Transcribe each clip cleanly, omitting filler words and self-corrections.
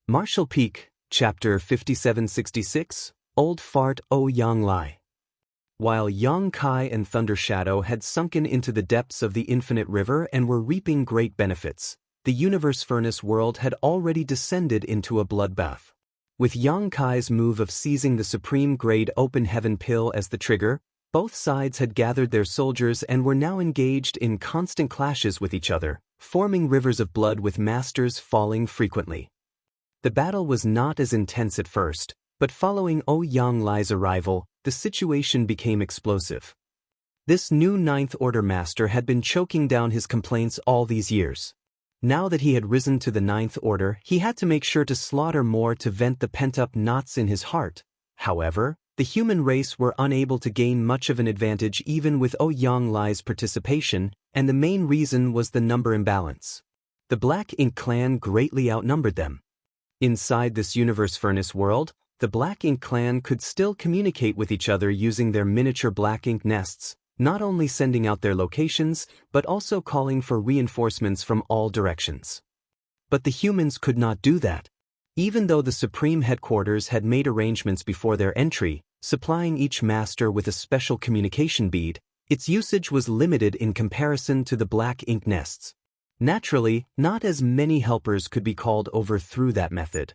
Martial Peak, Chapter 5766, Old Fart O Yang Lai. While Yang Kai and Thunder Shadow had sunken into the depths of the infinite river and were reaping great benefits, the universe furnace world had already descended into a bloodbath. With Yang Kai's move of seizing the supreme-grade open heaven pill as the trigger, both sides had gathered their soldiers and were now engaged in constant clashes with each other, forming rivers of blood with masters falling frequently. The battle was not as intense at first, but following Yang Lai's arrival, the situation became explosive. This new Ninth Order master had been choking down his complaints all these years. Now that he had risen to the Ninth Order, he had to make sure to slaughter more to vent the pent-up knots in his heart. However, the human race were unable to gain much of an advantage even with Yang Lai's participation, and the main reason was the number imbalance. The Black Ink clan greatly outnumbered them. Inside this universe furnace world, the Black Ink clan could still communicate with each other using their miniature black ink nests, not only sending out their locations, but also calling for reinforcements from all directions. But the humans could not do that. Even though the Supreme Headquarters had made arrangements before their entry, supplying each master with a special communication bead, its usage was limited in comparison to the black ink nests. Naturally, not as many helpers could be called over through that method.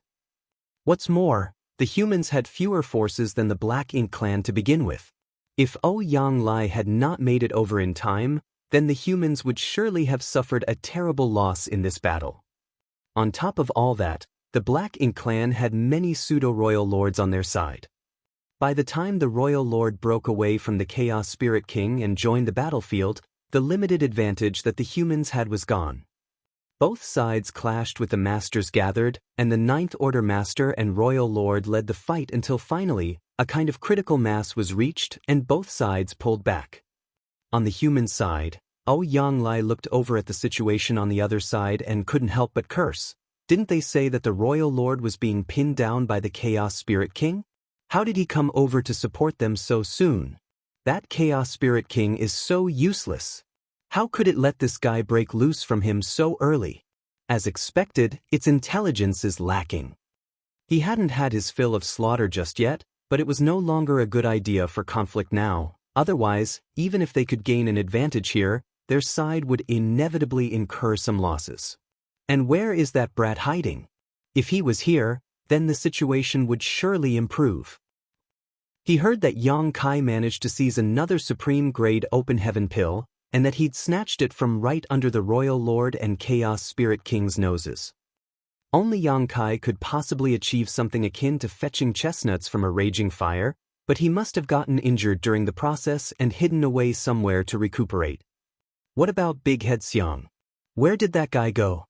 What's more, the humans had fewer forces than the Black Ink clan to begin with. If Yang Lai had not made it over in time, then the humans would surely have suffered a terrible loss in this battle. On top of all that, the Black Ink clan had many pseudo-royal lords on their side. By the time the royal lord broke away from the Chaos Spirit King and joined the battlefield, the limited advantage that the humans had was gone. Both sides clashed with the masters gathered, and the Ninth Order Master and Royal Lord led the fight until finally, a kind of critical mass was reached and both sides pulled back. On the human side, Yang Lai looked over at the situation on the other side and couldn't help but curse. Didn't they say that the Royal Lord was being pinned down by the Chaos Spirit King? How did he come over to support them so soon? That Chaos Spirit King is so useless. How could it let this guy break loose from him so early? As expected, its intelligence is lacking. He hadn't had his fill of slaughter just yet, but it was no longer a good idea for conflict now. Otherwise, even if they could gain an advantage here, their side would inevitably incur some losses. And where is that brat hiding? If he was here, then the situation would surely improve. He heard that Yang Kai managed to seize another supreme-grade open heaven pill, and that he'd snatched it from right under the Royal Lord and Chaos Spirit King's noses. Only Yang Kai could possibly achieve something akin to fetching chestnuts from a raging fire, but he must have gotten injured during the process and hidden away somewhere to recuperate. What about Big Head Xiang? Where did that guy go?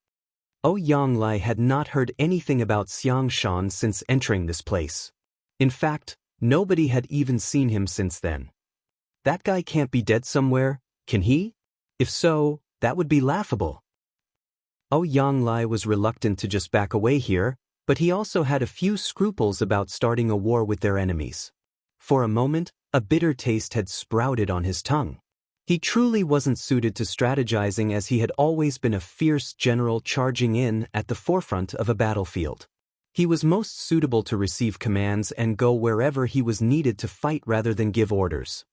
Yang Lai had not heard anything about Xiang Shan since entering this place. In fact, nobody had even seen him since then. That guy can't be dead somewhere, can he? If so, that would be laughable. Yang Lai was reluctant to just back away here, but he also had a few scruples about starting a war with their enemies. For a moment, a bitter taste had sprouted on his tongue. He truly wasn't suited to strategizing, as he had always been a fierce general charging in at the forefront of a battlefield. He was most suitable to receive commands and go wherever he was needed to fight rather than give orders.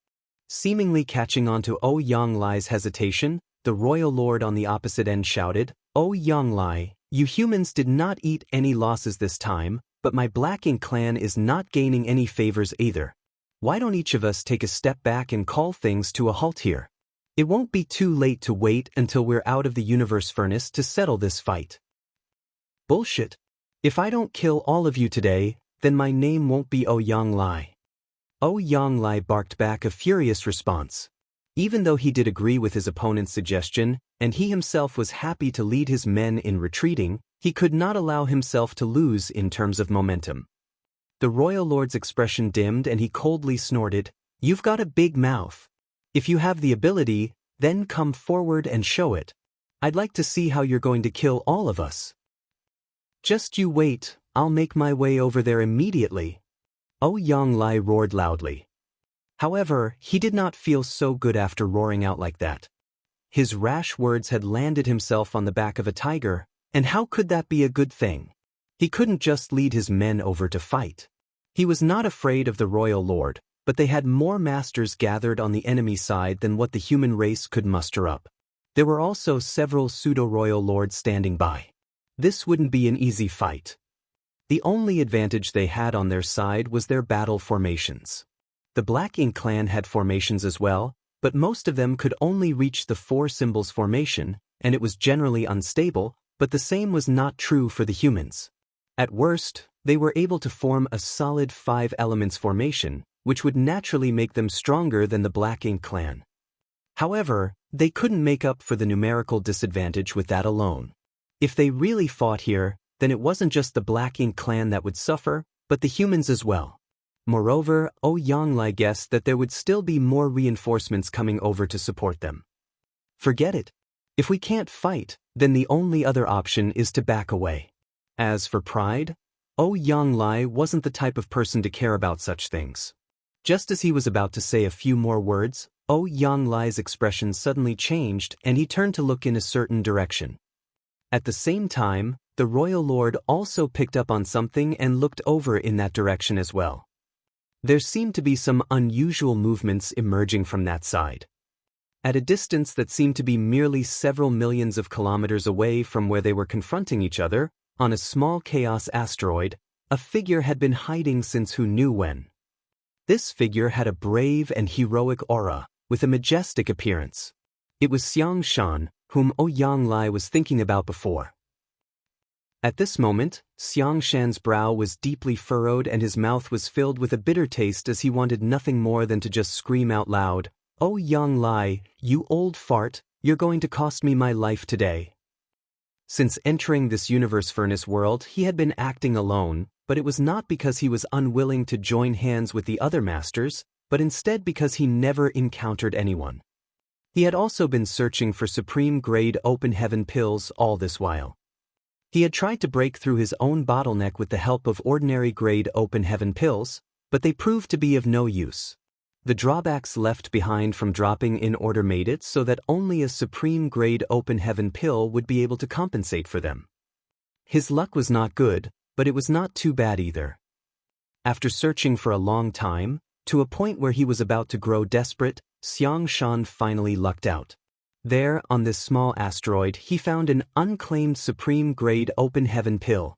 Seemingly catching on to Yang Lai's hesitation, the Royal Lord on the opposite end shouted, Yang Lai, you humans did not eat any losses this time, but my Black Ink clan is not gaining any favors either. Why don't each of us take a step back and call things to a halt here? It won't be too late to wait until we're out of the universe furnace to settle this fight. Bullshit. If I don't kill all of you today, then my name won't be Yang Lai. Yang Lai barked back a furious response. Even though he did agree with his opponent's suggestion, and he himself was happy to lead his men in retreating, he could not allow himself to lose in terms of momentum. The Royal Lord's expression dimmed and he coldly snorted, You've got a big mouth. If you have the ability, then come forward and show it. I'd like to see how you're going to kill all of us. Just you wait, I'll make my way over there immediately. Yang Lai roared loudly. However, he did not feel so good after roaring out like that. His rash words had landed himself on the back of a tiger, and how could that be a good thing? He couldn't just lead his men over to fight. He was not afraid of the royal lord, but they had more masters gathered on the enemy side than what the human race could muster up. There were also several pseudo-royal lords standing by. This wouldn't be an easy fight. The only advantage they had on their side was their battle formations. The Black Ink clan had formations as well, but most of them could only reach the 4 symbols formation, and it was generally unstable, but the same was not true for the humans. At worst, they were able to form a solid 5 elements formation, which would naturally make them stronger than the Black Ink clan. However, they couldn't make up for the numerical disadvantage with that alone. If they really fought here, then it wasn't just the Black Ink clan that would suffer, but the humans as well. Moreover, Yonglai guessed that there would still be more reinforcements coming over to support them. Forget it. If we can't fight, then the only other option is to back away. As for pride, Yonglai wasn't the type of person to care about such things. Just as he was about to say a few more words, Yonglai's expression suddenly changed and he turned to look in a certain direction. At the same time, the royal lord also picked up on something and looked over in that direction as well. There seemed to be some unusual movements emerging from that side. At a distance that seemed to be merely several millions of kilometers away from where they were confronting each other, on a small chaos asteroid, a figure had been hiding since who knew when. This figure had a brave and heroic aura, with a majestic appearance. It was Xiang Shan, whom Yonglai was thinking about before. At this moment, Xiang Shan's brow was deeply furrowed and his mouth was filled with a bitter taste as he wanted nothing more than to just scream out loud, Yonglai, you old fart, you're going to cost me my life today. Since entering this universe furnace world, he had been acting alone, but it was not because he was unwilling to join hands with the other masters, but instead because he never encountered anyone. He had also been searching for supreme-grade open heaven pills all this while. He had tried to break through his own bottleneck with the help of ordinary-grade open heaven pills, but they proved to be of no use. The drawbacks left behind from dropping in order made it so that only a supreme-grade open heaven pill would be able to compensate for them. His luck was not good, but it was not too bad either. After searching for a long time, to a point where he was about to grow desperate, Xiang Shan finally lucked out. There, on this small asteroid, he found an unclaimed supreme-grade open heaven pill.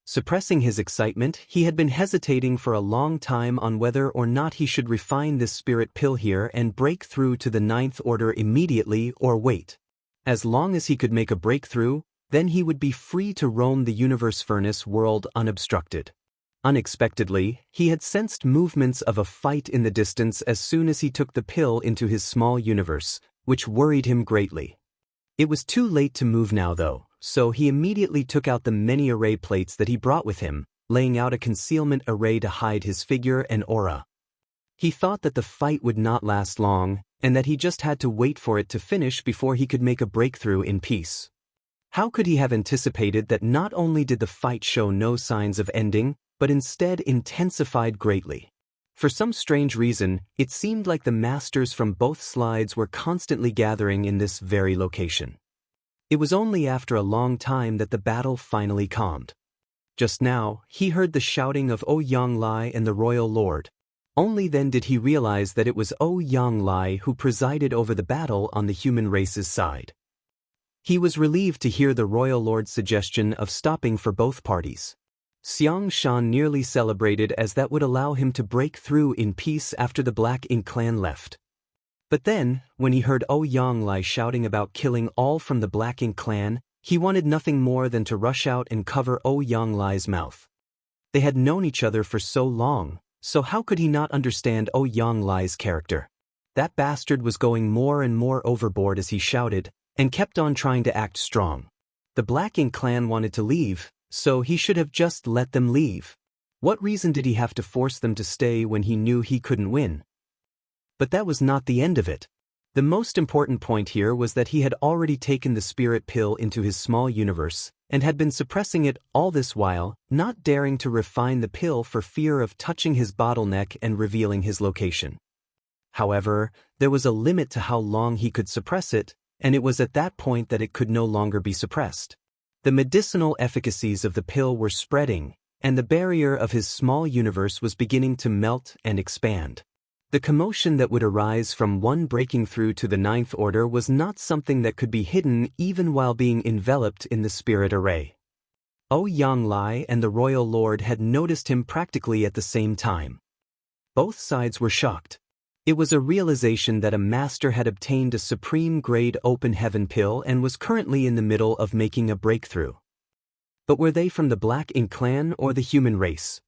Suppressing his excitement, he had been hesitating for a long time on whether or not he should refine this spirit pill here and break through to the 9th order immediately or wait. As long as he could make a breakthrough, then he would be free to roam the universe furnace world unobstructed. Unexpectedly, he had sensed movements of a fight in the distance as soon as he took the pill into his small universe, which worried him greatly. It was too late to move now though, so he immediately took out the many array plates that he brought with him, laying out a concealment array to hide his figure and aura. He thought that the fight would not last long, and that he just had to wait for it to finish before he could make a breakthrough in peace. How could he have anticipated that not only did the fight show no signs of ending, but instead intensified greatly? For some strange reason, it seemed like the masters from both sides were constantly gathering in this very location. It was only after a long time that the battle finally calmed. Just now, he heard the shouting of Yonglai and the royal lord. Only then did he realize that it was Yonglai who presided over the battle on the human race's side. He was relieved to hear the royal lord's suggestion of stopping for both parties. Xiang Shan nearly celebrated as that would allow him to break through in peace after the Black Ink clan left. But then, when he heard Yonglai shouting about killing all from the Black Ink clan, he wanted nothing more than to rush out and cover Yonglai's mouth. They had known each other for so long, so how could he not understand Yonglai's character? That bastard was going more and more overboard as he shouted, and kept on trying to act strong. The Black Ink clan wanted to leave, so he should have just let them leave. What reason did he have to force them to stay when he knew he couldn't win? But that was not the end of it. The most important point here was that he had already taken the spirit pill into his small universe, and had been suppressing it all this while, not daring to refine the pill for fear of touching his bottleneck and revealing his location. However, there was a limit to how long he could suppress it, and it was at that point that it could no longer be suppressed. The medicinal efficacies of the pill were spreading, and the barrier of his small universe was beginning to melt and expand. The commotion that would arise from one breaking through to the Ninth Order was not something that could be hidden even while being enveloped in the spirit array. Ouyang Lai and the Royal Lord had noticed him practically at the same time. Both sides were shocked. It was a realization that a master had obtained a supreme-grade open heaven pill and was currently in the middle of making a breakthrough. But were they from the Black Ink clan or the human race?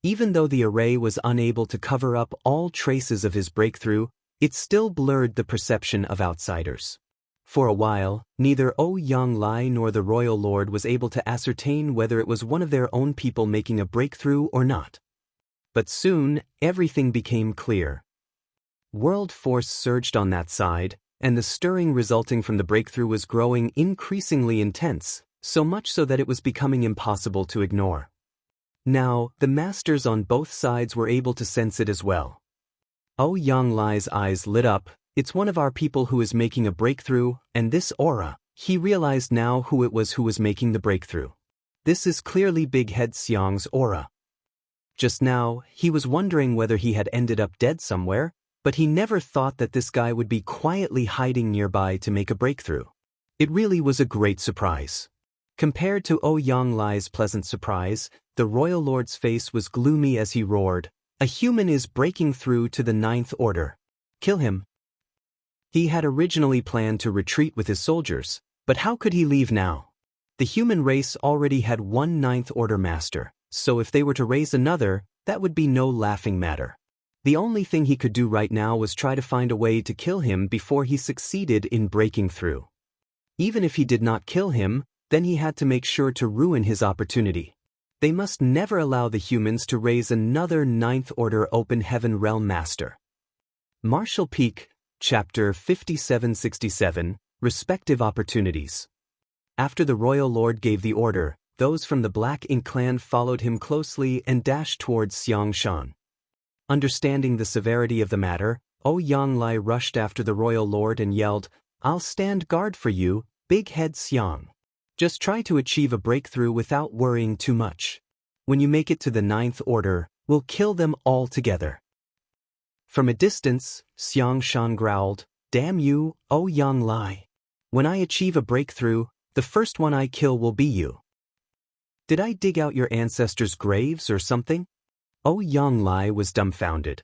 Even though the array was unable to cover up all traces of his breakthrough, it still blurred the perception of outsiders. For a while, neither Ouyang Lai nor the Royal Lord was able to ascertain whether it was one of their own people making a breakthrough or not. But soon, everything became clear. World force surged on that side, and the stirring resulting from the breakthrough was growing increasingly intense, so much so that it was becoming impossible to ignore. Now, the masters on both sides were able to sense it as well. Ouyang Lai's eyes lit up. It's one of our people who is making a breakthrough, and this aura, he realized now who it was making the breakthrough. This is clearly Big Head Xiang's aura. Just now, he was wondering whether he had ended up dead somewhere, but he never thought that this guy would be quietly hiding nearby to make a breakthrough. It really was a great surprise. Compared to Ouyang Lai's pleasant surprise, the Royal Lord's face was gloomy as he roared, "A human is breaking through to the Ninth Order. Kill him." He had originally planned to retreat with his soldiers, but how could he leave now? The human race already had one Ninth Order master, so if they were to raise another, that would be no laughing matter. The only thing he could do right now was try to find a way to kill him before he succeeded in breaking through. Even if he did not kill him, then he had to make sure to ruin his opportunity. They must never allow the humans to raise another Ninth Order Open Heaven Realm Master. Marshall Peak, Chapter 5767, Respective Opportunities. After the Royal Lord gave the order, those from the Black Ink clan followed him closely and dashed towards Xiangshan. Understanding the severity of the matter, Ouyang Lai rushed after the Royal Lord and yelled, "I'll stand guard for you, Big Head Xiang. Just try to achieve a breakthrough without worrying too much. When you make it to the Ninth Order, we'll kill them all together." From a distance, Xiangshan growled, "Damn you, Ouyang Lai. When I achieve a breakthrough, the first one I kill will be you. Did I dig out your ancestors' graves or something?" Ouyang Lai was dumbfounded.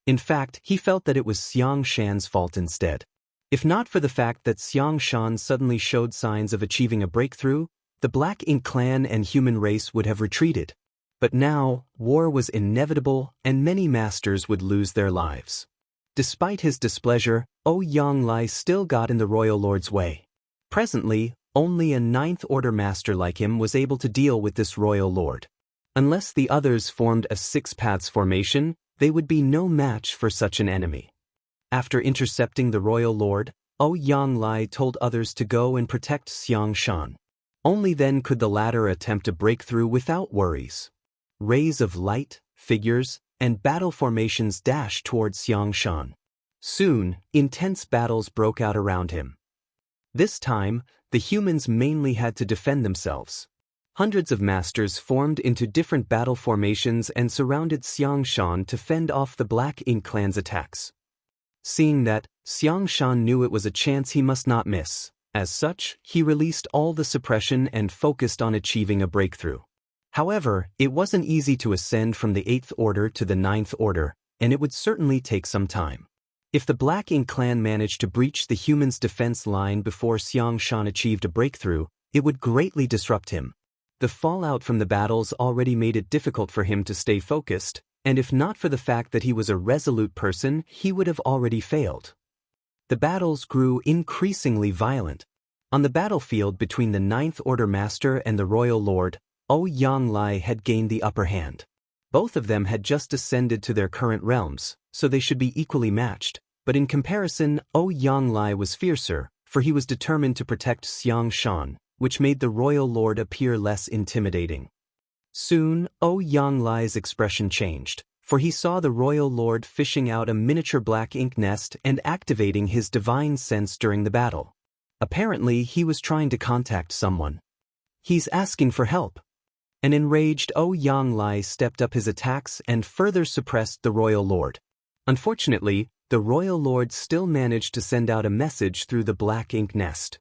In fact, he felt that it was Xiangshan's fault instead. If not for the fact that Xiangshan suddenly showed signs of achieving a breakthrough, the Black Ink clan and human race would have retreated. But now, war was inevitable and many masters would lose their lives. Despite his displeasure, Ouyang Lai still got in the Royal Lord's way. Presently, only a Ninth Order master like him was able to deal with this Royal Lord. Unless the others formed a Six Paths formation, they would be no match for such an enemy. After intercepting the Royal Lord, Ouyang Lai told others to go and protect Xiangshan. Only then could the latter attempt a breakthrough without worries. Rays of light, figures, and battle formations dashed towards Xiangshan. Soon, intense battles broke out around him. This time, the humans mainly had to defend themselves. Hundreds of masters formed into different battle formations and surrounded Xiangshan to fend off the Black Ink clan's attacks. Seeing that, Xiangshan knew it was a chance he must not miss. As such, he released all the suppression and focused on achieving a breakthrough. However, it wasn't easy to ascend from the 8th Order to the 9th Order, and it would certainly take some time. If the Black Ink clan managed to breach the humans' defense line before Xiangshan achieved a breakthrough, it would greatly disrupt him. The fallout from the battles already made it difficult for him to stay focused, and if not for the fact that he was a resolute person, he would have already failed. The battles grew increasingly violent. On the battlefield between the Ninth Order Master and the Royal Lord, Ouyang Lai had gained the upper hand. Both of them had just ascended to their current realms, so they should be equally matched, but in comparison, Ouyang Lai was fiercer, for he was determined to protect Xiangshan, which made the Royal Lord appear less intimidating. Soon, Ouyang Lai's expression changed, for he saw the Royal Lord fishing out a miniature black ink nest and activating his divine sense during the battle. Apparently, he was trying to contact someone. He's asking for help. An enraged Ouyang Lai stepped up his attacks and further suppressed the royal lord. Unfortunately, the royal lord still managed to send out a message through the black ink nest.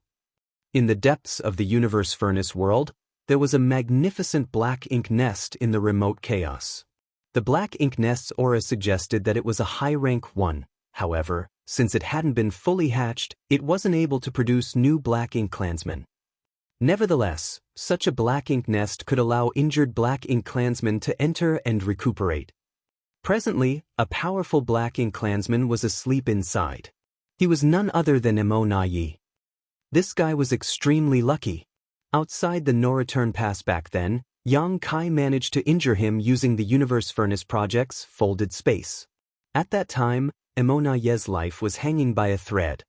In the depths of the universe furnace world, there was a magnificent black ink nest in the remote chaos. The black ink nest's aura suggested that it was a high-rank one. However, since it hadn't been fully hatched, it wasn't able to produce new black ink clansmen. Nevertheless, such a black ink nest could allow injured black ink clansmen to enter and recuperate. Presently, a powerful black ink clansman was asleep inside. He was none other than Emo Yi. This guy was extremely lucky. Outside the no-return pass back then, Yang Kai managed to injure him using the Universe Furnace Project's folded space. At that time, Emo Yi's life was hanging by a thread.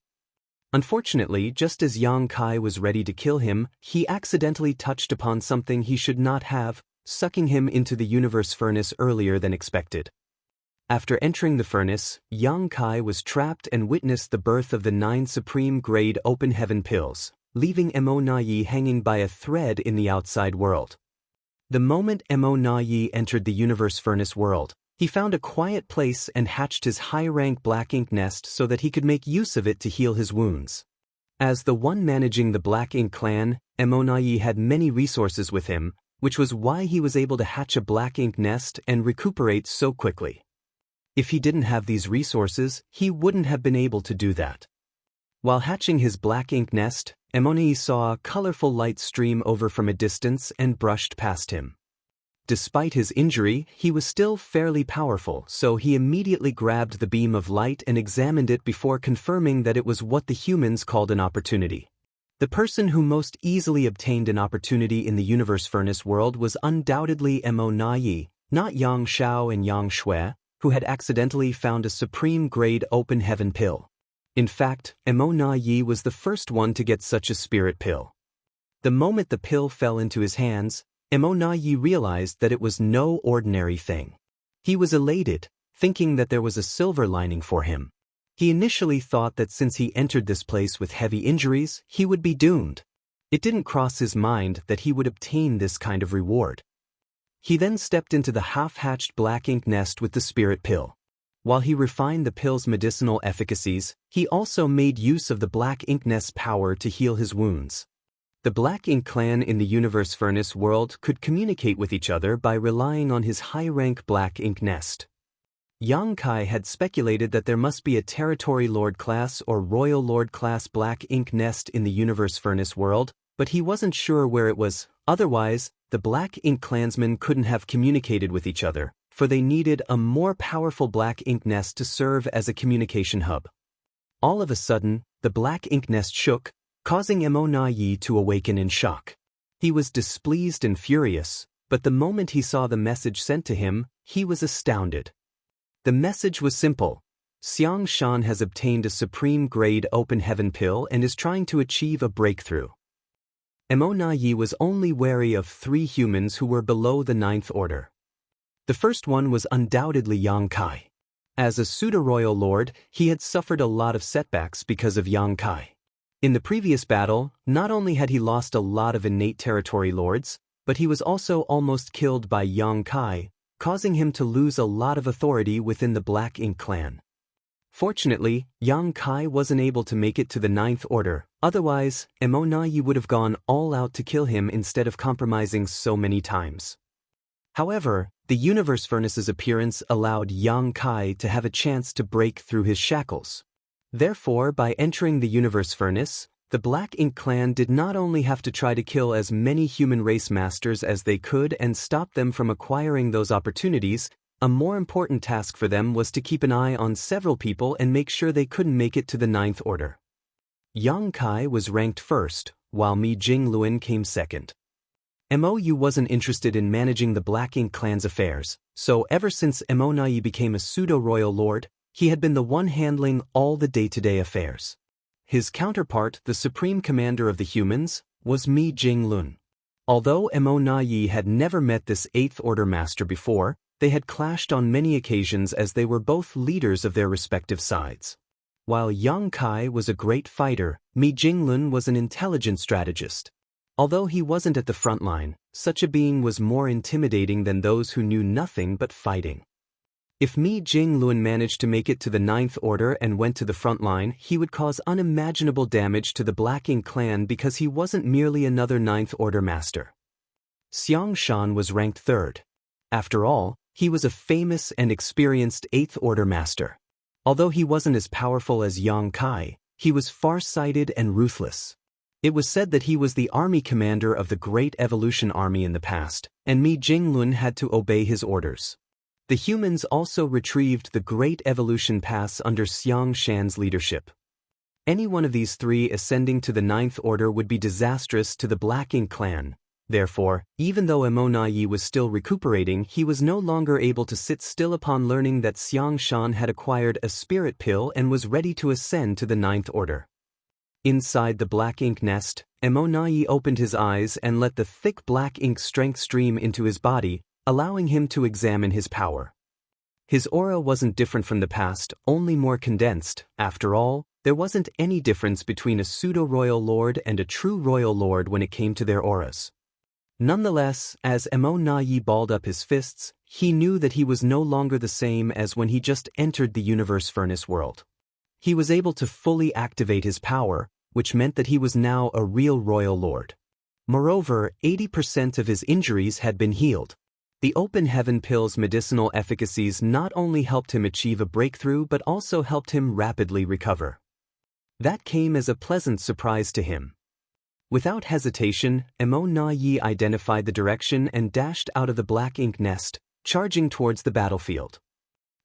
Unfortunately, just as Yang Kai was ready to kill him, he accidentally touched upon something he should not have, sucking him into the Universe Furnace earlier than expected. After entering the furnace, Yang Kai was trapped and witnessed the birth of the 9 supreme-grade open heaven pills, leaving Emo Yi hanging by a thread in the outside world. The moment Emo Yi entered the Universe Furnace world, he found a quiet place and hatched his high-rank black ink nest so that he could make use of it to heal his wounds. As the one managing the Black Ink clan, Emo Yi had many resources with him, which was why he was able to hatch a black ink nest and recuperate so quickly. If he didn't have these resources, he wouldn't have been able to do that. While hatching his black ink nest, Emo Yi saw a colorful light stream over from a distance and brushed past him. Despite his injury, he was still fairly powerful, so he immediately grabbed the beam of light and examined it before confirming that it was what the humans called an opportunity. The person who most easily obtained an opportunity in the Universe Furnace world was undoubtedly Emo Yi, not Yang Xiao and Yang Shui, who had accidentally found a supreme-grade open heaven pill. In fact, Emo Yi was the first one to get such a spirit pill. The moment the pill fell into his hands, Emo Yi realized that it was no ordinary thing. He was elated, thinking that there was a silver lining for him. He initially thought that since he entered this place with heavy injuries, he would be doomed. It didn't cross his mind that he would obtain this kind of reward. He then stepped into the half-hatched black ink nest with the spirit pill. While he refined the pill's medicinal efficacies, he also made use of the black ink nest's power to heal his wounds. The Black Ink clan in the Universe Furnace world could communicate with each other by relying on his high-rank Black Ink nest. Yang Kai had speculated that there must be a Territory Lord class or Royal Lord class Black Ink nest in the Universe Furnace world, but he wasn't sure where it was. Otherwise, the Black Ink clansmen couldn't have communicated with each other, for they needed a more powerful Black Ink nest to serve as a communication hub. All of a sudden, the Black Ink nest shook, causing Emo Yi to awaken in shock. He was displeased and furious, but the moment he saw the message sent to him, he was astounded. The message was simple. Xiang Shan has obtained a supreme-grade open heaven pill and is trying to achieve a breakthrough. Emo Yi was only wary of 3 humans who were below the 9th order. The first one was undoubtedly Yang Kai. As a pseudo-royal lord, he had suffered a lot of setbacks because of Yang Kai. In the previous battle, not only had he lost a lot of innate territory lords, but he was also almost killed by Yang Kai, causing him to lose a lot of authority within the Black Ink clan. Fortunately, Yang Kai wasn't able to make it to the 9th order, otherwise, Emo Yi would have gone all out to kill him instead of compromising so many times. However, the Universe Furnace's appearance allowed Yang Kai to have a chance to break through his shackles. Therefore, by entering the Universe Furnace, the Black Ink clan did not only have to try to kill as many human race masters as they could and stop them from acquiring those opportunities, a more important task for them was to keep an eye on several people and make sure they couldn't make it to the 9th order. Yang Kai was ranked first, while Mi Jingluan came second. MOU wasn't interested in managing the Black Ink clan's affairs, so ever since Emo Yi became a pseudo-royal lord, he had been the one handling all the day-to-day affairs. His counterpart, the supreme commander of the humans, was Mi Jinglun. Although Emo Yi had never met this 8th Order master before, they had clashed on many occasions as they were both leaders of their respective sides. While Yang Kai was a great fighter, Mi Jinglun was an intelligent strategist. Although he wasn't at the front line, such a being was more intimidating than those who knew nothing but fighting. If Mi Jinglun managed to make it to the Ninth Order and went to the front line, he would cause unimaginable damage to the Black Ink clan because he wasn't merely another Ninth Order master. Xiang Shan was ranked 3rd. After all, he was a famous and experienced 8th Order master. Although he wasn't as powerful as Yang Kai, he was far-sighted and ruthless. It was said that he was the army commander of the Great Evolution Army in the past, and Mi Jinglun had to obey his orders. The humans also retrieved the Great Evolution Pass under Xiang Shan's leadership. Any one of these three ascending to the Ninth Order would be disastrous to the Black Ink clan. Therefore, even though Emonayi was still recuperating, he was no longer able to sit still upon learning that Xiang Shan had acquired a spirit pill and was ready to ascend to the Ninth Order. Inside the Black Ink nest, Emonayi opened his eyes and let the thick black ink strength stream into his body, allowing him to examine his power. His aura wasn't different from the past, only more condensed. After all, there wasn't any difference between a pseudo-royal lord and a true royal lord when it came to their auras. Nonetheless, as Emonayi balled up his fists, he knew that he was no longer the same as when he just entered the universe furnace world. He was able to fully activate his power, which meant that he was now a real royal lord. Moreover, 80% of his injuries had been healed. The Open Heaven Pill's medicinal efficacies not only helped him achieve a breakthrough but also helped him rapidly recover. That came as a pleasant surprise to him. Without hesitation, Emonayi identified the direction and dashed out of the Black Ink nest, charging towards the battlefield.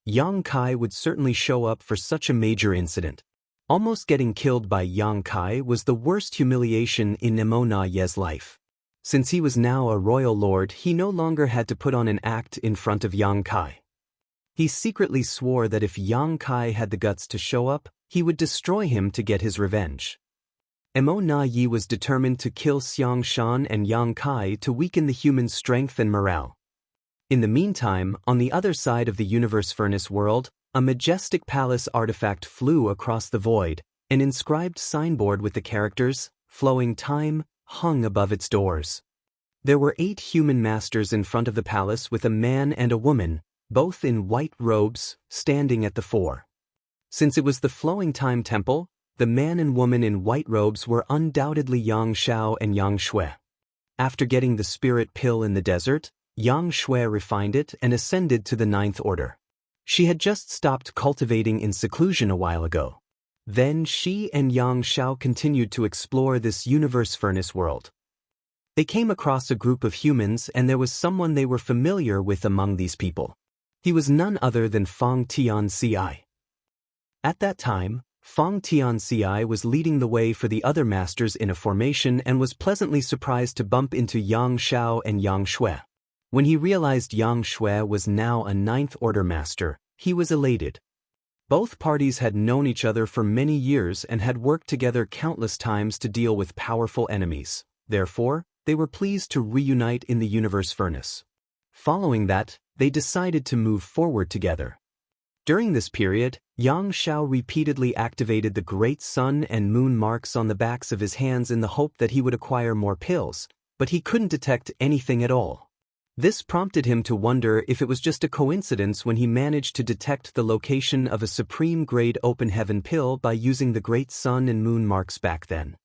Yang Kai would certainly show up for such a major incident. Almost getting killed by Yang Kai was the worst humiliation in Emonayi's life. Since he was now a royal lord, he no longer had to put on an act in front of Yang Kai. He secretly swore that if Yang Kai had the guts to show up, he would destroy him to get his revenge. Emonayi was determined to kill Xiang Shan and Yang Kai to weaken the human strength and morale. In the meantime, on the other side of the universe furnace world, a majestic palace artifact flew across the void. An inscribed signboard with the characters, "Flowing Time," hung above its doors. There were 8 human masters in front of the palace with a man and a woman, both in white robes, standing at the fore. Since it was the Flowing Time Temple, the man and woman in white robes were undoubtedly Yang Shao and Yang Shui. After getting the spirit pill in the desert, Yang Shui refined it and ascended to the Ninth Order. She had just stopped cultivating in seclusion a while ago. Then she and Yang Shao continued to explore this universe furnace world. They came across a group of humans and there was someone they were familiar with among these people. He was none other than Fang Tianci. At that time, Fang Tianci was leading the way for the other masters in a formation and was pleasantly surprised to bump into Yang Shao and Yang Shui. When he realized Yang Shui was now a Ninth Order master, he was elated. Both parties had known each other for many years and had worked together countless times to deal with powerful enemies. Therefore, they were pleased to reunite in the universe furnace. Following that, they decided to move forward together. During this period, Yang Shao repeatedly activated the great sun and moon marks on the backs of his hands in the hope that he would acquire more pills, but he couldn't detect anything at all. This prompted him to wonder if it was just a coincidence when he managed to detect the location of a supreme-grade open heaven pill by using the great sun and moon marks back then.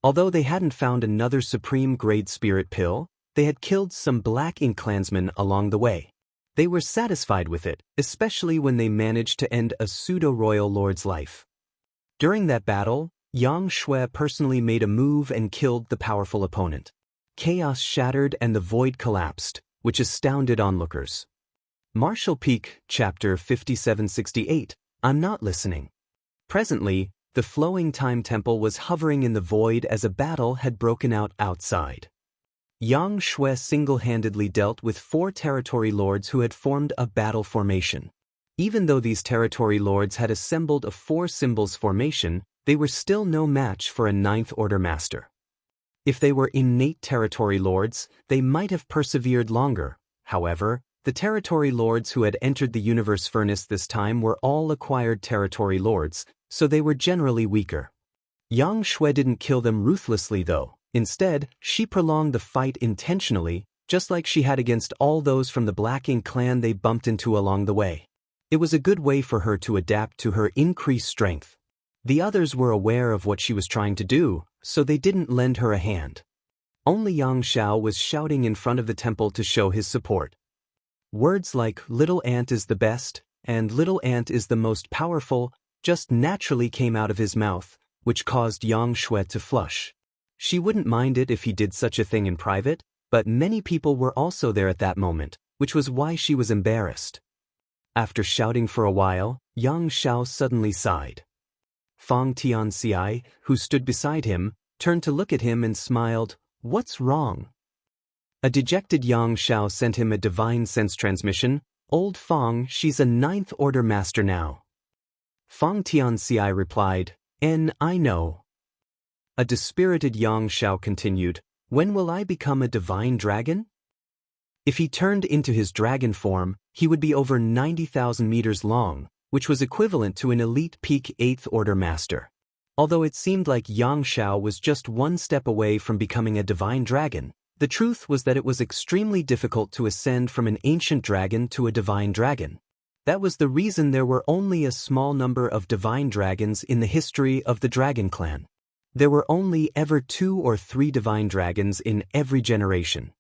Although they hadn't found another supreme-grade spirit pill, they had killed some Black Ink clansmen along the way. They were satisfied with it, especially when they managed to end a pseudo-royal lord's life. During that battle, Yang Shui personally made a move and killed the powerful opponent. Chaos shattered and the void collapsed, which astounded onlookers. Martial Peak, Chapter 5768, I'm Not Listening. Presently, the Flowing Time Temple was hovering in the void as a battle had broken out outside. Yang Shui single-handedly dealt with 4 territory lords who had formed a battle formation. Even though these territory lords had assembled a 4 symbols formation, they were still no match for a Ninth Order master. If they were innate territory lords, they might have persevered longer. However, the territory lords who had entered the universe furnace this time were all acquired territory lords, so they were generally weaker. Yang Shui didn't kill them ruthlessly though. Instead, she prolonged the fight intentionally, just like she had against all those from the Black Ink clan they bumped into along the way. It was a good way for her to adapt to her increased strength. The others were aware of what she was trying to do, so they didn't lend her a hand. Only Yang Xiao was shouting in front of the temple to show his support. Words like "little ant is the best" and "little ant is the most powerful" just naturally came out of his mouth, which caused Yang Shui to flush. She wouldn't mind it if he did such a thing in private, but many people were also there at that moment, which was why she was embarrassed. After shouting for a while, Yang Xiao suddenly sighed. Fang Tianxi, who stood beside him, turned to look at him and smiled. "What's wrong?" A dejected Yang Xiao sent him a divine sense transmission. "Old Fang, she's a 9th order master now." Fang Tianxi replied, I know." A dispirited Yang Xiao continued, "When will I become a divine dragon?" If he turned into his dragon form, he would be over 90,000 meters long, which was equivalent to an elite peak 8th order master. Although it seemed like Yang Xiao was just one step away from becoming a divine dragon, the truth was that it was extremely difficult to ascend from an ancient dragon to a divine dragon. That was the reason there were only a small number of divine dragons in the history of the Dragon Clan. There were only ever 2 or 3 divine dragons in every generation.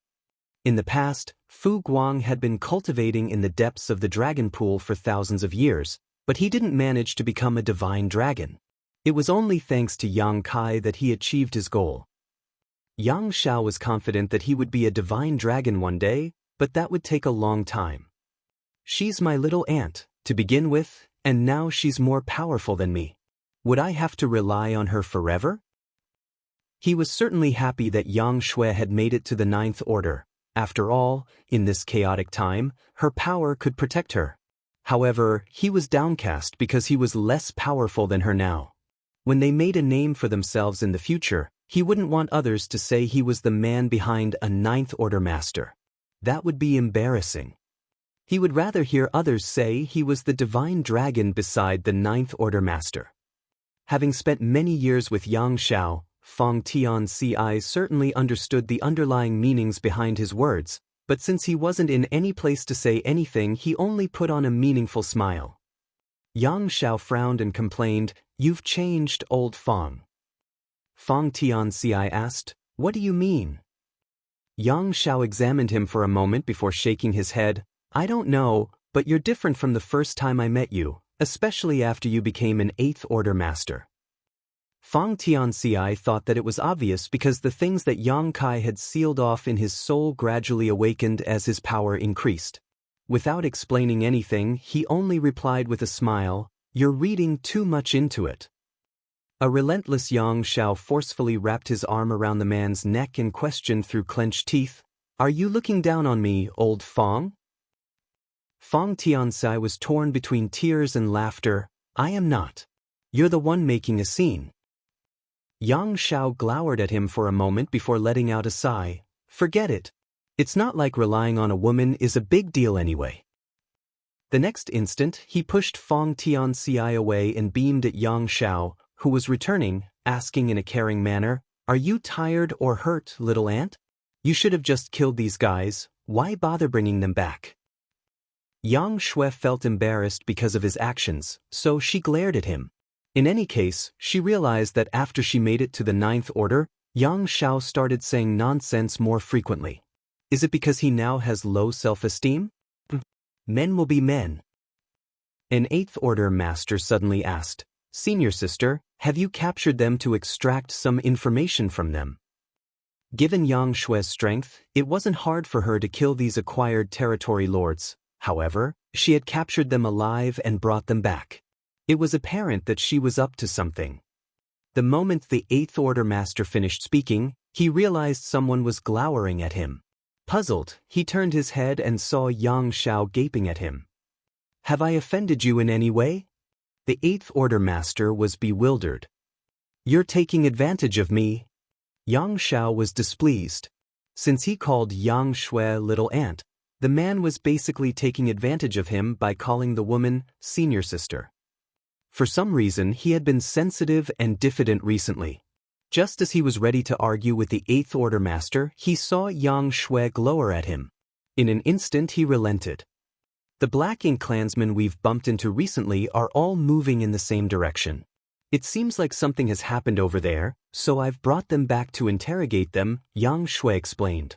In the past, Fu Guang had been cultivating in the depths of the dragon pool for thousands of years, but he didn't manage to become a divine dragon. It was only thanks to Yang Kai that he achieved his goal. Yang Xiao was confident that he would be a divine dragon one day, but that would take a long time. "She's my little ant, to begin with, and now she's more powerful than me. Would I have to rely on her forever?" He was certainly happy that Yang Shui had made it to the 9th order. After all, in this chaotic time, her power could protect her. However, he was downcast because he was less powerful than her now. When they made a name for themselves in the future, he wouldn't want others to say he was the man behind a 9th order master. That would be embarrassing. He would rather hear others say he was the divine dragon beside the 9th order master. Having spent many years with Yang Xiao, Fang Tianxi certainly understood the underlying meanings behind his words, but since he wasn't in any place to say anything, he only put on a meaningful smile. Yang Xiao frowned and complained, "You've changed, old Fang." Fang Tianxi asked, "What do you mean?" Yang Xiao examined him for a moment before shaking his head. "I don't know, but you're different from the first time I met you, especially after you became an 8th order master." Fang Tianxi thought that it was obvious because the things that Yang Kai had sealed off in his soul gradually awakened as his power increased. Without explaining anything, he only replied with a smile, "You're reading too much into it." A relentless Yang Xiao forcefully wrapped his arm around the man's neck and questioned through clenched teeth, "Are you looking down on me, old Fang?" Fang Tianxi was torn between tears and laughter. "I am not. You're the one making a scene." Yang Xiao glowered at him for a moment before letting out a sigh. "Forget it. It's not like relying on a woman is a big deal anyway." The next instant, he pushed Fang Tianxi away and beamed at Yang Xiao, who was returning, asking in a caring manner, "Are you tired or hurt, little ant? You should have just killed these guys. Why bother bringing them back?" Yang Shui felt embarrassed because of his actions, so she glared at him. In any case, she realized that after she made it to the 9th order, Yang Xiao started saying nonsense more frequently. Is it because he now has low self-esteem? Men will be men. An 8th order master suddenly asked, "Senior sister, have you captured them to extract some information from them?" Given Yang Shui's strength, it wasn't hard for her to kill these acquired territory lords. However, she had captured them alive and brought them back. It was apparent that she was up to something. The moment the 8th order master finished speaking, he realized someone was glowering at him. Puzzled, he turned his head and saw Yang Xiao gaping at him. "Have I offended you in any way?" The 8th order master was bewildered. "You're taking advantage of me." Yang Xiao was displeased. Since he called Yang Shui little ant, the man was basically taking advantage of him by calling the woman senior sister. For some reason he had been sensitive and diffident recently. Just as he was ready to argue with the 8th Order Master, he saw Yang Shui glower at him. In an instant he relented. The Black Ink clansmen we've bumped into recently are all moving in the same direction. It seems like something has happened over there, so I've brought them back to interrogate them, Yang Shui explained.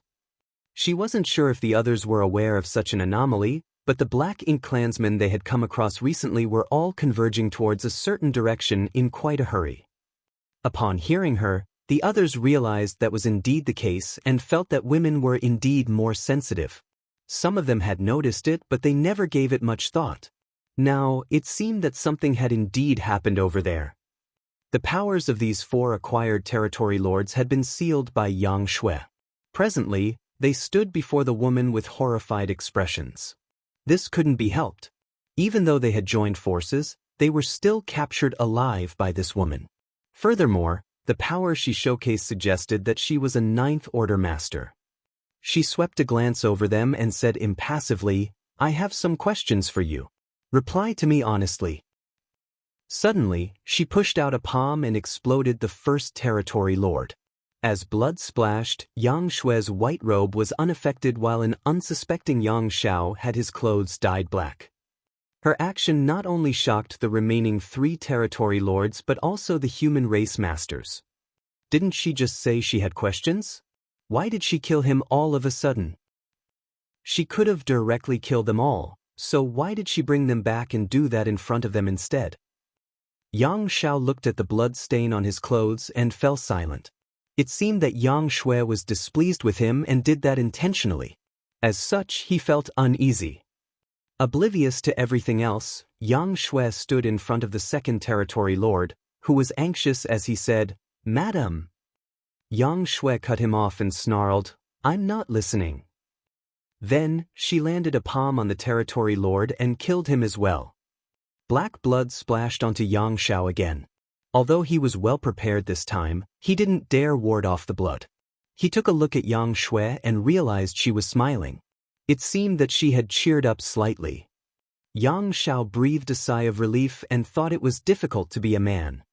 She wasn't sure if the others were aware of such an anomaly, but the Black Ink clansmen they had come across recently were all converging towards a certain direction in quite a hurry. Upon hearing her, the others realized that was indeed the case and felt that women were indeed more sensitive. Some of them had noticed it, but they never gave it much thought. Now, it seemed that something had indeed happened over there. The powers of these 4 acquired territory lords had been sealed by Yang Shui. Presently, they stood before the woman with horrified expressions. This couldn't be helped. Even though they had joined forces, they were still captured alive by this woman. Furthermore, the power she showcased suggested that she was a 9th Order Master. She swept a glance over them and said impassively, "I have some questions for you. Reply to me honestly." Suddenly, she pushed out a palm and exploded the 1st Territory Lord. As blood splashed, Yang Shui's white robe was unaffected while an unsuspecting Yang Xiao had his clothes dyed black. Her action not only shocked the remaining 3 territory lords but also the human race masters. Didn't she just say she had questions? Why did she kill him all of a sudden? She could have directly killed them all, so why did she bring them back and do that in front of them instead? Yang Xiao looked at the blood stain on his clothes and fell silent. It seemed that Yang Shui was displeased with him and did that intentionally. As such, he felt uneasy. Oblivious to everything else, Yang Shui stood in front of the 2nd Territory Lord, who was anxious as he said, "Madam." Yang Shui cut him off and snarled, "I'm not listening." Then, she landed a palm on the Territory Lord and killed him as well. Black blood splashed onto Yang Xiao again. Although he was well prepared this time, he didn't dare ward off the blood. He took a look at Yang Shui and realized she was smiling. It seemed that she had cheered up slightly. Yang Xiao breathed a sigh of relief and thought it was difficult to be a man.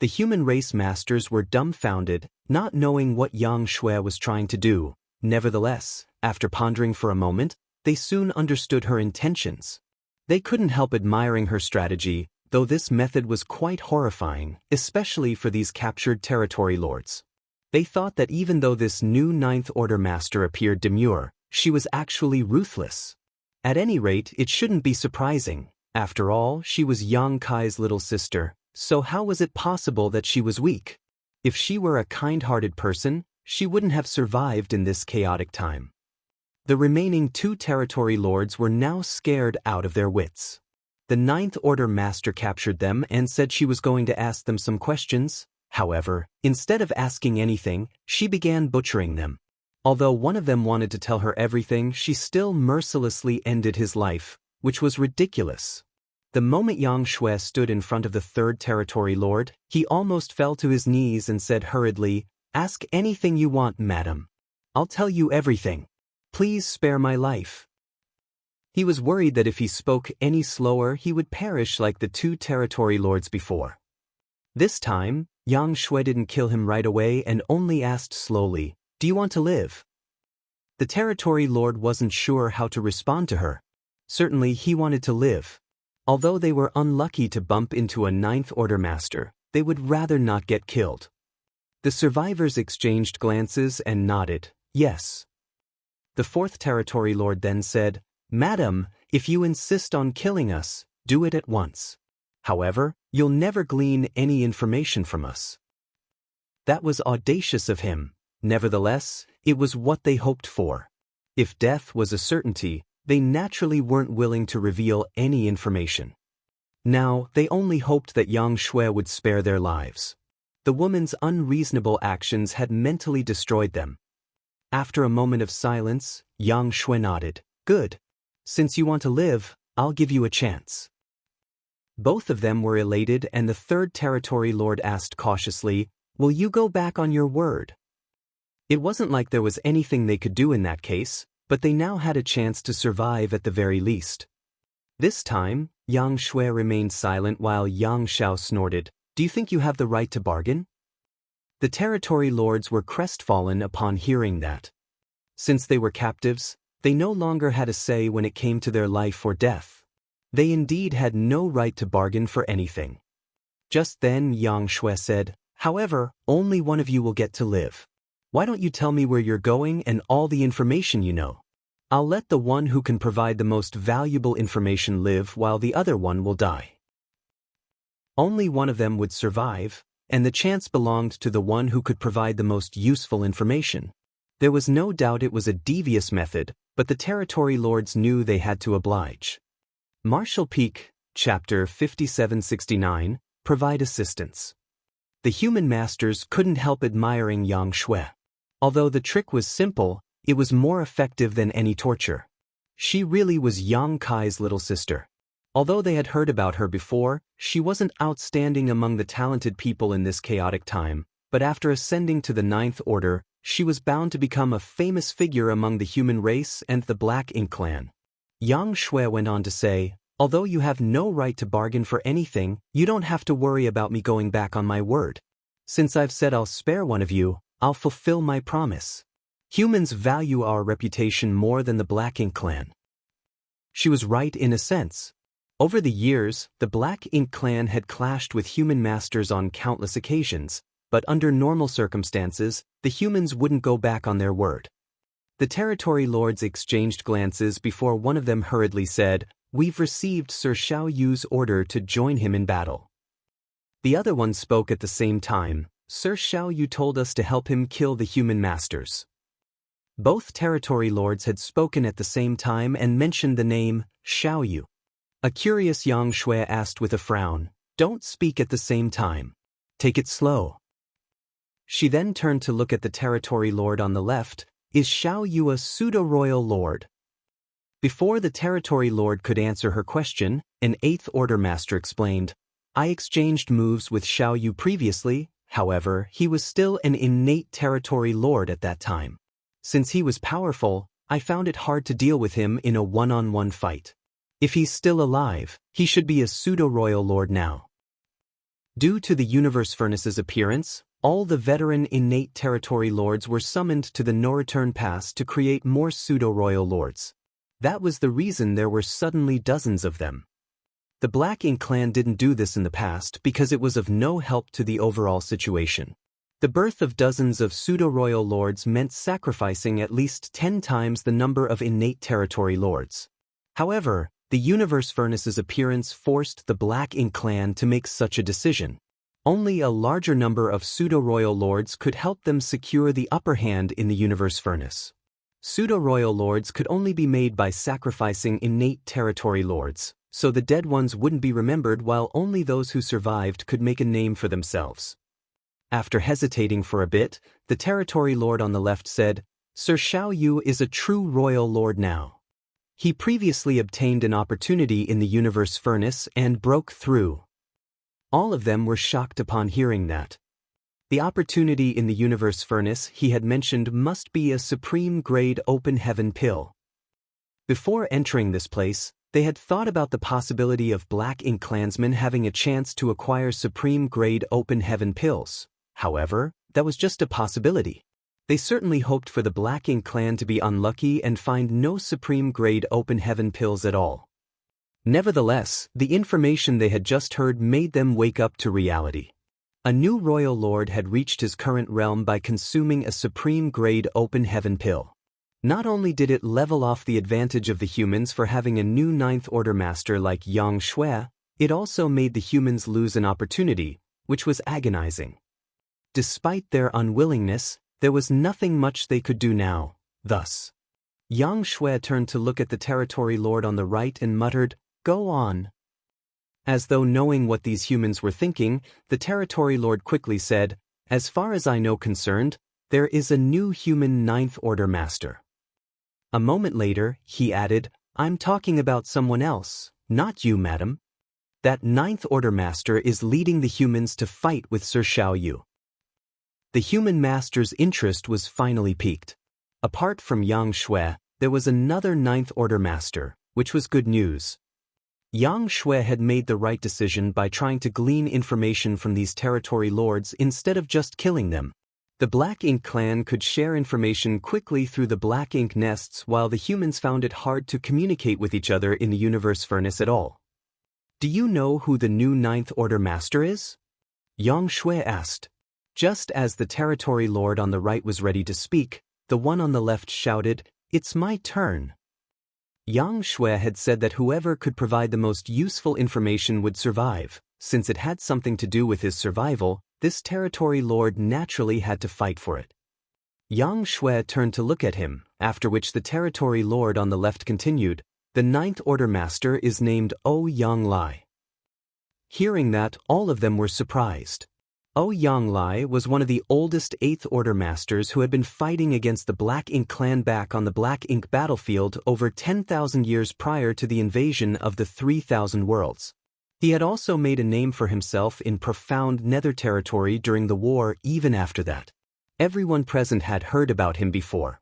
The human race masters were dumbfounded, not knowing what Yang Shui was trying to do. Nevertheless, after pondering for a moment, they soon understood her intentions. They couldn't help admiring her strategy, though this method was quite horrifying, especially for these captured territory lords. They thought that even though this new 9th Order Master appeared demure, she was actually ruthless. At any rate, it shouldn't be surprising. After all, she was Yang Kai's little sister, so how was it possible that she was weak? If she were a kind-hearted person, she wouldn't have survived in this chaotic time. The remaining 2 territory lords were now scared out of their wits. The 9th Order Master captured them and said she was going to ask them some questions. However, instead of asking anything, she began butchering them. Although one of them wanted to tell her everything, she still mercilessly ended his life, which was ridiculous. The moment Yang Shui stood in front of the 3rd Territory Lord, he almost fell to his knees and said hurriedly, "Ask anything you want, madam. I'll tell you everything. Please spare my life." He was worried that if he spoke any slower he would perish like the 2 territory lords before. This time, Yang Shui didn't kill him right away and only asked slowly, "Do you want to live?" The territory lord wasn't sure how to respond to her. Certainly he wanted to live. Although they were unlucky to bump into a 9th Order Master, they would rather not get killed. The survivors exchanged glances and nodded, yes. The 4th Territory Lord then said, "Madam, if you insist on killing us, do it at once. However, you'll never glean any information from us." That was audacious of him. Nevertheless, it was what they hoped for. If death was a certainty, they naturally weren't willing to reveal any information. Now, they only hoped that Yang Shui would spare their lives. The woman's unreasonable actions had mentally destroyed them. After a moment of silence, Yang Shui nodded. "Good. Since you want to live, I'll give you a chance." Both of them were elated and the 3rd Territory Lord asked cautiously, "Will you go back on your word?" It wasn't like there was anything they could do in that case, but they now had a chance to survive at the very least. This time, Yang Shui remained silent while Yang Xiao snorted. Do you think you have the right to bargain? The territory lords were crestfallen upon hearing that. Since they were captives, they no longer had a say when it came to their life or death. They indeed had no right to bargain for anything. Just then Yang Shui said, "However, only one of you will get to live. Why don't you tell me where you're going and all the information you know? I'll let the one who can provide the most valuable information live while the other one will die." Only one of them would survive, and the chance belonged to the one who could provide the most useful information. There was no doubt it was a devious method, but the territory lords knew they had to oblige. Marshall Peak, Chapter 5769, Provide Assistance. The human masters couldn't help admiring Yang Shui. Although the trick was simple, it was more effective than any torture. She really was Yang Kai's little sister. Although they had heard about her before, she wasn't outstanding among the talented people in this chaotic time, but after ascending to the Ninth Order, she was bound to become a famous figure among the human race and the Black Ink clan. Yang Shui went on to say, "Although you have no right to bargain for anything, you don't have to worry about me going back on my word. Since I've said I'll spare one of you, I'll fulfill my promise. Humans value our reputation more than the Black Ink clan." She was right in a sense. Over the years, the Black Ink clan had clashed with human masters on countless occasions, but under normal circumstances, the humans wouldn't go back on their word. The territory lords exchanged glances before one of them hurriedly said, "We've received Sir Xiao Yu's order to join him in battle." The other one spoke at the same time. "Sir Xiao Yu told us to help him kill the human masters." Both territory lords had spoken at the same time and mentioned the name Xiao Yu. A curious Yang Shui asked with a frown, "Don't speak at the same time. Take it slow." She then turned to look at the territory lord on the left. "Is Xiao Yu a pseudo-royal lord?" Before the territory lord could answer her question, an Eighth Order master explained, "I exchanged moves with Xiao Yu previously, however, he was still an innate territory lord at that time. Since he was powerful, I found it hard to deal with him in a one-on-one fight. If he's still alive, he should be a pseudo-royal lord now." Due to the universe furnace's appearance, all the veteran innate territory lords were summoned to the no-return pass to create more pseudo-royal lords. That was the reason there were suddenly dozens of them. The Black Ink clan didn't do this in the past because it was of no help to the overall situation. The birth of dozens of pseudo-royal lords meant sacrificing at least 10 times the number of innate territory lords. However, the universe furnace's appearance forced the Black Ink clan to make such a decision. Only a larger number of pseudo-royal lords could help them secure the upper hand in the universe furnace. Pseudo-royal lords could only be made by sacrificing innate territory lords, so the dead ones wouldn't be remembered while only those who survived could make a name for themselves. After hesitating for a bit, the territory lord on the left said, "Sir Xiao Yu is a true royal lord now. He previously obtained an opportunity in the universe furnace and broke through." All of them were shocked upon hearing that. The opportunity in the universe furnace he had mentioned must be a supreme-grade open heaven pill. Before entering this place, they had thought about the possibility of Black Ink clansmen having a chance to acquire supreme-grade open heaven pills. However, that was just a possibility. They certainly hoped for the Black Ink clan to be unlucky and find no supreme-grade open heaven pills at all. Nevertheless, the information they had just heard made them wake up to reality. A new royal lord had reached his current realm by consuming a supreme-grade open heaven pill. Not only did it level off the advantage of the humans for having a new Ninth Order master like Yang Shui, it also made the humans lose an opportunity, which was agonizing. Despite their unwillingness, there was nothing much they could do now. Thus, Yang Shui turned to look at the territory lord on the right and muttered, "Go on." As though knowing what these humans were thinking, the territory lord quickly said, "As far as I know concerned, there is a new human Ninth Order master." A moment later, he added, "I'm talking about someone else, not you, madam. That Ninth Order master is leading the humans to fight with Sir Xiao Yu." The human master's interest was finally piqued. Apart from Yang Shui, there was another Ninth Order master, which was good news. Yang Shui had made the right decision by trying to glean information from these territory lords instead of just killing them. The Black Ink clan could share information quickly through the Black Ink nests, while the humans found it hard to communicate with each other in the universe furnace at all. Do you know who the new Ninth Order Master is? Yang Shui asked. Just as the territory lord on the right was ready to speak, the one on the left shouted, "It's my turn." Yang Shui had said that whoever could provide the most useful information would survive. Since it had something to do with his survival, this territory lord naturally had to fight for it. Yang Shui turned to look at him, after which the territory lord on the left continued, "The Ninth Order Master is named Yang Lai." Hearing that, all of them were surprised. Yang Lai was one of the oldest Eighth Order Masters who had been fighting against the Black Ink clan back on the Black Ink battlefield over 10,000 years prior to the invasion of the 3,000 worlds. He had also made a name for himself in profound Nether territory during the war. Even after that, everyone present had heard about him before.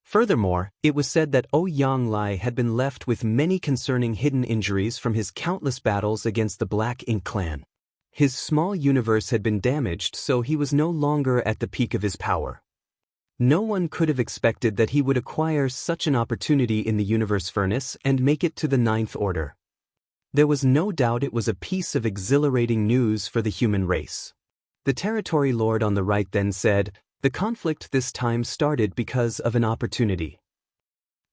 Furthermore, it was said that Yang Lai had been left with many concerning hidden injuries from his countless battles against the Black Ink clan. His small universe had been damaged, so he was no longer at the peak of his power. No one could have expected that he would acquire such an opportunity in the universe furnace and make it to the Ninth Order. There was no doubt it was a piece of exhilarating news for the human race. The territory lord on the right then said, "The conflict this time started because of an opportunity."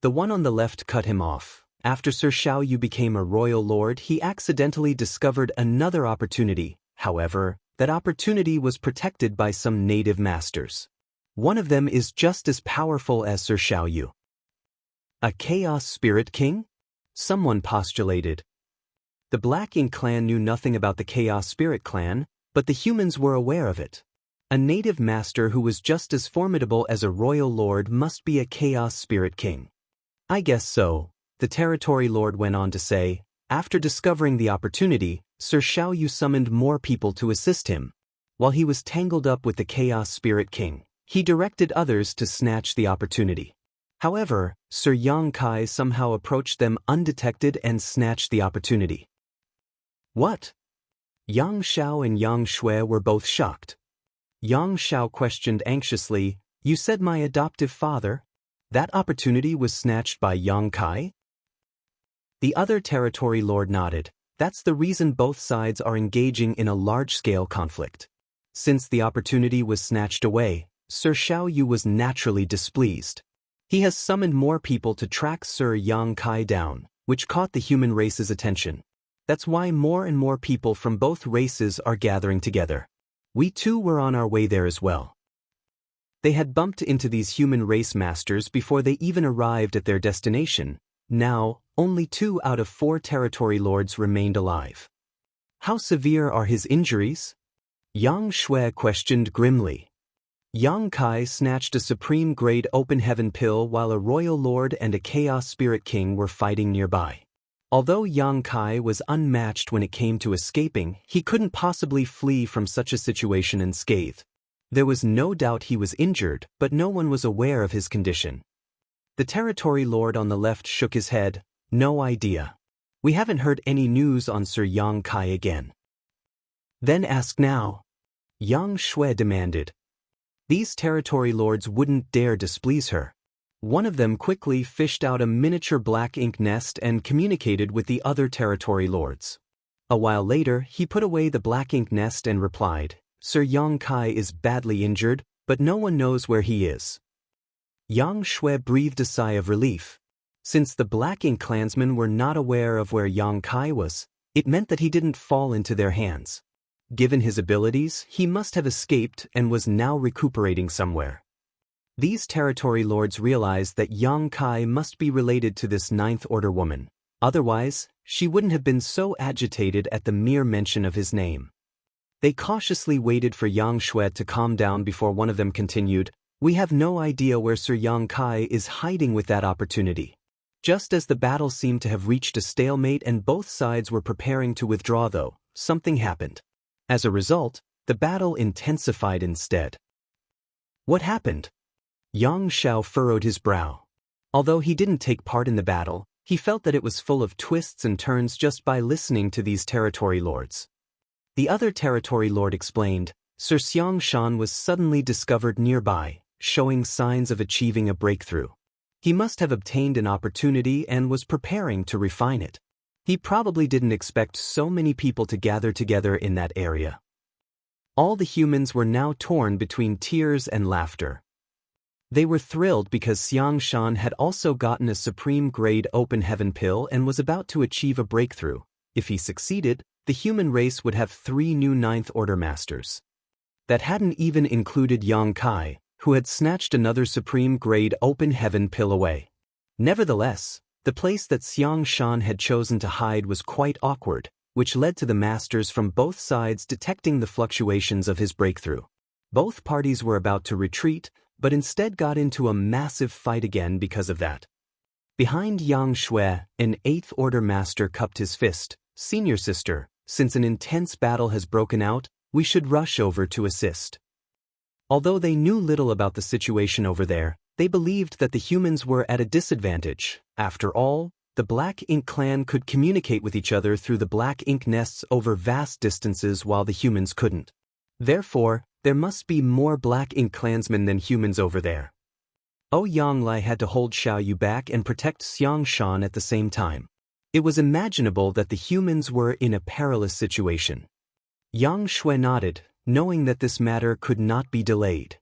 The one on the left cut him off. After Sir Xiaoyu became a royal lord, he accidentally discovered another opportunity. However, that opportunity was protected by some native masters. One of them is just as powerful as Sir Xiaoyu. A Chaos Spirit King? Someone postulated. The Black Ink clan knew nothing about the Chaos Spirit clan, but the humans were aware of it. A native master who was just as formidable as a royal lord must be a Chaos Spirit King. I guess so. The territory lord went on to say, after discovering the opportunity, Sir Xiaoyu summoned more people to assist him. While he was tangled up with the Chaos Spirit King, he directed others to snatch the opportunity. However, Sir Yang Kai somehow approached them undetected and snatched the opportunity. What? Yang Xiao and Yang Shui were both shocked. Yang Xiao questioned anxiously, "You said my adoptive father? That opportunity was snatched by Yang Kai?" The other territory lord nodded. That's the reason both sides are engaging in a large-scale conflict. Since the opportunity was snatched away, Sir Xiaoyu was naturally displeased. He has summoned more people to track Sir Yang Kai down, which caught the human race's attention. That's why more and more people from both races are gathering together. We too were on our way there as well. They had bumped into these human race masters before they even arrived at their destination. Now, only 2 out of 4 territory lords remained alive. How severe are his injuries? Yang Shui questioned grimly. Yang Kai snatched a supreme-grade open heaven pill while a royal lord and a chaos spirit king were fighting nearby. Although Yang Kai was unmatched when it came to escaping, he couldn't possibly flee from such a situation unscathed. There was no doubt he was injured, but no one was aware of his condition. The territory lord on the left shook his head. "No idea. We haven't heard any news on Sir Yang Kai again." "Then ask now," Yang Shui demanded. These territory lords wouldn't dare displease her. One of them quickly fished out a miniature Black Ink nest and communicated with the other territory lords. A while later, he put away the Black Ink nest and replied, "Sir Yang Kai is badly injured, but no one knows where he is." Yang Shui breathed a sigh of relief. Since the Black Ink clansmen were not aware of where Yang Kai was, it meant that he didn't fall into their hands. Given his abilities, he must have escaped and was now recuperating somewhere. These territory lords realized that Yang Kai must be related to this Ninth Order woman. Otherwise, she wouldn't have been so agitated at the mere mention of his name. They cautiously waited for Yang Shui to calm down before one of them continued, "We have no idea where Sir Yang Kai is hiding with that opportunity." Just as the battle seemed to have reached a stalemate and both sides were preparing to withdraw though, something happened. As a result, the battle intensified instead. What happened? Yang Xiao furrowed his brow. Although he didn't take part in the battle, He felt that it was full of twists and turns just by listening to these territory lords. The other territory lord explained, Sir Xiang Shan was suddenly discovered nearby, showing signs of achieving a breakthrough. He must have obtained an opportunity and was preparing to refine it. He probably didn't expect so many people to gather together in that area. All the humans were now torn between tears and laughter. They were thrilled because Xiang Shan had also gotten a supreme-grade open heaven pill and was about to achieve a breakthrough. If he succeeded, the human race would have 3 new 9th Order Masters. That hadn't even included Yang Kai, who had snatched another supreme-grade open heaven pill away. Nevertheless, the place that Xiang Shan had chosen to hide was quite awkward, which led to the masters from both sides detecting the fluctuations of his breakthrough. Both parties were about to retreat, but instead got into a massive fight again because of that. Behind Yang Shui, an 8th Order Master cupped his fist. Senior sister, since an intense battle has broken out, we should rush over to assist. Although they knew little about the situation over there, they believed that the humans were at a disadvantage. After all, the Black Ink clan could communicate with each other through the Black Ink nests over vast distances while the humans couldn't. Therefore, there must be more Black Ink clansmen than humans over there. Yonglai had to hold Xiao Yu back and protect Xiang Shan at the same time. It was imaginable that the humans were in a perilous situation. Yang Shui nodded, knowing that this matter could not be delayed.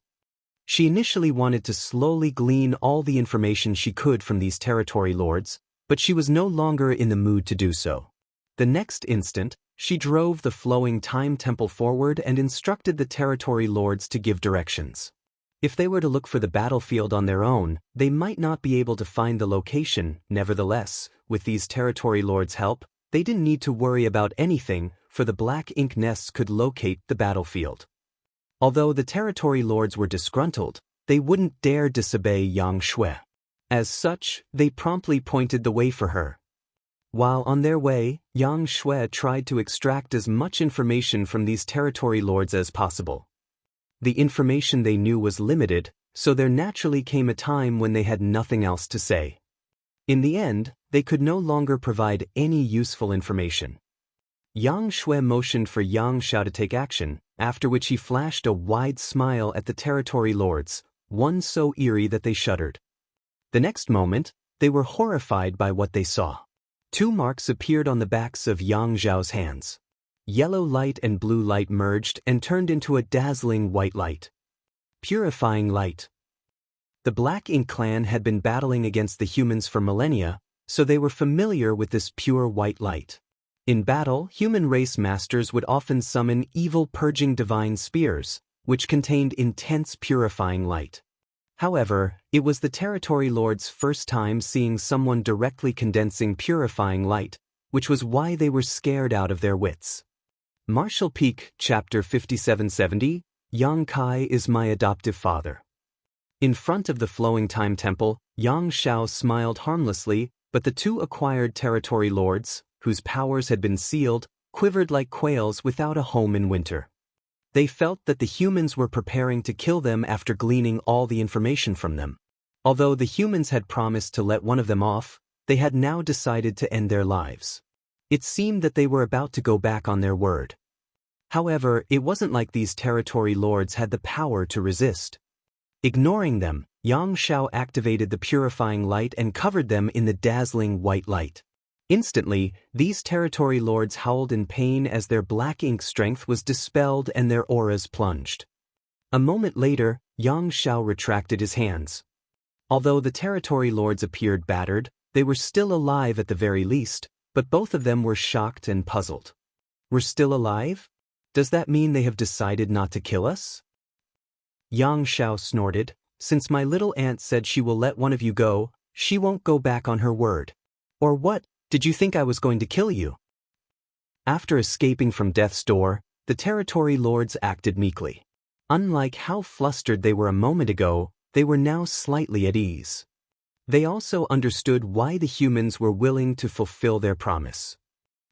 She initially wanted to slowly glean all the information she could from these territory lords, but she was no longer in the mood to do so. The next instant, she drove the flowing time temple forward and instructed the territory lords to give directions. If they were to look for the battlefield on their own, they might not be able to find the location. Nevertheless, with these territory lords' help, they didn't need to worry about anything, for the Black Ink nests could locate the battlefield. Although the territory lords were disgruntled, they wouldn't dare disobey Yang Shui. As such, they promptly pointed the way for her. While on their way, Yang Shui tried to extract as much information from these territory lords as possible. The information they knew was limited, so there naturally came a time when they had nothing else to say. In the end, they could no longer provide any useful information. Yang Shui motioned for Yang Xiao to take action, after which he flashed a wide smile at the territory lords, one so eerie that they shuddered. The next moment, they were horrified by what they saw. 2 marks appeared on the backs of Yang Xiao's hands. Yellow light and blue light merged and turned into a dazzling white light. Purifying light. The Black Ink clan had been battling against the humans for millennia, so they were familiar with this pure white light. In battle, human race masters would often summon evil-purging divine spears, which contained intense purifying light. However, it was the territory lord's first time seeing someone directly condensing purifying light, which was why they were scared out of their wits. Martial Peak, Chapter 5770, Yang Kai is my adoptive father. In front of the flowing time temple, Yang Xiao smiled harmlessly, but the 2 acquired territory lords, whose powers had been sealed, quivered like quails without a home in winter. They felt that the humans were preparing to kill them after gleaning all the information from them. Although the humans had promised to let one of them off, they had now decided to end their lives. It seemed that they were about to go back on their word. However, it wasn't like these territory lords had the power to resist. Ignoring them, Yang Xiao activated the purifying light and covered them in the dazzling white light. Instantly, these territory lords howled in pain as their Black Ink strength was dispelled and their auras plunged. A moment later, Yang Xiao retracted his hands. Although the territory lords appeared battered, they were still alive at the very least, but both of them were shocked and puzzled. We're still alive? Does that mean they have decided not to kill us? Yang Xiao snorted, since my little aunt said she will let one of you go, she won't go back on her word. Or what, did you think I was going to kill you? After escaping from death's door, the territory lords acted meekly. Unlike how flustered they were a moment ago, they were now slightly at ease. They also understood why the humans were willing to fulfill their promise.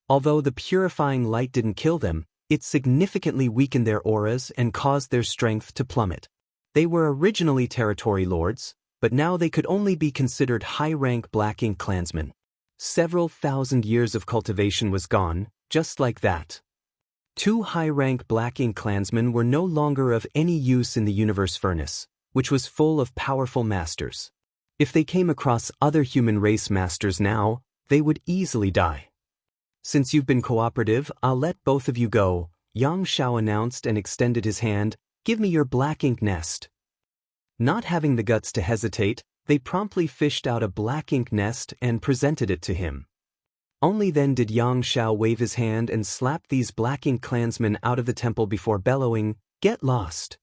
Although the purifying light didn't kill them, it significantly weakened their auras and caused their strength to plummet. They were originally territory lords, but now they could only be considered high-rank Black Ink clansmen. Several thousand years of cultivation was gone, just like that. 2 high-rank Black Ink clansmen were no longer of any use in the universe furnace, which was full of powerful masters. If they came across other human race masters now, they would easily die. Since you've been cooperative, I'll let both of you go, Yang Shao announced and extended his hand. Give me your Black Ink nest. Not having the guts to hesitate, they promptly fished out a Black Ink nest and presented it to him. Only then did Yang Shao wave his hand and slap these Black Ink clansmen out of the temple before bellowing, "Get lost!"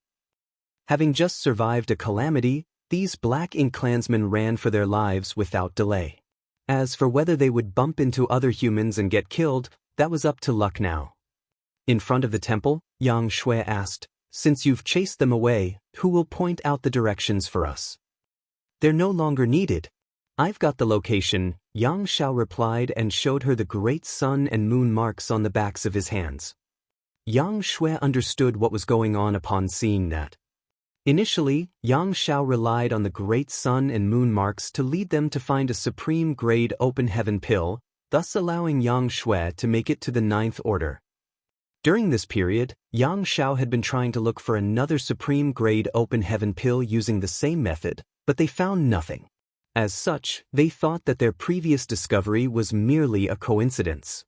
Having just survived a calamity, these Black Ink clansmen ran for their lives without delay. As for whether they would bump into other humans and get killed, that was up to luck now. In front of the temple, Yang Shui asked, "Since you've chased them away, who will point out the directions for us?" "They're no longer needed. I've got the location," Yang Shao replied and showed her the great sun and moon marks on the backs of his hands. Yang Shui understood what was going on upon seeing that. Initially, Yang Shao relied on the great sun and moon marks to lead them to find a supreme-grade open heaven pill, thus allowing Yang Shui to make it to the 9th order. During this period, Yang Shao had been trying to look for another supreme-grade open heaven pill using the same method, but they found nothing. As such, they thought that their previous discovery was merely a coincidence.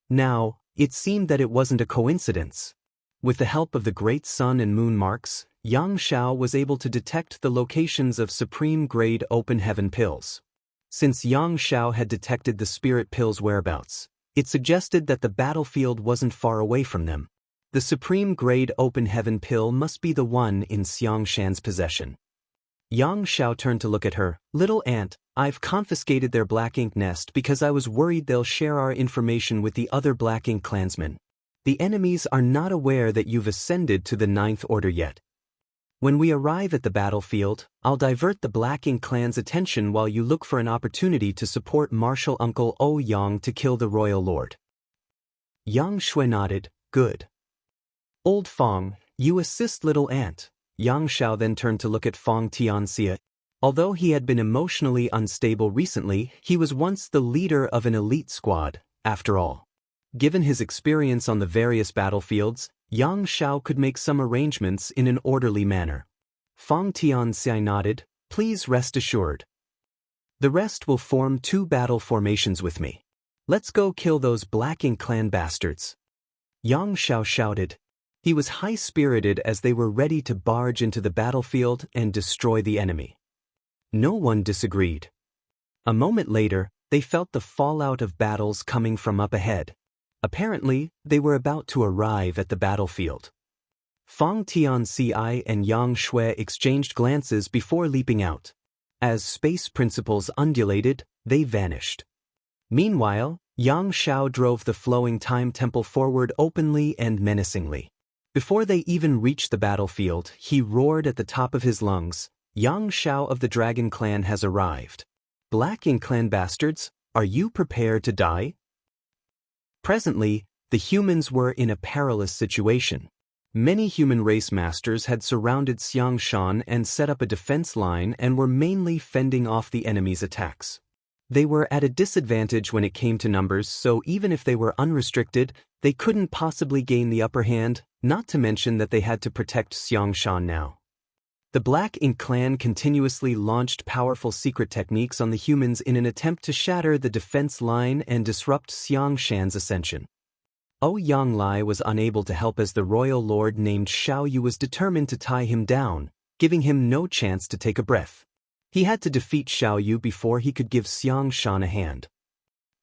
Now, it seemed that it wasn't a coincidence. With the help of the great sun and moon marks, Yang Shao was able to detect the locations of supreme-grade open heaven pills. Since Yang Shao had detected the spirit pill's whereabouts, it suggested that the battlefield wasn't far away from them. The supreme-grade open heaven pill must be the one in Xiang Shan's possession. Yang Shao turned to look at her. "Little ant, I've confiscated their Black Ink nest because I was worried they'll share our information with the other Black Ink clansmen. The enemies are not aware that you've ascended to the 9th order yet. When we arrive at the battlefield, I'll divert the Black Ink clan's attention while you look for an opportunity to support Martial Uncle Yang to kill the Royal Lord." Yang Shui nodded. "Good. Old Fong, you assist little ant." Yang Shao then turned to look at Fong Tianxia. Although he had been emotionally unstable recently, he was once the leader of an elite squad, after all. Given his experience on the various battlefields, Yang Shao could make some arrangements in an orderly manner. Fong Tianxia nodded. "Please rest assured. The rest will form 2 battle formations with me. Let's go kill those Black Ink clan bastards." Yang Shao shouted. He was high-spirited as they were ready to barge into the battlefield and destroy the enemy. No one disagreed. A moment later, they felt the fallout of battles coming from up ahead. Apparently, they were about to arrive at the battlefield. Fong Tianxia and Yang Shui exchanged glances before leaping out. As space principles undulated, they vanished. Meanwhile, Yang Shao drove the flowing time temple forward openly and menacingly. Before they even reached the battlefield, he roared at the top of his lungs, "Yang Shao of the Dragon Clan has arrived. Black Ink clan bastards, are you prepared to die?" Presently, the humans were in a perilous situation. Many human race masters had surrounded Xiang Shan and set up a defense line and were mainly fending off the enemy's attacks. They were at a disadvantage when it came to numbers, so even if they were unrestricted, they couldn't possibly gain the upper hand, not to mention that they had to protect Xiang Shan now. The Black Ink clan continuously launched powerful secret techniques on the humans in an attempt to shatter the defense line and disrupt Xiang Shan's ascension. Yang Lai was unable to help as the royal lord named Xiao Yu was determined to tie him down, giving him no chance to take a breath. He had to defeat Xiao Yu before he could give Xiang Shan a hand.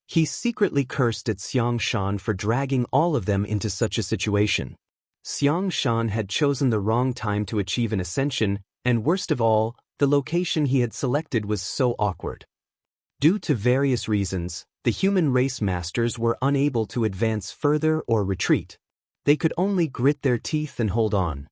He secretly cursed at Xiang Shan for dragging all of them into such a situation. Xiang Shan had chosen the wrong time to achieve an ascension, and worst of all, the location he had selected was so awkward. Due to various reasons, the human race masters were unable to advance further or retreat. They could only grit their teeth and hold on.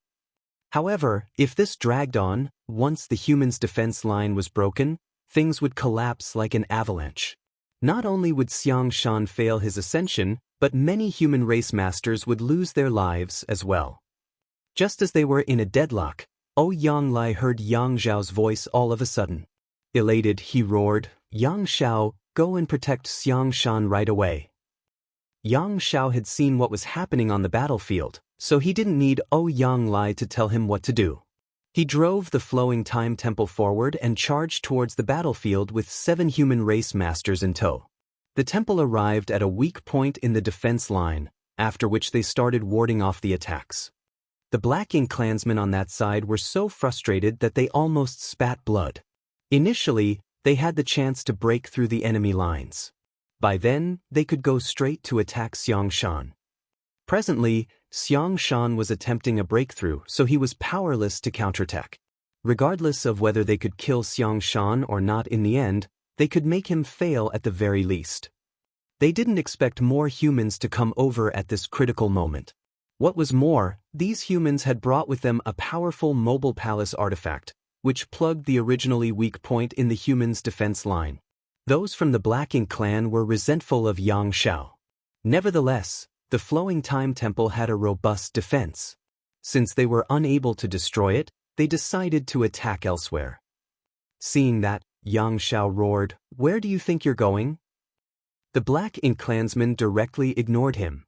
However, if this dragged on, once the humans' defense line was broken, things would collapse like an avalanche. Not only would Xiang Shan fail his ascension, but many human race masters would lose their lives as well. Just as they were in a deadlock, Yang Lai heard Yang Zhao's voice all of a sudden. Elated, he roared, "Yang Shao, go and protect Xiang Shan right away. Yang Xiao had seen what was happening on the battlefield, so he didn't need Yang Lai to tell him what to do. He drove the flowing time temple forward and charged towards the battlefield with 7 human race masters in tow. The temple arrived at a weak point in the defense line, after which they started warding off the attacks. The Black Ink clansmen on that side were so frustrated that they almost spat blood. Initially, they had the chance to break through the enemy lines. By then, they could go straight to attack Xiang Shan. Presently, Xiang Shan was attempting a breakthrough, so he was powerless to counterattack. Regardless of whether they could kill Xiang Shan or not in the end, they could make him fail at the very least. They didn't expect more humans to come over at this critical moment. What was more, these humans had brought with them a powerful mobile palace artifact, which plugged the originally weak point in the humans' defense line. Those from the Black Ink clan were resentful of Yang Xiao. Nevertheless, the Flowing Time Temple had a robust defense. Since they were unable to destroy it, they decided to attack elsewhere. Seeing that, Yang Xiao roared, "Where do you think you're going?" The Black Ink clansman directly ignored him.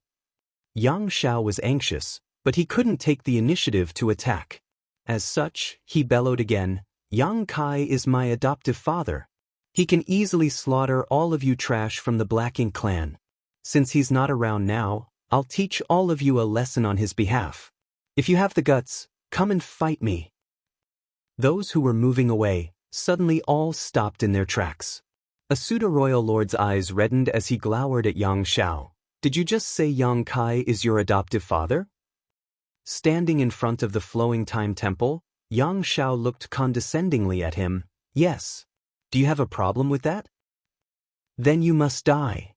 Yang Xiao was anxious, but he couldn't take the initiative to attack. As such, he bellowed again, "Yang Kai is my adoptive father. He can easily slaughter all of you trash from the Black Ink clan. Since he's not around now, I'll teach all of you a lesson on his behalf. If you have the guts, come and fight me." Those who were moving away suddenly all stopped in their tracks. A pseudo-royal lord's eyes reddened as he glowered at Yang Xiao. "Did you just say Yang Kai is your adoptive father?" Standing in front of the Flowing Time Temple, Yang Xiao looked condescendingly at him. "Yes. Do you have a problem with that? Then you must die."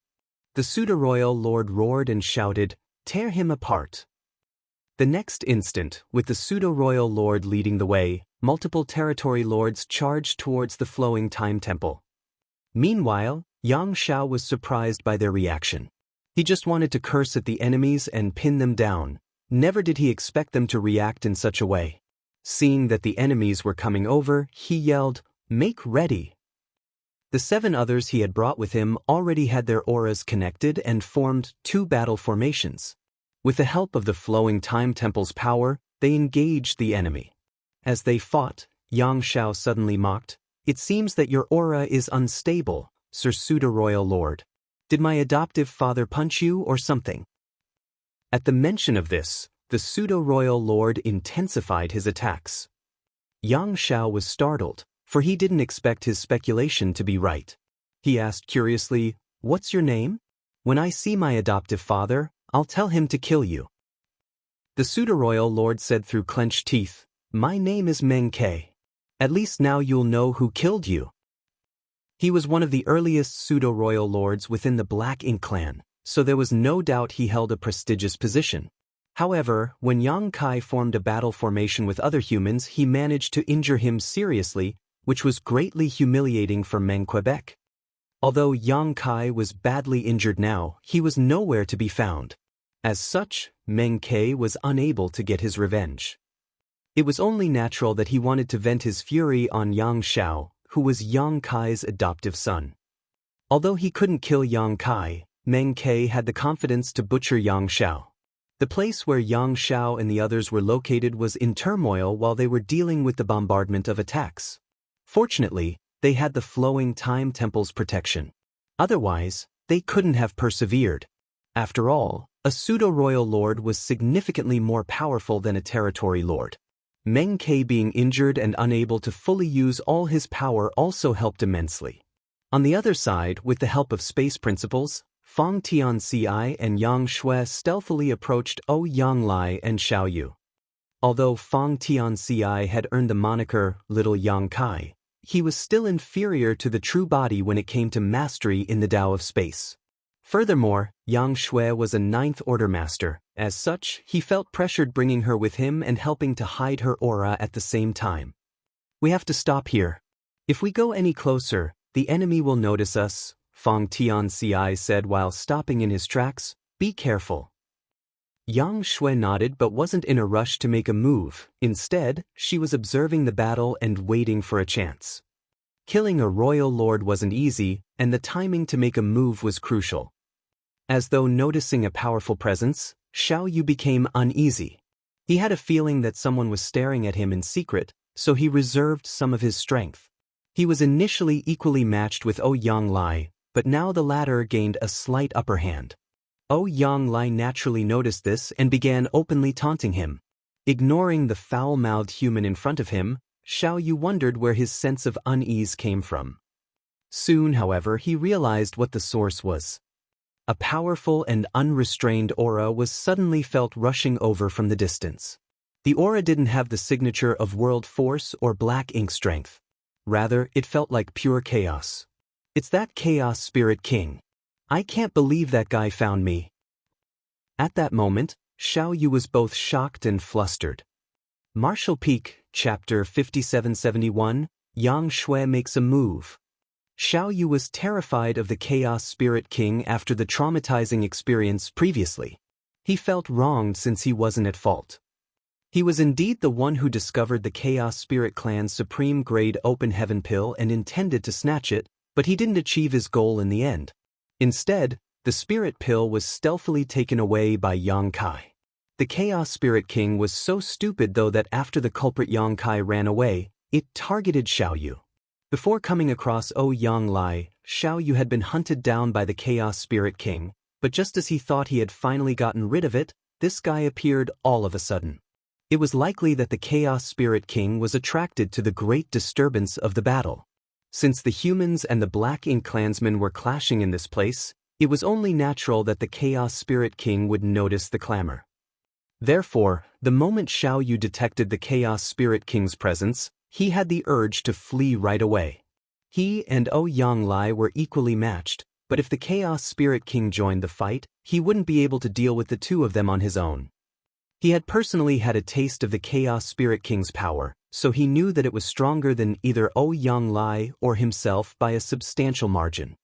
The pseudo-royal lord roared and shouted, "Tear him apart." The next instant, with the pseudo-royal lord leading the way, multiple territory lords charged towards the Flowing Time Temple. Meanwhile, Yang Xiao was surprised by their reaction. He just wanted to curse at the enemies and pin them down. Never did he expect them to react in such a way. Seeing that the enemies were coming over, he yelled, "Make ready." The 7 others he had brought with him already had their auras connected and formed 2 battle formations. With the help of the Flowing Time Temple's power, they engaged the enemy. As they fought, Yang Xiao suddenly mocked, "It seems that your aura is unstable, Sir Pseudo-Royal Lord. Did my adoptive father punch you or something?" At the mention of this, the Pseudo-Royal Lord intensified his attacks. Yang Xiao was startled, for he didn't expect his speculation to be right. He asked curiously, "What's your name? When I see my adoptive father, I'll tell him to kill you." The Pseudo-Royal Lord said through clenched teeth, "My name is Meng Ke. At least now you'll know who killed you." He was one of the earliest pseudo-royal lords within the Black Ink clan, so there was no doubt he held a prestigious position. However, when Yang Kai formed a battle formation with other humans, he managed to injure him seriously, which was greatly humiliating for Meng Quebec. Although Yang Kai was badly injured now, he was nowhere to be found. As such, Meng Ke was unable to get his revenge. It was only natural that he wanted to vent his fury on Yang Xiao, who was Yang Kai's adoptive son. Although he couldn't kill Yang Kai, Meng Ke had the confidence to butcher Yang Xiao. The place where Yang Xiao and the others were located was in turmoil while they were dealing with the bombardment of attacks. Fortunately, they had the Flowing Time Temple's protection. Otherwise, they couldn't have persevered. After all, a pseudo-royal lord was significantly more powerful than a territory lord. Meng Ke being injured and unable to fully use all his power also helped immensely. On the other side, with the help of space principles, Fang Tianci and Yang Shui stealthily approached Yang Lai and Xiao Yu. Although Fang Tianci had earned the moniker Little Yang Kai, he was still inferior to the true body when it came to mastery in the Tao of space. Furthermore, Yang Shui was a 9th Order master. As such, he felt pressured bringing her with him and helping to hide her aura at the same time. "We have to stop here. If we go any closer, the enemy will notice us," Fang Tianci said while stopping in his tracks. "Be careful." Yang Shui nodded but wasn't in a rush to make a move. Instead, she was observing the battle and waiting for a chance. Killing a royal lord wasn't easy, and the timing to make a move was crucial. As though noticing a powerful presence, Xiao Yu became uneasy. He had a feeling that someone was staring at him in secret, so he reserved some of his strength. He was initially equally matched with Yonglai, but now the latter gained a slight upper hand. Yonglai naturally noticed this and began openly taunting him. Ignoring the foul-mouthed human in front of him, Xiao Yu wondered where his sense of unease came from. Soon, however, he realized what the source was. A powerful and unrestrained aura was suddenly felt rushing over from the distance. The aura didn't have the signature of world force or black ink strength. Rather, it felt like pure chaos. It's that chaos spirit king. I can't believe that guy found me. At that moment, Xiao Yu was both shocked and flustered. Martial Peak, Chapter 5771, Yang Shui makes a move. Xiao Yu was terrified of the Chaos Spirit King after the traumatizing experience previously. He felt wronged since he wasn't at fault. He was indeed the one who discovered the Chaos Spirit Clan's supreme-grade Open Heaven pill and intended to snatch it, but he didn't achieve his goal in the end. Instead, the Spirit Pill was stealthily taken away by Yang Kai. The Chaos Spirit King was so stupid though that after the culprit Yang Kai ran away, it targeted Xiao Yu. Before coming across Yonglai, Xiao Yu had been hunted down by the Chaos Spirit King, but just as he thought he had finally gotten rid of it, this guy appeared all of a sudden. It was likely that the Chaos Spirit King was attracted to the great disturbance of the battle. Since the humans and the Black Ink clansmen were clashing in this place, it was only natural that the Chaos Spirit King would notice the clamor. Therefore, the moment Xiao Yu detected the Chaos Spirit King's presence, he had the urge to flee right away. He and Yonglai were equally matched, but if the Chaos Spirit King joined the fight, he wouldn't be able to deal with the two of them on his own. He had personally had a taste of the Chaos Spirit King's power, so he knew that it was stronger than either Yonglai or himself by a substantial margin.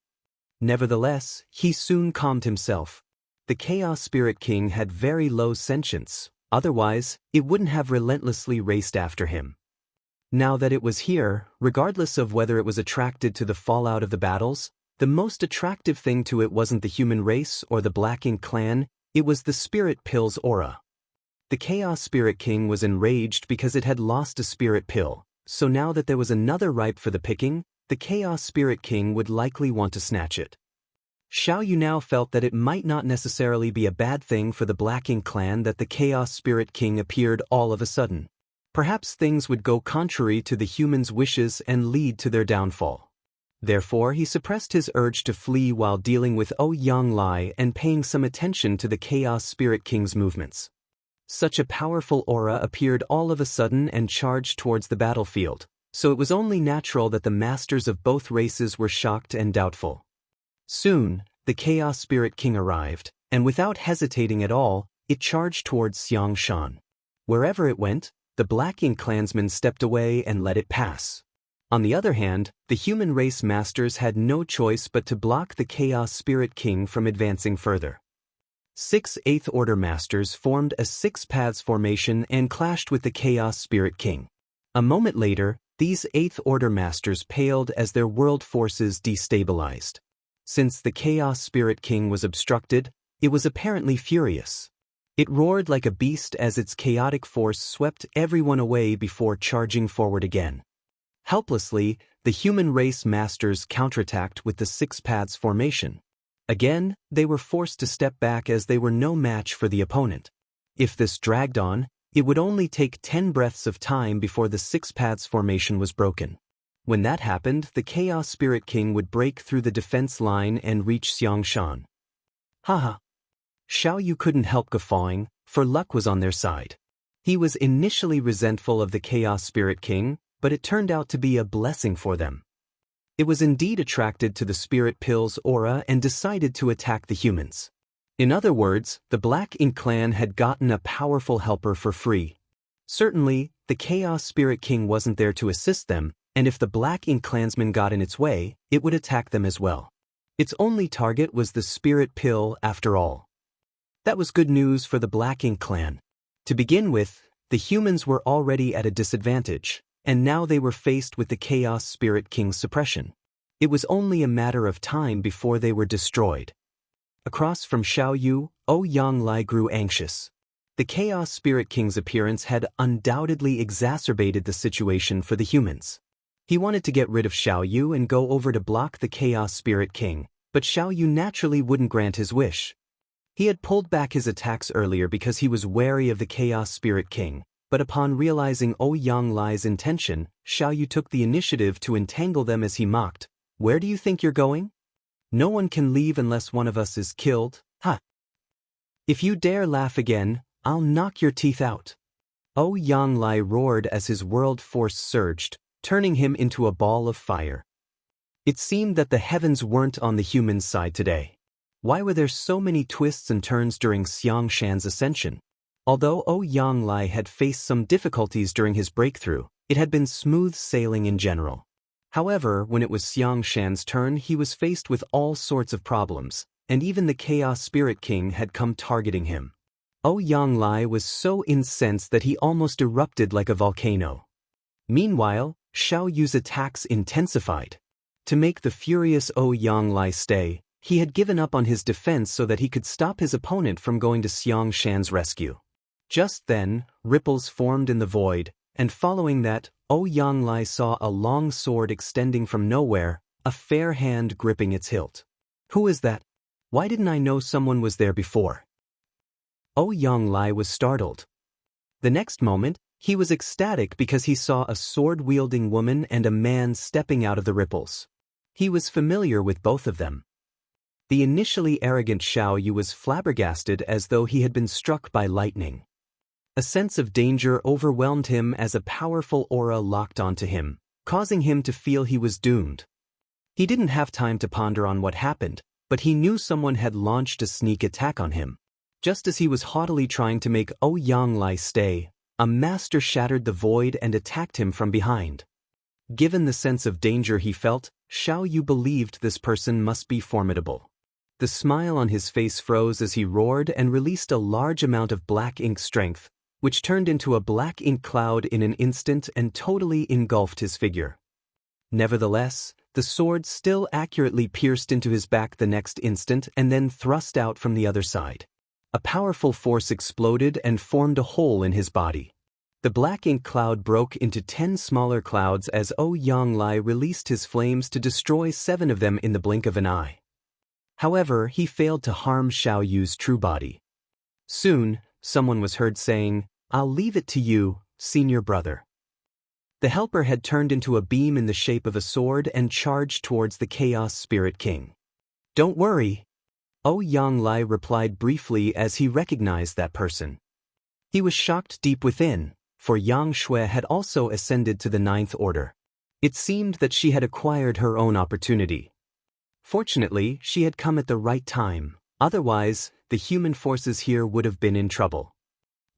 Nevertheless, he soon calmed himself. The Chaos Spirit King had very low sentience, otherwise, it wouldn't have relentlessly raced after him. Now that it was here, regardless of whether it was attracted to the fallout of the battles, the most attractive thing to it wasn't the human race or the Black Ink clan, it was the Spirit Pill's aura. The Chaos Spirit King was enraged because it had lost a Spirit Pill, so now that there was another ripe for the picking, the Chaos Spirit King would likely want to snatch it. Xiao Yu now felt that it might not necessarily be a bad thing for the Black Ink clan that the Chaos Spirit King appeared all of a sudden. Perhaps things would go contrary to the humans' wishes and lead to their downfall. Therefore, he suppressed his urge to flee while dealing with Yonglai and paying some attention to the Chaos Spirit King's movements. Such a powerful aura appeared all of a sudden and charged towards the battlefield, so it was only natural that the masters of both races were shocked and doubtful. Soon, the Chaos Spirit King arrived, and without hesitating at all, it charged towards Xiangshan. Wherever it went, the Black Ink clansmen stepped away and let it pass. On the other hand, the human race masters had no choice but to block the Chaos Spirit King from advancing further. 6 Eighth Order masters formed a 6 paths formation and clashed with the Chaos Spirit King. A moment later, these 8th Order masters paled as their world forces destabilized. Since the Chaos Spirit King was obstructed, it was apparently furious. It roared like a beast as its chaotic force swept everyone away before charging forward again. Helplessly, the human race masters counterattacked with the 6 paths formation. Again, they were forced to step back as they were no match for the opponent. If this dragged on, it would only take 10 breaths of time before the 6 paths formation was broken. When that happened, the Chaos Spirit King would break through the defense line and reach Xiangshan. Haha. Xiao Yu couldn't help guffawing, for luck was on their side. He was initially resentful of the Chaos Spirit King, but it turned out to be a blessing for them. It was indeed attracted to the Spirit Pill's aura and decided to attack the humans. In other words, the Black Ink clan had gotten a powerful helper for free. Certainly, the Chaos Spirit King wasn't there to assist them, and if the Black Ink clansmen got in its way, it would attack them as well. Its only target was the Spirit Pill after all. That was good news for the Black Ink clan. To begin with, the humans were already at a disadvantage, and now they were faced with the Chaos Spirit King's suppression. It was only a matter of time before they were destroyed. Across from Xiaoyu, Ouyang grew anxious. The Chaos Spirit King's appearance had undoubtedly exacerbated the situation for the humans. He wanted to get rid of Xiaoyu and go over to block the Chaos Spirit King, but Xiaoyu naturally wouldn't grant his wish. He had pulled back his attacks earlier because he was wary of the Chaos Spirit King, but upon realizing Ouyang intention, Xiaoyu took the initiative to entangle them as he mocked. "Where do you think you're going? No one can leave unless one of us is killed, ha! If you dare laugh again, I'll knock your teeth out." Ouyang roared as his world force surged, turning him into a ball of fire. It seemed that the heavens weren't on the human side today. Why were there so many twists and turns during Xiang Shan's ascension? Although Ouyang had faced some difficulties during his breakthrough, it had been smooth sailing in general. However, when it was Xiang Shan's turn, he was faced with all sorts of problems, and even the Chaos Spirit King had come targeting him. Ouyang was so incensed that he almost erupted like a volcano. Meanwhile, Xiaoyu's attacks intensified. To make the furious Ouyang stay, he had given up on his defense so that he could stop his opponent from going to Xiang Shan's rescue. Just then, ripples formed in the void, and following that, Ouyang saw a long sword extending from nowhere, a fair hand gripping its hilt. "Who is that? Why didn't I know someone was there before?" Ouyang was startled. The next moment, he was ecstatic because he saw a sword-wielding woman and a man stepping out of the ripples. He was familiar with both of them. The initially arrogant Xiaoyu was flabbergasted as though he had been struck by lightning. A sense of danger overwhelmed him as a powerful aura locked onto him, causing him to feel he was doomed. He didn't have time to ponder on what happened, but he knew someone had launched a sneak attack on him. Just as he was haughtily trying to make Ouyang stay, a master shattered the void and attacked him from behind. Given the sense of danger he felt, Xiaoyu believed this person must be formidable. The smile on his face froze as he roared and released a large amount of black ink strength, which turned into a black ink cloud in an instant and totally engulfed his figure. Nevertheless, the sword still accurately pierced into his back the next instant and then thrust out from the other side. A powerful force exploded and formed a hole in his body. The black ink cloud broke into 10 smaller clouds as Ouyang released his flames to destroy 7 of them in the blink of an eye. However, he failed to harm Xiaoyu's true body. Soon, someone was heard saying, "I'll leave it to you, senior brother." The helper had turned into a beam in the shape of a sword and charged towards the Chaos Spirit King. "Don't worry," Ouyang replied briefly as he recognized that person. He was shocked deep within, for Yang Shui had also ascended to the 9th Order. It seemed that she had acquired her own opportunity. Fortunately, she had come at the right time, otherwise, the human forces here would have been in trouble.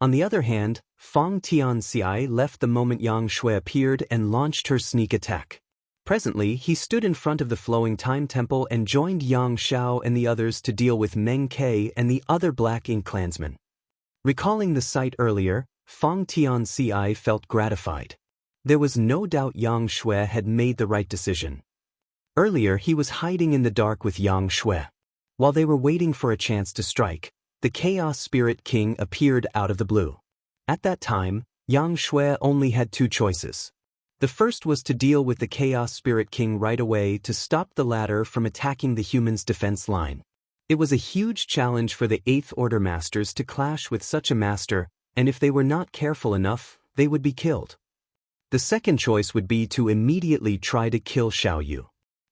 On the other hand, Fang Tianxi left the moment Yang Shui appeared and launched her sneak attack. Presently, he stood in front of the flowing time temple and joined Yang Xiao and the others to deal with Meng Ke and the other Black Ink clansmen. Recalling the sight earlier, Fang Tianxi felt gratified. There was no doubt Yang Shui had made the right decision. Earlier, he was hiding in the dark with Yang Shui. While they were waiting for a chance to strike, the Chaos Spirit King appeared out of the blue. At that time, Yang Shui only had 2 choices. The first was to deal with the Chaos Spirit King right away to stop the latter from attacking the humans' defense line. It was a huge challenge for the 8th Order Masters to clash with such a master, and if they were not careful enough, they would be killed. The second choice would be to immediately try to kill Xiaoyu.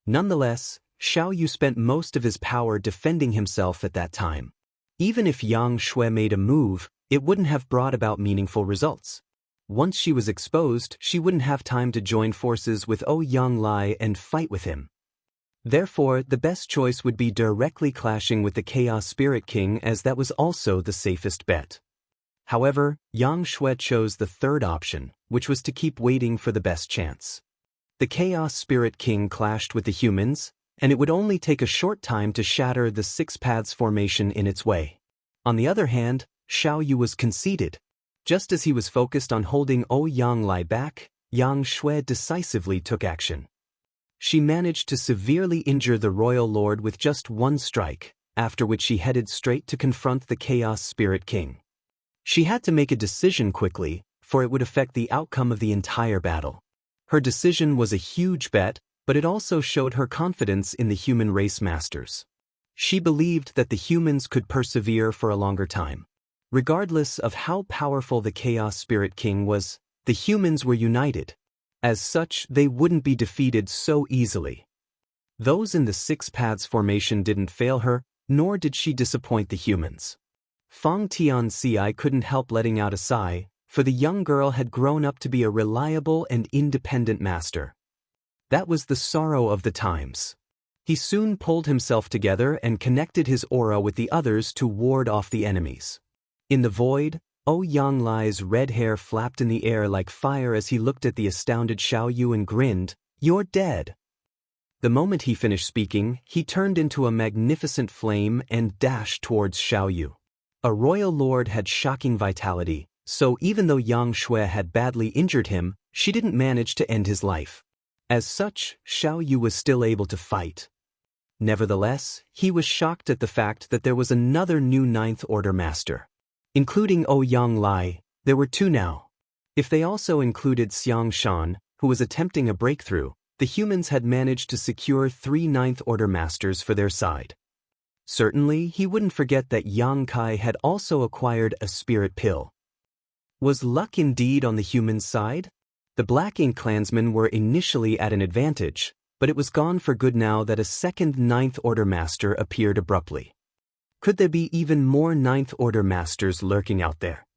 Nonetheless, Xiaoyu spent most of his power defending himself at that time. Even if Yang Shui made a move, it wouldn't have brought about meaningful results. Once she was exposed, she wouldn't have time to join forces with Ouyang and fight with him. Therefore, the best choice would be directly clashing with the Chaos Spirit King, as that was also the safest bet. However, Yang Shui chose the third option, which was to keep waiting for the best chance. The Chaos Spirit King clashed with the humans, and it would only take a short time to shatter the 6 paths formation in its way. On the other hand, Xiaoyu was conceited. Just as he was focused on holding Ouyang back, Yang Shui decisively took action. She managed to severely injure the royal lord with just one strike, after which she headed straight to confront the Chaos Spirit King. She had to make a decision quickly, for it would affect the outcome of the entire battle. Her decision was a huge bet, but it also showed her confidence in the human race masters. She believed that the humans could persevere for a longer time. Regardless of how powerful the Chaos Spirit King was, the humans were united. As such, they wouldn't be defeated so easily. Those in the Six Paths formation didn't fail her, nor did she disappoint the humans. Fang Tianci couldn't help letting out a sigh, for the young girl had grown up to be a reliable and independent master. That was the sorrow of the times. He soon pulled himself together and connected his aura with the others to ward off the enemies. In the void, Yanglai's red hair flapped in the air like fire as he looked at the astounded Xiao Yu and grinned, "You're dead." The moment he finished speaking, he turned into a magnificent flame and dashed towards Xiao Yu. A royal lord had shocking vitality, so even though Yang Shui had badly injured him, she didn't manage to end his life. As such, Xiao Yu was still able to fight. Nevertheless, he was shocked at the fact that there was another new Ninth Order master. Including Yanglai, there were two now. If they also included Xiang Shan, who was attempting a breakthrough, the humans had managed to secure 3 Ninth Order masters for their side. Certainly, he wouldn't forget that Yang Kai had also acquired a spirit pill. Was luck indeed on the human side? The Black Ink clansmen were initially at an advantage, but it was gone for good now that a second Ninth Order master appeared abruptly. Could there be even more Ninth Order masters lurking out there?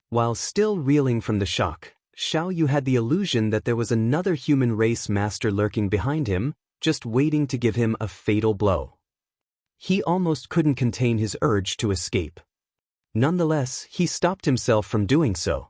While still reeling from the shock, Xiao Yu had the illusion that there was another human race master lurking behind him, just waiting to give him a fatal blow. He almost couldn't contain his urge to escape. Nonetheless, he stopped himself from doing so.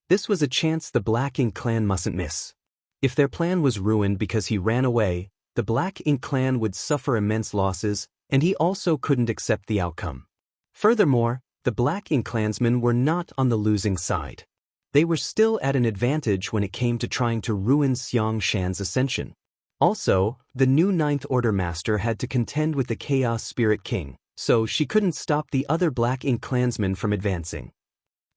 This was a chance the Black Ink clan mustn't miss. If their plan was ruined because he ran away, the Black Ink clan would suffer immense losses, and he also couldn't accept the outcome. Furthermore, the Black Ink clansmen were not on the losing side. They were still at an advantage when it came to trying to ruin Xiang Shan's ascension. Also, the new Ninth Order master had to contend with the Chaos Spirit King, so she couldn't stop the other Black Ink clansmen from advancing.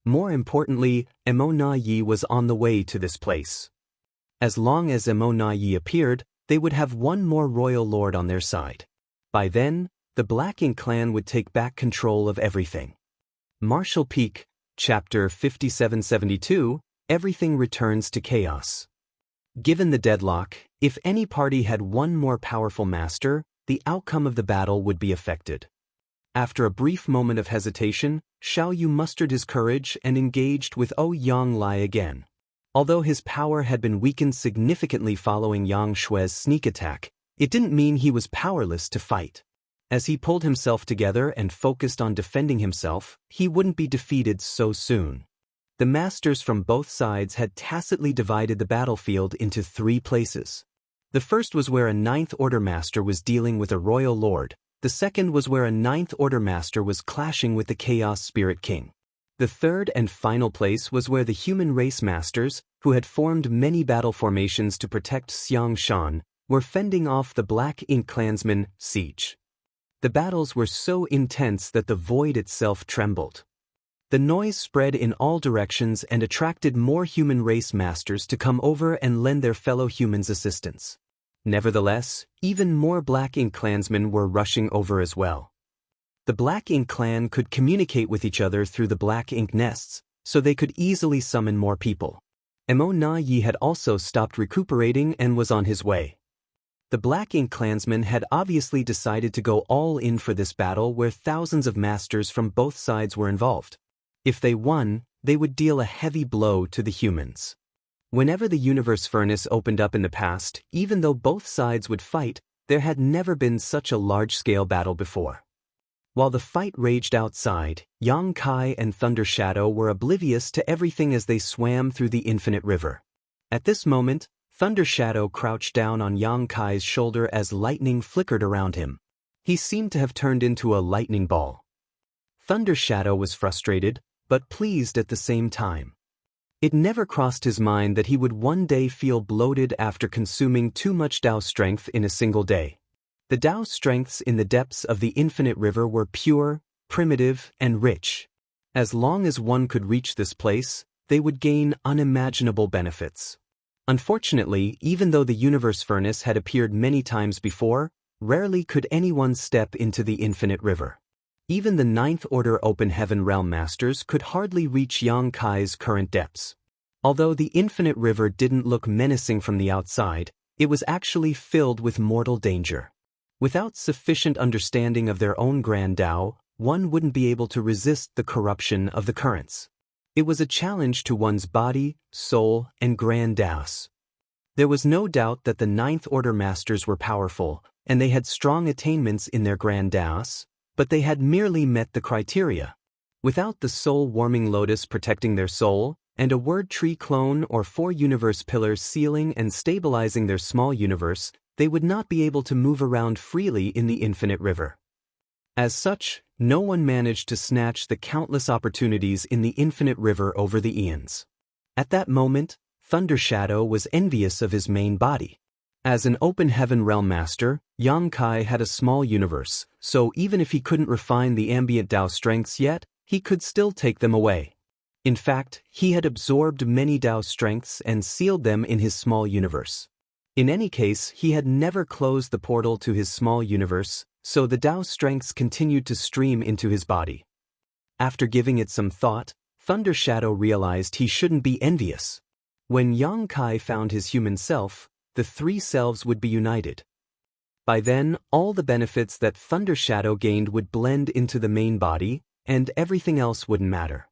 More importantly, Emo Na Yi was on the way to this place. As long as Emo Na Yi appeared, they would have one more royal lord on their side. By then, the Black Ink clan would take back control of everything. Martial Peak, Chapter 5772, Everything Returns to Chaos. Given the deadlock, if any party had one more powerful master, the outcome of the battle would be affected. After a brief moment of hesitation, Xiao Yu mustered his courage and engaged with Yanglai again. Although his power had been weakened significantly following Yang Shui's sneak attack, it didn't mean he was powerless to fight. As he pulled himself together and focused on defending himself, he wouldn't be defeated so soon. The masters from both sides had tacitly divided the battlefield into 3 places. The first was where a Ninth Order master was dealing with a royal lord. The second was where a Ninth Order master was clashing with the Chaos Spirit King. The third and final place was where the human race masters, who had formed many battle formations to protect Xiang Shan, were fending off the Black Ink clansmen' siege. The battles were so intense that the void itself trembled. The noise spread in all directions and attracted more human race masters to come over and lend their fellow humans assistance. Nevertheless, even more Black Ink clansmen were rushing over as well. The Black Ink clan could communicate with each other through the Black Ink nests, so they could easily summon more people. Emo Na Yi had also stopped recuperating and was on his way. The Black Ink clansmen had obviously decided to go all in for this battle where thousands of masters from both sides were involved. If they won, they would deal a heavy blow to the humans. Whenever the universe furnace opened up in the past, even though both sides would fight, there had never been such a large-scale battle before. While the fight raged outside, Yang Kai and Thunder Shadow were oblivious to everything as they swam through the infinite river. At this moment, Thunder Shadow crouched down on Yang Kai's shoulder as lightning flickered around him. He seemed to have turned into a lightning ball. Thunder Shadow was frustrated, but pleased at the same time. It never crossed his mind that he would one day feel bloated after consuming too much Tao strength in a single day. The Tao strengths in the depths of the infinite river were pure, primitive, and rich. As long as one could reach this place, they would gain unimaginable benefits. Unfortunately, even though the universe furnace had appeared many times before, rarely could anyone step into the infinite river. Even the Ninth Order Open Heaven Realm Masters could hardly reach Yang Kai's current depths. Although the infinite river didn't look menacing from the outside, it was actually filled with mortal danger. Without sufficient understanding of their own grand Tao, one wouldn't be able to resist the corruption of the currents. It was a challenge to one's body, soul, and grand Taos. There was no doubt that the Ninth Order Masters were powerful, and they had strong attainments in their grand Taos, but they had merely met the criteria. Without the soul-warming lotus protecting their soul, and a word tree clone or 4 universe pillars sealing and stabilizing their small universe, they would not be able to move around freely in the infinite river. As such, no one managed to snatch the countless opportunities in the infinite river over the eons. At that moment, Thunder Shadow was envious of his main body. As an Open Heaven Realm Master, Yang Kai had a small universe, so even if he couldn't refine the ambient Tao strengths yet, he could still take them away. In fact, he had absorbed many Tao strengths and sealed them in his small universe. In any case, he had never closed the portal to his small universe, so the Tao strengths continued to stream into his body. After giving it some thought, Thunder Shadow realized he shouldn't be envious. When Yang Kai found his human self, the 3 selves would be united. By then, all the benefits that Thunder Shadow gained would blend into the main body, and everything else wouldn't matter.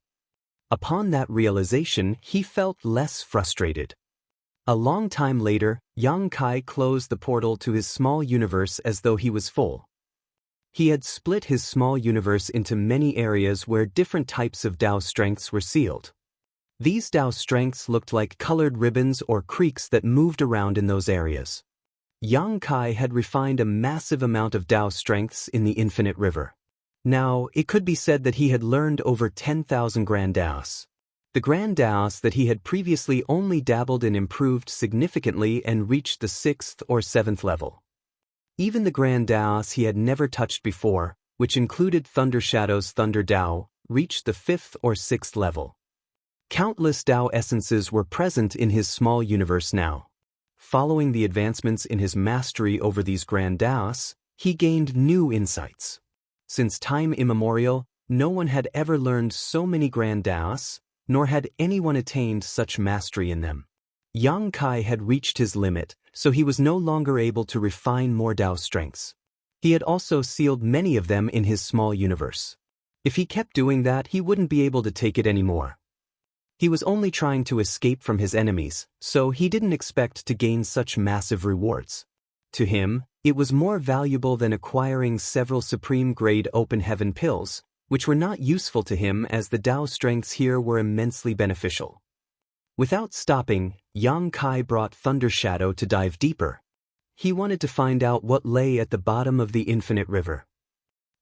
Upon that realization, he felt less frustrated. A long time later, Yang Kai closed the portal to his small universe as though he was full. He had split his small universe into many areas where different types of Tao strengths were sealed. These Tao strengths looked like colored ribbons or creeks that moved around in those areas. Yang Kai had refined a massive amount of Tao strengths in the infinite river. Now, it could be said that he had learned over 10,000 grand Taos. The grand Taos that he had previously only dabbled in improved significantly and reached the 6th or 7th level. Even the grand Taos he had never touched before, which included Thunder Shadow's Thunder Tao, reached the 5th or 6th level. Countless Tao essences were present in his small universe now. Following the advancements in his mastery over these grand Taos, he gained new insights. Since time immemorial, no one had ever learned so many grand Taos, nor had anyone attained such mastery in them. Yang Kai had reached his limit, so he was no longer able to refine more Tao strengths. He had also sealed many of them in his small universe. If he kept doing that, he wouldn't be able to take it anymore. He was only trying to escape from his enemies, so he didn't expect to gain such massive rewards. To him, it was more valuable than acquiring several supreme-grade open heaven pills, which were not useful to him as the Tao strengths here were immensely beneficial. Without stopping, Yang Kai brought Thunder Shadow to dive deeper. He wanted to find out what lay at the bottom of the infinite river.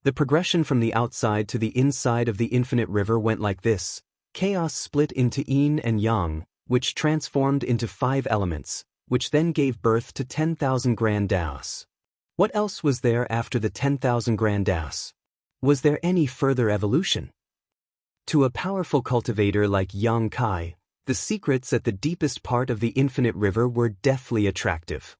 The progression from the outside to the inside of the infinite river went like this. Chaos split into yin and yang, which transformed into 5 elements, which then gave birth to 10,000 grand Taos. What else was there after the 10,000 grand Taos? Was there any further evolution? To a powerful cultivator like Yang Kai, the secrets at the deepest part of the infinite river were deathly attractive.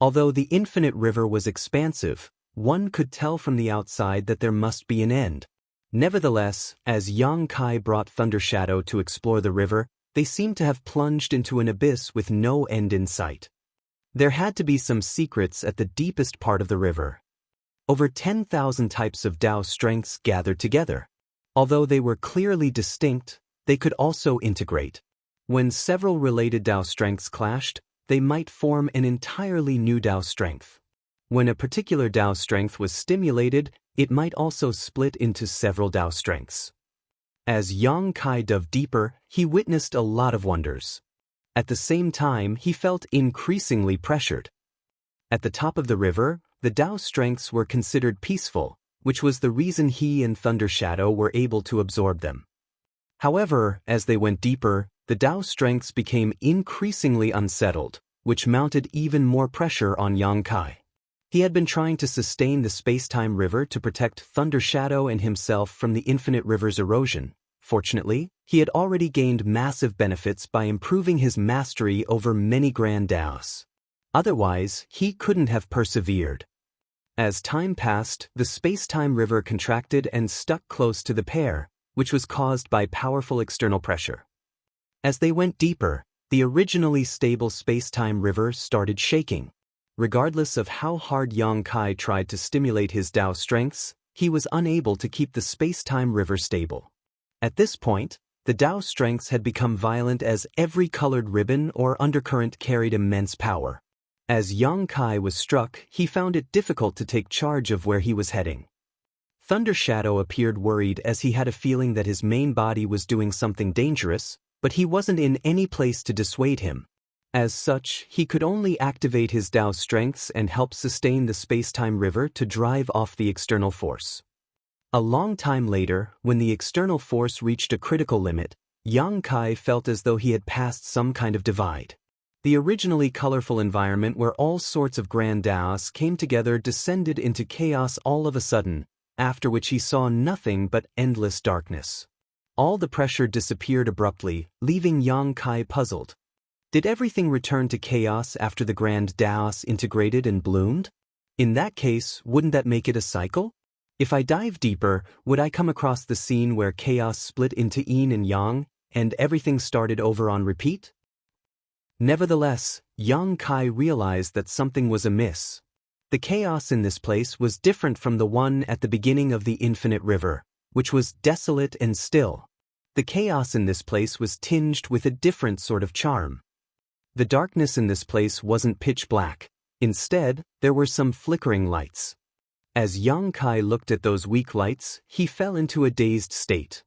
Although the infinite river was expansive, one could tell from the outside that there must be an end. Nevertheless, as Yang Kai brought Thunder Shadow to explore the river, they seemed to have plunged into an abyss with no end in sight. There had to be some secrets at the deepest part of the river. Over 10,000 types of Tao strengths gathered together. Although they were clearly distinct, they could also integrate. When several related Tao strengths clashed, they might form an entirely new Tao strength. When a particular Tao strength was stimulated, it might also split into several Tao strengths. As Yang Kai dove deeper, he witnessed a lot of wonders. At the same time, he felt increasingly pressured. At the top of the river, the Tao strengths were considered peaceful, which was the reason he and Thunder Shadow were able to absorb them. However, as they went deeper, the Tao strengths became increasingly unsettled, which mounted even more pressure on Yang Kai. He had been trying to sustain the space-time river to protect Thunder Shadow and himself from the infinite river's erosion. Fortunately, he had already gained massive benefits by improving his mastery over many grand Taos. Otherwise, he couldn't have persevered. As time passed, the space-time river contracted and stuck close to the pair, which was caused by powerful external pressure. As they went deeper, the originally stable space-time river started shaking. Regardless of how hard Yang Kai tried to stimulate his Tao strengths, he was unable to keep the space-time river stable. At this point, the Tao strengths had become violent as every colored ribbon or undercurrent carried immense power. As Yang Kai was struck, he found it difficult to take charge of where he was heading. Thunder Shadow appeared worried as he had a feeling that his main body was doing something dangerous, but he wasn't in any place to dissuade him. As such, he could only activate his Tao strengths and help sustain the space-time river to drive off the external force. A long time later, when the external force reached a critical limit, Yang Kai felt as though he had passed some kind of divide. The originally colorful environment where all sorts of grand Taos came together descended into chaos all of a sudden, after which he saw nothing but endless darkness. All the pressure disappeared abruptly, leaving Yang Kai puzzled. Did everything return to chaos after the grand Taos integrated and bloomed? In that case, wouldn't that make it a cycle? If I dive deeper, would I come across the scene where chaos split into yin and yang, and everything started over on repeat? Nevertheless, Yang Kai realized that something was amiss. The chaos in this place was different from the one at the beginning of the infinite river, which was desolate and still. The chaos in this place was tinged with a different sort of charm. The darkness in this place wasn't pitch black. Instead, there were some flickering lights. As Yang Kai looked at those weak lights, he fell into a dazed state.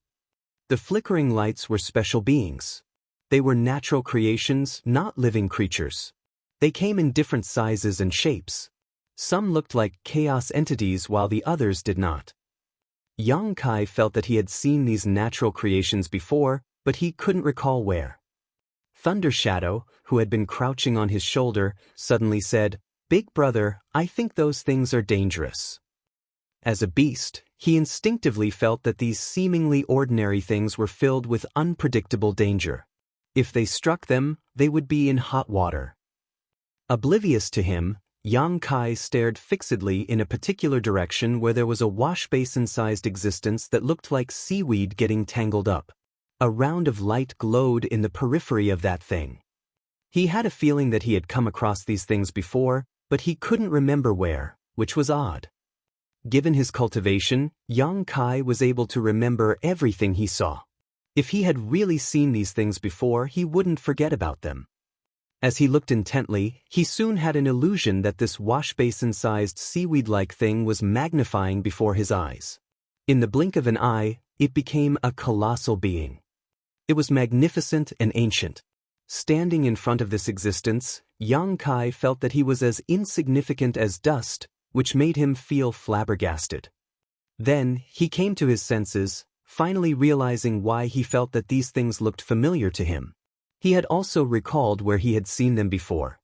The flickering lights were special beings. They were natural creations, not living creatures. They came in different sizes and shapes. Some looked like chaos entities while the others did not. Yang Kai felt that he had seen these natural creations before, but he couldn't recall where. Thunder Shadow, who had been crouching on his shoulder, suddenly said, "Big brother, I think those things are dangerous." As a beast, he instinctively felt that these seemingly ordinary things were filled with unpredictable danger. If they struck them, they would be in hot water. Oblivious to him, Yang Kai stared fixedly in a particular direction where there was a wash-basin-sized existence that looked like seaweed getting tangled up. A round of light glowed in the periphery of that thing. He had a feeling that he had come across these things before, but he couldn't remember where, which was odd. Given his cultivation, Yang Kai was able to remember everything he saw. If he had really seen these things before, he wouldn't forget about them. As he looked intently, he soon had an illusion that this wash-basin-sized seaweed-like thing was magnifying before his eyes. In the blink of an eye, it became a colossal being. It was magnificent and ancient. Standing in front of this existence, Yang Kai felt that he was as insignificant as dust, which made him feel flabbergasted. Then, he came to his senses, finally realizing why he felt that these things looked familiar to him. He had also recalled where he had seen them before.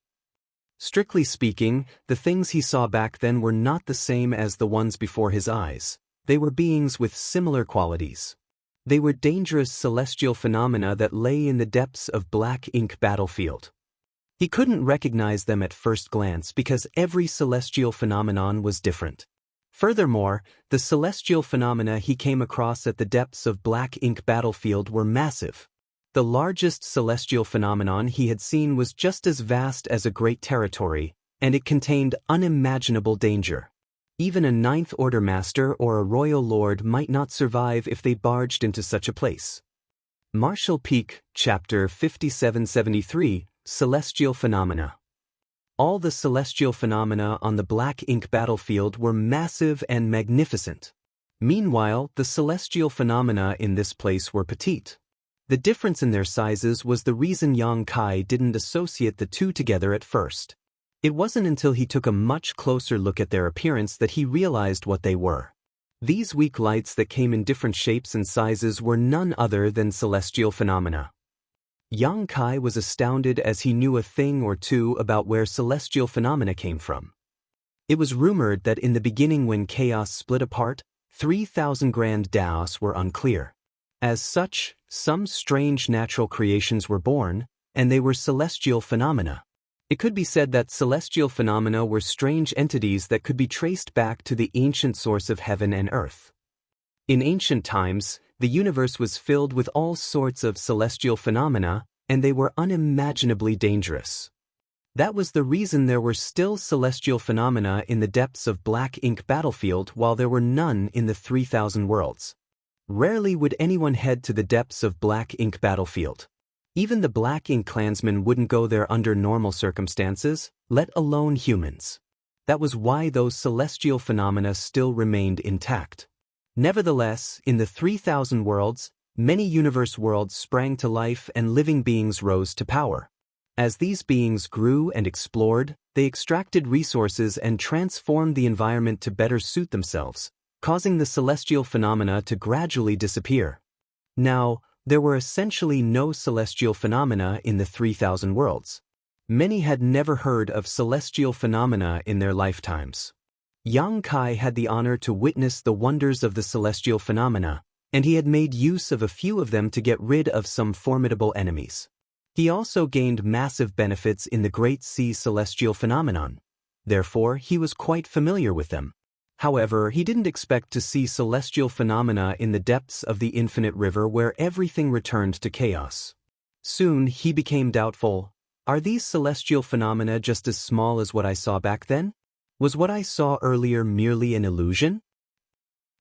Strictly speaking, the things he saw back then were not the same as the ones before his eyes. They were beings with similar qualities. They were dangerous celestial phenomena that lay in the depths of black ink battlefield. He couldn't recognize them at first glance because every celestial phenomenon was different. Furthermore, the celestial phenomena he came across at the depths of black ink battlefield were massive. The largest celestial phenomenon he had seen was just as vast as a great territory, and it contained unimaginable danger. Even a Ninth Order Master or a Royal Lord might not survive if they barged into such a place. Marshall Peak, Chapter 5773, Celestial Phenomena. All the celestial phenomena on the black ink battlefield were massive and magnificent. Meanwhile, the celestial phenomena in this place were petite. The difference in their sizes was the reason Yang Kai didn't associate the two together at first. It wasn't until he took a much closer look at their appearance that he realized what they were. These weak lights that came in different shapes and sizes were none other than celestial phenomena. Yang Kai was astounded as he knew a thing or two about where celestial phenomena came from. It was rumored that in the beginning when chaos split apart, 3,000 grand Daos were unclear. As such, some strange natural creations were born, and they were celestial phenomena. It could be said that celestial phenomena were strange entities that could be traced back to the ancient source of heaven and earth. In ancient times, the universe was filled with all sorts of celestial phenomena, and they were unimaginably dangerous. That was the reason there were still celestial phenomena in the depths of Black Ink Battlefield while there were none in the 3,000 worlds. Rarely would anyone head to the depths of Black Ink Battlefield. Even the Black Ink clansmen wouldn't go there under normal circumstances, let alone humans. That was why those celestial phenomena still remained intact. Nevertheless, in the 3,000 worlds, many universe worlds sprang to life and living beings rose to power. As these beings grew and explored, they extracted resources and transformed the environment to better suit themselves, causing the celestial phenomena to gradually disappear. Now, there were essentially no celestial phenomena in the 3,000 worlds. Many had never heard of celestial phenomena in their lifetimes. Yang Kai had the honor to witness the wonders of the celestial phenomena, and he had made use of a few of them to get rid of some formidable enemies. He also gained massive benefits in the Great Sea celestial phenomenon. Therefore, he was quite familiar with them. However, he didn't expect to see celestial phenomena in the depths of the infinite river where everything returned to chaos. Soon, he became doubtful. Are these celestial phenomena just as small as what I saw back then? Was what I saw earlier merely an illusion?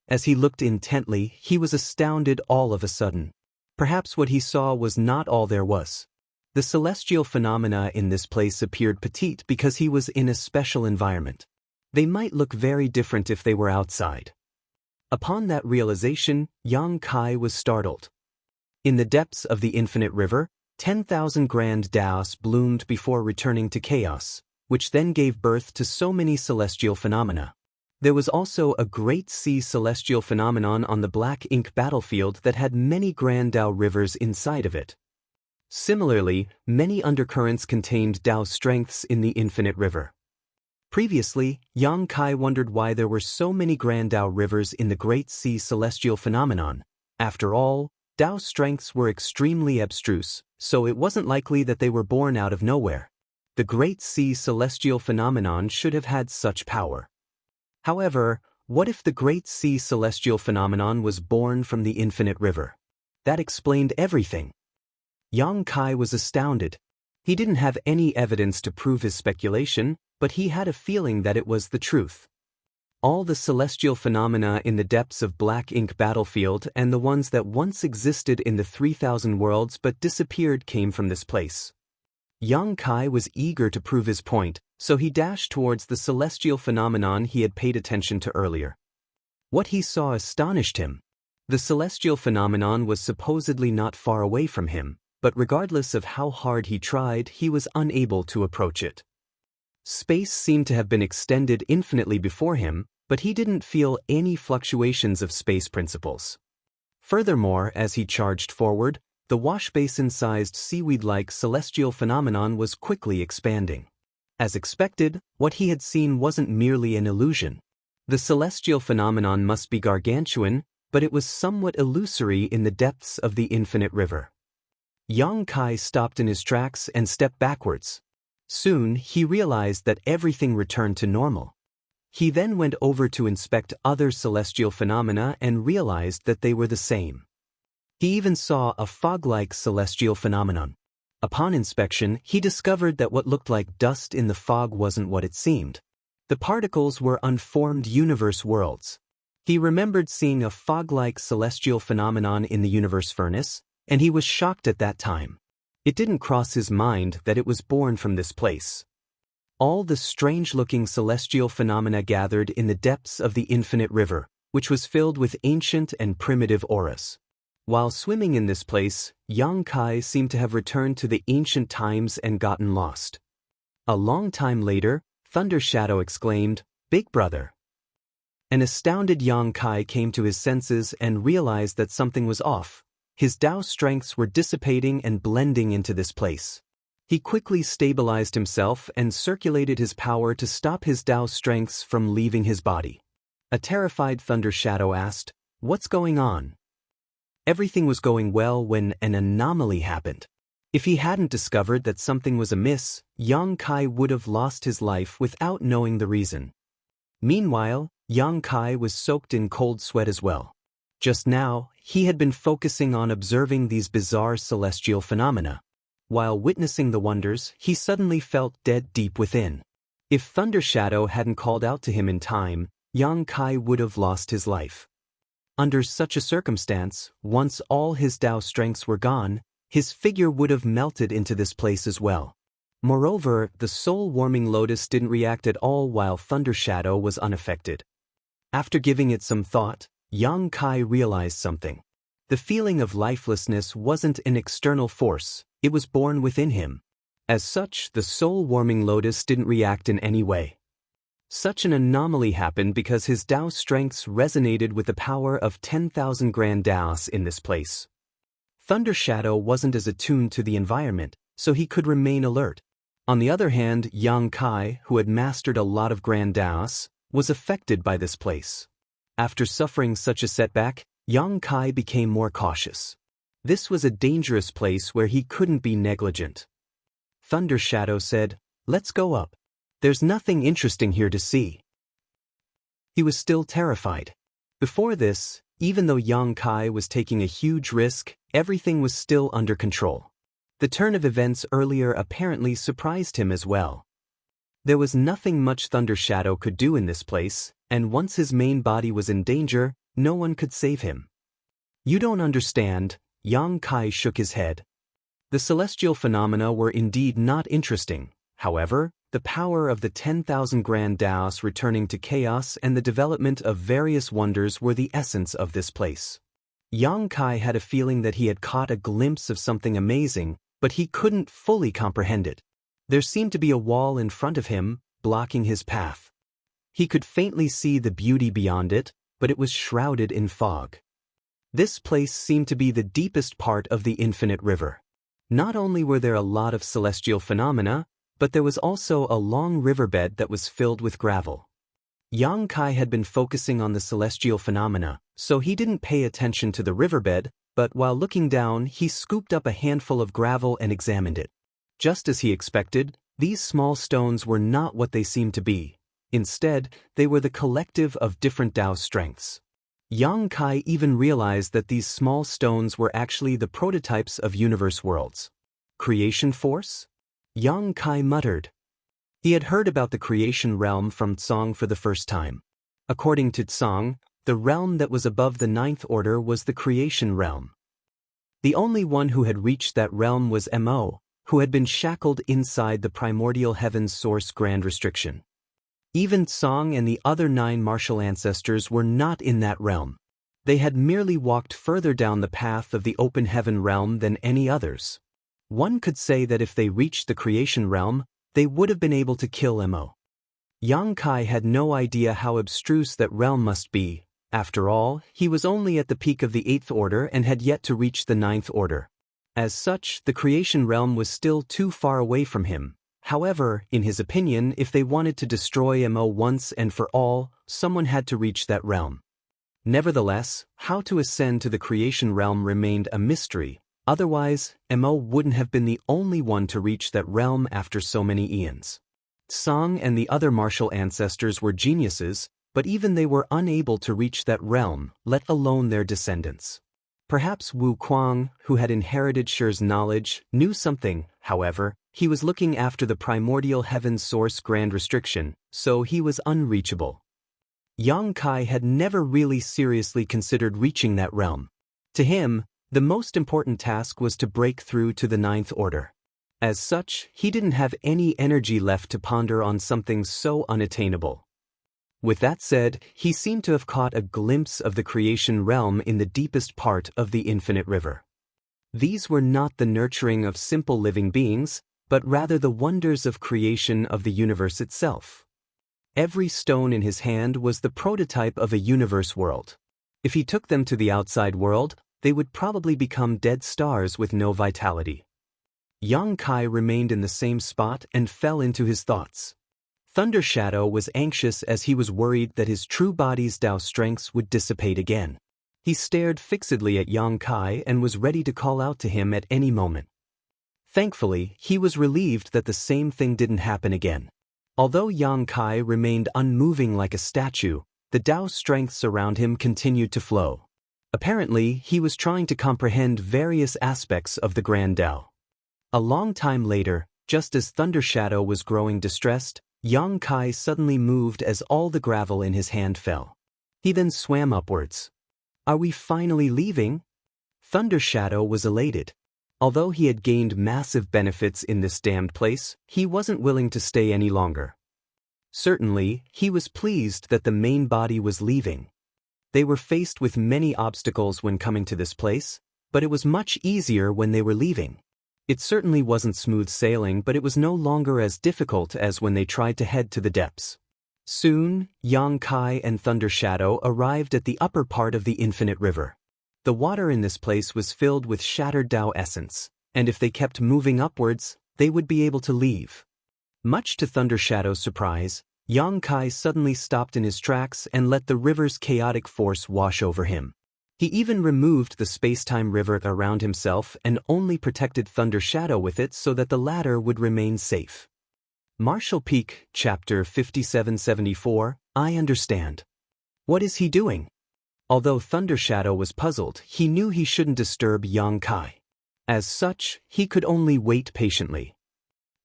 As he looked intently, he was astounded all of a sudden. Perhaps what he saw was not all there was. The celestial phenomena in this place appeared petite because he was in a special environment. They might look very different if they were outside. Upon that realization, Yang Kai was startled. In the depths of the infinite river, 10,000 grand Daos bloomed before returning to chaos, which then gave birth to so many celestial phenomena. There was also a Great Sea celestial phenomenon on the Black Ink Battlefield that had many grand Dao rivers inside of it. Similarly, many undercurrents contained Dao strengths in the infinite river. Previously, Yang Kai wondered why there were so many grand Dao rivers in the Great Sea celestial phenomenon. After all, Dao strengths were extremely abstruse, so it wasn't likely that they were born out of nowhere. The Great Sea celestial phenomenon should have had such power. However, what if the Great Sea celestial phenomenon was born from the infinite river? That explained everything. Yang Kai was astounded. He didn't have any evidence to prove his speculation, but he had a feeling that it was the truth. All the celestial phenomena in the depths of Black Ink Battlefield and the ones that once existed in the 3,000 worlds but disappeared came from this place. Yang Kai was eager to prove his point, so he dashed towards the celestial phenomenon he had paid attention to earlier. What he saw astonished him. The celestial phenomenon was supposedly not far away from him, but regardless of how hard he tried, he was unable to approach it. Space seemed to have been extended infinitely before him, but he didn't feel any fluctuations of space principles. Furthermore, as he charged forward, the washbasin-sized seaweed-like celestial phenomenon was quickly expanding. As expected, what he had seen wasn't merely an illusion. The celestial phenomenon must be gargantuan, but it was somewhat illusory in the depths of the infinite river. Yang Kai stopped in his tracks and stepped backwards. Soon, he realized that everything returned to normal. He then went over to inspect other celestial phenomena and realized that they were the same. He even saw a fog-like celestial phenomenon. Upon inspection, he discovered that what looked like dust in the fog wasn't what it seemed. The particles were unformed universe worlds. He remembered seeing a fog-like celestial phenomenon in the universe furnace, and he was shocked at that time. It didn't cross his mind that it was born from this place. All the strange-looking celestial phenomena gathered in the depths of the infinite river, which was filled with ancient and primitive auras. While swimming in this place, Yang Kai seemed to have returned to the ancient times and gotten lost. A long time later, Thunder Shadow exclaimed, "Big brother!" An astounded Yang Kai came to his senses and realized that something was off. his Tao strengths were dissipating and blending into this place. He quickly stabilized himself and circulated his power to stop his Tao strengths from leaving his body. A terrified Thunder Shadow asked, "What's going on?" Everything was going well when an anomaly happened. If he hadn't discovered that something was amiss, Yang Kai would have lost his life without knowing the reason. Meanwhile, Yang Kai was soaked in cold sweat as well. Just now, he had been focusing on observing these bizarre celestial phenomena. While witnessing the wonders, he suddenly felt dead deep within. If Thunder Shadow hadn't called out to him in time, Yang Kai would have lost his life. Under such a circumstance, once all his Tao strengths were gone, his figure would have melted into this place as well. Moreover, the soul-warming lotus didn't react at all while Thunder Shadow was unaffected. After giving it some thought, Yang Kai realized something. The feeling of lifelessness wasn't an external force, it was born within him. As such, the soul-warming lotus didn't react in any way. Such an anomaly happened because his Tao strengths resonated with the power of 10,000 grand Taos in this place. Thunder Shadow wasn't as attuned to the environment, so he could remain alert. On the other hand, Yang Kai, who had mastered a lot of grand Taos, was affected by this place. After suffering such a setback, Yang Kai became more cautious. This was a dangerous place where he couldn't be negligent. Thunder Shadow said, "Let's go up. There's nothing interesting here to see." He was still terrified. Before this, even though Yang Kai was taking a huge risk, everything was still under control. The turn of events earlier apparently surprised him as well. There was nothing much Thunder Shadow could do in this place, and once his main body was in danger, no one could save him. "You don't understand," Yang Kai shook his head. The celestial phenomena were indeed not interesting. However, the power of the 10,000 grand Taos returning to chaos and the development of various wonders were the essence of this place. Yang Kai had a feeling that he had caught a glimpse of something amazing, but he couldn't fully comprehend it. There seemed to be a wall in front of him, blocking his path. He could faintly see the beauty beyond it, but it was shrouded in fog. This place seemed to be the deepest part of the infinite river. Not only were there a lot of celestial phenomena, but there was also a long riverbed that was filled with gravel. Yang Kai had been focusing on the celestial phenomena, so he didn't pay attention to the riverbed, but while looking down, he scooped up a handful of gravel and examined it. Just as he expected, these small stones were not what they seemed to be. Instead, they were the collective of different Tao strengths. Yang Kai even realized that these small stones were actually the prototypes of universe worlds. Creation force? Yang Kai muttered. He had heard about the creation realm from Tsang for the first time. According to Tsang, the realm that was above the ninth order was the creation realm. The only one who had reached that realm was Mo, who had been shackled inside the primordial heaven's source grand restriction. Even Tsang and the other 9 martial ancestors were not in that realm. They had merely walked further down the path of the open heaven realm than any others. One could say that if they reached the creation realm, they would have been able to kill Mo. Yang Kai had no idea how abstruse that realm must be. After all, he was only at the peak of the 8th order and had yet to reach the 9th order. As such, the creation realm was still too far away from him. However, in his opinion, if they wanted to destroy Mo once and for all, someone had to reach that realm. Nevertheless, how to ascend to the creation realm remained a mystery. Otherwise, Mo wouldn't have been the only one to reach that realm after so many eons. Tsang and the other martial ancestors were geniuses, but even they were unable to reach that realm, let alone their descendants. Perhaps Wu Kuang, who had inherited Shi's knowledge, knew something. However, he was looking after the primordial heaven source grand restriction, so he was unreachable. Yang Kai had never really seriously considered reaching that realm. To him, the most important task was to break through to the 9th order. As such, he didn't have any energy left to ponder on something so unattainable. With that said, he seemed to have caught a glimpse of the creation realm in the deepest part of the infinite river. These were not the nurturing of simple living beings, but rather the wonders of creation of the universe itself. Every stone in his hand was the prototype of a universe world. If he took them to the outside world, they would probably become dead stars with no vitality. Yang Kai remained in the same spot and fell into his thoughts. Thunder Shadow was anxious as he was worried that his true body's Tao strengths would dissipate again. He stared fixedly at Yang Kai and was ready to call out to him at any moment. Thankfully, he was relieved that the same thing didn't happen again. Although Yang Kai remained unmoving like a statue, the Tao strengths around him continued to flow. Apparently, he was trying to comprehend various aspects of the Grand Tao. A long time later, just as Thunder Shadow was growing distressed, Yang Kai suddenly moved as all the gravel in his hand fell. He then swam upwards. "Are we finally leaving?" Thunder Shadow was elated. Although he had gained massive benefits in this damned place, he wasn't willing to stay any longer. Certainly, he was pleased that the main body was leaving. They were faced with many obstacles when coming to this place, but it was much easier when they were leaving. It certainly wasn't smooth sailing, but it was no longer as difficult as when they tried to head to the depths. Soon, Yang Kai and Thunder Shadow arrived at the upper part of the infinite river. The water in this place was filled with shattered Tao essence, and if they kept moving upwards, they would be able to leave. Much to Thunder Shadow's surprise, Yang Kai suddenly stopped in his tracks and let the river's chaotic force wash over him. He even removed the space-time river around himself and only protected Thunder Shadow with it so that the latter would remain safe. Marshall Peak, Chapter 5774, I understand. What is he doing? Although Thunder Shadow was puzzled, he knew he shouldn't disturb Yang Kai. As such, he could only wait patiently.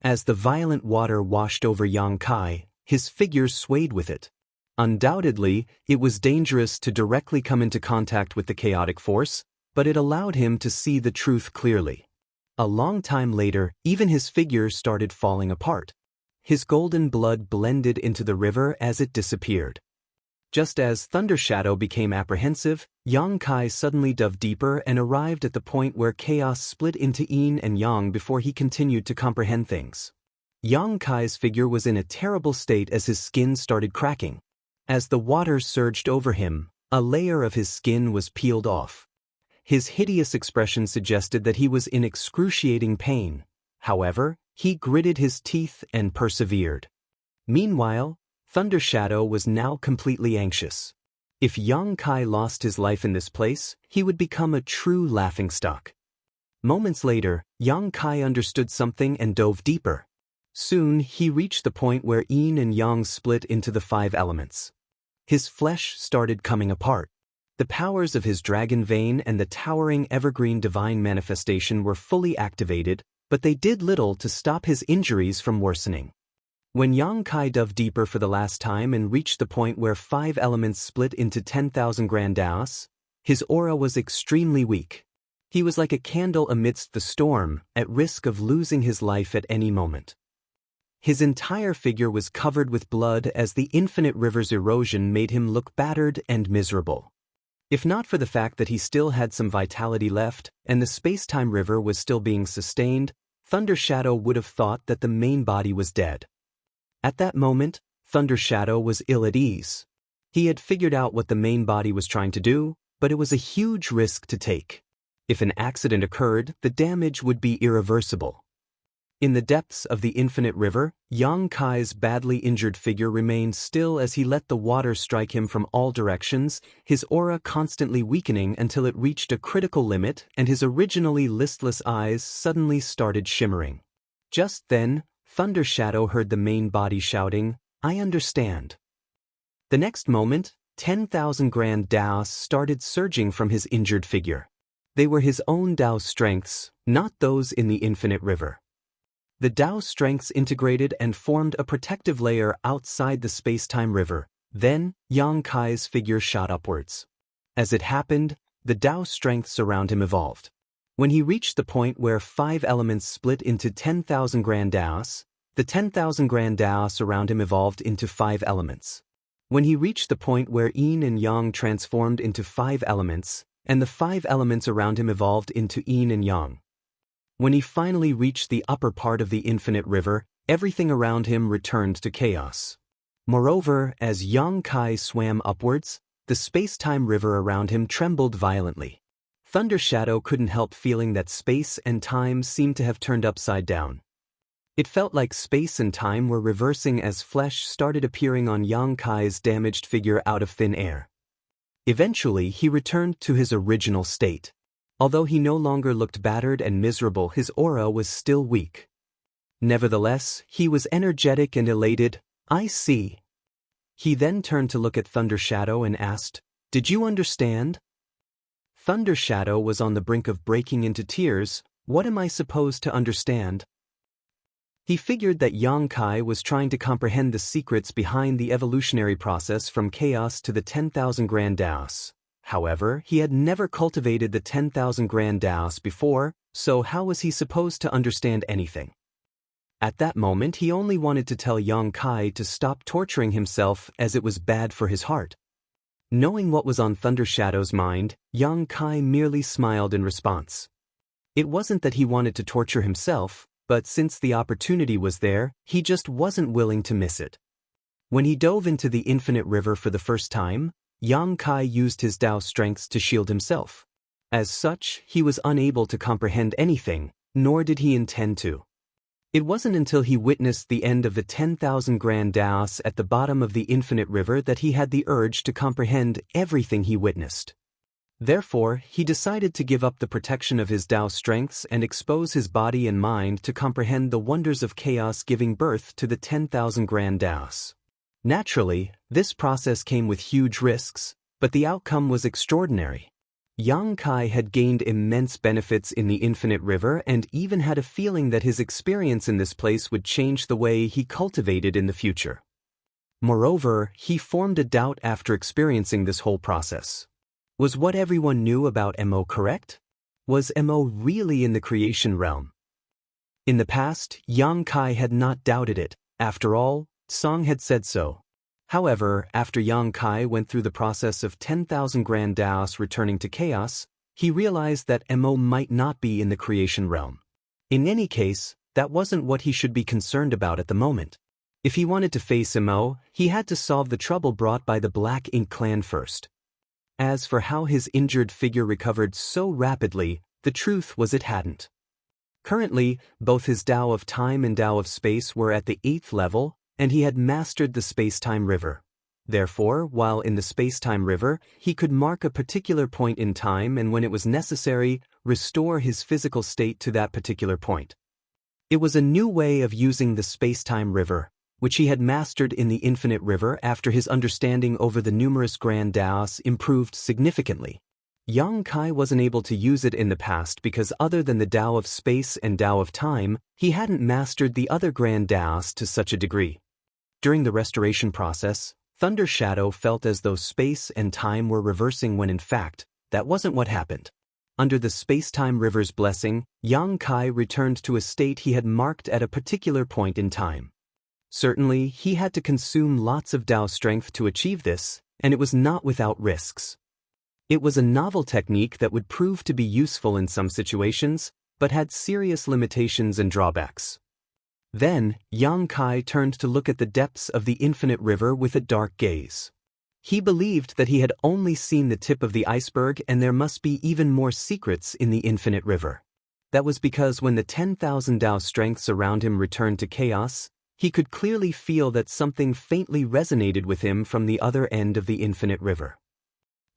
As the violent water washed over Yang Kai, his figure swayed with it. Undoubtedly, it was dangerous to directly come into contact with the chaotic force, but it allowed him to see the truth clearly. A long time later, even his figure started falling apart. His golden blood blended into the river as it disappeared. Just as Thunder Shadow became apprehensive, Yang Kai suddenly dove deeper and arrived at the point where chaos split into yin and yang before he continued to comprehend things. Yang Kai's figure was in a terrible state as his skin started cracking. As the water surged over him, a layer of his skin was peeled off. His hideous expression suggested that he was in excruciating pain. However, he gritted his teeth and persevered. Meanwhile, Thunder Shadow was now completely anxious. If Yang Kai lost his life in this place, he would become a true laughingstock. Moments later, Yang Kai understood something and dove deeper. Soon, he reached the point where yin and yang split into the 5 elements. His flesh started coming apart. The powers of his dragon vein and the towering evergreen divine manifestation were fully activated, but they did little to stop his injuries from worsening. When Yang Kai dove deeper for the last time and reached the point where 5 elements split into 10,000 grand Daos, his aura was extremely weak. He was like a candle amidst the storm, at risk of losing his life at any moment. His entire figure was covered with blood as the infinite river's erosion made him look battered and miserable. If not for the fact that he still had some vitality left and the space-time river was still being sustained, Thunder Shadow would have thought that the main body was dead. At that moment, Thunder Shadow was ill at ease. He had figured out what the main body was trying to do, but it was a huge risk to take. If an accident occurred, the damage would be irreversible. In the depths of the infinite river, Yang Kai's badly injured figure remained still as he let the water strike him from all directions, his aura constantly weakening until it reached a critical limit and his originally listless eyes suddenly started shimmering. Just then, Thunder Shadow heard the main body shouting, "I understand." The next moment, 10,000 grand Daos started surging from his injured figure. They were his own Tao strengths, not those in the infinite river. The Tao strengths integrated and formed a protective layer outside the space-time river. Then, Yang Kai's figure shot upwards. As it happened, the Tao strengths around him evolved. When he reached the point where 5 elements split into 10,000 grand Daos, the 10,000 grand Daos around him evolved into 5 elements. When he reached the point where yin and yang transformed into 5 elements, and the 5 elements around him evolved into yin and yang. When he finally reached the upper part of the infinite river, everything around him returned to chaos. Moreover, as Yang Kai swam upwards, the space-time river around him trembled violently. Thunder Shadow couldn't help feeling that space and time seemed to have turned upside down. It felt like space and time were reversing as flesh started appearing on Yang Kai's damaged figure out of thin air. Eventually, he returned to his original state. Although he no longer looked battered and miserable, his aura was still weak. Nevertheless, he was energetic and elated. "I see." He then turned to look at Thunder Shadow and asked, "Did you understand?" Thunder Shadow was on the brink of breaking into tears. "What am I supposed to understand?" He figured that Yang Kai was trying to comprehend the secrets behind the evolutionary process from chaos to the 10,000 Grand Daos. However, he had never cultivated the 10,000 Grand Daos before, so how was he supposed to understand anything? At that moment, he only wanted to tell Yang Kai to stop torturing himself as it was bad for his heart. Knowing what was on Thunder Shadow's mind, Yang Kai merely smiled in response. It wasn't that he wanted to torture himself, but since the opportunity was there, he just wasn't willing to miss it. When he dove into the infinite river for the first time, Yang Kai used his Dao strengths to shield himself. As such, he was unable to comprehend anything, nor did he intend to. It wasn't until he witnessed the end of the 10,000 Grand Daos at the bottom of the infinite river that he had the urge to comprehend everything he witnessed. Therefore, he decided to give up the protection of his Dao strengths and expose his body and mind to comprehend the wonders of chaos giving birth to the 10,000 Grand Daos. Naturally, this process came with huge risks, but the outcome was extraordinary. Yang Kai had gained immense benefits in the infinite river and even had a feeling that his experience in this place would change the way he cultivated in the future. Moreover, he formed a doubt after experiencing this whole process. Was what everyone knew about Mo correct? Was Mo really in the creation realm? In the past, Yang Kai had not doubted it. After all, Song had said so. However, after Yang Kai went through the process of 10,000 Grand Daos returning to chaos, he realized that Mo might not be in the creation realm. In any case, that wasn't what he should be concerned about at the moment. If he wanted to face Mo, he had to solve the trouble brought by the Black Ink clan first. As for how his injured figure recovered so rapidly, the truth was it hadn't. Currently, both his Dao of Time and Dao of Space were at the 8th level, and he had mastered the space-time river. Therefore, while in the space-time river, he could mark a particular point in time and when it was necessary, restore his physical state to that particular point. It was a new way of using the space-time river, which he had mastered in the infinite river after his understanding over the numerous Grand Daos improved significantly. Yang Kai wasn't able to use it in the past because other than the Dao of Space and Dao of Time, he hadn't mastered the other Grand Daos to such a degree. During the restoration process, Thunder Shadow felt as though space and time were reversing when in fact, that wasn't what happened. Under the space-time river's blessing, Yang Kai returned to a state he had marked at a particular point in time. Certainly, he had to consume lots of Dao strength to achieve this, and it was not without risks. It was a novel technique that would prove to be useful in some situations, but had serious limitations and drawbacks. Then, Yang Kai turned to look at the depths of the infinite river with a dark gaze. He believed that he had only seen the tip of the iceberg and there must be even more secrets in the infinite river. That was because when the 10,000 Dao strengths around him returned to chaos, he could clearly feel that something faintly resonated with him from the other end of the infinite river.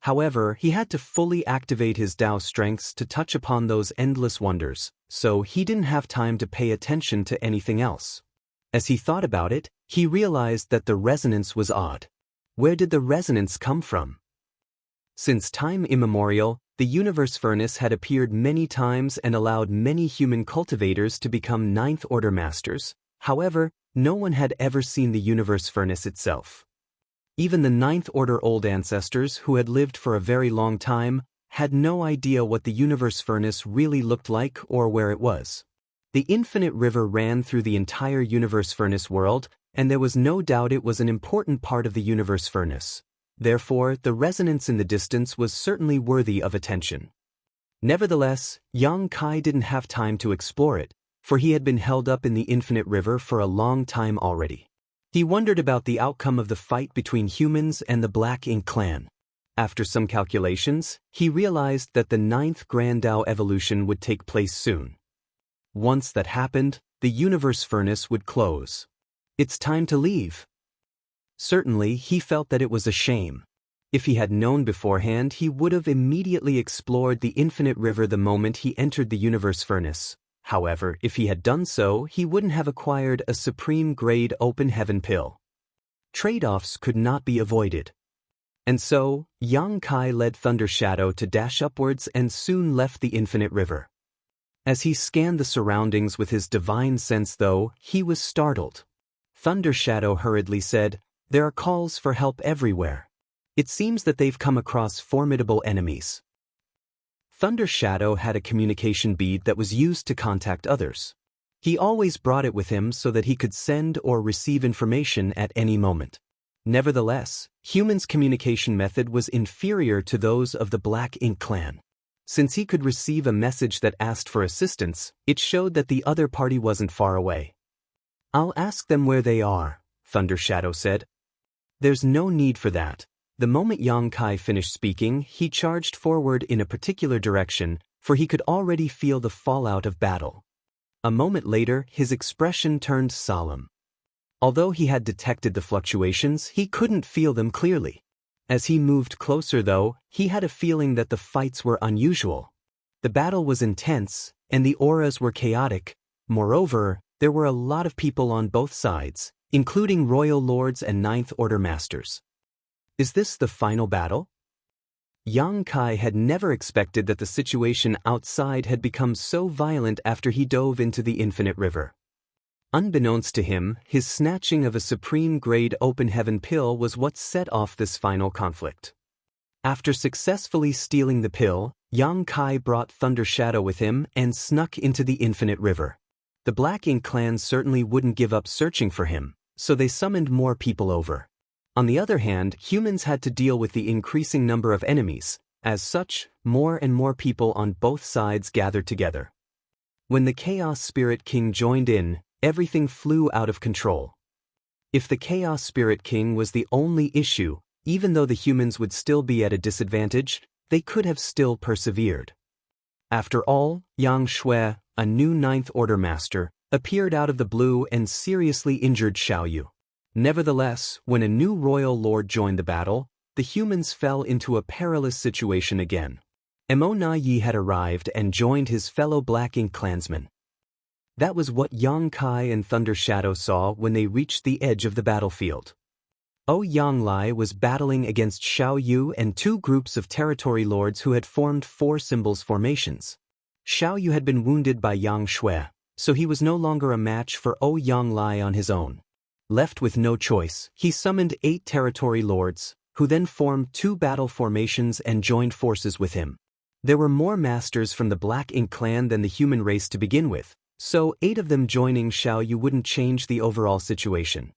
However, he had to fully activate his Dao strengths to touch upon those endless wonders, so he didn't have time to pay attention to anything else. As he thought about it, he realized that the resonance was odd. Where did the resonance come from? Since time immemorial, the universe furnace had appeared many times and allowed many human cultivators to become ninth-order masters. However, no one had ever seen the universe furnace itself. Even the ninth-order old ancestors who had lived for a very long time had no idea what the universe furnace really looked like or where it was. The infinite river ran through the entire universe furnace world, and there was no doubt it was an important part of the universe furnace. Therefore, the resonance in the distance was certainly worthy of attention. Nevertheless, Yang Kai didn't have time to explore it, for he had been held up in the infinite river for a long time already. He wondered about the outcome of the fight between humans and the Black Ink clan. After some calculations, he realized that the 9th Grand Tao evolution would take place soon. Once that happened, the universe furnace would close. It's time to leave. Certainly, he felt that it was a shame. If he had known beforehand, he would have immediately explored the infinite river the moment he entered the universe furnace. However, if he had done so, he wouldn't have acquired a supreme-grade open heaven pill. Trade-offs could not be avoided. And so, Yang Kai led Thunder Shadow to dash upwards and soon left the infinite river. As he scanned the surroundings with his divine sense though, he was startled. Thunder Shadow hurriedly said, "There are calls for help everywhere. It seems that they've come across formidable enemies." Thunder Shadow had a communication bead that was used to contact others. He always brought it with him so that he could send or receive information at any moment. Nevertheless, humans' communication method was inferior to those of the Black Ink clan. Since he could receive a message that asked for assistance, it showed that the other party wasn't far away. "I'll ask them where they are," Thunder Shadow said. "There's no need for that." The moment Yang Kai finished speaking, he charged forward in a particular direction, for he could already feel the fallout of battle. A moment later, his expression turned solemn. Although he had detected the fluctuations, he couldn't feel them clearly. As he moved closer though, he had a feeling that the fights were unusual. The battle was intense, and the auras were chaotic. Moreover, there were a lot of people on both sides, including royal lords and Ninth Order masters. Is this the final battle? Yang Kai had never expected that the situation outside had become so violent after he dove into the infinite river. Unbeknownst to him, his snatching of a supreme-grade open heaven pill was what set off this final conflict. After successfully stealing the pill, Yang Kai brought Thunder Shadow with him and snuck into the infinite river. The Black Ink clan certainly wouldn't give up searching for him, so they summoned more people over. On the other hand, humans had to deal with the increasing number of enemies. As such, more and more people on both sides gathered together. When the Chaos Spirit King joined in, everything flew out of control. If the Chaos Spirit King was the only issue, even though the humans would still be at a disadvantage, they could have still persevered. After all, Yang Shui, a new Ninth Order master, appeared out of the blue and seriously injured Xiaoyu. Nevertheless, when a new royal lord joined the battle, the humans fell into a perilous situation again. Mo Na Yi had arrived and joined his fellow Black Ink clansmen. That was what Yang Kai and Thunder Shadow saw when they reached the edge of the battlefield. Yang Lai was battling against Xiaoyu and two groups of territory lords who had formed four symbols formations. Xiaoyu had been wounded by Yang Shui, so he was no longer a match for Yang Lai on his own. Left with no choice, he summoned 8 territory lords, who then formed 2 battle formations and joined forces with him. There were more masters from the Black Ink clan than the human race to begin with, so 8 of them joining Xiaoyu wouldn't change the overall situation.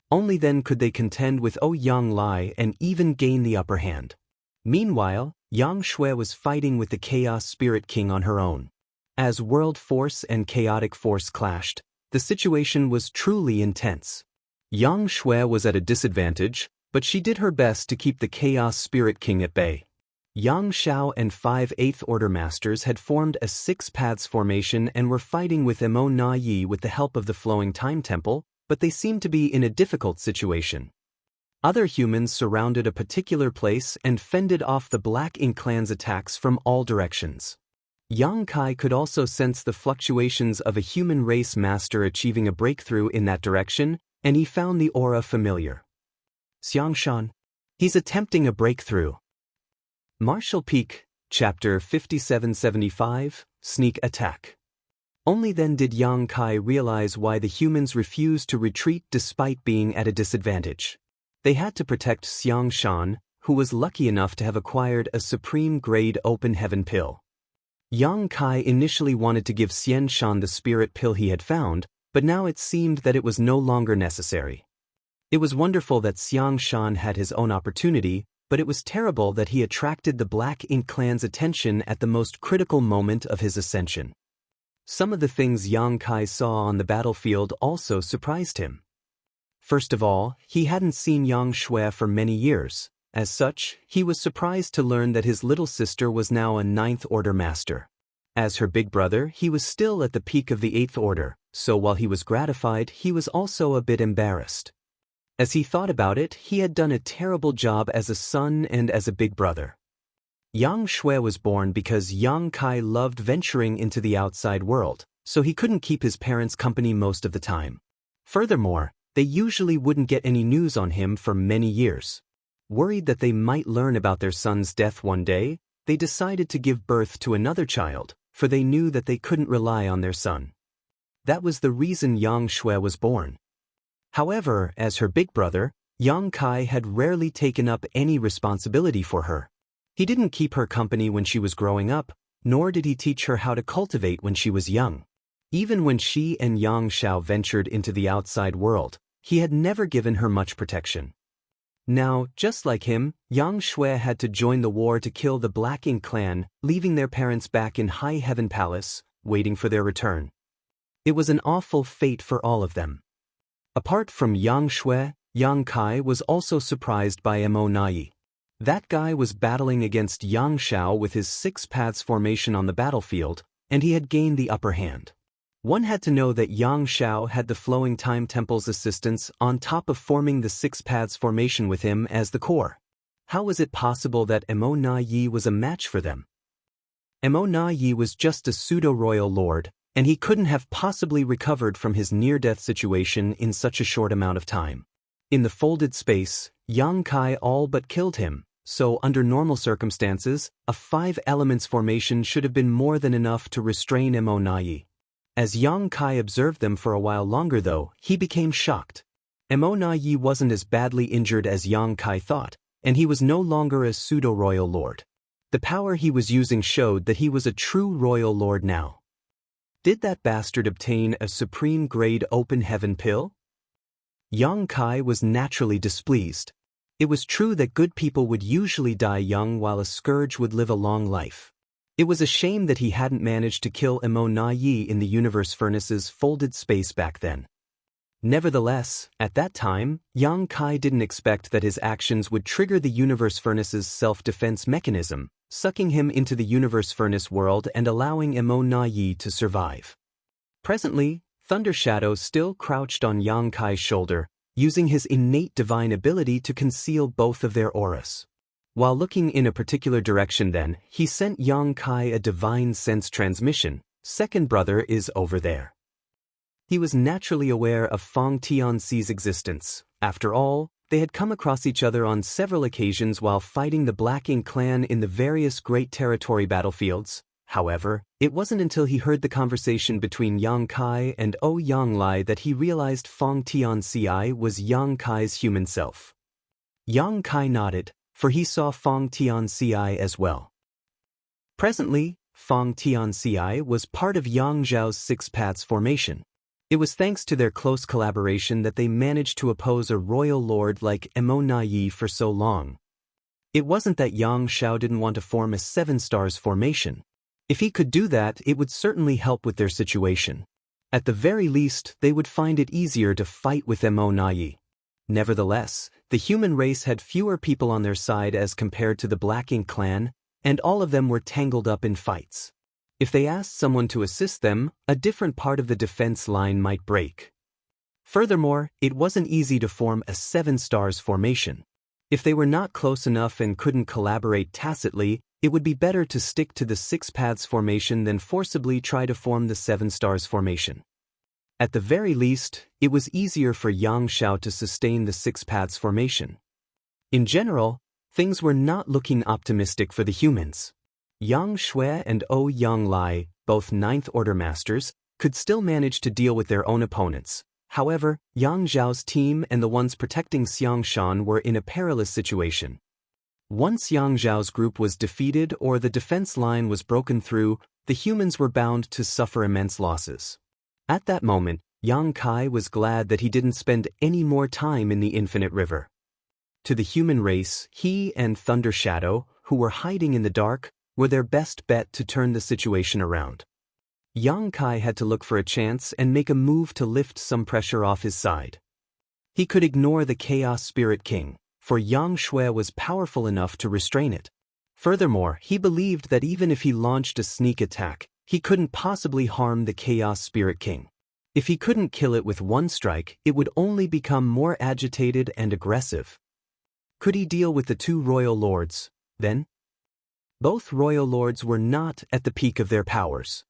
Only then could they contend with Yang Lai and even gain the upper hand. Meanwhile, Yang Shui was fighting with the Chaos Spirit King on her own. As world force and chaotic force clashed, the situation was truly intense. Yang Shui was at a disadvantage, but she did her best to keep the Chaos Spirit King at bay. Yang Xiao and 5 Eighth Order Masters had formed a 6 paths formation and were fighting with Mo Na Yi with the help of the Flowing Time Temple, but they seemed to be in a difficult situation. Other humans surrounded a particular place and fended off the Black Ink clan's attacks from all directions. Yang Kai could also sense the fluctuations of a human race master achieving a breakthrough in that direction, and he found the aura familiar. Xiangshan. He's attempting a breakthrough. Martial Peak, Chapter 5775, Sneak Attack. Only then did Yang Kai realize why the humans refused to retreat despite being at a disadvantage. They had to protect Xiangshan, who was lucky enough to have acquired a supreme-grade open heaven pill. Yang Kai initially wanted to give Xiangshan the spirit pill he had found, but now it seemed that it was no longer necessary. It was wonderful that Xiangshan had his own opportunity, but it was terrible that he attracted the Black Ink clan's attention at the most critical moment of his ascension. Some of the things Yang Kai saw on the battlefield also surprised him. First of all, he hadn't seen Yang Shui for many years. As such, he was surprised to learn that his little sister was now a Ninth Order master. As her big brother, he was still at the peak of the Eighth Order, so while he was gratified, he was also a bit embarrassed. As he thought about it, he had done a terrible job as a son and as a big brother. Yang Shui was born because Yang Kai loved venturing into the outside world, so he couldn't keep his parents company most of the time. Furthermore, they usually wouldn't get any news on him for many years. Worried that they might learn about their son's death one day, they decided to give birth to another child, for they knew that they couldn't rely on their son. That was the reason Yang Shui was born. However, as her big brother, Yang Kai had rarely taken up any responsibility for her. He didn't keep her company when she was growing up, nor did he teach her how to cultivate when she was young. Even when she and Yang Xiao ventured into the outside world, he had never given her much protection. Now, just like him, Yang Shui had to join the war to kill the Black Ink clan, leaving their parents back in High Heaven Palace, waiting for their return. It was an awful fate for all of them. Apart from Yang Shui, Yang Kai was also surprised by Mo Nai. That guy was battling against Yang Xiao with his 6 paths formation on the battlefield, and he had gained the upper hand. One had to know that Yang Xiao had the Flowing Time Temple's assistance on top of forming the 6 paths formation with him as the core. How was it possible that Mo Nai was a match for them? Mo Nai was just a pseudo-royal lord, and he couldn't have possibly recovered from his near-death situation in such a short amount of time. In the folded space, Yang Kai all but killed him. So, under normal circumstances, a 5 elements formation should have been more than enough to restrain Mo Nai. As Yang Kai observed them for a while longer though, he became shocked. Mo Nai wasn't as badly injured as Yang Kai thought, and he was no longer a pseudo-royal lord. The power he was using showed that he was a true royal lord now. Did that bastard obtain a supreme-grade open heaven pill? Yang Kai was naturally displeased. It was true that good people would usually die young while a scourge would live a long life. It was a shame that he hadn't managed to kill Mo Nai in the Universe Furnace's folded space back then. Nevertheless, at that time, Yang Kai didn't expect that his actions would trigger the Universe Furnace's self-defense mechanism, sucking him into the Universe Furnace world and allowing Mo Nai to survive. Presently, Thunder Shadow still crouched on Yang Kai's shoulder, using his innate divine ability to conceal both of their auras. While looking in a particular direction then, he sent Yang Kai a divine sense transmission. Second brother is over there. He was naturally aware of Feng Tianxi's existence. After all, they had come across each other on several occasions while fighting the Black Ink clan in the various Great Territory battlefields. However, it wasn't until he heard the conversation between Yang Kai and Yang Lai that he realized Feng Tianxi was Yang Kai's human self. Yang Kai nodded, for he saw Feng Tianxi as well. Presently, Feng Tianxi was part of Yang Zhao's 6 paths formation. It was thanks to their close collaboration that they managed to oppose a royal lord like Mo Nai for so long. It wasn't that Yang Xiao didn't want to form a 7 stars formation. If he could do that, it would certainly help with their situation. At the very least, they would find it easier to fight with Mo Nai. Nevertheless, the human race had fewer people on their side as compared to the Black Ink clan, and all of them were tangled up in fights. If they asked someone to assist them, a different part of the defense line might break. Furthermore, it wasn't easy to form a 7 stars formation. If they were not close enough and couldn't collaborate tacitly, it would be better to stick to the 6 paths formation than forcibly try to form the 7 stars formation. At the very least, it was easier for Yang Xiao to sustain the 6 paths formation. In general, things were not looking optimistic for the humans. Yang Shui and Yang Lai, both 9th Order masters, could still manage to deal with their own opponents. However, Yang Zhao's team and the ones protecting Xiangshan were in a perilous situation. Once Yang Zhao's group was defeated or the defense line was broken through, the humans were bound to suffer immense losses. At that moment, Yang Kai was glad that he didn't spend any more time in the Infinite River. To the human race, he and Thunder Shadow, who were hiding in the dark, were their best bet to turn the situation around. Yang Kai had to look for a chance and make a move to lift some pressure off his side. He could ignore the Chaos Spirit King, for Yang Shui was powerful enough to restrain it. Furthermore, he believed that even if he launched a sneak attack, he couldn't possibly harm the Chaos Spirit King. If he couldn't kill it with one strike, it would only become more agitated and aggressive. Could he deal with the two royal lords, then? Both royal lords were not at the peak of their powers.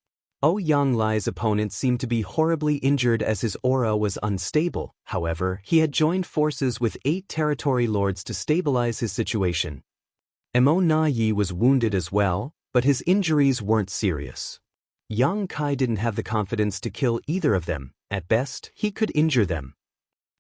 Yang Lai's opponent seemed to be horribly injured as his aura was unstable. However, he had joined forces with 8 territory lords to stabilize his situation. Mo Na Yi was wounded as well, but his injuries weren't serious. Yang Kai didn't have the confidence to kill either of them. At best, he could injure them.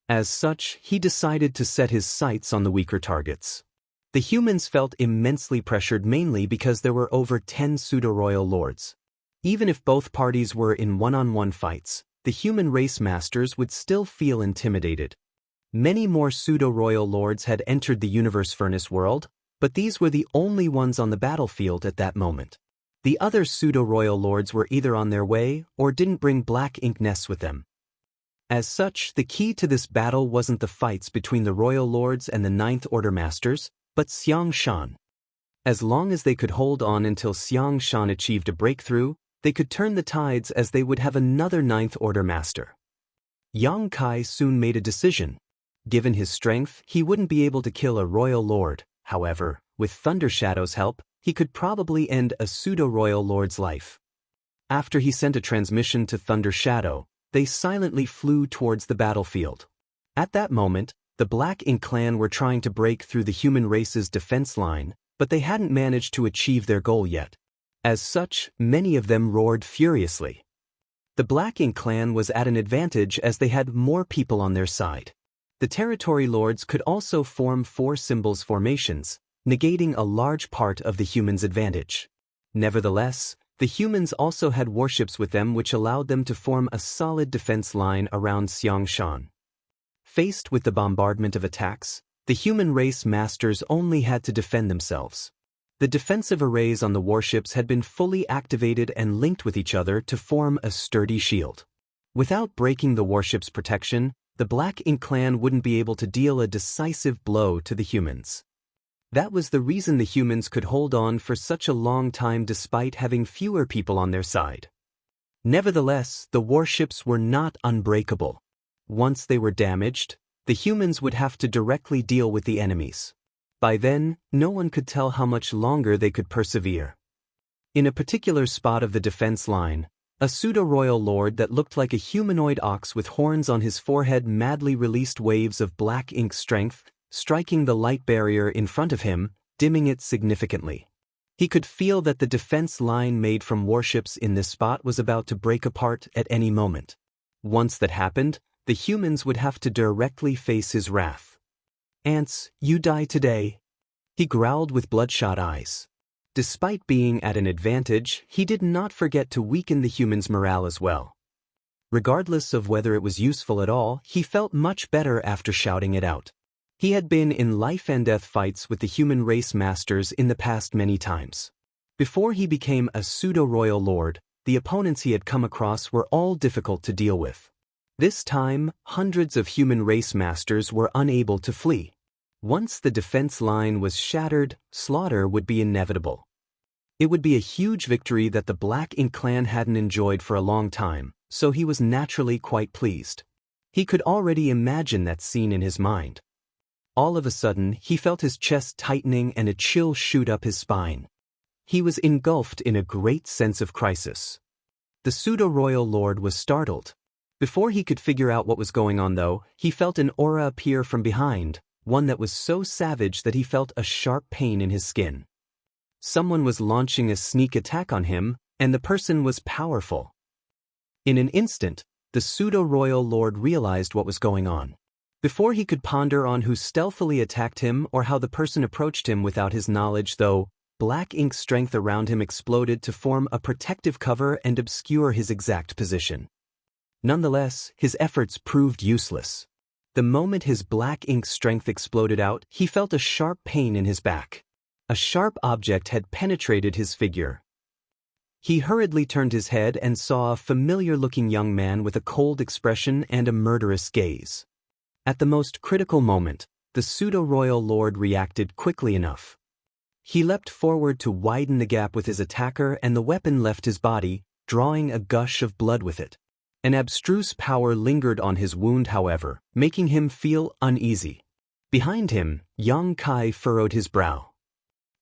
As such, he decided to set his sights on the weaker targets. The humans felt immensely pressured mainly because there were over 10 pseudo-royal lords. Even if both parties were in one-on-one fights, the human race masters would still feel intimidated. Many more pseudo-royal lords had entered the universe furnace world, but these were the only ones on the battlefield at that moment. The other pseudo-royal lords were either on their way or didn't bring black ink nests with them. As such, the key to this battle wasn't the fights between the royal lords and the Ninth Order masters, but Xiang Shan. As long as they could hold on until Xiang Shan achieved a breakthrough, they could turn the tides as they would have another Ninth Order master. Yang Kai soon made a decision. Given his strength, he wouldn't be able to kill a royal lord. However, with Thunder Shadow's help, he could probably end a pseudo-royal lord's life. After he sent a transmission to Thunder Shadow, they silently flew towards the battlefield. At that moment, the Black Ink clan were trying to break through the human race's defense line, but they hadn't managed to achieve their goal yet. As such, many of them roared furiously. The Black Ink clan was at an advantage as they had more people on their side. The territory lords could also form 4 symbols formations, negating a large part of the humans' advantage. Nevertheless, the humans also had warships with them which allowed them to form a solid defense line around Xiang Shan. Faced with the bombardment of attacks, the human race masters only had to defend themselves. The defensive arrays on the warships had been fully activated and linked with each other to form a sturdy shield. Without breaking the warship's protection, the Black Ink clan wouldn't be able to deal a decisive blow to the humans. That was the reason the humans could hold on for such a long time despite having fewer people on their side. Nevertheless, the warships were not unbreakable. Once they were damaged, the humans would have to directly deal with the enemies. By then, no one could tell how much longer they could persevere. In a particular spot of the defense line, a pseudo-royal lord that looked like a humanoid ox with horns on his forehead madly released waves of black ink strength, striking the light barrier in front of him, dimming it significantly. He could feel that the defense line made from warships in this spot was about to break apart at any moment. Once that happened, the humans would have to directly face his wrath. "Ants, you die today," he growled with bloodshot eyes. Despite being at an advantage, he did not forget to weaken the humans' morale as well. Regardless of whether it was useful at all, he felt much better after shouting it out. He had been in life-and-death fights with the human race masters in the past many times. Before he became a pseudo-royal lord, the opponents he had come across were all difficult to deal with. This time, hundreds of human race masters were unable to flee. Once the defense line was shattered, slaughter would be inevitable. It would be a huge victory that the Black Ink clan hadn't enjoyed for a long time, so he was naturally quite pleased. He could already imagine that scene in his mind. All of a sudden, he felt his chest tightening and a chill shoot up his spine. He was engulfed in a great sense of crisis. The pseudo-royal lord was startled. Before he could figure out what was going on though, he felt an aura appear from behind, one that was so savage that he felt a sharp pain in his skin. Someone was launching a sneak attack on him, and the person was powerful. In an instant, the pseudo-royal lord realized what was going on. Before he could ponder on who stealthily attacked him or how the person approached him without his knowledge though, black ink strength around him exploded to form a protective cover and obscure his exact position. Nonetheless, his efforts proved useless. The moment his black ink strength exploded out, he felt a sharp pain in his back. A sharp object had penetrated his figure. He hurriedly turned his head and saw a familiar-looking young man with a cold expression and a murderous gaze. At the most critical moment, the pseudo-royal lord reacted quickly enough. He leapt forward to widen the gap with his attacker, and the weapon left his body, drawing a gush of blood with it. An abstruse power lingered on his wound, however, making him feel uneasy. Behind him, Yang Kai furrowed his brow.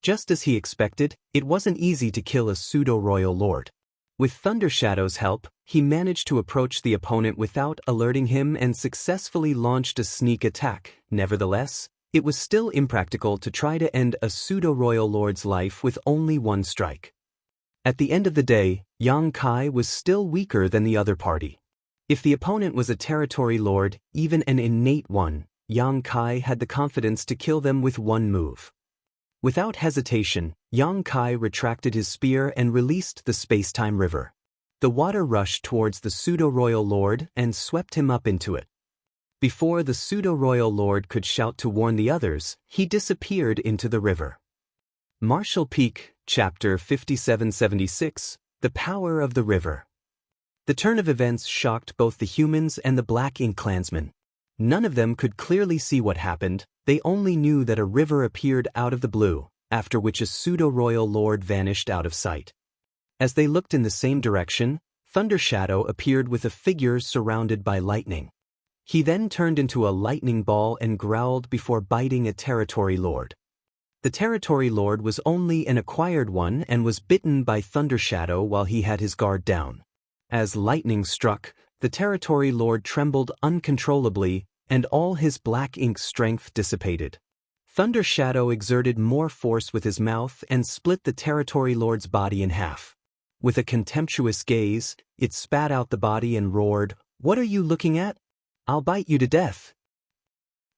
Just as he expected, it wasn't easy to kill a pseudo-royal lord. With Thundershadow's help, he managed to approach the opponent without alerting him and successfully launched a sneak attack. Nevertheless, it was still impractical to try to end a pseudo-royal lord's life with only one strike. At the end of the day, Yang Kai was still weaker than the other party. If the opponent was a territory lord, even an innate one, Yang Kai had the confidence to kill them with one move. Without hesitation, Yang Kai retracted his spear and released the space-time river. The water rushed towards the pseudo-royal lord and swept him up into it. Before the pseudo-royal lord could shout to warn the others, he disappeared into the river. Marshall Peak, Chapter 5776, The Power of the River. The turn of events shocked both the humans and the Black Ink clansmen. None of them could clearly see what happened, they only knew that a river appeared out of the blue, after which a pseudo-royal lord vanished out of sight. As they looked in the same direction, Thundershadow appeared with a figure surrounded by lightning. He then turned into a lightning ball and growled before biting a territory lord. The territory lord was only an acquired one and was bitten by Thundershadow while he had his guard down. As lightning struck, the territory lord trembled uncontrollably, and all his black ink strength dissipated. Thundershadow exerted more force with his mouth and split the territory lord's body in half. With a contemptuous gaze, it spat out the body and roared, "What are you looking at? I'll bite you to death."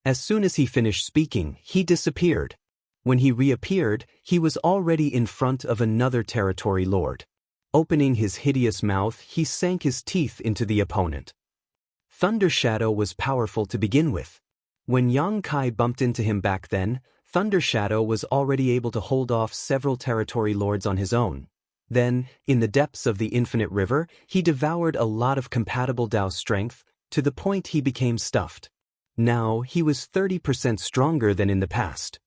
As soon as he finished speaking, he disappeared. When he reappeared, he was already in front of another territory lord. Opening his hideous mouth, he sank his teeth into the opponent. Thundershadow was powerful to begin with. When Yang Kai bumped into him back then, Thundershadow was already able to hold off several territory lords on his own. Then, in the depths of the infinite river, he devoured a lot of compatible Dao strength, to the point he became stuffed. Now, he was 30% stronger than in the past.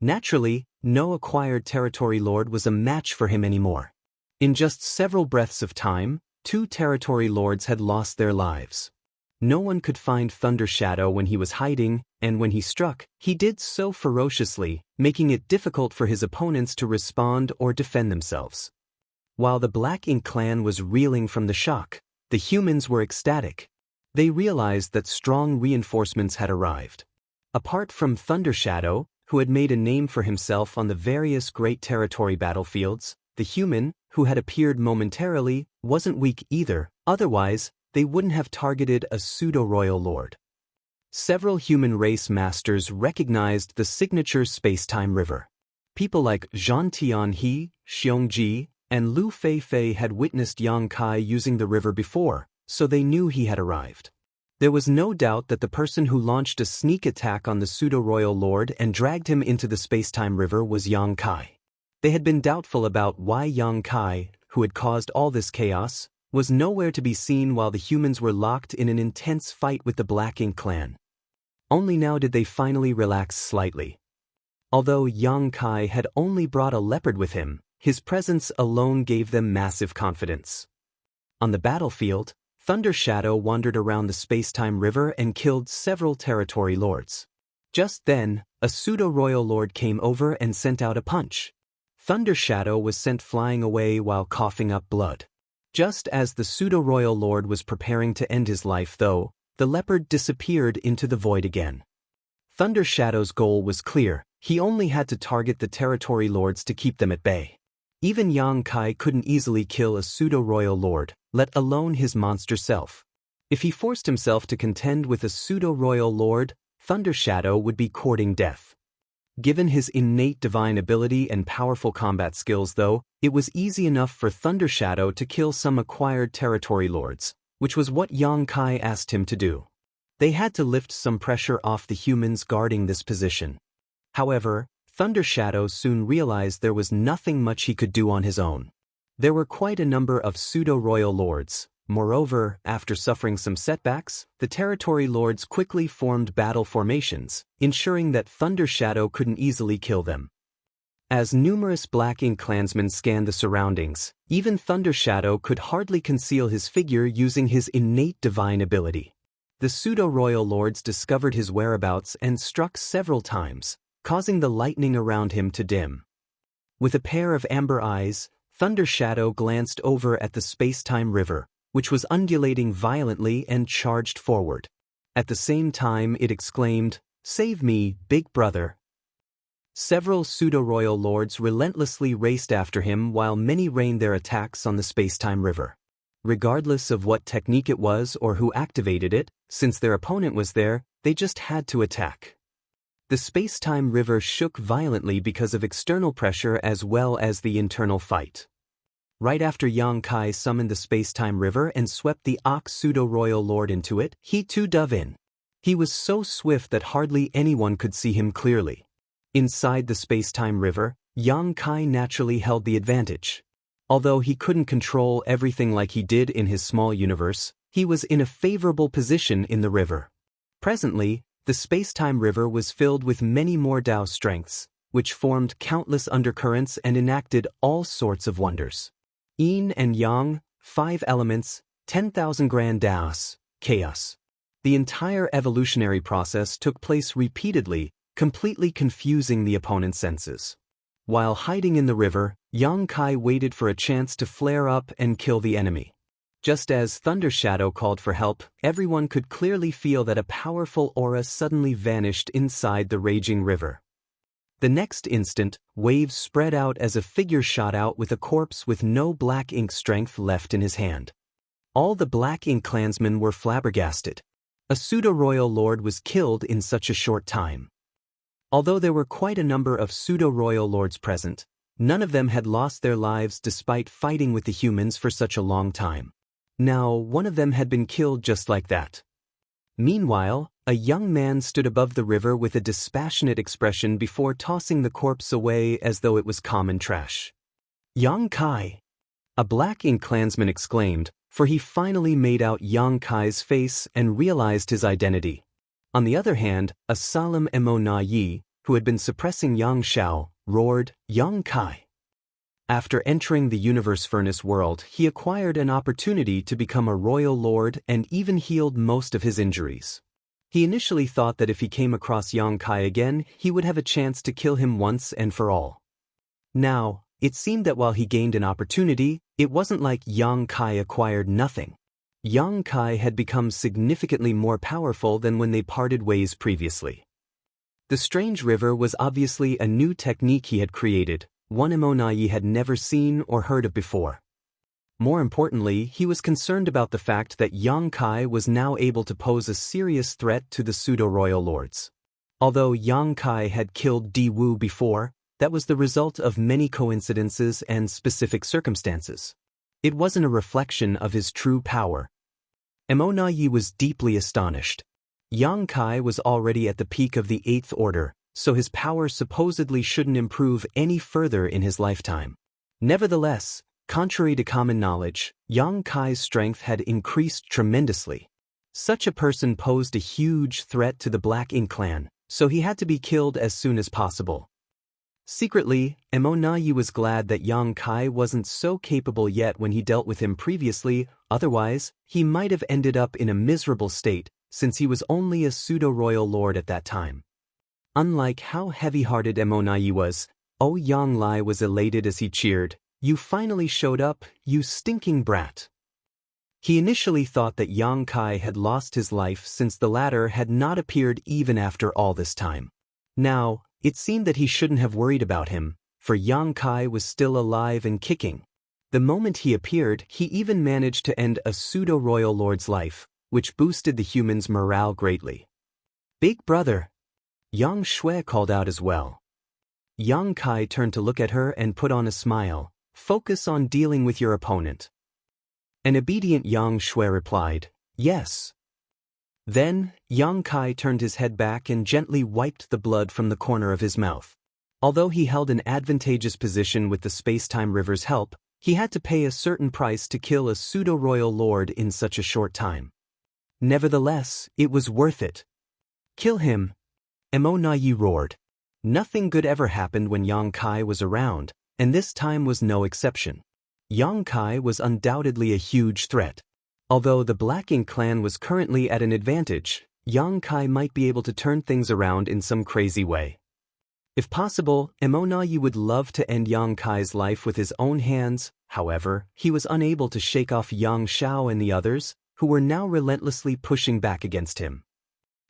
Naturally, no acquired territory lord was a match for him anymore. In just several breaths of time, 2 territory lords had lost their lives. No one could find Thundershadow when he was hiding, and when he struck, he did so ferociously, making it difficult for his opponents to respond or defend themselves. While the Black Ink clan was reeling from the shock, the humans were ecstatic. They realized that strong reinforcements had arrived. Apart from Thundershadow, who had made a name for himself on the various great territory battlefields, the human, who had appeared momentarily, wasn't weak either, otherwise, they wouldn't have targeted a pseudo-royal lord. Several human race masters recognized the signature space-time river. People like Zhan Tianhe, Xiongji, and Lu Feifei had witnessed Yang Kai using the river before, so they knew he had arrived. There was no doubt that the person who launched a sneak attack on the pseudo-royal lord and dragged him into the space-time river was Yang Kai. They had been doubtful about why Yang Kai, who had caused all this chaos, was nowhere to be seen while the humans were locked in an intense fight with the Black Ink clan. Only now did they finally relax slightly. Although Yang Kai had only brought a leopard with him, his presence alone gave them massive confidence. On the battlefield, Thundershadow wandered around the space-time river and killed several territory lords. Just then, a pseudo-royal lord came over and sent out a punch. Thundershadow was sent flying away while coughing up blood. Just as the pseudo-royal lord was preparing to end his life though, the leopard disappeared into the void again. Thundershadow's goal was clear, he only had to target the territory lords to keep them at bay. Even Yang Kai couldn't easily kill a pseudo-royal lord, let alone his monster self. If he forced himself to contend with a pseudo-royal lord, Thundershadow would be courting death. Given his innate divine ability and powerful combat skills though, it was easy enough for Thundershadow to kill some acquired territory lords, which was what Yang Kai asked him to do. They had to lift some pressure off the humans guarding this position. However, Thundershadow soon realized there was nothing much he could do on his own. There were quite a number of pseudo-royal lords, Moreover, after suffering some setbacks, the territory lords quickly formed battle formations, ensuring that Thunder Shadow couldn't easily kill them. As numerous Black Ink clansmen scanned the surroundings, even Thunder Shadow could hardly conceal his figure using his innate divine ability. The pseudo-royal lords discovered his whereabouts and struck several times, causing the lightning around him to dim. With a pair of amber eyes, Thunder Shadow glanced over at the space-time river, which was undulating violently and charged forward. At the same time it exclaimed, "Save me, big brother." Several pseudo-royal lords relentlessly raced after him while many rained their attacks on the space-time river. Regardless of what technique it was or who activated it, since their opponent was there, they just had to attack. The space-time river shook violently because of external pressure as well as the internal fight. Right after Yang Kai summoned the space-time river and swept the Ox pseudo-royal lord into it, he too dove in. He was so swift that hardly anyone could see him clearly. Inside the space-time river, Yang Kai naturally held the advantage. Although he couldn't control everything like he did in his small universe, he was in a favorable position in the river. Presently, the space-time river was filled with many more Dao strengths, which formed countless undercurrents and enacted all sorts of wonders. Yin and Yang, 5 elements, 10,000 grand Daos, chaos. The entire evolutionary process took place repeatedly, completely confusing the opponent's senses. While hiding in the river, Yang Kai waited for a chance to flare up and kill the enemy. Just as Thunder Shadow called for help, everyone could clearly feel that a powerful aura suddenly vanished inside the raging river. The next instant, waves spread out as a figure shot out with a corpse with no Black Ink strength left in his hand. All the Black Ink clansmen were flabbergasted. A pseudo-royal lord was killed in such a short time. Although there were quite a number of pseudo-royal lords present, none of them had lost their lives despite fighting with the humans for such a long time. Now, one of them had been killed just like that. Meanwhile, a young man stood above the river with a dispassionate expression before tossing the corpse away as though it was common trash. "Yang Kai!" a Black Ink clansman exclaimed, for he finally made out Yang Kai's face and realized his identity. On the other hand, a solemn Mo Na Yi, who had been suppressing Yang Shao, roared, "Yang Kai!" After entering the Universe Furnace world, he acquired an opportunity to become a royal lord and even healed most of his injuries. He initially thought that if he came across Yang Kai again, he would have a chance to kill him once and for all. Now, it seemed that while he gained an opportunity, it wasn't like Yang Kai acquired nothing. Yang Kai had become significantly more powerful than when they parted ways previously. The strange river was obviously a new technique he had created, one Emonai had never seen or heard of before. More importantly, he was concerned about the fact that Yang Kai was now able to pose a serious threat to the pseudo-royal lords. Although Yang Kai had killed Di Wu before, that was the result of many coincidences and specific circumstances. It wasn't a reflection of his true power. Emonai was deeply astonished. Yang Kai was already at the peak of the 8th order, so his power supposedly shouldn't improve any further in his lifetime. Nevertheless, contrary to common knowledge, Yang Kai's strength had increased tremendously. Such a person posed a huge threat to the Black Ink clan, so he had to be killed as soon as possible. Secretly, Emonai was glad that Yang Kai wasn't so capable yet when he dealt with him previously, otherwise, he might have ended up in a miserable state, since he was only a pseudo-royal lord at that time. Unlike how heavy-hearted Emonai was, Yang Lai was elated as he cheered, "You finally showed up, you stinking brat." He initially thought that Yang Kai had lost his life since the latter had not appeared even after all this time. Now, it seemed that he shouldn't have worried about him, for Yang Kai was still alive and kicking. The moment he appeared, he even managed to end a pseudo-royal lord's life, which boosted the humans' morale greatly. "Big brother!" Yang Shui called out as well. Yang Kai turned to look at her and put on a smile. "Focus on dealing with your opponent." An obedient Yang Shui replied, "Yes." Then, Yang Kai turned his head back and gently wiped the blood from the corner of his mouth. Although he held an advantageous position with the space-time river's help, He had to pay a certain price to kill a pseudo-royal lord in such a short time. Nevertheless, it was worth it. Kill him, Emo Na-yi roared. Nothing good ever happened when Yang Kai was around, and this time was no exception. Yang Kai was undoubtedly a huge threat. Although the Black Ink clan was currently at an advantage, Yang Kai might be able to turn things around in some crazy way. If possible, Emo Na-yi would love to end Yang Kai's life with his own hands. However, he was unable to shake off Yang Xiao and the others, who were now relentlessly pushing back against him.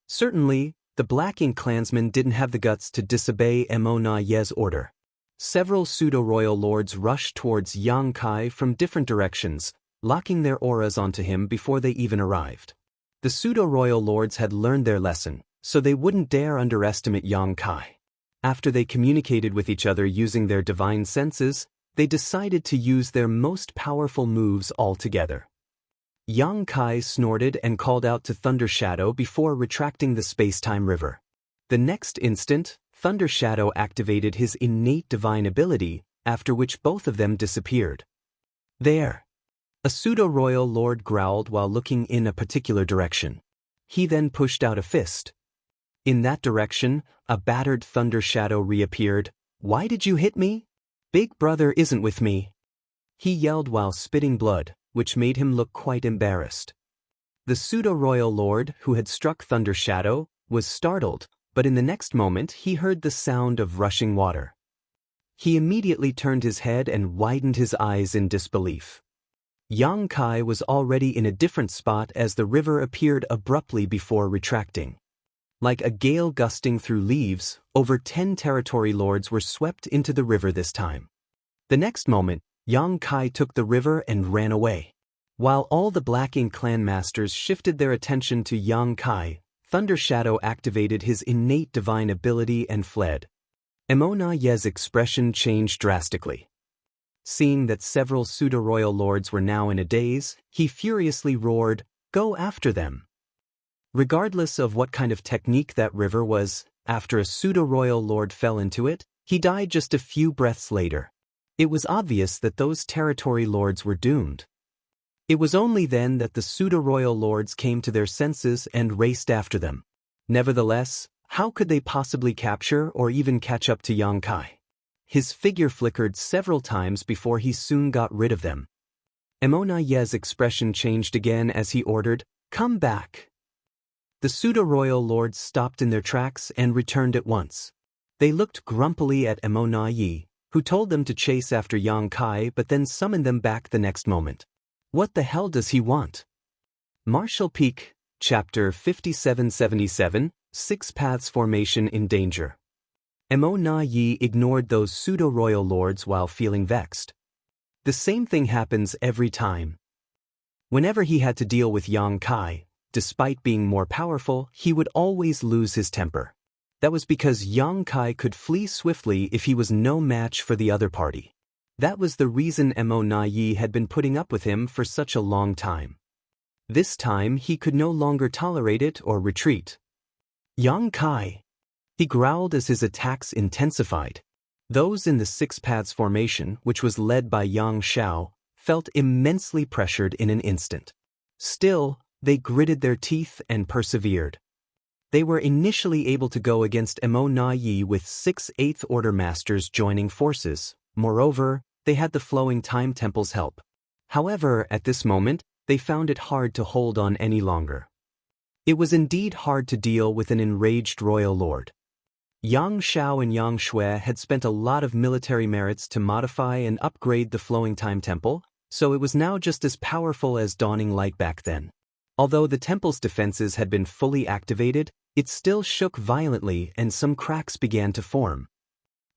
Certainly, the Black Ink clansmen didn't have the guts to disobey Emo Na-yi's order. Several pseudo-royal lords rushed towards Yang Kai from different directions, locking their auras onto him before they even arrived. The pseudo-royal lords had learned their lesson, so they wouldn't dare underestimate Yang Kai. After they communicated with each other using their divine senses, they decided to use their most powerful moves altogether. Yang Kai snorted and called out to Thunder Shadow before retracting the space-time river. The next instant, Thunder Shadow activated his innate divine ability, after which both of them disappeared. There! A pseudo-royal lord growled while looking in a particular direction. He then pushed out a fist. In that direction, a battered Thunder Shadow reappeared. "Why did you hit me? Big brother isn't with me," he yelled while spitting blood, which made him look quite embarrassed. The pseudo-royal lord, who had struck Thunder Shadow, was startled, but in the next moment he heard the sound of rushing water. He immediately turned his head and widened his eyes in disbelief. Yang Kai was already in a different spot as the river appeared abruptly before retracting. Like a gale gusting through leaves, over 10 territory lords were swept into the river this time. The next moment, Yang Kai took the river and ran away. While all the Black Ink clan masters shifted their attention to Yang Kai, Thunder Shadow activated his innate divine ability and fled. Emo Na-yi's expression changed drastically. Seeing that several pseudo-royal lords were now in a daze, he furiously roared, "Go after them!" Regardless of what kind of technique that river was, after a pseudo-royal lord fell into it, he died just a few breaths later. It was obvious that those territory lords were doomed. It was only then that the pseudo-royal lords came to their senses and raced after them. Nevertheless, how could they possibly capture or even catch up to Yang Kai? His figure flickered several times before he soon got rid of them. Emo Na-yi's expression changed again as he ordered, "Come back!" The pseudo-royal lords stopped in their tracks and returned at once. They looked grumpily at Emo Na-yi, who told them to chase after Yang Kai but then summoned them back the next moment. What the hell does he want? Martial Peak, Chapter 5777, Six Paths Formation in Danger. Emo Na-yi ignored those pseudo-royal lords while feeling vexed. The same thing happens every time. Whenever he had to deal with Yang Kai, despite being more powerful, he would always lose his temper. That was because Yang Kai could flee swiftly if he was no match for the other party. That was the reason Emo Na-yi had been putting up with him for such a long time. This time he could no longer tolerate it or retreat. "Yang Kai!" he growled as his attacks intensified. Those in the Six Paths formation, which was led by Yang Xiao, felt immensely pressured in an instant. Still, they gritted their teeth and persevered. They were initially able to go against Emo Na-yi with 6 8th Order Masters joining forces. Moreover, they had the Flowing Time Temple's help. However, at this moment, they found it hard to hold on any longer. It was indeed hard to deal with an enraged royal lord. Yang Xiao and Yang Shui had spent a lot of military merits to modify and upgrade the Flowing Time Temple, so it was now just as powerful as Dawning Light back then. Although the temple's defenses had been fully activated, it still shook violently and some cracks began to form.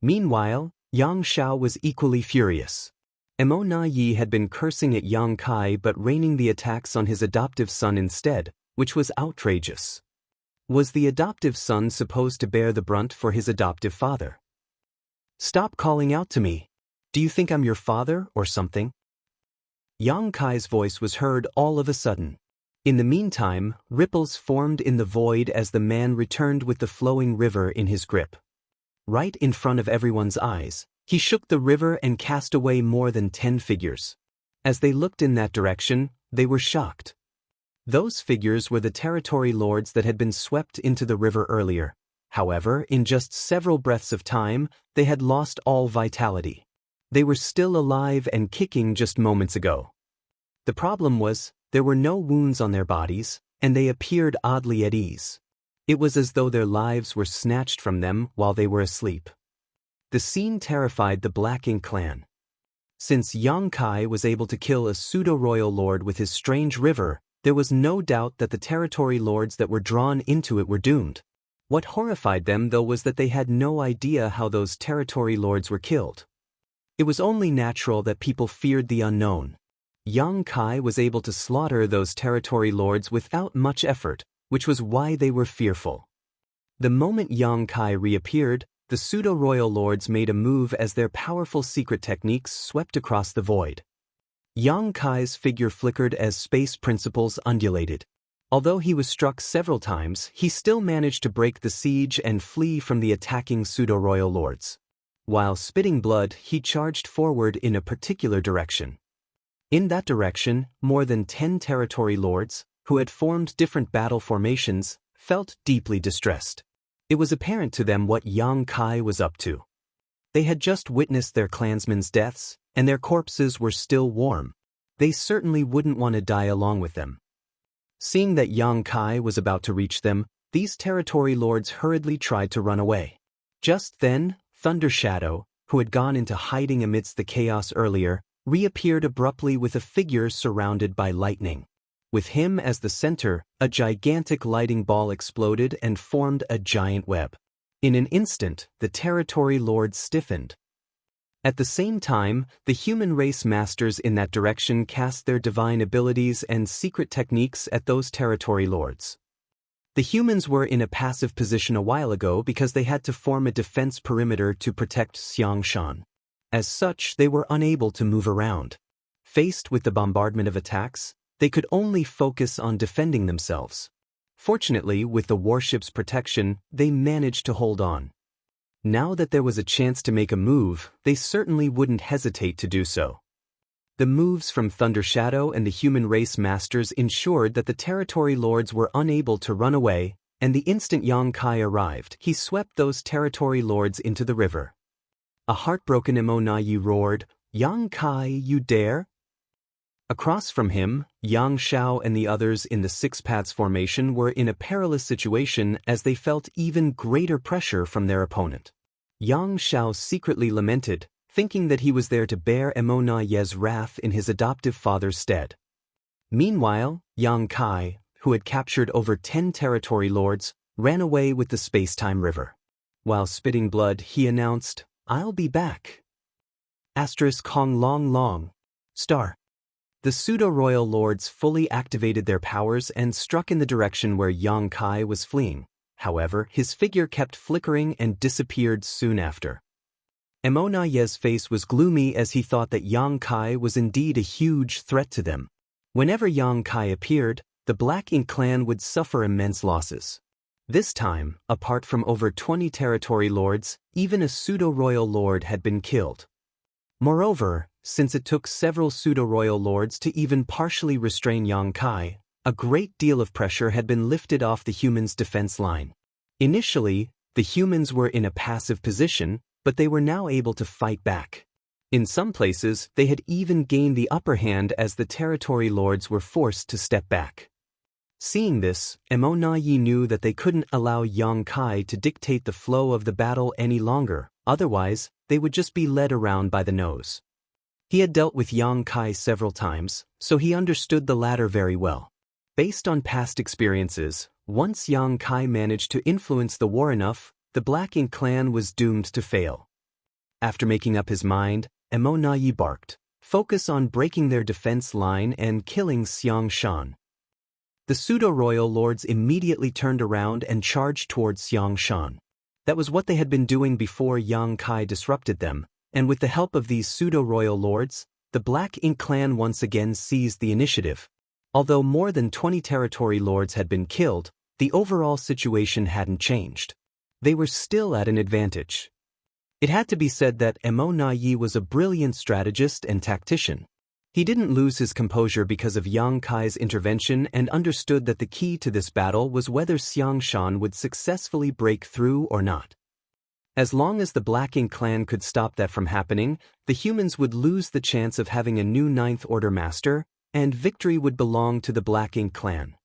Meanwhile, Yang Xiao was equally furious. Emo Na-yi had been cursing at Yang Kai but raining the attacks on his adoptive son instead, which was outrageous. Was the adoptive son supposed to bear the brunt for his adoptive father? "Stop calling out to me. Do you think I'm your father or something?" Yang Kai's voice was heard all of a sudden. In the meantime, ripples formed in the void as the man returned with the flowing river in his grip. Right in front of everyone's eyes, He shook the river and cast away more than 10 figures. As they looked in that direction, they were shocked. Those figures were the territory lords that had been swept into the river earlier. However, in just several breaths of time, they had lost all vitality. They were still alive and kicking just moments ago. The problem was, there were no wounds on their bodies, and they appeared oddly at ease. It was as though their lives were snatched from them while they were asleep. The scene terrified the Black Ink clan. Since Yang Kai was able to kill a pseudo-royal lord with his strange river, there was no doubt that the territory lords that were drawn into it were doomed. What horrified them, though, was that they had no idea how those territory lords were killed. It was only natural that people feared the unknown. Yang Kai was able to slaughter those territory lords without much effort, which was why they were fearful. The moment Yang Kai reappeared, the pseudo-royal lords made a move as their powerful secret techniques swept across the void. Yang Kai's figure flickered as space principles undulated. Although he was struck several times, he still managed to break the siege and flee from the attacking pseudo-royal lords. While spitting blood, he charged forward in a particular direction. In that direction, more than 10 territory lords, who had formed different battle formations, felt deeply distressed. It was apparent to them what Yang Kai was up to. They had just witnessed their clansmen's deaths, and their corpses were still warm. They certainly wouldn't want to die along with them. Seeing that Yang Kai was about to reach them, these territory lords hurriedly tried to run away. Just then, Thunder Shadow, who had gone into hiding amidst the chaos earlier, reappeared abruptly with a figure surrounded by lightning. With him as the center, a gigantic lighting ball exploded and formed a giant web. In an instant, the territory lords stiffened. At the same time, the human race masters in that direction cast their divine abilities and secret techniques at those territory lords. The humans were in a passive position a while ago because they had to form a defense perimeter to protect Xiangshan. As such, they were unable to move around. Faced with the bombardment of attacks, they could only focus on defending themselves. Fortunately, with the warship's protection, they managed to hold on. Now that there was a chance to make a move, they certainly wouldn't hesitate to do so. The moves from Thunder Shadow and the human race masters ensured that the territory lords were unable to run away, and the instant Yang Kai arrived, he swept those territory lords into the river. A heartbroken Emo-Na-Yi roared, "Yang Kai, you dare?" Across from him, Yang Shao and the others in the Six Paths formation were in a perilous situation as they felt even greater pressure from their opponent. Yang Shao secretly lamented, thinking that he was there to bear Emo-Na-Yi's wrath in his adoptive father's stead. Meanwhile, Yang Kai, who had captured over 10 territory lords, ran away with the space-time river. While spitting blood, he announced, "I'll be back." Kong long long. Star. The pseudo-royal lords fully activated their powers and struck in the direction where Yang Kai was fleeing. However, his figure kept flickering and disappeared soon after. Emo-Na-Yi's face was gloomy as he thought that Yang Kai was indeed a huge threat to them. Whenever Yang Kai appeared, the Black Ink clan would suffer immense losses. This time, apart from over 20 territory lords, even a pseudo-royal lord had been killed. Moreover, since it took several pseudo-royal lords to even partially restrain Yang Kai, a great deal of pressure had been lifted off the humans' defense line. Initially, the humans were in a passive position, but they were now able to fight back. In some places, they had even gained the upper hand as the territory lords were forced to step back. Seeing this, Emo-Na-Yi knew that they couldn't allow Yang Kai to dictate the flow of the battle any longer, otherwise, they would just be led around by the nose. He had dealt with Yang Kai several times, so he understood the latter very well. Based on past experiences, once Yang Kai managed to influence the war enough, the Black Ink clan was doomed to fail. After making up his mind, Emo-Na-Yi barked, "Focus on breaking their defense line and killing Xiangshan." The pseudo-royal lords immediately turned around and charged towards Xiangshan. That was what they had been doing before Yang Kai disrupted them, and with the help of these pseudo-royal lords, the Black Ink clan once again seized the initiative. Although more than 20 territory lords had been killed, the overall situation hadn't changed. They were still at an advantage. It had to be said that Mo Na Yi was a brilliant strategist and tactician. He didn't lose his composure because of Yang Kai's intervention and understood that the key to this battle was whether Xiang Shan would successfully break through or not. As long as the Black Ink clan could stop that from happening, the humans would lose the chance of having a new Ninth Order master, and victory would belong to the Black Ink clan.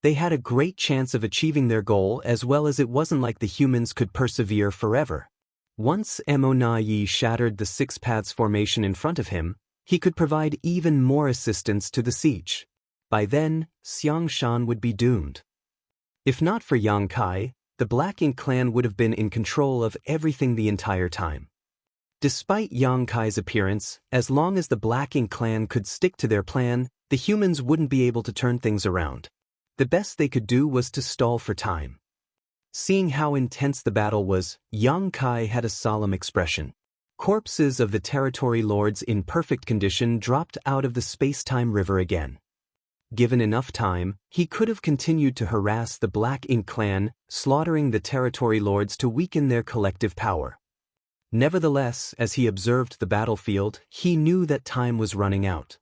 They had a great chance of achieving their goal, as well as it wasn't like the humans could persevere forever. Once Mo Na Yi shattered the Six Paths formation in front of him, he could provide even more assistance to the siege. By then, Xiang Shan would be doomed. If not for Yang Kai, the Black Ink clan would have been in control of everything the entire time. Despite Yang Kai's appearance, as long as the Black Ink clan could stick to their plan, the humans wouldn't be able to turn things around. The best they could do was to stall for time. Seeing how intense the battle was, Yang Kai had a solemn expression. Corpses of the territory lords in perfect condition dropped out of the space-time river again. Given enough time, he could have continued to harass the Black Ink clan, slaughtering the territory lords to weaken their collective power. Nevertheless, as he observed the battlefield, he knew that time was running out.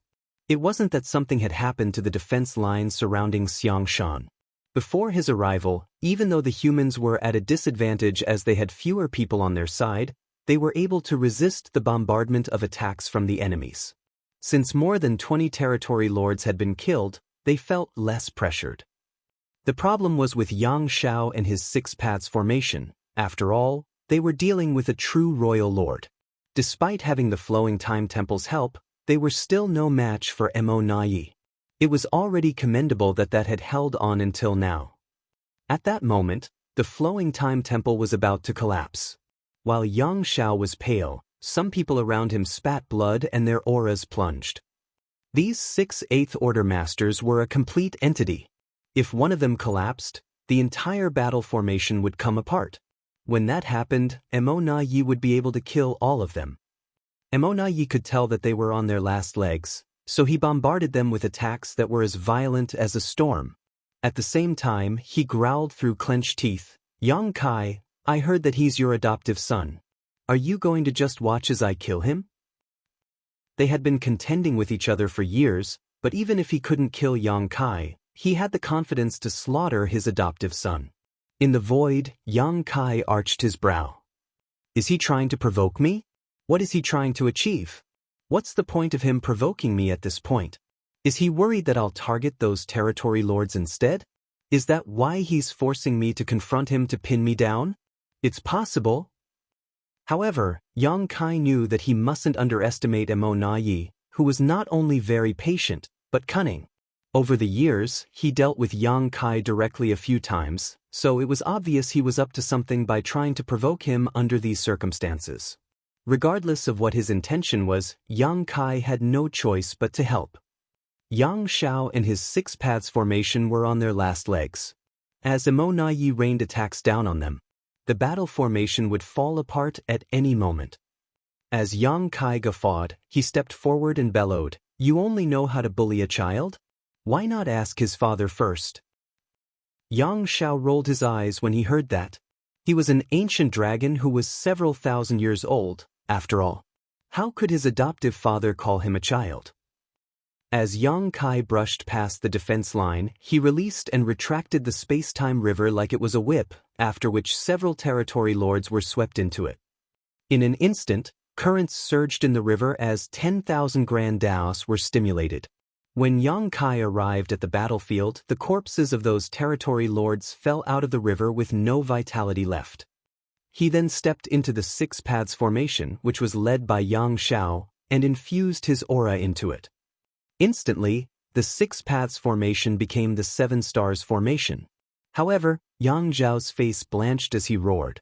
It wasn't that something had happened to the defense lines surrounding Xiang Shan. Before his arrival, even though the humans were at a disadvantage as they had fewer people on their side, they were able to resist the bombardment of attacks from the enemies. Since more than 20 territory lords had been killed, they felt less pressured. The problem was with Yang Shao and his Six Paths formation. After all, they were dealing with a true royal lord. Despite having the Flowing Time Temple's help, they were still no match for Mo Na Yi. It was already commendable that had held on until now. At that moment, the Flowing Time Temple was about to collapse. While Yang Shao was pale, some people around him spat blood and their auras plunged. These 6 Eighth Order masters were a complete entity. If one of them collapsed, the entire battle formation would come apart. When that happened, Mo Na Yi would be able to kill all of them. Mo Na Yi could tell that they were on their last legs, so he bombarded them with attacks that were as violent as a storm. At the same time, he growled through clenched teeth, "Yang Kai, I heard that he's your adoptive son. Are you going to just watch as I kill him?" They had been contending with each other for years, but even if he couldn't kill Yang Kai, he had the confidence to slaughter his adoptive son. In the void, Yang Kai arched his brow. Is he trying to provoke me? What is he trying to achieve? What's the point of him provoking me at this point? Is he worried that I'll target those territory lords instead? Is that why he's forcing me to confront him to pin me down? It's possible. However, Yang Kai knew that he mustn't underestimate Mo Na Yi, who was not only very patient, but cunning. Over the years, he dealt with Yang Kai directly a few times, so it was obvious he was up to something by trying to provoke him under these circumstances. Regardless of what his intention was, Yang Kai had no choice but to help. Yang Shao and his Six Paths formation were on their last legs. As Mo Na Yi rained attacks down on them, the battle formation would fall apart at any moment. As Yang Kai guffawed, he stepped forward and bellowed, "You only know how to bully a child? Why not ask his father first?" Yang Shao rolled his eyes when he heard that. He was an ancient dragon who was several thousand years old, after all. How could his adoptive father call him a child? As Yang Kai brushed past the defense line, he released and retracted the space-time river like it was a whip, after which several territory lords were swept into it. In an instant, currents surged in the river as 10,000 grand daos were stimulated. When Yang Kai arrived at the battlefield, the corpses of those territory lords fell out of the river with no vitality left. He then stepped into the Six Paths formation, which was led by Yang Shao, and infused his aura into it. Instantly, the Six Paths formation became the Seven Stars formation. However, Yang Zhao's face blanched as he roared.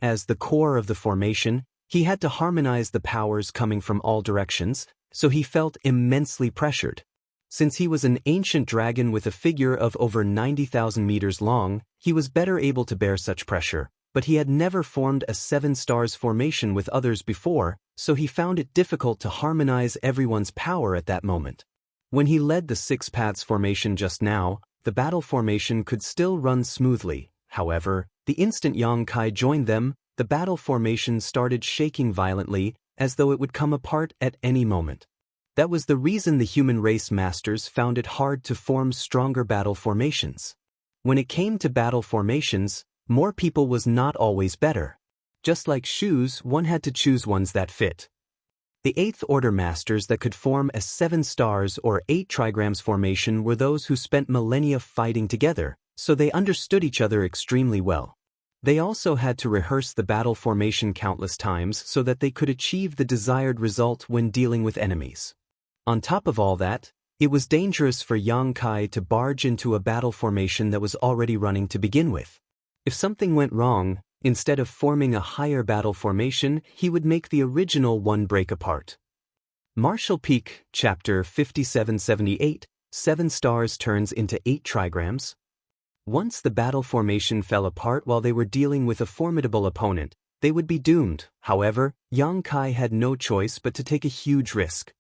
As the core of the formation, he had to harmonize the powers coming from all directions, so he felt immensely pressured. Since he was an ancient dragon with a figure of over 90,000 meters long, he was better able to bear such pressure, but he had never formed a Seven Stars formation with others before, so he found it difficult to harmonize everyone's power at that moment. When he led the Six Paths formation just now, the battle formation could still run smoothly. However, the instant Yang Kai joined them, the battle formation started shaking violently, as though it would come apart at any moment. That was the reason the human race masters found it hard to form stronger battle formations. When it came to battle formations, more people was not always better. Just like shoes, one had to choose ones that fit. The 8th Order masters that could form a 7 stars or 8 trigrams formation were those who spent millennia fighting together, so they understood each other extremely well. They also had to rehearse the battle formation countless times so that they could achieve the desired result when dealing with enemies. On top of all that, it was dangerous for Yang Kai to barge into a battle formation that was already running to begin with. If something went wrong, instead of forming a higher battle formation, he would make the original one break apart. Martial Peak, Chapter 5778, 7 stars turns into 8 trigrams. Once the battle formation fell apart while they were dealing with a formidable opponent, they would be doomed. However, Yang Kai had no choice but to take a huge risk.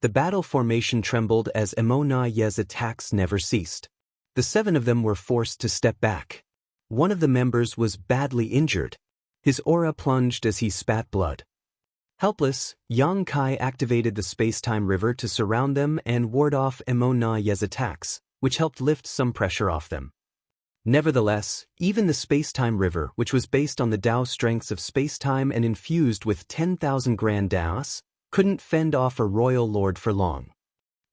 The battle formation trembled as Emo Na Ye's attacks never ceased. The 7 of them were forced to step back. One of the members was badly injured. His aura plunged as he spat blood. Helpless, Yang Kai activated the space-time river to surround them and ward off Emo Na Ye's attacks, which helped lift some pressure off them. Nevertheless, even the space-time river, which was based on the Tao strengths of space-time and infused with 10,000 grand Taos, couldn't fend off a royal lord for long.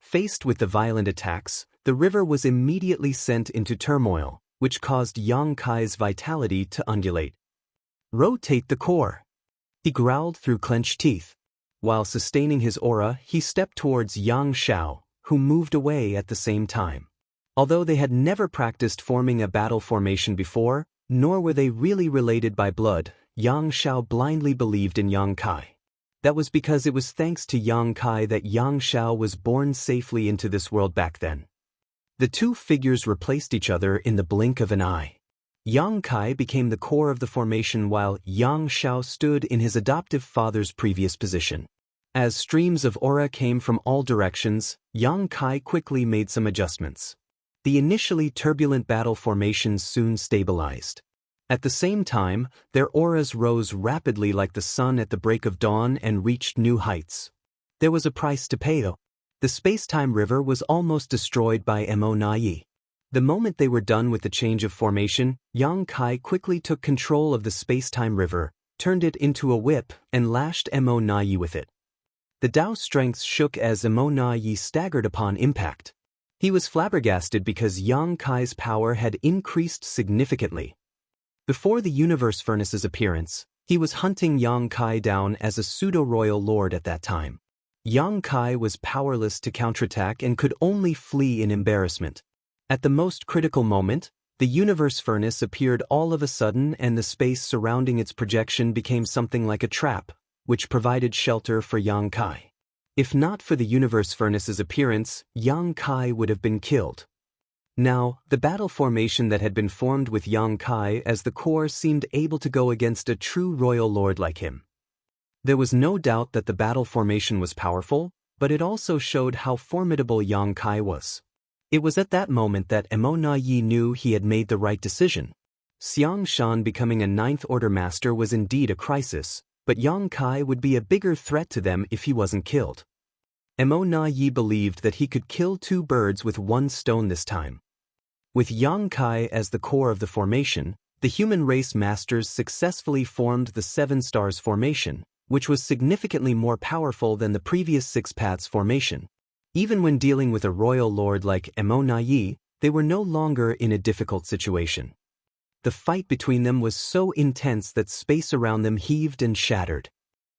Faced with the violent attacks, the river was immediately sent into turmoil, which caused Yang Kai's vitality to undulate. Rotate the core. He growled through clenched teeth. While sustaining his aura, he stepped towards Yang Shao, who moved away at the same time. Although they had never practiced forming a battle formation before, nor were they really related by blood, Yang Shao blindly believed in Yang Kai. That was because it was thanks to Yang Kai that Yang Shao was born safely into this world back then. The two figures replaced each other in the blink of an eye. Yang Kai became the core of the formation while Yang Shao stood in his adoptive father's previous position. As streams of aura came from all directions, Yang Kai quickly made some adjustments. The initially turbulent battle formations soon stabilized. At the same time, their auras rose rapidly like the sun at the break of dawn and reached new heights. There was a price to pay though. The space-time river was almost destroyed by Emo Na Ye. The moment they were done with the change of formation, Yang Kai quickly took control of the space-time river, turned it into a whip, and lashed Emo Na Ye with it. The Tao strengths shook as Emo Na Ye staggered upon impact. He was flabbergasted because Yang Kai's power had increased significantly. Before the Universe Furnace's appearance, he was hunting Yang Kai down as a pseudo-royal lord at that time. Yang Kai was powerless to counterattack and could only flee in embarrassment. At the most critical moment, the Universe Furnace appeared all of a sudden and the space surrounding its projection became something like a trap, which provided shelter for Yang Kai. If not for the Universe Furnace's appearance, Yang Kai would have been killed. Now, the battle formation that had been formed with Yang Kai as the core seemed able to go against a true royal lord like him. There was no doubt that the battle formation was powerful, but it also showed how formidable Yang Kai was. It was at that moment that Emo Na Ye knew he had made the right decision. Xiang Shan becoming a 9th Order master was indeed a crisis, but Yang Kai would be a bigger threat to them if he wasn't killed. Emo Na Ye believed that he could kill 2 birds with 1 stone this time. With Yang Kai as the core of the formation, the human race masters successfully formed the 7 stars formation, which was significantly more powerful than the previous 6 paths formation. Even when dealing with a royal lord like Emo Na Ye, they were no longer in a difficult situation. The fight between them was so intense that space around them heaved and shattered.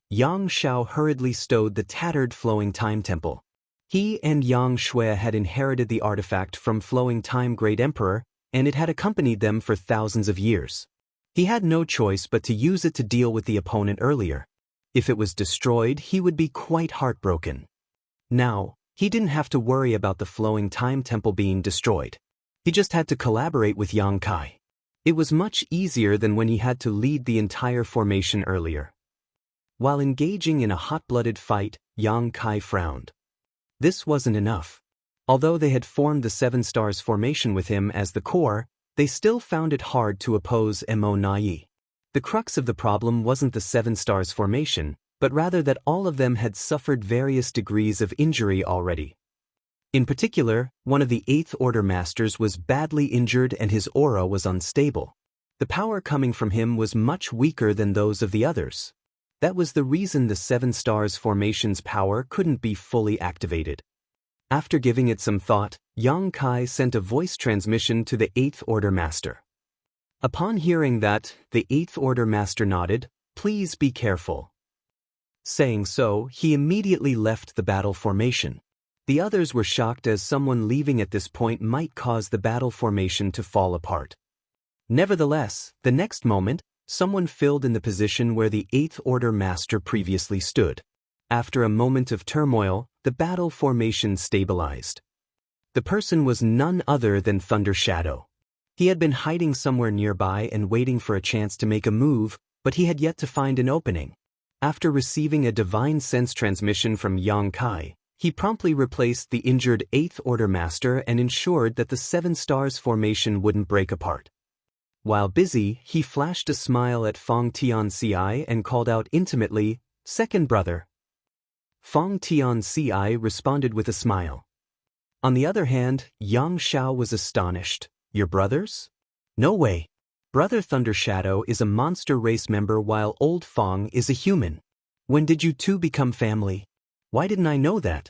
Yang Shao hurriedly stowed the tattered Flowing Time Temple. He and Yang Shui had inherited the artifact from Flowing Time Great Emperor, and it had accompanied them for thousands of years. He had no choice but to use it to deal with the opponent earlier. If it was destroyed, he would be quite heartbroken. Now, he didn't have to worry about the Flowing Time Temple being destroyed. He just had to collaborate with Yang Kai. It was much easier than when he had to lead the entire formation earlier. While engaging in a hot-blooded fight, Yang Kai frowned. This wasn't enough. Although they had formed the 7 stars formation with him as the core, they still found it hard to oppose Emo Na Ye. The crux of the problem wasn't the seven stars formation, but rather that all of them had suffered various degrees of injury already. In particular, one of the Eighth Order Masters was badly injured and his aura was unstable. The power coming from him was much weaker than those of the others. That was the reason the Seven Stars formation's power couldn't be fully activated. After giving it some thought, Yang Kai sent a voice transmission to the Eighth Order Master. Upon hearing that, the Eighth Order Master nodded, "Please be careful." Saying so, he immediately left the battle formation. The others were shocked as someone leaving at this point might cause the battle formation to fall apart. Nevertheless, the next moment, someone filled in the position where the Eighth Order Master previously stood. After a moment of turmoil, the battle formation stabilized. The person was none other than Thunder Shadow. He had been hiding somewhere nearby and waiting for a chance to make a move, but he had yet to find an opening. After receiving a divine sense transmission from Yang Kai, he promptly replaced the injured Eighth Order Master and ensured that the Seven Stars formation wouldn't break apart. While busy, he flashed a smile at Fong Tianci and called out intimately, "Second brother." Fong Tianci responded with a smile. On the other hand, Yang Xiao was astonished. "Your brothers? No way. Brother Thunder Shadow is a monster race member while Old Fong is a human. When did you two become family? Why didn't I know that?"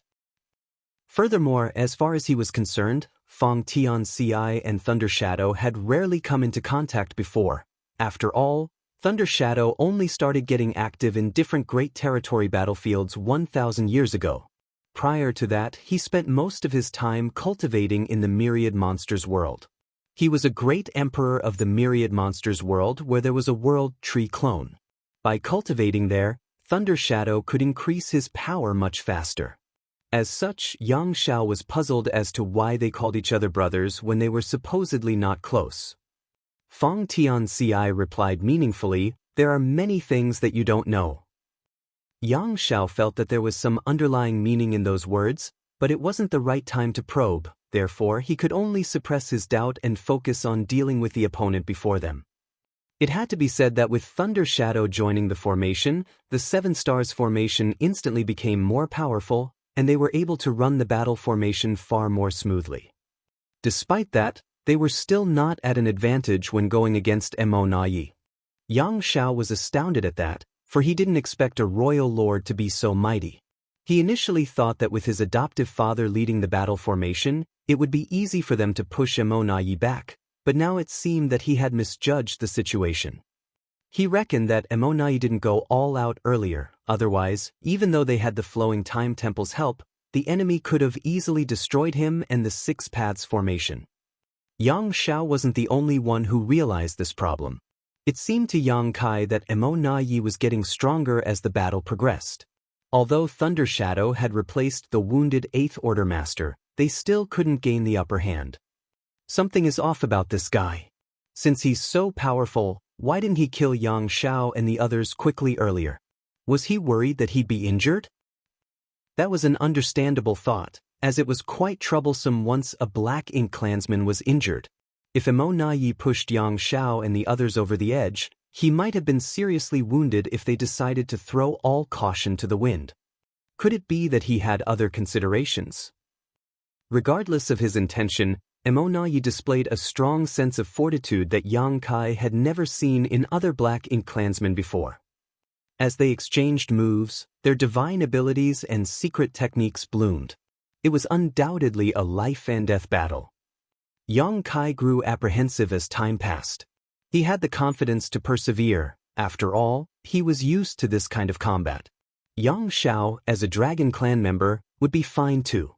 Furthermore, as far as he was concerned, Fong Tianci and Thunder Shadow had rarely come into contact before. After all, Thunder Shadow only started getting active in different Great Territory battlefields 1,000 years ago. Prior to that, he spent most of his time cultivating in the Myriad Monsters world. He was a great emperor of the Myriad Monsters world where there was a world tree clone. By cultivating there, Thunder Shadow could increase his power much faster. As such, Yang Xiao was puzzled as to why they called each other brothers when they were supposedly not close. Fong Tianci replied meaningfully, "There are many things that you don't know." Yang Xiao felt that there was some underlying meaning in those words, but it wasn't the right time to probe, therefore he could only suppress his doubt and focus on dealing with the opponent before them. It had to be said that with Thunder Shadow joining the formation, the Seven Stars formation instantly became more powerful, and they were able to run the battle formation far more smoothly. Despite that, they were still not at an advantage when going against Mo Nai. Yang Xiao was astounded at that, for he didn't expect a royal lord to be so mighty. He initially thought that with his adoptive father leading the battle formation, it would be easy for them to push Mo Nai back, but now it seemed that he had misjudged the situation. He reckoned that Mo Nai didn't go all out earlier, otherwise, even though they had the Flowing Time Temple's help, the enemy could have easily destroyed him and the Six Paths formation. Yang Xiao wasn't the only one who realized this problem. It seemed to Yang Kai that Mo Nai was getting stronger as the battle progressed. Although Thunder Shadow had replaced the wounded Eighth Order Master, they still couldn't gain the upper hand. Something is off about this guy. Since he's so powerful, why didn't he kill Yang Xiao and the others quickly earlier? Was he worried that he'd be injured? That was an understandable thought, as it was quite troublesome once a Black Ink clansman was injured. If Mo Nai pushed Yang Xiao and the others over the edge, he might have been seriously wounded if they decided to throw all caution to the wind. Could it be that he had other considerations? Regardless of his intention, Mo Nai displayed a strong sense of fortitude that Yang Kai had never seen in other Black Ink clansmen before. As they exchanged moves, their divine abilities and secret techniques bloomed. It was undoubtedly a life-and-death battle. Yang Kai grew apprehensive as time passed. He had the confidence to persevere. After all, he was used to this kind of combat. Yang Xiao, as a Dragon Clan member, would be fine too.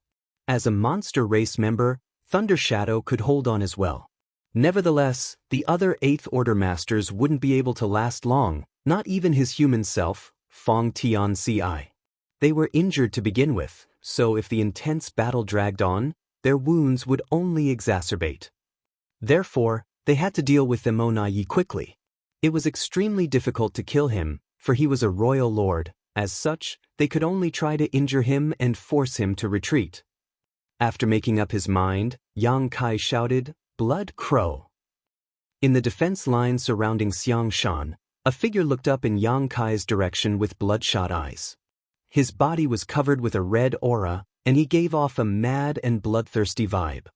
As a monster race member, Thunder Shadow could hold on as well. Nevertheless, the other Eighth Order Masters wouldn't be able to last long, not even his human self, Fong Tianci. They were injured to begin with, so if the intense battle dragged on, their wounds would only exacerbate. Therefore, they had to deal with Mo Nai quickly. It was extremely difficult to kill him, for he was a royal lord. As such, they could only try to injure him and force him to retreat. After making up his mind, Yang Kai shouted, "Blood Crow!" In the defense line surrounding Xiangshan, A figure looked up in Yang Kai's direction with bloodshot eyes. His body was covered with a red aura, and he gave off a mad and bloodthirsty vibe.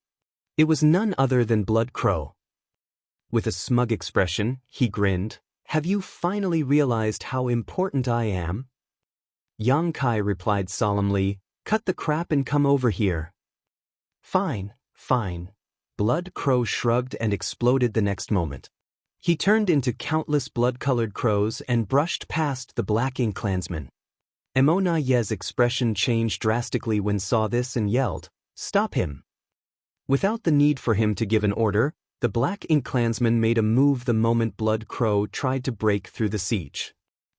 It was none other than Blood Crow. With a smug expression, he grinned. "Have you finally realized how important I am?" Yang Kai replied solemnly, "Cut the crap and come over here." "Fine, fine." Blood Crow shrugged and exploded the next moment. He turned into countless blood-colored crows and brushed past the Black Ink Clansmen. Emona Ye's expression changed drastically when saw this and yelled, "Stop him!" Without the need for him to give an order, the Black Ink Clansman made a move the moment Blood Crow tried to break through the siege.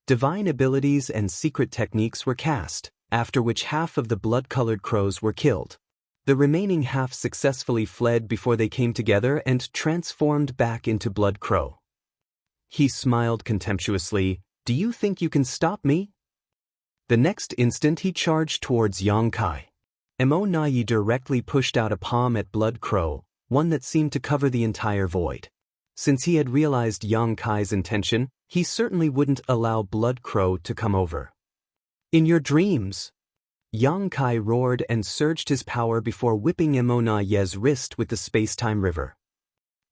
Divine abilities and secret techniques were cast, after which half of the blood-colored crows were killed. The remaining half successfully fled before they came together and transformed back into Blood Crow. He smiled contemptuously. "Do you think you can stop me?" The next instant he charged towards Yang Kai. Emona Ye directly pushed out a palm at Blood Crow, one that seemed to cover the entire void. Since he had realized Yang Kai's intention, he certainly wouldn't allow Blood Crow to come over. "In your dreams!" Yang Kai roared and surged his power before whipping Emona Ye's wrist with the space-time river.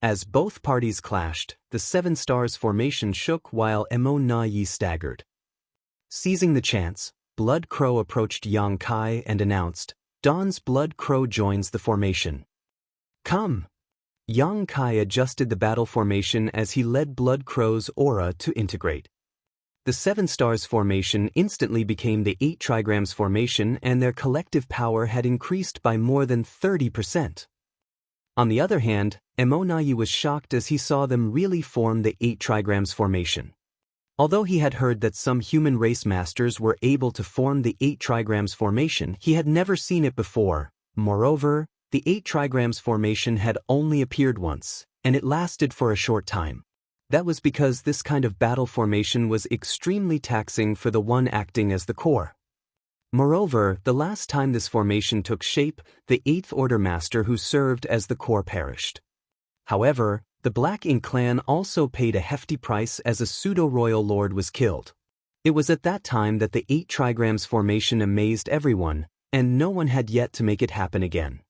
As both parties clashed, the Seven Stars formation shook while Emona Ye staggered. Seizing the chance, Blood Crow approached Yang Kai and announced, "Dawn's Blood Crow joins the formation." "Come!" Yang Kai adjusted the battle formation as he led Blood Crow's aura to integrate. The Seven Stars formation instantly became the 8 Trigrams formation, and their collective power had increased by more than 30%. On the other hand, Emona Ye was shocked as he saw them really form the 8 Trigrams formation. Although he had heard that some human race masters were able to form the 8 Trigrams formation, he had never seen it before. Moreover, the 8 Trigrams formation had only appeared once, and it lasted for a short time. That was because this kind of battle formation was extremely taxing for the one acting as the core. Moreover, the last time this formation took shape, the 8th Order Master who served as the core perished. However, the Black Ink Clan also paid a hefty price as a pseudo-royal lord was killed. It was at that time that the 8 Trigrams formation amazed everyone, and no one had yet to make it happen again.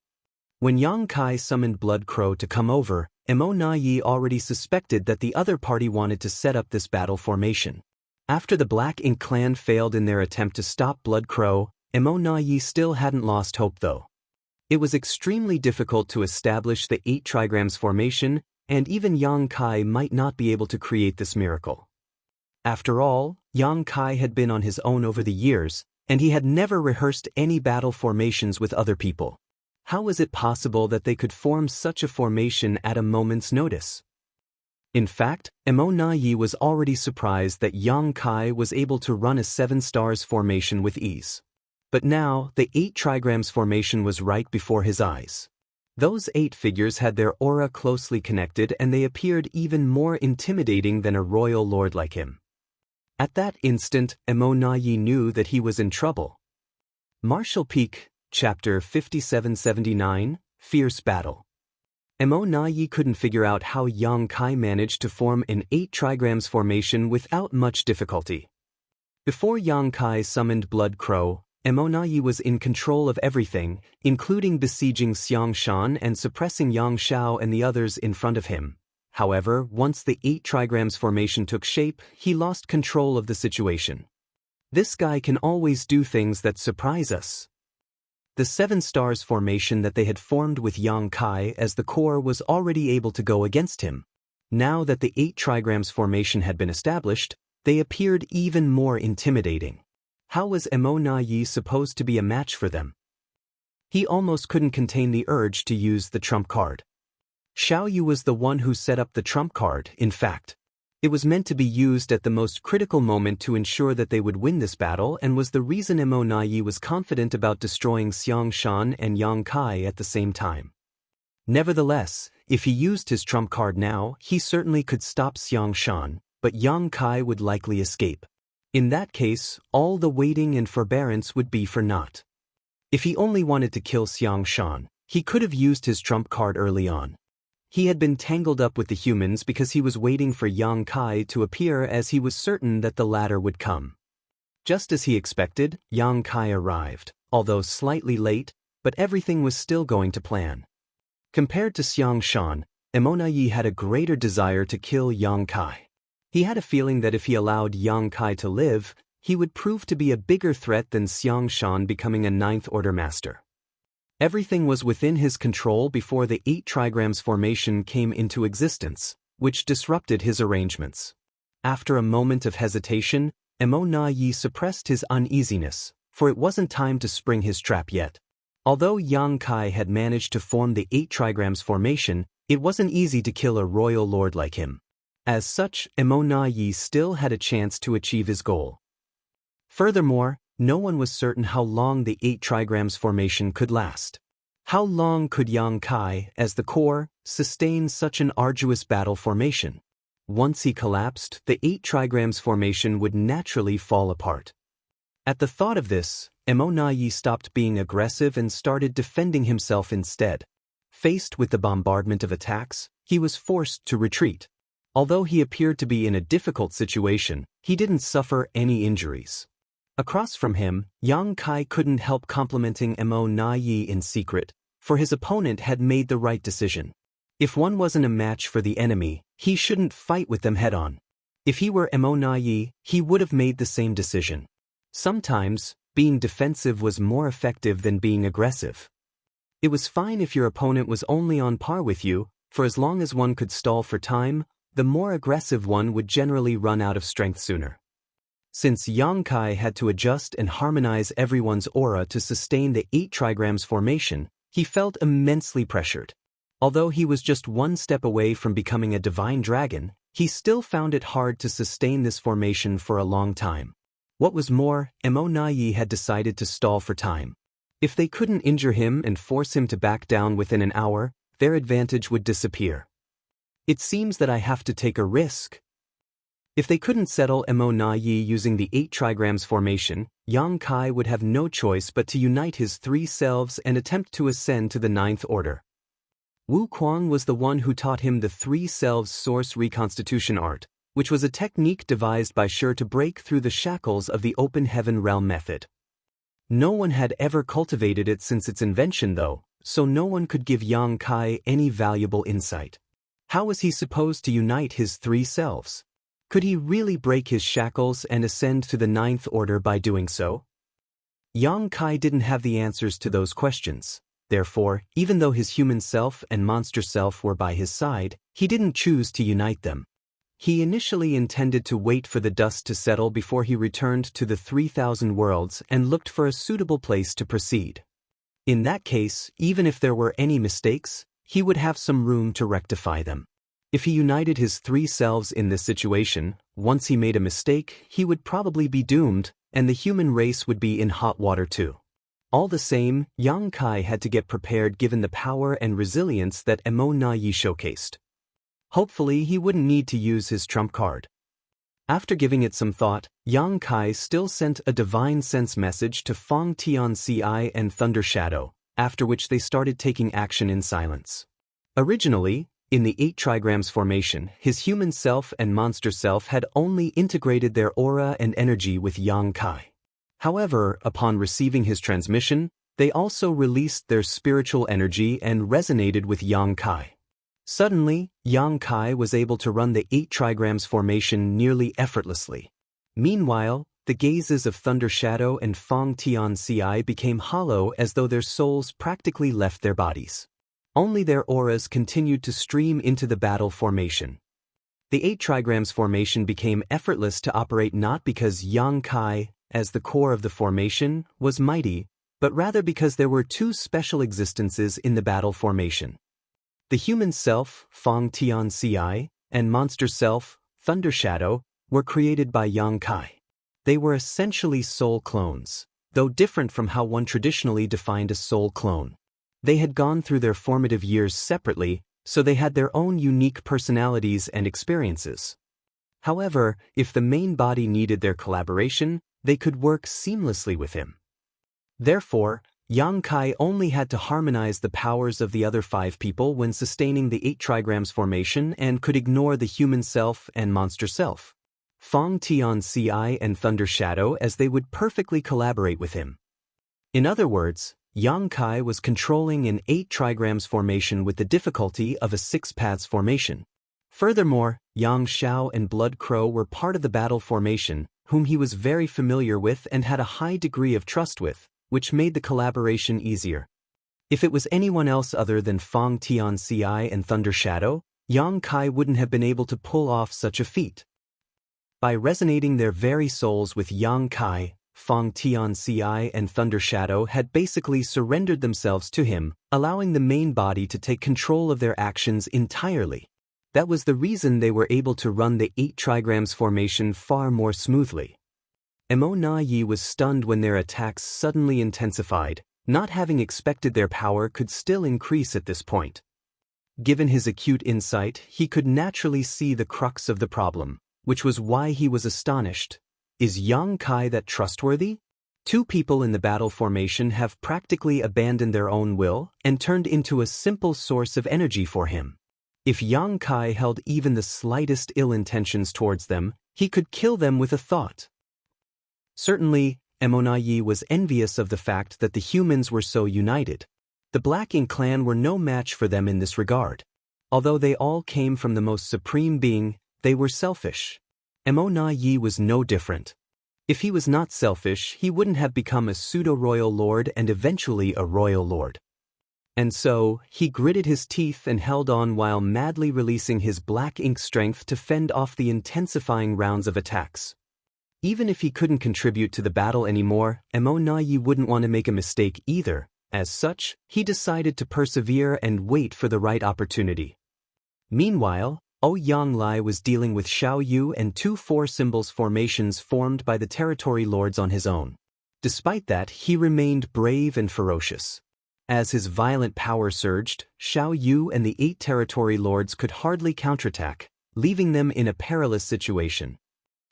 When Yang Kai summoned Blood Crow to come over, Emona Ye already suspected that the other party wanted to set up this battle formation. After the Black Ink Clan failed in their attempt to stop Blood Crow, Emona Ye still hadn't lost hope though. It was extremely difficult to establish the 8 Trigrams formation, and even Yang Kai might not be able to create this miracle. After all, Yang Kai had been on his own over the years, and he had never rehearsed any battle formations with other people. How was it possible that they could form such a formation at a moment's notice? In fact, Emona Ye was already surprised that Yang Kai was able to run a 7 Stars formation with ease. But now, the 8 Trigrams formation was right before his eyes. Those 8 figures had their aura closely connected, and they appeared even more intimidating than a royal lord like him. At that instant, Emona Ye knew that he was in trouble. Martial Peak, Chapter 5779, Fierce Battle. Emona Ye couldn't figure out how Yang Kai managed to form an 8 Trigrams formation without much difficulty. Before Yang Kai summoned Blood Crow, Emona Ye was in control of everything, including besieging Xiang Shan and suppressing Yang Xiao and the others in front of him. However, once the 8 Trigrams formation took shape, he lost control of the situation. This guy can always do things that surprise us. The 7 Stars formation that they had formed with Yang Kai as the core was already able to go against him. Now that the 8 Trigrams formation had been established, they appeared even more intimidating. How was Emona Ye supposed to be a match for them? He almost couldn't contain the urge to use the trump card. Xiao Yu was the one who set up the trump card, in fact. It was meant to be used at the most critical moment to ensure that they would win this battle, and was the reason Emona Ye was confident about destroying Xiang Shan and Yang Kai at the same time. Nevertheless, if he used his trump card now, he certainly could stop Xiang Shan, but Yang Kai would likely escape. In that case, all the waiting and forbearance would be for naught. If he only wanted to kill Xiang Shan, he could have used his trump card early on. He had been tangled up with the humans because he was waiting for Yang Kai to appear, as he was certain that the latter would come. Just as he expected, Yang Kai arrived, although slightly late, but everything was still going to plan. Compared to Xiang Shan, Emonayi had a greater desire to kill Yang Kai. He had a feeling that if he allowed Yang Kai to live, he would prove to be a bigger threat than Xiang Shan becoming a Ninth Order master. Everything was within his control before the 8 trigrams formation came into existence, which disrupted his arrangements. After a moment of hesitation, Emonayi suppressed his uneasiness, for it wasn't time to spring his trap yet. Although Yang Kai had managed to form the 8 trigrams formation, it wasn't easy to kill a royal lord like him. As such, Emonayi still had a chance to achieve his goal. Furthermore, no one was certain how long the 8 trigrams formation could last. How long could Yang Kai, as the core, sustain such an arduous battle formation? Once he collapsed, the 8 trigrams formation would naturally fall apart. At the thought of this, Emonayi stopped being aggressive and started defending himself instead. Faced with the bombardment of attacks, he was forced to retreat. Although he appeared to be in a difficult situation, he didn't suffer any injuries. Across from him, Yang Kai couldn't help complimenting Emonayi in secret, for his opponent had made the right decision. If one wasn't a match for the enemy, he shouldn't fight with them head-on. If he were Emonayi, he would have made the same decision. Sometimes, being defensive was more effective than being aggressive. It was fine if your opponent was only on par with you, for as long as one could stall for time, the more aggressive one would generally run out of strength sooner. Since Yang Kai had to adjust and harmonize everyone's aura to sustain the 8 trigrams formation, he felt immensely pressured. Although he was just one step away from becoming a divine dragon, he still found it hard to sustain this formation for a long time. What was more, Emonayi had decided to stall for time. If they couldn't injure him and force him to back down within an hour, their advantage would disappear. It seems that I have to take a risk. If they couldn't settle Emonayi using the 8 trigrams formation, Yang Kai would have no choice but to unite his 3 selves and attempt to ascend to the 9th Order. Wu Kuang was the one who taught him the 3 selves source reconstitution art, which was a technique devised by Shi to break through the shackles of the open heaven realm method. No one had ever cultivated it since its invention though, so no one could give Yang Kai any valuable insight. How was he supposed to unite his 3 selves? Could he really break his shackles and ascend to the 9th Order by doing so? Yang Kai didn't have the answers to those questions. Therefore, even though his human self and monster self were by his side, he didn't choose to unite them. He initially intended to wait for the dust to settle before he returned to the 3,000 worlds and looked for a suitable place to proceed. In that case, even if there were any mistakes, he would have some room to rectify them. If he united his 3 selves in this situation, once he made a mistake, he would probably be doomed, and the human race would be in hot water too. All the same, Yang Kai had to get prepared given the power and resilience that Emonayi showcased. Hopefully he wouldn't need to use his trump card. After giving it some thought, Yang Kai still sent a divine sense message to Fong Tianci and Thunder Shadow, after which they started taking action in silence. Originally, in the 8 trigrams formation, his human self and monster self had only integrated their aura and energy with Yang Kai. However, upon receiving his transmission, they also released their spiritual energy and resonated with Yang Kai. Suddenly, Yang Kai was able to run the 8 trigrams formation nearly effortlessly. Meanwhile, the gazes of Thunder Shadow and Fong Tianci became hollow as though their souls practically left their bodies. Only their auras continued to stream into the battle formation. The 8 trigrams formation became effortless to operate not because Yang Kai, as the core of the formation, was mighty, but rather because there were 2 special existences in the battle formation. The human self, Fong Tianci, and monster self, Thunder Shadow, were created by Yang Kai. They were essentially soul clones, though different from how one traditionally defined a soul clone. They had gone through their formative years separately, so they had their own unique personalities and experiences. However, if the main body needed their collaboration, they could work seamlessly with him. Therefore, Yang Kai only had to harmonize the powers of the other 5 people when sustaining the 8 trigrams formation and could ignore the human self and monster self, Fong Tian Ci and Thunder Shadow, as they would perfectly collaborate with him. In other words, Yang Kai was controlling an 8 trigrams formation with the difficulty of a 6 paths formation. Furthermore, Yang Xiao and Blood Crow were part of the battle formation, whom he was very familiar with and had a high degree of trust with, which made the collaboration easier. If it was anyone else other than Fong Tian Ci and Thunder Shadow, Yang Kai wouldn't have been able to pull off such a feat. By resonating their very souls with Yang Kai, Fong Tian Ci and Thunder Shadow had basically surrendered themselves to him, allowing the main body to take control of their actions entirely. That was the reason they were able to run the 8 trigrams formation far more smoothly. Mo Na Yi was stunned when their attacks suddenly intensified, not having expected their power could still increase at this point. Given his acute insight, he could naturally see the crux of the problem, which was why he was astonished. Is Yang Kai that trustworthy? 2 people in the battle formation have practically abandoned their own will and turned into a simple source of energy for him. If Yang Kai held even the slightest ill intentions towards them, he could kill them with a thought. Certainly, Mo Na Yi was envious of the fact that the humans were so united. The Black Ink clan were no match for them in this regard. Although they all came from the most supreme being, they were selfish. Mo Na Yi was no different. If he was not selfish, he wouldn't have become a pseudo-royal lord and eventually a royal lord. And so, he gritted his teeth and held on while madly releasing his Black Ink strength to fend off the intensifying rounds of attacks. Even if he couldn't contribute to the battle anymore, Mo Na Yi wouldn't want to make a mistake either. As such, he decided to persevere and wait for the right opportunity. Meanwhile, Ouyang Lai was dealing with Xiao Yu and 2 4 symbols formations formed by the territory lords on his own. Despite that, he remained brave and ferocious. As his violent power surged, Xiao Yu and the 8 territory lords could hardly counterattack, leaving them in a perilous situation.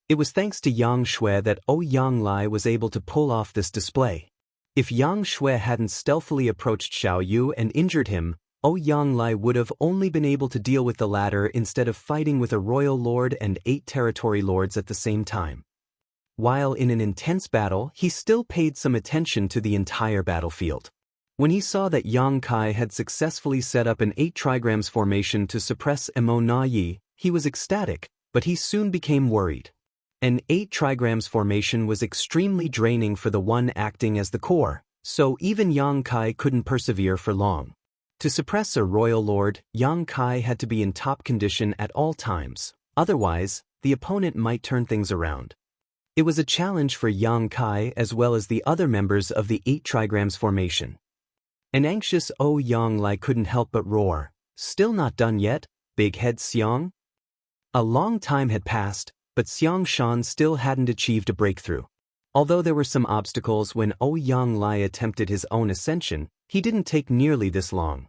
It was thanks to Yang Shui that Ouyang Lai was able to pull off this display. If Yang Shui hadn't stealthily approached Xiao Yu and injured him, Ouyang Lai would have only been able to deal with the latter instead of fighting with a royal lord and 8 territory lords at the same time. While in an intense battle, he still paid some attention to the entire battlefield. When he saw that Yang Kai had successfully set up an 8 trigrams formation to suppress Mo Na Yi, he was ecstatic, but he soon became worried. An 8 trigrams formation was extremely draining for the one acting as the core, so even Yang Kai couldn't persevere for long. To suppress a royal lord, Yang Kai had to be in top condition at all times, otherwise, the opponent might turn things around. It was a challenge for Yang Kai as well as the other members of the 8 trigrams formation. An anxious Ouyang Lai couldn't help but roar, "Still not done yet, big head Xiang?" A long time had passed, but Xiang Shan still hadn't achieved a breakthrough. Although there were some obstacles when Ouyang Lai attempted his own ascension, he didn't take nearly this long.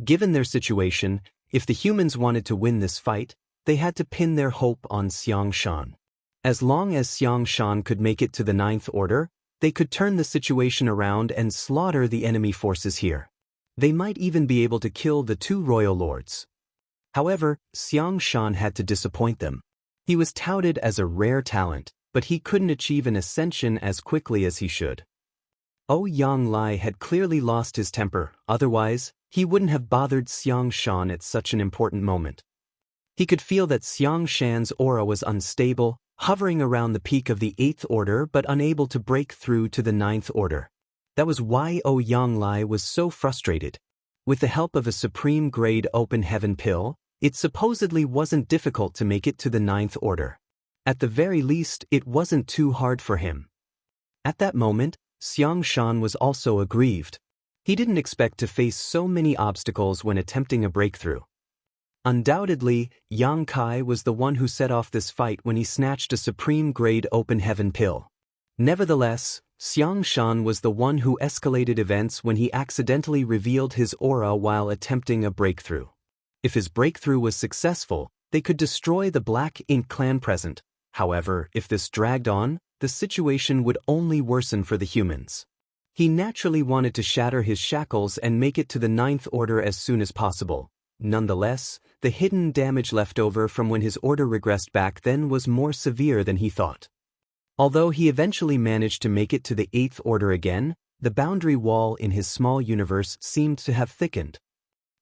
Given their situation, if the humans wanted to win this fight, they had to pin their hope on Xiang Shan. As long as Xiang Shan could make it to the 9th order, they could turn the situation around and slaughter the enemy forces here. They might even be able to kill the 2 royal lords. However, Xiang Shan had to disappoint them. He was touted as a rare talent, but he couldn't achieve an ascension as quickly as he should. Ouyang Lai had clearly lost his temper, otherwise, he wouldn't have bothered Xiang Shan at such an important moment. He could feel that Xiang Shan's aura was unstable, hovering around the peak of the 8th order but unable to break through to the 9th order. That was why Ouyang Lai was so frustrated. With the help of a supreme-grade open heaven pill, it supposedly wasn't difficult to make it to the 9th order. At the very least, it wasn't too hard for him. At that moment, Xiang Shan was also aggrieved. He didn't expect to face so many obstacles when attempting a breakthrough. Undoubtedly, Yang Kai was the one who set off this fight when he snatched a supreme-grade open heaven pill. Nevertheless, Xiang Shan was the one who escalated events when he accidentally revealed his aura while attempting a breakthrough. If his breakthrough was successful, they could destroy the Black Ink clan present. However, if this dragged on, the situation would only worsen for the humans. He naturally wanted to shatter his shackles and make it to the Ninth Order as soon as possible. Nonetheless, the hidden damage left over from when his order regressed back then was more severe than he thought. Although he eventually managed to make it to the Eighth Order again, the boundary wall in his small universe seemed to have thickened.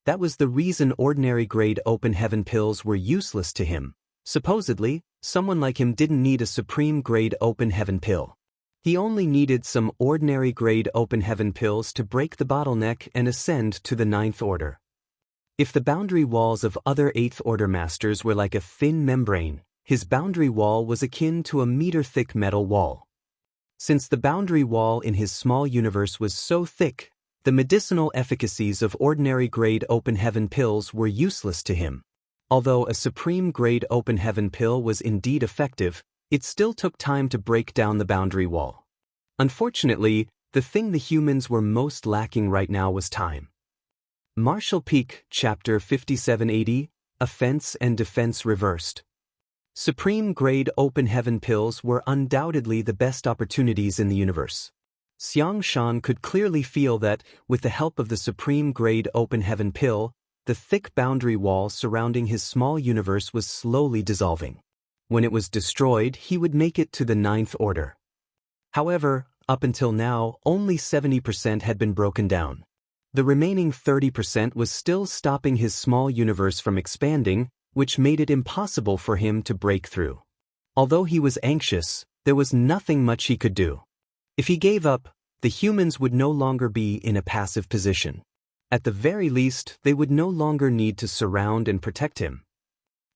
That was the reason ordinary grade open heaven pills were useless to him. Supposedly, someone like him didn't need a supreme grade open heaven pill. He only needed some ordinary grade open heaven pills to break the bottleneck and ascend to the Ninth Order. If the boundary walls of other Eighth Order masters were like a thin membrane, his boundary wall was akin to a meter-thick metal wall. Since the boundary wall in his small universe was so thick, the medicinal efficacies of ordinary grade open heaven pills were useless to him. Although a supreme grade open heaven pill was indeed effective, it still took time to break down the boundary wall. Unfortunately, the thing the humans were most lacking right now was time. Marshall Peak, Chapter 5780, Offense and Defense Reversed. Supreme grade open heaven pills were undoubtedly the best opportunities in the universe. Xiang Shan could clearly feel that, with the help of the supreme grade open heaven pill, the thick boundary wall surrounding his small universe was slowly dissolving. When it was destroyed, he would make it to the Ninth Order. However, up until now, only 70% had been broken down. The remaining 30% was still stopping his small universe from expanding, which made it impossible for him to break through. Although he was anxious, there was nothing much he could do. If he gave up, the humans would no longer be in a passive position. At the very least, they would no longer need to surround and protect him.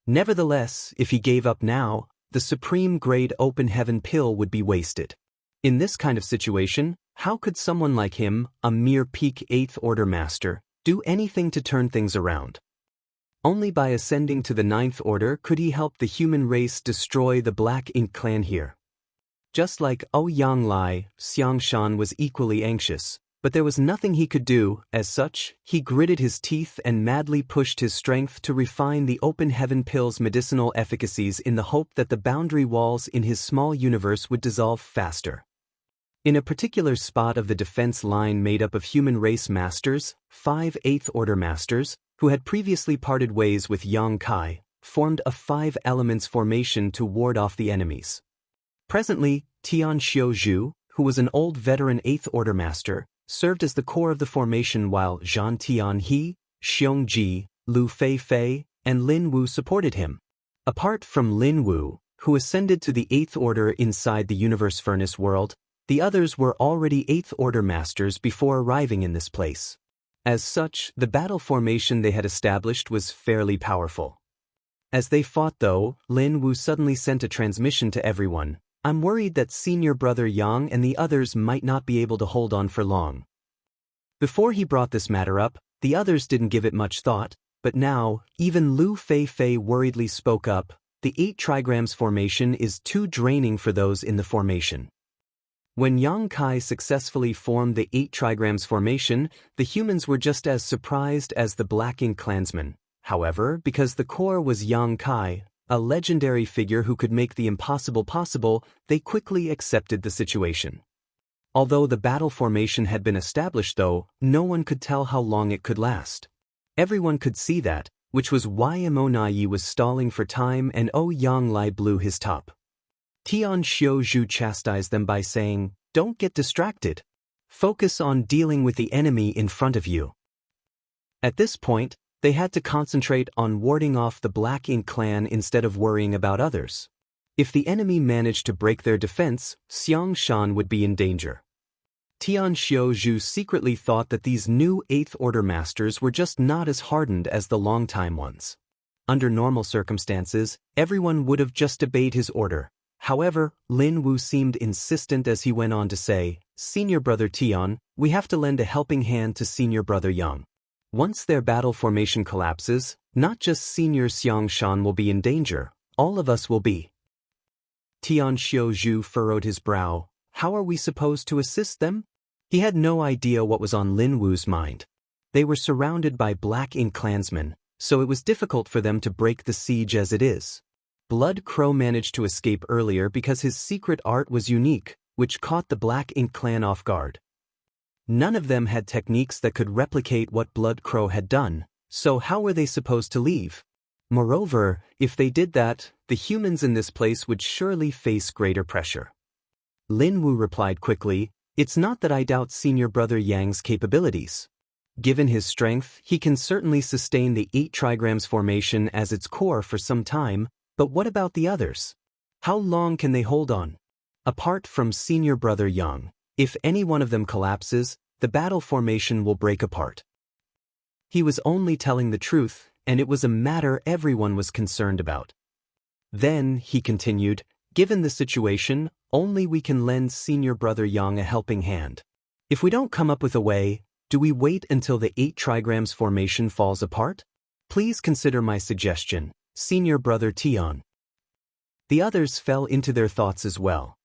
Nevertheless, if he gave up now, the supreme grade open heaven pill would be wasted. In this kind of situation, how could someone like him, a mere peak Eighth Order master, do anything to turn things around? Only by ascending to the Ninth Order could he help the human race destroy the Black Ink clan here. Just like Ouyang Lai, Xiang Shan was equally anxious, but there was nothing he could do. As such, he gritted his teeth and madly pushed his strength to refine the open heaven pill's medicinal efficacies in the hope that the boundary walls in his small universe would dissolve faster. In a particular spot of the defense line made up of human race masters, 5 Eighth Order masters, who had previously parted ways with Yang Kai, formed a 5 elements formation to ward off the enemies. Presently, Tian Xiuzhu, who was an old veteran Eighth Order master, served as the core of the formation while Zhan Tianhe, Xiong Ji, Lu Fei, and Lin Wu supported him. Apart from Lin Wu, who ascended to the Eighth Order inside the Universe Furnace world, the others were already Eighth Order masters before arriving in this place. As such, the battle formation they had established was fairly powerful. As they fought though, Lin Wu suddenly sent a transmission to everyone. "I'm worried that senior brother Yang and the others might not be able to hold on for long." Before he brought this matter up, the others didn't give it much thought, but now, even Lu Fei worriedly spoke up, "The 8 trigrams formation is too draining for those in the formation." When Yang Kai successfully formed the 8 trigrams formation, the humans were just as surprised as the Black Ink clansmen. However, because the core was Yang Kai, a legendary figure who could make the impossible possible, they quickly accepted the situation. Although the battle formation had been established though, no one could tell how long it could last. Everyone could see that, which was why Imonayi was stalling for time and Ouyang Lai blew his top. Tian Xiuzhu chastised them by saying, "Don't get distracted. Focus on dealing with the enemy in front of you." At this point, they had to concentrate on warding off the Black Ink clan instead of worrying about others. If the enemy managed to break their defense, Xiang Shan would be in danger. Tian Xiuzhu secretly thought that these new Eighth Order masters were just not as hardened as the long-time ones. Under normal circumstances, everyone would have just obeyed his order. However, Lin Wu seemed insistent as he went on to say, "Senior brother Tian, we have to lend a helping hand to senior brother Yang. Once their battle formation collapses, not just senior Xiang Shan will be in danger, all of us will be." Tian Xiuzhu furrowed his brow. How are we supposed to assist them? He had no idea what was on Lin Wu's mind. They were surrounded by Black Ink clansmen, so it was difficult for them to break the siege as it is. Blood Crow managed to escape earlier because his secret art was unique, which caught the Black Ink clan off guard. None of them had techniques that could replicate what Blood Crow had done, so how were they supposed to leave? Moreover, if they did that, the humans in this place would surely face greater pressure. Lin Wu replied quickly, "It's not that I doubt Senior Brother Yang's capabilities. Given his strength, he can certainly sustain the 8 trigrams formation as its core for some time, but what about the others? How long can they hold on? Apart from Senior Brother Yang, if any one of them collapses, the battle formation will break apart." He was only telling the truth, and it was a matter everyone was concerned about. Then, he continued, "Given the situation, only we can lend Senior Brother Yang a helping hand. If we don't come up with a way, do we wait until the 8 trigrams formation falls apart? Please consider my suggestion, Senior Brother Tian." The others fell into their thoughts as well.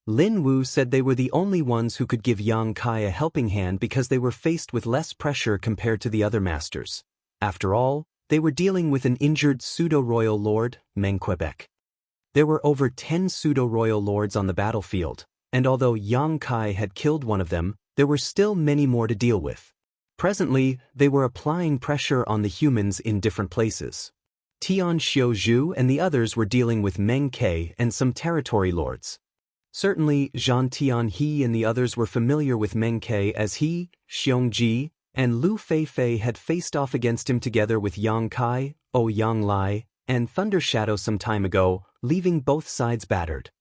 Lin Wu said they were the only ones who could give Yang Kai a helping hand because they were faced with less pressure compared to the other masters. After all, they were dealing with an injured pseudo-royal lord, Meng Quebec. There were over 10 pseudo-royal lords on the battlefield, and although Yang Kai had killed one of them, there were still many more to deal with. Presently, they were applying pressure on the humans in different places. Tian Xiaozhu and the others were dealing with Meng Ke and some territory lords. Certainly, Zhan Tianhe and the others were familiar with Meng Ke as he, Xiongji, and Lu Feifei had faced off against him together with Yang Kai, Ouyang Lai, and Thunder Shadow some time ago, leaving both sides battered.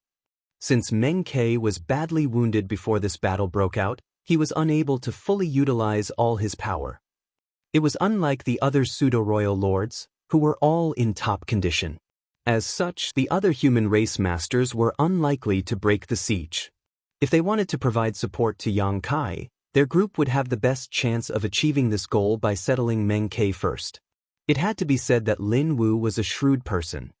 Since Meng Ke was badly wounded before this battle broke out, he was unable to fully utilize all his power. It was unlike the other pseudo-royal lords, who were all in top condition. As such, the other human race masters were unlikely to break the siege. If they wanted to provide support to Yang Kai, their group would have the best chance of achieving this goal by settling Meng Ke first. It had to be said that Lin Wu was a shrewd person.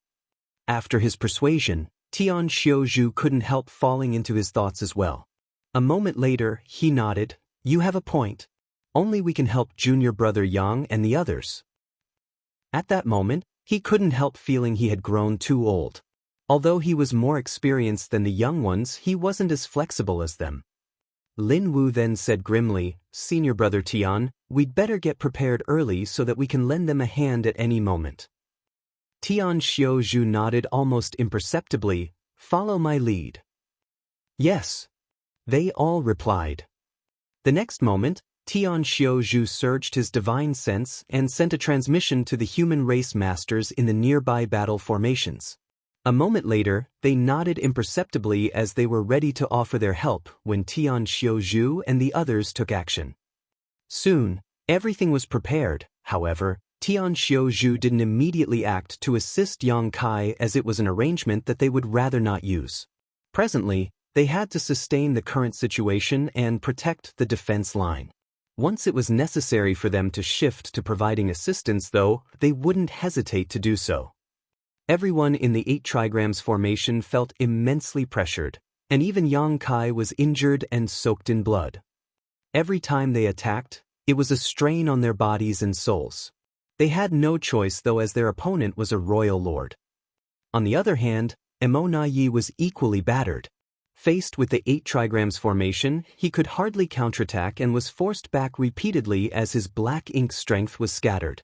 After his persuasion, Tian Xiaozhu couldn't help falling into his thoughts as well. A moment later, he nodded, "You have a point. Only we can help Junior Brother Yang and the others." At that moment, he couldn't help feeling he had grown too old. Although he was more experienced than the young ones, he wasn't as flexible as them. Lin Wu then said grimly, "Senior Brother Tian, we'd better get prepared early so that we can lend them a hand at any moment." Tian Xiaozhu nodded almost imperceptibly, "Follow my lead." "Yes." They all replied. The next moment, Tian Xiaozhu surged his divine sense and sent a transmission to the human race masters in the nearby battle formations. A moment later, they nodded imperceptibly as they were ready to offer their help when Tian Xiaozhu and the others took action. Soon, everything was prepared. However, Tian Xiaozhu didn't immediately act to assist Yang Kai as it was an arrangement that they would rather not use. Presently, they had to sustain the current situation and protect the defense line. Once it was necessary for them to shift to providing assistance, though, they wouldn't hesitate to do so. Everyone in the 8 trigrams formation felt immensely pressured, and even Yang Kai was injured and soaked in blood. Every time they attacked, it was a strain on their bodies and souls. They had no choice, though, as their opponent was a royal lord. On the other hand, Emo Yi was equally battered. Faced with the 8 trigrams formation, he could hardly counterattack and was forced back repeatedly as his black ink strength was scattered.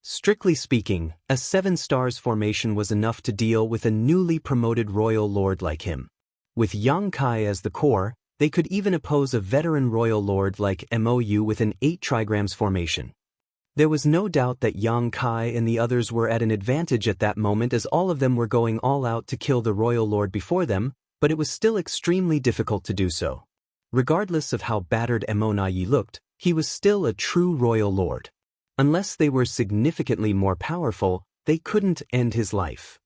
Strictly speaking, a 7 stars formation was enough to deal with a newly promoted royal lord like him. With Yang Kai as the core, they could even oppose a veteran royal lord like Mou with an 8 trigrams formation. There was no doubt that Yang Kai and the others were at an advantage at that moment, as all of them were going all out to kill the royal lord before them, but it was still extremely difficult to do so. Regardless of how battered Emo Yi looked, he was still a true royal lord. Unless they were significantly more powerful, they couldn't end his life.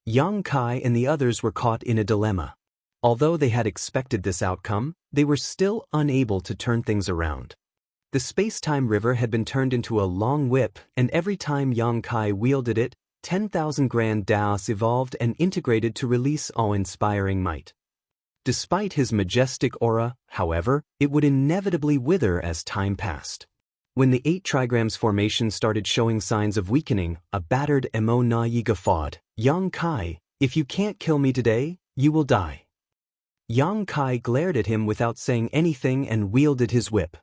Yang Kai and the others were caught in a dilemma. Although they had expected this outcome, they were still unable to turn things around. The space-time river had been turned into a long whip, and every time Yang Kai wielded it, 10,000 Grand Daos evolved and integrated to release awe-inspiring might. Despite his majestic aura, however, it would inevitably wither as time passed. When the 8 trigrams formation started showing signs of weakening, a battered Emo Yi guffawed, "Yang Kai, if you can't kill me today, you will die." Yang Kai glared at him without saying anything and wielded his whip.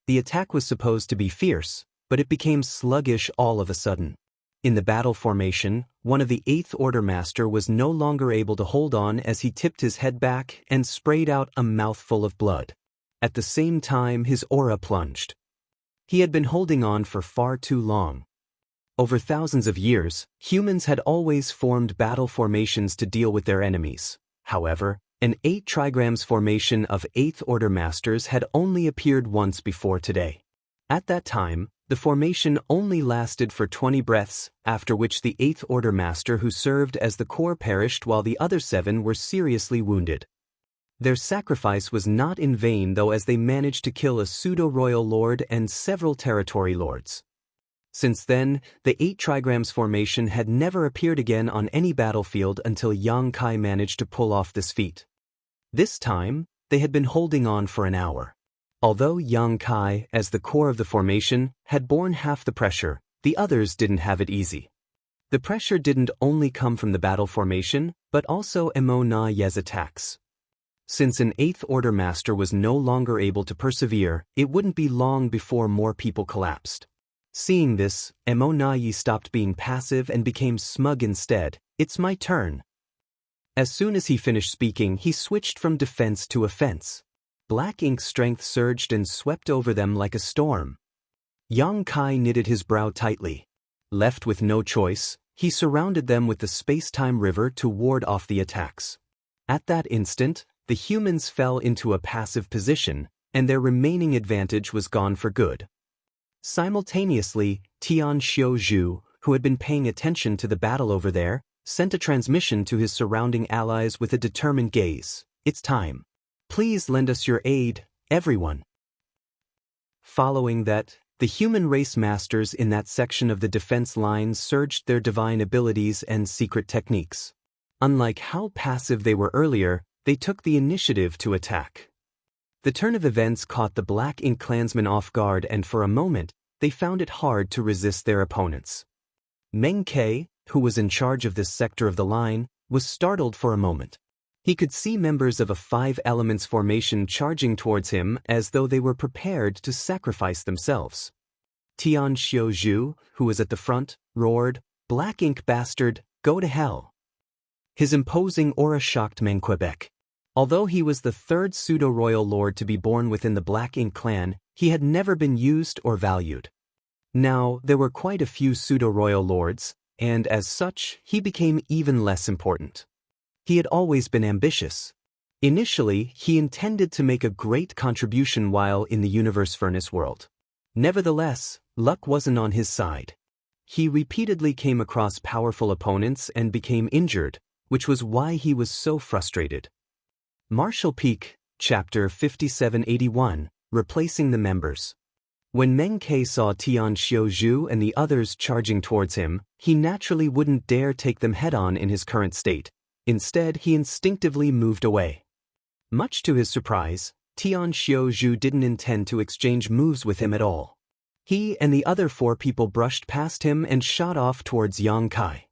The attack was supposed to be fierce, but it became sluggish all of a sudden. In the battle formation, one of the Eighth Order Master was no longer able to hold on as he tipped his head back and sprayed out a mouthful of blood. At the same time, his aura plunged. He had been holding on for far too long. Over thousands of years, humans had always formed battle formations to deal with their enemies. However, an 8 trigrams formation of Eighth Order Masters had only appeared once before today. At that time, the formation only lasted for 20 breaths, after which the Eighth Order Master who served as the core perished while the other 7 were seriously wounded. Their sacrifice was not in vain though, as they managed to kill a pseudo-royal lord and several territory lords. Since then, the 8 trigrams formation had never appeared again on any battlefield until Yang Kai managed to pull off this feat. This time, they had been holding on for an hour. Although Yang Kai, as the core of the formation, had borne half the pressure, the others didn't have it easy. The pressure didn't only come from the battle formation, but also Emo Na Ye's attacks. Since an Eighth Order Master was no longer able to persevere, it wouldn't be long before more people collapsed. Seeing this, Emo Na Ye stopped being passive and became smug instead. "It's my turn." As soon as he finished speaking, he switched from defense to offense. Black Ink's strength surged and swept over them like a storm. Yang Kai knitted his brow tightly. Left with no choice, he surrounded them with the space-time river to ward off the attacks. At that instant, the humans fell into a passive position, and their remaining advantage was gone for good. Simultaneously, Tian Xiuzhu, who had been paying attention to the battle over there, sent a transmission to his surrounding allies with a determined gaze. "It's time. Please lend us your aid, everyone." Following that, the human race masters in that section of the defense lines surged their divine abilities and secret techniques. Unlike how passive they were earlier, they took the initiative to attack. The turn of events caught the Black Ink clansmen off guard, and for a moment, they found it hard to resist their opponents. Meng Ke, who was in charge of this sector of the line, was startled for a moment. He could see members of a 5 elements formation charging towards him as though they were prepared to sacrifice themselves. Tian Xiuzhu, who was at the front, roared, "Black Ink bastard, go to hell." His imposing aura shocked Meng Quebec. Although he was the 3rd pseudo-royal lord to be born within the Black Ink clan, he had never been used or valued. Now, there were quite a few pseudo-royal lords, and as such, he became even less important. He had always been ambitious. Initially, he intended to make a great contribution while in the Universe Furnace world. Nevertheless, luck wasn't on his side. He repeatedly came across powerful opponents and became injured, which was why he was so frustrated. Martial Peak, Chapter 5781, Replacing the Members. When Meng Ke saw Tian Xiuzhu and the others charging towards him, he naturally wouldn't dare take them head-on in his current state. Instead, he instinctively moved away. Much to his surprise, Tian Xiuzhu didn't intend to exchange moves with him at all. He and the other 4 people brushed past him and shot off towards Yang Kai.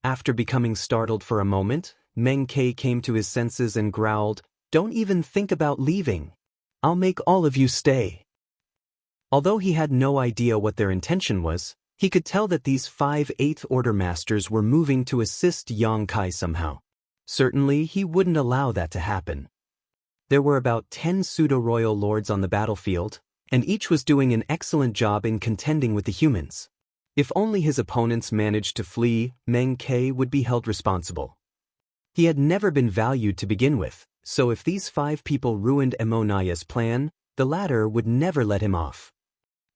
After becoming startled for a moment, Meng Ke came to his senses and growled, "Don't even think about leaving. I'll make all of you stay." Although he had no idea what their intention was, he could tell that these 5 Eighth Order Masters were moving to assist Yang Kai somehow. Certainly, he wouldn't allow that to happen. There were about 10 pseudo-royal lords on the battlefield, and each was doing an excellent job in contending with the humans. If only his opponents managed to flee, Meng Ke would be held responsible. He had never been valued to begin with, so if these 5 people ruined Emo Na Ye's plan, the latter would never let him off.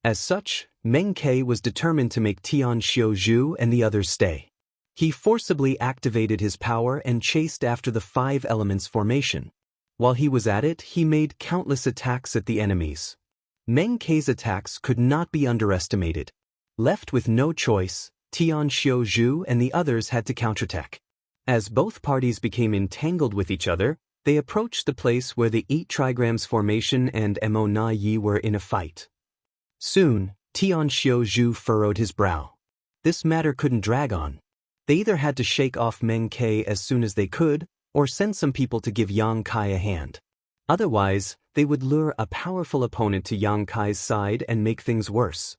As such, Meng Ke was determined to make Tian Xiuzhu and the others stay. He forcibly activated his power and chased after the 5 elements formation. While he was at it, he made countless attacks at the enemies. Meng Ke's attacks could not be underestimated. Left with no choice, Tian Xiuzhu and the others had to counterattack. As both parties became entangled with each other, they approached the place where the 8 trigrams formation and Emo Na Ye were in a fight. Soon, Tian Xiuzhu furrowed his brow. This matter couldn't drag on. They either had to shake off Meng Ke as soon as they could, or send some people to give Yang Kai a hand. Otherwise, they would lure a powerful opponent to Yang Kai's side and make things worse.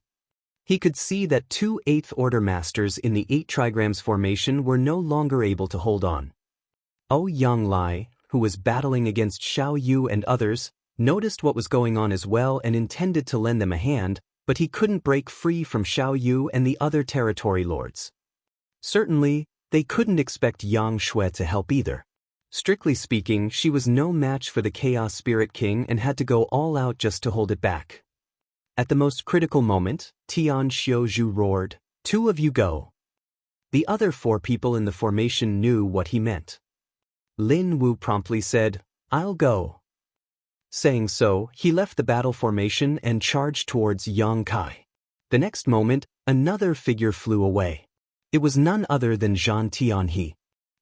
He could see that 2 8th Order Masters in the 8 trigrams formation were no longer able to hold on. Yang Lai, who was battling against Xiao Yu and others, noticed what was going on as well and intended to lend them a hand, but he couldn't break free from Xiao Yu and the other territory lords. Certainly, they couldn't expect Yang Shui to help either. Strictly speaking, she was no match for the Chaos Spirit King and had to go all out just to hold it back. At the most critical moment, Tian Xiuzhu roared, "Two of you go." The other 4 people in the formation knew what he meant. Lin Wu promptly said, "I'll go." Saying so, he left the battle formation and charged towards Yang Kai. The next moment, another figure flew away. It was none other than Zhan Tianhe.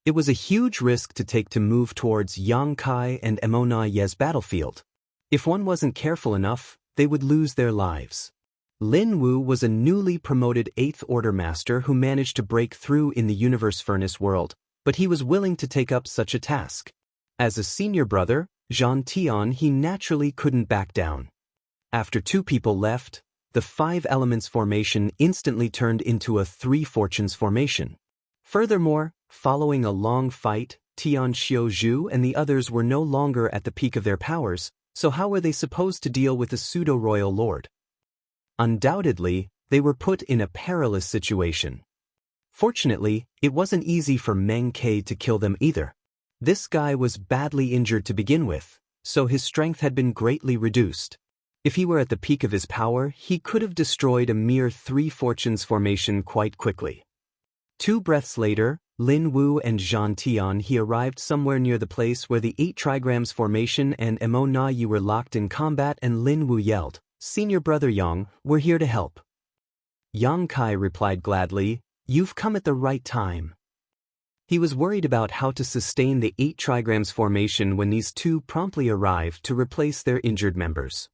It was a huge risk to take to move towards Yang Kai and Mo Ye's battlefield. If one wasn't careful enough, they would lose their lives. Lin Wu was a newly promoted 8th Order Master who managed to break through in the Universe Furnace world, but he was willing to take up such a task. As a senior brother, Zhan Tianhe naturally couldn't back down. After 2 people left, the 5 elements formation instantly turned into a 3 fortunes formation. Furthermore, following a long fight, Tian Xiuzhu and the others were no longer at the peak of their powers, so how were they supposed to deal with a pseudo-royal lord? Undoubtedly, they were put in a perilous situation. Fortunately, it wasn't easy for Meng Ke to kill them either. This guy was badly injured to begin with, so his strength had been greatly reduced. If he were at the peak of his power, he could have destroyed a mere 3 fortunes formation quite quickly. 2 breaths later, Lin Wu and Zhan Tianhe arrived somewhere near the place where the 8 trigrams formation and Mo Yi were locked in combat, and Lin Wu yelled, "Senior brother Yang, we're here to help." Yang Kai replied gladly, "You've come at the right time." He was worried about how to sustain the 8 trigrams formation when these 2 promptly arrived to replace their injured members.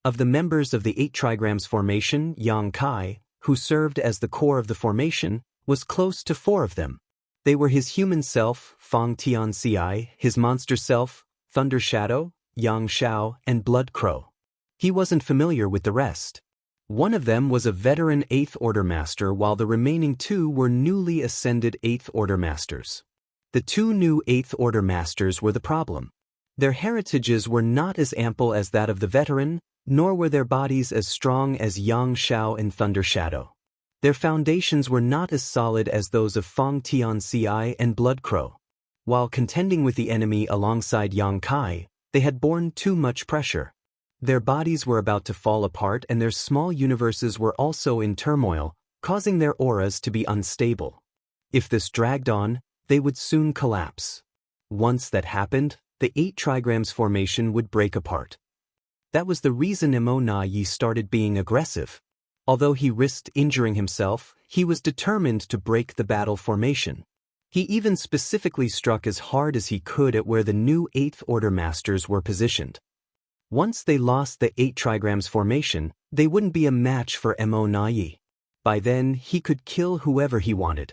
Of the members of the 8 trigrams formation, Yang Kai, who served as the core of the formation, was close to 4 of them. They were his human self, Fang Tianci, his monster self, Thunder Shadow, Yang Xiao, and Blood Crow. He wasn't familiar with the rest. One of them was a veteran 8th Order Master, while the remaining 2 were newly ascended 8th Order Masters. The 2 new 8th Order Masters were the problem. Their heritages were not as ample as that of the veteran, nor were their bodies as strong as Yang Xiao and Thunder Shadow. Their foundations were not as solid as those of Fang Tianci and Blood Crow. While contending with the enemy alongside Yang Kai, they had borne too much pressure. Their bodies were about to fall apart, and their small universes were also in turmoil, causing their auras to be unstable. If this dragged on, they would soon collapse. Once that happened, the 8 trigrams formation would break apart. That was the reason Mo Yi started being aggressive. Although he risked injuring himself, he was determined to break the battle formation. He even specifically struck as hard as he could at where the new 8th Order Masters were positioned. Once they lost the 8 trigrams formation, they wouldn't be a match for Mo Yi. By then, he could kill whoever he wanted.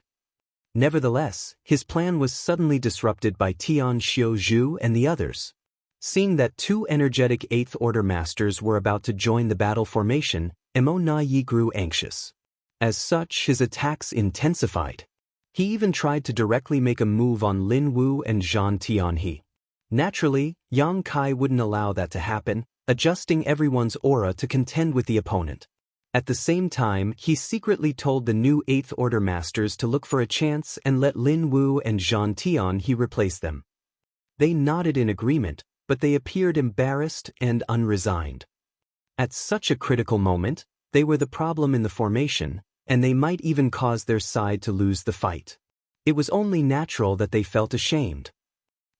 Nevertheless, his plan was suddenly disrupted by Tian Xiuzhu and the others. Seeing that 2 energetic 8th Order Masters were about to join the battle formation, Mo Yi grew anxious. As such, his attacks intensified. He even tried to directly make a move on Lin Wu and Zhan Tianhe. Naturally, Yang Kai wouldn't allow that to happen, adjusting everyone's aura to contend with the opponent. At the same time, he secretly told the new 8th Order Masters to look for a chance and let Lin Wu and Zhan Tianhe replace them. They nodded in agreement, but they appeared embarrassed and unresigned. At such a critical moment, they were the problem in the formation, and they might even cause their side to lose the fight. It was only natural that they felt ashamed.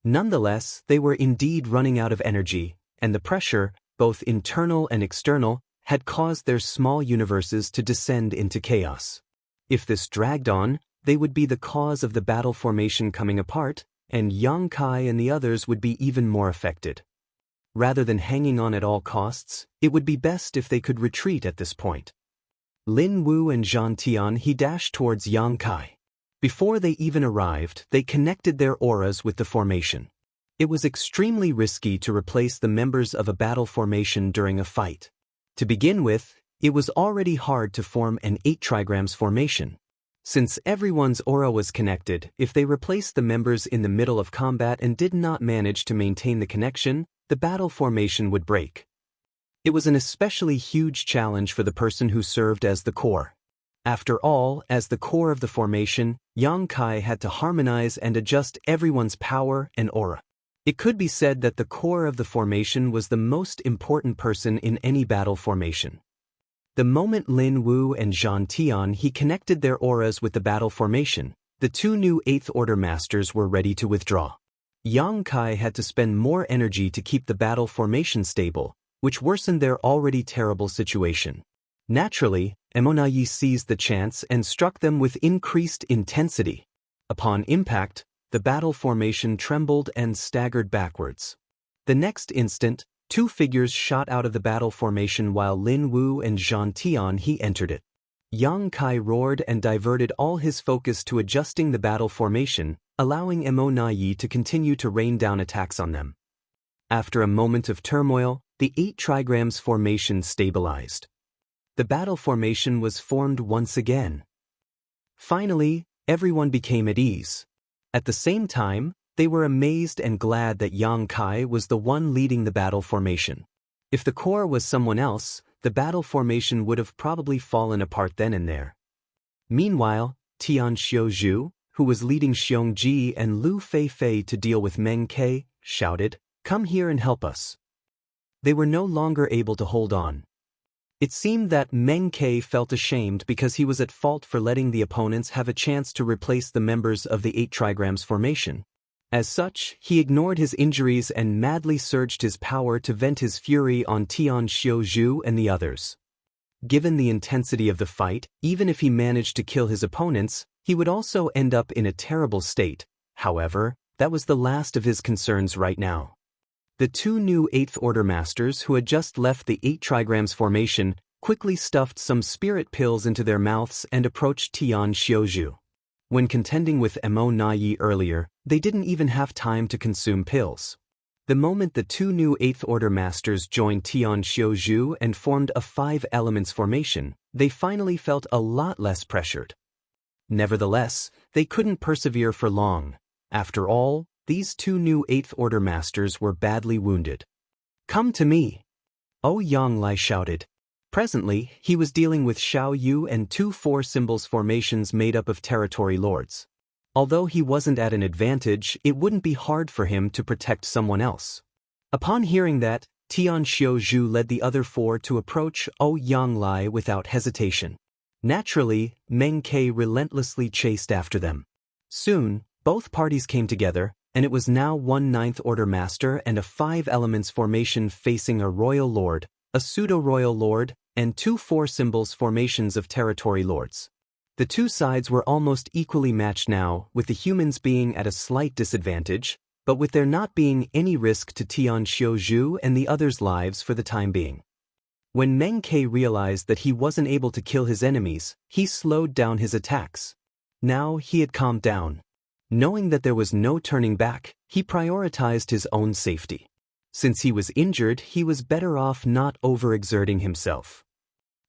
Nonetheless, they were indeed running out of energy, and the pressure, both internal and external, had caused their small universes to descend into chaos. If this dragged on, they would be the cause of the battle formation coming apart, and Yang Kai and the others would be even more affected. Rather than hanging on at all costs, it would be best if they could retreat at this point. Lin Wu and Zhan Tianhe dashed towards Yang Kai. Before they even arrived, they connected their auras with the formation. It was extremely risky to replace the members of a battle formation during a fight. To begin with, it was already hard to form an 8 trigrams formation. Since everyone's aura was connected, if they replaced the members in the middle of combat and did not manage to maintain the connection, the battle formation would break. It was an especially huge challenge for the person who served as the core. After all, as the core of the formation, Yang Kai had to harmonize and adjust everyone's power and aura. It could be said that the core of the formation was the most important person in any battle formation. The moment Lin Wu and Zhang Tian connected their auras with the battle formation, the 2 new 8th Order Masters were ready to withdraw. Yang Kai had to spend more energy to keep the battle formation stable, which worsened their already terrible situation. Naturally, Emonayi seized the chance and struck them with increased intensity. Upon impact, the battle formation trembled and staggered backwards. The next instant, 2 figures shot out of the battle formation while Lin Wu and Zhang Tian entered it. Yang Kai roared and diverted all his focus to adjusting the battle formation, allowing Emonayi to continue to rain down attacks on them. After a moment of turmoil, the 8 trigrams formation stabilized. The battle formation was formed once again. Finally, everyone became at ease. At the same time, they were amazed and glad that Yang Kai was the one leading the battle formation. If the core was someone else, the battle formation would have probably fallen apart then and there. Meanwhile, Tian Xiuzhu, who was leading Xiongji and Lu Feifei to deal with Meng Ke, shouted, "Come here and help us." They were no longer able to hold on. It seemed that Meng Ke felt ashamed because he was at fault for letting the opponents have a chance to replace the members of the 8 trigrams formation. As such, he ignored his injuries and madly surged his power to vent his fury on Tian Xiuzhu and the others. Given the intensity of the fight, even if he managed to kill his opponents, he would also end up in a terrible state. However, that was the last of his concerns right now. The 2 new 8th Order Masters who had just left the 8 trigrams formation quickly stuffed some spirit pills into their mouths and approached Tian Xiuzhu. When contending with Emonayi earlier, they didn't even have time to consume pills. The moment the 2 new 8th Order Masters joined Tian Xiuzhu and formed a 5 elements formation, they finally felt a lot less pressured. Nevertheless, they couldn't persevere for long. After all, these 2 new 8th Order Masters were badly wounded. "Come to me!" Yang Lai shouted. Presently, he was dealing with Xiao Yu and 2 4 symbols formations made up of territory lords. Although he wasn't at an advantage, it wouldn't be hard for him to protect someone else. Upon hearing that, Tian Xiuzhu led the other 4 to approach Yang Lai without hesitation. Naturally, Meng Ke relentlessly chased after them. Soon, both parties came together, and it was now 1 9th Order Master and a 5 elements formation facing a Royal Lord, a Pseudo-Royal Lord, and 2 4 symbols formations of territory lords. The 2 sides were almost equally matched now, with the humans being at a slight disadvantage, but with there not being any risk to Tian Xiuzhu and the others' lives for the time being. When Meng Ke realized that he wasn't able to kill his enemies, he slowed down his attacks. Now he had calmed down. Knowing that there was no turning back, he prioritized his own safety. Since he was injured, he was better off not overexerting himself.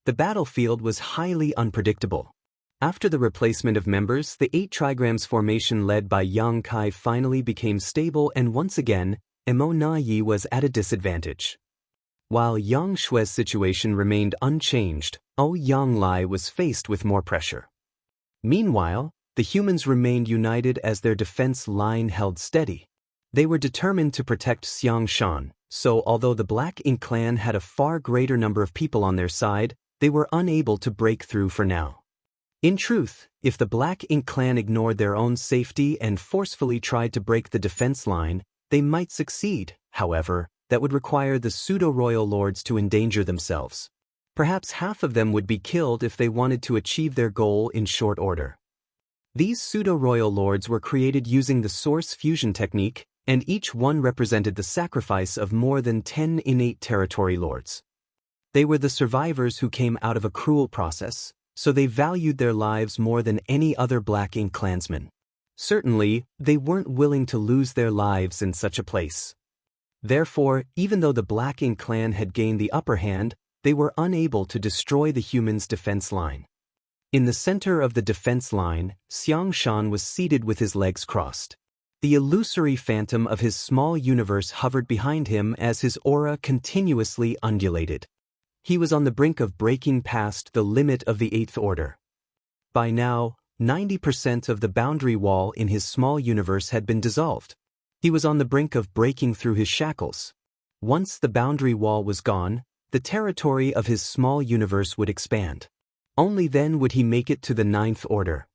The battlefield was highly unpredictable. After the replacement of members, the 8 trigrams formation led by Yang Kai finally became stable, and once again, Emonayi was at a disadvantage. While Yang Shui's situation remained unchanged, Yang Lai was faced with more pressure. Meanwhile, the humans remained united as their defense line held steady. They were determined to protect Xiangshan, so although the Black Ink clan had a far greater number of people on their side, they were unable to break through for now. In truth, if the Black Ink clan ignored their own safety and forcefully tried to break the defense line, they might succeed. However, that would require the pseudo-royal lords to endanger themselves. Perhaps half of them would be killed if they wanted to achieve their goal in short order. These pseudo-royal lords were created using the source fusion technique, and each one represented the sacrifice of more than 10 innate territory lords. They were the survivors who came out of a cruel process, so they valued their lives more than any other Black Ink clansman. Certainly, they weren't willing to lose their lives in such a place. Therefore, even though the Black Ink clan had gained the upper hand, they were unable to destroy the humans' defense line. In the center of the defense line, Xiang Shan was seated with his legs crossed. The illusory phantom of his small universe hovered behind him as his aura continuously undulated. He was on the brink of breaking past the limit of the Eighth Order. By now, 90% of the boundary wall in his small universe had been dissolved. He was on the brink of breaking through his shackles. Once the boundary wall was gone, the territory of his small universe would expand. Only then would he make it to the Ninth Order.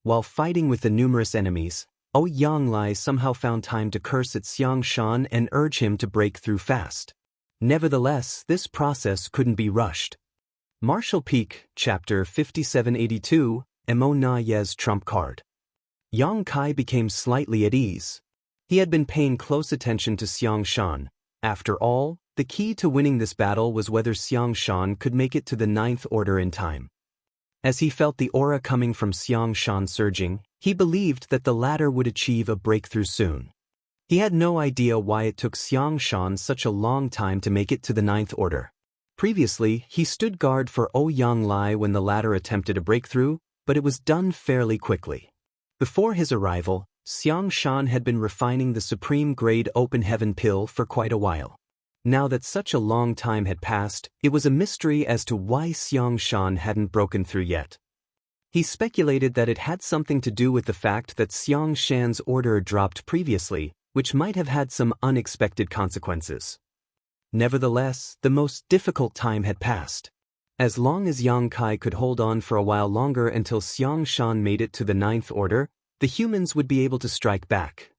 While fighting with the numerous enemies, Yonglai somehow found time to curse at Xiang Shan and urge him to break through fast. Nevertheless, this process couldn't be rushed. Martial Peak, Chapter 5782, Mo Na Ye's Trump Card. Yang Kai became slightly at ease. He had been paying close attention to Xiang Shan. After all, the key to winning this battle was whether Xiang Shan could make it to the Ninth Order in time. As he felt the aura coming from Xiang Shan surging, he believed that the latter would achieve a breakthrough soon. He had no idea why it took Xiang Shan such a long time to make it to the Ninth Order. Previously, he stood guard for Yonglai when the latter attempted a breakthrough, but it was done fairly quickly. Before his arrival, Xiang Shan had been refining the supreme-grade open heaven pill for quite a while. Now that such a long time had passed, it was a mystery as to why Xiang Shan hadn't broken through yet. He speculated that it had something to do with the fact that Xiang Shan's order dropped previously, which might have had some unexpected consequences. Nevertheless, the most difficult time had passed. As long as Yang Kai could hold on for a while longer until Xiang Shan made it to the Ninth Order, the humans would be able to strike back.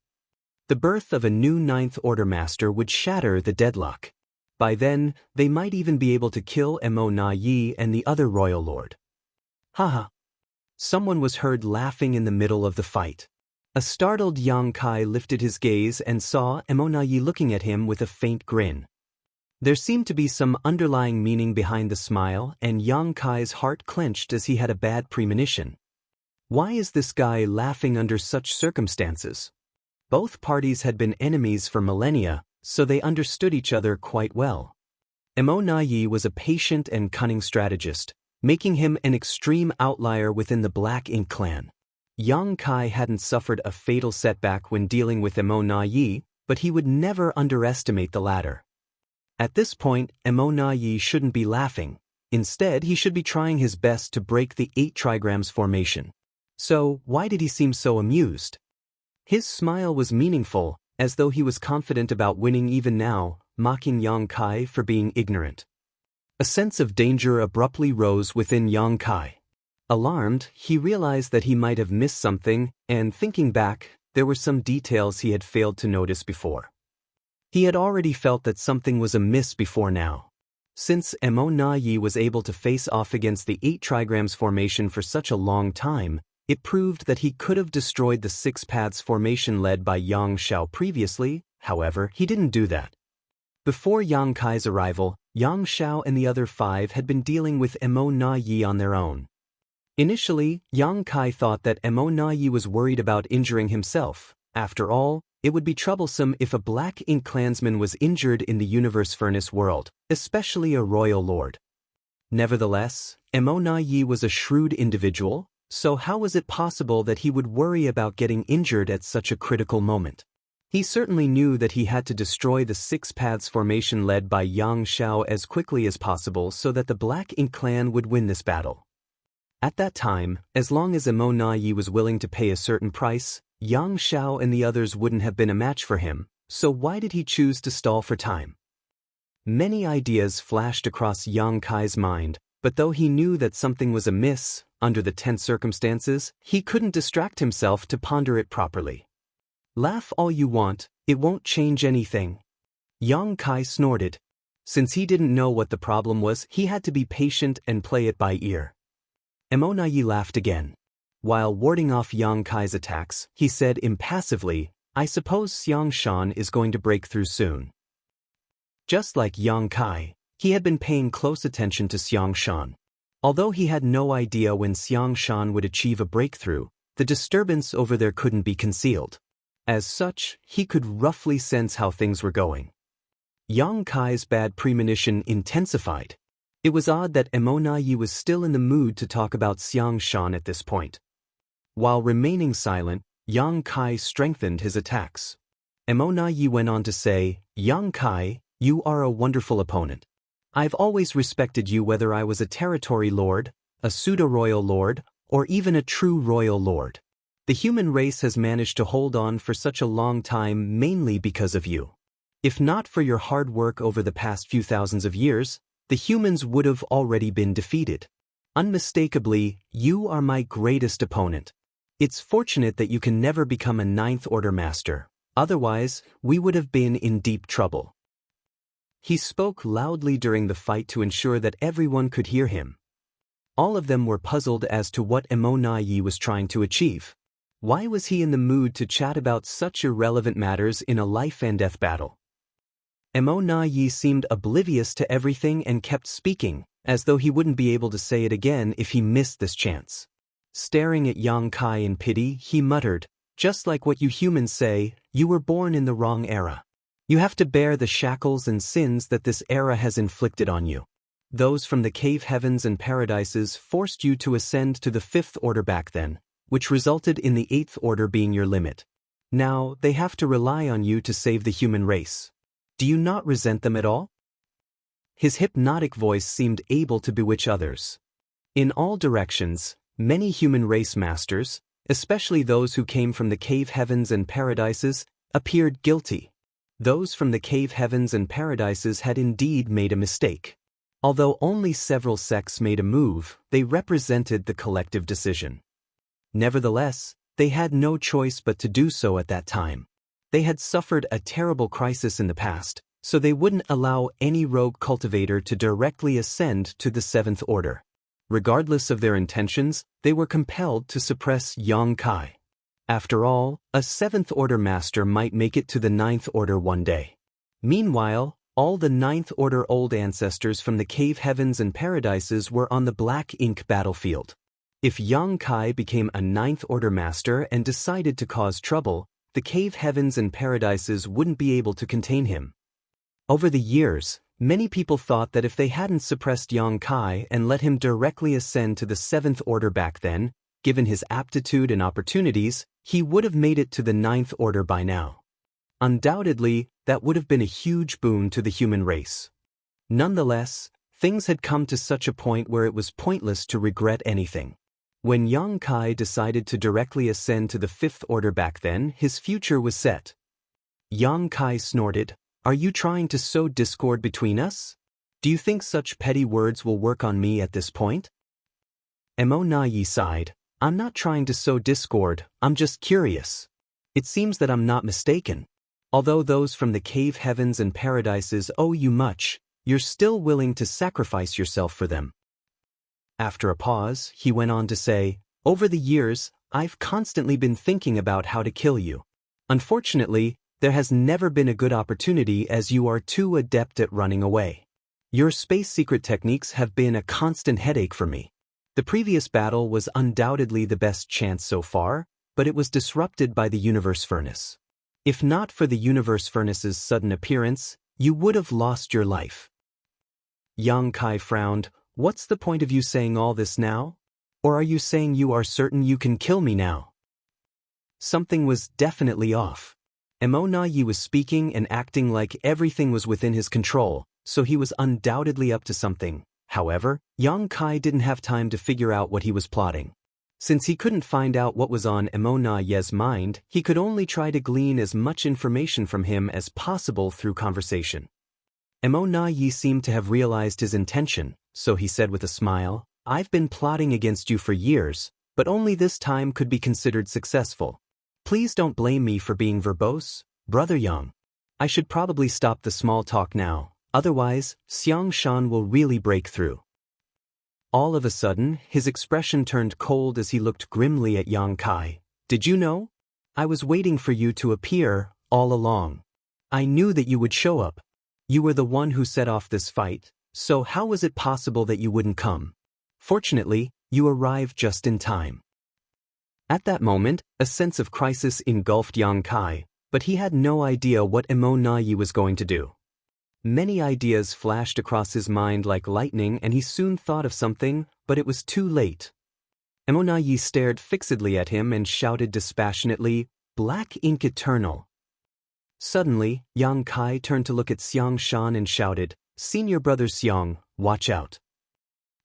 The birth of a new Ninth Order master would shatter the deadlock. By then, they might even be able to kill Mo Na Yi and the other royal lord. Haha. Someone was heard laughing in the middle of the fight. A startled Yang Kai lifted his gaze and saw Mo Na Yi looking at him with a faint grin. There seemed to be some underlying meaning behind the smile, and Yang Kai's heart clenched as he had a bad premonition. Why is this guy laughing under such circumstances? Both parties had been enemies for millennia, so they understood each other quite well. Mo Na Yi was a patient and cunning strategist, making him an extreme outlier within the Black Ink clan. Yang Kai hadn't suffered a fatal setback when dealing with Mo Na Yi, but he would never underestimate the latter. At this point, Mo Na Yi shouldn't be laughing. Instead, he should be trying his best to break the 8 trigrams formation. So, why did he seem so amused? His smile was meaningful, as though he was confident about winning even now, mocking Yang Kai for being ignorant. A sense of danger abruptly rose within Yang Kai. Alarmed, he realized that he might have missed something, and thinking back, there were some details he had failed to notice before. He had already felt that something was amiss before now. Since Mo Na Yi was able to face off against the 8 trigrams formation for such a long time, it proved that he could have destroyed the 6 paths formation led by Yang Xiao previously. However, he didn't do that. Before Yang Kai's arrival, Yang Xiao and the other 5 had been dealing with Mo Na Yi on their own. Initially, Yang Kai thought that Mo Na Yi was worried about injuring himself. After all, it would be troublesome if a Black Ink clansman was injured in the Universe Furnace world, especially a royal lord. Nevertheless, Mo Na Yi was a shrewd individual, so how was it possible that he would worry about getting injured at such a critical moment? He certainly knew that he had to destroy the 6 paths formation led by Yang Xiao as quickly as possible so that the Black Ink clan would win this battle. At that time, as long as Mo Na Yi was willing to pay a certain price, Yang Xiao and the others wouldn't have been a match for him, so why did he choose to stall for time? Many ideas flashed across Yang Kai's mind, but though he knew that something was amiss, under the tense circumstances, he couldn't distract himself to ponder it properly. Laugh all you want, it won't change anything. Yang Kai snorted. Since he didn't know what the problem was, he had to be patient and play it by ear. Mo Na Yi laughed again. While warding off Yang Kai's attacks, he said impassively, "I suppose Xiang Shan is going to break through soon." Just like Yang Kai, he had been paying close attention to Xiang Shan. Although he had no idea when Xiang Shan would achieve a breakthrough, the disturbance over there couldn't be concealed. As such, he could roughly sense how things were going. Yang Kai's bad premonition intensified. It was odd that Emona Yi was still in the mood to talk about Xiang Shan at this point. While remaining silent, Yang Kai strengthened his attacks. Emona Yi went on to say, "Yang Kai, you are a wonderful opponent. I've always respected you whether I was a territory lord, a pseudo-royal lord, or even a true royal lord. The human race has managed to hold on for such a long time mainly because of you. If not for your hard work over the past few thousands of years, the humans would have already been defeated. Unmistakably, you are my greatest opponent. It's fortunate that you can never become a Ninth Order Master, otherwise, we would have been in deep trouble." He spoke loudly during the fight to ensure that everyone could hear him. All of them were puzzled as to what Emona Yi was trying to achieve. Why was he in the mood to chat about such irrelevant matters in a life-and-death battle? Emona Yi seemed oblivious to everything and kept speaking, as though he wouldn't be able to say it again if he missed this chance. Staring at Yang Kai in pity, he muttered, "Just like what you humans say, you were born in the wrong era. You have to bear the shackles and sins that this era has inflicted on you. Those from the cave heavens and paradises forced you to ascend to the Fifth Order back then, which resulted in the Eighth Order being your limit. Now, they have to rely on you to save the human race. Do you not resent them at all?" His hypnotic voice seemed able to bewitch others. In all directions, many human race masters, especially those who came from the cave heavens and paradises, appeared guilty. Those from the cave heavens and paradises had indeed made a mistake. Although only several sects made a move, they represented the collective decision. Nevertheless, they had no choice but to do so at that time. They had suffered a terrible crisis in the past, so they wouldn't allow any rogue cultivator to directly ascend to the Seventh Order. Regardless of their intentions, they were compelled to suppress Yang Kai. After all, a Seventh Order Master might make it to the Ninth Order one day. Meanwhile, all the Ninth Order old ancestors from the cave heavens and paradises were on the Black Ink battlefield. If Yang Kai became a Ninth Order Master and decided to cause trouble, the cave heavens and paradises wouldn't be able to contain him. Over the years, many people thought that if they hadn't suppressed Yang Kai and let him directly ascend to the Seventh Order back then, given his aptitude and opportunities, he would have made it to the Ninth Order by now. Undoubtedly, that would have been a huge boon to the human race. Nonetheless, things had come to such a point where it was pointless to regret anything. When Yang Kai decided to directly ascend to the Fifth Order back then, his future was set. Yang Kai snorted, "Are you trying to sow discord between us? Do you think such petty words will work on me at this point?" Emona Yi sighed, "I'm not trying to sow discord, I'm just curious. It seems that I'm not mistaken. Although those from the cave heavens and paradises owe you much, you're still willing to sacrifice yourself for them." After a pause, he went on to say, "Over the years, I've constantly been thinking about how to kill you. Unfortunately, there has never been a good opportunity as you are too adept at running away. Your space secret techniques have been a constant headache for me. The previous battle was undoubtedly the best chance so far, but it was disrupted by the Universe Furnace. If not for the Universe Furnace's sudden appearance, you would have lost your life." Yang Kai frowned. "What's the point of you saying all this now? Or are you saying you are certain you can kill me now?" Something was definitely off. Emona Yi was speaking and acting like everything was within his control, so he was undoubtedly up to something. However, Yang Kai didn't have time to figure out what he was plotting. Since he couldn't find out what was on Emona Yi's mind, he could only try to glean as much information from him as possible through conversation. Emona Yi seemed to have realized his intention, so he said with a smile, "I've been plotting against you for years, but only this time could be considered successful. Please don't blame me for being verbose, Brother Yang. I should probably stop the small talk now, otherwise, Xiang Shan will really break through." All of a sudden, his expression turned cold as he looked grimly at Yang Kai. "Did you know? I was waiting for you to appear, all along. I knew that you would show up. You were the one who set off this fight, so how was it possible that you wouldn't come? Fortunately, you arrived just in time. At that moment, a sense of crisis engulfed Yang Kai, but he had no idea what Emo Na Yi was going to do. Many ideas flashed across his mind like lightning, and he soon thought of something, but it was too late. Emo Na Yi stared fixedly at him and shouted dispassionately, "Black ink eternal." Suddenly, Yang Kai turned to look at Xiang Shan and shouted, "Senior brother Xiang, watch out."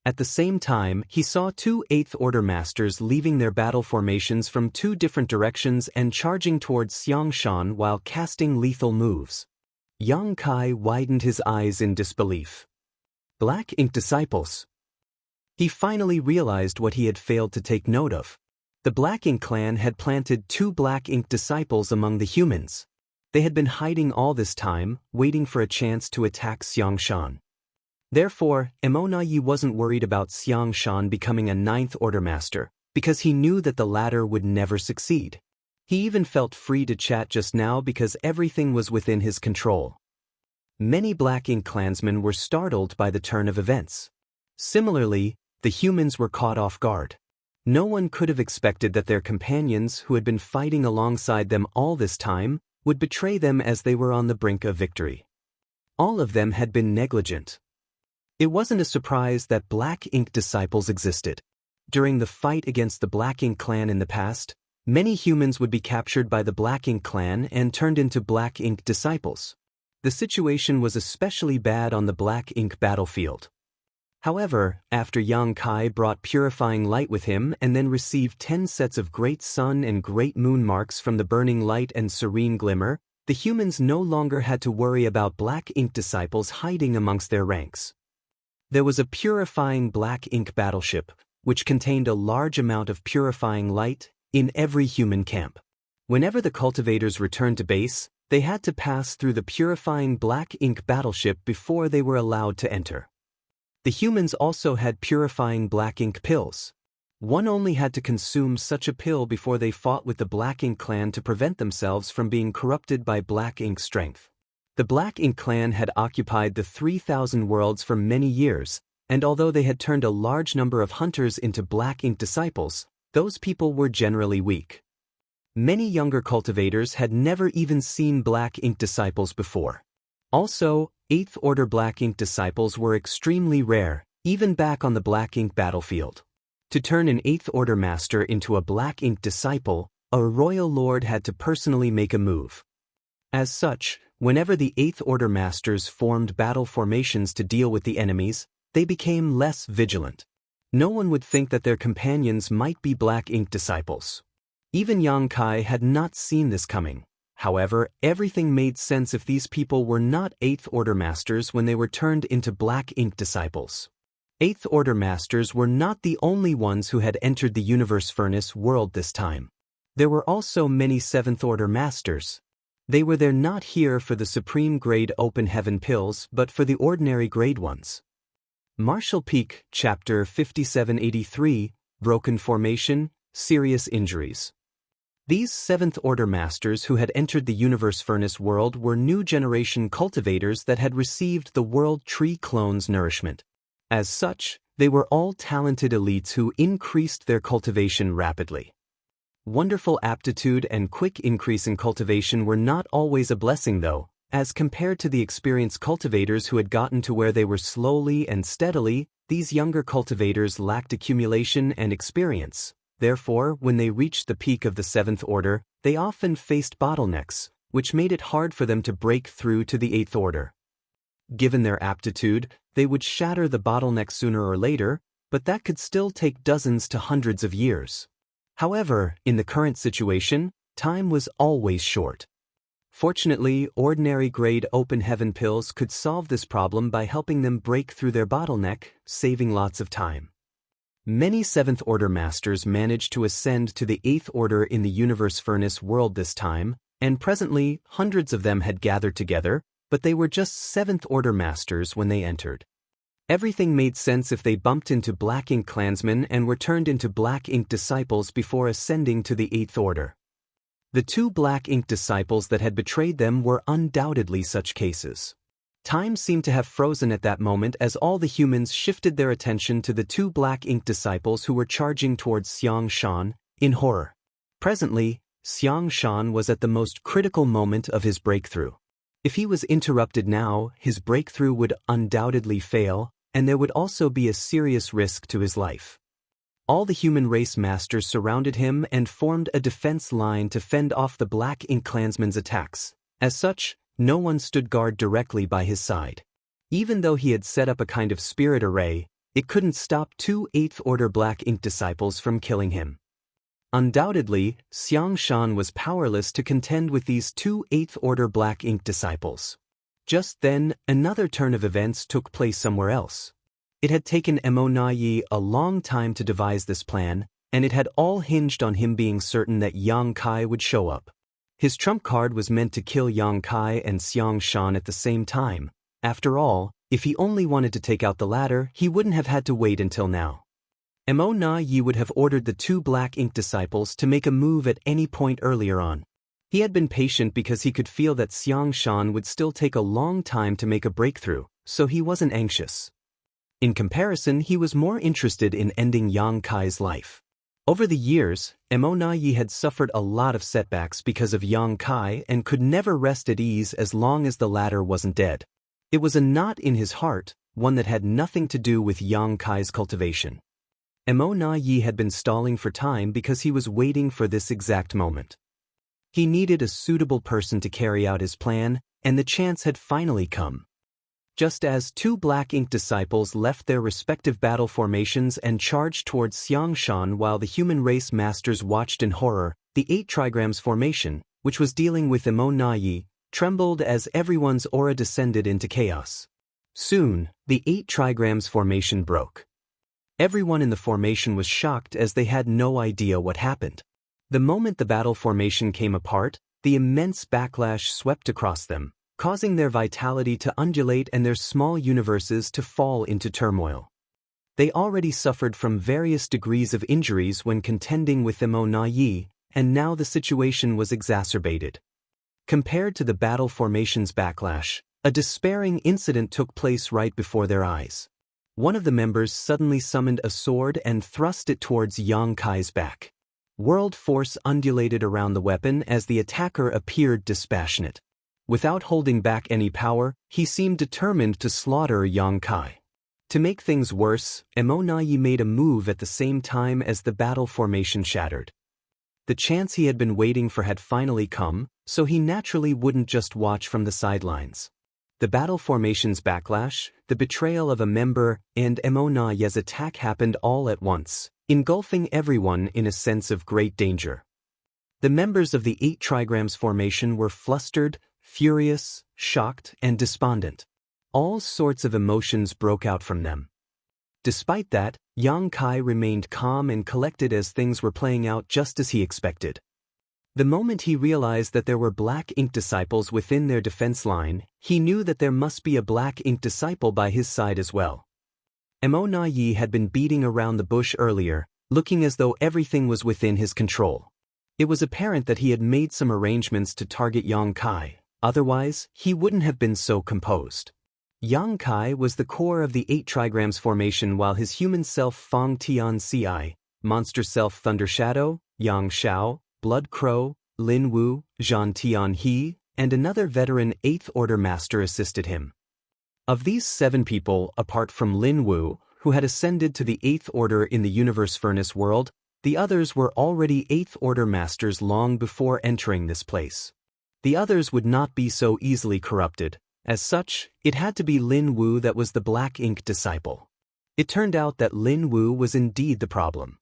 At the same time, he saw two 8th Order masters leaving their battle formations from two different directions and charging towards Xiang Shan while casting lethal moves. Yang Kai widened his eyes in disbelief. Black ink disciples. He finally realized what he had failed to take note of. The Black Ink clan had planted two Black Ink disciples among the humans. They had been hiding all this time, waiting for a chance to attack Xiang Shan. Therefore, Emo Na Yi wasn't worried about Xiang Shan becoming a 9th Order master, because he knew that the latter would never succeed. He even felt free to chat just now because everything was within his control. Many Black Ink clansmen were startled by the turn of events. Similarly, the humans were caught off guard. No one could have expected that their companions who had been fighting alongside them all this time would betray them as they were on the brink of victory. All of them had been negligent. It wasn't a surprise that Black Ink disciples existed. During the fight against the Black Ink clan in the past, many humans would be captured by the Black Ink clan and turned into Black Ink disciples. The situation was especially bad on the Black Ink battlefield. However, after Yang Kai brought purifying light with him and then received 10 sets of great sun and great moon marks from the burning light and serene glimmer, the humans no longer had to worry about Black Ink disciples hiding amongst their ranks. There was a purifying Black Ink battleship, which contained a large amount of purifying light, in every human camp. Whenever the cultivators returned to base, they had to pass through the purifying Black Ink battleship before they were allowed to enter. The humans also had purifying Black Ink pills. One only had to consume such a pill before they fought with the Black Ink clan to prevent themselves from being corrupted by Black Ink strength. The Black Ink clan had occupied the 3,000 worlds for many years, and although they had turned a large number of hunters into Black Ink disciples, those people were generally weak. Many younger cultivators had never even seen Black Ink disciples before. Also, 8th Order Black Ink disciples were extremely rare, even back on the Black Ink battlefield. To turn an 8th Order master into a Black Ink disciple, a royal lord had to personally make a move. As such, whenever the 8th Order masters formed battle formations to deal with the enemies, they became less vigilant. No one would think that their companions might be Black Ink disciples. Even Yang Kai had not seen this coming. However, everything made sense if these people were not 8th Order masters when they were turned into Black Ink disciples. 8th Order masters were not the only ones who had entered the Universe Furnace world this time. There were also many 7th Order masters. They were there not here for the Supreme Grade Open Heaven pills but for the ordinary grade ones. Martial Peak, Chapter 5783, Broken Formation, Serious Injuries. These 7th Order masters who had entered the Universe Furnace world were new generation cultivators that had received the World Tree Clone's nourishment. As such, they were all talented elites who increased their cultivation rapidly. Wonderful aptitude and quick increase in cultivation were not always a blessing though, as compared to the experienced cultivators who had gotten to where they were slowly and steadily. These younger cultivators lacked accumulation and experience. Therefore, when they reached the peak of the 7th Order, they often faced bottlenecks, which made it hard for them to break through to the 8th Order. Given their aptitude, they would shatter the bottleneck sooner or later, but that could still take dozens to hundreds of years. However, in the current situation, time was always short. Fortunately, ordinary grade Open Heaven pills could solve this problem by helping them break through their bottleneck, saving lots of time. Many 7th Order masters managed to ascend to the 8th Order in the Universe Furnace world this time, and presently hundreds of them had gathered together, but they were just 7th Order masters when they entered. Everything made sense if they bumped into Black Ink clansmen and were turned into Black Ink disciples before ascending to the 8th Order. The two Black Ink disciples that had betrayed them were undoubtedly such cases. Time seemed to have frozen at that moment as all the humans shifted their attention to the two black ink disciples who were charging towards Xiang Shan, in horror. Presently, Xiang Shan was at the most critical moment of his breakthrough. If he was interrupted now, his breakthrough would undoubtedly fail, and there would also be a serious risk to his life. All the human race masters surrounded him and formed a defense line to fend off the Black Ink clansmen's attacks. As such, no one stood guard directly by his side. Even though he had set up a kind of spirit array, it couldn't stop two 8th Order Black Ink disciples from killing him. Undoubtedly, Xiang Shan was powerless to contend with these two 8th Order Black Ink disciples. Just then, another turn of events took place somewhere else. It had taken Mo Na-yi a long time to devise this plan, and it had all hinged on him being certain that Yang Kai would show up. His trump card was meant to kill Yang Kai and Xiang Shan at the same time. After all, if he only wanted to take out the latter, he wouldn't have had to wait until now. Mo Na-yi would have ordered the two Black Ink disciples to make a move at any point earlier on. He had been patient because he could feel that Xiang Shan would still take a long time to make a breakthrough, so he wasn't anxious. In comparison, he was more interested in ending Yang Kai's life. Over the years, Mo Na-yi had suffered a lot of setbacks because of Yang Kai and could never rest at ease as long as the latter wasn't dead. It was a knot in his heart, one that had nothing to do with Yang Kai's cultivation. Mo Na-yi had been stalling for time because he was waiting for this exact moment. He needed a suitable person to carry out his plan, and the chance had finally come. Just as two Black Ink disciples left their respective battle formations and charged towards Xiang Shan while the human race masters watched in horror, the 8 trigrams formation, which was dealing with Mo Na-yi, trembled as everyone's aura descended into chaos. Soon, the 8 trigrams formation broke. Everyone in the formation was shocked as they had no idea what happened. The moment the battle formation came apart, the immense backlash swept across them, causing their vitality to undulate and their small universes to fall into turmoil. They already suffered from various degrees of injuries when contending with Mo Na-yi, and now the situation was exacerbated. Compared to the battle formation's backlash, a despairing incident took place right before their eyes. One of the members suddenly summoned a sword and thrust it towards Yang Kai's back. World force undulated around the weapon as the attacker appeared dispassionate. Without holding back any power, he seemed determined to slaughter Yang Kai. To make things worse, Mo Na-yi made a move at the same time as the battle formation shattered. The chance he had been waiting for had finally come, so he naturally wouldn't just watch from the sidelines. The battle formation's backlash, the betrayal of a member, and Mo Na-yi's attack happened all at once, engulfing everyone in a sense of great danger. The members of the 8 trigrams formation were flustered, furious, shocked, and despondent. All sorts of emotions broke out from them. Despite that, Yang Kai remained calm and collected as things were playing out just as he expected. The moment he realized that there were Black Ink disciples within their defense line, he knew that there must be a Black Ink disciple by his side as well. Mo Na-yi had been beating around the bush earlier, looking as though everything was within his control. It was apparent that he had made some arrangements to target Yang Kai, otherwise, he wouldn't have been so composed. Yang Kai was the core of the 8 trigrams formation while his human self Fang Tian Ci, monster self Thunder Shadow, Yang Xiao, Blood Crow, Lin Wu, Zhan Tian He, and another veteran 8th Order Master assisted him. Of these 7 people, apart from Lin Wu, who had ascended to the 8th Order in the Universe Furnace world, the others were already 8th Order Masters long before entering this place. The others would not be so easily corrupted. As such, it had to be Lin Wu that was the Black Ink disciple. It turned out that Lin Wu was indeed the problem.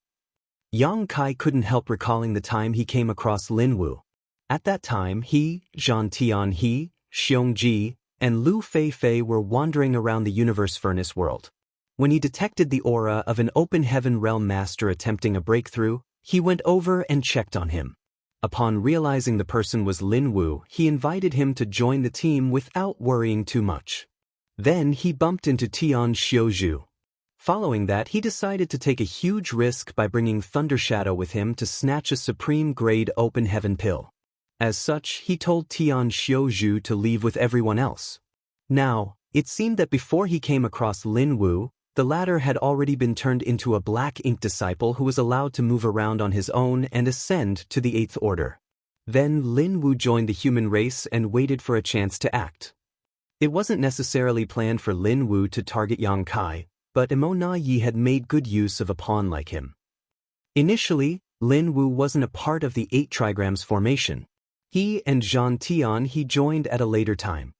Yang Kai couldn't help recalling the time he came across Lin Wu. At that time he, Zhan Tian He, Xiong Ji, and Lu Fei were wandering around the Universe Furnace world. When he detected the aura of an Open Heaven Realm Master attempting a breakthrough, he went over and checked on him. Upon realizing the person was Lin Wu, he invited him to join the team without worrying too much. Then he bumped into Tian Xiuzhu. Following that, he decided to take a huge risk by bringing Thunder Shadow with him to snatch a supreme-grade Open Heaven pill. As such, he told Tian Xiuzhu to leave with everyone else. Now, it seemed that before he came across Lin Wu, the latter had already been turned into a black ink disciple who was allowed to move around on his own and ascend to the 8th Order. Then Lin Wu joined the human race and waited for a chance to act. It wasn't necessarily planned for Lin Wu to target Yang Kai, but Emo Na Yi had made good use of a pawn like him. Initially, Lin Wu wasn't a part of the 8 trigrams formation. He and Zhang Tian he joined at a later time.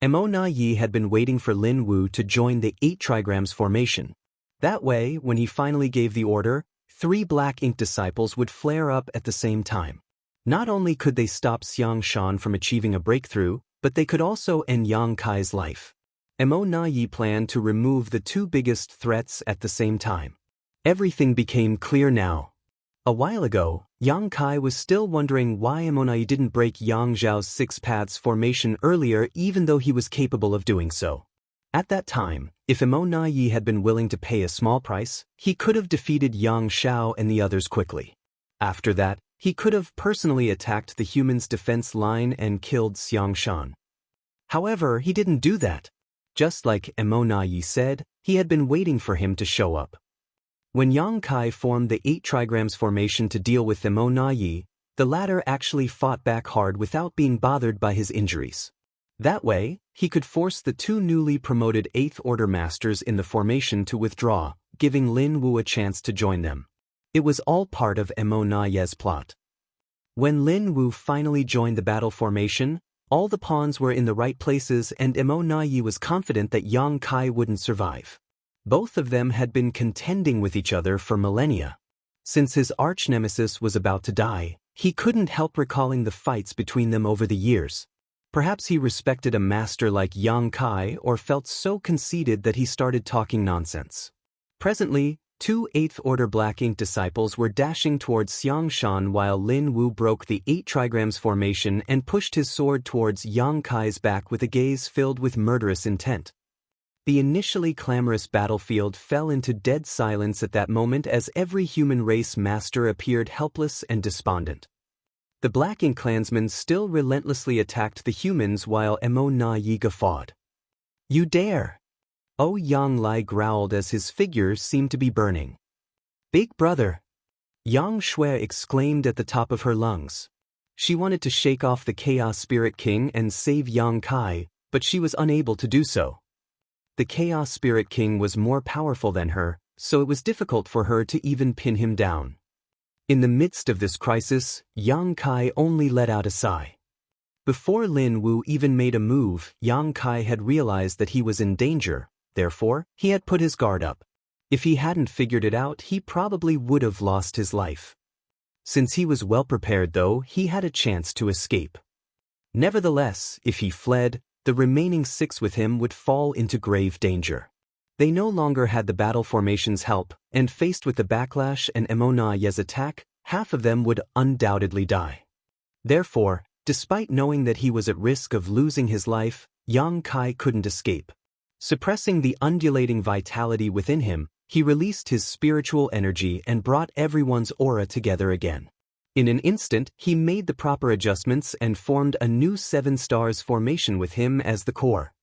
Emo Na Yi had been waiting for Lin Wu to join the 8 trigrams formation. That way, when he finally gave the order, 3 black ink disciples would flare up at the same time. Not only could they stop Xiang Shan from achieving a breakthrough, but they could also end Yang Kai's life. Emo Na Yi planned to remove the 2 biggest threats at the same time. Everything became clear now. A while ago, Yang Kai was still wondering why Emo Na Yi didn't break Yang Zhao's 6 paths formation earlier even though he was capable of doing so. At that time, if Emo Na Yi had been willing to pay a small price, he could have defeated Yang Xiao and the others quickly. After that, he could have personally attacked the humans' defense line and killed Xiang Shan. However, he didn't do that. Just like Emo Na Yi said, he had been waiting for him to show up. When Yang Kai formed the 8 trigrams formation to deal with Emo Na Yi, the latter actually fought back hard without being bothered by his injuries. That way, he could force the 2 newly promoted 8th Order Masters in the formation to withdraw, giving Lin Wu a chance to join them. It was all part of Emo Na Yi's plot. When Lin Wu finally joined the battle formation, all the pawns were in the right places and Emo Na Yi was confident that Yang Kai wouldn't survive. Both of them had been contending with each other for millennia. Since his arch-nemesis was about to die, he couldn't help recalling the fights between them over the years. Perhaps he respected a master like Yang Kai or felt so conceited that he started talking nonsense. Presently, 2 8th Order Black Ink disciples were dashing towards Xiang Shan while Lin Wu broke the 8 trigrams formation and pushed his sword towards Yang Kai's back with a gaze filled with murderous intent. The initially clamorous battlefield fell into dead silence at that moment as every human race master appeared helpless and despondent. The Black Ink clansmen still relentlessly attacked the humans while Emo Na Yi guffawed. "You dare!" Yang Lai growled as his figure seemed to be burning. "Big brother!" Yang Shui exclaimed at the top of her lungs. She wanted to shake off the Chaos Spirit King and save Yang Kai, but she was unable to do so. The Chaos Spirit King was more powerful than her, so it was difficult for her to even pin him down. In the midst of this crisis, Yang Kai only let out a sigh. Before Lin Wu even made a move, Yang Kai had realized that he was in danger, therefore, he had put his guard up. If he hadn't figured it out, he probably would have lost his life. Since he was well prepared though, he had a chance to escape. Nevertheless, if he fled, the remaining 6 with him would fall into grave danger. They no longer had the battle formation's help, and faced with the backlash and Emo Na Yi's attack, half of them would undoubtedly die. Therefore, despite knowing that he was at risk of losing his life, Yang Kai couldn't escape. Suppressing the undulating vitality within him, he released his spiritual energy and brought everyone's aura together again. In an instant, he made the proper adjustments and formed a new 7 stars formation with him as the core.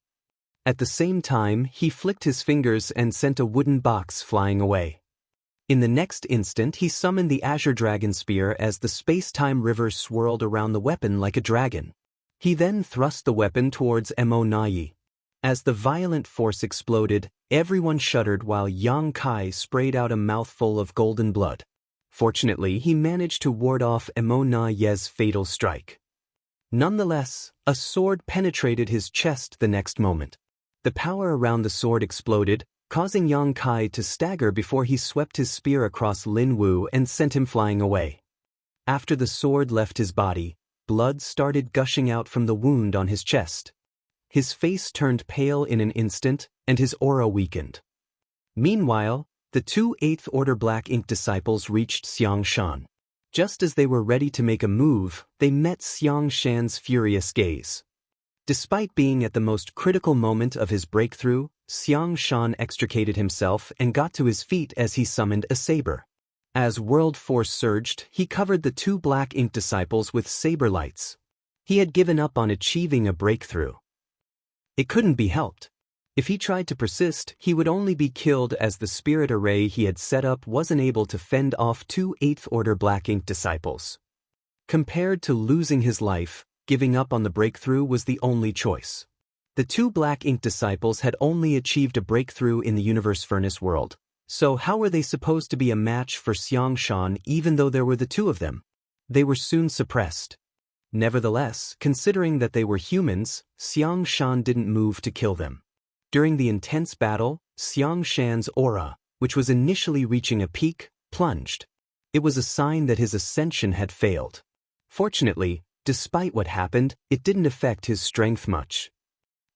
At the same time, he flicked his fingers and sent a wooden box flying away. In the next instant, he summoned the Azure Dragon Spear as the space-time river swirled around the weapon like a dragon. He then thrust the weapon towards Emo Na Yi. As the violent force exploded, everyone shuddered while Yang Kai sprayed out a mouthful of golden blood. Fortunately, he managed to ward off Emo Na Yi's fatal strike. Nonetheless, a sword penetrated his chest the next moment. The power around the sword exploded, causing Yang Kai to stagger before he swept his spear across Lin Wu and sent him flying away. After the sword left his body, blood started gushing out from the wound on his chest. His face turned pale in an instant, and his aura weakened. Meanwhile, the 2 8th Order Black Ink disciples reached Xiang Shan. Just as they were ready to make a move, they met Xiang Shan's furious gaze. Despite being at the most critical moment of his breakthrough, Xiang Shan extricated himself and got to his feet as he summoned a saber. As world force surged, he covered the 2 Black Ink disciples with saber lights. He had given up on achieving a breakthrough. It couldn't be helped. If he tried to persist, he would only be killed, as the spirit array he had set up wasn't able to fend off two 8th Order Black Ink disciples. Compared to losing his life, giving up on the breakthrough was the only choice. The two Black Ink disciples had only achieved a breakthrough in the Universe Furnace world, so how were they supposed to be a match for Xiang Shan even though there were the two of them? They were soon suppressed. Nevertheless, considering that they were humans, Xiang Shan didn't move to kill them. During the intense battle, Xiang Shan's aura, which was initially reaching a peak, plunged. It was a sign that his ascension had failed. Fortunately, despite what happened, it didn't affect his strength much.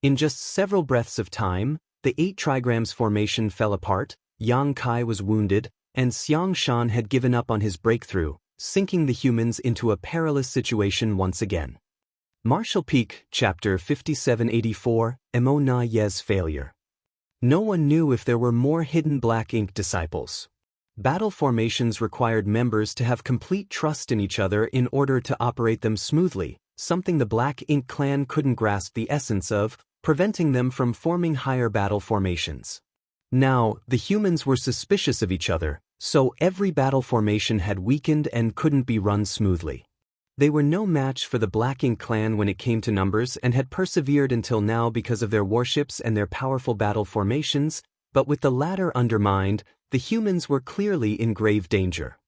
In just several breaths of time, the 8 trigrams formation fell apart, Yang Kai was wounded, and Xiang Shan had given up on his breakthrough, sinking the humans into a perilous situation once again. Martial Peak, Chapter 5784, Emo Na Ye's Failure. No one knew if there were more hidden Black Ink disciples. Battle formations required members to have complete trust in each other in order to operate them smoothly, something the Black Ink clan couldn't grasp the essence of, preventing them from forming higher battle formations. Now, the humans were suspicious of each other, so every battle formation had weakened and couldn't be run smoothly. They were no match for the Black Ink clan when it came to numbers and had persevered until now because of their warships and their powerful battle formations, but with the latter undermined, the humans were clearly in grave danger.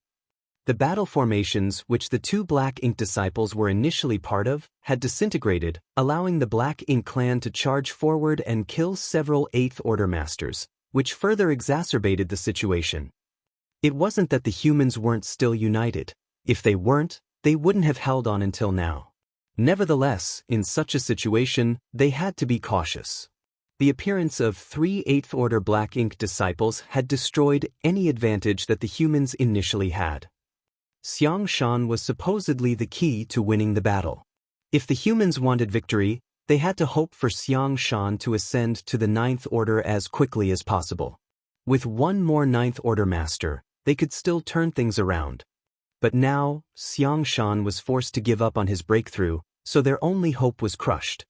The battle formations, which the two Black Ink disciples were initially part of, had disintegrated, allowing the Black Ink clan to charge forward and kill several 8th Order masters, which further exacerbated the situation. It wasn't that the humans weren't still united. If they weren't, they wouldn't have held on until now. Nevertheless, in such a situation, they had to be cautious. The appearance of 3 8th Order Black Ink disciples had destroyed any advantage that the humans initially had. Xiang Shan was supposedly the key to winning the battle. If the humans wanted victory, they had to hope for Xiang Shan to ascend to the 9th Order as quickly as possible. With one more 9th Order master, they could still turn things around. But now, Xiang Shan was forced to give up on his breakthrough, so their only hope was crushed.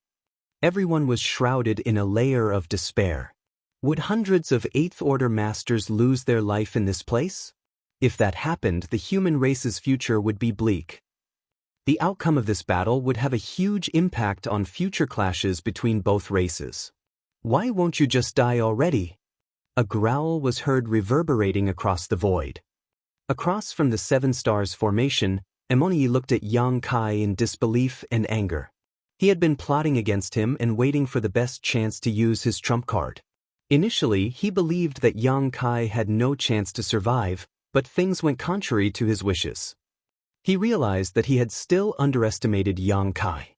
Everyone was shrouded in a layer of despair. Would hundreds of 8th Order masters lose their life in this place? If that happened, the human race's future would be bleak. The outcome of this battle would have a huge impact on future clashes between both races. Why won't you just die already? A growl was heard reverberating across the void. Across from the 7 Stars formation, Emoni looked at Yang Kai in disbelief and anger. He had been plotting against him and waiting for the best chance to use his trump card. Initially, he believed that Yang Kai had no chance to survive, but things went contrary to his wishes. He realized that he had still underestimated Yang Kai.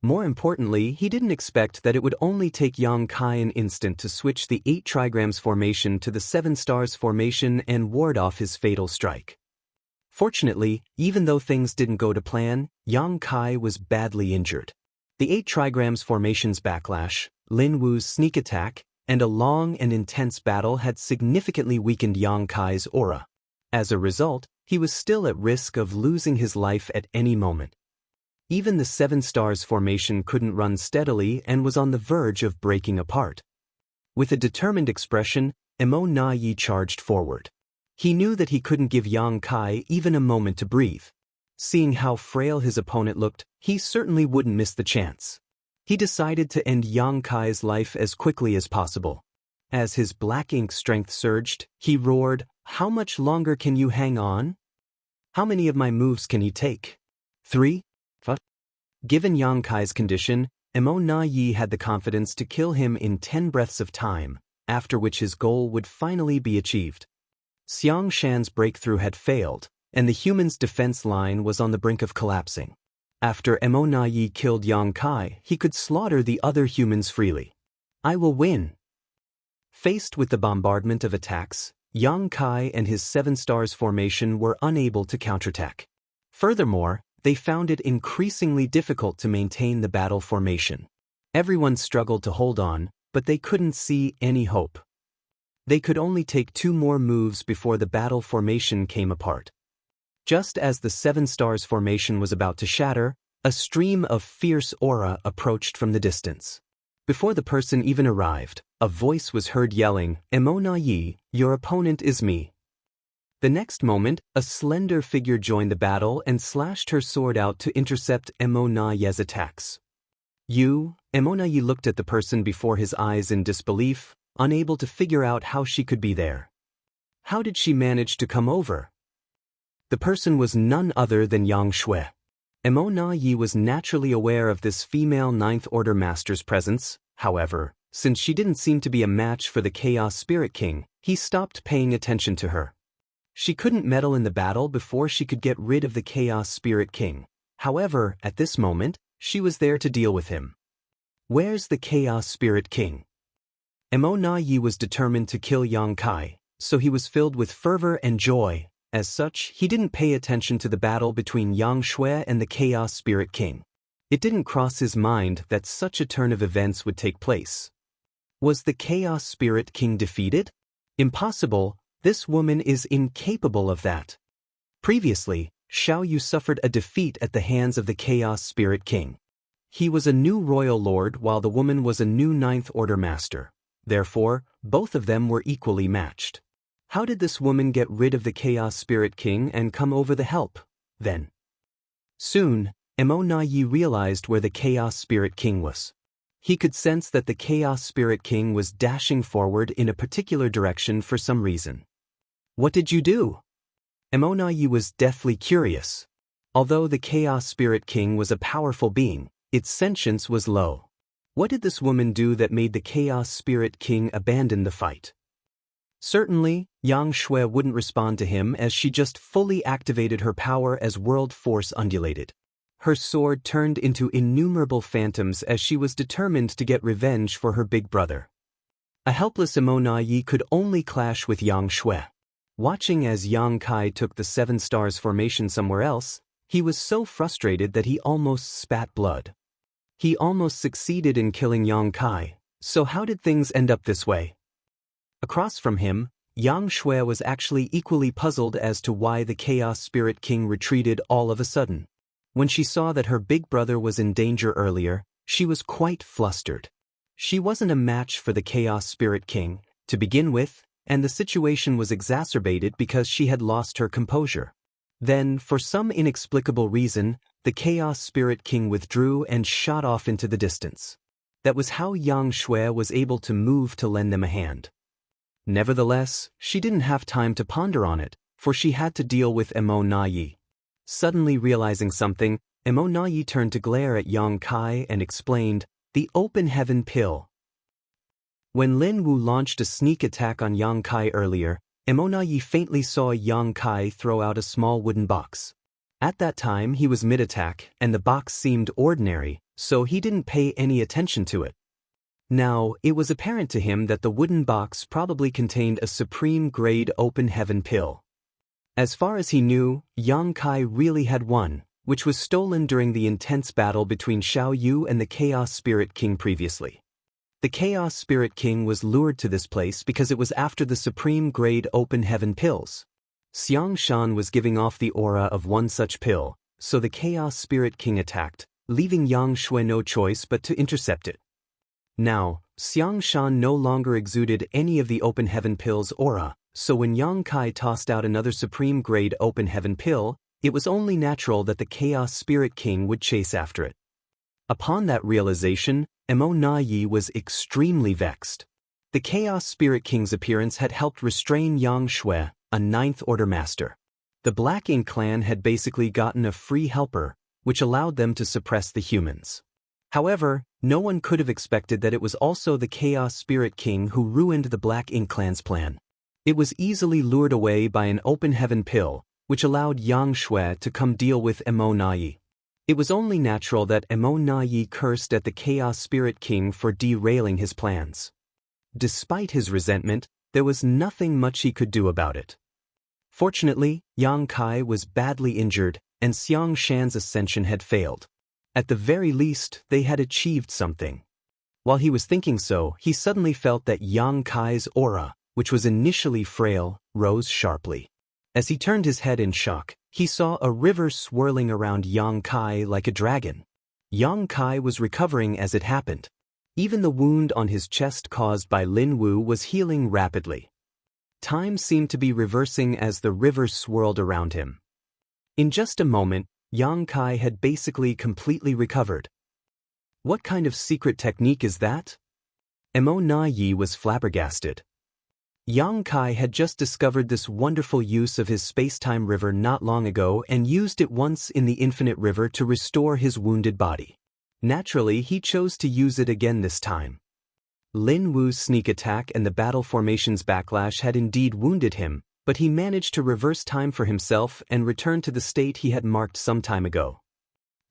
More importantly, he didn't expect that it would only take Yang Kai an instant to switch the 8 trigrams formation to the 7 Stars formation and ward off his fatal strike. Fortunately, even though things didn't go to plan, Yang Kai was badly injured. The 8 trigrams formation's backlash, Lin Wu's sneak attack, and a long and intense battle had significantly weakened Yang Kai's aura. As a result, he was still at risk of losing his life at any moment. Even the 7 Stars formation couldn't run steadily and was on the verge of breaking apart. With a determined expression, Emo Na Yi charged forward. He knew that he couldn't give Yang Kai even a moment to breathe. Seeing how frail his opponent looked, he certainly wouldn't miss the chance. He decided to end Yang Kai's life as quickly as possible. As his Black Ink strength surged, he roared, "How much longer can you hang on? How many of my moves can he take? 3? Given Yang Kai's condition, Emo Na Yi had the confidence to kill him in 10 breaths of time, after which his goal would finally be achieved. Xiang Shan's breakthrough had failed, and the human's defense line was on the brink of collapsing. After Emo Na Yi killed Yang Kai, he could slaughter the other humans freely. I will win. Faced with the bombardment of attacks, Yang Kai and his 7 Stars formation were unable to counterattack. Furthermore, they found it increasingly difficult to maintain the battle formation. Everyone struggled to hold on, but they couldn't see any hope. They could only take 2 more moves before the battle formation came apart. Just as the 7 Stars formation was about to shatter, a stream of fierce aura approached from the distance. Before the person even arrived, a voice was heard yelling, "Emo na yi, your opponent is me." The next moment, a slender figure joined the battle and slashed her sword out to intercept Emo na ye's attacks. Emo na yi looked at the person before his eyes in disbelief, unable to figure out how she could be there. How did she manage to come over? The person was none other than Yang Shui. Emo na yi was naturally aware of this female Ninth Order Master's presence. However, since she didn't seem to be a match for the Chaos Spirit King, he stopped paying attention to her. She couldn't meddle in the battle before she could get rid of the Chaos Spirit King. However, at this moment, she was there to deal with him. Where's the Chaos Spirit King? Emo na yi was determined to kill Yang Kai, so he was filled with fervor and joy. As such, he didn't pay attention to the battle between Yang Shui and the Chaos Spirit King. It didn't cross his mind that such a turn of events would take place. Was the Chaos Spirit King defeated? Impossible, this woman is incapable of that. Previously, Xiao Yu suffered a defeat at the hands of the Chaos Spirit King. He was a new royal lord while the woman was a new Ninth Order Master. Therefore, both of them were equally matched. How did this woman get rid of the Chaos Spirit King and come over the help, then? Soon, Emo na yi realized where the Chaos Spirit King was. He could sense that the Chaos Spirit King was dashing forward in a particular direction for some reason. What did you do? Emo na yi was deathly curious. Although the Chaos Spirit King was a powerful being, its sentience was low. What did this woman do that made the Chaos Spirit King abandon the fight? Certainly, Yang Shui wouldn't respond to him as she just fully activated her power as world force undulated. Her sword turned into innumerable phantoms as she was determined to get revenge for her big brother. A helpless Emo na yi could only clash with Yang Shui. Watching as Yang Kai took the 7 stars formation somewhere else, he was so frustrated that he almost spat blood. He almost succeeded in killing Yang Kai, so how did things end up this way? Across from him, Yang Shui was actually equally puzzled as to why the Chaos Spirit King retreated all of a sudden. When she saw that her big brother was in danger earlier, she was quite flustered. She wasn't a match for the Chaos Spirit King, to begin with, and the situation was exacerbated because she had lost her composure. Then, for some inexplicable reason, the Chaos Spirit King withdrew and shot off into the distance. That was how Yang Shui was able to move to lend them a hand. Nevertheless, she didn't have time to ponder on it, for she had to deal with Emo na yi. Suddenly realizing something, Emo na yi turned to glare at Yang Kai and explained, "The Open Heaven Pill." When Lin Wu launched a sneak attack on Yang Kai earlier, Emo na yi faintly saw Yang Kai throw out a small wooden box. At that time he was mid-attack, and the box seemed ordinary, so he didn't pay any attention to it. Now, it was apparent to him that the wooden box probably contained a supreme-grade Open Heaven Pill. As far as he knew, Yang Kai really had one, which was stolen during the intense battle between Xiao Yu and the Chaos Spirit King previously. The Chaos Spirit King was lured to this place because it was after the supreme-grade Open Heaven Pills. Xiang Shan was giving off the aura of one such pill, so the Chaos Spirit King attacked, leaving Yang Shui no choice but to intercept it. Now, Xiang Shan no longer exuded any of the Open Heaven Pill's aura, so when Yang Kai tossed out another supreme-grade Open Heaven Pill, it was only natural that the Chaos Spirit King would chase after it. Upon that realization, Emo na yi was extremely vexed. The Chaos Spirit King's appearance had helped restrain Yang Shui, a Ninth Order Master. The Black Ink clan had basically gotten a free helper, which allowed them to suppress the humans. However, no one could have expected that it was also the Chaos Spirit King who ruined the Black Ink clan's plan. It was easily lured away by an Open Heaven Pill, which allowed Yang Shui to come deal with Emo na yi. It was only natural that Emo na yi cursed at the Chaos Spirit King for derailing his plans. Despite his resentment, there was nothing much he could do about it. Fortunately, Yang Kai was badly injured, and Xiang Shan's ascension had failed. At the very least, they had achieved something. While he was thinking so, he suddenly felt that Yang Kai's aura, which was initially frail, rose sharply. As he turned his head in shock, he saw a river swirling around Yang Kai like a dragon. Yang Kai was recovering as it happened. Even the wound on his chest caused by Lin Wu was healing rapidly. Time seemed to be reversing as the river swirled around him. In just a moment, Yang Kai had basically completely recovered. What kind of secret technique is that? Mo Na Yi was flabbergasted. Yang Kai had just discovered this wonderful use of his space-time river not long ago and used it once in the infinite river to restore his wounded body. Naturally, he chose to use it again this time. Lin Wu's sneak attack and the battle formation's backlash had indeed wounded him, but he managed to reverse time for himself and return to the state he had marked some time ago.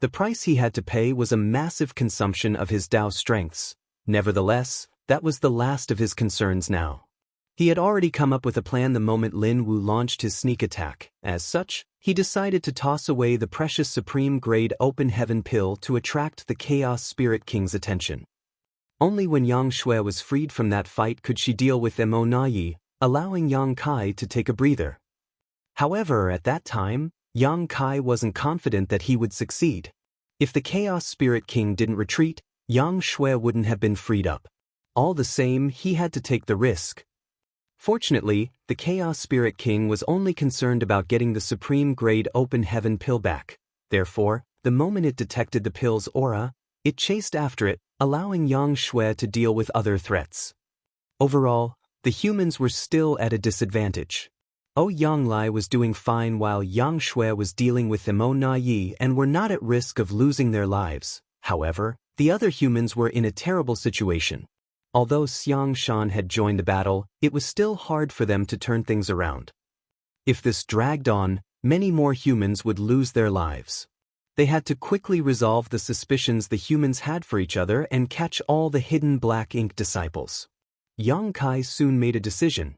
The price he had to pay was a massive consumption of his Dao strengths. Nevertheless, that was the last of his concerns now. He had already come up with a plan the moment Lin Wu launched his sneak attack. As such, he decided to toss away the precious supreme-grade open heaven pill to attract the Chaos Spirit King's attention. Only when Yang Shui was freed from that fight could she deal with Mo Na Yi, allowing Yang Kai to take a breather. However, at that time, Yang Kai wasn't confident that he would succeed. If the Chaos Spirit King didn't retreat, Yang Shui wouldn't have been freed up. All the same, he had to take the risk. Fortunately, the Chaos Spirit King was only concerned about getting the supreme-grade open heaven pill back. Therefore, the moment it detected the pill's aura, it chased after it, allowing Yang Shui to deal with other threats. Overall, the humans were still at a disadvantage. Yang Lai was doing fine while Yang Shui was dealing with Mo Na Yi and were not at risk of losing their lives. However, the other humans were in a terrible situation. Although Xiang Shan had joined the battle, it was still hard for them to turn things around. If this dragged on, many more humans would lose their lives. They had to quickly resolve the suspicions the humans had for each other and catch all the hidden black ink disciples. Yang Kai soon made a decision.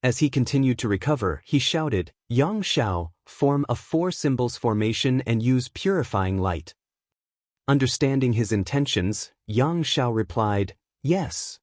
As he continued to recover, he shouted, "Yang Shao, form a 4 symbols formation and use purifying light." Understanding his intentions, Yang Shao replied, "Yes."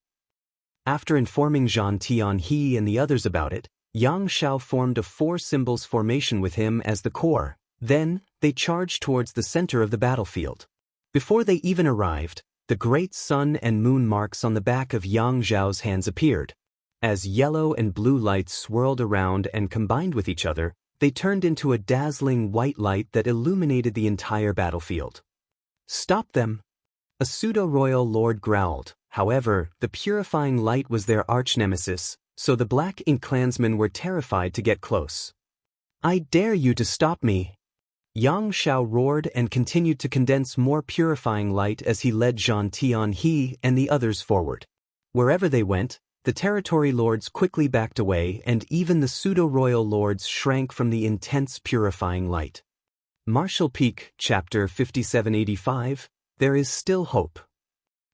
After informing Zhan Tianhe and the others about it, Yang Shao formed a 4 symbols formation with him as the core. Then, they charged towards the center of the battlefield. Before they even arrived, the great sun and moon marks on the back of Yang Zhao's hands appeared. As yellow and blue lights swirled around and combined with each other, they turned into a dazzling white light that illuminated the entire battlefield. "Stop them!" A pseudo-royal lord growled. However, the purifying light was their arch-nemesis, so the Black Ink clansmen were terrified to get close. "I dare you to stop me!" Yang Shao roared and continued to condense more purifying light as he led Zhan Tianhe and the others forward. Wherever they went, the territory lords quickly backed away and even the pseudo-royal lords shrank from the intense purifying light. Martial Peak, Chapter 5785, There is Still Hope.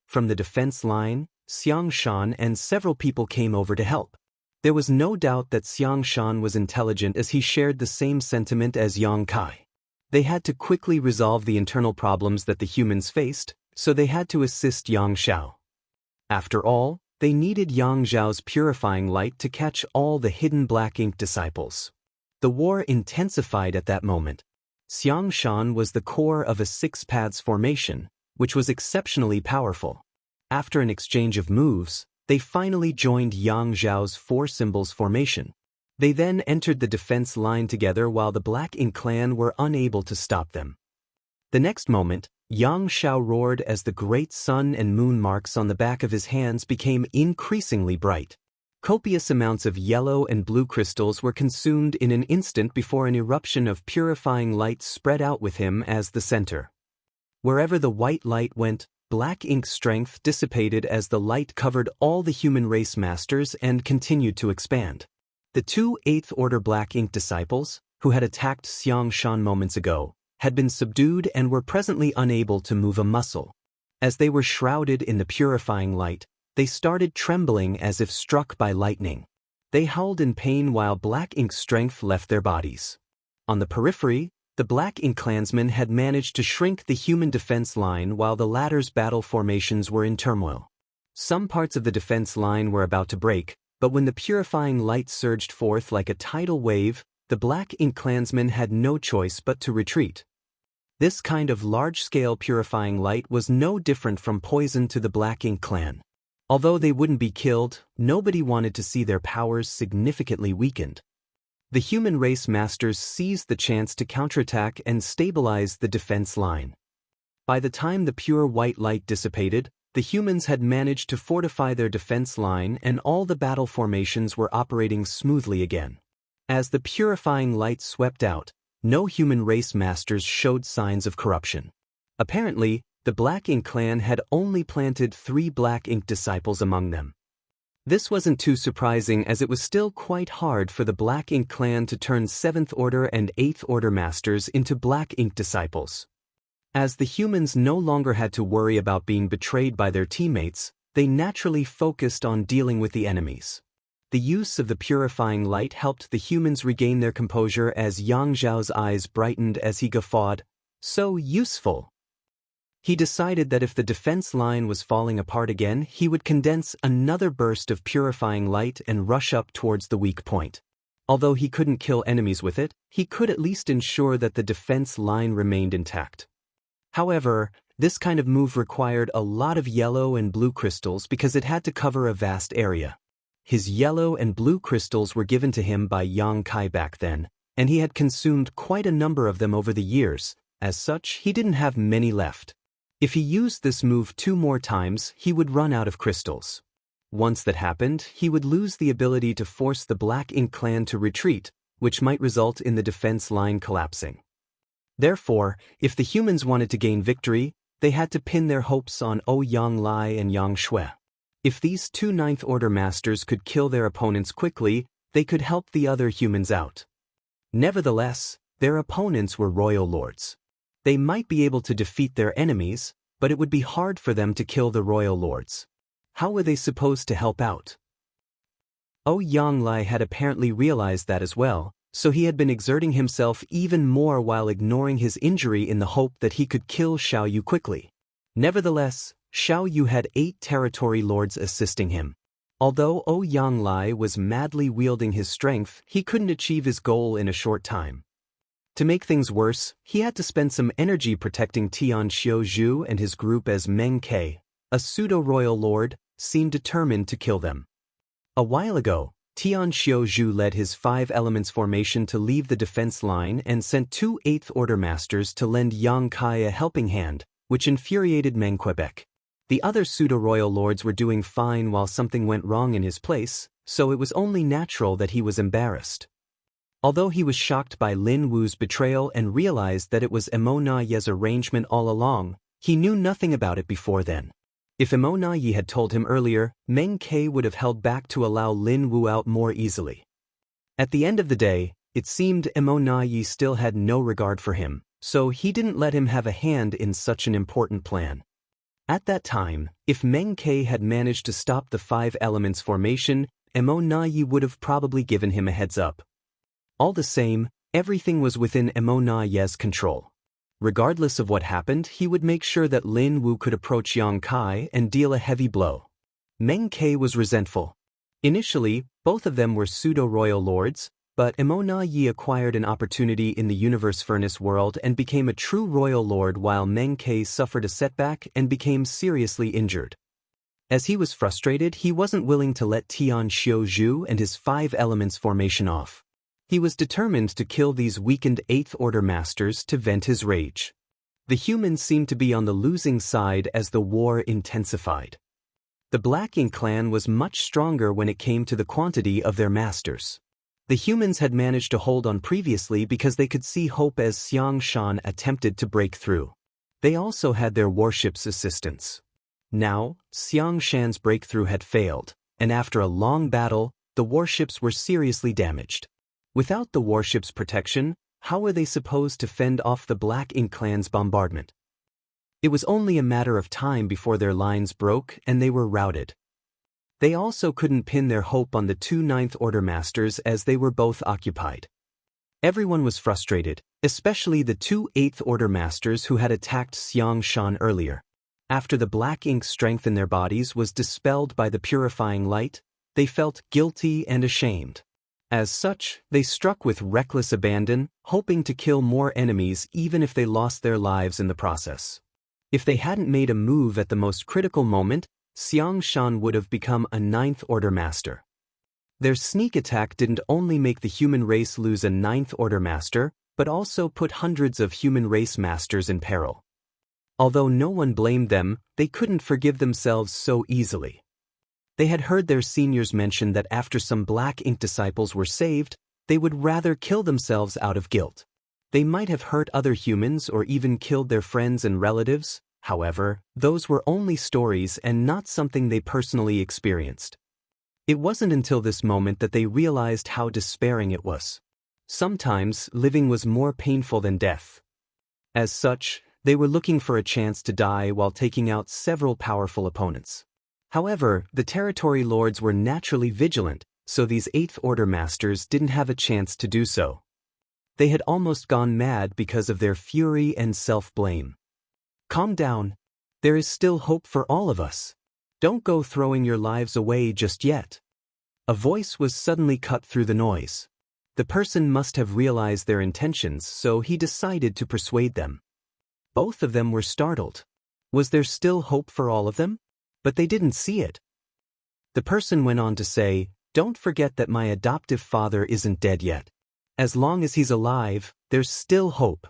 From the defense line, Xiang Shan and several people came over to help. There was no doubt that Xiang Shan was intelligent as he shared the same sentiment as Yang Kai. They had to quickly resolve the internal problems that the humans faced, so they had to assist Yang Shao. After all, they needed Yang Zhao's purifying light to catch all the hidden Black Ink disciples. The war intensified at that moment. Xiang Shan was the core of a 6 paths formation, which was exceptionally powerful. After an exchange of moves, they finally joined Yang Zhao's 4 symbols formation. They then entered the defense line together while the Black Ink clan were unable to stop them. The next moment, Yang Shao roared as the great sun and moon marks on the back of his hands became increasingly bright. Copious amounts of yellow and blue crystals were consumed in an instant before an eruption of purifying light spread out with him as the center. Wherever the white light went, Black Ink strength dissipated as the light covered all the human race masters and continued to expand. The 2 8th Order Black Ink disciples, who had attacked Xiang Shan moments ago, had been subdued and were presently unable to move a muscle. As they were shrouded in the purifying light, they started trembling as if struck by lightning. They howled in pain while Black Ink strength left their bodies. On the periphery, the Black Ink clansmen had managed to shrink the human defense line while the latter's battle formations were in turmoil. Some parts of the defense line were about to break, but when the purifying light surged forth like a tidal wave, the Black Ink clansmen had no choice but to retreat. This kind of large-scale purifying light was no different from poison to the Black Ink clan. Although they wouldn't be killed, nobody wanted to see their powers significantly weakened. The human race masters seized the chance to counterattack and stabilize the defense line. By the time the pure white light dissipated, the humans had managed to fortify their defense line and all the battle formations were operating smoothly again. As the purifying light swept out, no human race masters showed signs of corruption. Apparently, the Black Ink clan had only planted 3 Black Ink disciples among them. This wasn't too surprising as it was still quite hard for the Black Ink clan to turn 7th Order and 8th Order masters into Black Ink disciples. As the humans no longer had to worry about being betrayed by their teammates, they naturally focused on dealing with the enemies. The use of the purifying light helped the humans regain their composure as Yang Zhao's eyes brightened as he guffawed. So useful! He decided that if the defense line was falling apart again, he would condense another burst of purifying light and rush up towards the weak point. Although he couldn't kill enemies with it, he could at least ensure that the defense line remained intact. However, this kind of move required a lot of yellow and blue crystals because it had to cover a vast area. His yellow and blue crystals were given to him by Yang Kai back then, and he had consumed quite a number of them over the years. As such, he didn't have many left. If he used this move 2 more times, he would run out of crystals. Once that happened, he would lose the ability to force the Black Ink clan to retreat, which might result in the defense line collapsing. Therefore, if the humans wanted to gain victory, they had to pin their hopes on Ouyang Lai and Yang Shui. If these 2 Ninth Order masters could kill their opponents quickly, they could help the other humans out. Nevertheless, their opponents were royal lords. They might be able to defeat their enemies, but it would be hard for them to kill the royal lords. How were they supposed to help out? Ouyang Lai had apparently realized that as well, so he had been exerting himself even more while ignoring his injury in the hope that he could kill Xiao Yu quickly. Nevertheless, Xiao Yu had 8 territory lords assisting him. Although Ouyang Lai was madly wielding his strength, he couldn't achieve his goal in a short time. To make things worse, he had to spend some energy protecting Tian Xiuzhu and his group as Meng Ke, a pseudo-royal lord, seemed determined to kill them. A while ago, Tian Xiuzhu led his 5 elements formation to leave the defense line and sent 2 8th Order masters to lend Yang Kai a helping hand, which infuriated Meng Quebec. The other pseudo-royal lords were doing fine while something went wrong in his place, so it was only natural that he was embarrassed. Although he was shocked by Lin Wu's betrayal and realized that it was Emo Na Ye's arrangement all along, he knew nothing about it before then. If Emo Na Ye had told him earlier, Meng Ke would have held back to allow Lin Wu out more easily. At the end of the day, it seemed Emo Na Ye still had no regard for him, so he didn't let him have a hand in such an important plan. At that time, if Meng Ke had managed to stop the 5 elements formation, Emo Na Ye would have probably given him a heads up. All the same, everything was within Emo Na Ye's control. Regardless of what happened, he would make sure that Lin Wu could approach Yang Kai and deal a heavy blow. Meng Ke was resentful. Initially, both of them were pseudo-royal lords, but Emo Na Ye acquired an opportunity in the Universe Furnace world and became a true royal lord while Meng Ke suffered a setback and became seriously injured. As he was frustrated, he wasn't willing to let Tian Xiuzhu and his 5 elements formation off. He was determined to kill these weakened 8th Order masters to vent his rage. The humans seemed to be on the losing side as the war intensified. The Black Ink clan was much stronger when it came to the quantity of their masters. The humans had managed to hold on previously because they could see hope as Xiang Shan attempted to break through. They also had their warship's assistance. Now, Xiang Shan's breakthrough had failed, and after a long battle, the warships were seriously damaged. Without the warship's protection, how were they supposed to fend off the Black Ink clan's bombardment? It was only a matter of time before their lines broke and they were routed. They also couldn't pin their hope on the 2 Ninth Order masters as they were both occupied. Everyone was frustrated, especially the 2 8th Order masters who had attacked Xiang Shan earlier. After the Black Ink's strength in their bodies was dispelled by the purifying light, they felt guilty and ashamed. As such, they struck with reckless abandon, hoping to kill more enemies even if they lost their lives in the process. If they hadn't made a move at the most critical moment, Xiang Shan would have become a Ninth Order Master. Their sneak attack didn't only make the human race lose a Ninth Order Master, but also put hundreds of human race masters in peril. Although no one blamed them, they couldn't forgive themselves so easily. They had heard their seniors mention that after some Black Ink disciples were saved, they would rather kill themselves out of guilt. They might have hurt other humans or even killed their friends and relatives. However, those were only stories and not something they personally experienced. It wasn't until this moment that they realized how despairing it was. Sometimes, living was more painful than death. As such, they were looking for a chance to die while taking out several powerful opponents. However, the territory lords were naturally vigilant, so these Eighth Order Masters didn't have a chance to do so. They had almost gone mad because of their fury and self-blame. Calm down. There is still hope for all of us. Don't go throwing your lives away just yet. A voice was suddenly cut through the noise. The person must have realized their intentions, so he decided to persuade them. Both of them were startled. Was there still hope for all of them? But they didn't see it. The person went on to say, "Don't forget that my adoptive father isn't dead yet. As long as he's alive, there's still hope.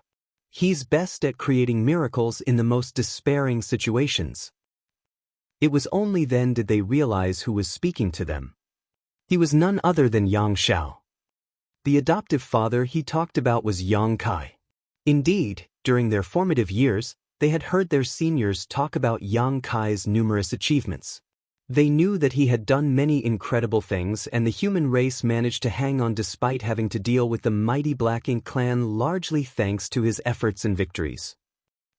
He's best at creating miracles in the most despairing situations." It was only then did they realize who was speaking to them. He was none other than Yang Xiao. The adoptive father he talked about was Yang Kai. Indeed, during their formative years, they had heard their seniors talk about Yang Kai's numerous achievements. They knew that he had done many incredible things, and the human race managed to hang on despite having to deal with the mighty Black Ink clan, largely thanks to his efforts and victories.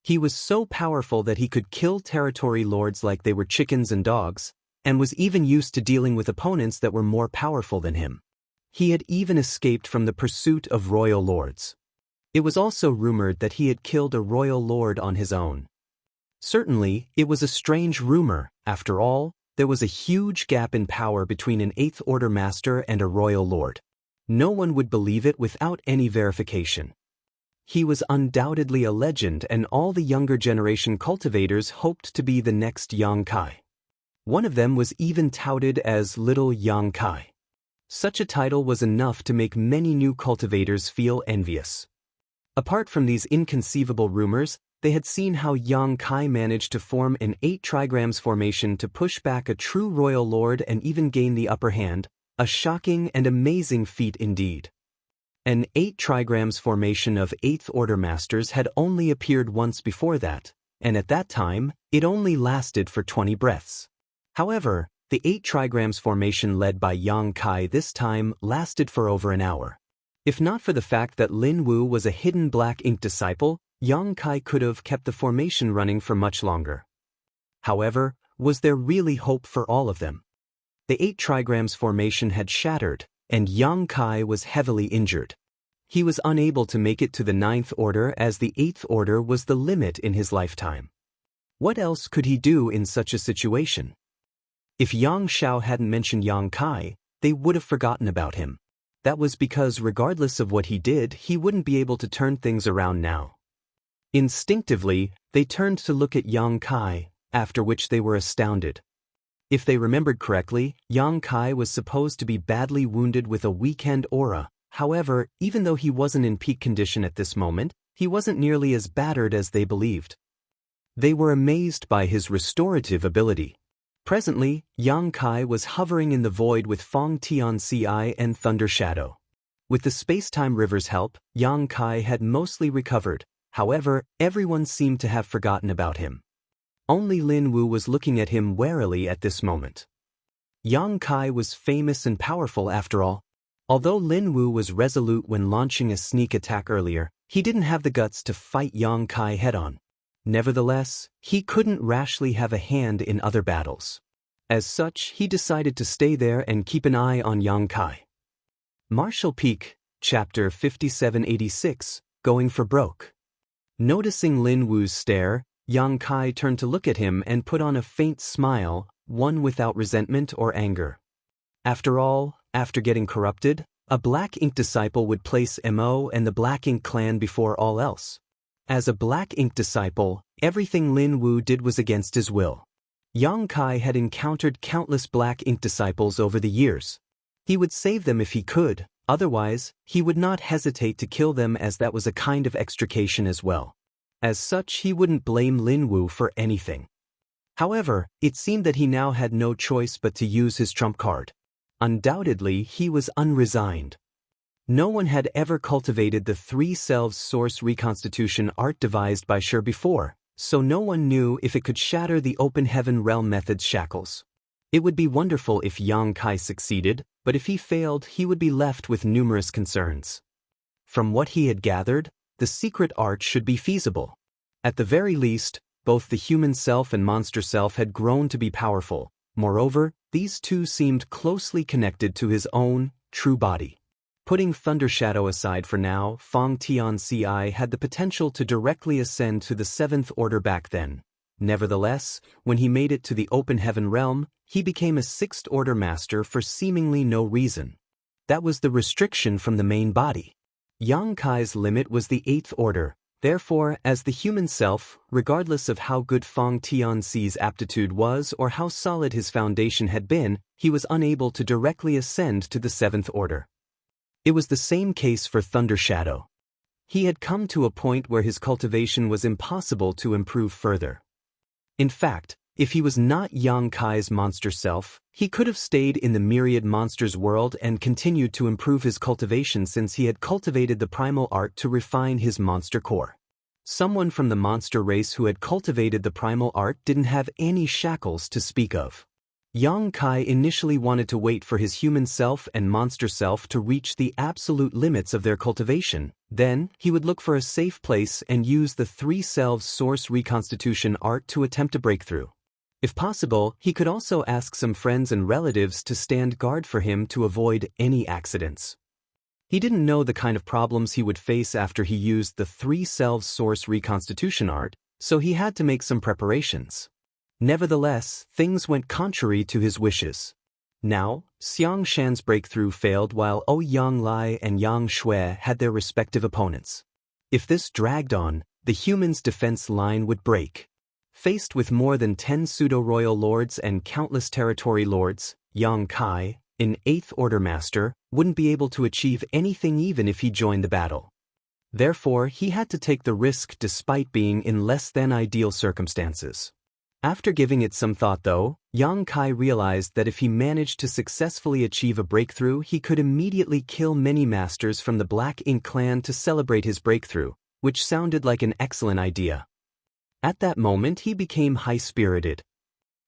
He was so powerful that he could kill territory lords like they were chickens and dogs, and was even used to dealing with opponents that were more powerful than him. He had even escaped from the pursuit of royal lords. It was also rumored that he had killed a royal lord on his own. Certainly, it was a strange rumor. After all, there was a huge gap in power between an Eighth Order Master and a royal lord. No one would believe it without any verification. He was undoubtedly a legend, and all the younger generation cultivators hoped to be the next Yang Kai. One of them was even touted as Little Yang Kai. Such a title was enough to make many new cultivators feel envious. Apart from these inconceivable rumors, they had seen how Yang Kai managed to form an 8 trigrams formation to push back a true royal lord and even gain the upper hand, a shocking and amazing feat indeed. An 8 trigrams formation of 8th Order Masters had only appeared once before that, and at that time, it only lasted for 20 breaths. However, the 8 trigrams formation led by Yang Kai this time lasted for over an hour. If not for the fact that Lin Wu was a hidden Black Ink disciple, Yang Kai could have kept the formation running for much longer. However, was there really hope for all of them? The 8 trigrams formation had shattered, and Yang Kai was heavily injured. He was unable to make it to the 9th Order, as the 8th Order was the limit in his lifetime. What else could he do in such a situation? If Yang Xiao hadn't mentioned Yang Kai, they would have forgotten about him. That was because regardless of what he did, he wouldn't be able to turn things around now. Instinctively, they turned to look at Yang Kai, after which they were astounded. If they remembered correctly, Yang Kai was supposed to be badly wounded with a weekend aura. However, even though he wasn't in peak condition at this moment, he wasn't nearly as battered as they believed. They were amazed by his restorative ability. Presently, Yang Kai was hovering in the void with Fong Tianci and Thunder Shadow. With the space-time river's help, Yang Kai had mostly recovered. However, everyone seemed to have forgotten about him. Only Lin Wu was looking at him warily at this moment. Yang Kai was famous and powerful after all. Although Lin Wu was resolute when launching a sneak attack earlier, he didn't have the guts to fight Yang Kai head-on. Nevertheless, he couldn't rashly have a hand in other battles. As such, he decided to stay there and keep an eye on Yang Kai. Martial Peak, Chapter 5786, Going for Broke. Noticing Lin Wu's stare, Yang Kai turned to look at him and put on a faint smile, one without resentment or anger. After all, after getting corrupted, A Black Ink disciple would place Mo and the Black Ink clan before all else. As a Black Ink disciple, everything Lin Wu did was against his will. Yang Kai had encountered countless Black Ink disciples over the years. He would save them if he could, otherwise, he would not hesitate to kill them, as that was a kind of extrication as well. As such, he wouldn't blame Lin Wu for anything. However, it seemed that he now had no choice but to use his trump card. Undoubtedly, he was unresigned. No one had ever cultivated the three selves source reconstitution art devised by Shi before, so no one knew if it could shatter the open heaven realm method's shackles. It would be wonderful if Yang Kai succeeded, but if he failed, he would be left with numerous concerns. From what he had gathered, the secret art should be feasible. At the very least, both the human self and monster self had grown to be powerful. Moreover, these two seemed closely connected to his own, true body. Putting Thunder Shadow aside for now, Fong Tianci had the potential to directly ascend to the Seventh Order back then. Nevertheless, when he made it to the Open Heaven realm, he became a Sixth Order master for seemingly no reason. That was the restriction from the main body. Yang Kai's limit was the Eighth Order. Therefore, as the human self, regardless of how good Fong Tianci's aptitude was or how solid his foundation had been, he was unable to directly ascend to the Seventh Order. It was the same case for Thunder Shadow. He had come to a point where his cultivation was impossible to improve further. In fact, if he was not Yang Kai's monster self, he could have stayed in the myriad monsters world and continued to improve his cultivation, since he had cultivated the primal art to refine his monster core. Someone from the monster race who had cultivated the primal art didn't have any shackles to speak of. Yang Kai initially wanted to wait for his human self and monster self to reach the absolute limits of their cultivation. Then, he would look for a safe place and use the three selves source reconstitution art to attempt a breakthrough. If possible, he could also ask some friends and relatives to stand guard for him to avoid any accidents. He didn't know the kind of problems he would face after he used the three selves source reconstitution art, so he had to make some preparations. Nevertheless, things went contrary to his wishes. Now, Xiang Shan's breakthrough failed while Ouyang Lai and Yang Shui had their respective opponents. If this dragged on, the humans' defense line would break. Faced with more than 10 pseudo-royal lords and countless territory lords, Yang Kai, an Eighth Order master, wouldn't be able to achieve anything even if he joined the battle. Therefore, he had to take the risk despite being in less than ideal circumstances. After giving it some thought though, Yang Kai realized that if he managed to successfully achieve a breakthrough, he could immediately kill many masters from the Black Ink clan to celebrate his breakthrough, which sounded like an excellent idea. At that moment he became high-spirited.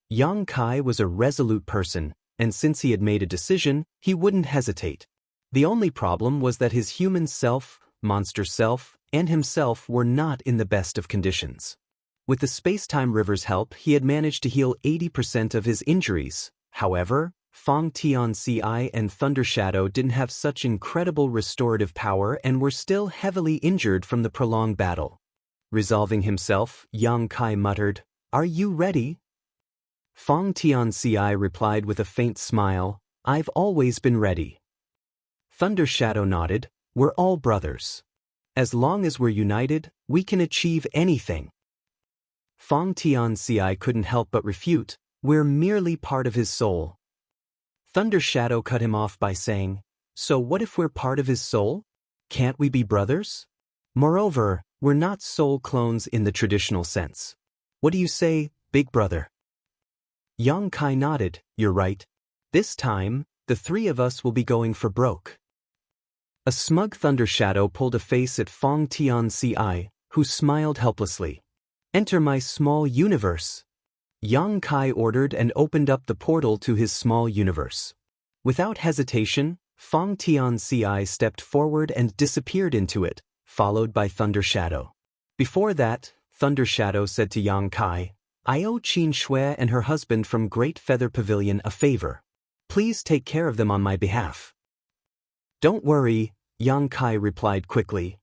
Yang Kai was a resolute person, and since he had made a decision, he wouldn't hesitate. The only problem was that his human self, monster self, and himself were not in the best of conditions. With the space-time river's help, he had managed to heal 80% of his injuries. However, Fong Tianci and Thunder Shadow didn't have such incredible restorative power and were still heavily injured from the prolonged battle. Resolving himself, Yang Kai muttered, "Are you ready?" Fong Tianci replied with a faint smile, "I've always been ready." Thunder Shadow nodded, "We're all brothers. As long as we're united, we can achieve anything." Fong Tianci couldn't help but refute, "We're merely part of his soul." Thunder Shadow cut him off by saying, "So what if we're part of his soul? Can't we be brothers? Moreover, we're not soul clones in the traditional sense. What do you say, big brother?" Yang Kai nodded, "You're right. This time, the three of us will be going for broke." A smug Thunder Shadow pulled a face at Fong Tianci, who smiled helplessly. "Enter my small universe." Yang Kai ordered and opened up the portal to his small universe. Without hesitation, Fong Tianci stepped forward and disappeared into it, followed by Thunder Shadow. Before that, Thunder Shadow said to Yang Kai, "I owe Qin Shui and her husband from Great Feather Pavilion a favor. Please take care of them on my behalf." "Don't worry," Yang Kai replied quickly.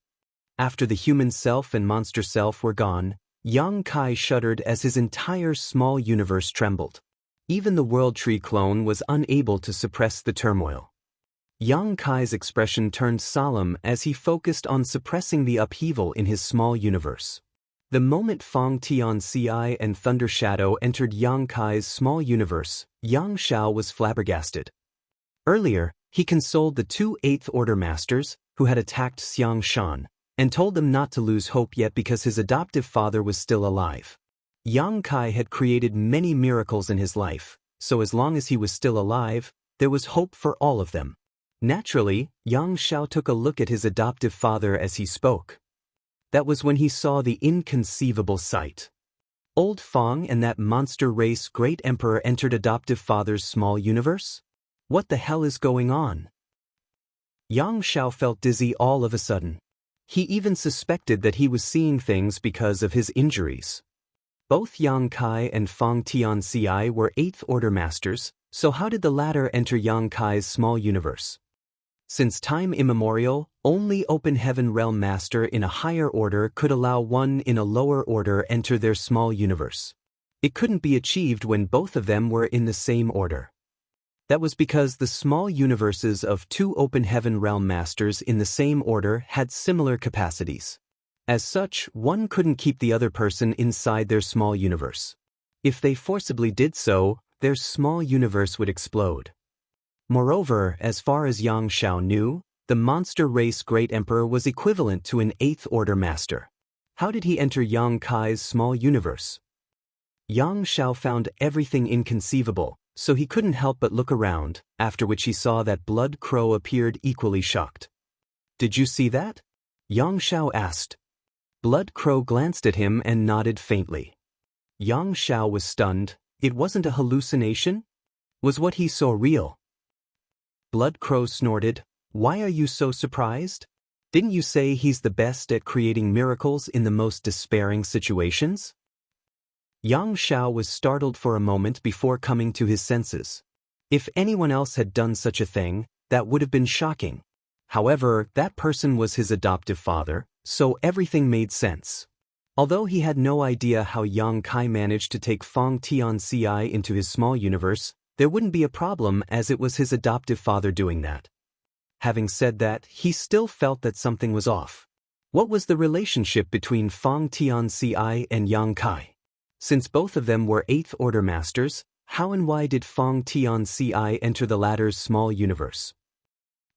After the human self and monster self were gone, Yang Kai shuddered as his entire small universe trembled. Even the World Tree clone was unable to suppress the turmoil. Yang Kai's expression turned solemn as he focused on suppressing the upheaval in his small universe. The moment Fang Tianci and Thunder Shadow entered Yang Kai's small universe, Yang Xiao was flabbergasted. Earlier, he consoled the two Eighth Order Masters, who had attacked Xiang Shan, and told them not to lose hope yet because his adoptive father was still alive. Yang Kai had created many miracles in his life, so as long as he was still alive, there was hope for all of them. Naturally, Yang Xiao took a look at his adoptive father as he spoke. That was when he saw the inconceivable sight. Old Fang and that monster race great emperor entered adoptive father's small universe? What the hell is going on? Yang Xiao felt dizzy all of a sudden. He even suspected that he was seeing things because of his injuries. Both Yang Kai and Fang Tianci were Eighth Order Masters, so how did the latter enter Yang Kai's small universe? Since time immemorial, only Open Heaven Realm Master in a higher order could allow one in a lower order enter their small universe. It couldn't be achieved when both of them were in the same order. That was because the small universes of two Open Heaven Realm Masters in the same order had similar capacities. As such, one couldn't keep the other person inside their small universe. If they forcibly did so, their small universe would explode. Moreover, as far as Yang Xiao knew, the monster race Great Emperor was equivalent to an Eighth Order Master. How did he enter Yang Kai's small universe? Yang Xiao found everything inconceivable, so he couldn't help but look around, after which he saw that Blood Crow appeared equally shocked. "Did you see that?" Yang Xiao asked. Blood Crow glanced at him and nodded faintly. Yang Xiao was stunned. It wasn't a hallucination? Was what he saw real? Blood Crow snorted. "Why are you so surprised? Didn't you say he's the best at creating miracles in the most despairing situations?" Yang Xiao was startled for a moment before coming to his senses. If anyone else had done such a thing, that would have been shocking. However, that person was his adoptive father, so everything made sense. Although he had no idea how Yang Kai managed to take Fang Tianci into his small universe, there wouldn't be a problem as it was his adoptive father doing that. Having said that, he still felt that something was off. What was the relationship between Fang Tianci and Yang Kai? Since both of them were Eighth Order Masters, how and why did Fang Tianci enter the latter's small universe?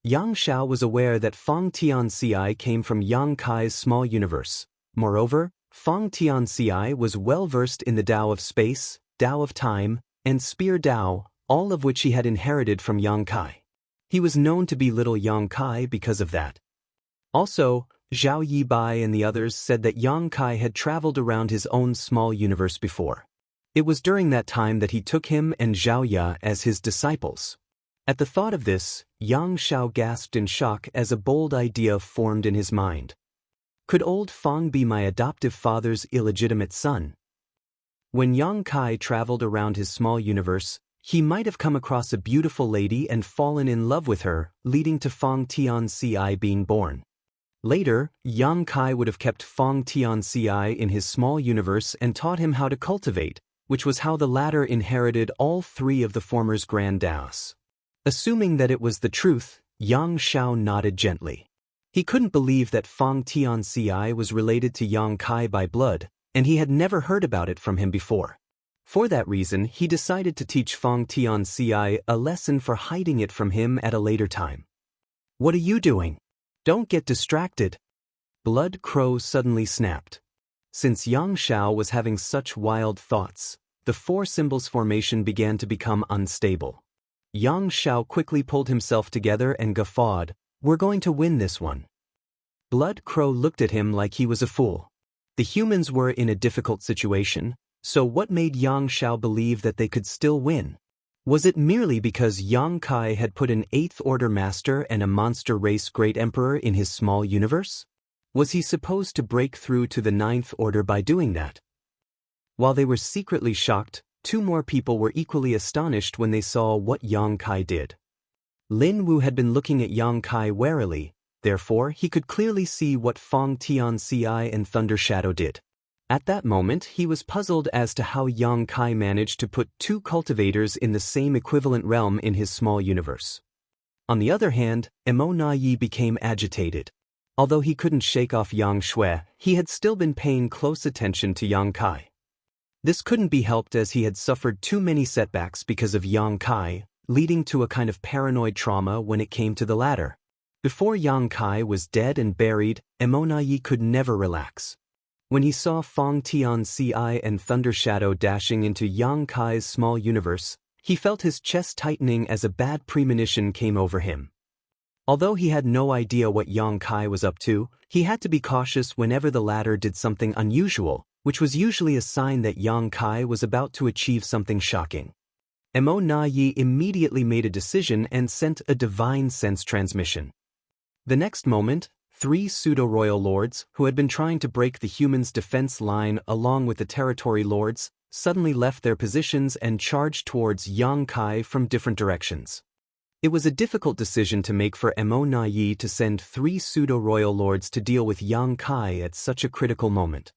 Yang Xiao was aware that Fang Tianci came from Yang Kai's small universe. Moreover, Fang Tianci was well versed in the Tao of Space, Tao of Time, and Spear Tao, all of which he had inherited from Yang Kai. He was known to be little Yang Kai because of that. Also, Zhao Yibai and the others said that Yang Kai had traveled around his own small universe before. It was during that time that he took him and Zhao Ya as his disciples. At the thought of this, Yang Xiao gasped in shock as a bold idea formed in his mind. Could old Fang be my adoptive father's illegitimate son? When Yang Kai traveled around his small universe, he might have come across a beautiful lady and fallen in love with her, leading to Fang Tianci being born. Later, Yang Kai would have kept Fang Tianci in his small universe and taught him how to cultivate, which was how the latter inherited all three of the former's grand Taos. Assuming that it was the truth, Yang Xiao nodded gently. He couldn't believe that Fang Tianci was related to Yang Kai by blood, and he had never heard about it from him before. For that reason, he decided to teach Fang Tianci a lesson for hiding it from him at a later time. "What are you doing? Don't get distracted." Blood Crow suddenly snapped. Since Yang Xiao was having such wild thoughts, the four symbols formation began to become unstable. Yang Xiao quickly pulled himself together and guffawed. "We're going to win this one." Blood Crow looked at him like he was a fool. The humans were in a difficult situation, so what made Yang Xiao believe that they could still win? Was it merely because Yang Kai had put an Eighth Order Master and a monster race Great Emperor in his small universe? Was he supposed to break through to the Ninth Order by doing that? While they were secretly shocked, two more people were equally astonished when they saw what Yang Kai did. Lin Wu had been looking at Yang Kai warily, therefore he could clearly see what Fang Tianci and Thunder Shadow did. At that moment, he was puzzled as to how Yang Kai managed to put two cultivators in the same equivalent realm in his small universe. On the other hand, Emo Na Yi became agitated. Although he couldn't shake off Yang Shui, he had still been paying close attention to Yang Kai. This couldn't be helped as he had suffered too many setbacks because of Yang Kai, leading to a kind of paranoid trauma when it came to the latter. Before Yang Kai was dead and buried, Emo Na Yi could never relax. When he saw Fong Tian Ci and Thunder Shadow dashing into Yang Kai's small universe, he felt his chest tightening as a bad premonition came over him. Although he had no idea what Yang Kai was up to, he had to be cautious whenever the latter did something unusual, which was usually a sign that Yang Kai was about to achieve something shocking. Emo Na Yi immediately made a decision and sent a divine sense transmission. The next moment, 3 pseudo-royal lords, who had been trying to break the humans' defense line along with the territory lords, suddenly left their positions and charged towards Yang Kai from different directions. It was a difficult decision to make for Emo Na Yi to send 3 pseudo-royal lords to deal with Yang Kai at such a critical moment.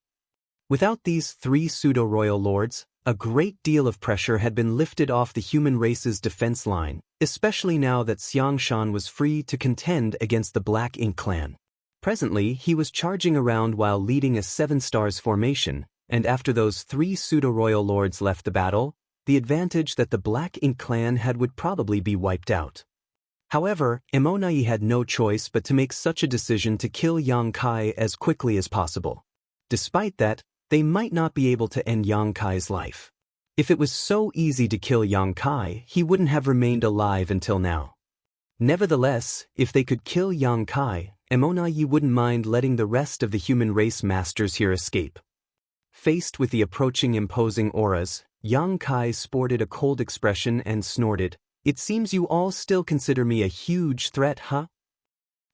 Without these 3 pseudo-royal lords, a great deal of pressure had been lifted off the human race's defense line, especially now that Xiang Shan was free to contend against the Black Ink clan. Presently, he was charging around while leading a 7 stars formation, and after those 3 pseudo-royal lords left the battle, the advantage that the Black Ink clan had would probably be wiped out. However, Emo Na Yi had no choice but to make such a decision to kill Yang Kai as quickly as possible. Despite that, they might not be able to end Yang Kai's life. If it was so easy to kill Yang Kai, he wouldn't have remained alive until now. Nevertheless, if they could kill Yang Kai, Emo Na Yi wouldn't mind letting the rest of the human race masters here escape. Faced with the approaching imposing auras, Yang Kai sported a cold expression and snorted, "It seems you all still consider me a huge threat, huh?"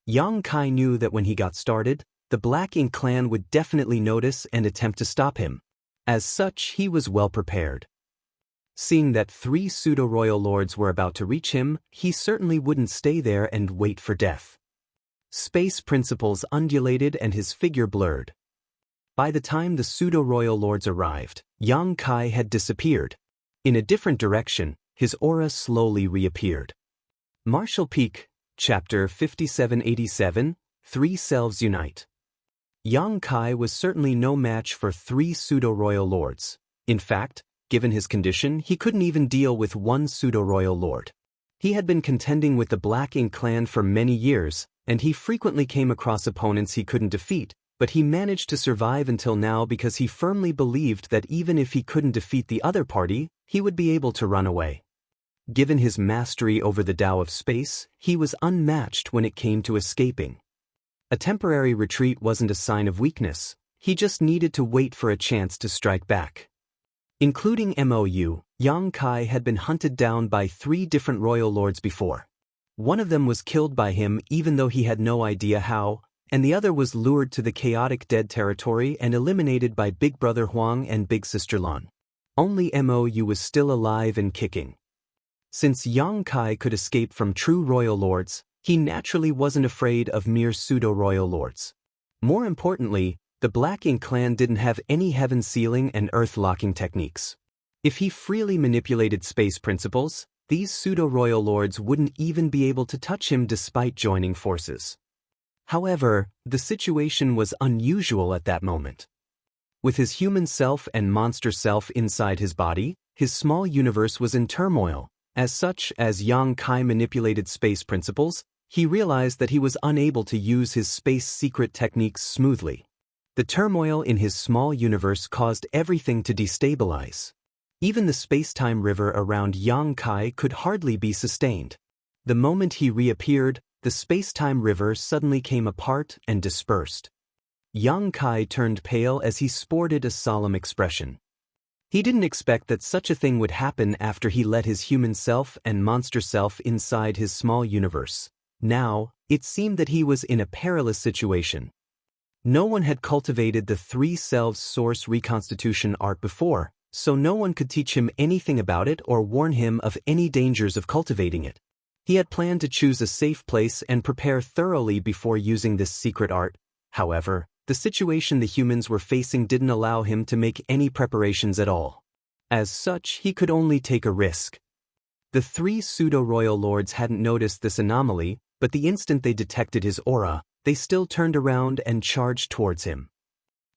Yang Kai knew that when he got started, the Black Ink clan would definitely notice and attempt to stop him. As such, he was well prepared. Seeing that 3 pseudo-royal lords were about to reach him, he certainly wouldn't stay there and wait for death. Space principles undulated and his figure blurred. By the time the pseudo-royal lords arrived, Yang Kai had disappeared. In a different direction, his aura slowly reappeared. Martial Peak, Chapter 5787, 3 Selves Unite. Yang Kai was certainly no match for 3 pseudo-royal lords. In fact, given his condition, he couldn't even deal with 1 pseudo-royal lord. He had been contending with the Black Ink clan for many years, and he frequently came across opponents he couldn't defeat, but he managed to survive until now because he firmly believed that even if he couldn't defeat the other party, he would be able to run away. Given his mastery over the Tao of space, he was unmatched when it came to escaping. A temporary retreat wasn't a sign of weakness, he just needed to wait for a chance to strike back. Including Mou, Yang Kai had been hunted down by 3 different royal lords before. One of them was killed by him even though he had no idea how, and the other was lured to the chaotic dead territory and eliminated by Big Brother Huang and Big Sister Lan. Only Mou was still alive and kicking. Since Yang Kai could escape from true royal lords, he naturally wasn't afraid of mere pseudo-royal lords. More importantly, the Black Ink clan didn't have any heaven sealing and earth locking techniques. If he freely manipulated space principles, these pseudo-royal lords wouldn't even be able to touch him despite joining forces. However, the situation was unusual at that moment. With his human self and monster self inside his body, his small universe was in turmoil. As such, as Yang Kai manipulated space principles, he realized that he was unable to use his space secret techniques smoothly. The turmoil in his small universe caused everything to destabilize. Even the space-time river around Yang Kai could hardly be sustained. The moment he reappeared, the space-time river suddenly came apart and dispersed. Yang Kai turned pale as he sported a solemn expression. He didn't expect that such a thing would happen after he let his human self and monster self inside his small universe. Now, it seemed that he was in a perilous situation. No one had cultivated the 3 selves source reconstitution art before, so no one could teach him anything about it or warn him of any dangers of cultivating it. He had planned to choose a safe place and prepare thoroughly before using this secret art. However, the situation the humans were facing didn't allow him to make any preparations at all. As such, he could only take a risk. The three pseudo-royal lords hadn't noticed this anomaly, but the instant they detected his aura, they still turned around and charged towards him.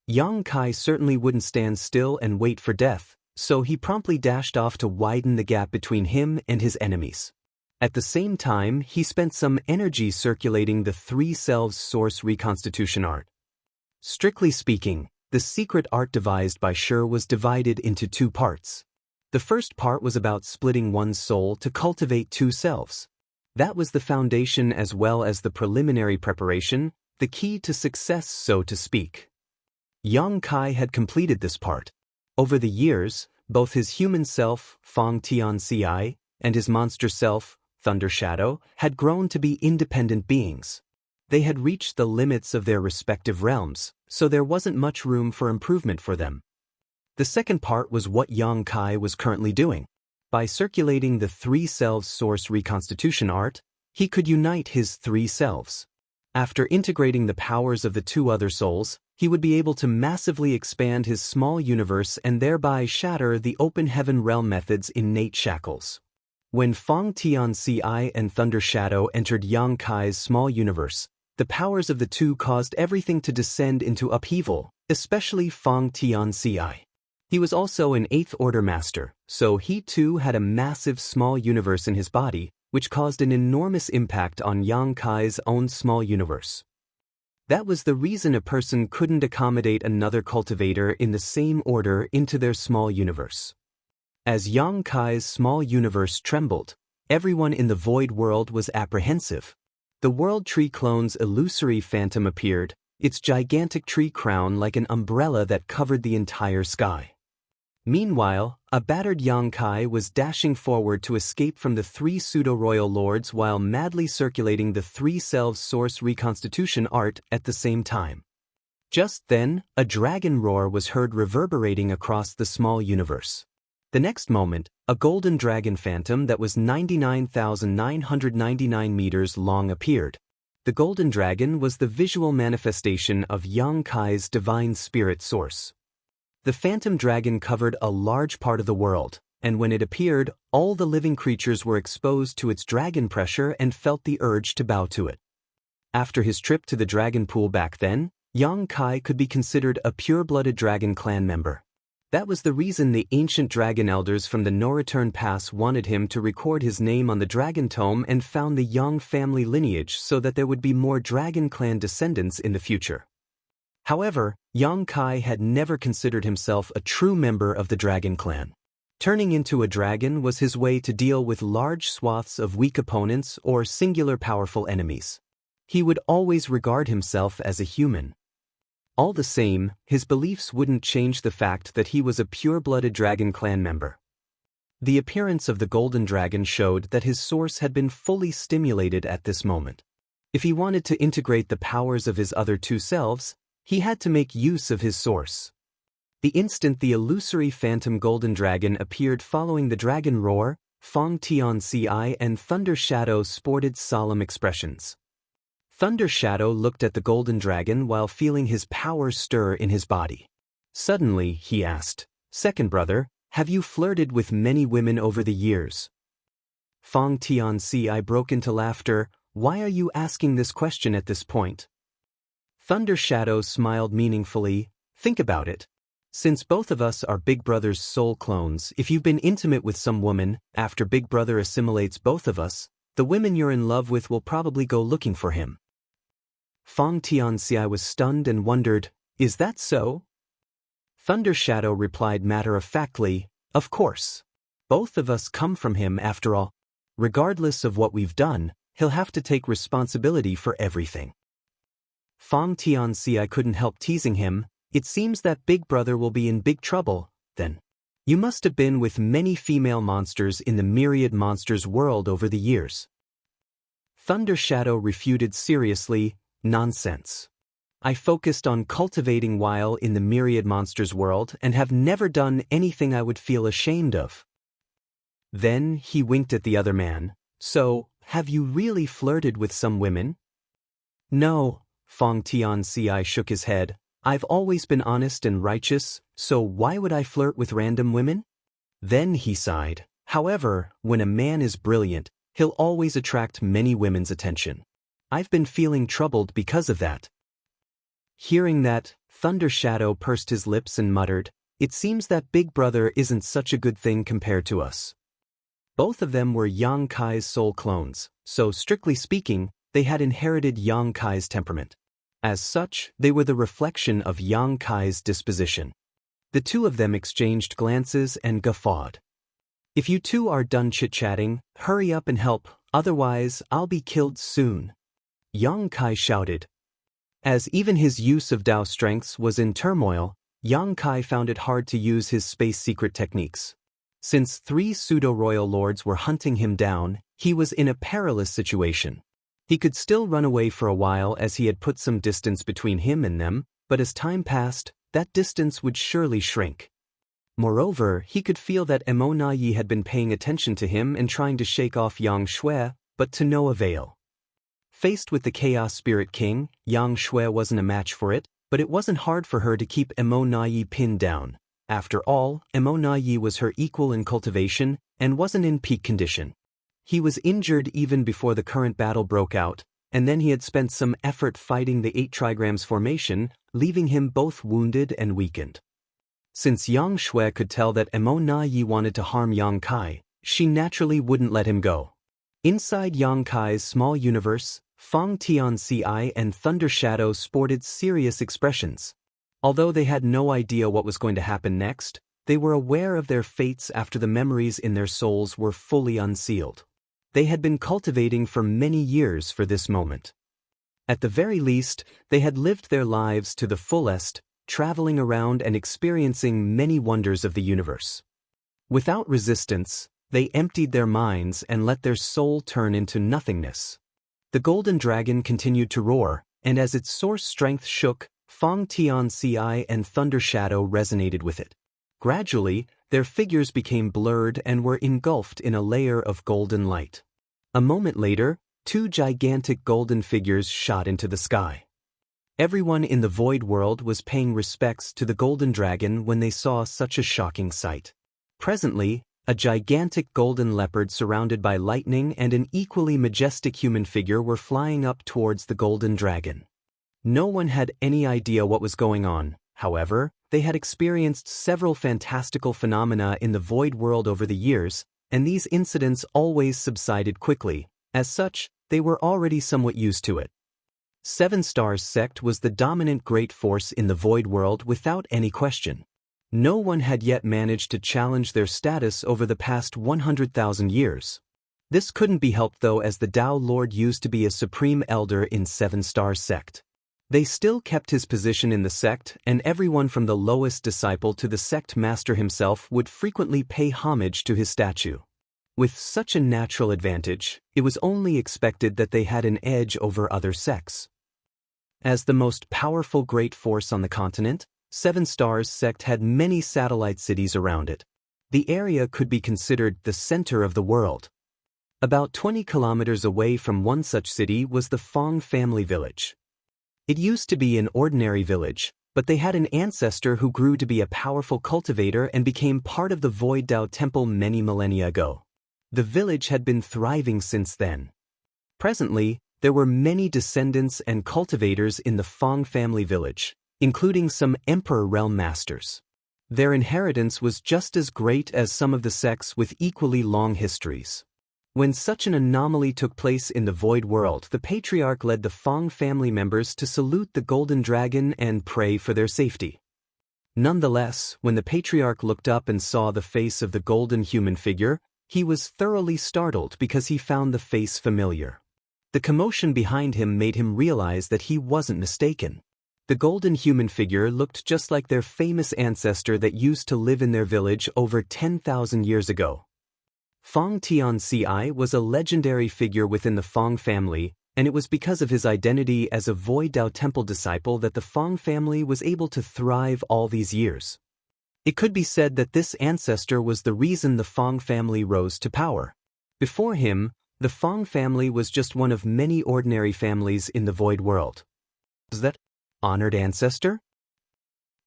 Yang Kai certainly wouldn't stand still and wait for death, so he promptly dashed off to widen the gap between him and his enemies. At the same time, he spent some energy circulating the three selves source reconstitution art. Strictly speaking, the secret art devised by Shi was divided into two parts. The first part was about splitting one's soul to cultivate two selves. That was the foundation as well as the preliminary preparation, the key to success, so to speak. Yang Kai had completed this part. Over the years, both his human self, Fang Tianci, and his monster self, Thunder Shadow, had grown to be independent beings. They had reached the limits of their respective realms, so there wasn't much room for improvement for them. The second part was what Yang Kai was currently doing. By circulating the three selves source reconstitution art, he could unite his three selves. After integrating the powers of the two other souls, he would be able to massively expand his small universe and thereby shatter the open heaven realm method's innate shackles. When Fang Tianci and Thunder Shadow entered Yang Kai's small universe, the powers of the two caused everything to descend into upheaval, especially Fang Tianci. He was also an Eighth Order master, so he too had a massive small universe in his body, which caused an enormous impact on Yang Kai's own small universe. That was the reason a person couldn't accommodate another cultivator in the same order into their small universe. As Yang Kai's small universe trembled, everyone in the void world was apprehensive. The World Tree clone's illusory phantom appeared, its gigantic tree crown like an umbrella that covered the entire sky. Meanwhile, a battered Yang Kai was dashing forward to escape from the three pseudo-royal lords while madly circulating the three selves source reconstitution art at the same time. Just then, a dragon roar was heard reverberating across the small universe. The next moment, a golden dragon phantom that was 99,999 meters long appeared. The golden dragon was the visual manifestation of Yang Kai's divine spirit source. The phantom dragon covered a large part of the world, and when it appeared, all the living creatures were exposed to its dragon pressure and felt the urge to bow to it. After his trip to the dragon pool back then, Yang Kai could be considered a pure-blooded dragon clan member. That was the reason the ancient dragon elders from the No-Return Pass wanted him to record his name on the dragon tome and found the Yang family lineage so that there would be more dragon clan descendants in the future. However, Yang Kai had never considered himself a true member of the dragon clan. Turning into a dragon was his way to deal with large swaths of weak opponents or singular powerful enemies. He would always regard himself as a human. All the same, his beliefs wouldn't change the fact that he was a pure-blooded dragon clan member. The appearance of the golden dragon showed that his source had been fully stimulated at this moment. If he wanted to integrate the powers of his other two selves, he had to make use of his source. The instant the illusory phantom golden dragon appeared following the dragon roar, Fang Tianci and Thunder Shadow sported solemn expressions. Thunder Shadow looked at the golden dragon while feeling his power stir in his body. Suddenly, he asked, "Second brother, have you flirted with many women over the years?" Fang Tianci broke into laughter. "Why are you asking this question at this point?" Thunder Shadow smiled meaningfully. "Think about it. Since both of us are Big Brother's soul clones, if you've been intimate with some woman, after Big Brother assimilates both of us, the women you're in love with will probably go looking for him." Fang Tianci was stunned and wondered, "Is that so?" Thunder Shadow replied matter-of-factly, "Of course. Both of us come from him after all. Regardless of what we've done, he'll have to take responsibility for everything." Fang Tianci couldn't help teasing him. "It seems that Big Brother will be in big trouble, then. You must have been with many female monsters in the myriad monsters world over the years." Thunder Shadow refuted seriously, "Nonsense. I focused on cultivating while in the myriad monsters world and have never done anything I would feel ashamed of." Then he winked at the other man. "So, have you really flirted with some women?" "No," Fang Tianci shook his head. "I've always been honest and righteous, so why would I flirt with random women?" Then he sighed. However, when a man is brilliant, he'll always attract many women's attention. I've been feeling troubled because of that. Hearing that, Thunder Shadow pursed his lips and muttered, "It seems that Big Brother isn't such a good thing compared to us." Both of them were Yang Kai's soul clones, so strictly speaking, they had inherited Yang Kai's temperament. As such, they were the reflection of Yang Kai's disposition. The two of them exchanged glances and guffawed. "If you two are done chit-chatting, hurry up and help, otherwise I'll be killed soon," Yang Kai shouted. As even his use of Dao strengths was in turmoil, Yang Kai found it hard to use his space secret techniques. Since 3 pseudo-royal lords were hunting him down, he was in a perilous situation. He could still run away for a while as he had put some distance between him and them, but as time passed, that distance would surely shrink. Moreover, he could feel that Emo Yi had been paying attention to him and trying to shake off Yang Shui, but to no avail. Faced with the Chaos Spirit King, Yang Shui wasn't a match for it, but it wasn't hard for her to keep Emo Yi pinned down. After all, Emo Yi was her equal in cultivation and wasn't in peak condition. He was injured even before the current battle broke out, and then he had spent some effort fighting the 8 trigrams formation, leaving him both wounded and weakened. Since Yang Shui could tell that Emo Yi wanted to harm Yang Kai, she naturally wouldn't let him go. Inside Yang Kai's small universe, Fang Tianci and Thunder Shadow sported serious expressions. Although they had no idea what was going to happen next, they were aware of their fates after the memories in their souls were fully unsealed. They had been cultivating for many years for this moment. At the very least, they had lived their lives to the fullest, traveling around and experiencing many wonders of the universe. Without resistance, they emptied their minds and let their soul turn into nothingness. The golden dragon continued to roar, and as its source strength shook, Fang Tianci and Thunder Shadow resonated with it. Gradually, their figures became blurred and were engulfed in a layer of golden light. A moment later, 2 gigantic golden figures shot into the sky. Everyone in the void world was paying respects to the golden dragon when they saw such a shocking sight. Presently, a gigantic golden leopard surrounded by lightning and an equally majestic human figure were flying up towards the golden dragon. No one had any idea what was going on, however, they had experienced several fantastical phenomena in the void world over the years, and these incidents always subsided quickly. As such, they were already somewhat used to it. 7 Stars sect was the dominant great force in the void world without any question. No one had yet managed to challenge their status over the past 100,000 years. This couldn't be helped though, as the Tao Lord used to be a supreme elder in 7 Stars sect. They still kept his position in the sect, and everyone from the lowest disciple to the sect master himself would frequently pay homage to his statue. With such a natural advantage, it was only expected that they had an edge over other sects. As the most powerful great force on the continent, 7 Stars sect had many satellite cities around it. The area could be considered the center of the world. About 20 kilometers away from one such city was the Fang family village. It used to be an ordinary village, but they had an ancestor who grew to be a powerful cultivator and became part of the Void Dao Temple many millennia ago. The village had been thriving since then. Presently, there were many descendants and cultivators in the Fang family village, including some Emperor Realm Masters. Their inheritance was just as great as some of the sects with equally long histories. When such an anomaly took place in the Void World, the Patriarch led the Fang family members to salute the Golden Dragon and pray for their safety. Nonetheless, when the Patriarch looked up and saw the face of the golden human figure, he was thoroughly startled because he found the face familiar. The commotion behind him made him realize that he wasn't mistaken. The golden human figure looked just like their famous ancestor that used to live in their village over 10,000 years ago. Fang Tianci was a legendary figure within the Fang family, and it was because of his identity as a Void Dao Temple disciple that the Fang family was able to thrive all these years. It could be said that this ancestor was the reason the Fang family rose to power. Before him, the Fang family was just one of many ordinary families in the Void World. Was that honored ancestor?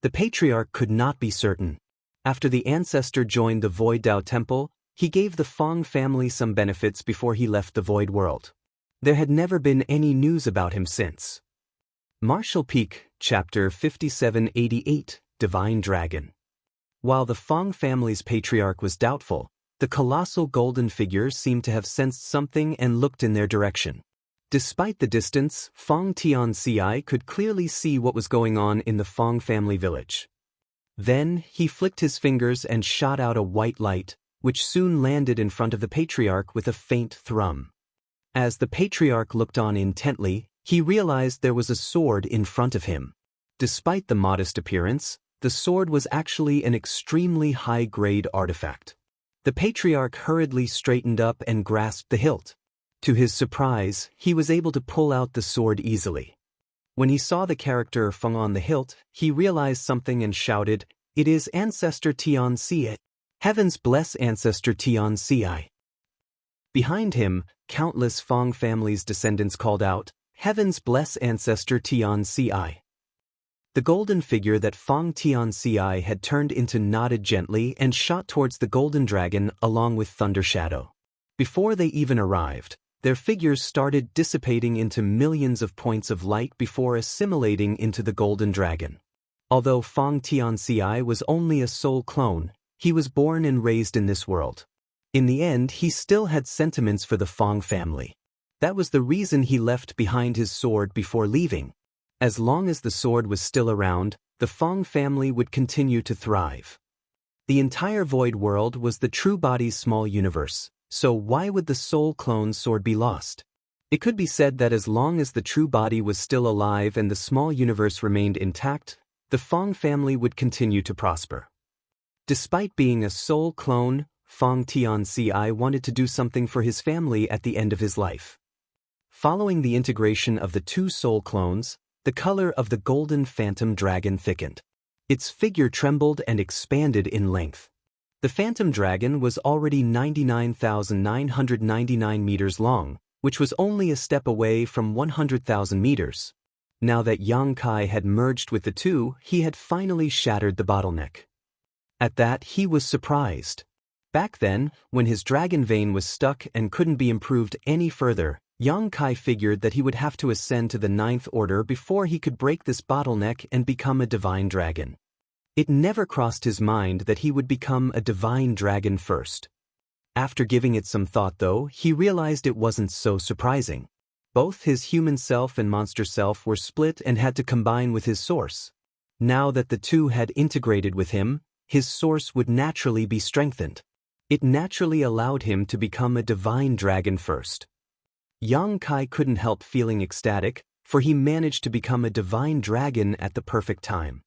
The Patriarch could not be certain. After the ancestor joined the Void Dao Temple, he gave the Fong family some benefits before he left the Void World. There had never been any news about him since. Martial Peak, Chapter 5788, Divine Dragon. While the Fong family's patriarch was doubtful, the colossal golden figure seemed to have sensed something and looked in their direction. Despite the distance, Fong Tianci could clearly see what was going on in the Fong family village. Then, he flicked his fingers and shot out a white light, which soon landed in front of the patriarch with a faint thrum. As the patriarch looked on intently, he realized there was a sword in front of him. Despite the modest appearance, the sword was actually an extremely high-grade artifact. The patriarch hurriedly straightened up and grasped the hilt. To his surprise, he was able to pull out the sword easily. When he saw the character Feng on the hilt, he realized something and shouted, "It is Ancestor Tianci. Heavens bless Ancestor Tianci." Behind him, countless Fong family's descendants called out, "Heavens bless Ancestor Tianci." The golden figure that Fong Tianci had turned into nodded gently and shot towards the golden dragon along with Thunder Shadow. Before they even arrived, their figures started dissipating into millions of points of light before assimilating into the golden dragon. Although Fong Tianci was only a soul clone, he was born and raised in this world. In the end, he still had sentiments for the Fong family. That was the reason he left behind his sword before leaving. As long as the sword was still around, the Fong family would continue to thrive. The entire Void World was the true body's small universe, so why would the soul clone sword be lost? It could be said that as long as the true body was still alive and the small universe remained intact, the Fong family would continue to prosper. Despite being a soul clone, Fong Tianci wanted to do something for his family at the end of his life. Following the integration of the two soul clones, the color of the golden phantom dragon thickened. Its figure trembled and expanded in length. The phantom dragon was already 99,999 meters long, which was only a step away from 100,000 meters. Now that Yang Kai had merged with the two, he had finally shattered the bottleneck. At that, he was surprised. Back then, when his dragon vein was stuck and couldn't be improved any further, Yang Kai figured that he would have to ascend to the 9th order before he could break this bottleneck and become a divine dragon. It never crossed his mind that he would become a divine dragon first. After giving it some thought though, he realized it wasn't so surprising. Both his human self and monster self were split and had to combine with his source. Now that the two had integrated with him, his source would naturally be strengthened. It naturally allowed him to become a divine dragon first. Yang Kai couldn't help feeling ecstatic, for he managed to become a divine dragon at the perfect time.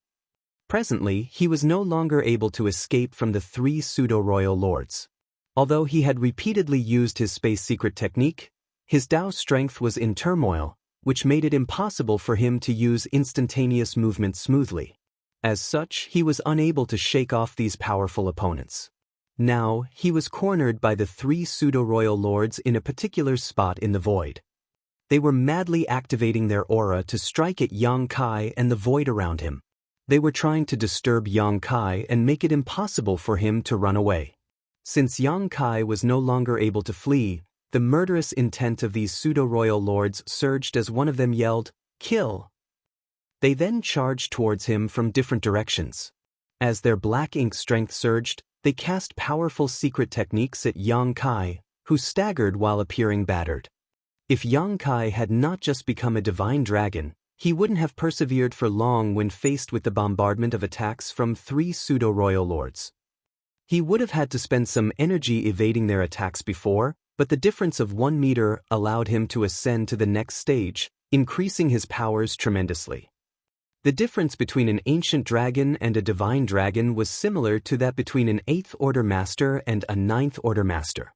Presently, he was no longer able to escape from the three pseudo-royal lords. Although he had repeatedly used his space secret technique, his Dao strength was in turmoil, which made it impossible for him to use instantaneous movement smoothly. As such, he was unable to shake off these powerful opponents. Now, he was cornered by the three pseudo-royal lords in a particular spot in the void. They were madly activating their aura to strike at Yang Kai and the void around him. They were trying to disturb Yang Kai and make it impossible for him to run away. Since Yang Kai was no longer able to flee, the murderous intent of these pseudo-royal lords surged as one of them yelled, "Kill!" They then charged towards him from different directions. As their black ink strength surged, they cast powerful secret techniques at Yang Kai, who staggered while appearing battered. If Yang Kai had not just become a divine dragon, he wouldn't have persevered for long when faced with the bombardment of attacks from three pseudo-royal lords. He would have had to spend some energy evading their attacks before, but the difference of 1 meter allowed him to ascend to the next stage, increasing his powers tremendously. The difference between an ancient dragon and a divine dragon was similar to that between an 8th order master and a 9th order master.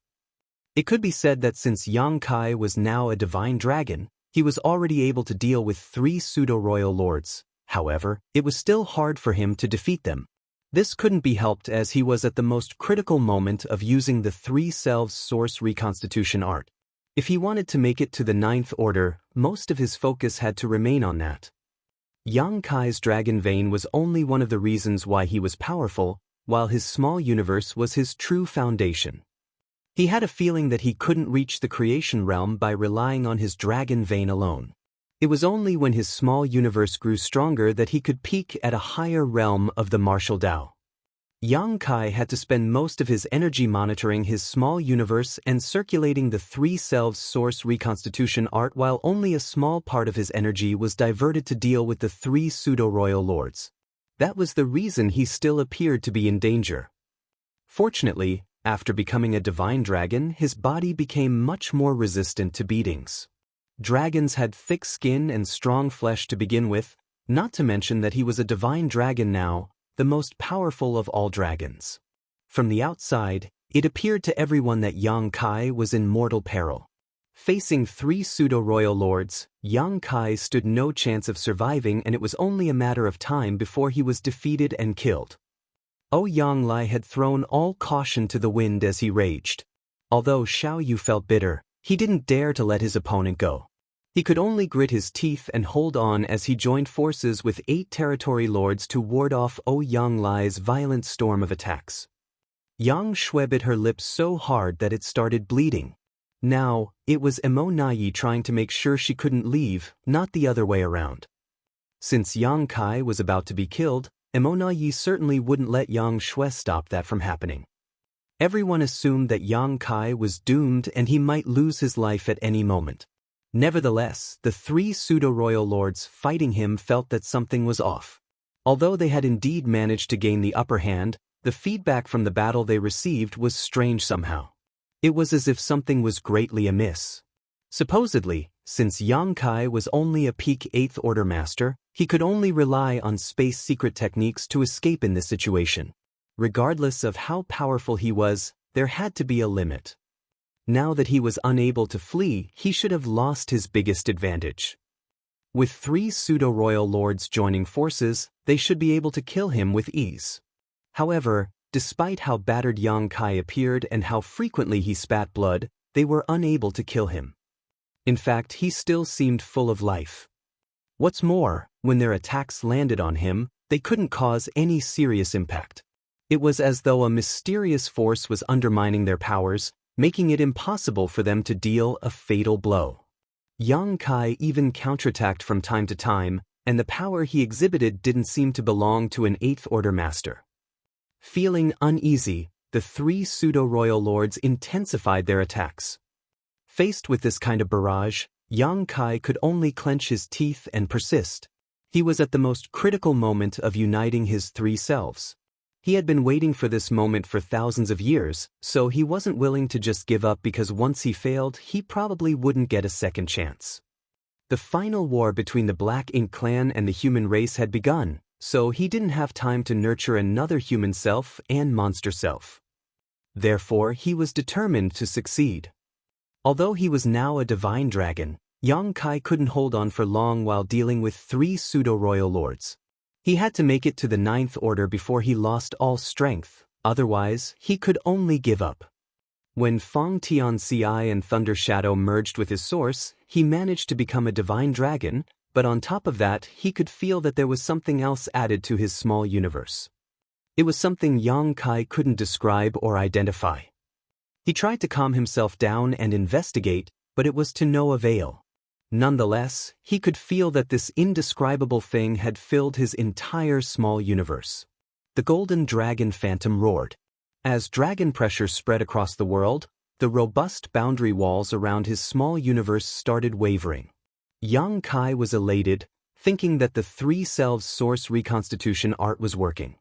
It could be said that since Yang Kai was now a divine dragon, he was already able to deal with three pseudo-royal lords. However, it was still hard for him to defeat them. This couldn't be helped as he was at the most critical moment of using the three selves source reconstitution art. If he wanted to make it to the 9th order, most of his focus had to remain on that. Yang Kai's dragon vein was only one of the reasons why he was powerful, while his small universe was his true foundation. He had a feeling that he couldn't reach the creation realm by relying on his dragon vein alone. It was only when his small universe grew stronger that he could peak at a higher realm of the martial Tao. Yang Kai had to spend most of his energy monitoring his small universe and circulating the Three Selves Source reconstitution art, while only a small part of his energy was diverted to deal with the three pseudo-royal lords. That was the reason he still appeared to be in danger. Fortunately, after becoming a divine dragon, his body became much more resistant to beatings. Dragons had thick skin and strong flesh to begin with, not to mention that he was a divine dragon now, the most powerful of all dragons. From the outside, it appeared to everyone that Yang Kai was in mortal peril. Facing three pseudo-royal lords, Yang Kai stood no chance of surviving, and it was only a matter of time before he was defeated and killed. Ouyang Lai had thrown all caution to the wind as he raged. Although Xiao Yu felt bitter, he didn't dare to let his opponent go. He could only grit his teeth and hold on as he joined forces with 8 territory lords to ward off Ouyang Lai's violent storm of attacks. Yang Shui bit her lips so hard that it started bleeding. Now, it was Emo Nai trying to make sure she couldn't leave, not the other way around. Since Yang Kai was about to be killed, Emo Nai certainly wouldn't let Yang Shui stop that from happening. Everyone assumed that Yang Kai was doomed and he might lose his life at any moment. Nevertheless, the three pseudo-royal lords fighting him felt that something was off. Although they had indeed managed to gain the upper hand, the feedback from the battle they received was strange somehow. It was as if something was greatly amiss. Supposedly, since Yang Kai was only a peak 8th Order master, he could only rely on space secret techniques to escape in this situation. Regardless of how powerful he was, there had to be a limit. Now that he was unable to flee, he should have lost his biggest advantage. With 3 pseudo-royal lords joining forces, they should be able to kill him with ease. However, despite how battered Yang Kai appeared and how frequently he spat blood, they were unable to kill him. In fact, he still seemed full of life. What's more, when their attacks landed on him, they couldn't cause any serious impact. It was as though a mysterious force was undermining their powers, making it impossible for them to deal a fatal blow. Yang Kai even counterattacked from time to time, and the power he exhibited didn't seem to belong to an 8th Order master. Feeling uneasy, the 3 pseudo-royal lords intensified their attacks. Faced with this kind of barrage, Yang Kai could only clench his teeth and persist. He was at the most critical moment of uniting his 3 selves. He had been waiting for this moment for thousands of years, so he wasn't willing to just give up because once he failed, he probably wouldn't get a second chance. The final war between the Black Ink clan and the human race had begun, so he didn't have time to nurture another human self and monster self. Therefore, he was determined to succeed. Although he was now a divine dragon, Yang Kai couldn't hold on for long while dealing with 3 pseudo-royal lords. He had to make it to the 9th Order before he lost all strength, otherwise, he could only give up. When Feng Tianci and Thunder Shadow merged with his source, he managed to become a divine dragon, but on top of that, he could feel that there was something else added to his small universe. It was something Yang Kai couldn't describe or identify. He tried to calm himself down and investigate, but it was to no avail. Nonetheless, he could feel that this indescribable thing had filled his entire small universe. The golden dragon phantom roared. As dragon pressure spread across the world, the robust boundary walls around his small universe started wavering. Yang Kai was elated, thinking that the 3 selves source reconstitution art was working.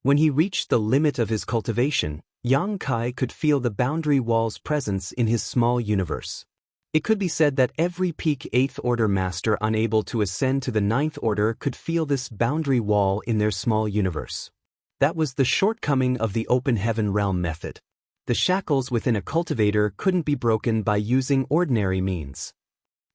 When he reached the limit of his cultivation, Yang Kai could feel the boundary wall's presence in his small universe. It could be said that every peak 8th Order master unable to ascend to the 9th Order could feel this boundary wall in their small universe. That was the shortcoming of the open heaven realm method. The shackles within a cultivator couldn't be broken by using ordinary means.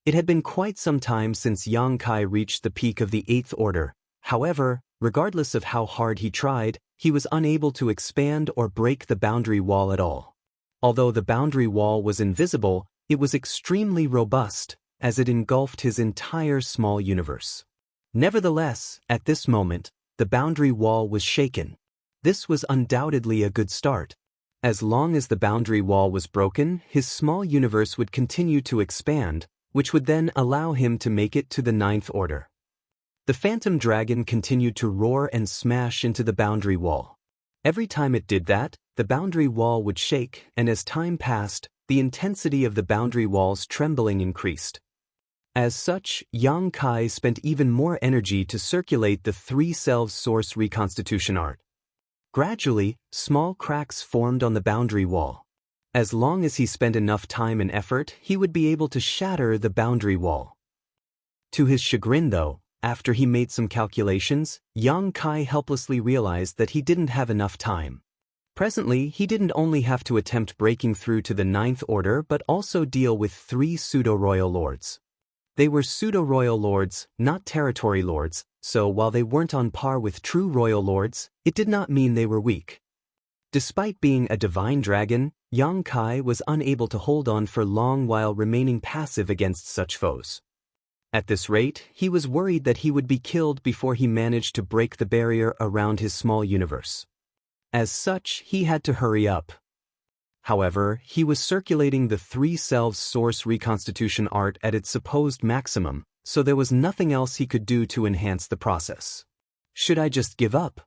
It had been quite some time since Yang Kai reached the peak of the 8th Order. However, regardless of how hard he tried, he was unable to expand or break the boundary wall at all. Although the boundary wall was invisible, it was extremely robust, as it engulfed his entire small universe. Nevertheless, at this moment, the boundary wall was shaken. This was undoubtedly a good start. As long as the boundary wall was broken, his small universe would continue to expand, which would then allow him to make it to the ninth order. The phantom dragon continued to roar and smash into the boundary wall. Every time it did that, the boundary wall would shake, and as time passed, the intensity of the boundary wall's trembling increased. As such, Yang Kai spent even more energy to circulate the three selves source reconstitution art. Gradually, small cracks formed on the boundary wall. As long as he spent enough time and effort, he would be able to shatter the boundary wall. To his chagrin though, after he made some calculations, Yang Kai helplessly realized that he didn't have enough time. Presently, he didn't only have to attempt breaking through to the ninth order but also deal with 3 pseudo-royal lords. They were pseudo-royal lords, not territory lords, so while they weren't on par with true royal lords, it did not mean they were weak. Despite being a divine dragon, Yang Kai was unable to hold on for long while remaining passive against such foes. At this rate, he was worried that he would be killed before he managed to break the barrier around his small universe. As such, he had to hurry up. However, he was circulating the 3 selves source reconstitution art at its supposed maximum, so there was nothing else he could do to enhance the process. Should I just give up?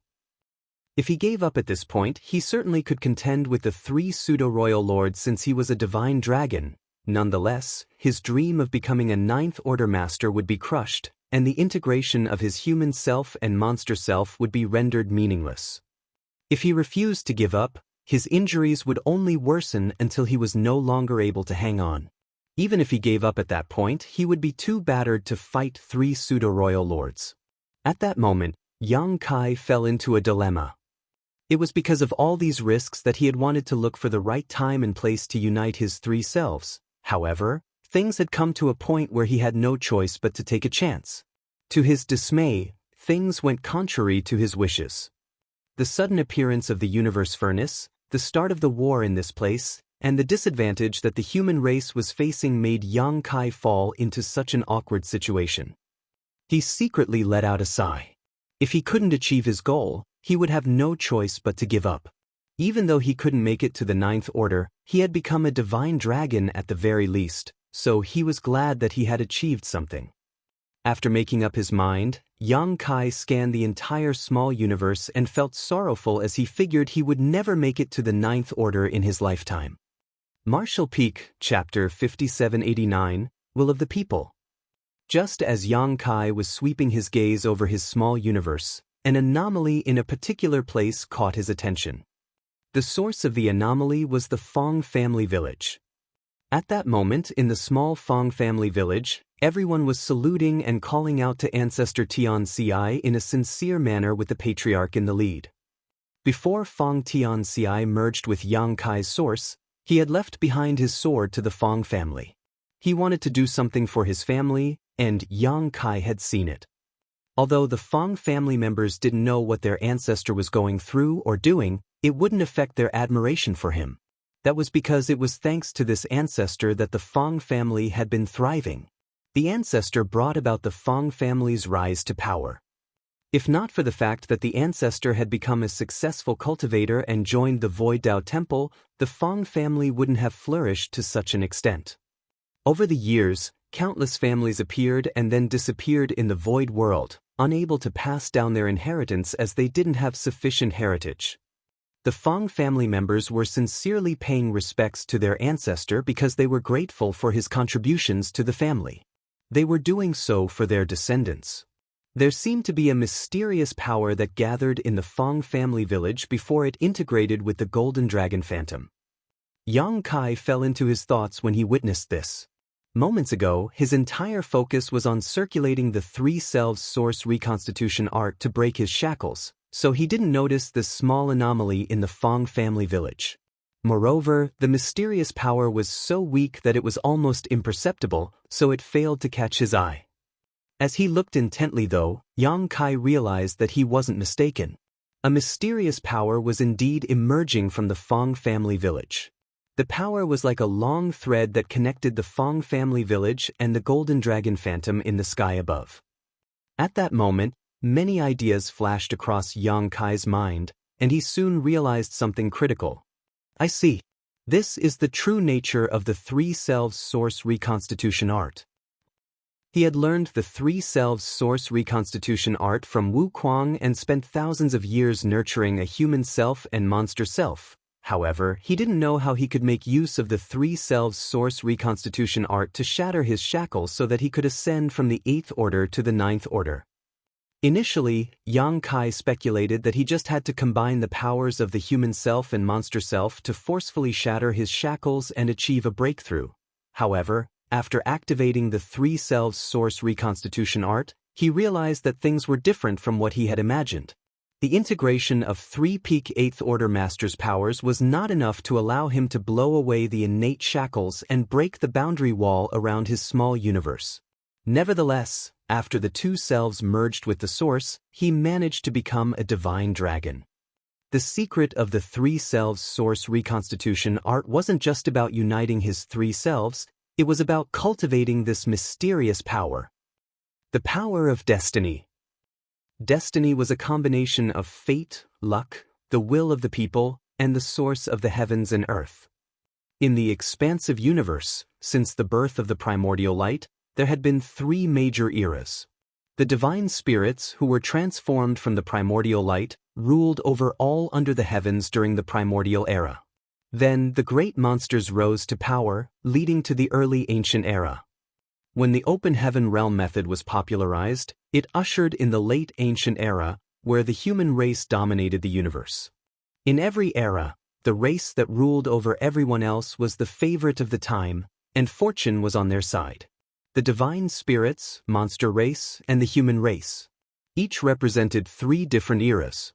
If he gave up at this point, he certainly could contend with the 3 pseudo-royal lords since he was a divine dragon. Nonetheless, his dream of becoming a ninth order master would be crushed, and the integration of his human self and monster self would be rendered meaningless. If he refused to give up, his injuries would only worsen until he was no longer able to hang on. Even if he gave up at that point, he would be too battered to fight 3 pseudo-royal lords. At that moment, Yang Kai fell into a dilemma. It was because of all these risks that he had wanted to look for the right time and place to unite his 3 selves. However, things had come to a point where he had no choice but to take a chance. To his dismay, things went contrary to his wishes. The sudden appearance of the universe furnace, the start of the war in this place, and the disadvantage that the human race was facing made Yang Kai fall into such an awkward situation. He secretly let out a sigh. If he couldn't achieve his goal, he would have no choice but to give up. Even though he couldn't make it to the ninth order, he had become a divine dragon at the very least, so he was glad that he had achieved something. After making up his mind, Yang Kai scanned the entire small universe and felt sorrowful as he figured he would never make it to the ninth order in his lifetime. Martial Peak, Chapter 5789, Will of the People. Just as Yang Kai was sweeping his gaze over his small universe, an anomaly in a particular place caught his attention. The source of the anomaly was the Fong family village. At that moment, in the small Fong family village, everyone was saluting and calling out to Ancestor Tian Ci in a sincere manner with the patriarch in the lead. Before Fong Tian Ci merged with Yang Kai's source, he had left behind his sword to the Fong family. He wanted to do something for his family, and Yang Kai had seen it. Although the Fong family members didn't know what their ancestor was going through or doing, it wouldn't affect their admiration for him. That was because it was thanks to this ancestor that the Fong family had been thriving. The ancestor brought about the Fong family's rise to power. If not for the fact that the ancestor had become a successful cultivator and joined the Void Dao Temple, the Fong family wouldn't have flourished to such an extent. Over the years, countless families appeared and then disappeared in the Void world, unable to pass down their inheritance as they didn't have sufficient heritage. The Fong family members were sincerely paying respects to their ancestor because they were grateful for his contributions to the family. They were doing so for their descendants. There seemed to be a mysterious power that gathered in the Fong family village before it integrated with the Golden Dragon Phantom. Yang Kai fell into his thoughts when he witnessed this. Moments ago, his entire focus was on circulating the 3 selves source reconstitution art to break his shackles, so he didn't notice this small anomaly in the Fong family village. Moreover, the mysterious power was so weak that it was almost imperceptible, so it failed to catch his eye. As he looked intently though, Yang Kai realized that he wasn't mistaken. A mysterious power was indeed emerging from the Fong family village. The power was like a long thread that connected the Fong family village and the Golden Dragon Phantom in the sky above. At that moment, many ideas flashed across Yang Kai's mind, and he soon realized something critical. I see. This is the true nature of the Three Selves Source Reconstitution art. He had learned the Three Selves Source Reconstitution art from Wu Kuang and spent thousands of years nurturing a human self and monster self. However, he didn't know how he could make use of the Three Selves Source Reconstitution art to shatter his shackles so that he could ascend from the 8th order to the 9th order. Initially, Yang Kai speculated that he just had to combine the powers of the human self and monster self to forcefully shatter his shackles and achieve a breakthrough. However, after activating the Three Selves Source Reconstitution art, he realized that things were different from what he had imagined. The integration of 3 peak 8th Order Master's powers was not enough to allow him to blow away the innate shackles and break the boundary wall around his small universe. Nevertheless, after the two selves merged with the Source, he managed to become a divine dragon. The secret of the Three Selves Source Reconstitution art wasn't just about uniting his 3 selves, it was about cultivating this mysterious power. The power of destiny. Destiny was a combination of fate, luck, the will of the people, and the source of the heavens and earth. In the expansive universe, since the birth of the primordial light, there had been 3 major eras. The divine spirits, who were transformed from the primordial light, ruled over all under the heavens during the primordial era. Then the great monsters rose to power, leading to the early ancient era. When the open heaven realm method was popularized, it ushered in the late ancient era, where the human race dominated the universe. In every era, the race that ruled over everyone else was the favorite of the time, and fortune was on their side. The divine spirits, monster race, and the human race. Each represented 3 different eras.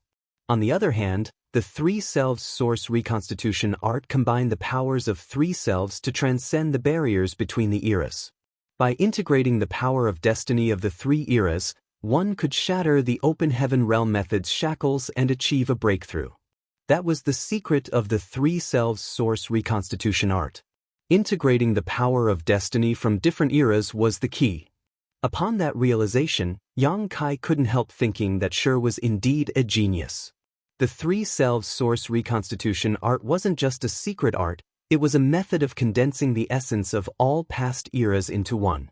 On the other hand, the Three Selves Source Reconstitution art combined the powers of 3 selves to transcend the barriers between the eras. By integrating the power of destiny of the 3 eras, one could shatter the open heaven realm method's shackles and achieve a breakthrough. That was the secret of the Three Selves Source Reconstitution art. Integrating the power of destiny from different eras was the key. Upon that realization, Yang Kai couldn't help thinking that Shi was indeed a genius. The Three Selves Source Reconstitution art wasn't just a secret art, it was a method of condensing the essence of all past eras into one.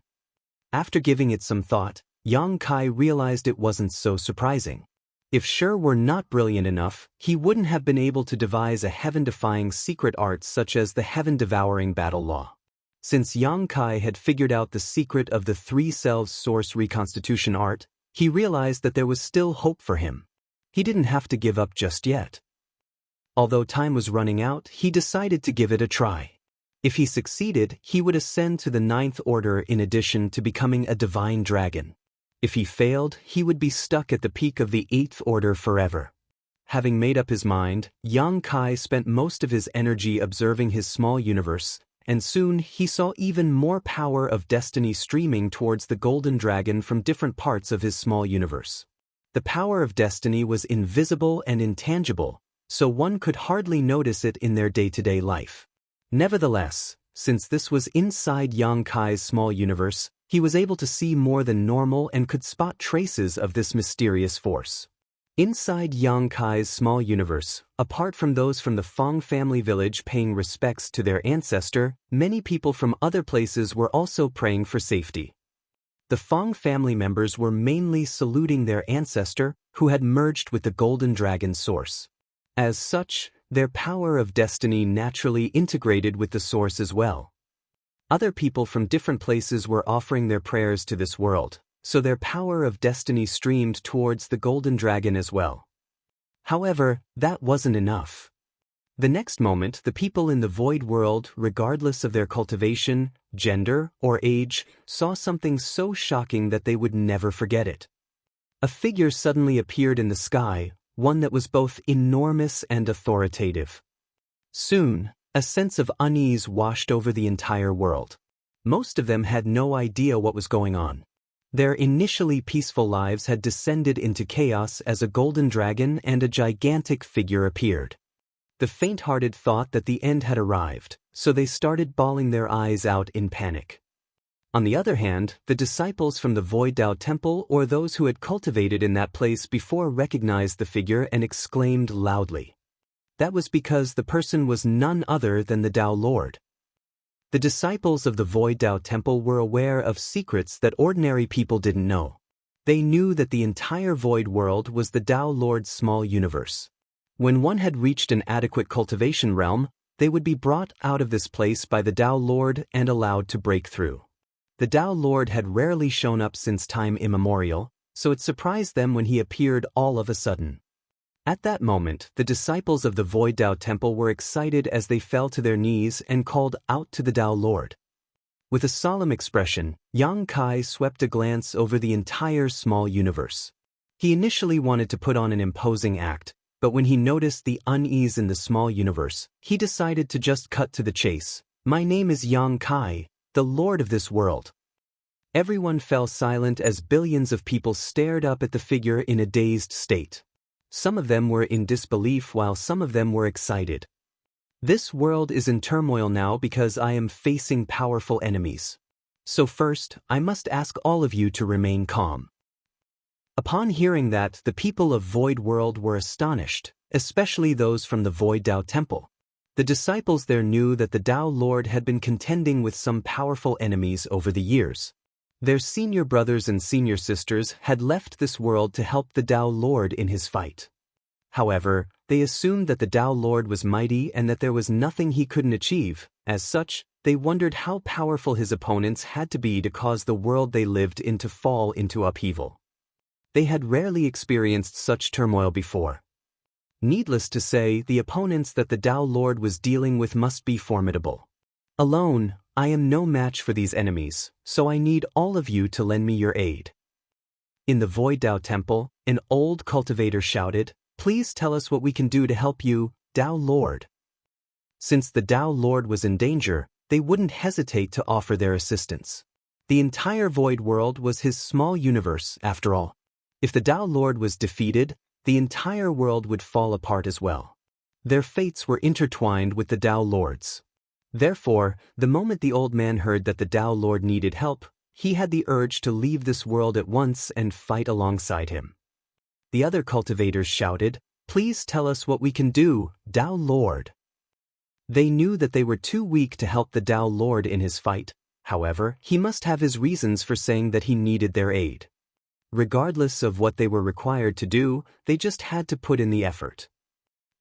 After giving it some thought, Yang Kai realized it wasn't so surprising. If Shi were not brilliant enough, he wouldn't have been able to devise a heaven-defying secret art such as the heaven-devouring battle law. Since Yang Kai had figured out the secret of the Three Selves Source Reconstitution art, he realized that there was still hope for him. He didn't have to give up just yet. Although time was running out, he decided to give it a try. If he succeeded, he would ascend to the 9th order in addition to becoming a divine dragon. If he failed, he would be stuck at the peak of the 8th order forever. Having made up his mind, Yang Kai spent most of his energy observing his small universe, and soon he saw even more power of destiny streaming towards the golden dragon from different parts of his small universe. The power of destiny was invisible and intangible, so one could hardly notice it in their day-to-day life. Nevertheless, since this was inside Yang Kai's small universe, he was able to see more than normal and could spot traces of this mysterious force. Inside Yang Kai's small universe, apart from those from the Fong family village paying respects to their ancestor, many people from other places were also praying for safety. The Fong family members were mainly saluting their ancestor, who had merged with the Golden Dragon source. As such, their power of destiny naturally integrated with the source as well. Other people from different places were offering their prayers to this world, so their power of destiny streamed towards the Golden Dragon as well. However, that wasn't enough. The next moment, the people in the void world, regardless of their cultivation, gender, or age, saw something so shocking that they would never forget it. A figure suddenly appeared in the sky, one that was both enormous and authoritative. Soon, a sense of unease washed over the entire world. Most of them had no idea what was going on. Their initially peaceful lives had descended into chaos as a golden dragon and a gigantic figure appeared. The faint-hearted thought that the end had arrived, so they started bawling their eyes out in panic. On the other hand, the disciples from the Void Dao Temple or those who had cultivated in that place before recognized the figure and exclaimed loudly. That was because the person was none other than the Tao Lord. The disciples of the Void Tao Temple were aware of secrets that ordinary people didn't know. They knew that the entire void world was the Tao Lord's small universe. When one had reached an adequate cultivation realm, they would be brought out of this place by the Tao Lord and allowed to break through. The Tao Lord had rarely shown up since time immemorial, so it surprised them when he appeared all of a sudden. At that moment, the disciples of the Void Tao Temple were excited as they fell to their knees and called out to the Tao Lord. With a solemn expression, Yang Kai swept a glance over the entire small universe. He initially wanted to put on an imposing act, but when he noticed the unease in the small universe, he decided to just cut to the chase. My name is Yang Kai, the Lord of this world. Everyone fell silent as billions of people stared up at the figure in a dazed state. Some of them were in disbelief while some of them were excited. This world is in turmoil now because I am facing powerful enemies. So first, I must ask all of you to remain calm. Upon hearing that, the people of Void World were astonished, especially those from the Void Tao Temple. The disciples there knew that the Tao Lord had been contending with some powerful enemies over the years. Their senior brothers and senior sisters had left this world to help the Tao Lord in his fight. However, they assumed that the Tao Lord was mighty and that there was nothing he couldn't achieve. As such, they wondered how powerful his opponents had to be to cause the world they lived in to fall into upheaval. They had rarely experienced such turmoil before. Needless to say, the opponents that the Tao Lord was dealing with must be formidable. Alone, I am no match for these enemies, so I need all of you to lend me your aid. In the Void Tao Temple, an old cultivator shouted, "Please tell us what we can do to help you, Tao Lord." Since the Tao Lord was in danger, they wouldn't hesitate to offer their assistance. The entire void world was his small universe, after all. If the Tao Lord was defeated, the entire world would fall apart as well. Their fates were intertwined with the Tao Lord's. Therefore, the moment the old man heard that the Tao Lord needed help, he had the urge to leave this world at once and fight alongside him. The other cultivators shouted, "Please tell us what we can do, Tao Lord." They knew that they were too weak to help the Tao Lord in his fight. However, he must have his reasons for saying that he needed their aid. Regardless of what they were required to do, they just had to put in the effort.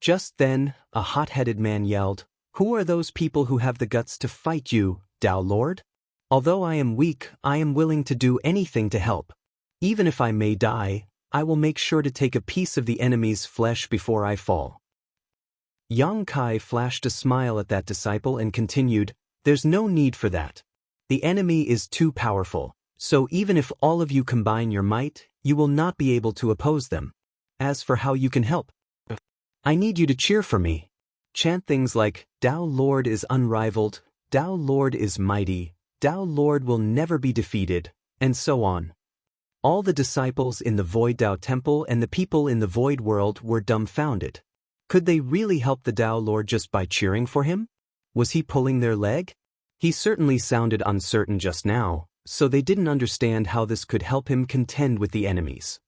Just then, a hot-headed man yelled, "Who are those people who have the guts to fight you, Tao Lord? Although I am weak, I am willing to do anything to help. Even if I may die, I will make sure to take a piece of the enemy's flesh before I fall." Yang Kai flashed a smile at that disciple and continued, "There's no need for that. The enemy is too powerful, so even if all of you combine your might, you will not be able to oppose them. As for how you can help, I need you to cheer for me. Chant things like, 'Tao Lord is unrivaled, Tao Lord is mighty, Tao Lord will never be defeated,' and so on." All the disciples in the Void Tao Temple and the people in the Void World were dumbfounded. Could they really help the Tao Lord just by cheering for him? Was he pulling their leg? He certainly sounded uncertain just now, so they didn't understand how this could help him contend with the enemies.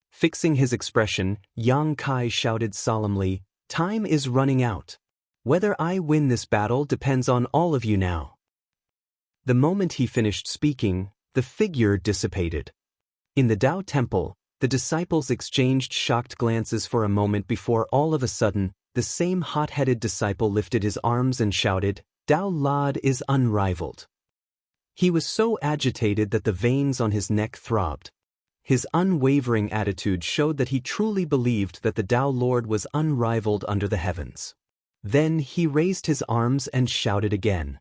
Fixing his expression, Yang Kai shouted solemnly, "Time is running out. Whether I win this battle depends on all of you now." The moment he finished speaking, the figure dissipated. In the Tao Temple, the disciples exchanged shocked glances for a moment before all of a sudden, the same hot-headed disciple lifted his arms and shouted, "Tao Lord is unrivaled." He was so agitated that the veins on his neck throbbed. His unwavering attitude showed that he truly believed that the Tao Lord was unrivaled under the heavens. Then he raised his arms and shouted again.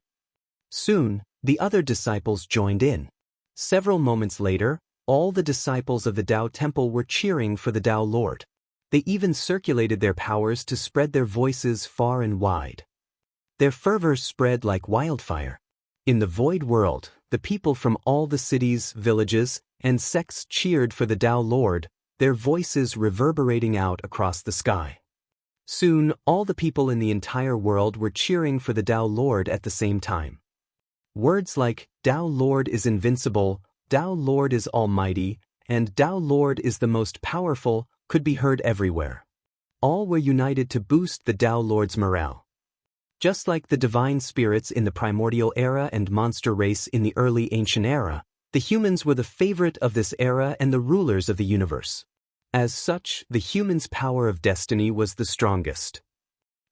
Soon, the other disciples joined in. Several moments later, all the disciples of the Tao Temple were cheering for the Tao Lord. They even circulated their powers to spread their voices far and wide. Their fervor spread like wildfire. In the void world, the people from all the cities, villages, and sects cheered for the Tao Lord, their voices reverberating out across the sky. Soon, all the people in the entire world were cheering for the Tao Lord at the same time. Words like, "Tao Lord is invincible," "Tao Lord is almighty," and "Tao Lord is the most powerful" could be heard everywhere. all were united to boost the Tao Lord's morale. Just like the divine spirits in the primordial era and monster race in the early ancient era, the humans were the favorite of this era and the rulers of the universe. As such, the humans' power of destiny was the strongest.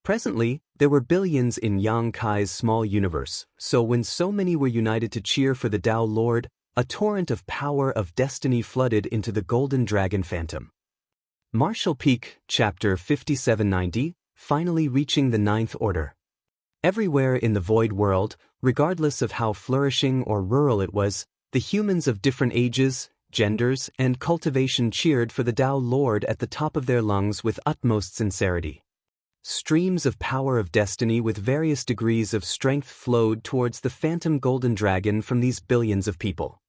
Presently, there were billions in Yang Kai's small universe, so when so many were united to cheer for the Tao Lord, a torrent of power of destiny flooded into the Golden Dragon Phantom. Martial Peak, Chapter 5790, finally reaching the Ninth Order. Everywhere in the Void World, regardless of how flourishing or rural it was, the humans of different ages, genders, and cultivation cheered for the Tao Lord at the top of their lungs with utmost sincerity. Streams of power of destiny with various degrees of strength flowed towards the phantom golden dragon from these billions of people.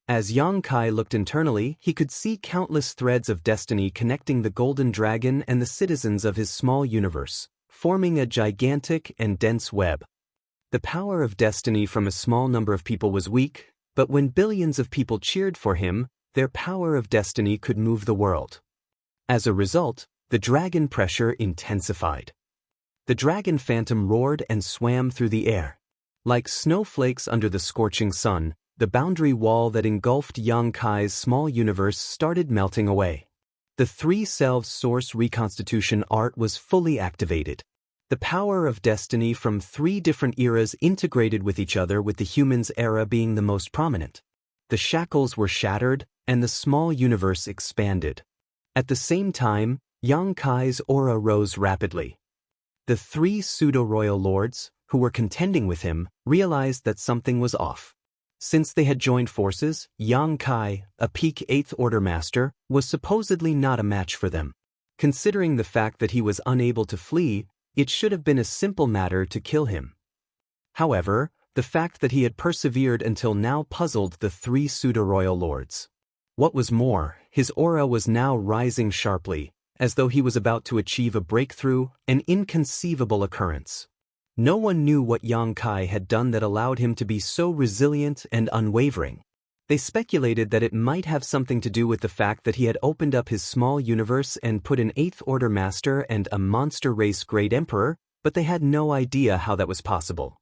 As Yang Kai looked internally, he could see countless threads of destiny connecting the golden dragon and the citizens of his small universe, forming a gigantic and dense web. The power of destiny from a small number of people was weak, but when billions of people cheered for him, their power of destiny could move the world. As a result, the dragon pressure intensified. The dragon phantom roared and swam through the air. Like snowflakes under the scorching sun, the boundary wall that engulfed Yang Kai's small universe started melting away. The three selves source reconstitution art was fully activated. The power of destiny from three different eras integrated with each other, with the humans' era being the most prominent. The shackles were shattered, and the small universe expanded. At the same time, Yang Kai's aura rose rapidly. The three pseudo-royal lords, who were contending with him, realized that something was off. Since they had joined forces, Yang Kai, a peak 8th Order master, was supposedly not a match for them. Considering the fact that he was unable to flee, it should have been a simple matter to kill him. However, the fact that he had persevered until now puzzled the three pseudo-royal lords. What was more, his aura was now rising sharply, as though he was about to achieve a breakthrough, an inconceivable occurrence. No one knew what Yang Kai had done that allowed him to be so resilient and unwavering. They speculated that it might have something to do with the fact that he had opened up his small universe and put an 8th Order master and a monster race Great Emperor, but they had no idea how that was possible.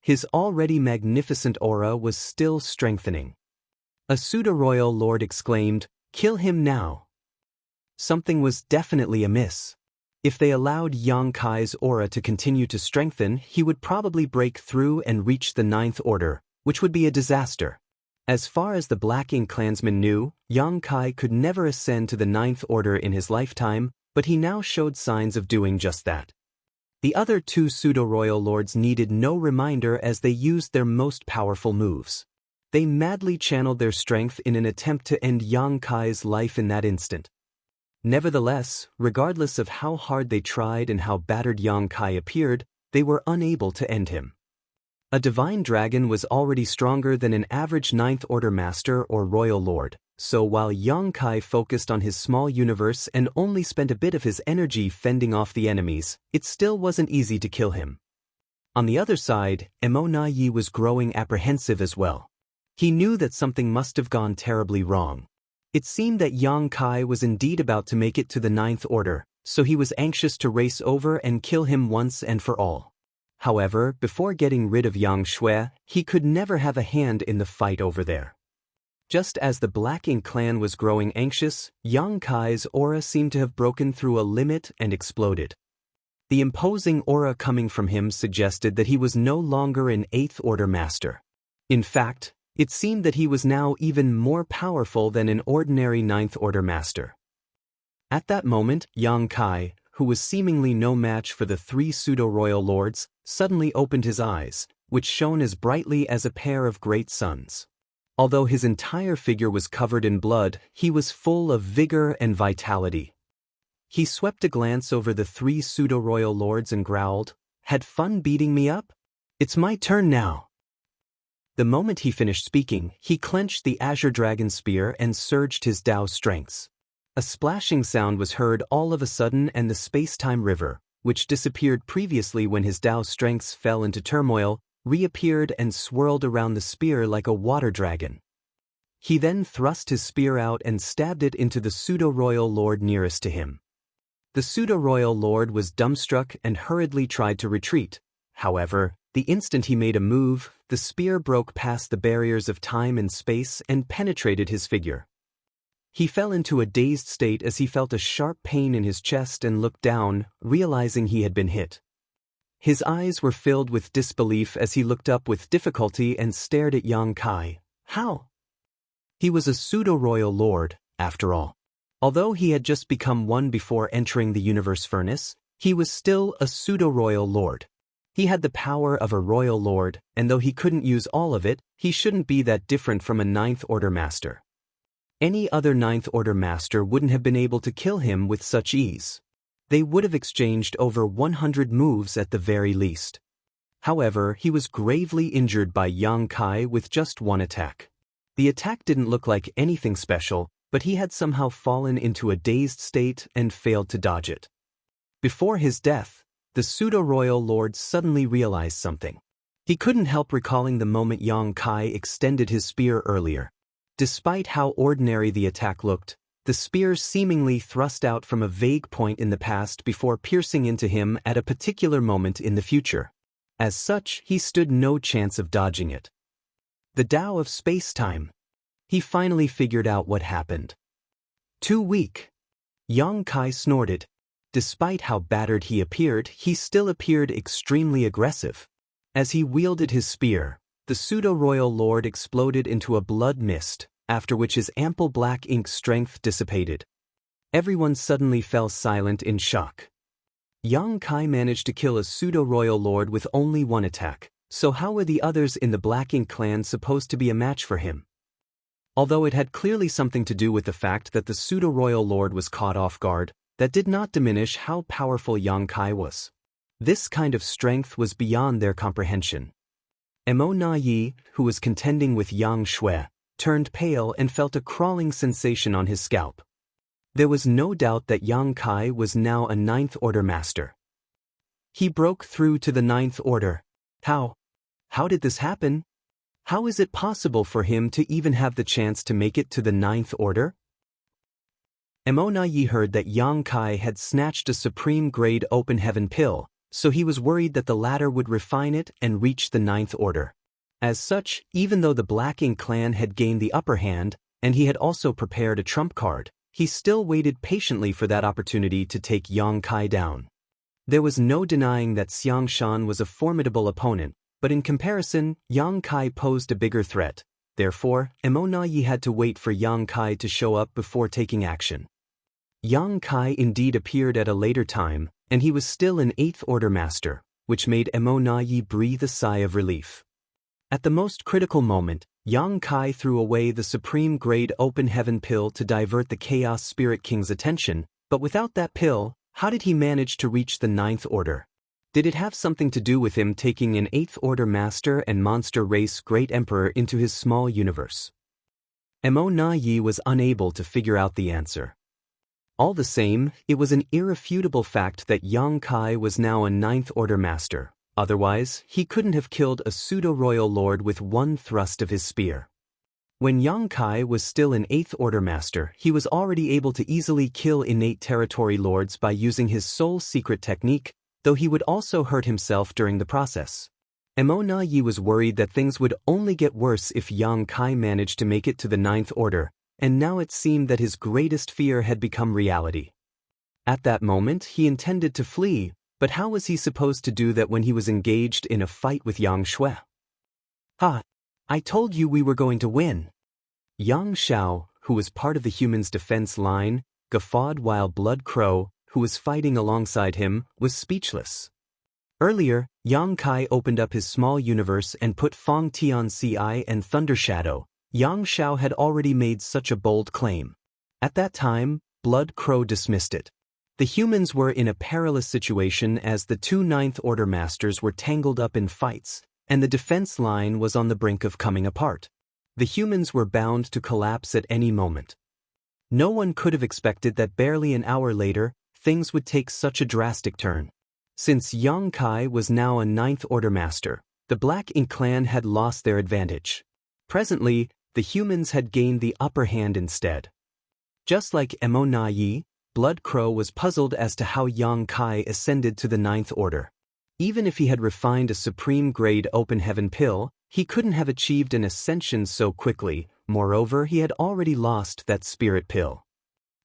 His already magnificent aura was still strengthening. A pseudo-royal lord exclaimed, "Kill him now!" Something was definitely amiss. If they allowed Yang Kai's aura to continue to strengthen, he would probably break through and reach the 9th Order, which would be a disaster. As far as the Black Ink clansmen knew, Yang Kai could never ascend to the 9th Order in his lifetime, but he now showed signs of doing just that. The other two pseudo-royal lords needed no reminder as they used their most powerful moves. They madly channeled their strength in an attempt to end Yang Kai's life in that instant. Nevertheless, regardless of how hard they tried and how battered Yang Kai appeared, they were unable to end him. A divine dragon was already stronger than an average 9th Order master or royal lord, so while Yang Kai focused on his small universe and only spent a bit of his energy fending off the enemies, it still wasn't easy to kill him. On the other side, Emonayi was growing apprehensive as well. He knew that something must have gone terribly wrong. It seemed that Yang Kai was indeed about to make it to the 9th Order, so he was anxious to race over and kill him once and for all. However, before getting rid of Yang Shui, he could never have a hand in the fight over there. Just as the Black Ink clan was growing anxious, Yang Kai's aura seemed to have broken through a limit and exploded. The imposing aura coming from him suggested that he was no longer an 8th Order master. In fact, it seemed that he was now even more powerful than an ordinary 9th Order master. At that moment, Yang Kai, who was seemingly no match for the three pseudo-royal lords, suddenly opened his eyes, which shone as brightly as a pair of great suns. Although his entire figure was covered in blood, he was full of vigor and vitality. He swept a glance over the three pseudo-royal lords and growled, "Had fun beating me up? It's my turn now." The moment he finished speaking, he clenched the Azure Dragon Spear and surged his Tao strengths. A splashing sound was heard all of a sudden, and the space-time river, which disappeared previously when his Tao strengths fell into turmoil, reappeared and swirled around the spear like a water dragon. He then thrust his spear out and stabbed it into the pseudo-royal lord nearest to him. The pseudo-royal lord was dumbstruck and hurriedly tried to retreat. However, the instant he made a move, the spear broke past the barriers of time and space and penetrated his figure. He fell into a dazed state as he felt a sharp pain in his chest and looked down, realizing he had been hit. His eyes were filled with disbelief as he looked up with difficulty and stared at Yang Kai. How? He was a pseudo-royal lord, after all. Although he had just become one before entering the universe furnace, he was still a pseudo-royal lord. He had the power of a royal lord, and though he couldn't use all of it, he shouldn't be that different from a Ninth Order master. Any other Ninth Order master wouldn't have been able to kill him with such ease. They would have exchanged over 100 moves at the very least. However, he was gravely injured by Yang Kai with just one attack. The attack didn't look like anything special, but he had somehow fallen into a dazed state and failed to dodge it. Before his death, the pseudo-royal lord suddenly realized something. He couldn't help recalling the moment Yang Kai extended his spear earlier. Despite how ordinary the attack looked, the spear seemingly thrust out from a vague point in the past before piercing into him at a particular moment in the future. As such, he stood no chance of dodging it. The Tao of space-time. He finally figured out what happened. Too weak. Yang Kai snorted. Despite how battered he appeared, he still appeared extremely aggressive. As he wielded his spear, the pseudo-royal lord exploded into a blood mist, after which his ample black ink strength dissipated. Everyone suddenly fell silent in shock. Yang Kai managed to kill a pseudo-royal lord with only one attack, so how were the others in the Black Ink clan supposed to be a match for him? Although it had clearly something to do with the fact that the pseudo-royal lord was caught off guard, that did not diminish how powerful Yang Kai was. This kind of strength was beyond their comprehension. Mo Na Yi, who was contending with Yang Shui, turned pale and felt a crawling sensation on his scalp. There was no doubt that Yang Kai was now a Ninth Order master. He broke through to the Ninth Order. How? How did this happen? How is it possible for him to even have the chance to make it to the Ninth Order? Mo Na Yi heard that Yang Kai had snatched a supreme-grade open heaven pill, so he was worried that the latter would refine it and reach the Ninth Order. As such, even though the Black Ink clan had gained the upper hand, and he had also prepared a trump card, he still waited patiently for that opportunity to take Yang Kai down. There was no denying that Xiang Shan was a formidable opponent, but in comparison, Yang Kai posed a bigger threat. Therefore, Mo Na Yi had to wait for Yang Kai to show up before taking action. Yang Kai indeed appeared at a later time, and he was still an Eighth Order master, which made Mo Na Yi breathe a sigh of relief. At the most critical moment, Yang Kai threw away the supreme-grade open heaven pill to divert the Chaos Spirit King's attention, but without that pill, how did he manage to reach the Ninth Order? Did it have something to do with him taking an Eighth Order master and monster race Great Emperor into his small universe? Mo Na Yi was unable to figure out the answer. All the same, it was an irrefutable fact that Yang Kai was now a Ninth Order master. Otherwise, he couldn't have killed a pseudo-royal lord with one thrust of his spear. When Yang Kai was still an Eighth Order master, he was already able to easily kill innate territory lords by using his soul secret technique, though he would also hurt himself during the process. Mo Na Yi was worried that things would only get worse if Yang Kai managed to make it to the Ninth Order, and now it seemed that his greatest fear had become reality. At that moment, he intended to flee, but how was he supposed to do that when he was engaged in a fight with Yang Shui? Ha! I told you we were going to win. Yang Xiao, who was part of the humans' defense line, guffawed while Blood Crow, who was fighting alongside him, was speechless. Earlier, Yang Kai opened up his small universe and put Fong Tian Ci and Thunder Shadow. Yang Xiao had already made such a bold claim. At that time, Blood Crow dismissed it. The humans were in a perilous situation as the two Ninth Order masters were tangled up in fights, and the defense line was on the brink of coming apart. The humans were bound to collapse at any moment. No one could have expected that barely an hour later, things would take such a drastic turn. Since Yang Kai was now a Ninth Order master, the Black Ink clan had lost their advantage. Presently, the humans had gained the upper hand instead. Just like Mo Na Yi, Blood Crow was puzzled as to how Yang Kai ascended to the Ninth Order. Even if he had refined a supreme-grade open heaven pill, he couldn't have achieved an ascension so quickly. Moreover, he had already lost that spirit pill.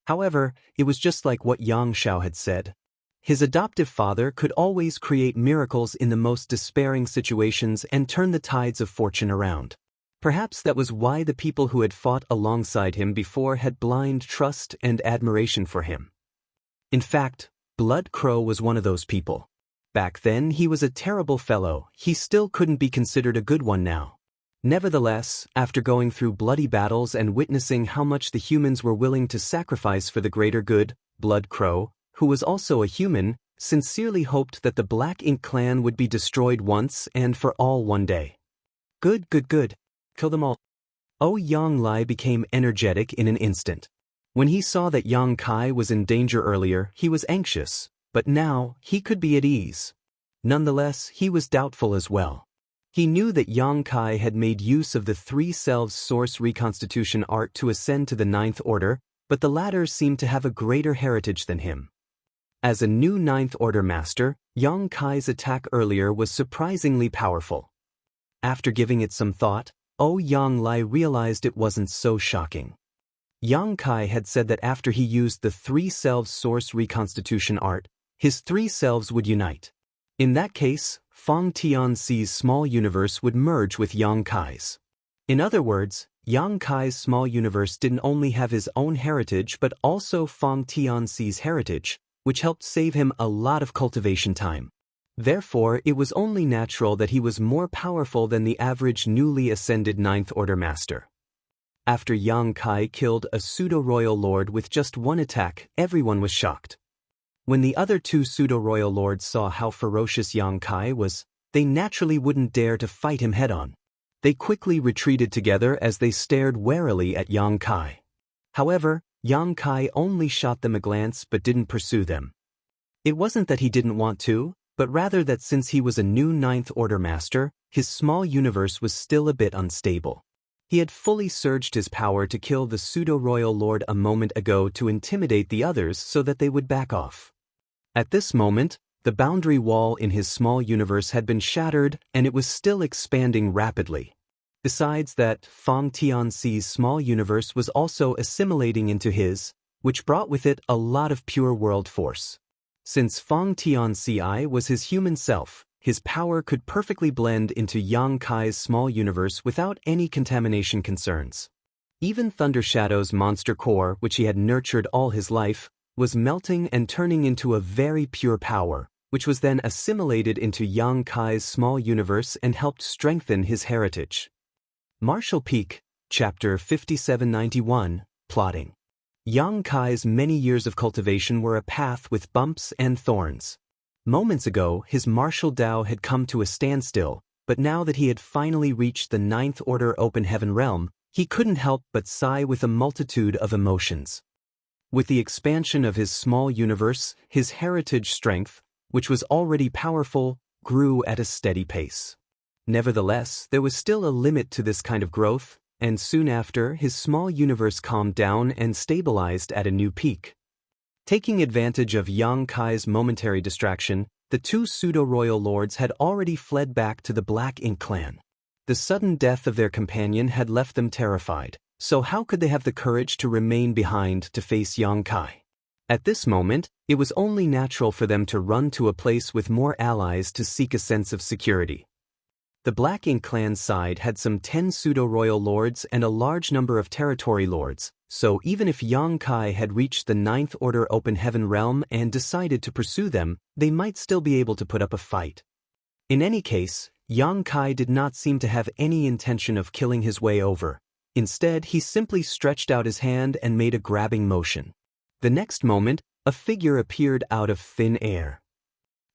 However, it was just like what Yang Shao had said. His adoptive father could always create miracles in the most despairing situations and turn the tides of fortune around. Perhaps that was why the people who had fought alongside him before had blind trust and admiration for him. In fact, Blood Crow was one of those people. Back then he was a terrible fellow, he still couldn't be considered a good one now. Nevertheless, after going through bloody battles and witnessing how much the humans were willing to sacrifice for the greater good, Blood Crow, who was also a human, sincerely hoped that the Black Ink clan would be destroyed once and for all one day. Good. Kill them all. Yang Lai became energetic in an instant. When he saw that Yang Kai was in danger earlier, he was anxious, but now he could be at ease. Nonetheless, he was doubtful as well. He knew that Yang Kai had made use of the Three Selves Source reconstitution art to ascend to the Ninth Order, but the latter seemed to have a greater heritage than him. As a new Ninth Order master, Yang Kai's attack earlier was surprisingly powerful. After giving it some thought, Yang Lai realized it wasn't so shocking. Yang Kai had said that after he used the Three Selves Source reconstitution art, his three selves would unite. In that case, Feng Tianxi's small universe would merge with Yang Kai's. In other words, Yang Kai's small universe didn't only have his own heritage but also Feng Tianxi's heritage, which helped save him a lot of cultivation time. Therefore, it was only natural that he was more powerful than the average newly ascended Ninth Order master. After Yang Kai killed a pseudo-royal lord with just one attack, everyone was shocked. When the other two pseudo-royal lords saw how ferocious Yang Kai was, they naturally wouldn't dare to fight him head-on. They quickly retreated together as they stared warily at Yang Kai. However, Yang Kai only shot them a glance but didn't pursue them. It wasn't that he didn't want to, but rather that since he was a new Ninth Order master, his small universe was still a bit unstable. He had fully surged his power to kill the pseudo-royal lord a moment ago to intimidate the others so that they would back off. At this moment, the boundary wall in his small universe had been shattered and it was still expanding rapidly. Besides that, Feng Tianxi's small universe was also assimilating into his, which brought with it a lot of pure world force. Since Feng Tianxi was his human self, his power could perfectly blend into Yang Kai's small universe without any contamination concerns. Even Thunder Shadow's monster core, which he had nurtured all his life, was melting and turning into a very pure power, which was then assimilated into Yang Kai's small universe and helped strengthen his heritage. Martial Peak, Chapter 5791, Plotting. Yang Kai's many years of cultivation were a path with bumps and thorns. Moments ago, his martial Tao had come to a standstill, but now that he had finally reached the Ninth Order Open Heaven realm, he couldn't help but sigh with a multitude of emotions. With the expansion of his small universe, his heritage strength, which was already powerful, grew at a steady pace. Nevertheless, there was still a limit to this kind of growth, and soon after, his small universe calmed down and stabilized at a new peak. Taking advantage of Yang Kai's momentary distraction, the two pseudo-royal lords had already fled back to the Black Ink clan. The sudden death of their companion had left them terrified, so how could they have the courage to remain behind to face Yang Kai? At this moment, it was only natural for them to run to a place with more allies to seek a sense of security. The Black Ink clan's side had some 10 pseudo-royal lords and a large number of territory lords, so even if Yang Kai had reached the Ninth Order Open Heaven realm and decided to pursue them, they might still be able to put up a fight. In any case, Yang Kai did not seem to have any intention of killing his way over. Instead, he simply stretched out his hand and made a grabbing motion. The next moment, a figure appeared out of thin air.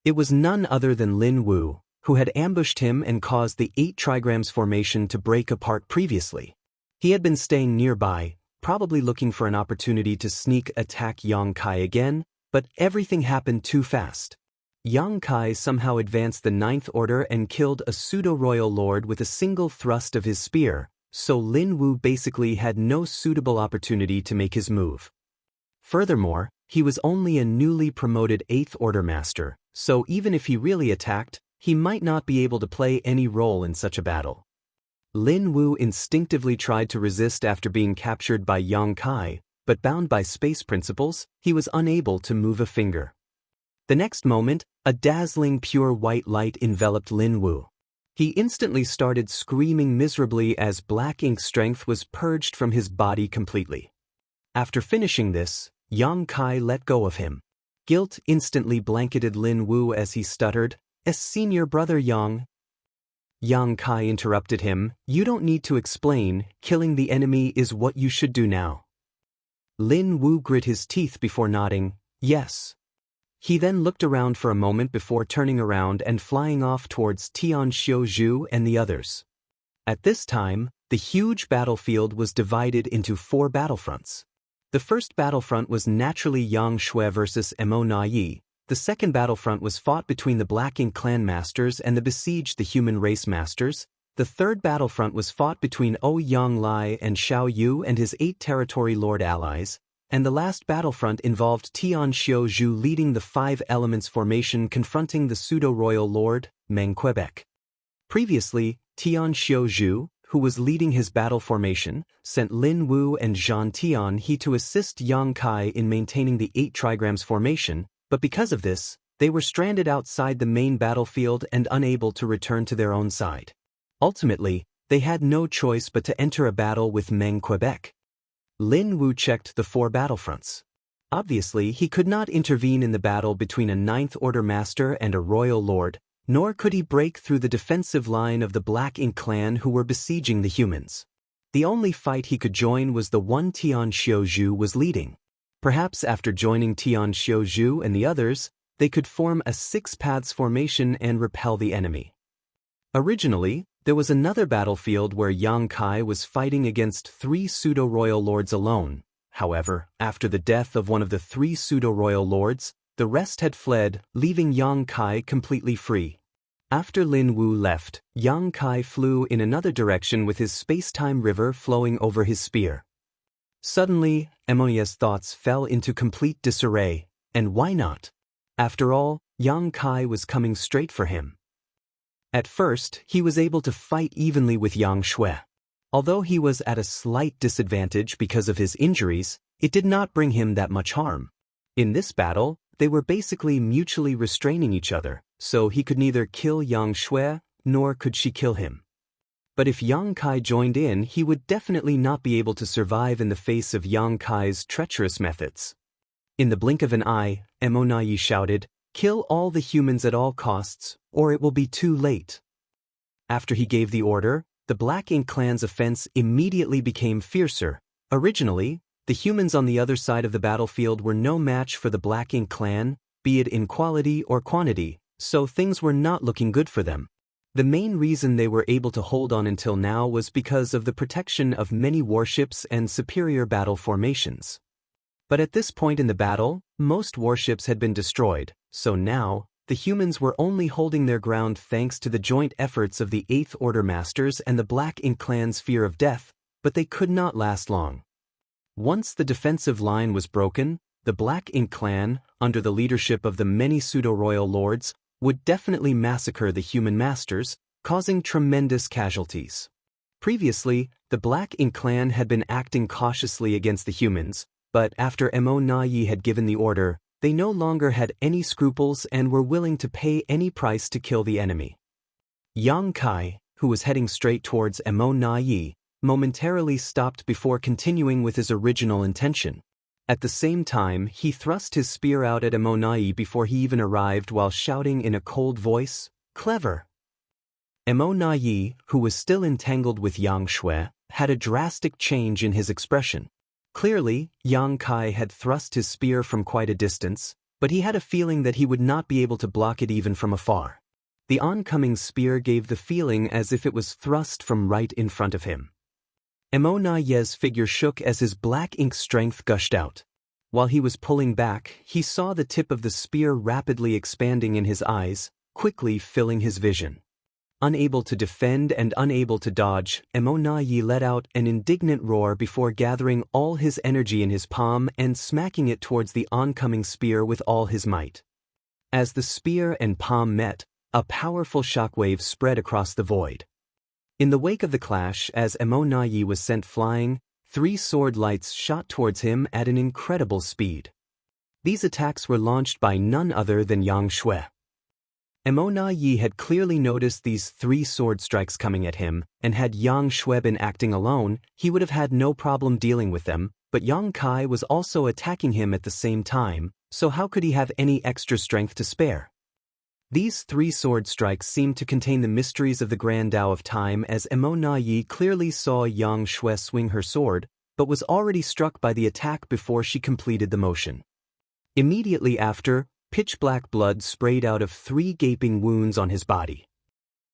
It was none other than Lin Wu, who had ambushed him and caused the 8 trigrams formation to break apart previously. He had been staying nearby, probably looking for an opportunity to sneak attack Yang Kai again, but everything happened too fast. Yang Kai somehow advanced the Ninth Order and killed a pseudo-royal lord with a single thrust of his spear, so Lin Wu basically had no suitable opportunity to make his move. Furthermore, he was only a newly promoted 8th Order Master, so even if he really attacked, he might not be able to play any role in such a battle. Lin Wu instinctively tried to resist after being captured by Yang Kai, but bound by space principles, he was unable to move a finger. The next moment, a dazzling pure white light enveloped Lin Wu. He instantly started screaming miserably as black ink strength was purged from his body completely. After finishing this, Yang Kai let go of him. Guilt instantly blanketed Lin Wu as he stuttered, "As senior brother Yang." Yang Kai interrupted him, "You don't need to explain, killing the enemy is what you should do now." Lin Wu grit his teeth before nodding, "Yes." He then looked around for a moment before turning around and flying off towards Tian Xiuzhu and the others. At this time, the huge battlefield was divided into 4 battlefronts. The first battlefront was naturally Yang Shui versus Mo Na Yi. The second battlefront was fought between the Black Ink clan masters and the besieged the human race masters. The third battlefront was fought between Ouyang Lai and Xiao Yu and his 8 territory lord allies. And the last battlefront involved Tian Xiuzhu leading the 5 Elements formation confronting the pseudo-royal lord, Meng Quebec. Previously, Tian Xiuzhu, who was leading his battle formation, sent Lin Wu and Zhan Tianhe to assist Yang Kai in maintaining the 8 trigrams formation, but because of this, they were stranded outside the main battlefield and unable to return to their own side. Ultimately, they had no choice but to enter a battle with Meng Quebec. Lin Wu checked the 4 battlefronts. Obviously, he could not intervene in the battle between a 9th Order Master and a Royal Lord, nor could he break through the defensive line of the Black Ink clan who were besieging the humans. The only fight he could join was the one Tian Xiuzhu was leading. Perhaps after joining Tian Xiuzhu and the others, they could form a 6 paths formation and repel the enemy. Originally, there was another battlefield where Yang Kai was fighting against 3 pseudo-royal lords alone. However, after the death of one of the 3 pseudo-royal lords, the rest had fled, leaving Yang Kai completely free. After Lin Wu left, Yang Kai flew in another direction with his space-time river flowing over his spear. Suddenly, Monia's thoughts fell into complete disarray, and why not? After all, Yang Kai was coming straight for him. At first, he was able to fight evenly with Yang Shui. Although he was at a slight disadvantage because of his injuries, it did not bring him that much harm. In this battle, they were basically mutually restraining each other, so he could neither kill Yang Shui, nor could she kill him. But if Yang Kai joined in, he would definitely not be able to survive in the face of Yang Kai's treacherous methods. In the blink of an eye, Mo Na Yi shouted, "Kill all the humans at all costs, or it will be too late." After he gave the order, the Black Ink clan's offense immediately became fiercer. Originally, the humans on the other side of the battlefield were no match for the Black Ink clan, be it in quality or quantity, so things were not looking good for them. The main reason they were able to hold on until now was because of the protection of many warships and superior battle formations. But at this point in the battle, most warships had been destroyed, so now, the humans were only holding their ground thanks to the joint efforts of the 8th Order Masters and the Black Ink clan's fear of death, but they could not last long. Once the defensive line was broken, the Black Ink clan, under the leadership of the many pseudo-royal lords, would definitely massacre the human masters, causing tremendous casualties. Previously, the Black Ink clan had been acting cautiously against the humans, but after Mo Na Yi had given the order, they no longer had any scruples and were willing to pay any price to kill the enemy. Yang Kai, who was heading straight towards Mo Na Yi, momentarily stopped before continuing with his original intention. At the same time, he thrust his spear out at Mo Na Yi before he even arrived while shouting in a cold voice, "Clever!" Mo Na Yi, who was still entangled with Yang Shui, had a drastic change in his expression. Clearly, Yang Kai had thrust his spear from quite a distance, but he had a feeling that he would not be able to block it even from afar. The oncoming spear gave the feeling as if it was thrust from right in front of him. Mo Na Yi's figure shook as his Black Ink strength gushed out. While he was pulling back, he saw the tip of the spear rapidly expanding in his eyes, quickly filling his vision. unable to defend and unable to dodge, Emonayi let out an indignant roar before gathering all his energy in his palm and smacking it towards the oncoming spear with all his might. As the spear and palm met, a powerful shockwave spread across the void. In the wake of the clash, as Emonayi was sent flying, 3 sword lights shot towards him at an incredible speed. These attacks were launched by none other than Yang Shui. Emonayi had clearly noticed these 3 sword strikes coming at him, and had Yang Shui been acting alone, he would have had no problem dealing with them, but Yang Kai was also attacking him at the same time, so how could he have any extra strength to spare? These 3 sword strikes seemed to contain the mysteries of the Grand Tao of Time, as Emonayi clearly saw Yang Shui swing her sword, but was already struck by the attack before she completed the motion. Immediately after, pitch-black blood sprayed out of 3 gaping wounds on his body.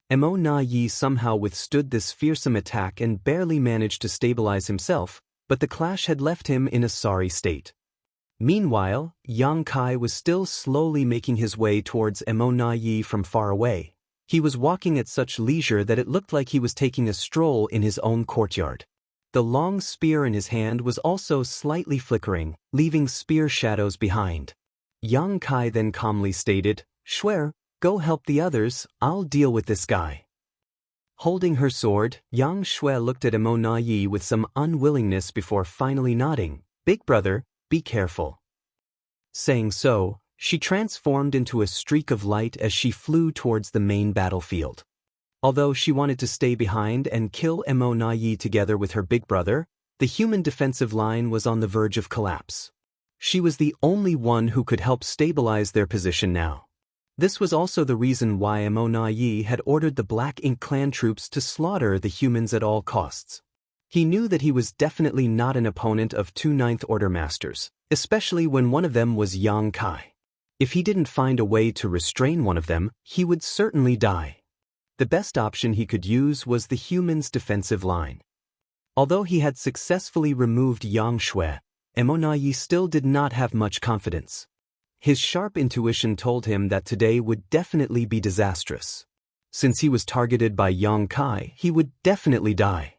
Emonayi somehow withstood this fearsome attack and barely managed to stabilize himself, but the clash had left him in a sorry state. Meanwhile, Yang Kai was still slowly making his way towards Emonayi from far away. He was walking at such leisure that it looked like he was taking a stroll in his own courtyard. The long spear in his hand was also slightly flickering, leaving spear shadows behind. Yang Kai then calmly stated, "Shui, go help the others, I'll deal with this guy." Holding her sword, Yang Shui looked at Emonayi with some unwillingness before finally nodding. "Big brother, be careful." Saying so, she transformed into a streak of light as she flew towards the main battlefield. Although she wanted to stay behind and kill Emonayi together with her big brother, the human defensive line was on the verge of collapse. She was the only one who could help stabilize their position now. This was also the reason why Emonayi had ordered the Black Ink clan troops to slaughter the humans at all costs. He knew that he was definitely not an opponent of 2 Ninth Order Masters, especially when one of them was Yang Kai. If he didn't find a way to restrain one of them, he would certainly die. The best option he could use was the humans' defensive line. Although he had successfully removed Yang Shui, Emonayi still did not have much confidence. His sharp intuition told him that today would definitely be disastrous. Since he was targeted by Yang Kai, he would definitely die.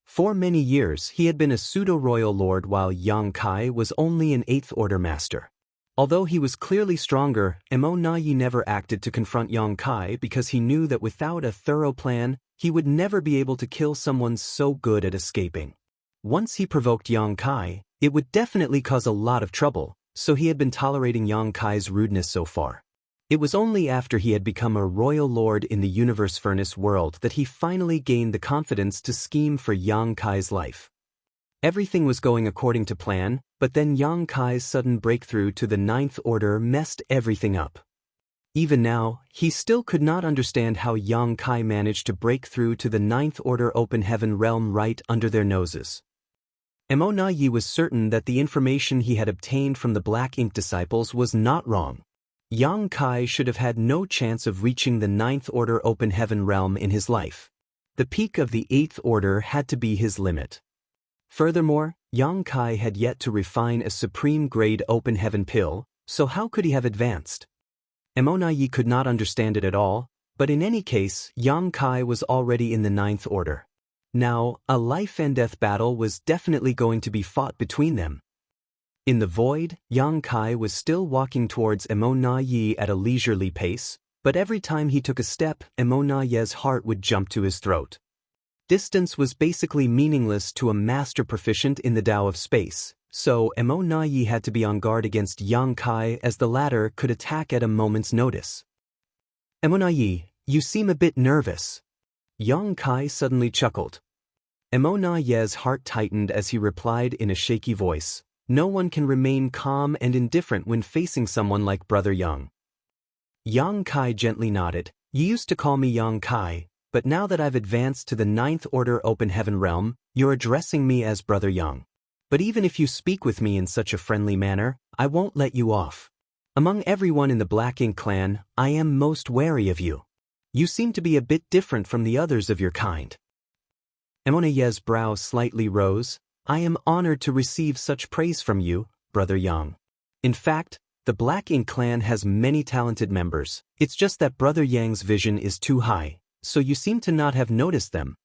For many years, he had been a pseudo-royal lord while Yang Kai was only an 8th Order Master. Although he was clearly stronger, Emonayi never acted to confront Yang Kai because he knew that without a thorough plan, he would never be able to kill someone so good at escaping. Once he provoked Yang Kai, it would definitely cause a lot of trouble, so he had been tolerating Yang Kai's rudeness so far. It was only after he had become a royal lord in the Universe Furnace world that he finally gained the confidence to scheme for Yang Kai's life. Everything was going according to plan, but then Yang Kai's sudden breakthrough to the 9th Order messed everything up. Even now, he still could not understand how Yang Kai managed to break through to the 9th Order Open Heaven realm right under their noses. Emonayi was certain that the information he had obtained from the Black Ink disciples was not wrong. Yang Kai should have had no chance of reaching the 9th Order Open Heaven realm in his life. The peak of the 8th Order had to be his limit. Furthermore, Yang Kai had yet to refine a supreme-grade Open Heaven pill, so how could he have advanced? Emonayi could not understand it at all, but in any case, Yang Kai was already in the 9th Order. Now, a life-and-death battle was definitely going to be fought between them. In the void, Yang Kai was still walking towards Emonayi at a leisurely pace, but every time he took a step, Emonayi's heart would jump to his throat. Distance was basically meaningless to a master proficient in the Tao of space, so Emonayi had to be on guard against Yang Kai as the latter could attack at a moment's notice. "Emonayi, you seem a bit nervous." Yang Kai suddenly chuckled. Emonayi's heart tightened as he replied in a shaky voice, "No one can remain calm and indifferent when facing someone like Brother Yang." Yang Kai gently nodded. "You used to call me Yang Kai, but now that I've advanced to the 9th Order Open Heaven realm, you're addressing me as Brother Yang. But even if you speak with me in such a friendly manner, I won't let you off. Among everyone in the Black Ink clan, I am most wary of you. You seem to be a bit different from the others of your kind." Emonayi's brow slightly rose. "I am honored to receive such praise from you, Brother Yang. In fact, the Black Ink clan has many talented members. It's just that Brother Yang's vision is too high, so you seem to not have noticed them.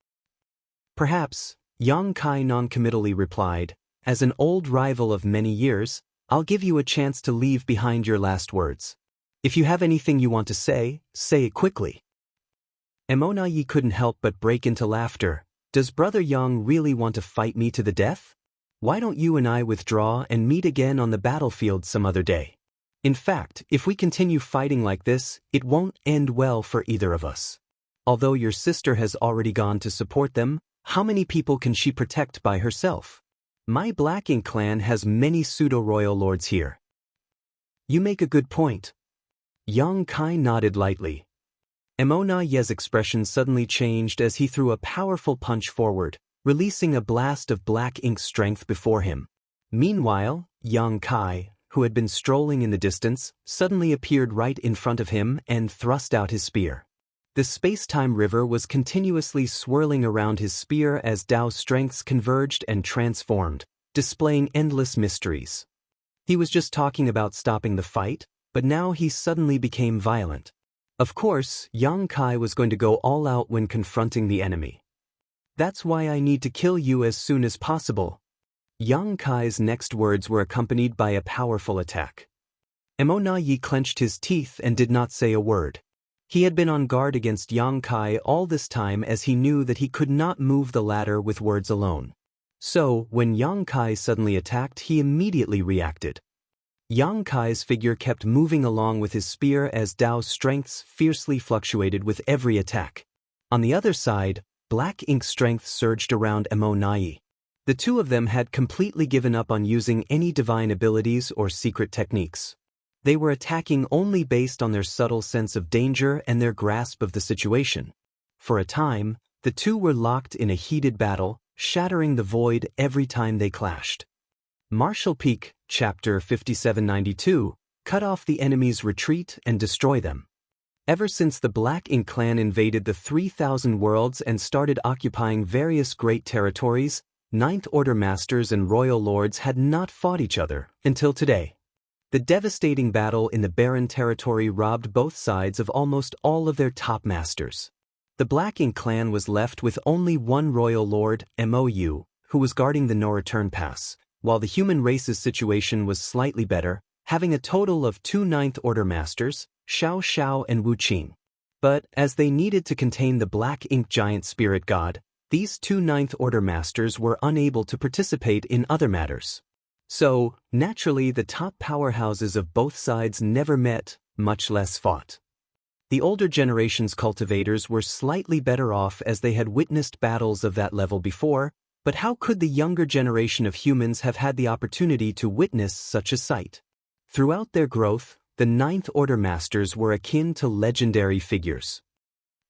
Perhaps, Yang Kai noncommittally replied, as an old rival of many years, I'll give you a chance to leave behind your last words. If you have anything you want to say it quickly. Emonayi couldn't help but break into laughter. Does Brother Yang really want to fight me to the death? Why don't you and I withdraw and meet again on the battlefield some other day? In fact, if we continue fighting like this, it won't end well for either of us. Although your sister has already gone to support them, how many people can she protect by herself? My Black Ink clan has many pseudo-royal lords here. You make a good point. Yang Kai nodded lightly. Emonaye's expression suddenly changed as he threw a powerful punch forward, releasing a blast of black ink strength before him. Meanwhile, Yang Kai, who had been strolling in the distance, suddenly appeared right in front of him and thrust out his spear. The space-time river was continuously swirling around his spear as Dao's strengths converged and transformed, displaying endless mysteries. He was just talking about stopping the fight, but now he suddenly became violent. Of course, Yang Kai was going to go all out when confronting the enemy. That's why I need to kill you as soon as possible. Yang Kai's next words were accompanied by a powerful attack. Emonayi clenched his teeth and did not say a word. He had been on guard against Yang Kai all this time as he knew that he could not move the latter with words alone. So, when Yang Kai suddenly attacked, he immediately reacted. Yang Kai's figure kept moving along with his spear as Dao's strengths fiercely fluctuated with every attack. On the other side, black ink strength surged around Emonayi. The two of them had completely given up on using any divine abilities or secret techniques. They were attacking only based on their subtle sense of danger and their grasp of the situation. For a time, the two were locked in a heated battle, shattering the void every time they clashed. Martial Peak, Chapter 5792, cut off the enemy's retreat and destroy them. Ever since the Black Ink clan invaded the 3,000 worlds and started occupying various great territories, Ninth Order Masters and Royal Lords had not fought each other until today. The devastating battle in the Barren territory robbed both sides of almost all of their top masters. The Black Ink clan was left with only one Royal Lord, Mou, who was guarding the no-return pass, while the human race's situation was slightly better, having a total of 2 Ninth Order Masters, Xiao Xiao and Wu Qing. But, as they needed to contain the Black Ink giant spirit god, these 2 Ninth Order Masters were unable to participate in other matters. So, naturally, the top powerhouses of both sides never met, much less fought. The older generation's cultivators were slightly better off as they had witnessed battles of that level before, but how could the younger generation of humans have had the opportunity to witness such a sight? Throughout their growth, the Ninth Order Masters were akin to legendary figures.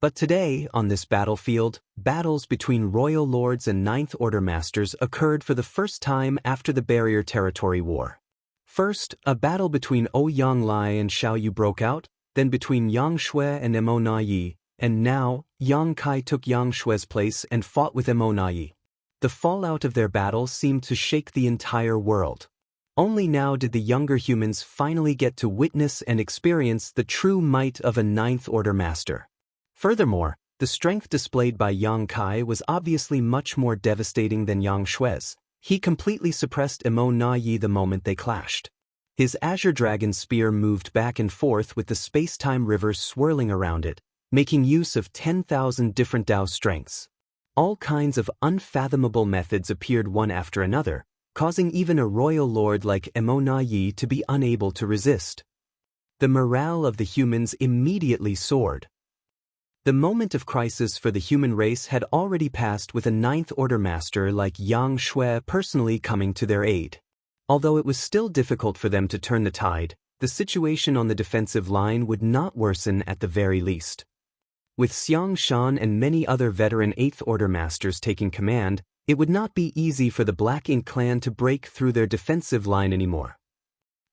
But today, on this battlefield, battles between Royal Lords and Ninth Order Masters occurred for the first time after the Barrier Territory War. First, a battle between Ouyang Lai and Xiao Yu broke out, then between Yang Shui and Emonayi, and now, Yang Kai took Yang Shui's place and fought with Emonayi. The fallout of their battle seemed to shake the entire world. Only now did the younger humans finally get to witness and experience the true might of a Ninth Order Master. Furthermore, the strength displayed by Yang Kai was obviously much more devastating than Yang Shui's. He completely suppressed Emonayi the moment they clashed. His Azure Dragon spear moved back and forth with the space-time river swirling around it, making use of 10,000 different Dao strengths. All kinds of unfathomable methods appeared one after another, causing even a royal lord like Emonayi to be unable to resist. The morale of the humans immediately soared. The moment of crisis for the human race had already passed with a Ninth Order Master like Yang Shui personally coming to their aid. Although it was still difficult for them to turn the tide, the situation on the defensive line would not worsen at the very least. With Xiang Shan and many other veteran 8th Order Masters taking command, it would not be easy for the Black Ink clan to break through their defensive line anymore.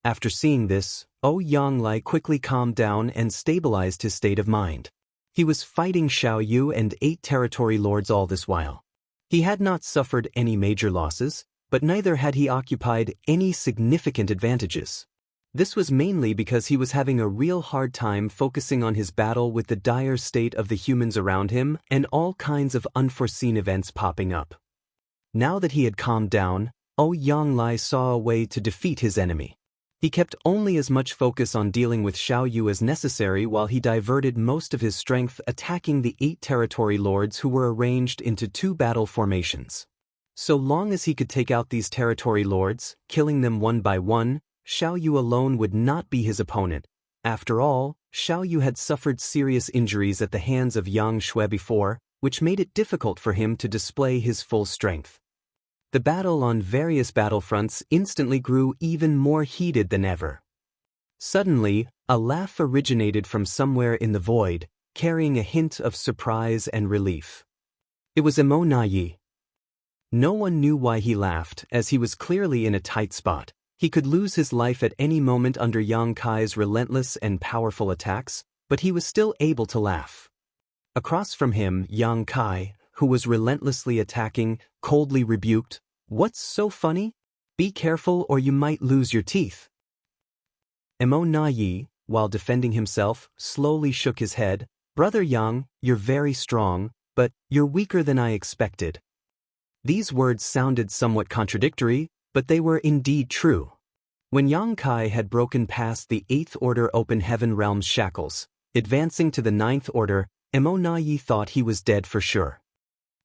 After seeing this, Ouyang Lai quickly calmed down and stabilized his state of mind. He was fighting Xiao Yu and 8 territory lords all this while. He had not suffered any major losses, but neither had he occupied any significant advantages. This was mainly because he was having a real hard time focusing on his battle with the dire state of the humans around him and all kinds of unforeseen events popping up. Now that he had calmed down, Yonglai saw a way to defeat his enemy. He kept only as much focus on dealing with Xiao Yu as necessary while he diverted most of his strength attacking the 8 territory lords who were arranged into 2 battle formations. So long as he could take out these territory lords, killing them one by one, Xiao Yu alone would not be his opponent. After all, Xiao Yu had suffered serious injuries at the hands of Yang Shui before, which made it difficult for him to display his full strength. The battle on various battlefronts instantly grew even more heated than ever. Suddenly, a laugh originated from somewhere in the void, carrying a hint of surprise and relief. It was Emo Nayi. No one knew why he laughed, as he was clearly in a tight spot. He could lose his life at any moment under Yang Kai's relentless and powerful attacks, but he was still able to laugh. Across from him, Yang Kai, who was relentlessly attacking, coldly rebuked, "What's so funny? Be careful or you might lose your teeth." Emo Nayi, while defending himself, slowly shook his head. "Brother Yang, you're very strong, but you're weaker than I expected." These words sounded somewhat contradictory, but they were indeed true. When Yang Kai had broken past the 8th Order Open Heaven Realm's shackles, advancing to the 9th Order, Emo Nayi thought he was dead for sure.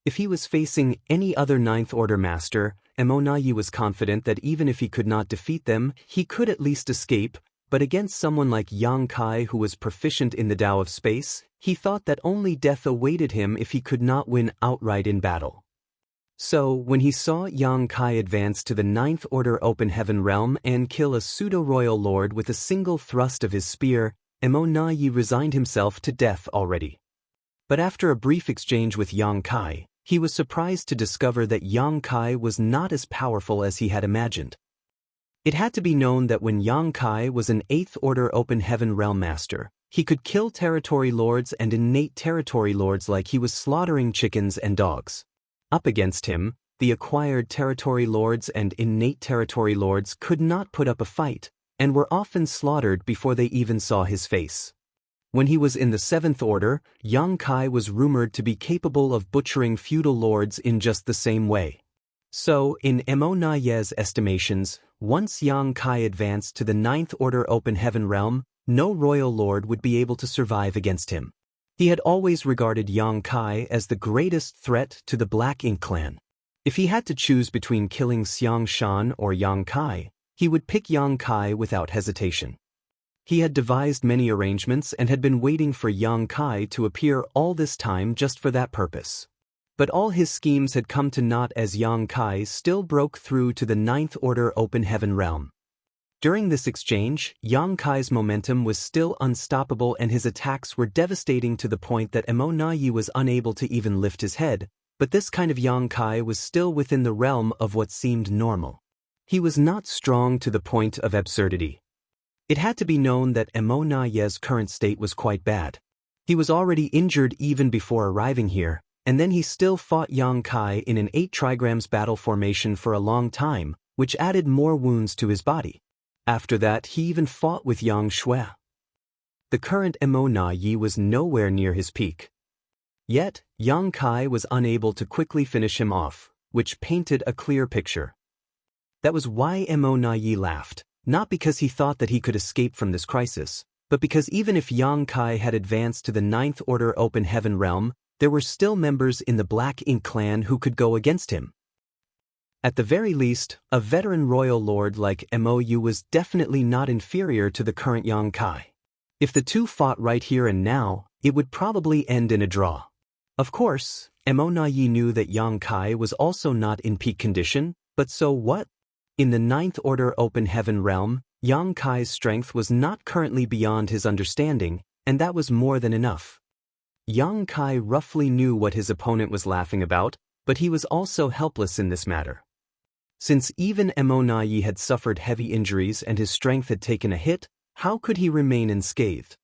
If he was facing any other 9th Order master, Emo Nayi was confident that even if he could not defeat them, he could at least escape, but against someone like Yang Kai who was proficient in the Tao of Space, he thought that only death awaited him if he could not win outright in battle. So, when he saw Yang Kai advance to the 9th Order Open Heaven Realm and kill a pseudo-royal lord with a single thrust of his spear, Emo Nayi resigned himself to death already. But after a brief exchange with Yang Kai, he was surprised to discover that Yang Kai was not as powerful as he had imagined. It had to be known that when Yang Kai was an 8th Order Open Heaven Realm Master, he could kill territory lords and innate territory lords like he was slaughtering chickens and dogs. Up against him, the acquired territory lords and innate territory lords could not put up a fight, and were often slaughtered before they even saw his face. When he was in the 7th Order, Yang Kai was rumored to be capable of butchering feudal lords in just the same way. So, in Emo Nayi's estimations, once Yang Kai advanced to the 9th Order Open Heaven Realm, no royal lord would be able to survive against him. He had always regarded Yang Kai as the greatest threat to the Black Ink clan. If he had to choose between killing Xiang Shan or Yang Kai, he would pick Yang Kai without hesitation. He had devised many arrangements and had been waiting for Yang Kai to appear all this time just for that purpose. But all his schemes had come to naught as Yang Kai still broke through to the 9th Order Open Heaven Realm. During this exchange, Yang Kai's momentum was still unstoppable and his attacks were devastating to the point that Emo Nayi was unable to even lift his head, but this kind of Yang Kai was still within the realm of what seemed normal. He was not strong to the point of absurdity. It had to be known that Emo Nayi's current state was quite bad. He was already injured even before arriving here, and then he still fought Yang Kai in an 8 trigrams battle formation for a long time, which added more wounds to his body. After that, he even fought with Yang Shui. The current Emo Nayi was nowhere near his peak. Yet, Yang Kai was unable to quickly finish him off, which painted a clear picture. That was why Emo Nayi laughed. Not because he thought that he could escape from this crisis, but because even if Yang Kai had advanced to the 9th Order Open Heaven Realm, there were still members in the Black Ink clan who could go against him. At the very least, a veteran royal lord like Mou was definitely not inferior to the current Yang Kai. If the two fought right here and now, it would probably end in a draw. Of course, Emo Nayi knew that Yang Kai was also not in peak condition, but so what? In the 9th Order Open Heaven Realm, Yang Kai's strength was not currently beyond his understanding, and that was more than enough. Yang Kai roughly knew what his opponent was laughing about, but he was also helpless in this matter. Since even Emo Nayi had suffered heavy injuries and his strength had taken a hit, how could he remain unscathed?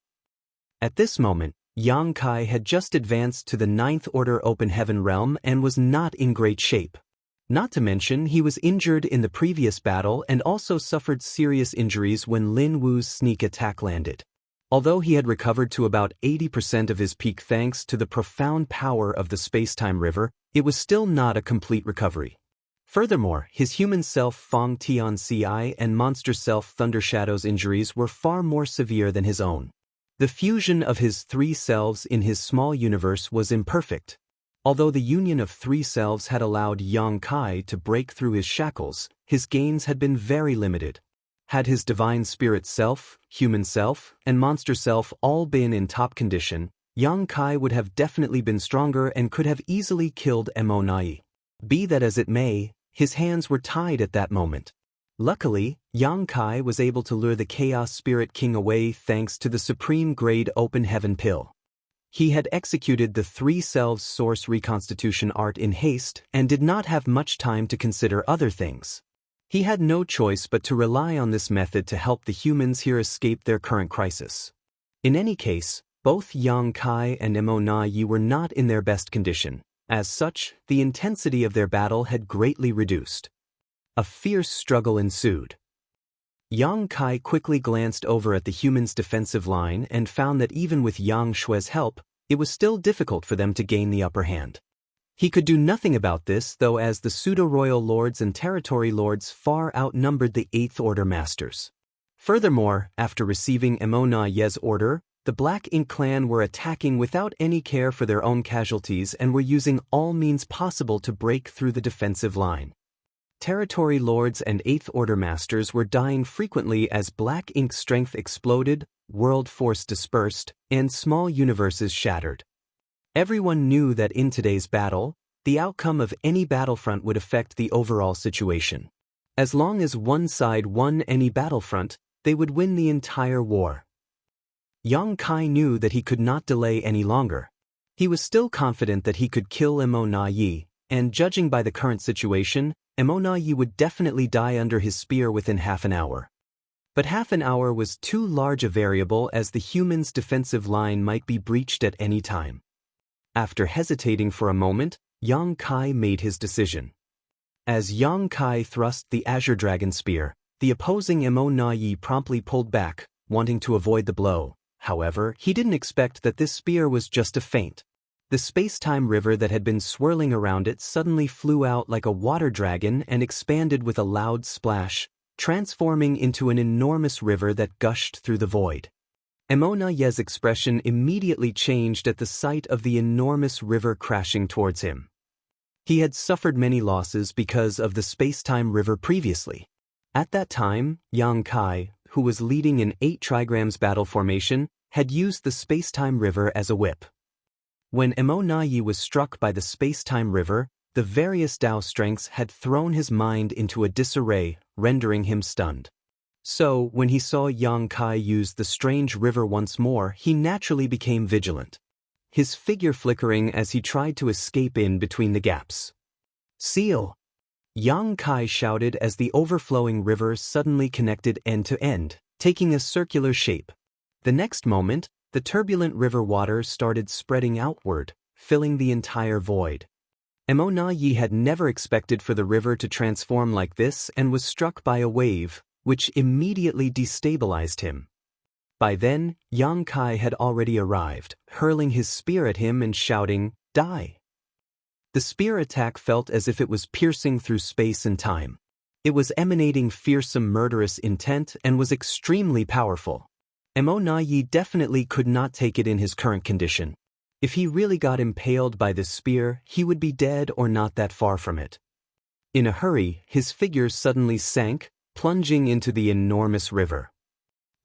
At this moment, Yang Kai had just advanced to the 9th Order Open Heaven Realm and was not in great shape. Not to mention, he was injured in the previous battle and also suffered serious injuries when Lin Wu's sneak attack landed. Although he had recovered to about 80% of his peak thanks to the profound power of the space-time river, it was still not a complete recovery. Furthermore, his human self Fong Tian Ci and monster self Thunder Shadow's injuries were far more severe than his own. The fusion of his three selves in his small universe was imperfect. Although the union of three selves had allowed Yang Kai to break through his shackles, his gains had been very limited. Had his divine spirit self, human self, and monster self all been in top condition, Yang Kai would have definitely been stronger and could have easily killed Mo Nai. Be that as it may, his hands were tied at that moment. Luckily, Yang Kai was able to lure the Chaos Spirit King away thanks to the supreme-grade Open Heaven Pill. He had executed the Three Selves Source Reconstitution art in haste and did not have much time to consider other things. He had no choice but to rely on this method to help the humans here escape their current crisis. In any case, both Yang Kai and Mo Nai were not in their best condition. As such, the intensity of their battle had greatly reduced. A fierce struggle ensued. Yang Kai quickly glanced over at the humans' defensive line and found that even with Yang Shue's help, it was still difficult for them to gain the upper hand. He could do nothing about this, though, as the pseudo-royal lords and territory lords far outnumbered the Eighth Order masters. Furthermore, after receiving Mo Nai's order, the Black Ink clan were attacking without any care for their own casualties and were using all means possible to break through the defensive line. Territory lords and Eighth Order masters were dying frequently as Black Ink's strength exploded, world force dispersed, and small universes shattered. Everyone knew that in today's battle, the outcome of any battlefront would affect the overall situation. As long as one side won any battlefront, they would win the entire war. Yang Kai knew that he could not delay any longer. He was still confident that he could kill Mo Nai, and judging by the current situation, Mo Nai would definitely die under his spear within half an hour. But half an hour was too large a variable, as the humans' defensive line might be breached at any time. After hesitating for a moment, Yang Kai made his decision. As Yang Kai thrust the Azure Dragon Spear, the opposing Mo Nai promptly pulled back, wanting to avoid the blow. However, he didn't expect that this spear was just a feint. The space-time river that had been swirling around it suddenly flew out like a water dragon and expanded with a loud splash, transforming into an enormous river that gushed through the void. Mo Nai's expression immediately changed at the sight of the enormous river crashing towards him. He had suffered many losses because of the space-time river previously. At that time, Yang Kai, who was leading an 8 trigrams battle formation, had used the space-time river as a whip. When Mo Nai was struck by the space-time river, the various Tao strengths had thrown his mind into a disarray, rendering him stunned. So, when he saw Yang Kai use the strange river once more, he naturally became vigilant, his figure flickering as he tried to escape in between the gaps. "Seal!" Yang Kai shouted as the overflowing river suddenly connected end to end, taking a circular shape. The next moment, the turbulent river water started spreading outward, filling the entire void. Mo Nai had never expected for the river to transform like this and was struck by a wave, which immediately destabilized him. By then, Yang Kai had already arrived, hurling his spear at him and shouting, "Die!" The spear attack felt as if it was piercing through space and time. It was emanating fearsome murderous intent and was extremely powerful. Mo Nai definitely could not take it in his current condition. If he really got impaled by this spear, he would be dead or not that far from it. In a hurry, his figure suddenly sank, plunging into the enormous river.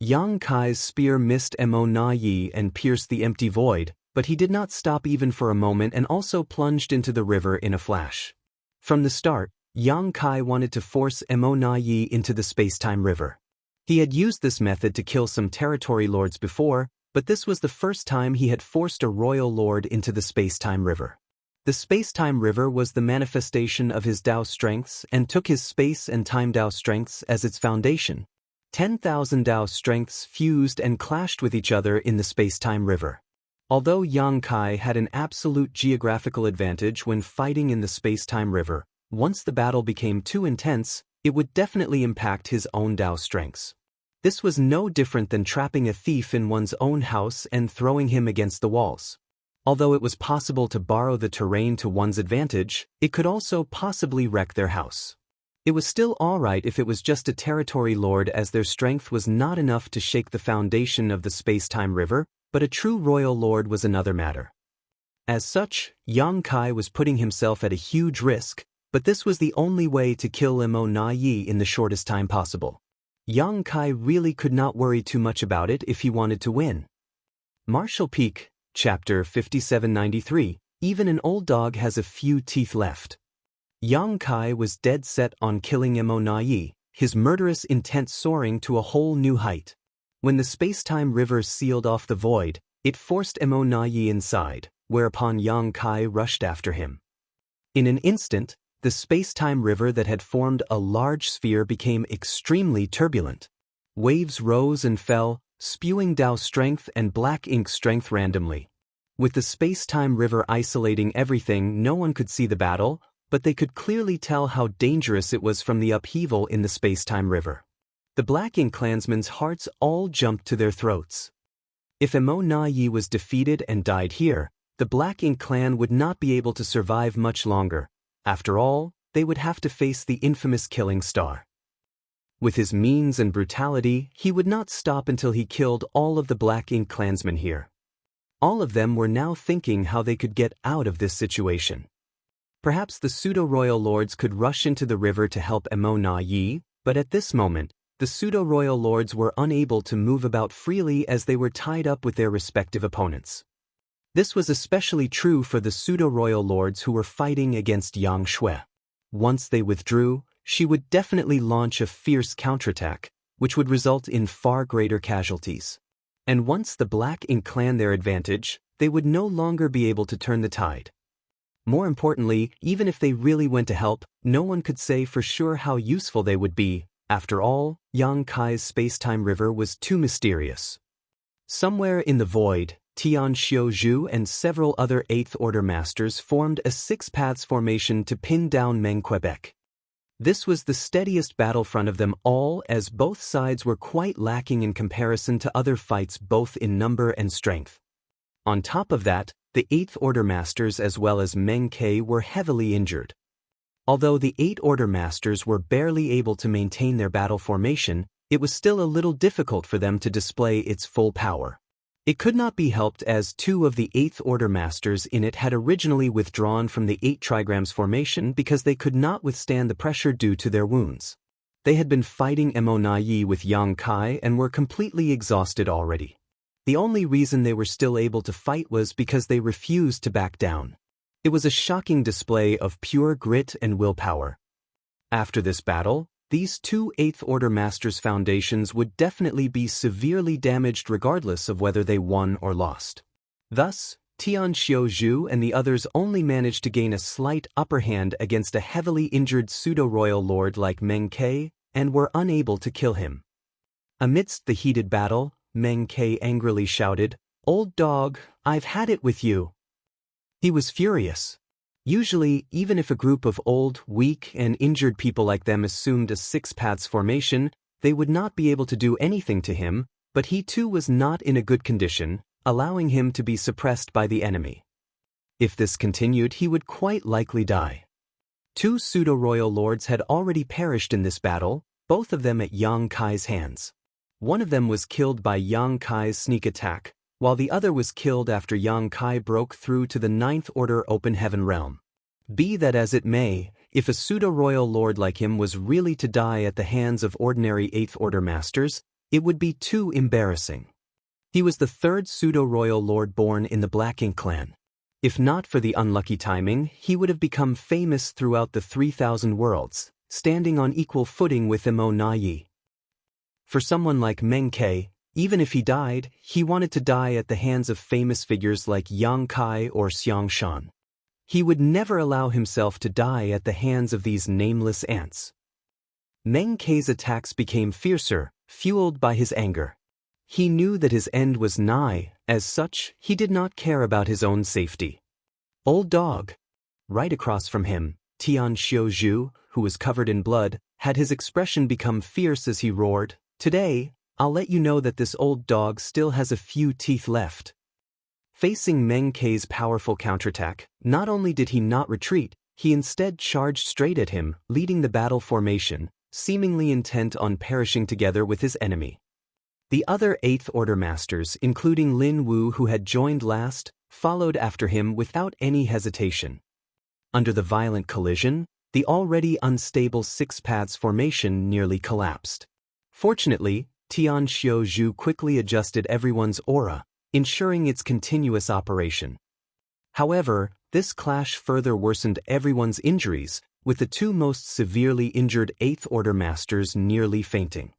Yang Kai's spear missed Mo Nai and pierced the empty void, but he did not stop even for a moment and also plunged into the river in a flash. From the start, Yang Kai wanted to force Mo Nai into the space-time river. He had used this method to kill some territory lords before, but this was the first time he had forced a royal lord into the space-time river. The space-time river was the manifestation of his Tao strengths and took his space and time Tao strengths as its foundation. 10,000 Tao strengths fused and clashed with each other in the space-time river. Although Yang Kai had an absolute geographical advantage when fighting in the space-time river, Once the battle became too intense, it would definitely impact his own Dao strengths. This was no different than trapping a thief in one's own house and throwing him against the walls. Although it was possible to borrow the terrain to one's advantage, it could also possibly wreck their house. It was still alright if it was just a territory lord, as their strength was not enough to shake the foundation of the space-time river, but a true royal lord was another matter. As such, Yang Kai was putting himself at a huge risk, but this was the only way to kill Mo Na Yi in the shortest time possible. Yang Kai really could not worry too much about it if he wanted to win. Martial Peak, Chapter 5793, even an old dog has a few teeth left. Yang Kai was dead set on killing Mo Na Yi, his murderous intent soaring to a whole new height. When the space-time river sealed off the void, it forced Mo Na Yi inside, whereupon Yang Kai rushed after him. In an instant, the space-time river that had formed a large sphere became extremely turbulent. Waves rose and fell, spewing Dao strength and black ink strength randomly. With the space-time river isolating everything, no one could see the battle, but they could clearly tell how dangerous it was from the upheaval in the space-time river. The Black Ink clansmen's hearts all jumped to their throats. If Mo Na Yi was defeated and died here, the Black Ink clan would not be able to survive much longer. After all, they would have to face the infamous Killing Star. With his means and brutality, he would not stop until he killed all of the Black Ink clansmen here. All of them were now thinking how they could get out of this situation. Perhaps the pseudo-royal lords could rush into the river to help Mo Na Yi, but at this moment, the pseudo-royal lords were unable to move about freely as they were tied up with their respective opponents. This was especially true for the pseudo-royal lords who were fighting against Yang Shui. Once they withdrew, she would definitely launch a fierce counterattack, which would result in far greater casualties. And once the Black Ink clan their advantage, they would no longer be able to turn the tide. More importantly, even if they really went to help, no one could say for sure how useful they would be. After all, Yang Kai's space-time river was too mysterious. Somewhere in the void, Tian Xiuzhu and several other Eighth Order masters formed a six-paths formation to pin down Meng Quebec. This was the steadiest battlefront of them all, as both sides were quite lacking in comparison to other fights both in number and strength. On top of that, the Eighth Order masters as well as Meng Ke were heavily injured. Although the Eighth Order masters were barely able to maintain their battle formation, it was still a little difficult for them to display its full power. It could not be helped as two of the Eighth Order masters in it had originally withdrawn from the 8 trigrams formation because they could not withstand the pressure due to their wounds. They had been fighting Mo Na Yi with Yang Kai and were completely exhausted already. The only reason they were still able to fight was because they refused to back down. It was a shocking display of pure grit and willpower. After this battle, these two Eighth Order Masters' foundations would definitely be severely damaged regardless of whether they won or lost. Thus, Tian Xiuzhu and the others only managed to gain a slight upper hand against a heavily injured pseudo-royal lord like Meng Ke, and were unable to kill him. Amidst the heated battle, Meng Ke angrily shouted, "Old dog, I've had it with you." He was furious. Usually, even if a group of old, weak, and injured people like them assumed a six-paths formation, they would not be able to do anything to him, but he too was not in a good condition, allowing him to be suppressed by the enemy. If this continued, he would quite likely die. 2 pseudo-royal lords had already perished in this battle, both of them at Yang Kai's hands. One of them was killed by Yang Kai's sneak attack, while the other was killed after Yang Kai broke through to the 9th Order Open Heaven realm. Be that as it may, if a pseudo-royal lord like him was really to die at the hands of ordinary 8th Order masters, it would be too embarrassing. He was the 3rd pseudo-royal lord born in the Black Ink clan. If not for the unlucky timing, he would have become famous throughout the 3,000 worlds, standing on equal footing with Mo Na Yi. For someone like Meng Ke, even if he died, he wanted to die at the hands of famous figures like Yang Kai or Xiang Shan. He would never allow himself to die at the hands of these nameless ants. Meng Ke's attacks became fiercer, fueled by his anger. He knew that his end was nigh, as such, he did not care about his own safety. Old dog. Right across from him, Tian Xiuzhu, who was covered in blood, had his expression become fierce as he roared, "Today, I'll let you know that this old dog still has a few teeth left." Facing Meng Kei's powerful counterattack, not only did he not retreat, he instead charged straight at him, leading the battle formation, seemingly intent on perishing together with his enemy. The other Eighth Order Masters, including Lin Wu who had joined last, followed after him without any hesitation. Under the violent collision, the already unstable Six Paths formation nearly collapsed. Fortunately, Tian Xiuzhu quickly adjusted everyone's aura, ensuring its continuous operation. However, this clash further worsened everyone's injuries, with the two most severely injured Eighth Order Masters nearly fainting.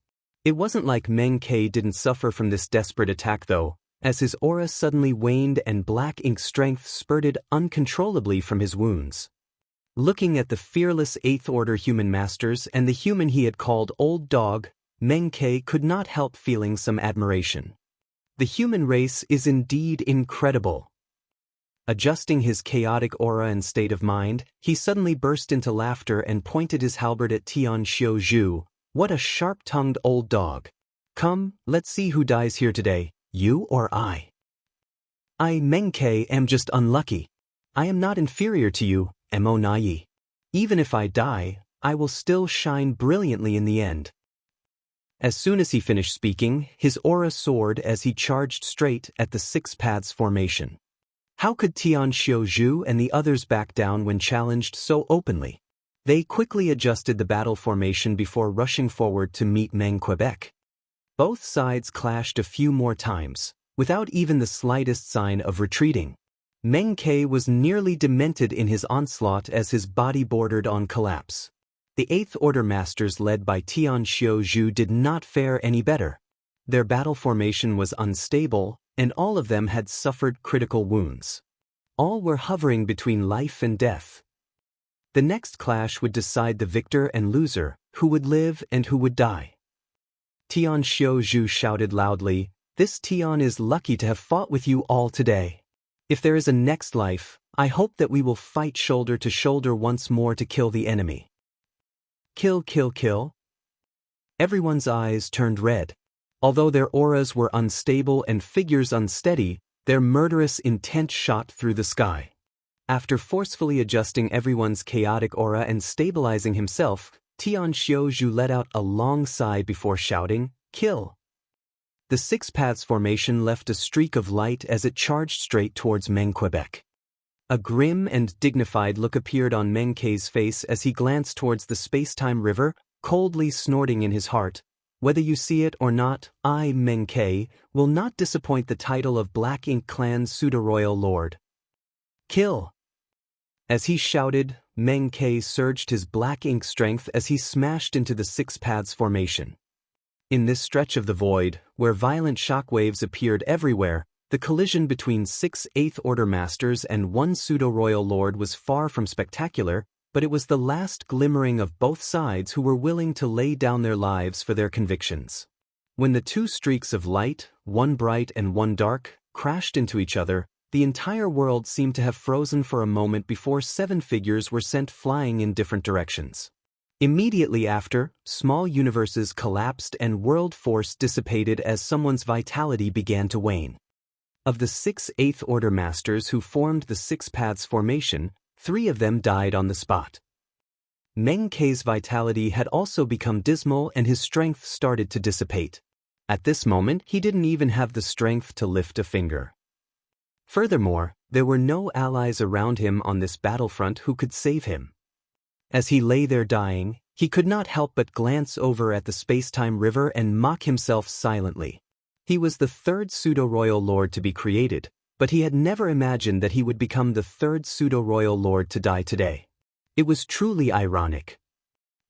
It wasn't like Meng Kei didn't suffer from this desperate attack though, as his aura suddenly waned and black ink strength spurted uncontrollably from his wounds. Looking at the fearless Eighth Order human masters and the human he had called Old Dog, Meng Kei could not help feeling some admiration. The human race is indeed incredible. Adjusting his chaotic aura and state of mind, he suddenly burst into laughter and pointed his halberd at Tian Xiuzhu. "What a sharp-tongued old dog. Come, let's see who dies here today, you or I." "I, Meng Kei, am just unlucky. I am not inferior to you, Mo Nai. Even if I die, I will still shine brilliantly in the end." As soon as he finished speaking, his aura soared as he charged straight at the Six Paths formation. How could Tian Xiuzhu and the others back down when challenged so openly? They quickly adjusted the battle formation before rushing forward to meet Meng Quebec. Both sides clashed a few more times, without even the slightest sign of retreating. Meng Kei was nearly demented in his onslaught as his body bordered on collapse. The Eighth Order Masters led by Tian Xiuzhu did not fare any better. Their battle formation was unstable, and all of them had suffered critical wounds. All were hovering between life and death. The next clash would decide the victor and loser, who would live and who would die. Tian Xiuzhu shouted loudly, "This Tian is lucky to have fought with you all today. If there is a next life, I hope that we will fight shoulder to shoulder once more to kill the enemy." Kill, kill, kill. Everyone's eyes turned red. Although their auras were unstable and figures unsteady, their murderous intent shot through the sky. After forcefully adjusting everyone's chaotic aura and stabilizing himself, Tian Xiuzhu let out a long sigh before shouting, "Kill." The Six Paths formation left a streak of light as it charged straight towards Meng Quebec. A grim and dignified look appeared on Meng Kei's face as he glanced towards the space-time river, coldly snorting in his heart, "Whether you see it or not, I, Meng Kei, will not disappoint the title of Black Ink Clan's pseudo-royal lord. Kill." As he shouted, Meng Kei surged his black ink strength as he smashed into the Six Paths formation. In this stretch of the void, where violent shockwaves appeared everywhere, the collision between 6 Eighth Order Masters and one pseudo-royal lord was far from spectacular, but it was the last glimmering of both sides who were willing to lay down their lives for their convictions. When the two streaks of light, one bright and one dark, crashed into each other, the entire world seemed to have frozen for a moment before 7 figures were sent flying in different directions. Immediately after, small universes collapsed and world force dissipated as someone's vitality began to wane. Of the 6 Eighth Order Masters who formed the Six Paths formation, 3 of them died on the spot. Meng Kei's vitality had also become dismal and his strength started to dissipate. At this moment, he didn't even have the strength to lift a finger. Furthermore, there were no allies around him on this battlefront who could save him. As he lay there dying, he could not help but glance over at the space-time river and mock himself silently. He was the 3rd pseudo-royal lord to be created, but he had never imagined that he would become the 3rd pseudo-royal lord to die today. It was truly ironic.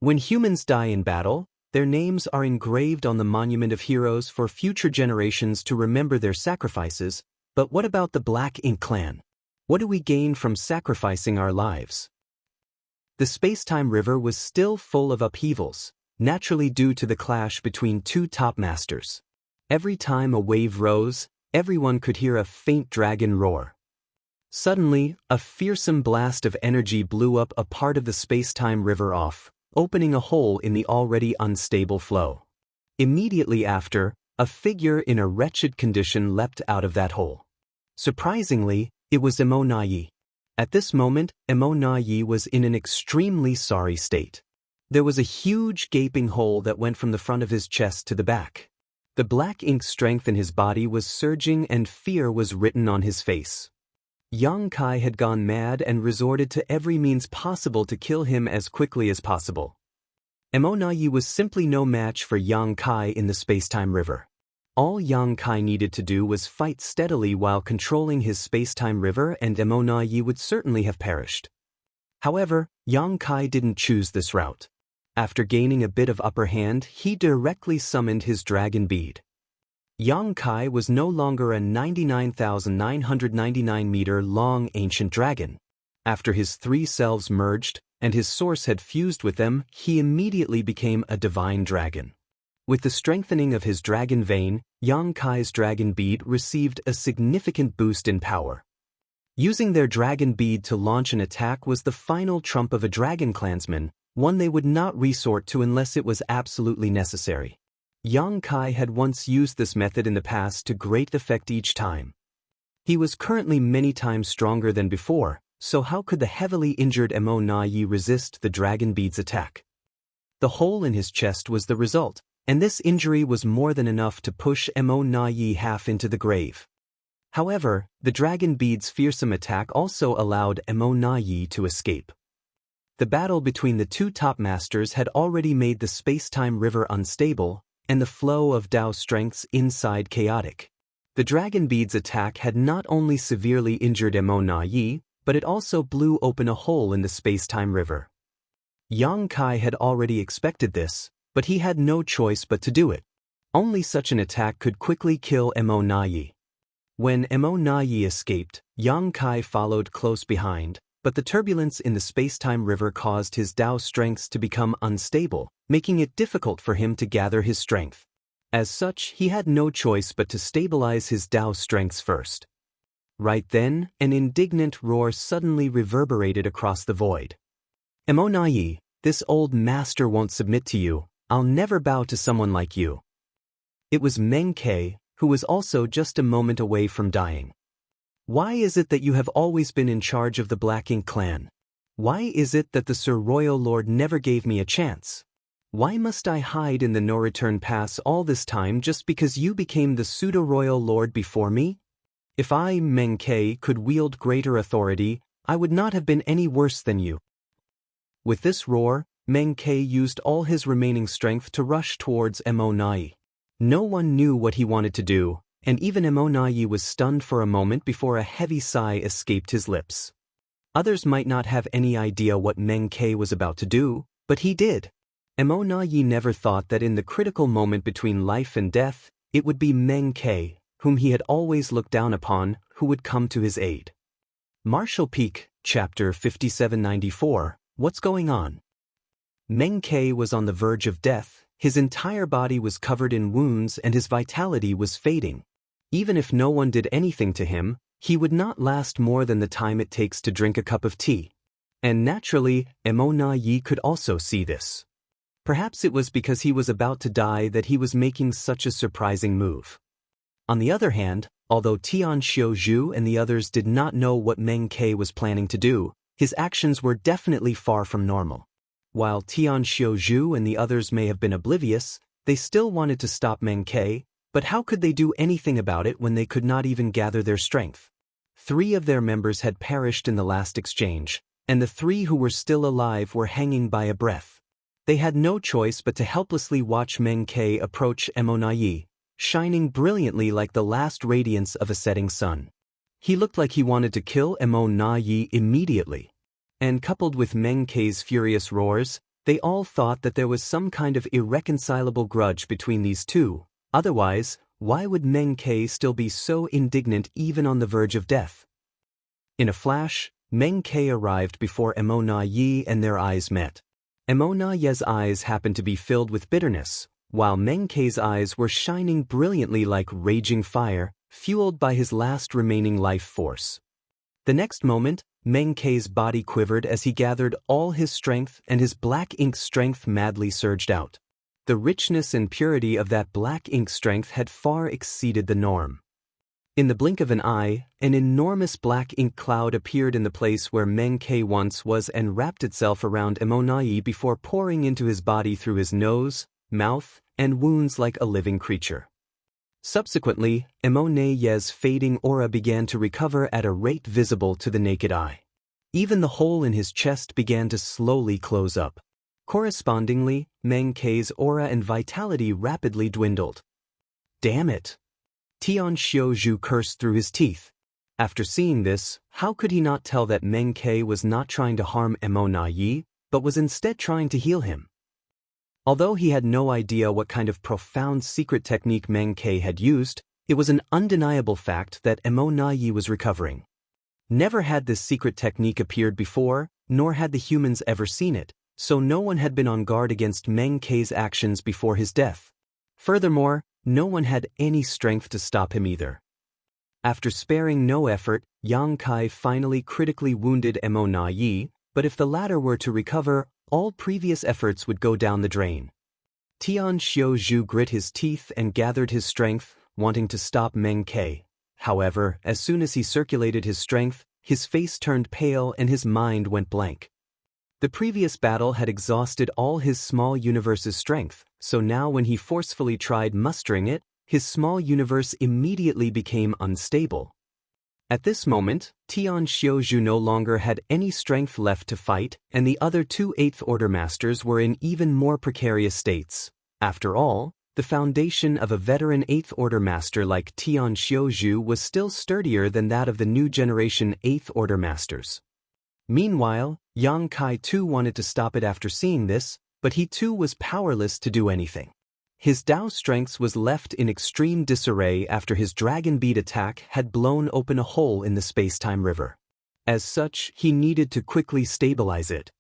When humans die in battle, their names are engraved on the monument of heroes for future generations to remember their sacrifices, but what about the Black Ink Clan? What do we gain from sacrificing our lives? The space-time river was still full of upheavals, naturally due to the clash between 2 top masters. Every time a wave rose, everyone could hear a faint dragon roar. Suddenly, a fearsome blast of energy blew up a part of the space-time river off, opening a hole in the already unstable flow. Immediately after, a figure in a wretched condition leapt out of that hole. Surprisingly, it was Emonayi. At this moment, Emonayi was in an extremely sorry state. There was a huge gaping hole that went from the front of his chest to the back. The black ink strength in his body was surging and fear was written on his face. Yang Kai had gone mad and resorted to every means possible to kill him as quickly as possible. Emonayi was simply no match for Yang Kai in the space-time river. All Yang Kai needed to do was fight steadily while controlling his space-time river, and Emonayi would certainly have perished. However, Yang Kai didn't choose this route. After gaining a bit of upper hand, he directly summoned his dragon bead. Yang Kai was no longer a 99,999-meter-long ancient dragon. After his three selves merged, and his source had fused with them, he immediately became a divine dragon. With the strengthening of his dragon vein, Yang Kai's dragon bead received a significant boost in power. Using their dragon bead to launch an attack was the final trump of a dragon clansman, one they would not resort to unless it was absolutely necessary. Yang Kai had once used this method in the past to great effect each time. He was currently many times stronger than before, so how could the heavily injured Emonayi resist the dragon bead's attack? The hole in his chest was the result, and this injury was more than enough to push Emonayi half into the grave. However, the dragon bead's fearsome attack also allowed Emonayi to escape. The battle between the two top masters had already made the space-time river unstable, and the flow of Tao strengths inside chaotic. The dragon bead's attack had not only severely injured Emonayi, but it also blew open a hole in the space-time river. Yang Kai had already expected this, but he had no choice but to do it. Only such an attack could quickly kill Emonayi. When Emonayi escaped, Yang Kai followed close behind, but the turbulence in the space-time river caused his Tao strengths to become unstable, making it difficult for him to gather his strength. As such, he had no choice but to stabilize his Tao strengths first. Right then, an indignant roar suddenly reverberated across the void. Emonayi, this old master won't submit to you. I'll never bow to someone like you. It was Meng Ke, who was also just a moment away from dying. Why is it that you have always been in charge of the Black Ink clan? Why is it that the Sir Royal Lord never gave me a chance? Why must I hide in the no-return pass all this time just because you became the pseudo-royal lord before me? If I, Meng Ke, could wield greater authority, I would not have been any worse than you. With this roar, Meng Ke used all his remaining strength to rush towards Emonayi. No one knew what he wanted to do, and even Emonayi was stunned for a moment before a heavy sigh escaped his lips. Others might not have any idea what Meng Ke was about to do, but he did. Emonayi never thought that in the critical moment between life and death, it would be Meng Ke, whom he had always looked down upon, who would come to his aid. Martial Peak, Chapter 5794, What's Going On? Meng Ke was on the verge of death, his entire body was covered in wounds and his vitality was fading. Even if no one did anything to him, he would not last more than the time it takes to drink a cup of tea. And naturally, Emonayi could also see this. Perhaps it was because he was about to die that he was making such a surprising move. On the other hand, although Tian Xiuzhu and the others did not know what Meng Ke was planning to do, his actions were definitely far from normal. While Tian Xiuzhu and the others may have been oblivious, they still wanted to stop Meng Ke, but how could they do anything about it when they could not even gather their strength? 3 of their members had perished in the last exchange, and the 3 who were still alive were hanging by a breath. They had no choice but to helplessly watch Meng Ke approach Emonayi, shining brilliantly like the last radiance of a setting sun. He looked like he wanted to kill Emonayi immediately. And coupled with Meng Ke's furious roars, they all thought that there was some kind of irreconcilable grudge between these two. Otherwise, why would Meng Ke still be so indignant even on the verge of death? In a flash, Meng Ke arrived before Emonayi and their eyes met. Emonayi's eyes happened to be filled with bitterness, while Meng Ke's eyes were shining brilliantly like raging fire, fueled by his last remaining life force. The next moment, Meng Kei's body quivered as he gathered all his strength and his black ink strength madly surged out. The richness and purity of that black ink strength had far exceeded the norm. In the blink of an eye, an enormous black ink cloud appeared in the place where Meng Kei once was and wrapped itself around Emonai before pouring into his body through his nose, mouth, and wounds like a living creature. Subsequently, Emonai's fading aura began to recover at a rate visible to the naked eye. Even the hole in his chest began to slowly close up. Correspondingly, Meng Kei's aura and vitality rapidly dwindled. Damn it! Tian Xiaozhu cursed through his teeth. After seeing this, how could he not tell that Meng Kei was not trying to harm Emonai, but was instead trying to heal him? Although he had no idea what kind of profound secret technique Meng Kei had used, it was an undeniable fact that Emonai was recovering. Never had this secret technique appeared before, nor had the humans ever seen it, so no one had been on guard against Meng Kei's actions before his death. Furthermore, no one had any strength to stop him either. After sparing no effort, Yang Kai finally critically wounded Emonai, but if the latter were to recover, all previous efforts would go down the drain. Tian Xiaozhu grit his teeth and gathered his strength, wanting to stop Meng Kei. However, as soon as he circulated his strength, his face turned pale and his mind went blank. The previous battle had exhausted all his small universe's strength, so now when he forcefully tried mustering it, his small universe immediately became unstable. At this moment, Tian Xiaozhu no longer had any strength left to fight, and the other two 8th Order Masters were in even more precarious states. After all, the foundation of a veteran 8th Order Master like Tian Xiaozhu was still sturdier than that of the new generation 8th Order Masters. Meanwhile, Yang Kai too wanted to stop it after seeing this, but he too was powerless to do anything. His Dao strength was left in extreme disarray after his Dragon Bead attack had blown open a hole in the space-time river. As such, he needed to quickly stabilize it.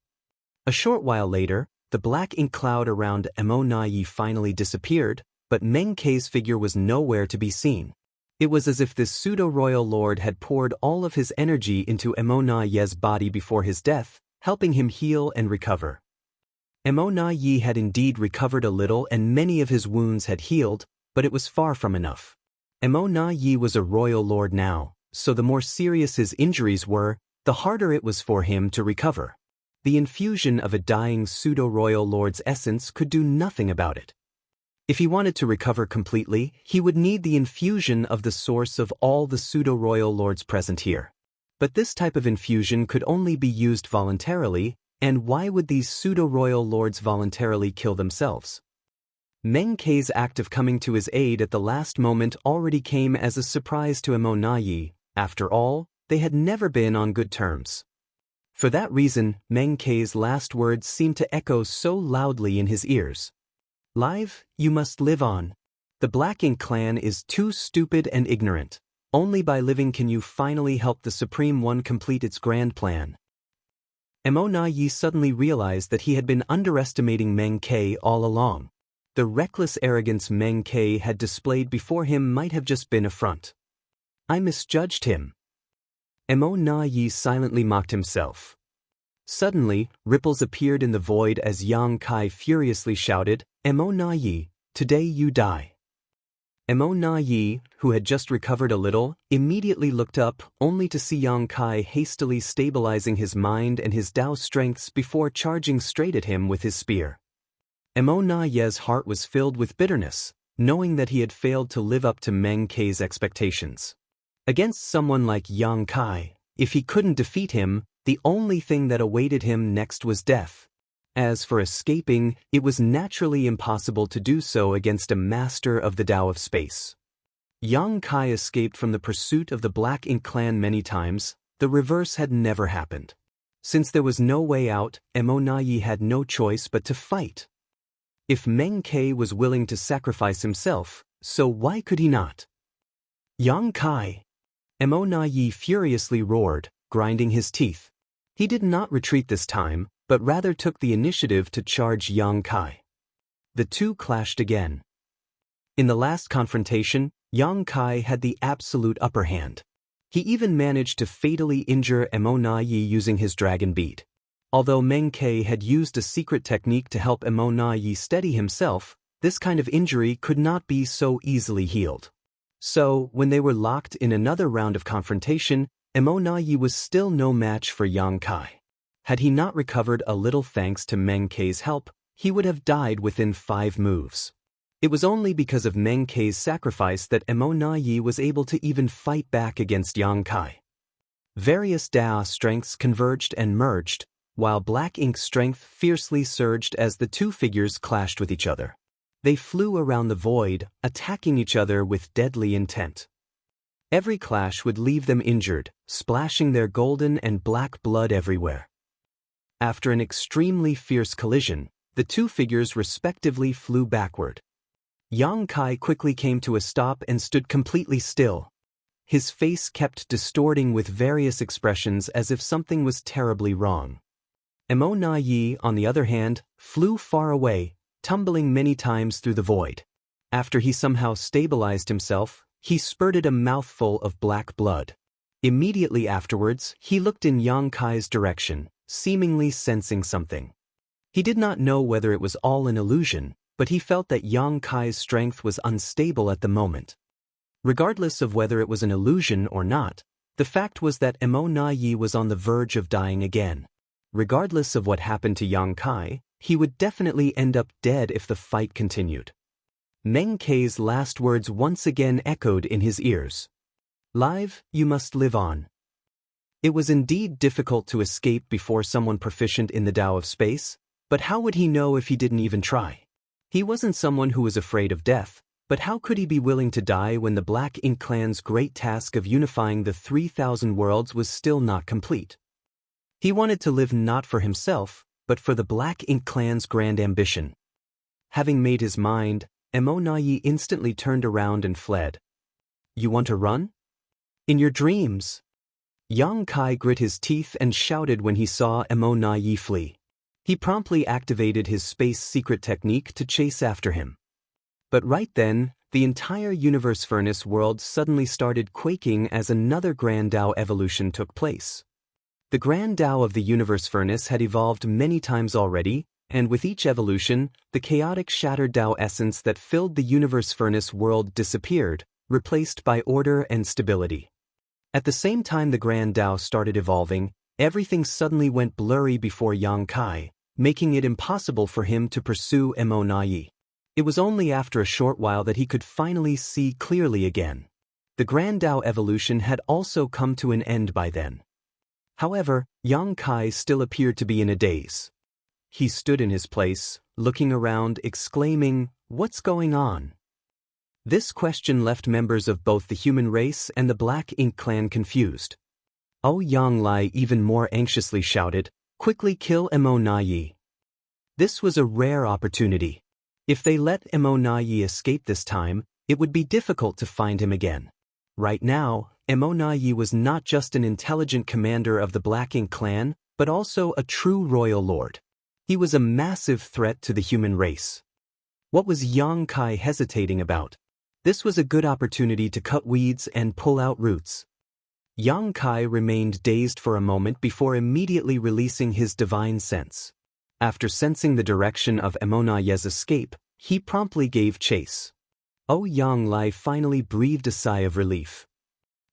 A short while later, the black ink cloud around Emonai finally disappeared, but Meng Kei's figure was nowhere to be seen. It was as if this pseudo-royal lord had poured all of his energy into Emonai's body before his death, helping him heal and recover. Emonai had indeed recovered a little and many of his wounds had healed, but it was far from enough. Emonai was a royal lord now, so the more serious his injuries were, the harder it was for him to recover. The infusion of a dying pseudo-royal lord's essence could do nothing about it. If he wanted to recover completely, he would need the infusion of the source of all the pseudo-royal lords present here. But this type of infusion could only be used voluntarily, and why would these pseudo-royal lords voluntarily kill themselves? Meng Kei's act of coming to his aid at the last moment already came as a surprise to Emonai. After all, they had never been on good terms. For that reason, Meng Kei's last words seemed to echo so loudly in his ears. "Live, you must live on. The Black Ink clan is too stupid and ignorant. Only by living can you finally help the Supreme One complete its grand plan." Emonai suddenly realized that he had been underestimating Meng Kei all along. The reckless arrogance Meng Kei had displayed before him might have just been a front. "I misjudged him." Emonai silently mocked himself. Suddenly, ripples appeared in the void as Yang Kai furiously shouted, "Emonai, today you die." Emonai, who had just recovered a little, immediately looked up, only to see Yang Kai hastily stabilizing his mind and his Dao strengths before charging straight at him with his spear. Emonai's heart was filled with bitterness, knowing that he had failed to live up to Meng Kei's expectations. Against someone like Yang Kai, if he couldn't defeat him, the only thing that awaited him next was death. As for escaping, it was naturally impossible to do so against a master of the Tao of space. Yang Kai escaped from the pursuit of the Black Ink clan many times. The reverse had never happened. Since there was no way out, Emonai had no choice but to fight. If Meng Kei was willing to sacrifice himself, so why could he not? "Yang Kai!" Emonai furiously roared, grinding his teeth. He did not retreat this time, but rather took the initiative to charge Yang Kai. The two clashed again. In the last confrontation, Yang Kai had the absolute upper hand. He even managed to fatally injure Emo Na Yi using his dragon beat. Although Meng Ke had used a secret technique to help Emo Na Yi steady himself, this kind of injury could not be so easily healed. So, when they were locked in another round of confrontation, Emo Na Yi was still no match for Yang Kai. Had he not recovered a little thanks to Meng Ke's help, he would have died within 5 moves. It was only because of Meng Ke's sacrifice that Emo Na Yi was able to even fight back against Yang Kai. Various Dao strengths converged and merged, while Black Ink's strength fiercely surged as the two figures clashed with each other. They flew around the void, attacking each other with deadly intent. Every clash would leave them injured, splashing their golden and black blood everywhere. After an extremely fierce collision, the two figures respectively flew backward. Yang Kai quickly came to a stop and stood completely still. His face kept distorting with various expressions as if something was terribly wrong. Emo Na Yi, on the other hand, flew far away, tumbling many times through the void. After he somehow stabilized himself, he spurted a mouthful of black blood. Immediately afterwards, he looked in Yang Kai's direction, seemingly sensing something. He did not know whether it was all an illusion, but he felt that Yang Kai's strength was unstable at the moment. Regardless of whether it was an illusion or not, the fact was that Emo Na Yi was on the verge of dying again. Regardless of what happened to Yang Kai, he would definitely end up dead if the fight continued. Meng Ke's last words once again echoed in his ears. "Live, you must live on." It was indeed difficult to escape before someone proficient in the Tao of space, but how would he know if he didn't even try? He wasn't someone who was afraid of death, but how could he be willing to die when the Black Ink clan's great task of unifying the 3,000 worlds was still not complete? He wanted to live not for himself, but for the Black Ink clan's grand ambition. Having made his mind, Emo Na Yi instantly turned around and fled. "You want to run? In your dreams!" Yang Kai grit his teeth and shouted when he saw Emo Na Yi flee. He promptly activated his space secret technique to chase after him. But right then, the entire universe furnace world suddenly started quaking as another Grand Tao evolution took place. The Grand Tao of the universe furnace had evolved many times already, and with each evolution, the chaotic shattered Tao essence that filled the universe furnace world disappeared, replaced by order and stability. At the same time the Grand Tao started evolving, everything suddenly went blurry before Yang Kai, making it impossible for him to pursue Emo Na Yi. It was only after a short while that he could finally see clearly again. The Grand Tao evolution had also come to an end by then. However, Yang Kai still appeared to be in a daze. He stood in his place, looking around, exclaiming, "What's going on?" This question left members of both the human race and the Black Ink clan confused. Yang Lai even more anxiously shouted, "Quickly kill Emo Na Yi." This was a rare opportunity. If they let Emo Na Yi escape this time, it would be difficult to find him again. Right now, Emo Na Yi was not just an intelligent commander of the Black Ink clan, but also a true royal lord. He was a massive threat to the human race. What was Yang Kai hesitating about? This was a good opportunity to cut weeds and pull out roots. Yang Kai remained dazed for a moment before immediately releasing his divine sense. After sensing the direction of Emo Na Yi's escape, he promptly gave chase. Yang Lai finally breathed a sigh of relief.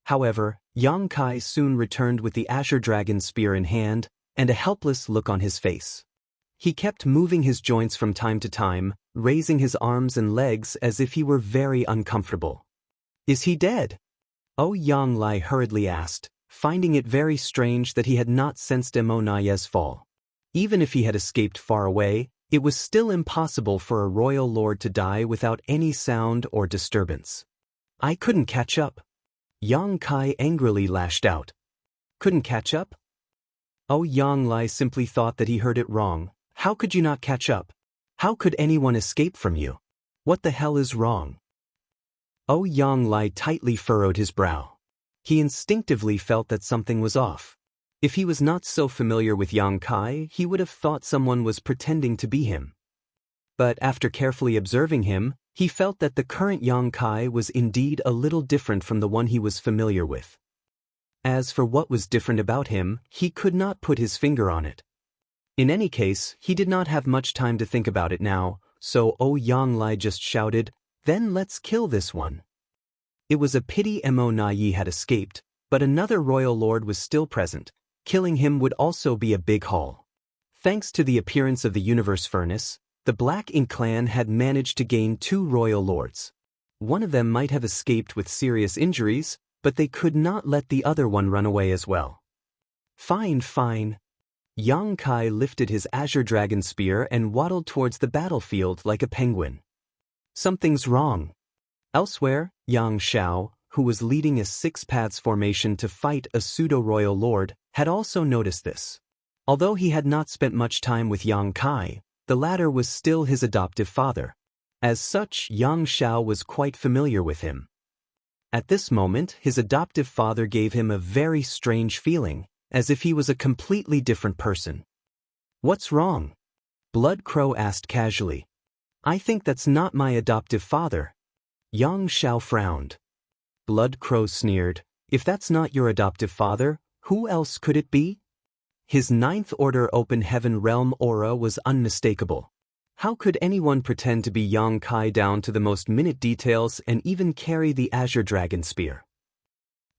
However, Yang Kai soon returned with the Azure Dragon spear in hand, and a helpless look on his face. He kept moving his joints from time to time, raising his arms and legs as if he were very uncomfortable. "Is he dead?" Yang Lai hurriedly asked, finding it very strange that he had not sensed Emo Na Yi's fall. Even if he had escaped far away, it was still impossible for a royal lord to die without any sound or disturbance. "I couldn't catch up." Yang Kai angrily lashed out. "Couldn't catch up?" Yang Lai simply thought that he heard it wrong. "How could you not catch up? How could anyone escape from you? What the hell is wrong?" Yang Lai tightly furrowed his brow. He instinctively felt that something was off. If he was not so familiar with Yang Kai, he would have thought someone was pretending to be him. But after carefully observing him, he felt that the current Yang Kai was indeed a little different from the one he was familiar with. As for what was different about him, he could not put his finger on it. In any case, he did not have much time to think about it now, so Yonglai just shouted, "Then let's kill this one." It was a pity Mo Nai had escaped, but another royal lord was still present. Killing him would also be a big haul. Thanks to the appearance of the universe furnace, the Black Ink clan had managed to gain 2 royal lords. One of them might have escaped with serious injuries, but they could not let the other one run away as well. Fine, fine. Yang Kai lifted his azure dragon spear and waddled towards the battlefield like a penguin. Something's wrong. Elsewhere, Yang Xiao, who was leading a 6 paths formation to fight a pseudo-royal lord, had also noticed this. Although he had not spent much time with Yang Kai, the latter was still his adoptive father. As such, Yang Xiao was quite familiar with him. At this moment, his adoptive father gave him a very strange feeling, as if he was a completely different person. "What's wrong?" Blood Crow asked casually. "I think that's not my adoptive father." Yang Xiao frowned. Blood Crow sneered, "If that's not your adoptive father, who else could it be?" His 9th Order Open Heaven Realm aura was unmistakable. How could anyone pretend to be Yang Kai down to the most minute details and even carry the Azure Dragon Spear?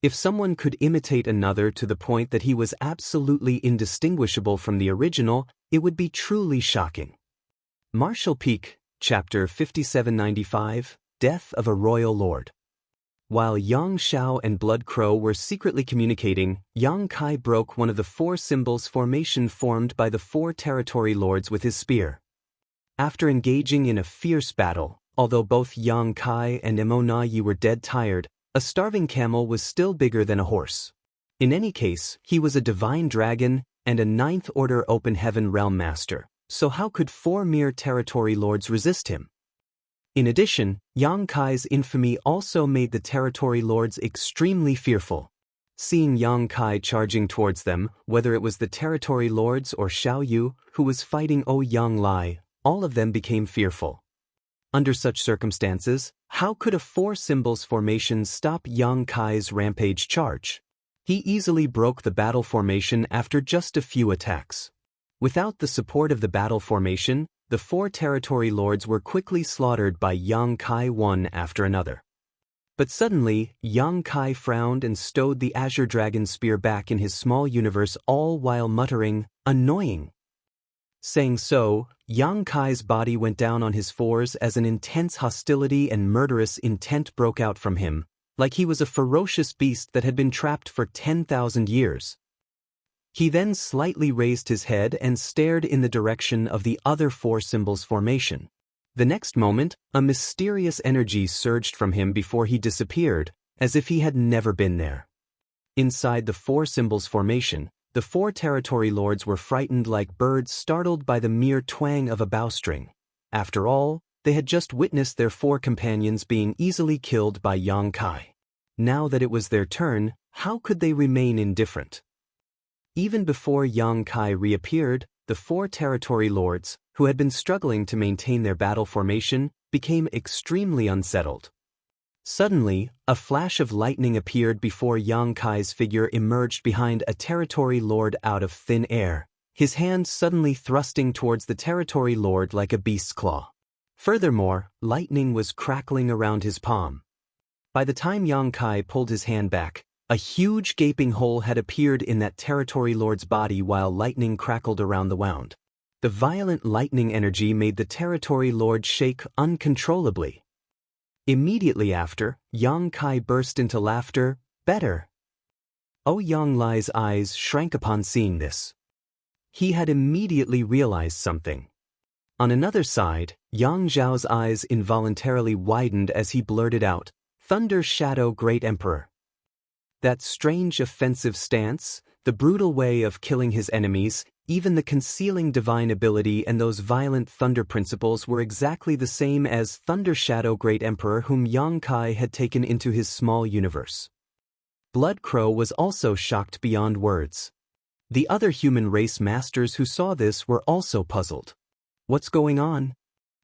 If someone could imitate another to the point that he was absolutely indistinguishable from the original, it would be truly shocking. Martial Peak, Chapter 5795, Death of a Royal Lord. While Yang Xiao and Blood Crow were secretly communicating, Yang Kai broke one of the 4 symbols formation formed by the 4 territory lords with his spear. After engaging in a fierce battle, although both Yang Kai and Mo Nai were dead tired, a starving camel was still bigger than a horse. In any case, he was a divine dragon and a 9th Order Open Heaven Realm Master, so how could 4 mere territory lords resist him? In addition, Yang Kai's infamy also made the territory lords extremely fearful. Seeing Yang Kai charging towards them, whether it was the territory lords or Xiao Yu, who was fighting Yonglai, all of them became fearful. Under such circumstances, how could a 4 symbols formation stop Yang Kai's rampage charge? He easily broke the battle formation after just a few attacks. Without the support of the battle formation, the 4 territory lords were quickly slaughtered by Yang Kai one after another. But suddenly, Yang Kai frowned and stowed the Azure Dragon Spear back in his small universe, all while muttering, "Annoying." Saying so, Yang Kai's body went down on his 4s as an intense hostility and murderous intent broke out from him, like he was a ferocious beast that had been trapped for 10,000 years. He then slightly raised his head and stared in the direction of the other 4 symbols formation. The next moment, a mysterious energy surged from him before he disappeared, as if he had never been there. Inside the 4 symbols formation, the 4 territory lords were frightened like birds startled by the mere twang of a bowstring. After all, they had just witnessed their 4 companions being easily killed by Yang Kai. Now that it was their turn, how could they remain indifferent? Even before Yang Kai reappeared, the 4 territory lords, who had been struggling to maintain their battle formation, became extremely unsettled. Suddenly, a flash of lightning appeared before Yang Kai's figure emerged behind a territory lord out of thin air, his hand suddenly thrusting towards the territory lord like a beast's claw. Furthermore, lightning was crackling around his palm. By the time Yang Kai pulled his hand back, a huge gaping hole had appeared in that territory lord's body while lightning crackled around the wound. The violent lightning energy made the territory lord shake uncontrollably. Immediately after, Yang Kai burst into laughter. "Better." Yonglai's eyes shrank upon seeing this. He had immediately realized something. On another side, Yang Zhao's eyes involuntarily widened as he blurted out, "Thunder Shadow Great Emperor." That strange offensive stance, the brutal way of killing his enemies, even the concealing divine ability and those violent thunder principles were exactly the same as Thunder Shadow Great Emperor whom Yang Kai had taken into his small universe. Blood Crow was also shocked beyond words. The other human race masters who saw this were also puzzled. What's going on?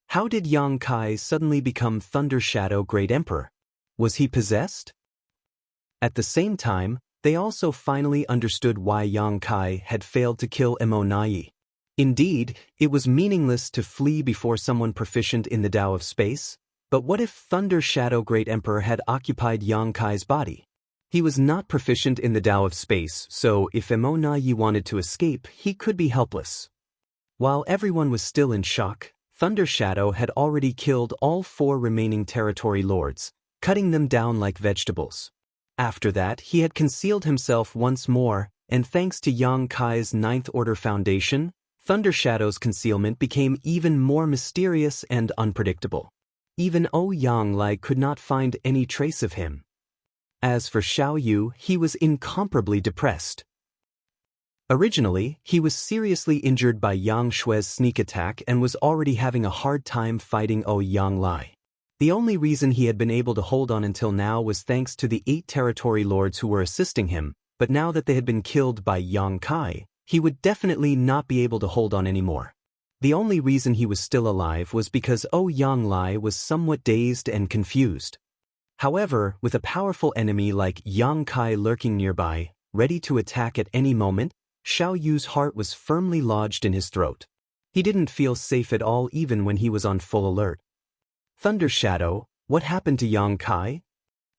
How did Yang Kai suddenly become Thunder Shadow Great Emperor? Was he possessed? At the same time, They also finally understood why Yang Kai had failed to kill Emo Nai. Indeed, it was meaningless to flee before someone proficient in the Tao of Space, but what if Thunder Shadow Great Emperor had occupied Yang Kai's body? He was not proficient in the Tao of Space, so if Emo Nai wanted to escape, he could be helpless. While everyone was still in shock, Thunder Shadow had already killed all 4 remaining territory lords, cutting them down like vegetables. After that, he had concealed himself once more, and thanks to Yang Kai's Ninth Order Foundation, Thunder Shadow's concealment became even more mysterious and unpredictable. Even Ouyang Lai could not find any trace of him. As for Xiao Yu, he was incomparably depressed. Originally, he was seriously injured by Yang Shui's sneak attack and was already having a hard time fighting Ouyang Lai. The only reason he had been able to hold on until now was thanks to the 8 territory lords who were assisting him, but now that they had been killed by Yang Kai, he would definitely not be able to hold on anymore. The only reason he was still alive was because Ouyang Lai was somewhat dazed and confused. However, with a powerful enemy like Yang Kai lurking nearby, ready to attack at any moment, Xiao Yu's heart was firmly lodged in his throat. He didn't feel safe at all even when he was on full alert. Thunder Shadow, what happened to Yang Kai?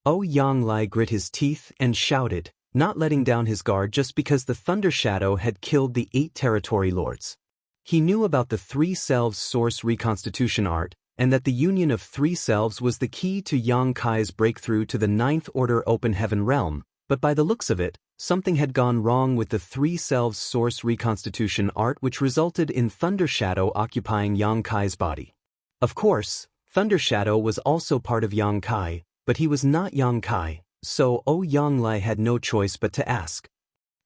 Ouyang Lai grit his teeth and shouted, not letting down his guard just because the Thunder Shadow had killed the 8 territory lords. He knew about the 3 selves source reconstitution art, and that the union of 3 selves was the key to Yang Kai's breakthrough to the 9th Order Open Heaven realm, but by the looks of it, something had gone wrong with the 3 selves source reconstitution art which resulted in Thunder Shadow occupying Yang Kai's body. Of course, Thunder Shadow was also part of Yang Kai, but he was not Yang Kai, so Ouyang Lai had no choice but to ask.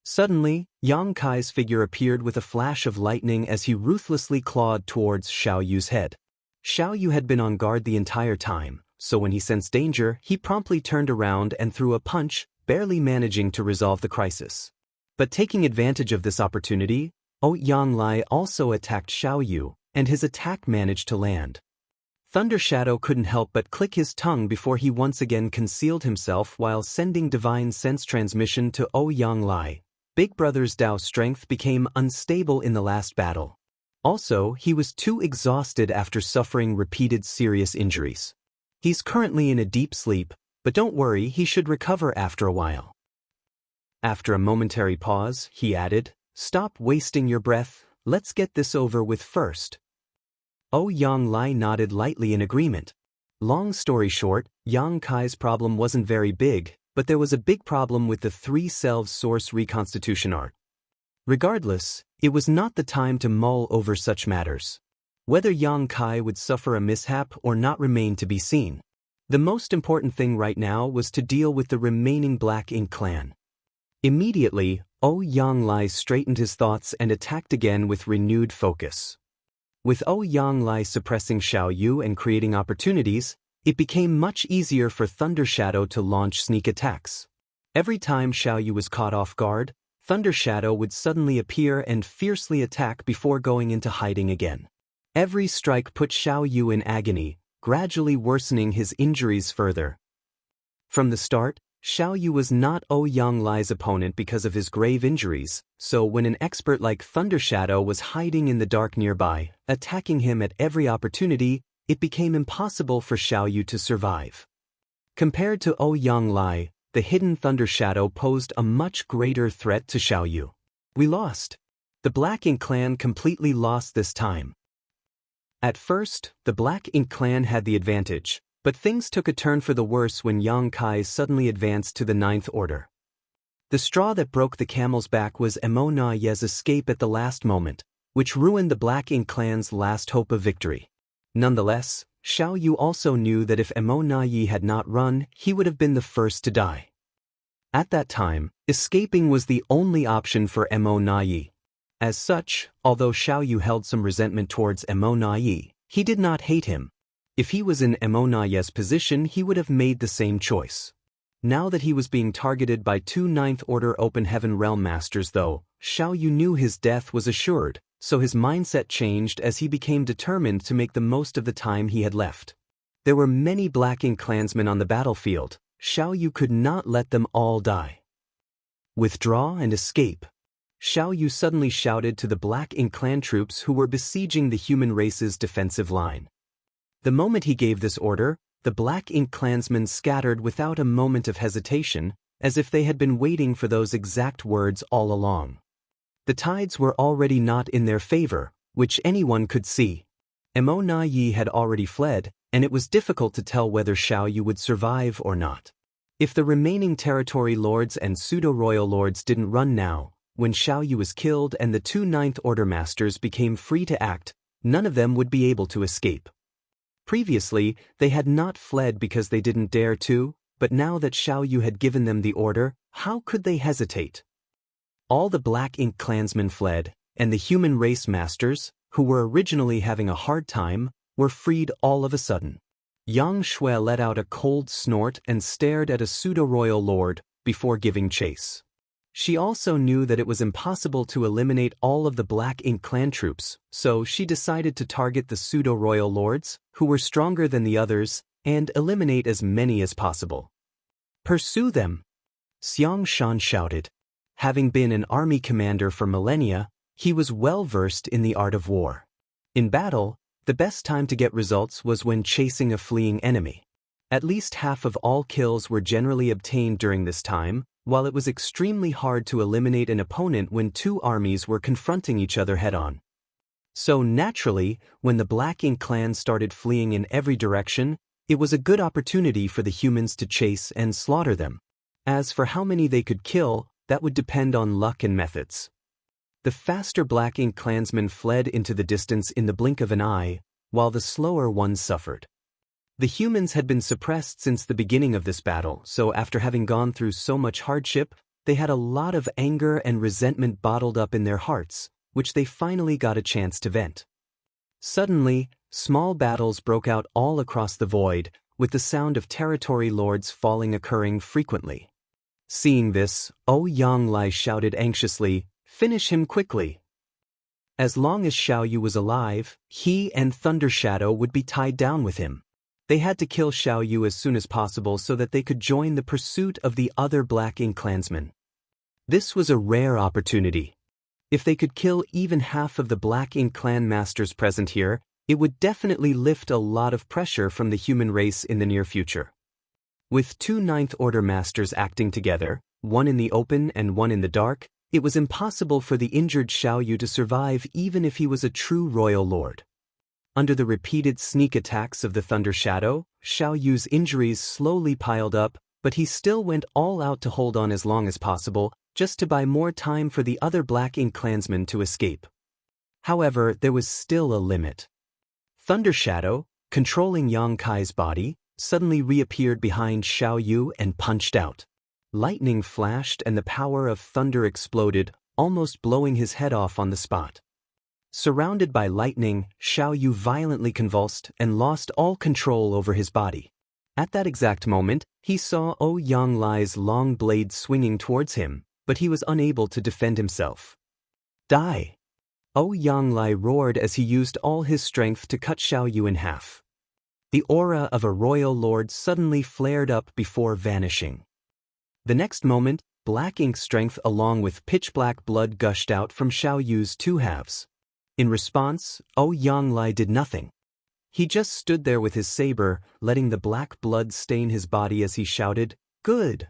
Suddenly, Yang Kai's figure appeared with a flash of lightning as he ruthlessly clawed towards Xiao Yu's head. Xiao Yu had been on guard the entire time, so when he sensed danger, he promptly turned around and threw a punch, barely managing to resolve the crisis. But taking advantage of this opportunity, Ouyang Lai also attacked Xiao Yu, and his attack managed to land. Thunder Shadow couldn't help but click his tongue before he once again concealed himself while sending divine sense transmission to Ouyang Lai. Big Brother's Tao strength became unstable in the last battle. Also, he was too exhausted after suffering repeated serious injuries. He's currently in a deep sleep, but don't worry, he should recover after a while. After a momentary pause, he added, "Stop wasting your breath, let's get this over with first." Ouyang Lai nodded lightly in agreement. Long story short, Yang Kai's problem wasn't very big, but there was a big problem with the 3 selves source reconstitution art. Regardless, it was not the time to mull over such matters. Whether Yang Kai would suffer a mishap or not remained to be seen. The most important thing right now was to deal with the remaining Black Ink clan. Immediately, Ouyang Lai straightened his thoughts and attacked again with renewed focus. With Ouyang Lai suppressing Xiao Yu and creating opportunities, it became much easier for Thunder Shadow to launch sneak attacks. Every time Xiao Yu was caught off guard, Thunder Shadow would suddenly appear and fiercely attack before going into hiding again. Every strike put Xiao Yu in agony, gradually worsening his injuries further. From the start, Xiao Yu was not Ouyang Lai's opponent because of his grave injuries, so when an expert like Thunder Shadow was hiding in the dark nearby, attacking him at every opportunity, it became impossible for Xiao Yu to survive. Compared to Ouyang Lai, the hidden Thunder Shadow posed a much greater threat to Xiao Yu. We lost. The Black Ink clan completely lost this time. At first, the Black Ink clan had the advantage, but things took a turn for the worse when Yang Kai suddenly advanced to the 9th Order. The straw that broke the camel's back was Emo Nai's escape at the last moment, which ruined the Black Ink clan's last hope of victory. Nonetheless, Xiao Yu also knew that if Emo Nai had not run, he would have been the first to die. At that time, escaping was the only option for Emo Nai. As such, although Xiao Yu held some resentment towards Emo Nai, he did not hate him. If he was in Emo Nai's position, he would have made the same choice. Now that he was being targeted by 2 9th Order Open Heaven Realm Masters though, Xiao Yu knew his death was assured, so his mindset changed as he became determined to make the most of the time he had left. There were many Black Ink clansmen on the battlefield. Xiao Yu could not let them all die. Withdraw and escape. Xiao Yu suddenly shouted to the Black Ink clan troops who were besieging the human race's defensive line. The moment he gave this order, the Black Ink clansmen scattered without a moment of hesitation, as if they had been waiting for those exact words all along. The tides were already not in their favor, which anyone could see. Mo Na Yi had already fled, and it was difficult to tell whether Xiao Yu would survive or not. If the remaining territory lords and pseudo-royal lords didn't run now, when Xiao Yu was killed and the two Ninth Order masters became free to act, none of them would be able to escape. Previously, they had not fled because they didn't dare to, but now that Xiao Yu had given them the order, how could they hesitate? All the Black Ink clansmen fled, and the human race masters, who were originally having a hard time, were freed all of a sudden. Yang Shui let out a cold snort and stared at a pseudo-royal lord before giving chase. She also knew that it was impossible to eliminate all of the Black Ink clan troops, so she decided to target the pseudo-royal lords, who were stronger than the others, and eliminate as many as possible. Pursue them! Xiang Shan shouted. Having been an army commander for millennia, he was well versed in the art of war. In battle, the best time to get results was when chasing a fleeing enemy. At least half of all kills were generally obtained during this time, while it was extremely hard to eliminate an opponent when two armies were confronting each other head-on. So naturally, when the Black Ink clan started fleeing in every direction, it was a good opportunity for the humans to chase and slaughter them. As for how many they could kill, that would depend on luck and methods. The faster Black Ink clansmen fled into the distance in the blink of an eye, while the slower ones suffered. The humans had been suppressed since the beginning of this battle, so after having gone through so much hardship, they had a lot of anger and resentment bottled up in their hearts, which they finally got a chance to vent. Suddenly, small battles broke out all across the void, with the sound of territory lords falling occurring frequently. Seeing this, Yang Lai shouted anxiously, "Finish him quickly!" As long as Xiao Yu was alive, he and Thunder Shadow would be tied down with him. They had to kill Xiao Yu as soon as possible so that they could join the pursuit of the other Black Ink clansmen. This was a rare opportunity. If they could kill even half of the Black Ink clan masters present here, it would definitely lift a lot of pressure from the human race in the near future. With two Ninth Order masters acting together, one in the open and one in the dark, it was impossible for the injured Xiao Yu to survive even if he was a true royal lord. Under the repeated sneak attacks of the Thunder Shadow, Xiao Yu's injuries slowly piled up, but he still went all out to hold on as long as possible, just to buy more time for the other Black Ink clansmen to escape. However, there was still a limit. Thunder Shadow, controlling Yang Kai's body, suddenly reappeared behind Xiao Yu and punched out. Lightning flashed and the power of thunder exploded, almost blowing his head off on the spot. Surrounded by lightning, Xiao Yu violently convulsed and lost all control over his body. At that exact moment, he saw Yang Lai's long blade swinging towards him, but he was unable to defend himself. Die! Yang Lai roared as he used all his strength to cut Xiao Yu in half. The aura of a royal lord suddenly flared up before vanishing. The next moment, Black Ink strength along with pitch-black blood gushed out from Xiao Yu's two halves. In response, Yang Lai did nothing. He just stood there with his saber, letting the black blood stain his body as he shouted, "Good!"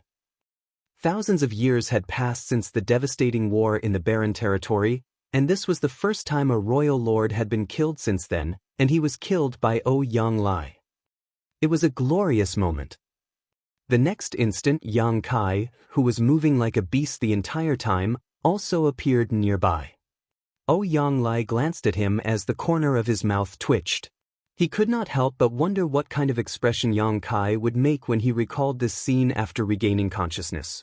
Thousands of years had passed since the devastating war in the Barren Territory, and this was the first time a royal lord had been killed since then, and he was killed by Yang Lai. It was a glorious moment. The next instant, Yang Kai, who was moving like a beast the entire time, also appeared nearby. Yang Lai glanced at him as the corner of his mouth twitched. He could not help but wonder what kind of expression Yang Kai would make when he recalled this scene after regaining consciousness.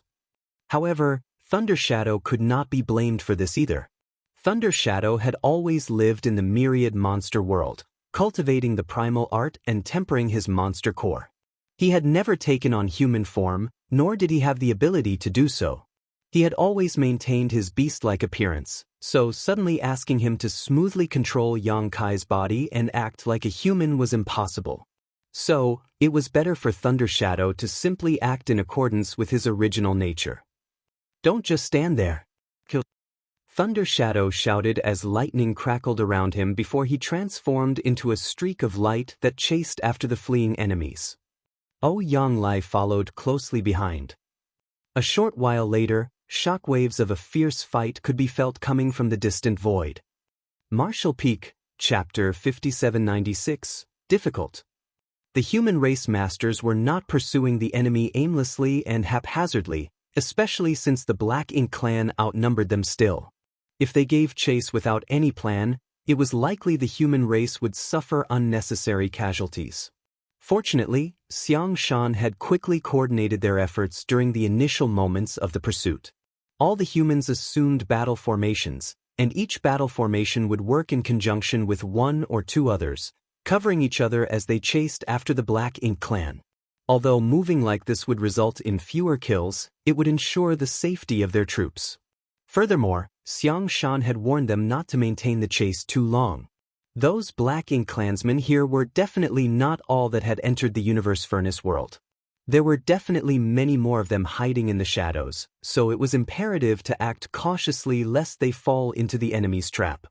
However, Thunder Shadow could not be blamed for this either. Thunder Shadow had always lived in the myriad monster world, cultivating the primal art and tempering his monster core. He had never taken on human form, nor did he have the ability to do so. He had always maintained his beast-like appearance, so suddenly asking him to smoothly control Yang Kai's body and act like a human was impossible. So, it was better for Thunder Shadow to simply act in accordance with his original nature. Don't just stand there. Kill. Thunder Shadow shouted as lightning crackled around him before he transformed into a streak of light that chased after the fleeing enemies. Yonglai followed closely behind. A short while later, shockwaves of a fierce fight could be felt coming from the distant void. Martial Peak, Chapter 5796, Difficult. The human race masters were not pursuing the enemy aimlessly and haphazardly, especially since the Black Ink clan outnumbered them still. If they gave chase without any plan, it was likely the human race would suffer unnecessary casualties. Fortunately, Xiang Shan had quickly coordinated their efforts during the initial moments of the pursuit. All the humans assumed battle formations, and each battle formation would work in conjunction with one or two others, covering each other as they chased after the Black Ink clan. Although moving like this would result in fewer kills, it would ensure the safety of their troops. Furthermore, Xiang Shan had warned them not to maintain the chase too long. Those Black Ink clansmen here were definitely not all that had entered the universe furnace world. There were definitely many more of them hiding in the shadows, so it was imperative to act cautiously lest they fall into the enemy's trap.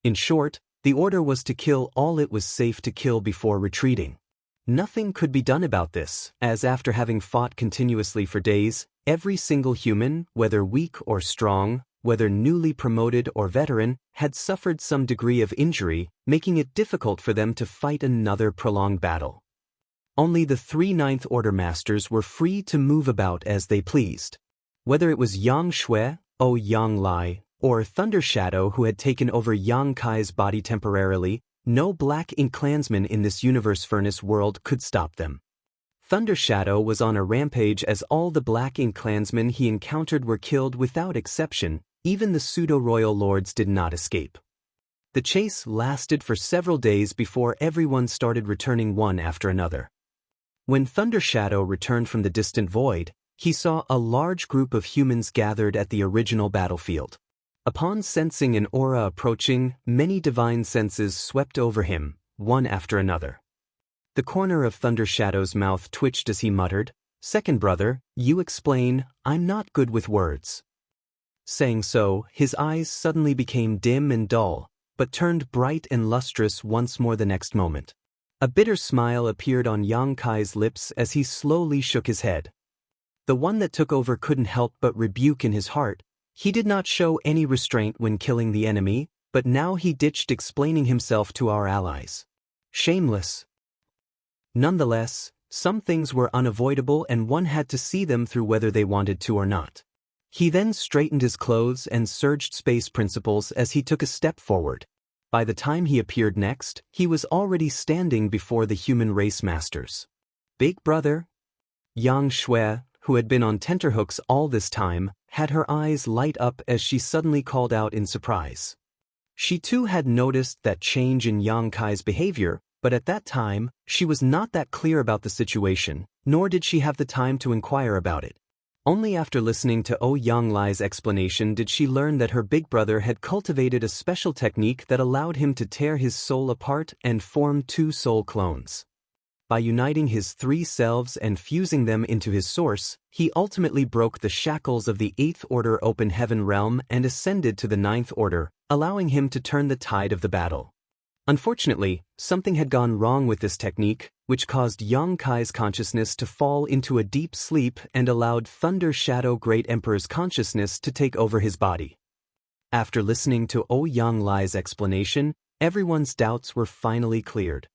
In short, the order was to kill all it was safe to kill before retreating. Nothing could be done about this, as after having fought continuously for days, every single human, whether weak or strong, whether newly promoted or veteran, had suffered some degree of injury, making it difficult for them to fight another prolonged battle. Only the 3 Ninth Order Masters were free to move about as they pleased. Whether it was Yang Shui, Yonglai, or Thunder Shadow who had taken over Yang Kai's body temporarily, no Black Ink clansman in this universe furnace world could stop them. Thunder Shadow was on a rampage as all the Black Ink clansmen he encountered were killed without exception. Even the pseudo-royal lords did not escape. The chase lasted for several days before everyone started returning one after another. When Thunder Shadow returned from the distant void, he saw a large group of humans gathered at the original battlefield. Upon sensing an aura approaching, many divine senses swept over him, one after another. The corner of Thunder Shadow's mouth twitched as he muttered, "Second brother, you explain, I'm not good with words." Saying so, his eyes suddenly became dim and dull, but turned bright and lustrous once more the next moment. A bitter smile appeared on Yang Kai's lips as he slowly shook his head. The one that took over couldn't help but rebuke in his heart. He did not show any restraint when killing the enemy, but now he ditched explaining himself to our allies. Shameless. Nonetheless, some things were unavoidable and one had to see them through whether they wanted to or not. He then straightened his clothes and surged space principles as he took a step forward. By the time he appeared next, he was already standing before the human race masters. Big brother? Yang Shui, who had been on tenterhooks all this time, had her eyes light up as she suddenly called out in surprise. She too had noticed that change in Yang Kai's behavior, but at that time, she was not that clear about the situation, nor did she have the time to inquire about it. Only after listening to Yonglai's explanation did she learn that her big brother had cultivated a special technique that allowed him to tear his soul apart and form 2 soul clones. By uniting his 3 selves and fusing them into his source, he ultimately broke the shackles of the 8th Order Open Heaven realm and ascended to the 9th Order, allowing him to turn the tide of the battle. Unfortunately, something had gone wrong with this technique, which caused Yang Kai's consciousness to fall into a deep sleep and allowed Thunder Shadow Great Emperor's consciousness to take over his body. After listening to Yonglai's explanation, everyone's doubts were finally cleared.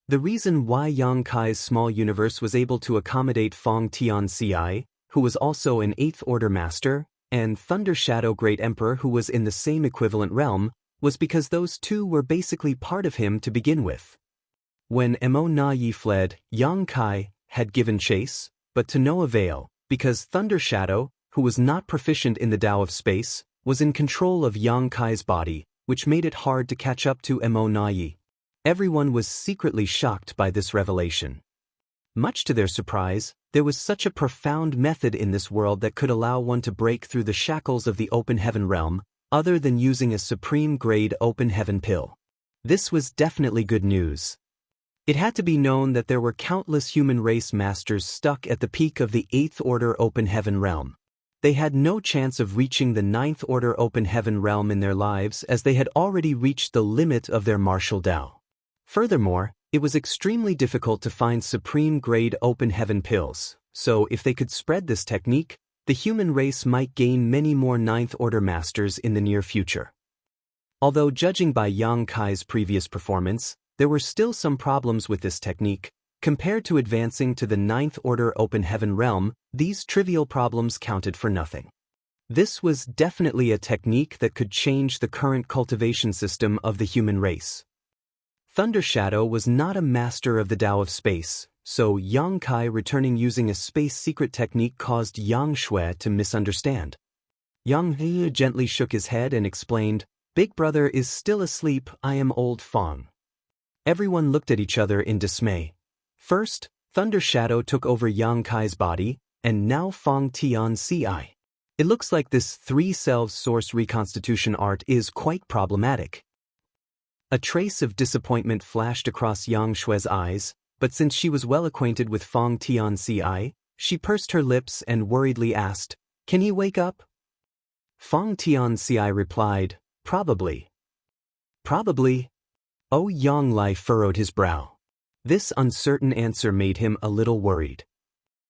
The reason why Yang Kai's small universe was able to accommodate Fong Tianci, who was also an 8th Order Master, and Thunder Shadow Great Emperor who was in the same equivalent realm, was because those two were basically part of him to begin with. When Mo Na Yi fled, Yang Kai had given chase, but to no avail, because Thunder Shadow, who was not proficient in the Tao of space, was in control of Yang Kai's body, which made it hard to catch up to Mo Na Yi. Everyone was secretly shocked by this revelation. Much to their surprise, there was such a profound method in this world that could allow one to break through the shackles of the Open Heaven realm, other than using a supreme-grade Open Heaven pill. This was definitely good news. It had to be known that there were countless human race masters stuck at the peak of the 8th Order Open Heaven realm. they had no chance of reaching the ninth order open heaven realm in their lives as they had already reached the limit of their martial Tao. Furthermore, it was extremely difficult to find supreme-grade open heaven pills, so if they could spread this technique, the human race might gain many more ninth order masters in the near future. Although judging by Yang Kai's previous performance, there were still some problems with this technique. Compared to advancing to the ninth order open heaven realm, these trivial problems counted for nothing. This was definitely a technique that could change the current cultivation system of the human race. Thunder Shadow was not a master of the Tao of space, so Yang Kai returning using a space secret technique caused Yang Shui to misunderstand. Yang He gently shook his head and explained, "Big brother is still asleep, I am old Fong." Everyone looked at each other in dismay. First, Thunder Shadow took over Yang Kai's body, and now Fong Tian Ci. It looks like this three-selves source reconstitution art is quite problematic. A trace of disappointment flashed across Yang Shui's eyes, but since she was well acquainted with Fong Tian Ci, she pursed her lips and worriedly asked, "Can he wake up?" Fong Tian Ci replied, "Probably." "Probably?" Oh, Yang Lai furrowed his brow. This uncertain answer made him a little worried.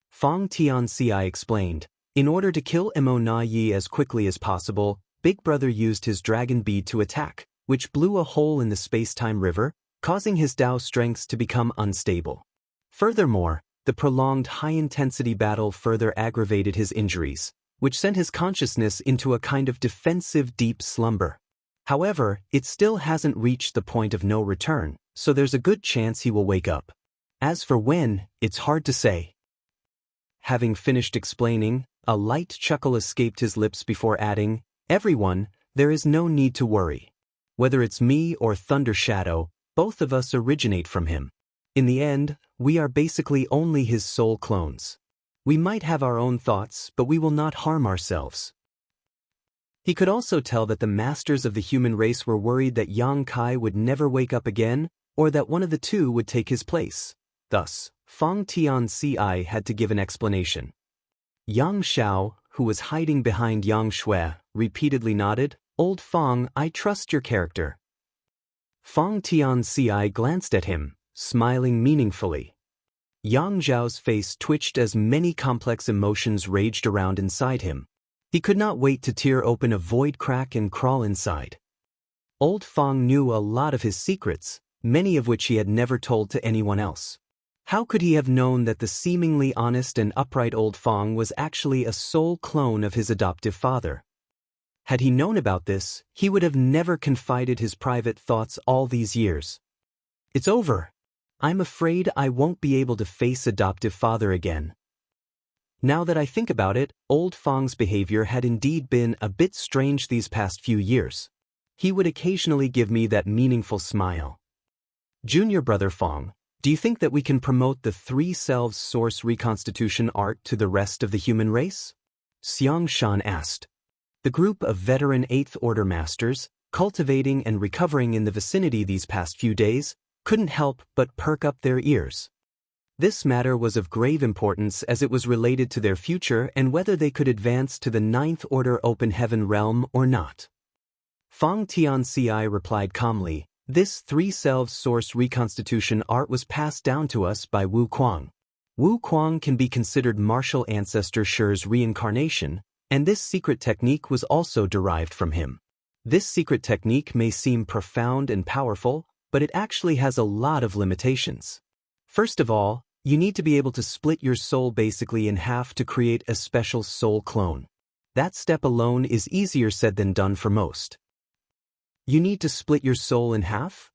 Fong Tian Ci explained, "In order to kill Mo Na Yi as quickly as possible, Big Brother used his dragon bead to attack, which blew a hole in the space-time river, causing his Tao strengths to become unstable. Furthermore, the prolonged high-intensity battle further aggravated his injuries, which sent his consciousness into a kind of defensive deep slumber. However, it still hasn't reached the point of no return, so there's a good chance he will wake up. As for when, it's hard to say." Having finished explaining, a light chuckle escaped his lips before adding, "Everyone, there is no need to worry. Whether it's me or Thunder Shadow, both of us originate from him. In the end, we are basically only his soul clones. We might have our own thoughts, but we will not harm ourselves." He could also tell that the masters of the human race were worried that Yang Kai would never wake up again, or that one of the two would take his place. Thus, Fong Tian Ci had to give an explanation. Yang Xiao, who was hiding behind Yang Shui, repeatedly nodded, "Old Fong, I trust your character." Fong Tian Ci glanced at him, smiling meaningfully. Yang Zhao's face twitched as many complex emotions raged around inside him. He could not wait to tear open a void crack and crawl inside. Old Fong knew a lot of his secrets, many of which he had never told to anyone else. How could he have known that the seemingly honest and upright Old Fong was actually a soul clone of his adoptive father? Had he known about this, he would have never confided his private thoughts all these years. "It's over. I'm afraid I won't be able to face adoptive father again." Now that I think about it, Old Fong's behavior had indeed been a bit strange these past few years. He would occasionally give me that meaningful smile. "Junior brother Fong, do you think that we can promote the three-selves source reconstitution art to the rest of the human race?" Xiang Shan asked. The group of veteran 8th Order masters, cultivating and recovering in the vicinity these past few days, couldn't help but perk up their ears. This matter was of grave importance as it was related to their future and whether they could advance to the 9th Order Open Heaven realm or not. Fong Tian Ci replied calmly, "This three-selves source reconstitution art was passed down to us by Wu Kuang. Wu Kuang can be considered martial ancestor Shi's reincarnation, and this secret technique was also derived from him. This secret technique may seem profound and powerful, but it actually has a lot of limitations. First of all, you need to be able to split your soul basically in half to create a special soul clone. That step alone is easier said than done for most." "You need to split your soul in half?"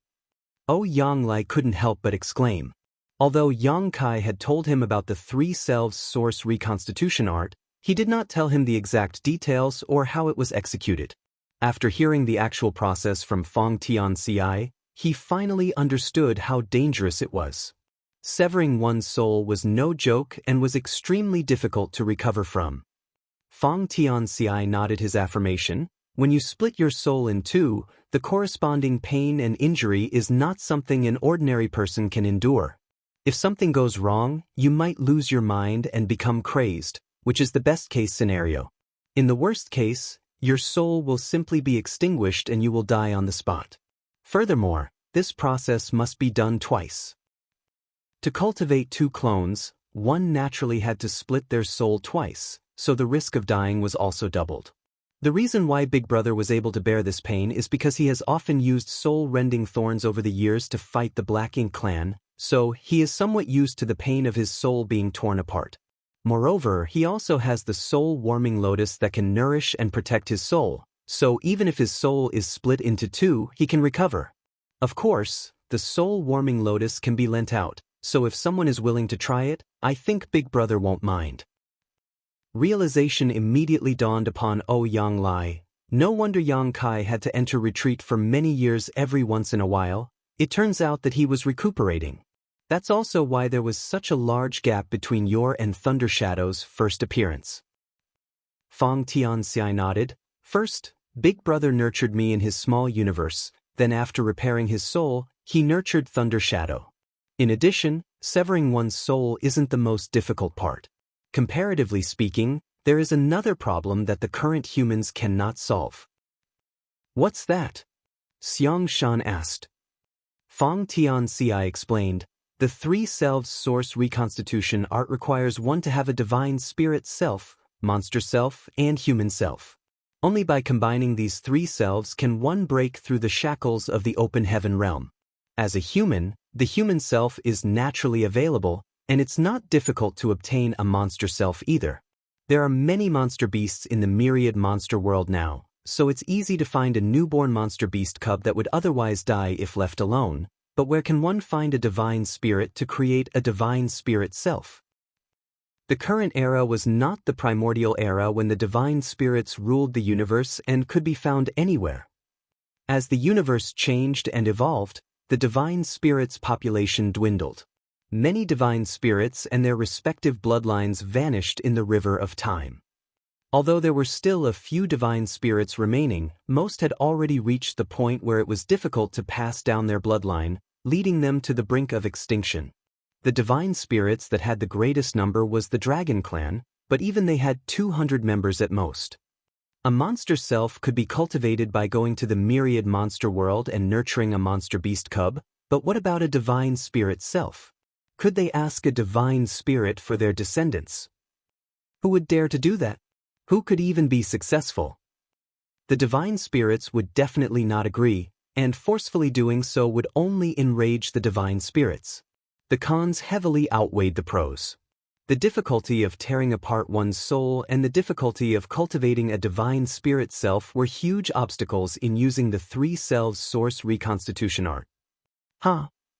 Oh, Yang Lai couldn't help but exclaim. Although Yang Kai had told him about the three-selves source reconstitution art, he did not tell him the exact details or how it was executed. After hearing the actual process from Fong Tian Ci, he finally understood how dangerous it was. Severing one's soul was no joke and was extremely difficult to recover from. Fong Tian Ci nodded his affirmation. "When you split your soul in two, the corresponding pain and injury is not something an ordinary person can endure. If something goes wrong, you might lose your mind and become crazed, which is the best-case scenario. In the worst case, your soul will simply be extinguished and you will die on the spot. Furthermore, this process must be done twice. To cultivate two clones, one naturally had to split their soul twice, so the risk of dying was also doubled. The reason why Big Brother was able to bear this pain is because he has often used soul-rending thorns over the years to fight the Black Ink clan, so he is somewhat used to the pain of his soul being torn apart. Moreover, he also has the soul-warming lotus that can nourish and protect his soul, so even if his soul is split into two, he can recover. Of course, the soul-warming lotus can be lent out, so if someone is willing to try it, I think Big Brother won't mind. Realization immediately dawned upon Yang Lai. No wonder Yang Kai had to enter retreat for many years every once in a while. It turns out that he was recuperating. That's also why there was such a large gap between Yor and Thunder Shadow's first appearance. Fong Tianxiai nodded. First, Big Brother nurtured me in his small universe, then after repairing his soul, he nurtured Thunder Shadow. In addition, severing one's soul isn't the most difficult part. Comparatively speaking, there is another problem that the current humans cannot solve. What's that? Xiang Shan asked. Fong Tianxiai explained, the three selves source reconstitution art requires one to have a divine spirit self, monster self, and human self. Only by combining these three selves can one break through the shackles of the open heaven realm. As a human, the human self is naturally available, and it's not difficult to obtain a monster self either. There are many monster beasts in the myriad monster world now, so it's easy to find a newborn monster beast cub that would otherwise die if left alone, but where can one find a divine spirit to create a divine spirit self? The current era was not the primordial era when the divine spirits ruled the universe and could be found anywhere. As the universe changed and evolved, the divine spirits' population dwindled. Many divine spirits and their respective bloodlines vanished in the river of time. Although there were still a few divine spirits remaining, most had already reached the point where it was difficult to pass down their bloodline, leading them to the brink of extinction. The divine spirits that had the greatest number was the Dragon Clan, but even they had 200 members at most. A monster self could be cultivated by going to the myriad monster world and nurturing a monster beast cub, but what about a divine spirit self? Could they ask a divine spirit for their descendants? Who would dare to do that? Who could even be successful? The divine spirits would definitely not agree, and forcefully doing so would only enrage the divine spirits. The cons heavily outweighed the pros. The difficulty of tearing apart one's soul and the difficulty of cultivating a divine spirit self were huge obstacles in using the three selves source reconstitution art.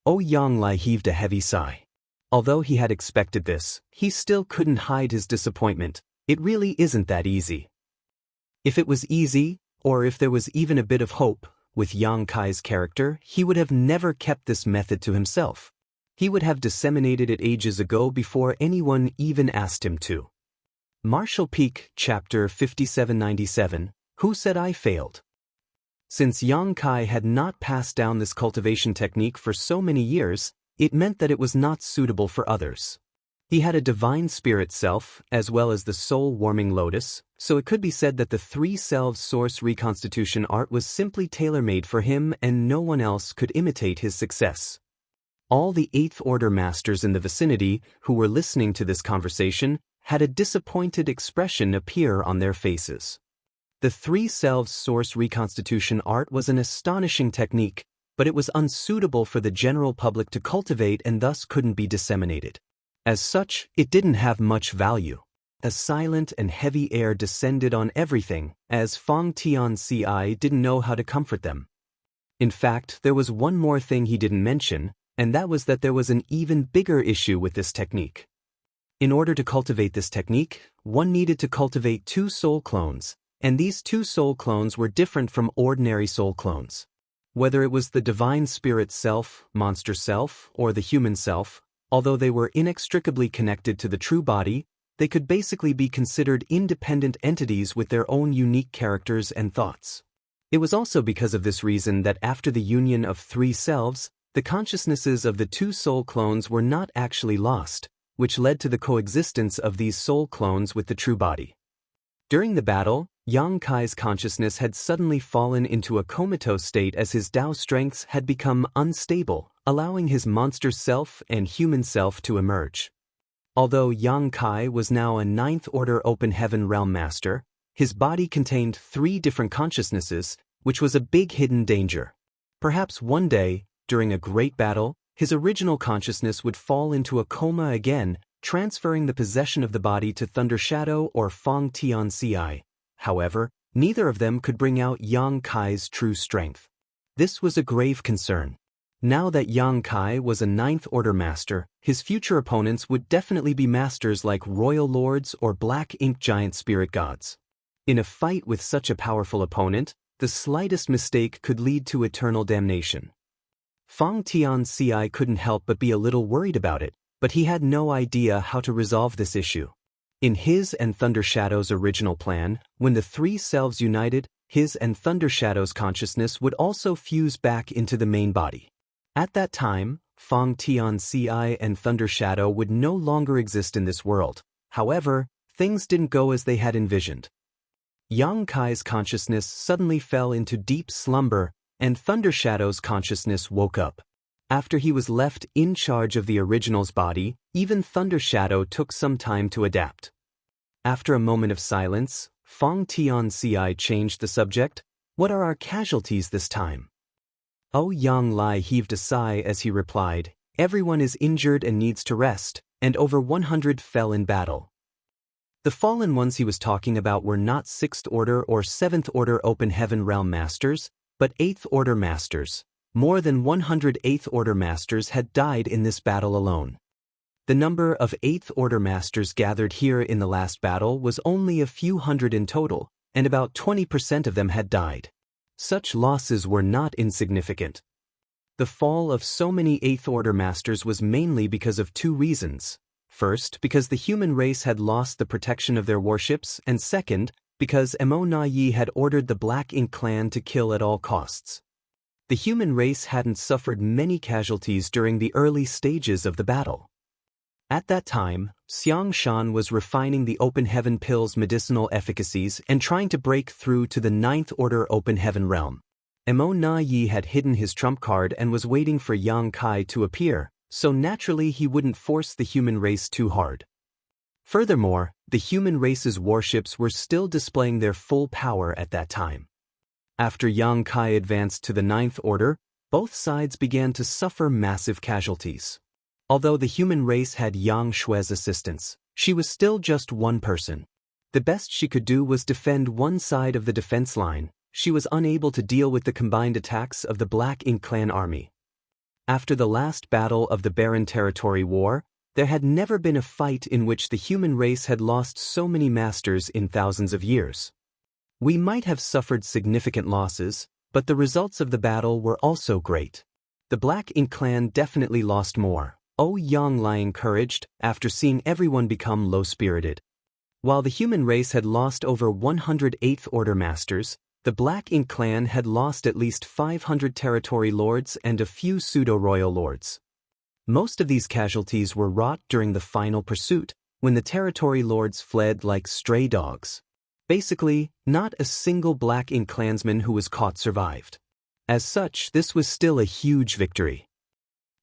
Yang Lai heaved a heavy sigh. Although he had expected this, he still couldn't hide his disappointment. It really isn't that easy. If it was easy, or if there was even a bit of hope, with Yang Kai's character, he would have never kept this method to himself. He would have disseminated it ages ago before anyone even asked him to. Marshall Peak, Chapter 5797, Who Said I Failed? Since Yang Kai had not passed down this cultivation technique for so many years, it meant that it was not suitable for others. He had a divine spirit self, as well as the soul-warming lotus, so it could be said that the three selves source reconstitution art was simply tailor-made for him and no one else could imitate his success. All the Eighth Order masters in the vicinity who were listening to this conversation had a disappointed expression appear on their faces. The three selves source reconstitution art was an astonishing technique, but it was unsuitable for the general public to cultivate and thus couldn't be disseminated. As such, it didn't have much value. A silent and heavy air descended on everything, as Fong Tianxiai didn't know how to comfort them. In fact, there was one more thing he didn't mention, and that was that there was an even bigger issue with this technique. In order to cultivate this technique, one needed to cultivate two soul clones, and these two soul clones were different from ordinary soul clones. Whether it was the divine spirit self, monster self, or the human self, although they were inextricably connected to the true body, they could basically be considered independent entities with their own unique characters and thoughts. It was also because of this reason that after the union of three selves, the consciousnesses of the two soul clones were not actually lost, which led to the coexistence of these soul clones with the true body. During the battle, Yang Kai's consciousness had suddenly fallen into a comatose state as his Tao strengths had become unstable, allowing his monster self and human self to emerge. Although Yang Kai was now a ninth-order open heaven realm master, his body contained 3 different consciousnesses, which was a big hidden danger. Perhaps one day, during a great battle, his original consciousness would fall into a coma again, transferring the possession of the body to Thunder Shadow or Fong Tianci. However, neither of them could bring out Yang Kai's true strength. This was a grave concern. Now that Yang Kai was a ninth-order master, his future opponents would definitely be masters like Royal Lords or Black Ink Giant Spirit Gods. In a fight with such a powerful opponent, the slightest mistake could lead to eternal damnation. Fong Tianci couldn't help but be a little worried about it, but he had no idea how to resolve this issue. In his and Thunder Shadow's original plan, when the 3 selves united, his and Thunder Shadow's consciousness would also fuse back into the main body. At that time, Fong Tianci and Thunder Shadow would no longer exist in this world. However, things didn't go as they had envisioned. Yang Kai's consciousness suddenly fell into deep slumber, and Thunder Shadow's consciousness woke up. After he was left in charge of the original's body, even Thunder Shadow took some time to adapt. After a moment of silence, Fong Tianci changed the subject. What are our casualties this time? Yang Lai heaved a sigh as he replied, everyone is injured and needs to rest, and over 100 fell in battle. The fallen ones he was talking about were not 6th Order or 7th Order Open Heaven Realm Masters, but 8th Order Masters. More than 100 8th Order Masters had died in this battle alone. The number of 8th Order Masters gathered here in the last battle was only a few hundred in total, and about 20% of them had died. Such losses were not insignificant. The fall of so many 8th Order Masters was mainly because of 2 reasons. First, because the human race had lost the protection of their warships, and second, because Mo Na Yi had ordered the Black Ink clan to kill at all costs. The human race hadn't suffered many casualties during the early stages of the battle. At that time, Xiang Shan was refining the Open Heaven Pill's medicinal efficacies and trying to break through to the 9th Order Open Heaven realm. Mo Na Yi had hidden his trump card and was waiting for Yang Kai to appear, so naturally he wouldn't force the human race too hard. Furthermore, the human race's warships were still displaying their full power at that time. After Yang Kai advanced to the 9th Order, both sides began to suffer massive casualties. Although the human race had Yang Shui's assistance, she was still just one person. The best she could do was defend one side of the defense line. She was unable to deal with the combined attacks of the Black Ink clan army. After the last battle of the Barren Territory War, there had never been a fight in which the human race had lost so many masters in thousands of years. We might have suffered significant losses, but the results of the battle were also great. The Black Ink clan definitely lost more. Yang Lai encouraged, after seeing everyone become low-spirited. While the human race had lost over 100 8th Order Masters, the Black Ink clan had lost at least 500 territory lords and a few pseudo-royal lords. Most of these casualties were wrought during the final pursuit, when the territory lords fled like stray dogs. Basically, not a single Black Ink clansman who was caught survived. As such, this was still a huge victory.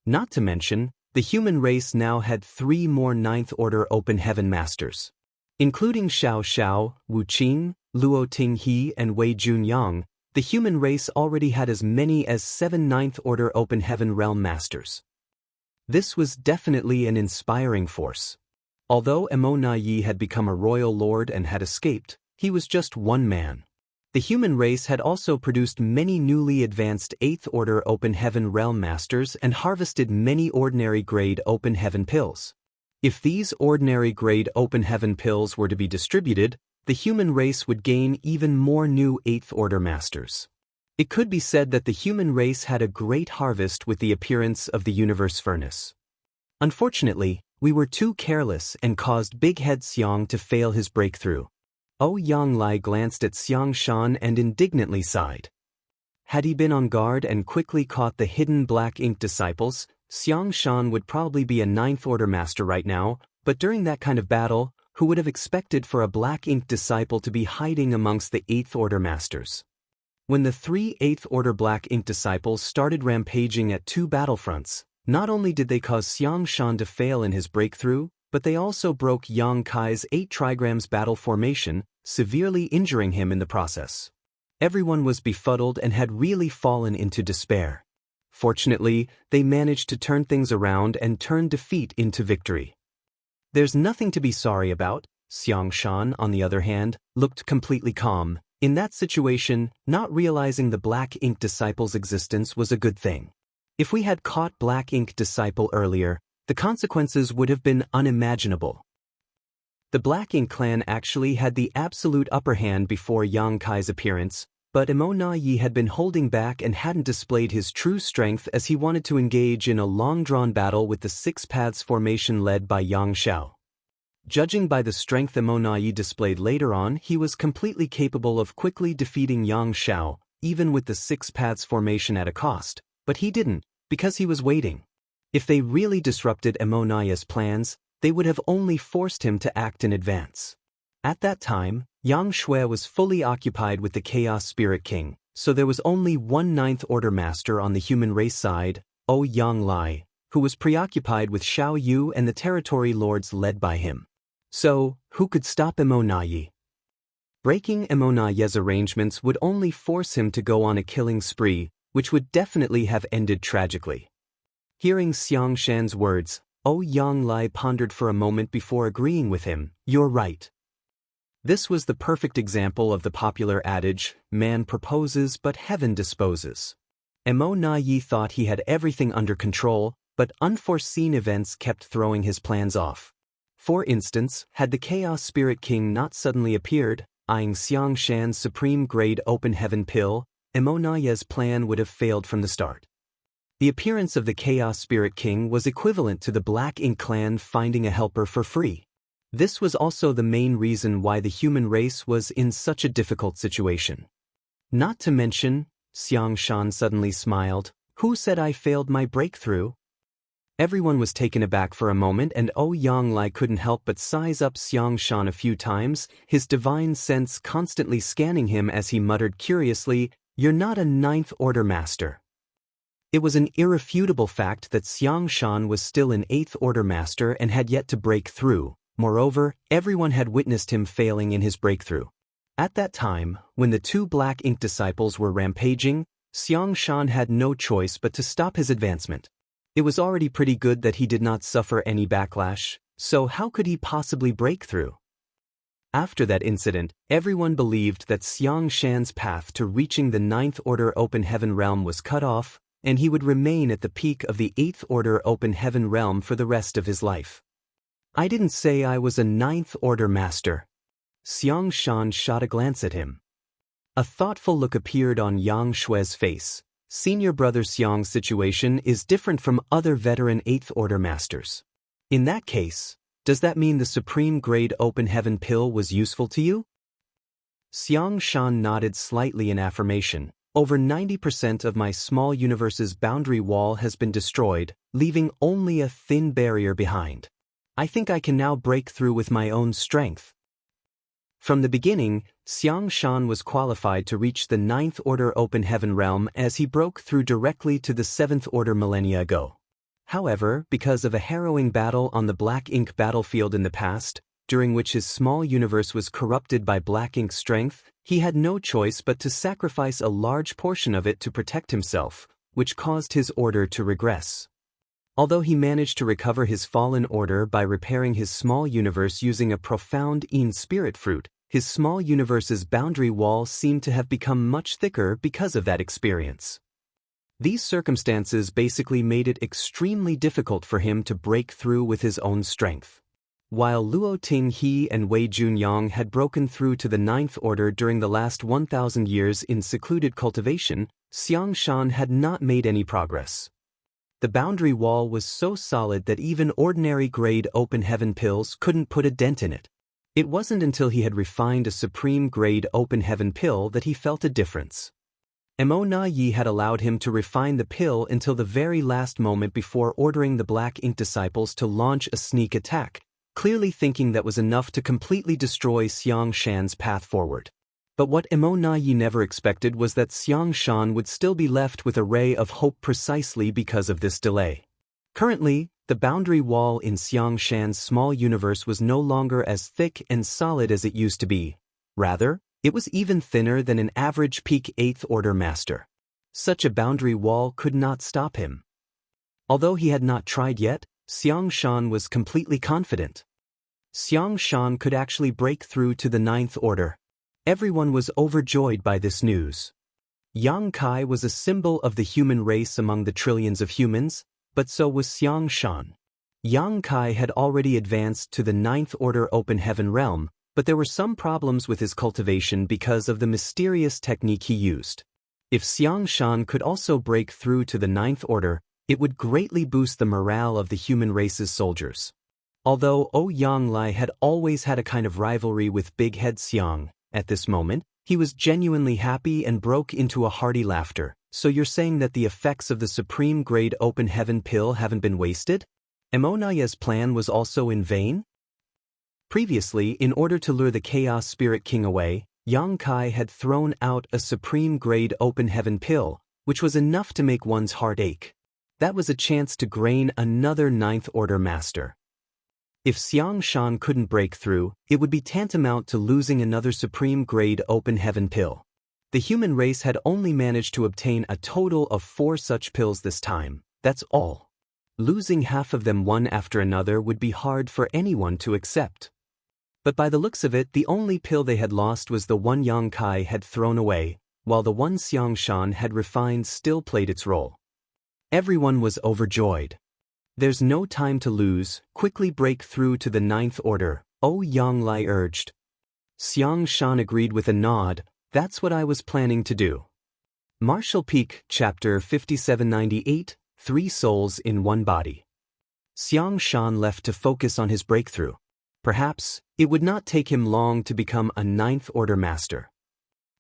Not to mention, the human race now had 3 more 9th Order Open Heaven Masters. Including Xiao Xiao, Wu Qing, Luo Tinghe and Wei Junyang, the human race already had as many as 7 9th Order Open Heaven Realm Masters. This was definitely an inspiring force. Although Mo Na Yi had become a royal lord and had escaped, he was just one man. The human race had also produced many newly advanced 8th Order Open Heaven Realm Masters and harvested many ordinary grade Open Heaven pills. If these ordinary grade Open Heaven pills were to be distributed, the human race would gain even more new 8th Order Masters. It could be said that the human race had a great harvest with the appearance of the Universe Furnace. Unfortunately, we were too careless and caused Big Head Xiang to fail his breakthrough. Yang Lai glanced at Xiang Shan and indignantly sighed. Had he been on guard and quickly caught the hidden Black Ink disciples, Xiang Shan would probably be a 9th Order Master right now, but during that kind of battle, Who would have expected for a Black Ink disciple to be hiding amongst the 8th Order Masters? When the 3 8th Order Black Ink disciples started rampaging at 2 battlefronts, not only did they cause Xiang Shan to fail in his breakthrough, but they also broke Yang Kai's 8 trigrams battle formation, severely injuring him in the process. Everyone was befuddled and had really fallen into despair. Fortunately, they managed to turn things around and turn defeat into victory. There's nothing to be sorry about. Xiang Shan, on the other hand, looked completely calm. In that situation, not realizing the Black Ink disciple's existence was a good thing. If we had caught Black Ink disciple earlier, the consequences would have been unimaginable. The Black Ink clan actually had the absolute upper hand before Yang Kai's appearance, but Emo Na Yi had been holding back and hadn't displayed his true strength as he wanted to engage in a long-drawn battle with the Six Paths formation led by Yang Xiao. Judging by the strength Emo Na Yi displayed later on, he was completely capable of quickly defeating Yang Xiao, even with the Six Paths formation at a cost, but he didn't, because he was waiting. If they really disrupted Emo Na Yi's plans, they would have only forced him to act in advance. At that time, Yang Shui was fully occupied with the Chaos Spirit King, so there was only one 9th Order Master on the human race side, Yang Lai, who was preoccupied with Xiao Yu and the territory lords led by him. So, who could stop Emo Na Yi? Breaking Emo Na Yi's arrangements would only force him to go on a killing spree, which would definitely have ended tragically. Hearing Xiang Shan's words, Yang Lai pondered for a moment before agreeing with him. You're right. This was the perfect example of the popular adage, man proposes but heaven disposes. Emo Na Yi thought he had everything under control, but unforeseen events kept throwing his plans off. For instance, had the Chaos Spirit King not suddenly appeared, eyeing Xiang Shan's supreme-grade open heaven pill, Emo Na Yi's plan would have failed from the start. The appearance of the Chaos Spirit King was equivalent to the Black Ink clan finding a helper for free. This was also the main reason why the human race was in such a difficult situation. Not to mention, Xiang Shan suddenly smiled, who said I failed my breakthrough? Everyone was taken aback for a moment, and Yang Lai couldn't help but size up Xiang Shan a few times, his divine sense constantly scanning him as he muttered curiously, "You're not a 9th Order Master." It was an irrefutable fact that Xiang Shan was still an 8th Order Master and had yet to break through. Moreover, everyone had witnessed him failing in his breakthrough. At that time, when the 2 Black Ink disciples were rampaging, Xiang Shan had no choice but to stop his advancement. It was already pretty good that he did not suffer any backlash, so how could he possibly break through? After that incident, everyone believed that Xiang Shan's path to reaching the 9th Order Open Heaven Realm was cut off, and he would remain at the peak of the 8th Order Open Heaven Realm for the rest of his life. I didn't say I was a 9th Order Master. Xiang Shan shot a glance at him. A thoughtful look appeared on Yang Shui's face. Senior brother Xiang's situation is different from other veteran 8th Order Masters. In that case, does that mean the Supreme Grade Open Heaven Pill was useful to you? Xiang Shan nodded slightly in affirmation. Over 90% of my small universe's boundary wall has been destroyed, leaving only a thin barrier behind. I think I can now break through with my own strength. From the beginning, Xiang Shan was qualified to reach the 9th Order Open Heaven Realm as he broke through directly to the 7th Order millennia ago. However, because of a harrowing battle on the Black Ink battlefield in the past, during which his small universe was corrupted by Black Ink's strength, he had no choice but to sacrifice a large portion of it to protect himself, which caused his order to regress. Although he managed to recover his fallen order by repairing his small universe using a profound Een spirit fruit, his small universe's boundary wall seemed to have become much thicker because of that experience. These circumstances basically made it extremely difficult for him to break through with his own strength. While Luo Tinghe and Wei Junyang had broken through to the 9th Order during the last 1,000 years in secluded cultivation, Xiang Shan had not made any progress. The boundary wall was so solid that even ordinary grade open heaven pills couldn't put a dent in it. It wasn't until he had refined a supreme grade open heaven pill that he felt a difference. Emo Na Yi had allowed him to refine the pill until the very last moment before ordering the Black Ink disciples to launch a sneak attack, clearly thinking that was enough to completely destroy Xiang Shan's path forward. But what Emo Yi never expected was that Xiang Shan would still be left with a ray of hope precisely because of this delay. Currently, the boundary wall in Xiang Shan's small universe was no longer as thick and solid as it used to be. Rather, it was even thinner than an average peak 8th Order master. Such a boundary wall could not stop him. Although he had not tried yet, Xiang Shan was completely confident. Xiang Shan could actually break through to the 9th Order. Everyone was overjoyed by this news. Yang Kai was a symbol of the human race among the trillions of humans, but so was Xiang Shan. Yang Kai had already advanced to the 9th Order Open Heaven realm, but there were some problems with his cultivation because of the mysterious technique he used. If Xiang Shan could also break through to the 9th Order, it would greatly boost the morale of the human race's soldiers. Although Ouyang Lai had always had a kind of rivalry with Big Head Xiang, at this moment, he was genuinely happy and broke into a hearty laughter. So you're saying that the effects of the Supreme Grade Open Heaven pill haven't been wasted? Emonaya's plan was also in vain? Previously, in order to lure the Chaos Spirit King away, Yang Kai had thrown out a Supreme Grade Open Heaven pill, which was enough to make one's heart ache. That was a chance to grain another 9th Order master. If Xiang Shan couldn't break through, it would be tantamount to losing another Supreme Grade Open Heaven pill. The human race had only managed to obtain a total of 4 such pills this time, that's all. Losing half of them one after another would be hard for anyone to accept. But by the looks of it, the only pill they had lost was the one Yang Kai had thrown away, while the one Xiang Shan had refined still played its role. Everyone was overjoyed. There's no time to lose, quickly break through to the 9th Order, Ouyang Lai urged. Xiang Shan agreed with a nod. That's what I was planning to do. Martial Peak, Chapter 5798, 3 Souls in One Body. Xiang Shan left to focus on his breakthrough. Perhaps, it would not take him long to become a 9th Order master.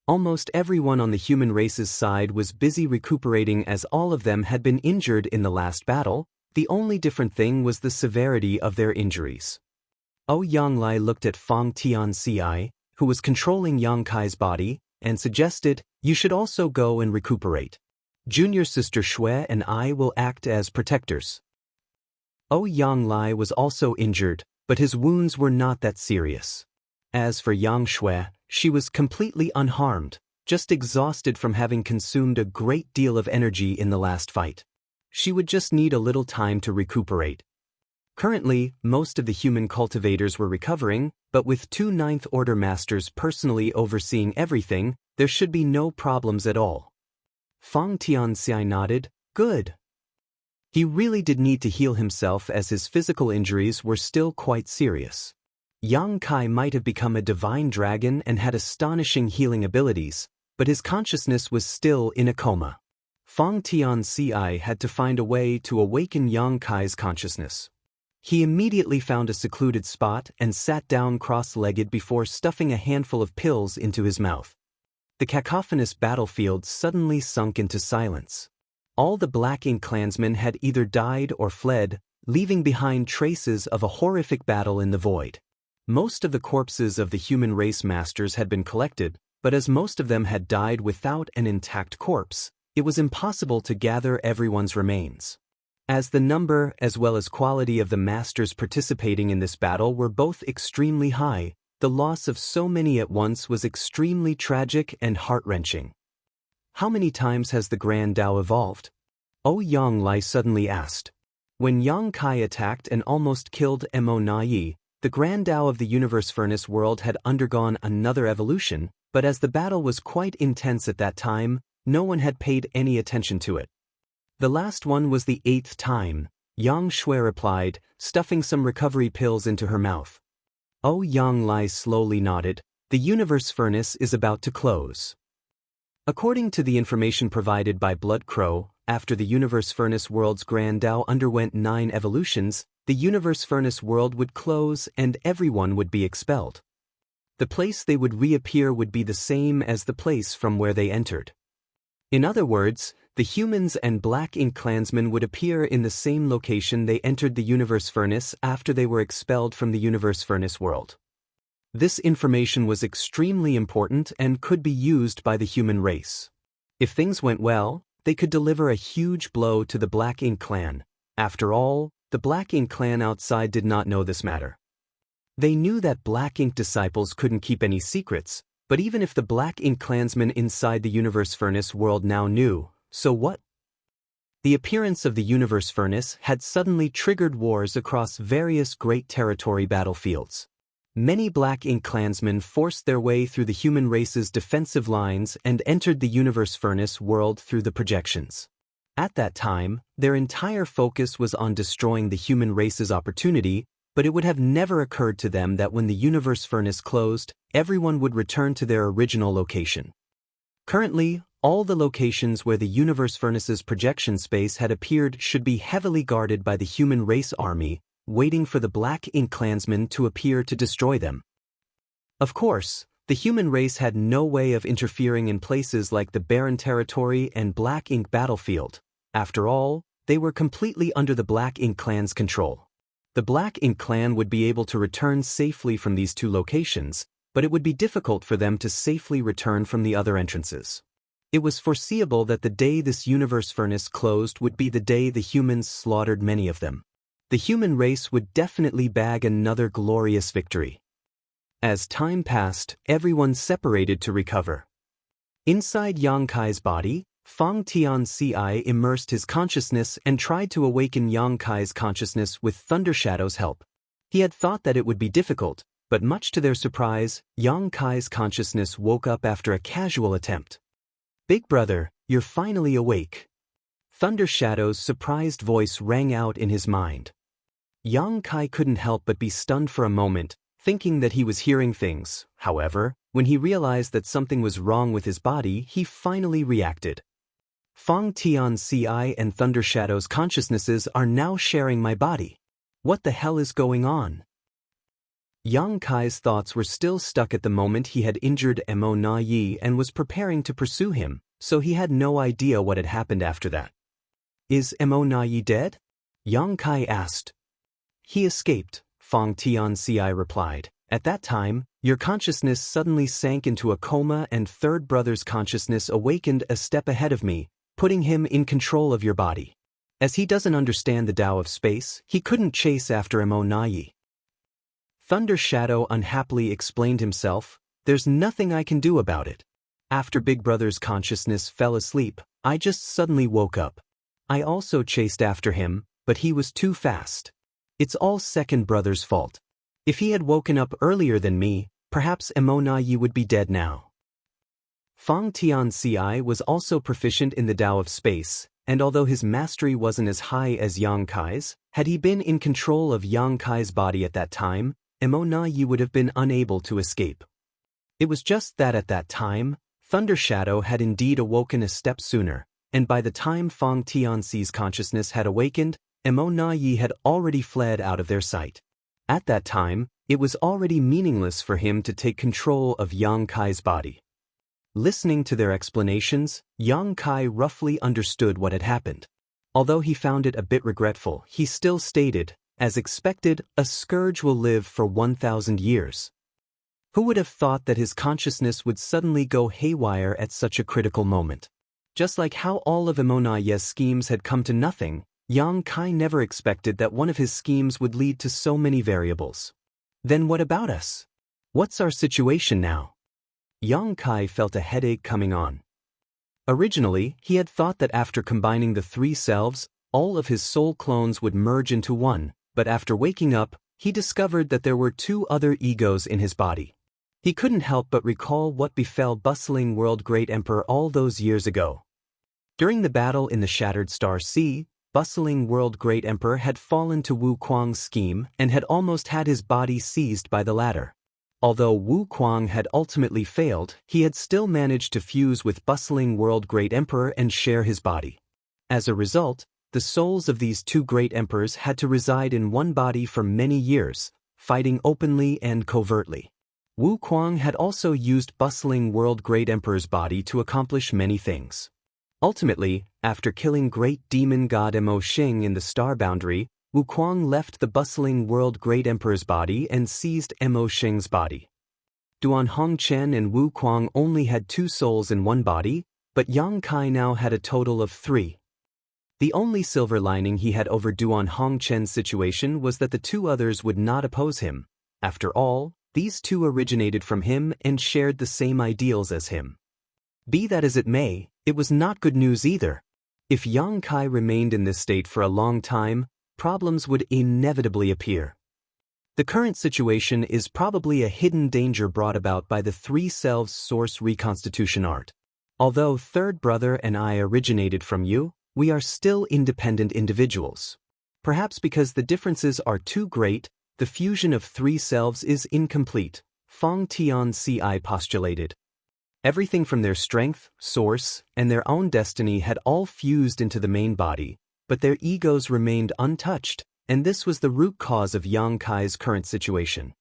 Almost everyone on the human race's side was busy recuperating as all of them had been injured in the last battle. The only different thing was the severity of their injuries. Ouyang Lai looked at Fang Tianci, who was controlling Yang Kai's body, and suggested, "You should also go and recuperate. Junior sister Shui and I will act as protectors." Ouyang Lai was also injured, but his wounds were not that serious. As for Yang Shui, she was completely unharmed, just exhausted from having consumed a great deal of energy in the last fight. She would just need a little time to recuperate. Currently, most of the human cultivators were recovering, but with 2 9th Order masters personally overseeing everything, there should be no problems at all. Fang Tianci nodded, good. He really did need to heal himself as his physical injuries were still quite serious. Yang Kai might have become a divine dragon and had astonishing healing abilities, but his consciousness was still in a coma. Fang Tianci had to find a way to awaken Yang Kai's consciousness. He immediately found a secluded spot and sat down cross-legged before stuffing a handful of pills into his mouth. The cacophonous battlefield suddenly sunk into silence. All the Black Ink clansmen had either died or fled, leaving behind traces of a horrific battle in the void. Most of the corpses of the human race masters had been collected, but as most of them had died without an intact corpse, it was impossible to gather everyone's remains. As the number as well as quality of the masters participating in this battle were both extremely high, the loss of so many at once was extremely tragic and heart-wrenching. How many times has the Grand Tao evolved? Ouyang Lai suddenly asked. When Yang Kai attacked and almost killed Emo Yi, the Grand Tao of the Universe Furnace world had undergone another evolution, but as the battle was quite intense at that time, no one had paid any attention to it. The last one was the 8th time, Yang Shui replied, stuffing some recovery pills into her mouth. Ouyang Lai slowly nodded. The Universe Furnace is about to close. According to the information provided by Blood Crow, after the Universe Furnace world's Grand Tao underwent 9 evolutions, the Universe Furnace world would close and everyone would be expelled. The place they would reappear would be the same as the place from where they entered. In other words, the humans and Black Ink clansmen would appear in the same location they entered the Universe Furnace after they were expelled from the Universe Furnace world. This information was extremely important and could be used by the human race. If things went well, they could deliver a huge blow to the Black Ink clan. After all, the Black Ink clan outside did not know this matter. They knew that Black Ink disciples couldn't keep any secrets, but even if the Black Ink clansmen inside the Universe Furnace world now knew, so what? The appearance of the Universe Furnace had suddenly triggered wars across various Great Territory battlefields. Many Black Ink clansmen forced their way through the human race's defensive lines and entered the Universe Furnace world through the projections. At that time, their entire focus was on destroying the human race's opportunity, but it would have never occurred to them that when the Universe Furnace closed, everyone would return to their original location. Currently, all the locations where the Universe Furnace's projection space had appeared should be heavily guarded by the human race army, waiting for the Black Ink clansmen to appear to destroy them. Of course, the human race had no way of interfering in places like the Barren Territory and Black Ink battlefield. After all, they were completely under the Black Ink clan's control. The Black Ink clan would be able to return safely from these two locations, but it would be difficult for them to safely return from the other entrances. It was foreseeable that the day this Universe Furnace closed would be the day the humans slaughtered many of them. The human race would definitely bag another glorious victory. As time passed, everyone separated to recover. Inside Yang Kai's body, Fang Tianci immersed his consciousness and tried to awaken Yang Kai's consciousness with Thunder Shadow's help. He had thought that it would be difficult, but much to their surprise, Yang Kai's consciousness woke up after a casual attempt. "Big brother, you're finally awake." Thunder Shadow's surprised voice rang out in his mind. Yang Kai couldn't help but be stunned for a moment, thinking that he was hearing things. However, when he realized that something was wrong with his body, he finally reacted. "Fang Tianci and Thunder Shadow's consciousnesses are now sharing my body. What the hell is going on?" Yang Kai's thoughts were still stuck at the moment he had injured Mo Na Yi and was preparing to pursue him, so he had no idea what had happened after that. "Is Mo Na Yi dead?" Yang Kai asked. "He escaped," Fang Tianci replied. "At that time, your consciousness suddenly sank into a coma and third brother's consciousness awakened a step ahead of me, putting him in control of your body. As he doesn't understand the Tao of space, he couldn't chase after Mo Na Yi." Thunder Shadow unhappily explained himself, "There's nothing I can do about it. After Big Brother's consciousness fell asleep, I just suddenly woke up. I also chased after him, but he was too fast. It's all second brother's fault. If he had woken up earlier than me, perhaps Mo Na Yi would be dead now." Fang Tianci was also proficient in the Tao of space, and although his mastery wasn't as high as Yang Kai's, had he been in control of Yang Kai's body at that time, Mo Na Yi would have been unable to escape. It was just that at that time, Thunder Shadow had indeed awoken a step sooner, and by the time Fang Tianci's consciousness had awakened, Mo Na Yi had already fled out of their sight. At that time, it was already meaningless for him to take control of Yang Kai's body. Listening to their explanations, Yang Kai roughly understood what had happened. Although he found it a bit regretful, he still stated, "As expected, a scourge will live for 1,000 years. Who would have thought that his consciousness would suddenly go haywire at such a critical moment? Just like how all of Mo Na Yi's schemes had come to nothing, Yang Kai never expected that one of his schemes would lead to so many variables. Then what about us? What's our situation now?" Yang Kai felt a headache coming on. Originally, he had thought that after combining the three selves, all of his soul clones would merge into one, but after waking up, he discovered that there were two other egos in his body. He couldn't help but recall what befell Bustling World Great Emperor all those years ago. During the battle in the Shattered Star Sea, Bustling World Great Emperor had fallen to Wu Kuang's scheme and had almost had his body seized by the latter. Although Wu Kuang had ultimately failed, he had still managed to fuse with Bustling World Great Emperor and share his body. As a result, the souls of these two great emperors had to reside in one body for many years, fighting openly and covertly. Wu Kuang had also used Bustling World Great Emperor's body to accomplish many things. Ultimately, After killing great demon god Mo Xing in the star boundary, Wuquang left the bustling world Great Emperor's body and seized Mo Xing's body. Duan Hongchen and Wuquang only had 2 souls in one body, but Yang Kai now had a total of 3. The only silver lining he had over Duan Hongchen's situation was that the 2 others would not oppose him. After all, these 2 originated from him and shared the same ideals as him. Be that as it may, it was not good news either. If Yang Kai remained in this state for a long time, problems would inevitably appear. The current situation is probably a hidden danger brought about by the 3 selves source reconstitution art. Although third brother and I originated from you, we are still independent individuals. Perhaps because the differences are too great, the fusion of 3 selves is incomplete, Fong Tianci postulated. Everything from their strength, source, and their own destiny had all fused into the main body, but their egos remained untouched, and this was the root cause of Yang Kai's current situation.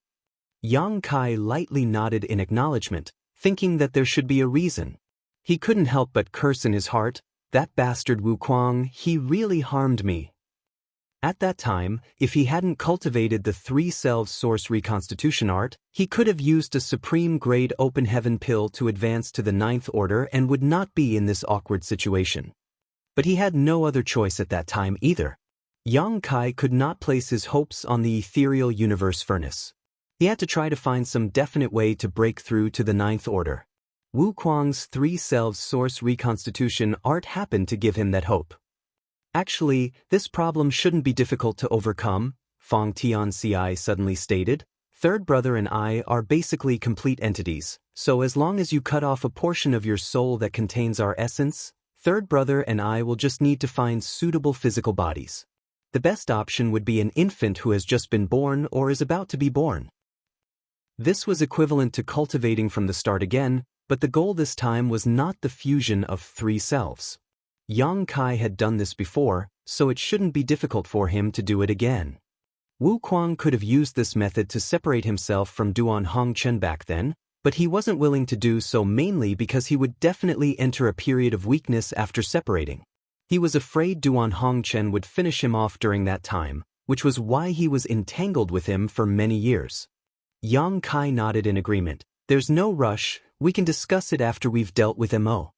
Yang Kai lightly nodded in acknowledgement, thinking that there should be a reason. He couldn't help but curse in his heart, "That bastard Wuquang, he really harmed me." At that time, if he hadn't cultivated the 3 selves source reconstitution art, he could have used a supreme grade open heaven pill to advance to the 9th order and would not be in this awkward situation. But he had no other choice at that time either. Yang Kai could not place his hopes on the ethereal universe furnace. He had to try to find some definite way to break through to the 9th order. Wuquang's 3 selves source reconstitution art happened to give him that hope. Actually, this problem shouldn't be difficult to overcome, Fong Tianci suddenly stated. Third brother and I are basically complete entities, so as long as you cut off a portion of your soul that contains our essence, third brother and I will just need to find suitable physical bodies. The best option would be an infant who has just been born or is about to be born. This was equivalent to cultivating from the start again, but the goal this time was not the fusion of 3 selves. Yang Kai had done this before, so it shouldn't be difficult for him to do it again. Wuquang could have used this method to separate himself from Duan Hongchen back then, but he wasn't willing to do so mainly because he would definitely enter a period of weakness after separating. He was afraid Duan Hongchen would finish him off during that time, which was why he was entangled with him for many years. Yang Kai nodded in agreement. "There's no rush, we can discuss it after we've dealt with Mo.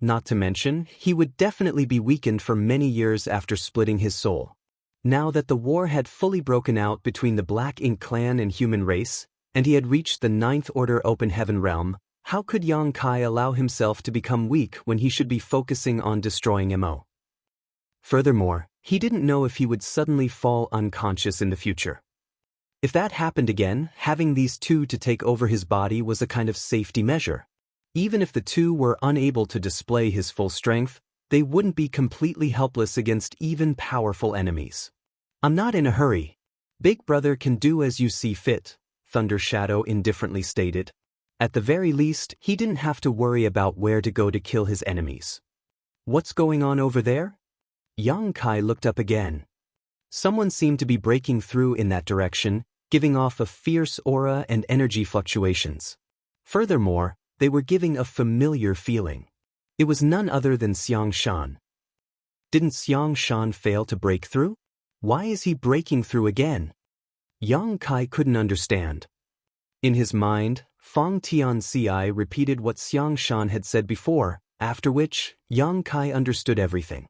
Not to mention, he would definitely be weakened for many years after splitting his soul. Now that the war had fully broken out between the Black Ink clan and human race, and he had reached the 9th order open heaven realm, how could Yang Kai allow himself to become weak when he should be focusing on destroying Mo? Furthermore, he didn't know if he would suddenly fall unconscious in the future. If that happened again, having these 2 to take over his body was a kind of safety measure. Even if the 2 were unable to display his full strength, they wouldn't be completely helpless against even powerful enemies. "I'm not in a hurry. Big brother can do as you see fit," Thunder Shadow indifferently stated. At the very least, he didn't have to worry about where to go to kill his enemies. "What's going on over there?" Yang Kai looked up again. Someone seemed to be breaking through in that direction, giving off a fierce aura and energy fluctuations. Furthermore, they were giving a familiar feeling. It was none other than Xiang Shan. Didn't Xiang Shan fail to break through? Why is he breaking through again? Yang Kai couldn't understand. In his mind, Fong Tianci repeated what Xiang Shan had said before, after which, Yang Kai understood everything.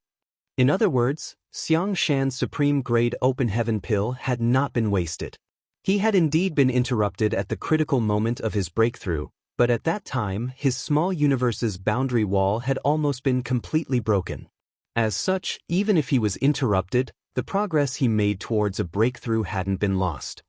In other words, Xiang Shan's supreme grade open heaven pill had not been wasted. He had indeed been interrupted at the critical moment of his breakthrough, but at that time his small universe's boundary wall had almost been completely broken. As such, even if he was interrupted, the progress he made towards a breakthrough hadn't been lost.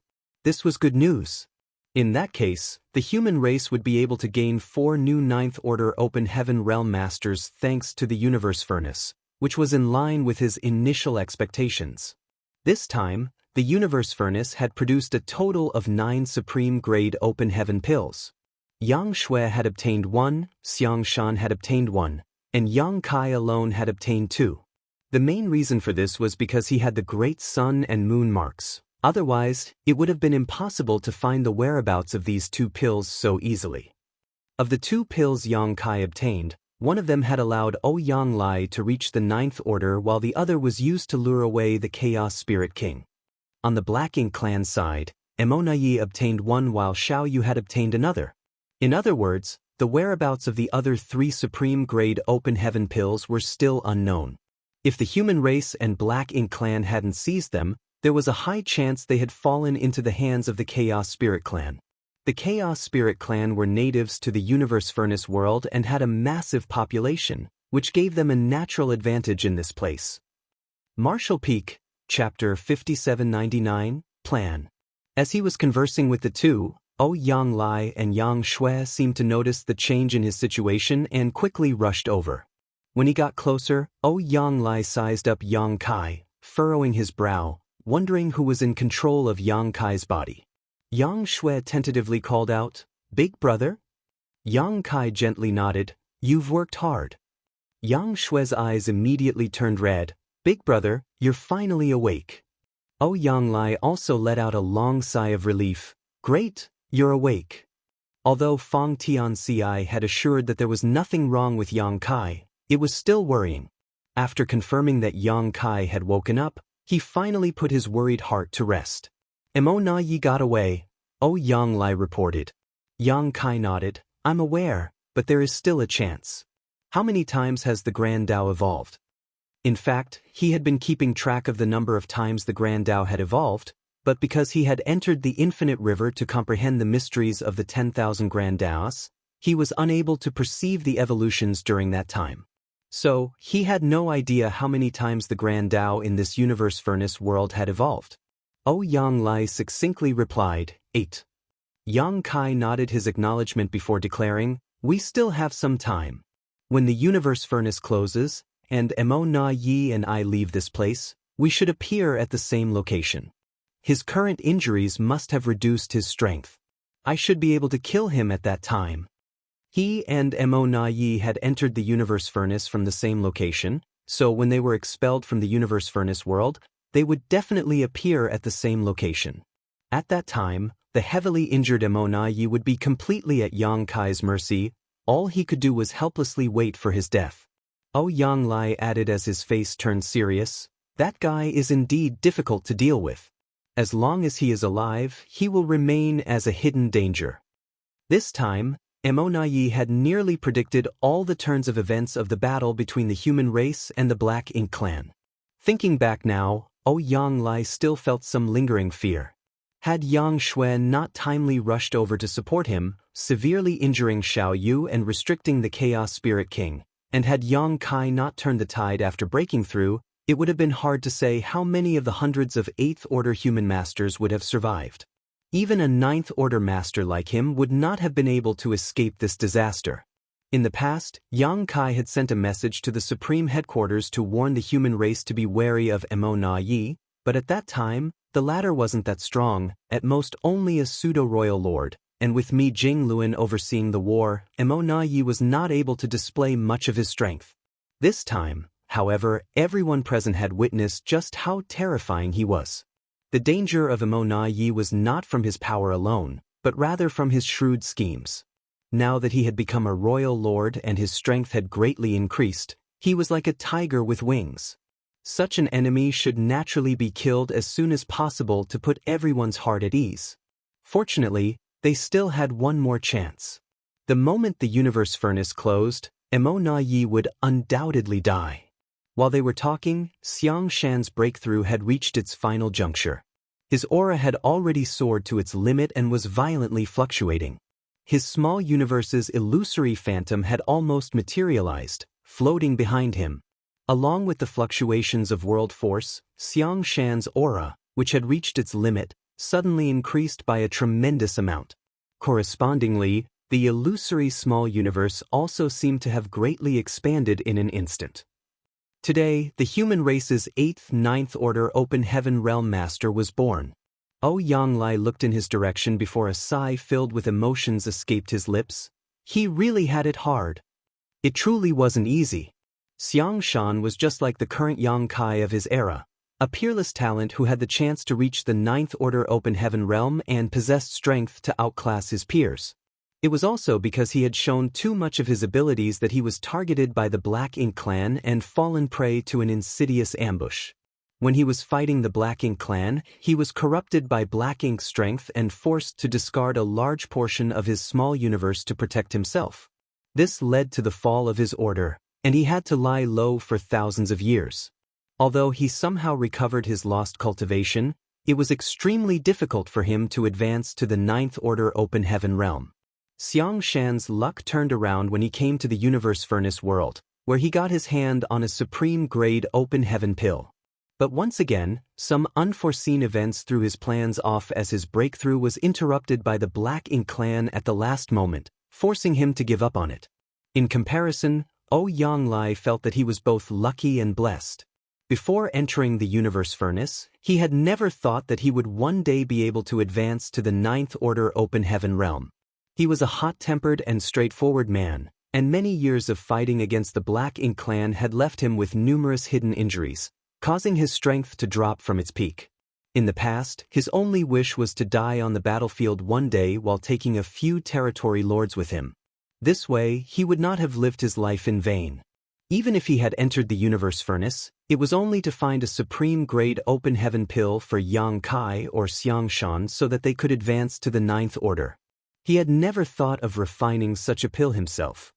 This was good news. In that case, the human race would be able to gain 4 new 9th order open heaven realm masters thanks to the universe furnace, which was in line with his initial expectations. This time, the universe furnace had produced a total of 9 supreme grade open heaven pills. Yang Shui had obtained 1, Xiang Shan had obtained 1, and Yang Kai alone had obtained 2. The main reason for this was because he had the great sun and moon marks. Otherwise, it would have been impossible to find the whereabouts of these 2 pills so easily. Of the 2 pills Yang Kai obtained, One of them had allowed Ouyang Lai to reach the ninth order while the other was used to lure away the Chaos Spirit King. On the Black Ink clan side, Emonayi obtained one while Xiao Yu had obtained another. In other words, the whereabouts of the other 3 supreme-grade open heaven pills were still unknown. If the human race and Black Ink clan hadn't seized them, there was a high chance they had fallen into the hands of the Chaos Spirit clan. The Chaos Spirit clan were natives to the Universe Furnace world and had a massive population, which gave them a natural advantage in this place. Marshall Peak, Chapter 5799, Plan. As he was conversing with the two, Ouyang Lai and Yang Shui seemed to notice the change in his situation and quickly rushed over. When he got closer, Ouyang Lai sized up Yang Kai, furrowing his brow, wondering who was in control of Yang Kai's body. Yang Shui tentatively called out, "Big brother?" Yang Kai gently nodded, "You've worked hard." Yang Shui's eyes immediately turned red. "Big brother, you're finally awake." Ouyang Lai also let out a long sigh of relief. "Great, you're awake." Although Fong Tianci had assured that there was nothing wrong with Yang Kai, it was still worrying. After confirming that Yang Kai had woken up, he finally put his worried heart to rest. "Mo Na Yi got away," Ouyang Lai reported. Yang Kai nodded. "I'm aware, but there is still a chance." How many times has the Grand Tao evolved? In fact, he had been keeping track of the number of times the Grand Tao had evolved, but because he had entered the infinite river to comprehend the mysteries of the 10,000 Grand Taos, he was unable to perceive the evolutions during that time. So, he had no idea how many times the Grand Tao in this Universe Furnace world had evolved. Ouyang Lai succinctly replied, 8. Yang Kai nodded his acknowledgement before declaring, "We still have some time. When the Universe Furnace closes, and Mo Na Yi and I leave this place, we should appear at the same location. His current injuries must have reduced his strength. I should be able to kill him at that time." He and Mo Na Yi had entered the Universe Furnace from the same location, so when they were expelled from the Universe Furnace world, they would definitely appear at the same location. At that time, the heavily injured Mo Na Yi would be completely at Yang Kai's mercy. All he could do was helplessly wait for his death. Ouyang Lai added as his face turned serious, "That guy is indeed difficult to deal with. As long as he is alive, he will remain as a hidden danger." This time, Mo Na Yi had nearly predicted all the turns of events of the battle between the human race and the Black Ink clan. Thinking back now, Ouyang Lai still felt some lingering fear. Had Yang Shui not timely rushed over to support him, severely injuring Xiao Yu and restricting the Chaos Spirit King, and had Yang Kai not turned the tide after breaking through, it would have been hard to say how many of the hundreds of 8th Order human masters would have survived. Even a 9th Order master like him would not have been able to escape this disaster. In the past, Yang Kai had sent a message to the Supreme Headquarters to warn the human race to be wary of Mo Na Yi, but at that time, the latter wasn't that strong, at most only a pseudo-royal lord, and with Mi Jingluan overseeing the war, Mo Na Yi was not able to display much of his strength. This time, however, everyone present had witnessed just how terrifying he was. The danger of Mo Na Yi was not from his power alone, but rather from his shrewd schemes. Now that he had become a royal lord and his strength had greatly increased, he was like a tiger with wings. Such an enemy should naturally be killed as soon as possible to put everyone's heart at ease. Fortunately, they still had one more chance. The moment the Universe Furnace closed, Mo Na Yi would undoubtedly die. While they were talking, Xiang Shan's breakthrough had reached its final juncture. His aura had already soared to its limit and was violently fluctuating. His small universe's illusory phantom had almost materialized, floating behind him. Along with the fluctuations of world force, Xiang Shan's aura, which had reached its limit, suddenly increased by a tremendous amount. Correspondingly, the illusory small universe also seemed to have greatly expanded in an instant. Today, the human race's 8th, 9th Order Open Heaven Realm Master was born. Ouyang Lai looked in his direction before a sigh filled with emotions escaped his lips. He really had it hard. It truly wasn't easy. Xiang Shan was just like the current Yang Kai of his era, a peerless talent who had the chance to reach the 9th Order Open Heaven Realm and possessed strength to outclass his peers. It was also because he had shown too much of his abilities that he was targeted by the Black Ink clan and fallen prey to an insidious ambush. When he was fighting the Black Ink clan, he was corrupted by Black Ink's strength and forced to discard a large portion of his small universe to protect himself. This led to the fall of his order, and he had to lie low for thousands of years. Although he somehow recovered his lost cultivation, it was extremely difficult for him to advance to the Ninth Order Open Heaven realm. Xiang Shan's luck turned around when he came to the Universe Furnace world, where he got his hand on a supreme-grade Open Heaven pill. But once again, some unforeseen events threw his plans off as his breakthrough was interrupted by the Black Ink clan at the last moment, forcing him to give up on it. In comparison, Yonglai felt that he was both lucky and blessed. Before entering the Universe Furnace, he had never thought that he would one day be able to advance to the Ninth Order Open Heaven realm. He was a hot-tempered and straightforward man, and many years of fighting against the Black Ink clan had left him with numerous hidden injuries, causing his strength to drop from its peak. In the past, his only wish was to die on the battlefield one day while taking a few territory lords with him. This way, he would not have lived his life in vain. Even if he had entered the Universe Furnace, it was only to find a supreme-grade Open Heaven pill for Yang Kai or Xiang Shan so that they could advance to the Ninth Order. He had never thought of refining such a pill himself.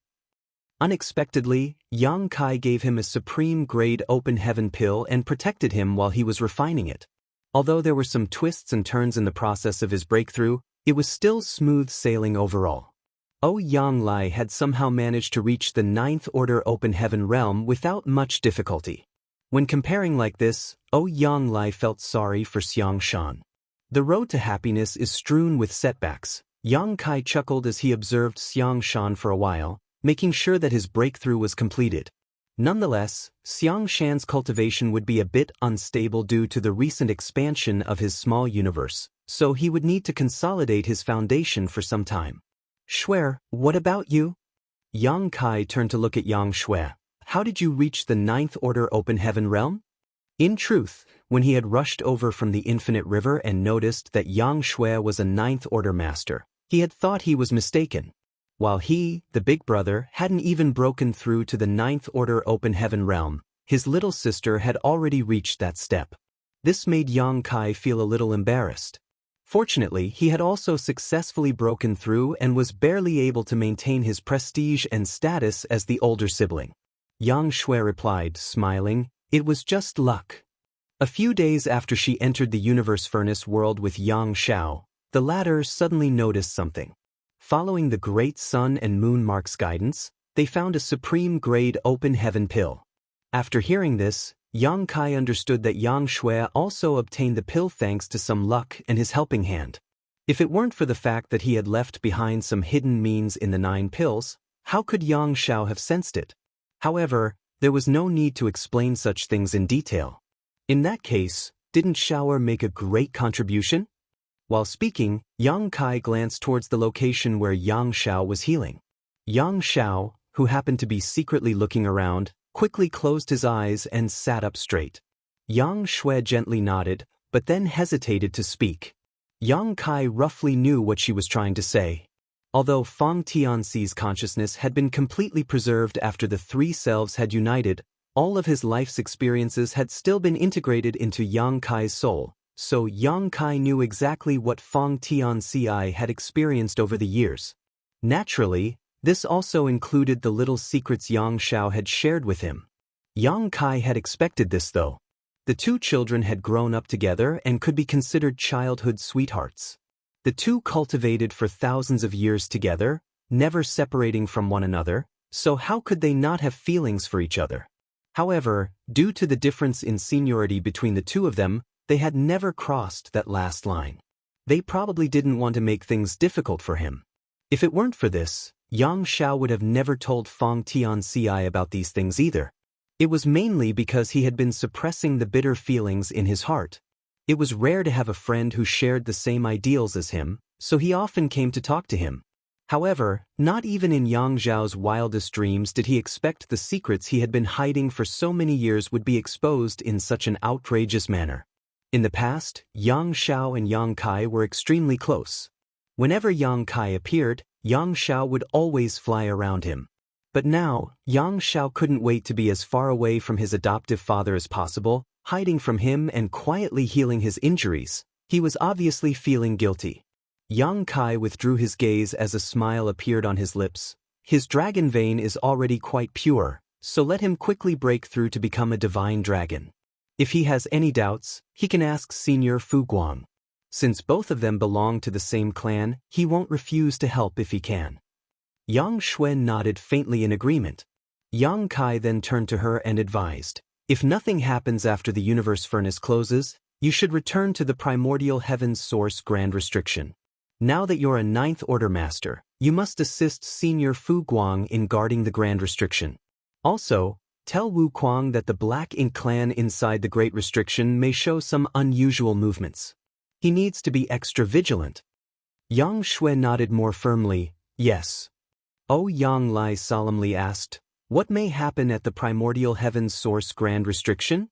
Unexpectedly, Yang Kai gave him a supreme-grade Open Heaven pill and protected him while he was refining it. Although there were some twists and turns in the process of his breakthrough, it was still smooth sailing overall. Yonglai had somehow managed to reach the Ninth Order Open Heaven realm without much difficulty. When comparing like this, Yonglai felt sorry for Xiang Shan. The road to happiness is strewn with setbacks. Yang Kai chuckled as he observed Xiang Shan for a while, making sure that his breakthrough was completed. Nonetheless, Xiang Shan's cultivation would be a bit unstable due to the recent expansion of his small universe, so he would need to consolidate his foundation for some time. Shui, what about you? Yang Kai turned to look at Yang Shui. How did you reach the Ninth Order Open Heaven realm? In truth, when he had rushed over from the Infinite River and noticed that Yang Shui was a Ninth Order master, he had thought he was mistaken. While he, the big brother, hadn't even broken through to the Ninth Order Open Heaven realm, his little sister had already reached that step. This made Yang Kai feel a little embarrassed. Fortunately, he had also successfully broken through and was barely able to maintain his prestige and status as the older sibling. Yang Shui replied, smiling, "It was just luck." A few days after she entered the Universe Furnace world with Yang Xiao, the latter suddenly noticed something. Following the Great Sun and Moon Mark's guidance, they found a supreme-grade Open Heaven pill. After hearing this, Yang Kai understood that Yang Shui also obtained the pill thanks to some luck and his helping hand. If it weren't for the fact that he had left behind some hidden means in the 9 pills, how could Yang Xiao have sensed it? However, there was no need to explain such things in detail. In that case, didn't Xiao make a great contribution? While speaking, Yang Kai glanced towards the location where Yang Xiao was healing. Yang Xiao, who happened to be secretly looking around, quickly closed his eyes and sat up straight. Yang Shui gently nodded, but then hesitated to speak. Yang Kai roughly knew what she was trying to say. Although Feng Tianxi's consciousness had been completely preserved after the 3 selves had united, all of his life's experiences had still been integrated into Yang Kai's soul, so Yang Kai knew exactly what Feng Tianxi had experienced over the years. Naturally, this also included the little secrets Yang Xiao had shared with him. Yang Kai had expected this though. The 2 children had grown up together and could be considered childhood sweethearts. The 2 cultivated for thousands of years together, never separating from one another, so how could they not have feelings for each other? However, due to the difference in seniority between the 2 of them, they had never crossed that last line. They probably didn't want to make things difficult for him. If it weren't for this, Yang Xiao would have never told Feng Tianxi about these things either. It was mainly because he had been suppressing the bitter feelings in his heart. It was rare to have a friend who shared the same ideals as him, so he often came to talk to him. However, not even in Yang Xiao's wildest dreams did he expect the secrets he had been hiding for so many years would be exposed in such an outrageous manner. In the past, Yang Xiao and Yang Kai were extremely close. Whenever Yang Kai appeared, Yang Xiao would always fly around him. But now, Yang Xiao couldn't wait to be as far away from his adoptive father as possible, hiding from him and quietly healing his injuries. He was obviously feeling guilty. Yang Kai withdrew his gaze as a smile appeared on his lips. His dragon vein is already quite pure, so let him quickly break through to become a divine dragon. If he has any doubts, he can ask Senior Fu Guang. Since both of them belong to the same clan, he won't refuse to help if he can. Yang Xuan nodded faintly in agreement. Yang Kai then turned to her and advised, if nothing happens after the universe furnace closes, you should return to the primordial heaven's source Grand Restriction. Now that you're a 9th Order Master, you must assist Senior Fu Guang in guarding the Grand Restriction. Also, tell Wu Kuang that the Black Ink clan inside the Great Restriction may show some unusual movements. He needs to be extra vigilant. Yang Xuan nodded more firmly, yes. Yang Lai solemnly asked, what may happen at the primordial heaven's source Grand Restriction?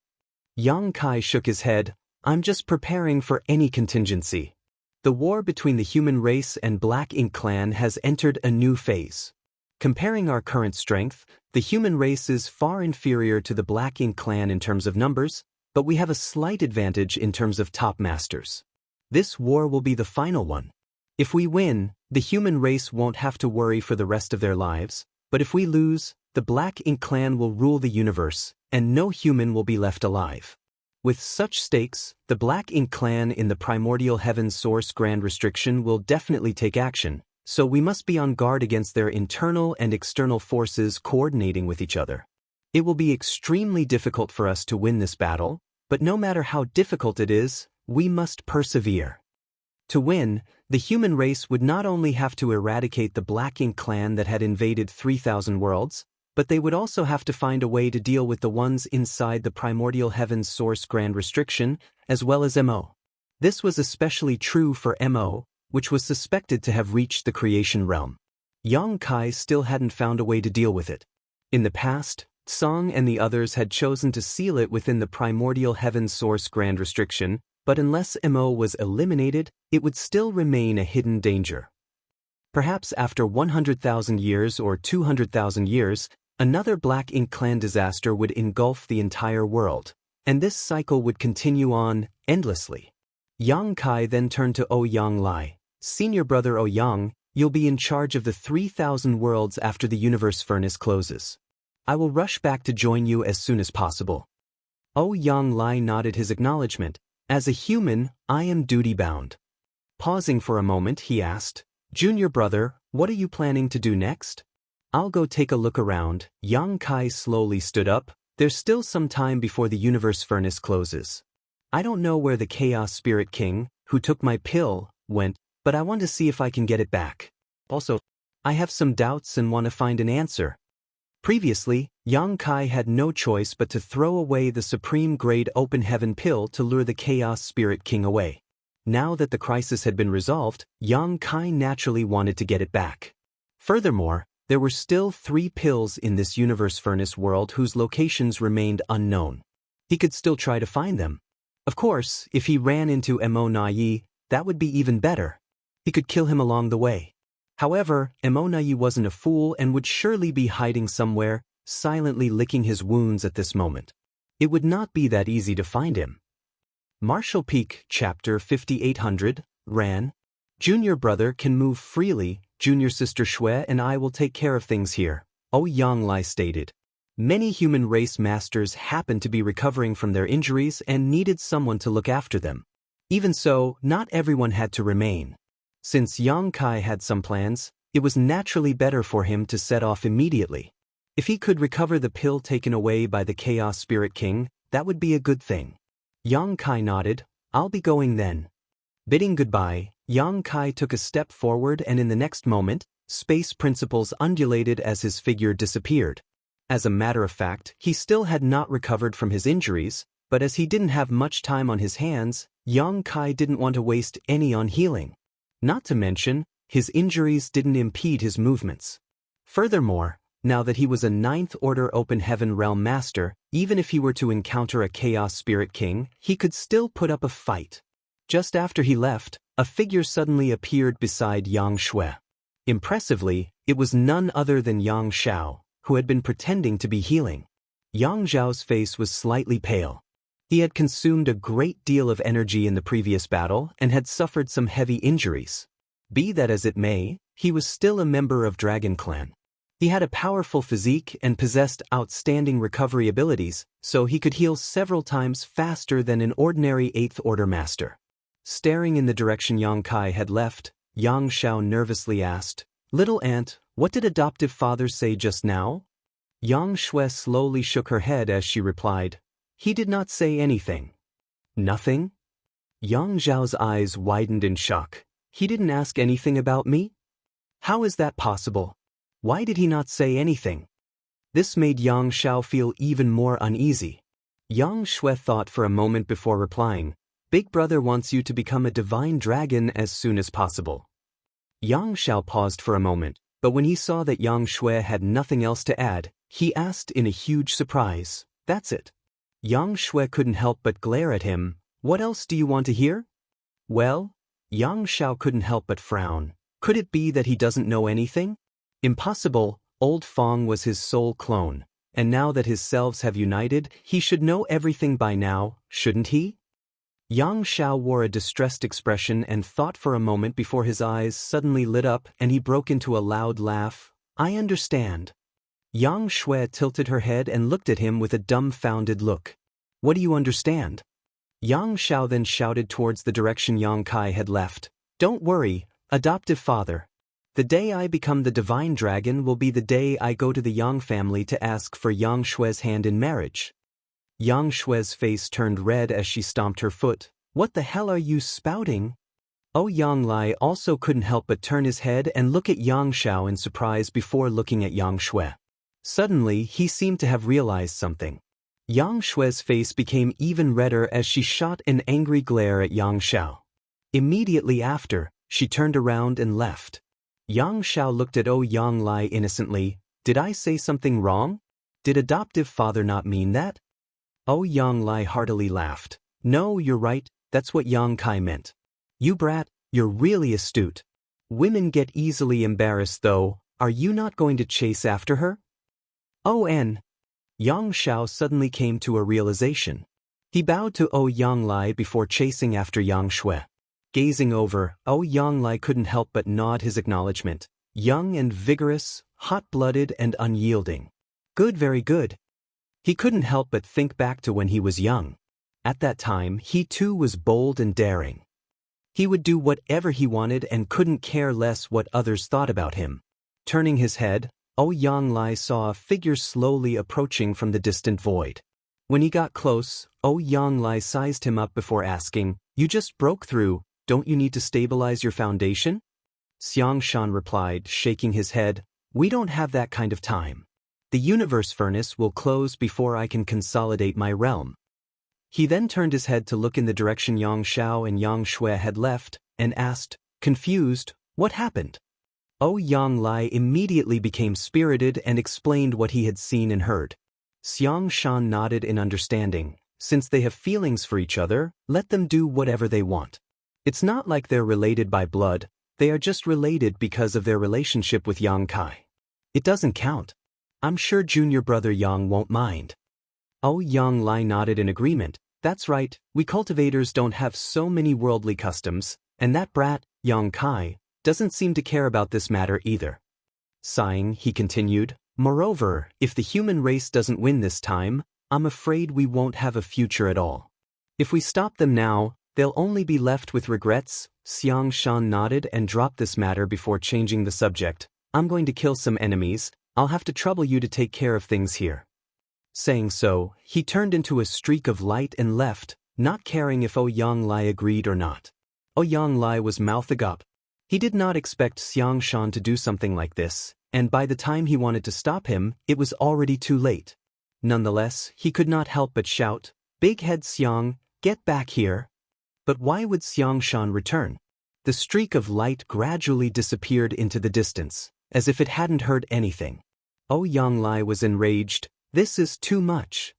Yang Kai shook his head, I'm just preparing for any contingency. The war between the human race and Black Ink clan has entered a new phase. Comparing our current strength, the human race is far inferior to the Black Ink clan in terms of numbers, but we have a slight advantage in terms of top masters. This war will be the final one. If we win, the human race won't have to worry for the rest of their lives, but if we lose, the Black Ink clan will rule the universe, and no human will be left alive. With such stakes, the Black Ink clan in the primordial heaven's source Grand Restriction will definitely take action, so we must be on guard against their internal and external forces coordinating with each other. It will be extremely difficult for us to win this battle, but no matter how difficult it is, we must persevere. To win, the human race would not only have to eradicate the Black Ink clan that had invaded 3,000 worlds, but they would also have to find a way to deal with the ones inside the primordial heaven's source Grand Restriction, as well as Mo. This was especially true for Mo, which was suspected to have reached the creation realm. Yang Kai still hadn't found a way to deal with it. In the past, Song and the others had chosen to seal it within the primordial heaven's source Grand Restriction, but unless Mo was eliminated, it would still remain a hidden danger. Perhaps after 100,000 years or 200,000 years, another Black Ink clan disaster would engulf the entire world, and this cycle would continue on endlessly. Yang Kai then turned to Yang Lai. Senior brother Yang, you'll be in charge of the 3,000 worlds after the universe furnace closes. I will rush back to join you as soon as possible. Yang Lai nodded his acknowledgement. As a human, I am duty-bound. Pausing for a moment, he asked, Junior brother, what are you planning to do next? I'll go take a look around. Yang Kai slowly stood up. There's still some time before the universe furnace closes. I don't know where the Chaos Spirit King, who took my pill, went, but I want to see if I can get it back. Also, I have some doubts and want to find an answer. Previously, Yang Kai had no choice but to throw away the supreme-grade open heaven pill to lure the Chaos Spirit King away. Now that the crisis had been resolved, Yang Kai naturally wanted to get it back. Furthermore, there were still 3 pills in this universe furnace world whose locations remained unknown. He could still try to find them. Of course, if he ran into Mo Nai, that would be even better. He could kill him along the way. However, Mo Nai wasn't a fool and would surely be hiding somewhere, silently licking his wounds at this moment. It would not be that easy to find him. Marshall Peak, Chapter 5800, ran. Junior brother can move freely, junior sister Shui and I will take care of things here, Yang Lai stated. Many human race masters happened to be recovering from their injuries and needed someone to look after them. Even so, not everyone had to remain. Since Yang Kai had some plans, it was naturally better for him to set off immediately. If he could recover the pill taken away by the Chaos Spirit King, that would be a good thing. Yang Kai nodded, I'll be going then. Bidding goodbye, Yang Kai took a step forward and in the next moment, space principles undulated as his figure disappeared. As a matter of fact, he still had not recovered from his injuries, but as he didn't have much time on his hands, Yang Kai didn't want to waste any on healing. Not to mention, his injuries didn't impede his movements. Furthermore, now that he was a 9th Order Open Heaven Realm Master, even if he were to encounter a Chaos Spirit King, he could still put up a fight. Just after he left, a figure suddenly appeared beside Yang Shui. Impressively, it was none other than Yang Xiao, who had been pretending to be healing. Yang Zhao's face was slightly pale. He had consumed a great deal of energy in the previous battle and had suffered some heavy injuries. Be that as it may, he was still a member of Dragon Clan. He had a powerful physique and possessed outstanding recovery abilities, so he could heal several times faster than an ordinary 8th Order master. Staring in the direction Yang Kai had left, Yang Xiao nervously asked, "Little aunt, what did adoptive father say just now?" Yang Shui slowly shook her head as she replied, "He did not say anything." "Nothing?" Yang Zhao's eyes widened in shock. "He didn't ask anything about me? How is that possible? Why did he not say anything?" This made Yang Xiao feel even more uneasy. Yang Shui thought for a moment before replying, "Big brother wants you to become a divine dragon as soon as possible." Yang Xiao paused for a moment, but when he saw that Yang Shui had nothing else to add, he asked in a huge surprise, "That's it?" Yang Shui couldn't help but glare at him. "What else do you want to hear?" "Well?" Yang Xiao couldn't help but frown. Could it be that he doesn't know anything? Impossible. Old Fong was his sole clone, and now that his selves have united, he should know everything by now, shouldn't he? Yang Xiao wore a distressed expression and thought for a moment before his eyes suddenly lit up and he broke into a loud laugh. "I understand." Yang Shui tilted her head and looked at him with a dumbfounded look. "What do you understand?" Yang Xiao then shouted towards the direction Yang Kai had left. "Don't worry, adoptive father. The day I become the divine dragon will be the day I go to the Yang family to ask for Yang Shui's hand in marriage." Yang Shui's face turned red as she stomped her foot. "What the hell are you spouting?" Yang Lai also couldn't help but turn his head and look at Yang Xiao in surprise before looking at Yang Shui. Suddenly, he seemed to have realized something. Yang Shui's face became even redder as she shot an angry glare at Yang Xiao. Immediately after, she turned around and left. Yang Xiao looked at Yang Lai innocently. "Did I say something wrong? Did adoptive father not mean that?" Yang Lai heartily laughed. "No, you're right, that's what Yang Kai meant. You brat, you're really astute. Women get easily embarrassed though. Are you not going to chase after her?" Yang Xiao suddenly came to a realization. He bowed to Yang Lai before chasing after Yang Shui. Gazing over, Yang Lai couldn't help but nod his acknowledgement. Young and vigorous, hot-blooded and unyielding. Good, very good. He couldn't help but think back to when he was young. At that time, he too was bold and daring. He would do whatever he wanted and couldn't care less what others thought about him. Turning his head, Yang Lai saw a figure slowly approaching from the distant void. When he got close, Yang Lai sized him up before asking, "You just broke through. Don't you need to stabilize your foundation?" Xiang Shan replied, shaking his head, "We don't have that kind of time. The universe furnace will close before I can consolidate my realm." He then turned his head to look in the direction Yang Xiao and Yang Shui had left, and asked, confused, "What happened?" Yang Lai immediately became spirited and explained what he had seen and heard. Xiang Shan nodded in understanding. Since they have feelings for each other, let them do whatever they want. It's not like they're related by blood, they are just related because of their relationship with Yang Kai. It doesn't count. I'm sure junior brother Yang won't mind. Yang Lai nodded in agreement. That's right, we cultivators don't have so many worldly customs, and that brat, Yang Kai, doesn't seem to care about this matter either. Sighing, he continued, "Moreover, if the human race doesn't win this time, I'm afraid we won't have a future at all. If we stop them now, they'll only be left with regrets." Xiang Shan nodded and dropped this matter before changing the subject. "I'm going to kill some enemies, I'll have to trouble you to take care of things here." Saying so, he turned into a streak of light and left, not caring if Yang Lai agreed or not. Yang Lai was mouth agape. He did not expect Xiang Shan to do something like this, and by the time he wanted to stop him, it was already too late. Nonetheless, he could not help but shout, "Big head Xiang, get back here." But why would Xiang Shan return? The streak of light gradually disappeared into the distance, as if it hadn't heard anything. Yang Lai was enraged. This is too much.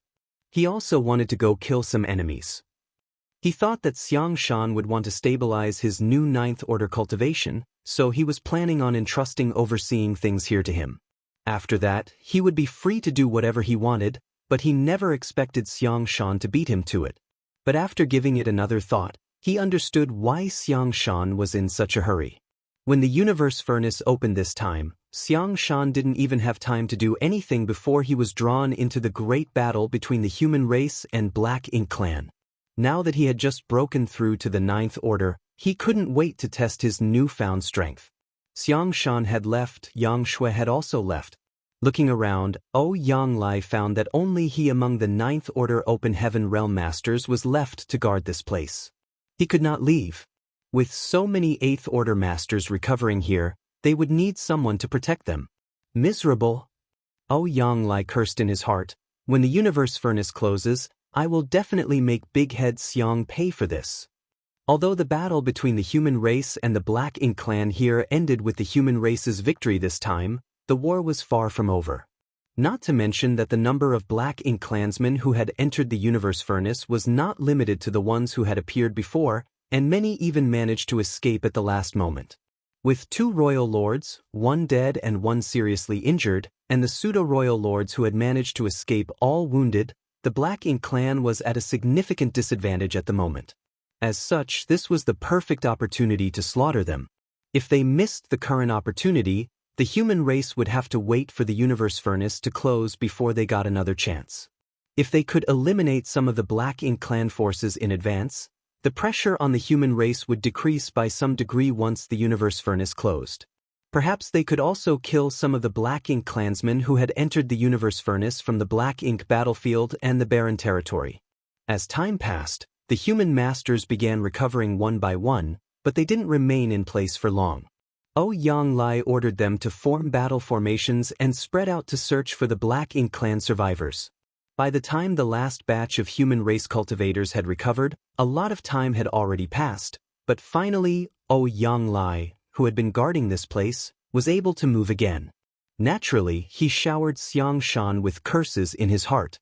He also wanted to go kill some enemies. He thought that Xiang Shan would want to stabilize his new 9th Order cultivation, so he was planning on entrusting overseeing things here to him. After that, he would be free to do whatever he wanted, but he never expected Xiang Shan to beat him to it. But after giving it another thought, he understood why Xiang Shan was in such a hurry. When the universe furnace opened this time, Xiang Shan didn't even have time to do anything before he was drawn into the great battle between the human race and Black Ink Clan. Now that he had just broken through to the 9th Order, he couldn't wait to test his newfound strength. Xiang Shan had left, Yang Shui had also left. Looking around, Yang Lai found that only he among the 9th Order Open Heaven Realm Masters was left to guard this place. He could not leave. With so many 8th Order Masters recovering here, they would need someone to protect them. Miserable! Yang Lai cursed in his heart. When the universe furnace closes, I will definitely make Big Head Xiang pay for this. Although the battle between the human race and the Black Ink Clan here ended with the human race's victory this time, the war was far from over. Not to mention that the number of Black Ink clansmen who had entered the universe furnace was not limited to the ones who had appeared before, and many even managed to escape at the last moment. With 2 royal lords, 1 dead and 1 seriously injured, and the pseudo-royal lords who had managed to escape all wounded, the Black Ink clan was at a significant disadvantage at the moment. As such, this was the perfect opportunity to slaughter them. If they missed the current opportunity, the human race would have to wait for the universe furnace to close before they got another chance. If they could eliminate some of the Black Ink clan forces in advance, the pressure on the human race would decrease by some degree once the universe furnace closed. Perhaps they could also kill some of the Black Ink clansmen who had entered the universe furnace from the Black Ink battlefield and the Barren territory. As time passed, the human masters began recovering one by one, but they didn't remain in place for long. Yang Lai ordered them to form battle formations and spread out to search for the Black Ink clan survivors. By the time the last batch of human race cultivators had recovered, a lot of time had already passed, but finally, Yang Lai, who had been guarding this place, was able to move again. Naturally, he showered Xiang Shan with curses in his heart.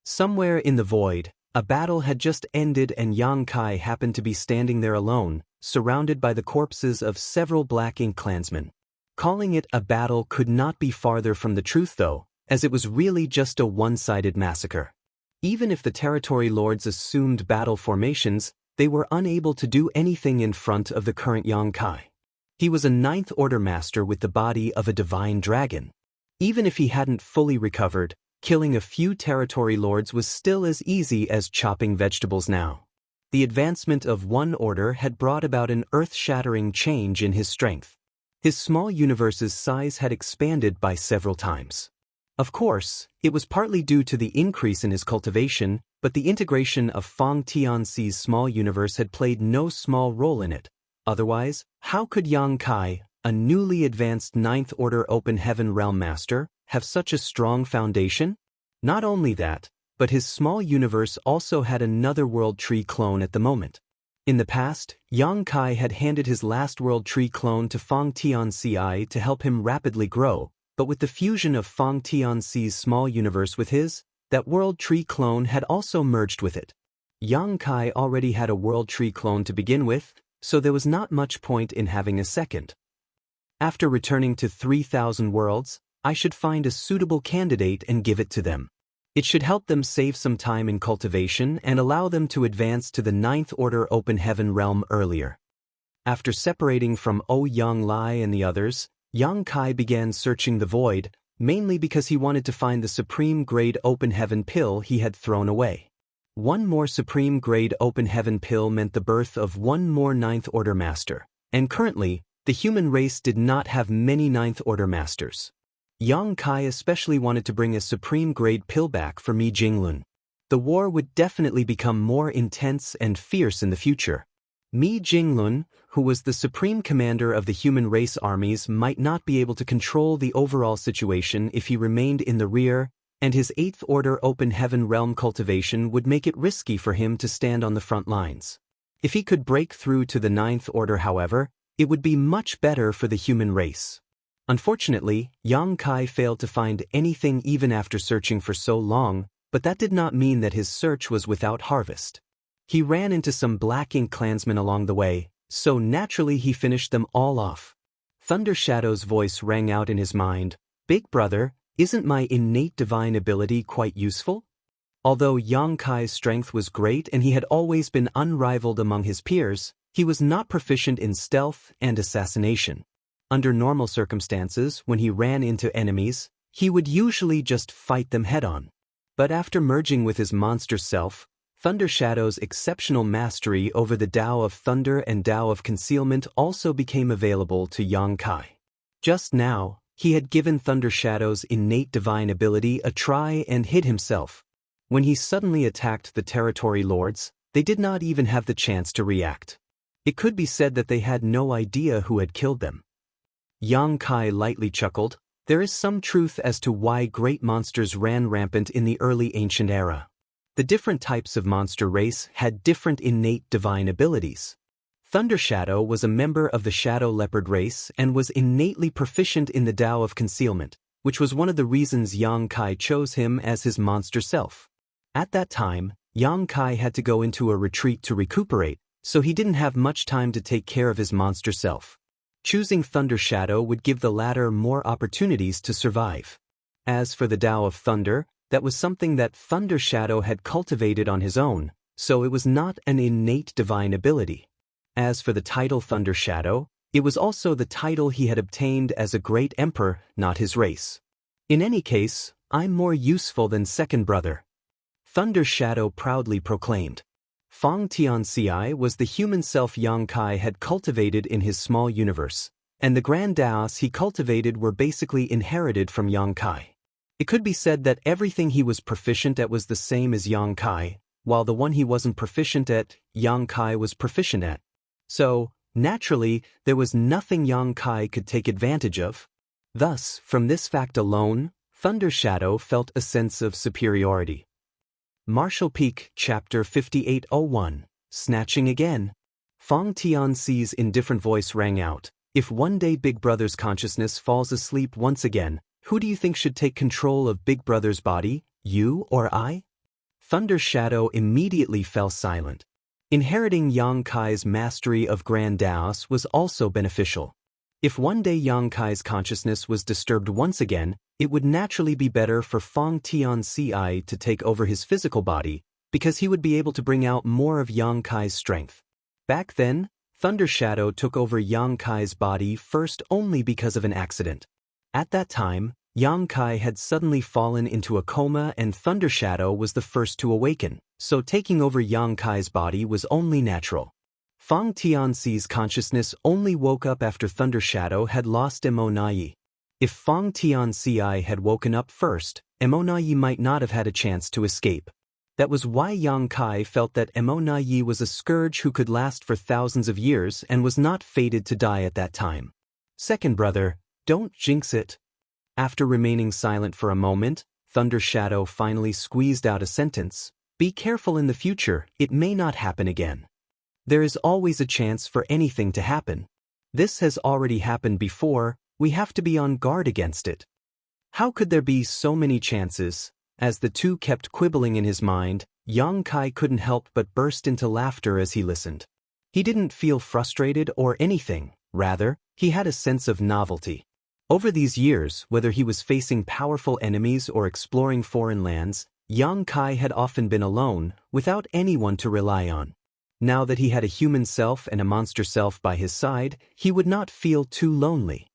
Somewhere in the void, a battle had just ended and Yang Kai happened to be standing there alone, surrounded by the corpses of several Black Ink clansmen. Calling it a battle could not be farther from the truth though, as it was really just a one-sided massacre. Even if the territory lords assumed battle formations, they were unable to do anything in front of the current Yang Kai. He was a 9th Order master with the body of a divine dragon. Even if he hadn't fully recovered, killing a few territory lords was still as easy as chopping vegetables now. The advancement of one order had brought about an earth-shattering change in his strength. His small universe's size had expanded by several times. Of course, it was partly due to the increase in his cultivation, but the integration of Fang Tianxi's small universe had played no small role in it. Otherwise, how could Yang Kai, a newly advanced 9th Order Open Heaven Realm Master, have such a strong foundation? Not only that, but his small universe also had another World Tree clone at the moment. In the past, Yang Kai had handed his last World Tree clone to Fang Tianxi to help him rapidly grow, but with the fusion of Fang Tianxi's small universe with his, that World Tree clone had also merged with it. Yang Kai already had a World Tree clone to begin with, so there was not much point in having a second. After returning to 3,000 worlds, I should find a suitable candidate and give it to them. It should help them save some time in cultivation and allow them to advance to the 9th Order Open Heaven realm earlier. After separating from Yang Lai and the others, Yang Kai began searching the void, mainly because he wanted to find the Supreme Grade Open Heaven pill he had thrown away. One more Supreme Grade Open Heaven pill meant the birth of one more 9th Order Master, and currently, the human race did not have many 9th Order Masters. Yang Kai especially wanted to bring a Supreme Grade pill back for Mi Jinglun. The war would definitely become more intense and fierce in the future. Mi Jinglun, who was the supreme commander of the human race armies, might not be able to control the overall situation if he remained in the rear, and his 8th Order Open Heaven realm cultivation would make it risky for him to stand on the front lines. If he could break through to the 9th Order, however, it would be much better for the human race. Unfortunately, Yang Kai failed to find anything even after searching for so long, but that did not mean that his search was without harvest. He ran into some Black Ink clansmen along the way, so naturally he finished them all off. Thunder Shadow's voice rang out in his mind, "Big brother, isn't my innate divine ability quite useful?" Although Yang Kai's strength was great and he had always been unrivaled among his peers, he was not proficient in stealth and assassination. Under normal circumstances, when he ran into enemies, he would usually just fight them head-on. But after merging with his monster self, Thunder Shadow's exceptional mastery over the Tao of Thunder and Tao of Concealment also became available to Yang Kai. Just now, he had given Thunder Shadow's innate divine ability a try and hid himself. When he suddenly attacked the Territory Lords, they did not even have the chance to react. It could be said that they had no idea who had killed them. Yang Kai lightly chuckled. There is some truth as to why great monsters ran rampant in the early ancient era. The different types of monster race had different innate divine abilities. Thunder Shadow was a member of the Shadow Leopard race and was innately proficient in the Tao of Concealment, which was one of the reasons Yang Kai chose him as his monster self. At that time, Yang Kai had to go into a retreat to recuperate, so he didn't have much time to take care of his monster self. Choosing Thunder Shadow would give the latter more opportunities to survive. As for the Tao of Thunder, that was something that Thunder Shadow had cultivated on his own, so it was not an innate divine ability. As for the title Thunder Shadow, it was also the title he had obtained as a great emperor, not his race. In any case, I'm more useful than second brother, Thunder Shadow proudly proclaimed. Fong Tianci was the human self Yang Kai had cultivated in his small universe, and the grand Daos he cultivated were basically inherited from Yang Kai. It could be said that everything he was proficient at was the same as Yang Kai, while the one he wasn't proficient at, Yang Kai was proficient at. So, naturally, there was nothing Yang Kai could take advantage of. Thus, from this fact alone, Thunder Shadow felt a sense of superiority. Martial Peak, Chapter 5801, Snatching Again. Fong Tianci's indifferent voice rang out. If one day Big Brother's consciousness falls asleep once again, who do you think should take control of Big Brother's body, you or I? Thunder Shadow immediately fell silent. Inheriting Yang Kai's mastery of Grand Daos was also beneficial. If one day Yang Kai's consciousness was disturbed once again, it would naturally be better for Fong Tianci to take over his physical body, because he would be able to bring out more of Yang Kai's strength. Back then, Thunder Shadow took over Yang Kai's body first only because of an accident. At that time, Yang Kai had suddenly fallen into a coma and Thunder Shadow was the first to awaken, so taking over Yang Kai's body was only natural. Fong Tianci's consciousness only woke up after Thunder Shadow had lost Emonayi. If Fong Tianci had woken up first, Emonayi might not have had a chance to escape. That was why Yang Kai felt that Emonayi was a scourge who could last for thousands of years and was not fated to die at that time. Second brother, don't jinx it. After remaining silent for a moment, Thunder Shadow finally squeezed out a sentence. Be careful in the future, it may not happen again. There is always a chance for anything to happen. This has already happened before, we have to be on guard against it. How could there be so many chances? As the two kept quibbling in his mind, Yang Kai couldn't help but burst into laughter as he listened. He didn't feel frustrated or anything, rather, he had a sense of novelty. Over these years, whether he was facing powerful enemies or exploring foreign lands, Yang Kai had often been alone, without anyone to rely on. Now that he had a human self and a monster self by his side, he would not feel too lonely.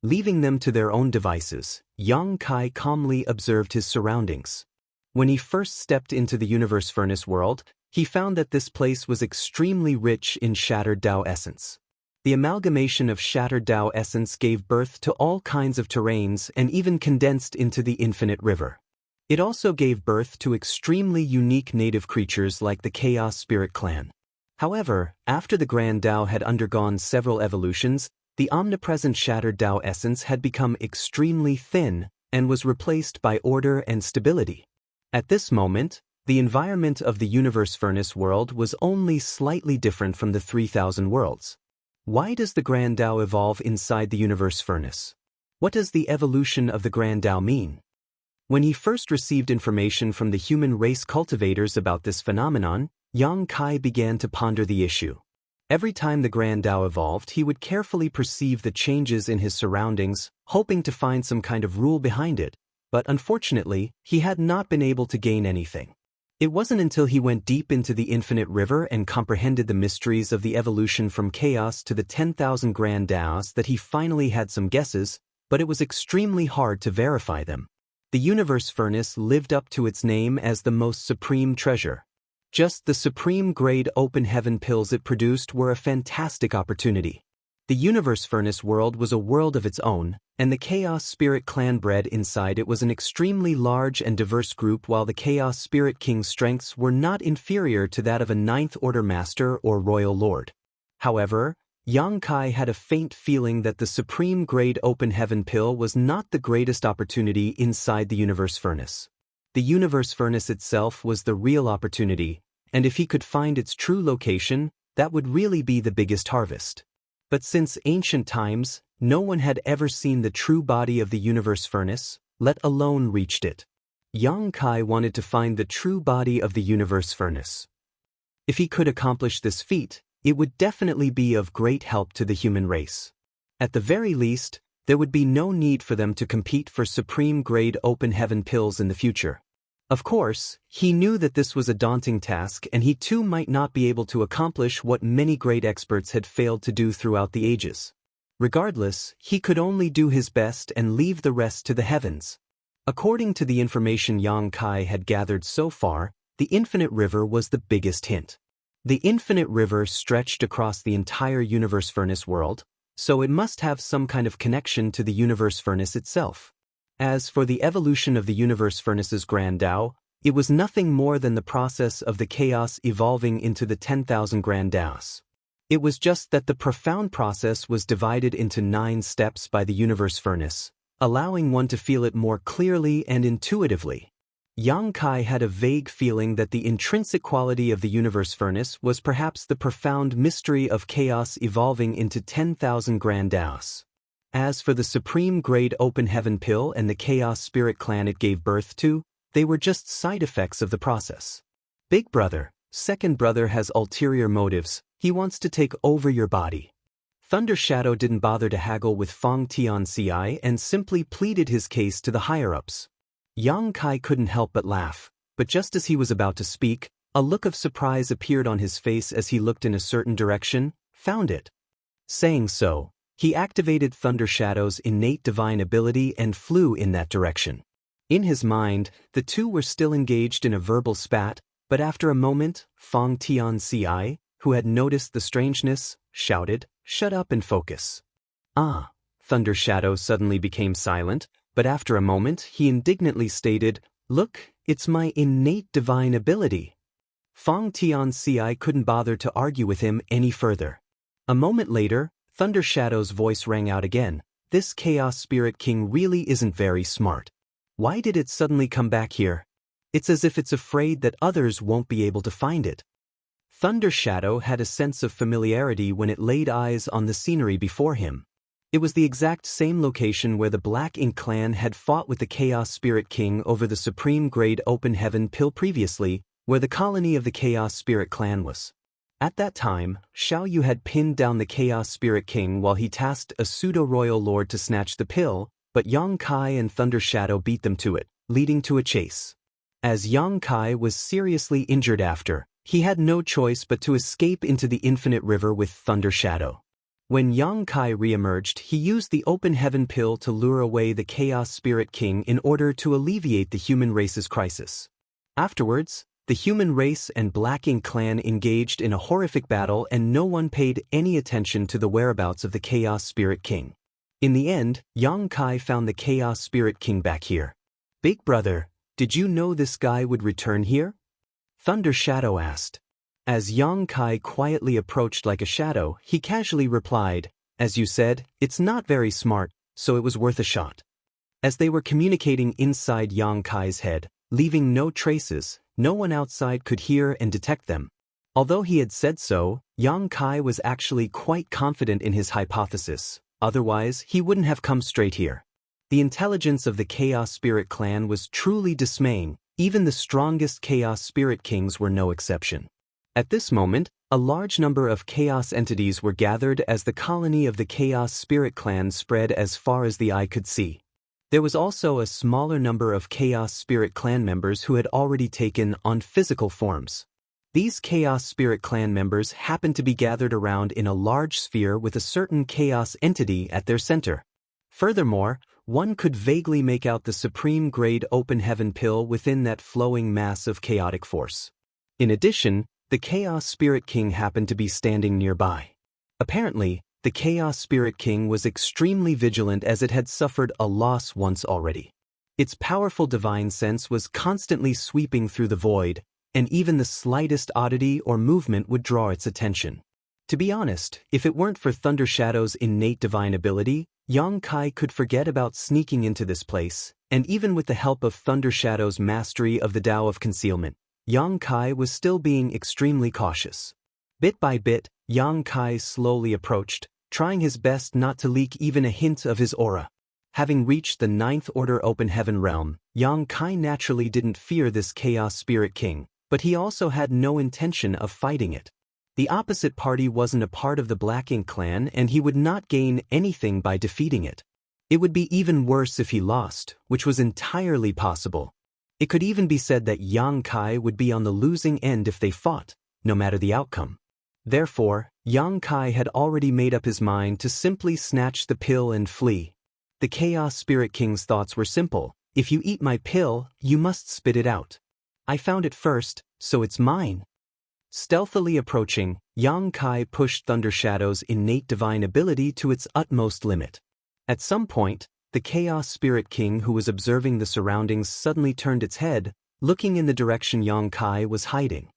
Leaving them to their own devices, Yang Kai calmly observed his surroundings. When he first stepped into the Universe Furnace world, he found that this place was extremely rich in Shattered Tao essence. The amalgamation of Shattered Tao essence gave birth to all kinds of terrains and even condensed into the Infinite River. It also gave birth to extremely unique native creatures like the Chaos Spirit Clan. However, after the Grand Tao had undergone several evolutions, the omnipresent Shattered Tao essence had become extremely thin and was replaced by order and stability. At this moment, the environment of the Universe Furnace world was only slightly different from the 3000 worlds. Why does the Grand Tao evolve inside the Universe Furnace? What does the evolution of the Grand Tao mean? When he first received information from the human race cultivators about this phenomenon, Yang Kai began to ponder the issue. Every time the Grand Tao evolved, he would carefully perceive the changes in his surroundings, hoping to find some kind of rule behind it, but unfortunately, he had not been able to gain anything. It wasn't until he went deep into the infinite river and comprehended the mysteries of the evolution from chaos to the 10,000 Grand Taos that he finally had some guesses, but it was extremely hard to verify them. The universe furnace lived up to its name as the most supreme treasure. Just the supreme-grade open heaven pills it produced were a fantastic opportunity. The universe furnace world was a world of its own, and the Chaos Spirit clan bred inside it was an extremely large and diverse group, while the Chaos Spirit King's strengths were not inferior to that of a Ninth Order Master or Royal Lord. However, Yang Kai had a faint feeling that the supreme-grade open heaven pill was not the greatest opportunity inside the universe furnace. The universe furnace itself was the real opportunity, and if he could find its true location, that would really be the biggest harvest. But since ancient times, no one had ever seen the true body of the universe furnace, let alone reached it. Yang Kai wanted to find the true body of the universe furnace. If he could accomplish this feat, it would definitely be of great help to the human race. At the very least, there would be no need for them to compete for supreme-grade open heaven pills in the future. Of course, he knew that this was a daunting task, and he too might not be able to accomplish what many great experts had failed to do throughout the ages. Regardless, he could only do his best and leave the rest to the heavens. According to the information Yang Kai had gathered so far, the infinite river was the biggest hint. The infinite river stretched across the entire universe furnace world, so it must have some kind of connection to the universe furnace itself. As for the evolution of the universe furnace's Grand Tao, it was nothing more than the process of the chaos evolving into the 10,000 Grand Taos. It was just that the profound process was divided into 9 steps by the universe furnace, allowing one to feel it more clearly and intuitively. Yang Kai had a vague feeling that the intrinsic quality of the universe furnace was perhaps the profound mystery of chaos evolving into 10,000 Grand Taos. As for the supreme-grade open heaven pill and the Chaos Spirit clan it gave birth to, they were just side effects of the process. Big brother, second brother has ulterior motives. He wants to take over your body. Thunder Shadow didn't bother to haggle with Fong Tianci and simply pleaded his case to the higher-ups. Yang Kai couldn't help but laugh, but just as he was about to speak, a look of surprise appeared on his face as he looked in a certain direction, found it. Saying so, he activated Thunder Shadow's innate divine ability and flew in that direction. In his mind, the two were still engaged in a verbal spat, but after a moment, Fong Tianci, who had noticed the strangeness, shouted, "Shut up and focus." "Ah." Thunder Shadow suddenly became silent, but after a moment he indignantly stated, "Look, it's my innate divine ability." Fong Tianci couldn't bother to argue with him any further. A moment later, Thunder Shadow's voice rang out again. "This Chaos Spirit King really isn't very smart. Why did it suddenly come back here? It's as if it's afraid that others won't be able to find it." Thunder Shadow had a sense of familiarity when it laid eyes on the scenery before him. It was the exact same location where the Black Ink clan had fought with the Chaos Spirit King over the supreme-grade open heaven pill previously, where the colony of the Chaos Spirit clan was. At that time, Xiao Yu had pinned down the Chaos Spirit King while he tasked a pseudo-royal lord to snatch the pill, but Yang Kai and Thunder Shadow beat them to it, leading to a chase. As Yang Kai was seriously injured after, he had no choice but to escape into the infinite river with Thunder Shadow. When Yang Kai re-emerged, he used the open heaven pill to lure away the Chaos Spirit King in order to alleviate the human race's crisis. Afterwards, the human race and Black Ink clan engaged in a horrific battle and no one paid any attention to the whereabouts of the Chaos Spirit King. In the end, Yang Kai found the Chaos Spirit King back here. "Big brother, did you know this guy would return here?" Thunder Shadow asked. As Yang Kai quietly approached like a shadow, he casually replied, "As you said, it's not very smart, so it was worth a shot." As they were communicating inside Yang Kai's head, leaving no traces, no one outside could hear and detect them. Although he had said so, Yang Kai was actually quite confident in his hypothesis, otherwise he wouldn't have come straight here. The intelligence of the Chaos Spirit clan was truly dismaying, even the strongest Chaos Spirit Kings were no exception. At this moment, a large number of chaos entities were gathered as the colony of the Chaos Spirit Clan spread as far as the eye could see. There was also a smaller number of Chaos Spirit Clan members who had already taken on physical forms. These Chaos Spirit Clan members happened to be gathered around in a large sphere with a certain chaos entity at their center. Furthermore, one could vaguely make out the supreme-grade open heaven pill within that flowing mass of chaotic force. In addition, the Chaos Spirit King happened to be standing nearby. Apparently, the Chaos Spirit King was extremely vigilant as it had suffered a loss once already. Its powerful divine sense was constantly sweeping through the void, and even the slightest oddity or movement would draw its attention. To be honest, if it weren't for Thunder Shadow's innate divine ability, Yang Kai could forget about sneaking into this place, and even with the help of Thunder Shadow's mastery of the Tao of Concealment, Yang Kai was still being extremely cautious. Bit by bit, Yang Kai slowly approached, trying his best not to leak even a hint of his aura. Having reached the Ninth Order Open Heaven realm, Yang Kai naturally didn't fear this Chaos Spirit King, but he also had no intention of fighting it. The opposite party wasn't a part of the Black Ink clan and he would not gain anything by defeating it. It would be even worse if he lost, which was entirely possible. It could even be said that Yang Kai would be on the losing end if they fought, no matter the outcome. Therefore, Yang Kai had already made up his mind to simply snatch the pill and flee. The Chaos Spirit King's thoughts were simple: if you eat my pill, you must spit it out. I found it first, so it's mine. Stealthily approaching, Yang Kai pushed Thunder Shadow's innate divine ability to its utmost limit. At some point, the Chaos Spirit King who was observing the surroundings suddenly turned its head, looking in the direction Yang Kai was hiding.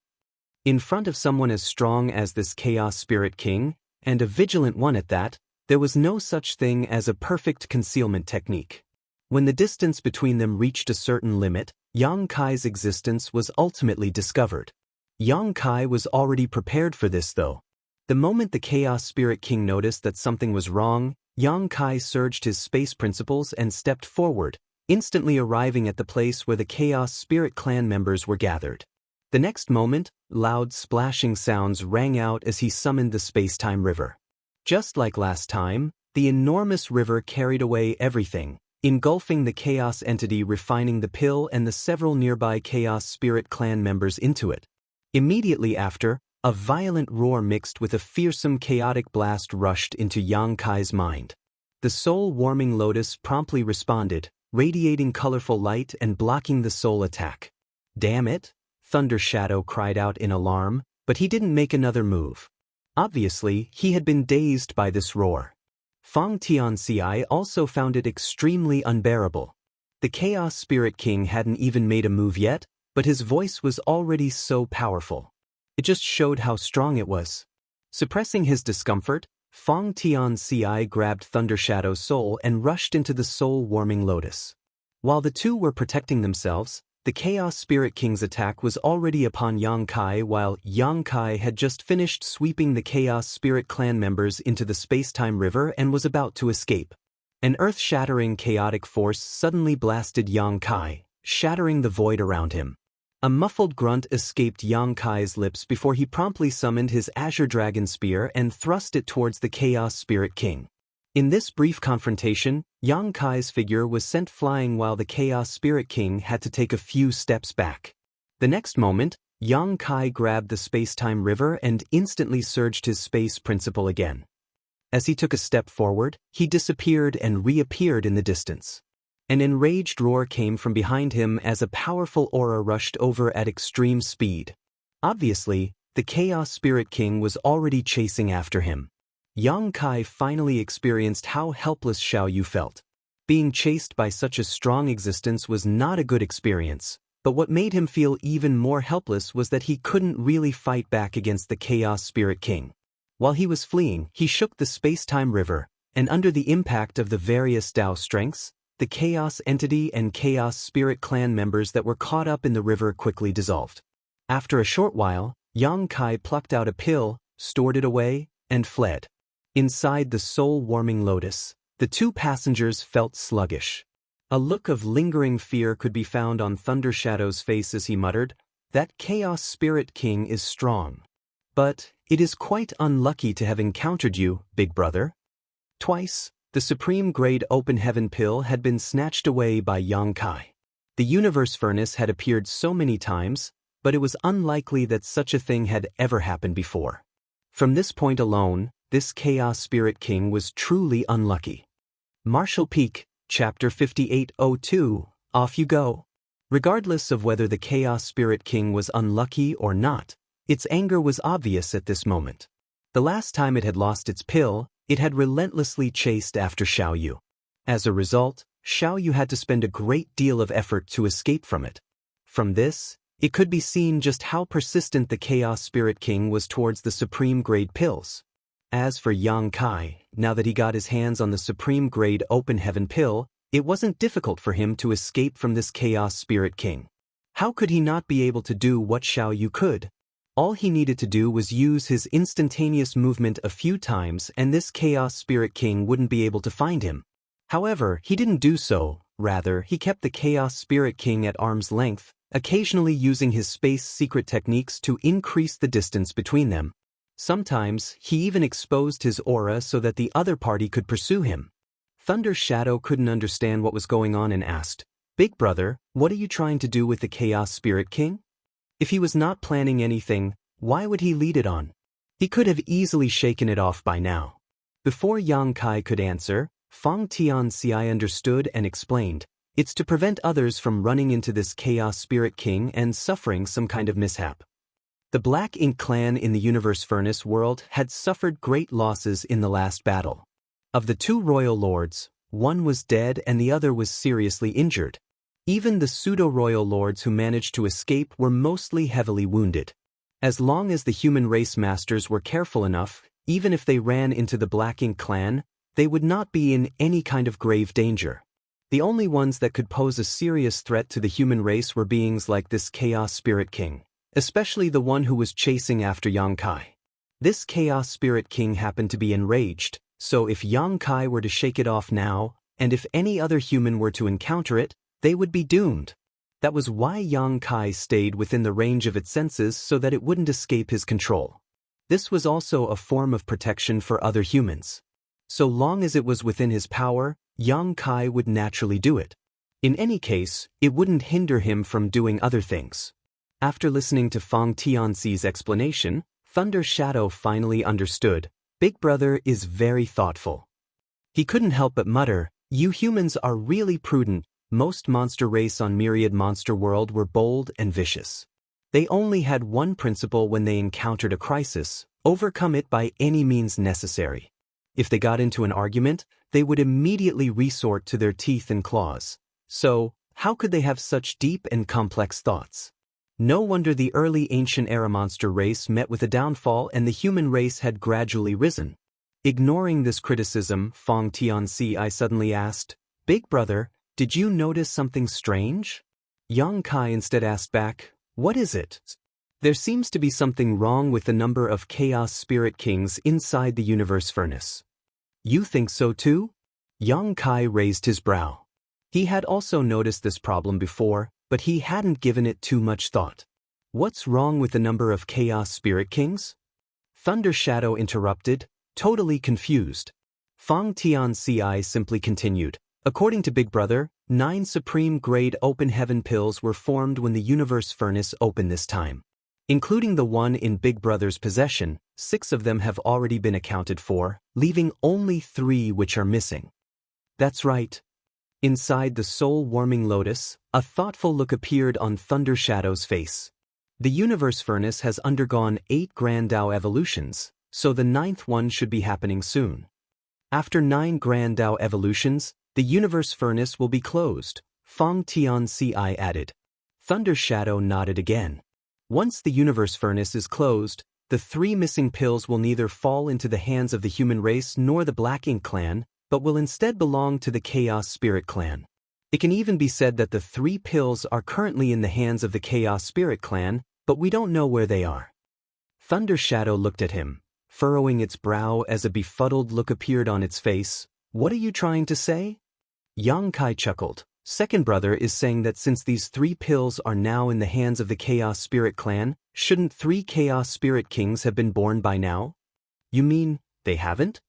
In front of someone as strong as this Chaos Spirit King, and a vigilant one at that, there was no such thing as a perfect concealment technique. When the distance between them reached a certain limit, Yang Kai's existence was ultimately discovered. Yang Kai was already prepared for this though. The moment the Chaos Spirit King noticed that something was wrong, Yang Kai surged his space principles and stepped forward, instantly arriving at the place where the Chaos Spirit Clan members were gathered. The next moment, loud splashing sounds rang out as he summoned the space-time river. Just like last time, the enormous river carried away everything, engulfing the chaos entity, refining the pill and the several nearby Chaos Spirit Clan members into it. Immediately after, a violent roar mixed with a fearsome chaotic blast rushed into Yang Kai's mind. The soul-warming lotus promptly responded, radiating colorful light and blocking the soul attack. "Damn it!" Thunder Shadow cried out in alarm, but he didn't make another move. Obviously, he had been dazed by this roar. Feng Tianxi also found it extremely unbearable. The Chaos Spirit King hadn't even made a move yet, but his voice was already so powerful. It just showed how strong it was. Suppressing his discomfort, Feng Tianxi grabbed Thunder Shadow's soul and rushed into the soul-warming lotus. While the two were protecting themselves, the Chaos Spirit King's attack was already upon Yang Kai, while Yang Kai had just finished sweeping the Chaos Spirit Clan members into the space-time river and was about to escape. An earth-shattering chaotic force suddenly blasted Yang Kai, shattering the void around him. A muffled grunt escaped Yang Kai's lips before he promptly summoned his Azure Dragon Spear and thrust it towards the Chaos Spirit King. In this brief confrontation, Yang Kai's figure was sent flying while the Chaos Spirit King had to take a few steps back. The next moment, Yang Kai grabbed the space-time river and instantly surged his space principle again. As he took a step forward, he disappeared and reappeared in the distance. An enraged roar came from behind him as a powerful aura rushed over at extreme speed. Obviously, the Chaos Spirit King was already chasing after him. Yang Kai finally experienced how helpless Xiao Yu felt. Being chased by such a strong existence was not a good experience, but what made him feel even more helpless was that he couldn't really fight back against the Chaos Spirit King. While he was fleeing, he shook the space-time river, and under the impact of the various Tao strengths, the Chaos Entity and Chaos Spirit Clan members that were caught up in the river quickly dissolved. After a short while, Yang Kai plucked out a pill, stored it away, and fled. Inside the soul-warming lotus, the two passengers felt sluggish. A look of lingering fear could be found on Thunder Shadow's face as he muttered, "That Chaos Spirit King is strong." But it is quite unlucky to have encountered you, big brother. Twice, the supreme-grade open heaven pill had been snatched away by Yang Kai. The universe furnace had appeared so many times, but it was unlikely that such a thing had ever happened before. From this point alone, this Chaos Spirit King was truly unlucky. Marshall Peak, Chapter 5802, off you go. Regardless of whether the Chaos Spirit King was unlucky or not, its anger was obvious at this moment. The last time it had lost its pill, it had relentlessly chased after Xiaoyu. As a result, Xiaoyu had to spend a great deal of effort to escape from it. From this, it could be seen just how persistent the Chaos Spirit King was towards the supreme-grade pills. As for Yang Kai, now that he got his hands on the supreme-grade open heaven pill, it wasn't difficult for him to escape from this Chaos Spirit King. How could he not be able to do what Xiaoyu could? All he needed to do was use his instantaneous movement a few times and this Chaos Spirit King wouldn't be able to find him. However, he didn't do so, rather he kept the Chaos Spirit King at arm's length, occasionally using his space secret techniques to increase the distance between them. Sometimes, he even exposed his aura so that the other party could pursue him. Thunder Shadow couldn't understand what was going on and asked, "Big brother, what are you trying to do with the Chaos Spirit King?" If he was not planning anything, why would he lead it on? He could have easily shaken it off by now. Before Yang Kai could answer, Fang Tianxi understood and explained, "It's to prevent others from running into this Chaos Spirit King and suffering some kind of mishap." The Black Ink clan in the Universe Furnace world had suffered great losses in the last battle. Of the two royal lords, one was dead and the other was seriously injured. Even the pseudo-royal lords who managed to escape were mostly heavily wounded. As long as the human race masters were careful enough, even if they ran into the Black Ink clan, they would not be in any kind of grave danger. The only ones that could pose a serious threat to the human race were beings like this Chaos Spirit King, especially the one who was chasing after Yang Kai. This Chaos Spirit King happened to be enraged, so if Yang Kai were to shake it off now, and if any other human were to encounter it, they would be doomed. That was why Yang Kai stayed within the range of its senses so that it wouldn't escape his control. This was also a form of protection for other humans. So long as it was within his power, Yang Kai would naturally do it. In any case, it wouldn't hinder him from doing other things. After listening to Fang Tianxi's explanation, Thunder Shadow finally understood. Big brother is very thoughtful. He couldn't help but mutter, "You humans are really prudent. Most monster race on Myriad Monster World were bold and vicious. They only had one principle when they encountered a crisis: overcome it by any means necessary. If they got into an argument, they would immediately resort to their teeth and claws. So, how could they have such deep and complex thoughts? No wonder the early ancient era monster race met with a downfall and the human race had gradually risen." Ignoring this criticism, Fang Tianxi suddenly asked, "Big brother, did you notice something strange?" Yang Kai instead asked back, "What is it?" "There seems to be something wrong with the number of Chaos Spirit Kings inside the Universe Furnace." "You think so too?" Yang Kai raised his brow. He had also noticed this problem before, but he hadn't given it too much thought. "What's wrong with the number of Chaos Spirit Kings?" Thunder Shadow interrupted, totally confused. Fang Tianxi simply continued, "According to Big Brother, 9 supreme-grade open heaven pills were formed when the Universe Furnace opened this time. Including the one in Big Brother's possession, 6 of them have already been accounted for, leaving only 3 which are missing." "That's right." Inside the soul-warming lotus, a thoughtful look appeared on Thunder Shadow's face. The Universe Furnace has undergone 8 Grand Dao evolutions, so the 9th one should be happening soon. After 9 Grand Dao evolutions, the Universe Furnace will be closed, Fang Tianxi added. Thunder Shadow nodded again. Once the Universe Furnace is closed, the 3 missing pills will neither fall into the hands of the human race nor the Black Ink clan, but will instead belong to the Chaos Spirit clan. It can even be said that the 3 pills are currently in the hands of the Chaos Spirit clan, but we don't know where they are. Thunder Shadow looked at him, furrowing its brow as a befuddled look appeared on its face. "What are you trying to say?" Yang Kai chuckled. Second brother is saying that since these 3 pills are now in the hands of the Chaos Spirit clan, shouldn't 3 Chaos Spirit Kings have been born by now? You mean, they haven't?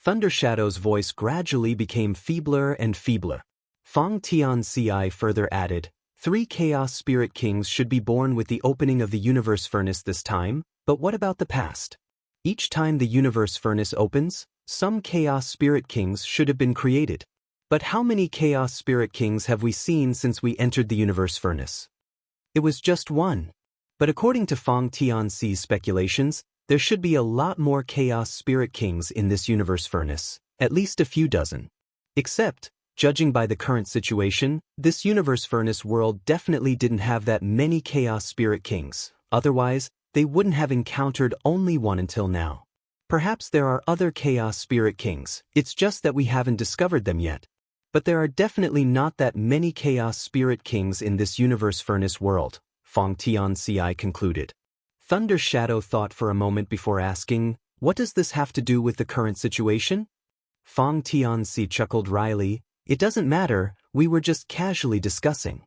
Thunder Shadow's voice gradually became feebler and feebler. Fang Tianci further added, 3 Chaos Spirit Kings should be born with the opening of the Universe Furnace this time, but what about the past? Each time the Universe Furnace opens, some Chaos Spirit Kings should have been created. But how many Chaos Spirit Kings have we seen since we entered the Universe Furnace? It was just 1. But according to Fang Tianci's speculations, there should be a lot more Chaos Spirit Kings in this Universe Furnace, at least a few dozen. Except, judging by the current situation, this Universe Furnace world definitely didn't have that many Chaos Spirit Kings, otherwise, they wouldn't have encountered only 1 until now. Perhaps there are other Chaos Spirit Kings, it's just that we haven't discovered them yet. But there are definitely not that many Chaos Spirit Kings in this Universe Furnace world, Fang Tianci concluded. Thunder Shadow thought for a moment before asking, what does this have to do with the current situation? Fang Tianci chuckled wryly, it doesn't matter, we were just casually discussing.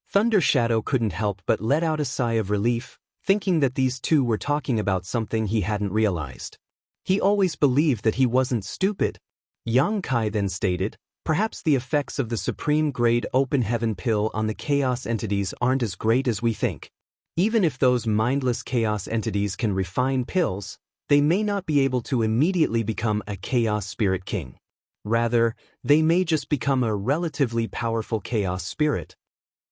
Thunder Shadow couldn't help but let out a sigh of relief, thinking that these two were talking about something he hadn't realized. He always believed that he wasn't stupid. Yang Kai then stated, perhaps the effects of the supreme-grade open heaven pill on the chaos entities aren't as great as we think. Even if those mindless chaos entities can refine pills, they may not be able to immediately become a Chaos Spirit King. Rather, they may just become a relatively powerful Chaos Spirit.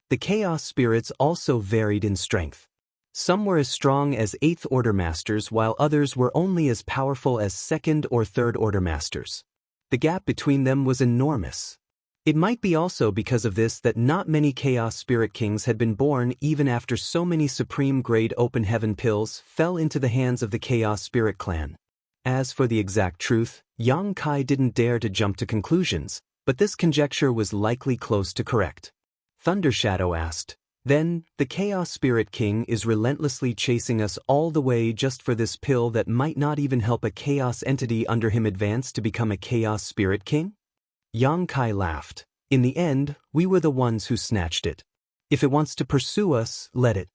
The Chaos Spirits also varied in strength. Some were as strong as 8th Order Masters while others were only as powerful as 2nd or 3rd Order Masters. The gap between them was enormous. It might be also because of this that not many Chaos Spirit Kings had been born even after so many supreme-grade open heaven pills fell into the hands of the Chaos Spirit clan. As for the exact truth, Yang Kai didn't dare to jump to conclusions, but this conjecture was likely close to correct. Thunder Shadow asked, then, the Chaos Spirit King is relentlessly chasing us all the way just for this pill that might not even help a chaos entity under him advance to become a Chaos Spirit King? Yang Kai laughed. In the end, we were the ones who snatched it. If it wants to pursue us, let it.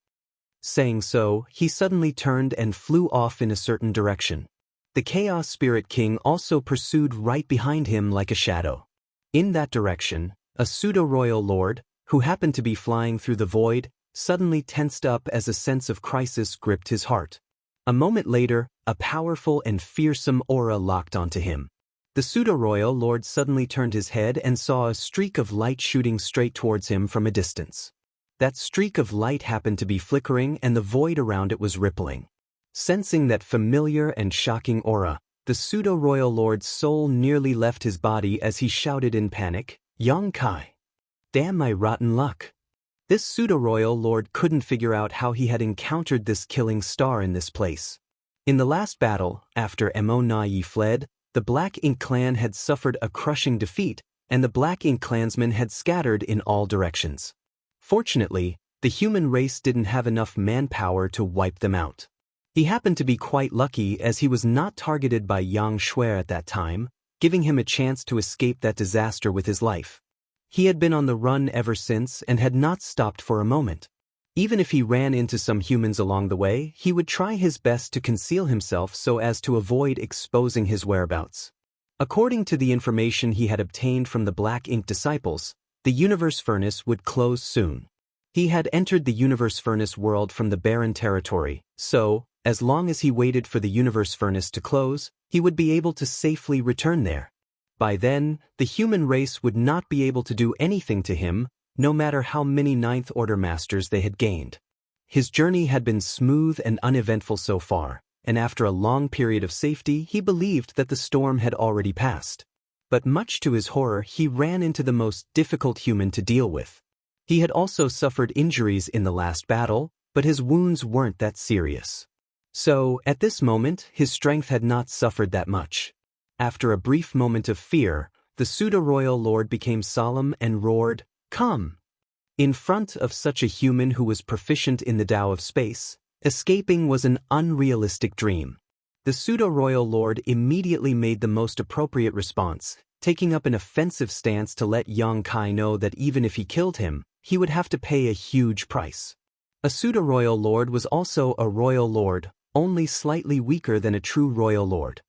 Saying so, he suddenly turned and flew off in a certain direction. The Chaos Spirit King also pursued right behind him like a shadow. In that direction, a pseudo-royal lord, who happened to be flying through the void, suddenly tensed up as a sense of crisis gripped his heart. A moment later, a powerful and fearsome aura locked onto him. The pseudo-royal lord suddenly turned his head and saw a streak of light shooting straight towards him from a distance. That streak of light happened to be flickering and the void around it was rippling. Sensing that familiar and shocking aura, the pseudo-royal lord's soul nearly left his body as he shouted in panic, Yang Kai. Damn my rotten luck. This pseudo-royal lord couldn't figure out how he had encountered this killing star in this place. In the last battle, after Mo Nai fled, the Black Ink clan had suffered a crushing defeat, and the Black Ink clansmen had scattered in all directions. Fortunately, the human race didn't have enough manpower to wipe them out. He happened to be quite lucky as he was not targeted by Yang Shui at that time, giving him a chance to escape that disaster with his life. He had been on the run ever since and had not stopped for a moment. Even if he ran into some humans along the way, he would try his best to conceal himself so as to avoid exposing his whereabouts. According to the information he had obtained from the Black Ink disciples, the Universe Furnace would close soon. He had entered the Universe Furnace world from the barren territory, so, as long as he waited for the Universe Furnace to close, he would be able to safely return there. By then, the human race would not be able to do anything to him, no matter how many Ninth Order Masters they had gained. His journey had been smooth and uneventful so far, and after a long period of safety he believed that the storm had already passed. But much to his horror he ran into the most difficult human to deal with. He had also suffered injuries in the last battle, but his wounds weren't that serious. So, at this moment, his strength had not suffered that much. After a brief moment of fear, the pseudo-royal lord became solemn and roared, "Come!" In front of such a human who was proficient in the Tao of space, escaping was an unrealistic dream. The pseudo-royal lord immediately made the most appropriate response. taking up an offensive stance to let young Kai know that even if he killed him, he would have to pay a huge price. A pseudo-royal lord was also a royal lord, only slightly weaker than a true royal lord.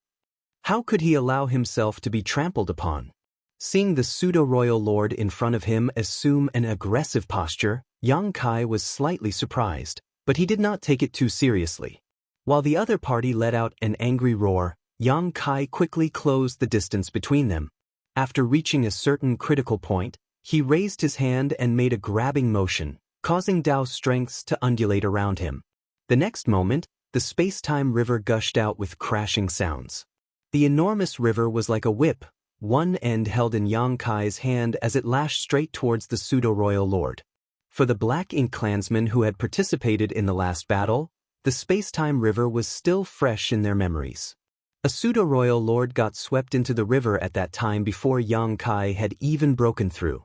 How could he allow himself to be trampled upon? Seeing the pseudo-royal lord in front of him assume an aggressive posture, young Kai was slightly surprised, but he did not take it too seriously. While the other party let out an angry roar, young Kai quickly closed the distance between them. After reaching a certain critical point, he raised his hand and made a grabbing motion, causing Dao's strengths to undulate around him. The next moment, the space-time river gushed out with crashing sounds. The enormous river was like a whip, one end held in Yang Kai's hand as it lashed straight towards the pseudo-royal lord. For the Black Ink clansmen who had participated in the last battle, the space-time river was still fresh in their memories. A pseudo-royal lord got swept into the river at that time before Yang Kai had even broken through.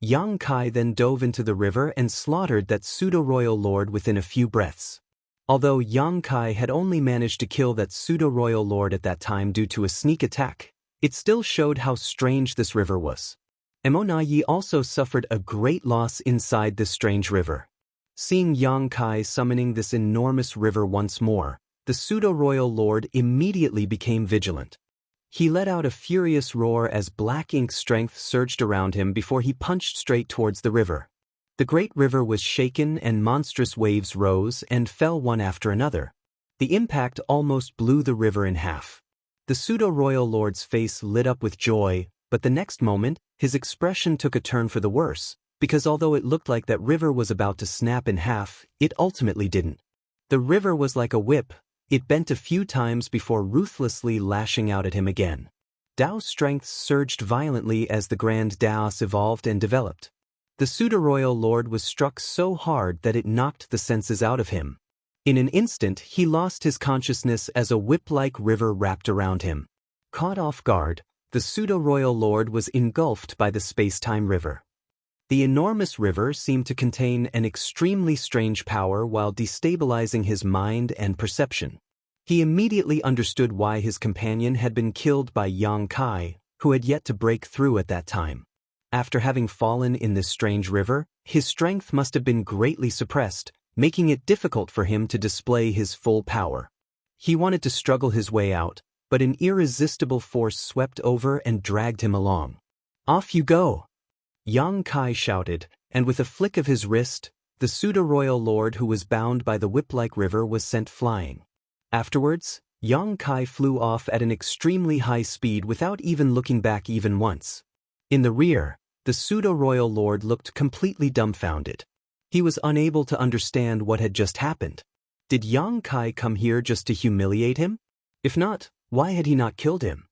Yang Kai then dove into the river and slaughtered that pseudo-royal lord within a few breaths. Although Yang Kai had only managed to kill that pseudo-royal lord at that time due to a sneak attack, it still showed how strange this river was. Emonayi also suffered a great loss inside this strange river. Seeing Yang Kai summoning this enormous river once more, the pseudo-royal lord immediately became vigilant. He let out a furious roar as Black Ink's strength surged around him before he punched straight towards the river. The great river was shaken and monstrous waves rose and fell one after another. The impact almost blew the river in half. The pseudo-royal lord's face lit up with joy, but the next moment, his expression took a turn for the worse, because although it looked like that river was about to snap in half, it ultimately didn't. The river was like a whip. It bent a few times before ruthlessly lashing out at him again. Dao's strength surged violently as the Grand Daos evolved and developed. The pseudo-royal lord was struck so hard that it knocked the senses out of him. In an instant, he lost his consciousness as a whip-like river wrapped around him. Caught off guard, the pseudo-royal lord was engulfed by the space-time river. The enormous river seemed to contain an extremely strange power while destabilizing his mind and perception. He immediately understood why his companion had been killed by Yang Kai, who had yet to break through at that time. After having fallen in this strange river, his strength must have been greatly suppressed, making it difficult for him to display his full power. He wanted to struggle his way out, but an irresistible force swept over and dragged him along. "Off you go!" Yang Kai shouted, and with a flick of his wrist, the pseudo-royal lord who was bound by the whip-like river was sent flying. Afterwards, Yang Kai flew off at an extremely high speed without even looking back even once. In the rear, the pseudo-royal lord looked completely dumbfounded. He was unable to understand what had just happened. Did Yang Kai come here just to humiliate him? If not, why had he not killed him?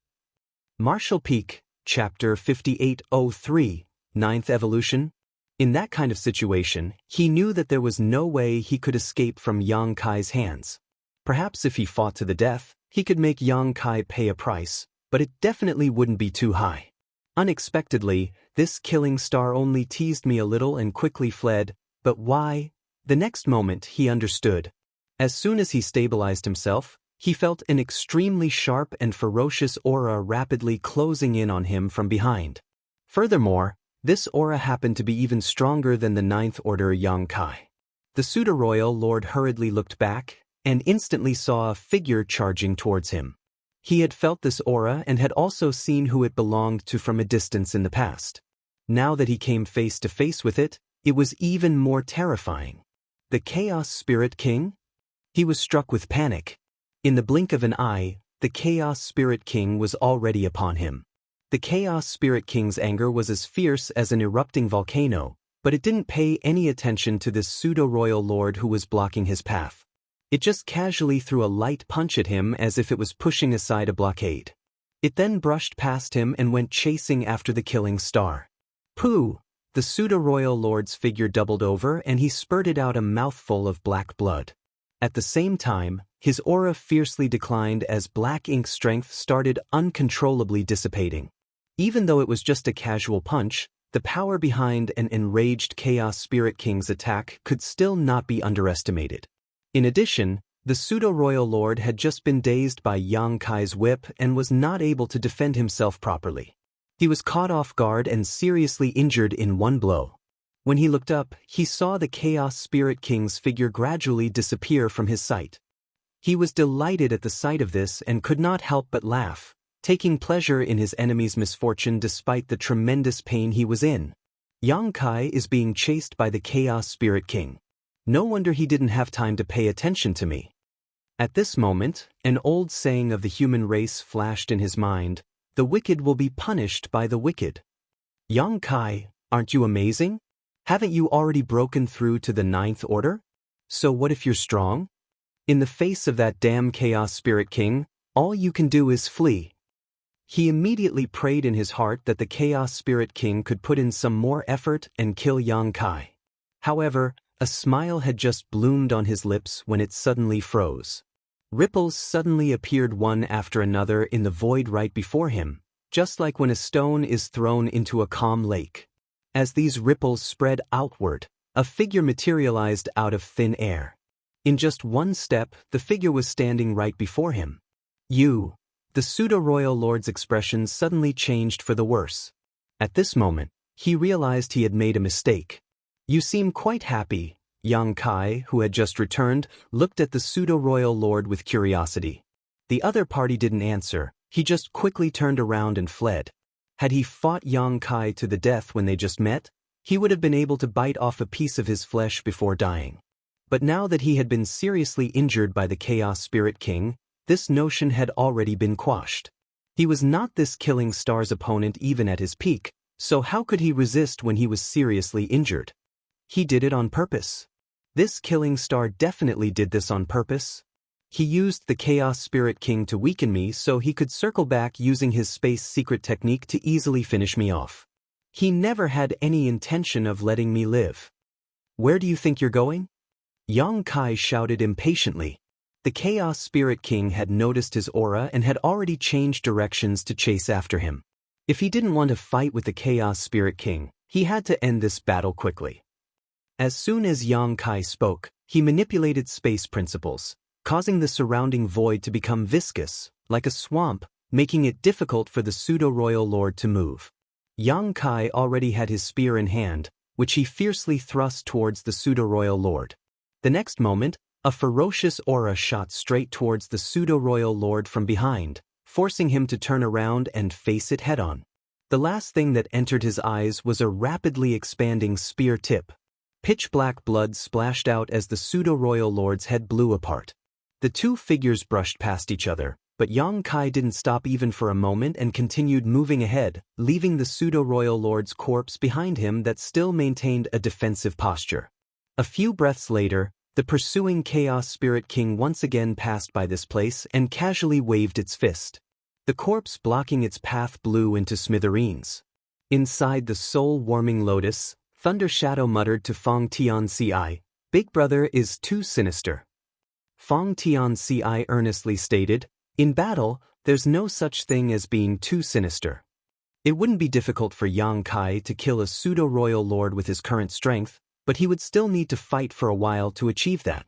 Martial Peak, Chapter 5803, Ninth Evolution. In that kind of situation, he knew that there was no way he could escape from Yang Kai's hands. Perhaps if he fought to the death, he could make Yang Kai pay a price, but it definitely wouldn't be too high. Unexpectedly, this killing star only teased me a little and quickly fled, but why? The next moment he understood. As soon as he stabilized himself, he felt an extremely sharp and ferocious aura rapidly closing in on him from behind. Furthermore, this aura happened to be even stronger than the Ninth Order Yang Kai. The pseudo-royal lord hurriedly looked back and instantly saw a figure charging towards him. He had felt this aura and had also seen who it belonged to from a distance in the past. Now that he came face to face with it, it was even more terrifying. The Chaos Spirit King? He was struck with panic. In the blink of an eye, the Chaos Spirit King was already upon him. The Chaos Spirit King's anger was as fierce as an erupting volcano, but it didn't pay any attention to this pseudo-royal lord who was blocking his path. It just casually threw a light punch at him as if it was pushing aside a blockade. It then brushed past him and went chasing after the killing star. Pooh! The pseudo-royal lord's figure doubled over and he spurted out a mouthful of black blood. At the same time, his aura fiercely declined as Black Ink's strength started uncontrollably dissipating. Even though it was just a casual punch, the power behind an enraged Chaos Spirit King's attack could still not be underestimated. In addition, the pseudo-royal lord had just been dazed by Yang Kai's whip and was not able to defend himself properly. He was caught off guard and seriously injured in one blow. When he looked up, he saw the Chaos Spirit King's figure gradually disappear from his sight. He was delighted at the sight of this and could not help but laugh, taking pleasure in his enemy's misfortune despite the tremendous pain he was in. Yang Kai is being chased by the Chaos Spirit King. No wonder he didn't have time to pay attention to me. At this moment, an old saying of the human race flashed in his mind: the wicked will be punished by the wicked. Yang Kai, aren't you amazing? Haven't you already broken through to the 9th order? So what if you're strong? In the face of that damn Chaos Spirit King, all you can do is flee. He immediately prayed in his heart that the Chaos Spirit King could put in some more effort and kill Yang Kai. However, a smile had just bloomed on his lips when it suddenly froze. Ripples suddenly appeared one after another in the void right before him, just like when a stone is thrown into a calm lake. As these ripples spread outward, a figure materialized out of thin air. In just one step, the figure was standing right before him. "You." The pseudo-royal lord's expression suddenly changed for the worse. At this moment, he realized he had made a mistake. "You seem quite happy." Yang Kai, who had just returned, looked at the pseudo-royal lord with curiosity. The other party didn't answer, he just quickly turned around and fled. Had he fought Yang Kai to the death when they just met, he would have been able to bite off a piece of his flesh before dying. But now that he had been seriously injured by the Chaos Spirit King, this notion had already been quashed. He was not this killing star's opponent even at his peak, so how could he resist when he was seriously injured? He did it on purpose. This killing star definitely did this on purpose. He used the Chaos Spirit King to weaken me so he could circle back using his space secret technique to easily finish me off. He never had any intention of letting me live. "Where do you think you're going?" Yang Kai shouted impatiently. The Chaos Spirit King had noticed his aura and had already changed directions to chase after him. If he didn't want to fight with the Chaos Spirit King, he had to end this battle quickly. As soon as Yang Kai spoke, he manipulated space principles, causing the surrounding void to become viscous, like a swamp, making it difficult for the pseudo-royal lord to move. Yang Kai already had his spear in hand, which he fiercely thrust towards the pseudo-royal lord. The next moment, a ferocious aura shot straight towards the pseudo-royal lord from behind, forcing him to turn around and face it head-on. The last thing that entered his eyes was a rapidly expanding spear tip. Pitch-black blood splashed out as the pseudo-royal lord's head blew apart. The two figures brushed past each other, but Yang Kai didn't stop even for a moment and continued moving ahead, leaving the pseudo-royal lord's corpse behind him that still maintained a defensive posture. A few breaths later, the pursuing Chaos Spirit King once again passed by this place and casually waved its fist. The corpse blocking its path blew into smithereens. Inside the soul-warming lotus, Thunder Shadow muttered to Fong Tianci, "Big Brother is too sinister." Fong Tianci earnestly stated, "In battle, there's no such thing as being too sinister." It wouldn't be difficult for Yang Kai to kill a pseudo-royal lord with his current strength, but he would still need to fight for a while to achieve that.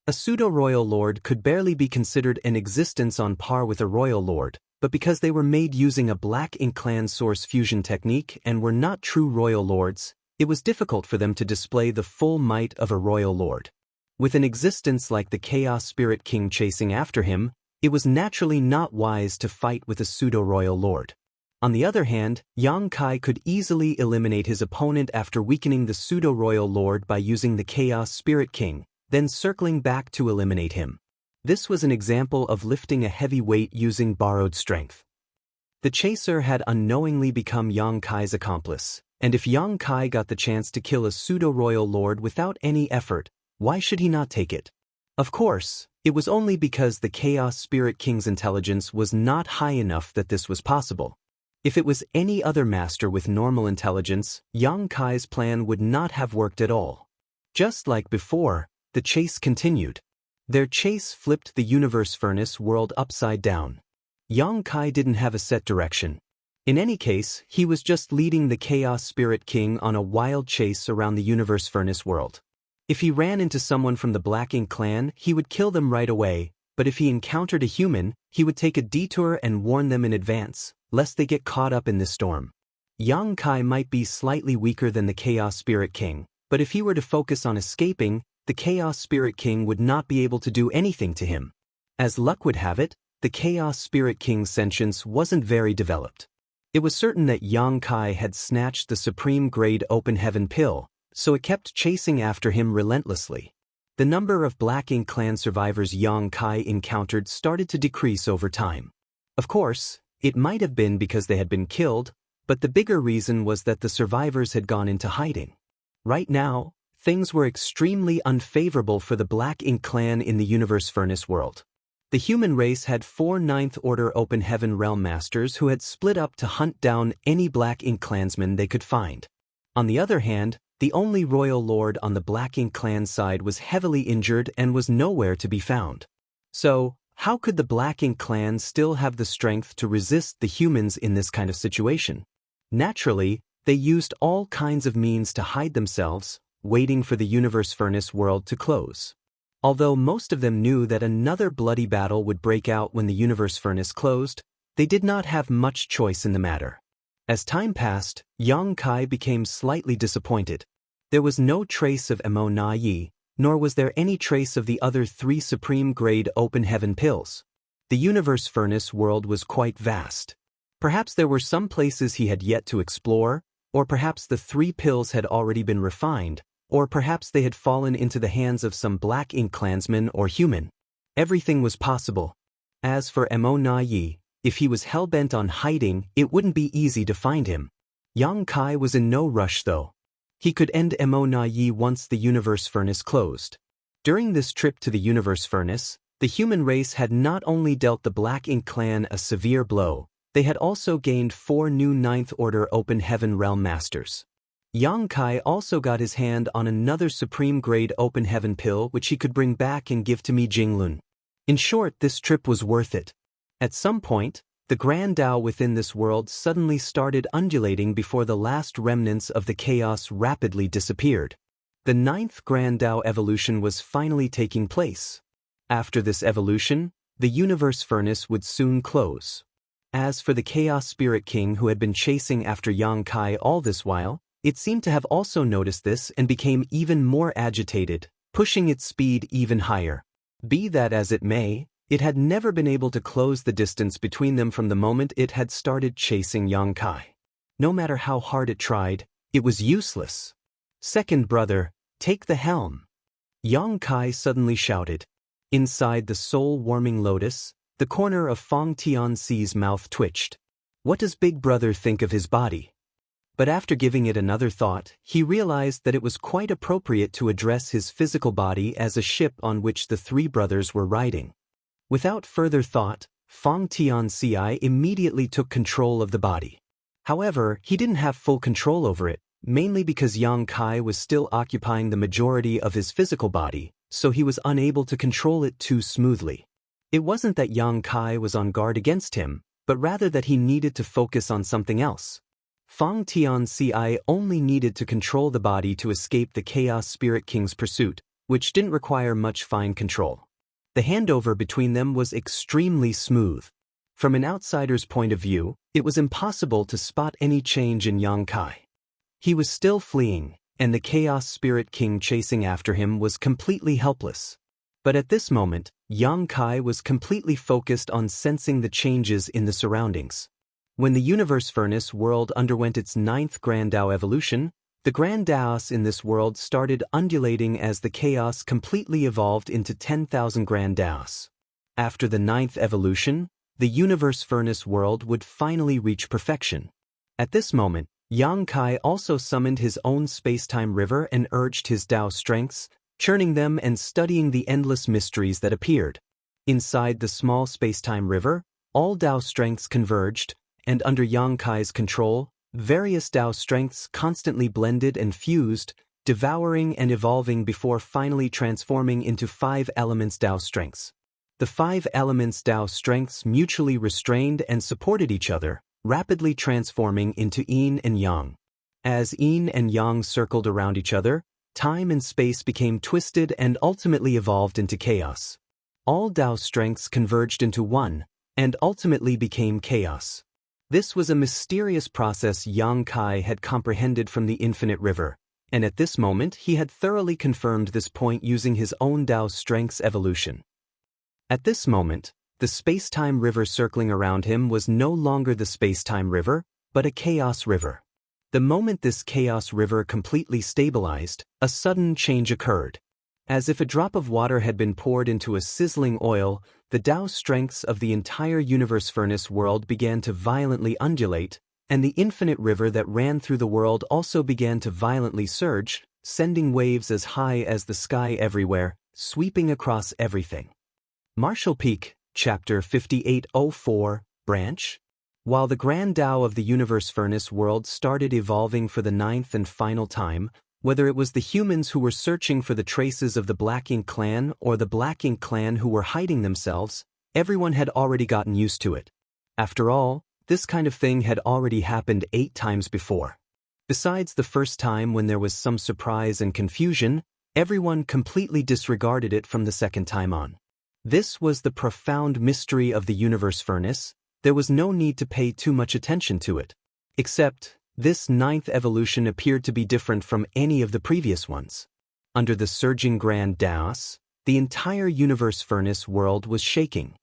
A pseudo-royal lord could barely be considered an existence on par with a royal lord, but because they were made using a Black Ink Clan source fusion technique and were not true royal lords, it was difficult for them to display the full might of a royal lord. With an existence like the Chaos Spirit King chasing after him, it was naturally not wise to fight with a pseudo-royal lord. On the other hand, Yang Kai could easily eliminate his opponent after weakening the pseudo-royal lord by using the Chaos Spirit King, then circling back to eliminate him. This was an example of lifting a heavy weight using borrowed strength. The chaser had unknowingly become Yang Kai's accomplice, and if Yang Kai got the chance to kill a pseudo-royal lord without any effort, why should he not take it? Of course, it was only because the Chaos Spirit King's intelligence was not high enough that this was possible. If it was any other master with normal intelligence, Yang Kai's plan would not have worked at all. Just like before, the chase continued. Their chase flipped the universe furnace world upside down. Yang Kai didn't have a set direction. In any case, he was just leading the Chaos Spirit King on a wild chase around the universe furnace world. If he ran into someone from the Black Ink Clan, he would kill them right away, but if he encountered a human, he would take a detour and warn them in advance, lest they get caught up in this storm. Yang Kai might be slightly weaker than the Chaos Spirit King, but if he were to focus on escaping, the Chaos Spirit King would not be able to do anything to him. As luck would have it, the Chaos Spirit King's sentience wasn't very developed. It was certain that Yang Kai had snatched the supreme-grade open heaven pill, so it kept chasing after him relentlessly. The number of Black Ink clan survivors Yang Kai encountered started to decrease over time. Of course, it might have been because they had been killed, but the bigger reason was that the survivors had gone into hiding. Right now, things were extremely unfavorable for the Black Ink clan in the Universe Furnace world. The human race had 4 Ninth Order Open Heaven Realm Masters who had split up to hunt down any Black Ink clansmen they could find. On the other hand, the only Royal Lord on the Black Ink clan side was heavily injured and was nowhere to be found. So, how could the Black Ink clan still have the strength to resist the humans in this kind of situation? Naturally, they used all kinds of means to hide themselves, waiting for the Universe Furnace world to close. Although most of them knew that another bloody battle would break out when the Universe Furnace closed, they did not have much choice in the matter. As time passed, Yang Kai became slightly disappointed. There was no trace of Emo Na Yi, nor was there any trace of the other 3 supreme-grade open heaven pills. The Universe Furnace world was quite vast. Perhaps there were some places he had yet to explore, or perhaps the 3 pills had already been refined, or perhaps they had fallen into the hands of some Black Ink clansman or human. Everything was possible. As for Emo Na Yi, if he was hell-bent on hiding, it wouldn't be easy to find him. Yang Kai was in no rush though. He could end Emo Na Yi once the Universe Furnace closed. During this trip to the Universe Furnace, the human race had not only dealt the Black Ink clan a severe blow, they had also gained 4 new Ninth Order Open Heaven Realm Masters. Yang Kai also got his hand on another supreme-grade open heaven pill which he could bring back and give to Mi Jinglun. In short, this trip was worth it. At some point, the Grand Tao within this world suddenly started undulating before the last remnants of the chaos rapidly disappeared. The 9th Grand Tao evolution was finally taking place. After this evolution, the Universe Furnace would soon close. As for the Chaos Spirit King who had been chasing after Yang Kai all this while, it seemed to have also noticed this and became even more agitated, pushing its speed even higher. Be that as it may, it had never been able to close the distance between them from the moment it had started chasing Yang Kai. No matter how hard it tried, it was useless. "Second brother, take the helm," Yang Kai suddenly shouted. Inside the soul-warming lotus, the corner of Fong Tianxi's mouth twitched. What does Big Brother think of his body? But after giving it another thought, he realized that it was quite appropriate to address his physical body as a ship on which the 3 brothers were riding. Without further thought, Fong Tianxi immediately took control of the body. However, he didn't have full control over it, mainly because Yang Kai was still occupying the majority of his physical body, so he was unable to control it too smoothly. It wasn't that Yang Kai was on guard against him, but rather that he needed to focus on something else. Fong Tianxi only needed to control the body to escape the Chaos Spirit King's pursuit, which didn't require much fine control. The handover between them was extremely smooth. From an outsider's point of view, it was impossible to spot any change in Yang Kai. He was still fleeing, and the Chaos Spirit King chasing after him was completely helpless. But at this moment, Yang Kai was completely focused on sensing the changes in the surroundings. When the Universe Furnace world underwent its 9th Grand Tao evolution, the Grand Taos in this world started undulating as the chaos completely evolved into 10,000 Grand Taos. After the 9th evolution, the Universe Furnace world would finally reach perfection. At this moment, Yang Kai also summoned his own space-time river and urged his Tao strengths, churning them and studying the endless mysteries that appeared. Inside the small space-time river, all Tao strengths converged, and under Yang Kai's control, various Tao strengths constantly blended and fused, devouring and evolving before finally transforming into 5 elements Tao strengths. The 5 elements Tao strengths mutually restrained and supported each other, rapidly transforming into Yin and Yang. As Yin and Yang circled around each other, time and space became twisted and ultimately evolved into chaos. All Tao strengths converged into one, and ultimately became chaos. This was a mysterious process Yang Kai had comprehended from the infinite river, and at this moment he had thoroughly confirmed this point using his own Tao strength's evolution. At this moment, the space-time river circling around him was no longer the space-time river, but a chaos river. The moment this chaos river completely stabilized, a sudden change occurred. As if a drop of water had been poured into a sizzling oil, the Tao strengths of the entire universe furnace world began to violently undulate, and the infinite river that ran through the world also began to violently surge, sending waves as high as the sky everywhere, sweeping across everything. Martial Peak, Chapter 5804, Branch. While the grand Tao of the universe furnace world started evolving for the ninth and final time, whether it was the humans who were searching for the traces of the Black Ink clan or the Black Ink clan who were hiding themselves, everyone had already gotten used to it. After all, this kind of thing had already happened 8 times before. Besides the first time when there was some surprise and confusion, everyone completely disregarded it from the second time on. This was the profound mystery of the universe furnace. There was no need to pay too much attention to it. Except, this ninth evolution appeared to be different from any of the previous ones. Under the surging grand Taos, the entire universe furnace world was shaking.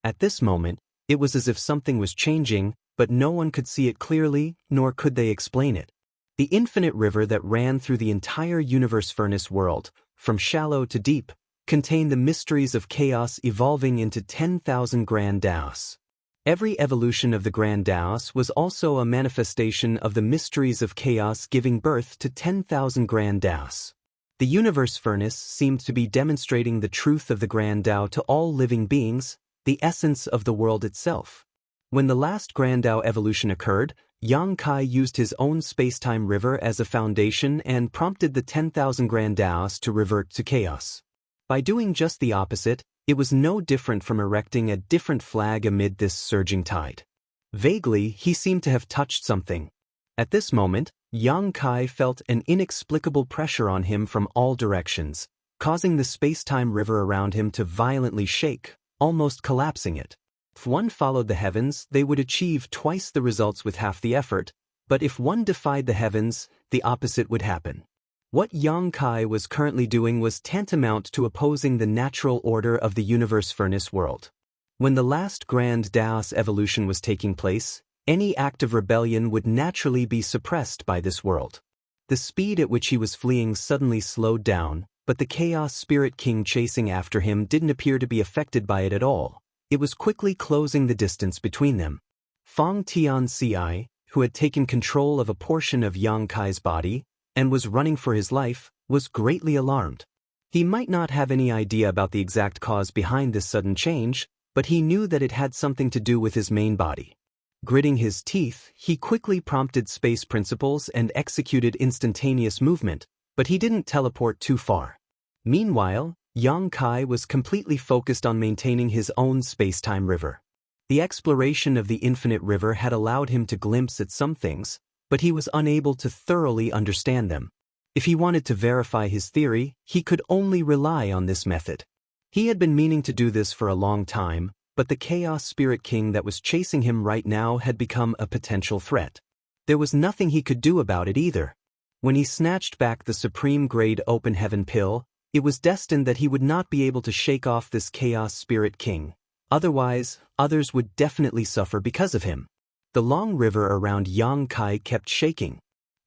At this moment, it was as if something was changing, but no one could see it clearly, nor could they explain it. The infinite river that ran through the entire universe furnace world, from shallow to deep, contained the mysteries of chaos evolving into 10,000 grand Taos. Every evolution of the grand Taos was also a manifestation of the mysteries of chaos giving birth to 10,000 grand Taos. The universe furnace seemed to be demonstrating the truth of the grand Tao to all living beings, the essence of the world itself. When the last grand Tao evolution occurred, Yang Kai used his own space-time river as a foundation and prompted the 10,000 grand Taos to revert to chaos. By doing just the opposite, it was no different from erecting a different flag amid this surging tide. Vaguely, he seemed to have touched something. At this moment, Yang Kai felt an inexplicable pressure on him from all directions, causing the space-time river around him to violently shake, almost collapsing it. If one followed the heavens, they would achieve twice the results with half the effort, but if one defied the heavens, the opposite would happen. What Yang Kai was currently doing was tantamount to opposing the natural order of the universe furnace world. When the last grand Taos evolution was taking place, any act of rebellion would naturally be suppressed by this world. The speed at which he was fleeing suddenly slowed down, but the Chaos Spirit King chasing after him didn't appear to be affected by it at all. It was quickly closing the distance between them. Fong Tianci, who had taken control of a portion of Yang Kai's body, and was running for his life, was greatly alarmed. He might not have any idea about the exact cause behind this sudden change, but he knew that it had something to do with his main body. Gritting his teeth, he quickly prompted space principles and executed instantaneous movement, but he didn't teleport too far. Meanwhile, Yang Kai was completely focused on maintaining his own space-time river. The exploration of the infinite river had allowed him to glimpse at some things, but he was unable to thoroughly understand them. If he wanted to verify his theory, he could only rely on this method. He had been meaning to do this for a long time, but the Chaos Spirit King that was chasing him right now had become a potential threat. There was nothing he could do about it either. When he snatched back the supreme-grade Open Heaven pill, it was destined that he would not be able to shake off this Chaos Spirit King. Otherwise, others would definitely suffer because of him. The long river around Yang Kai kept shaking.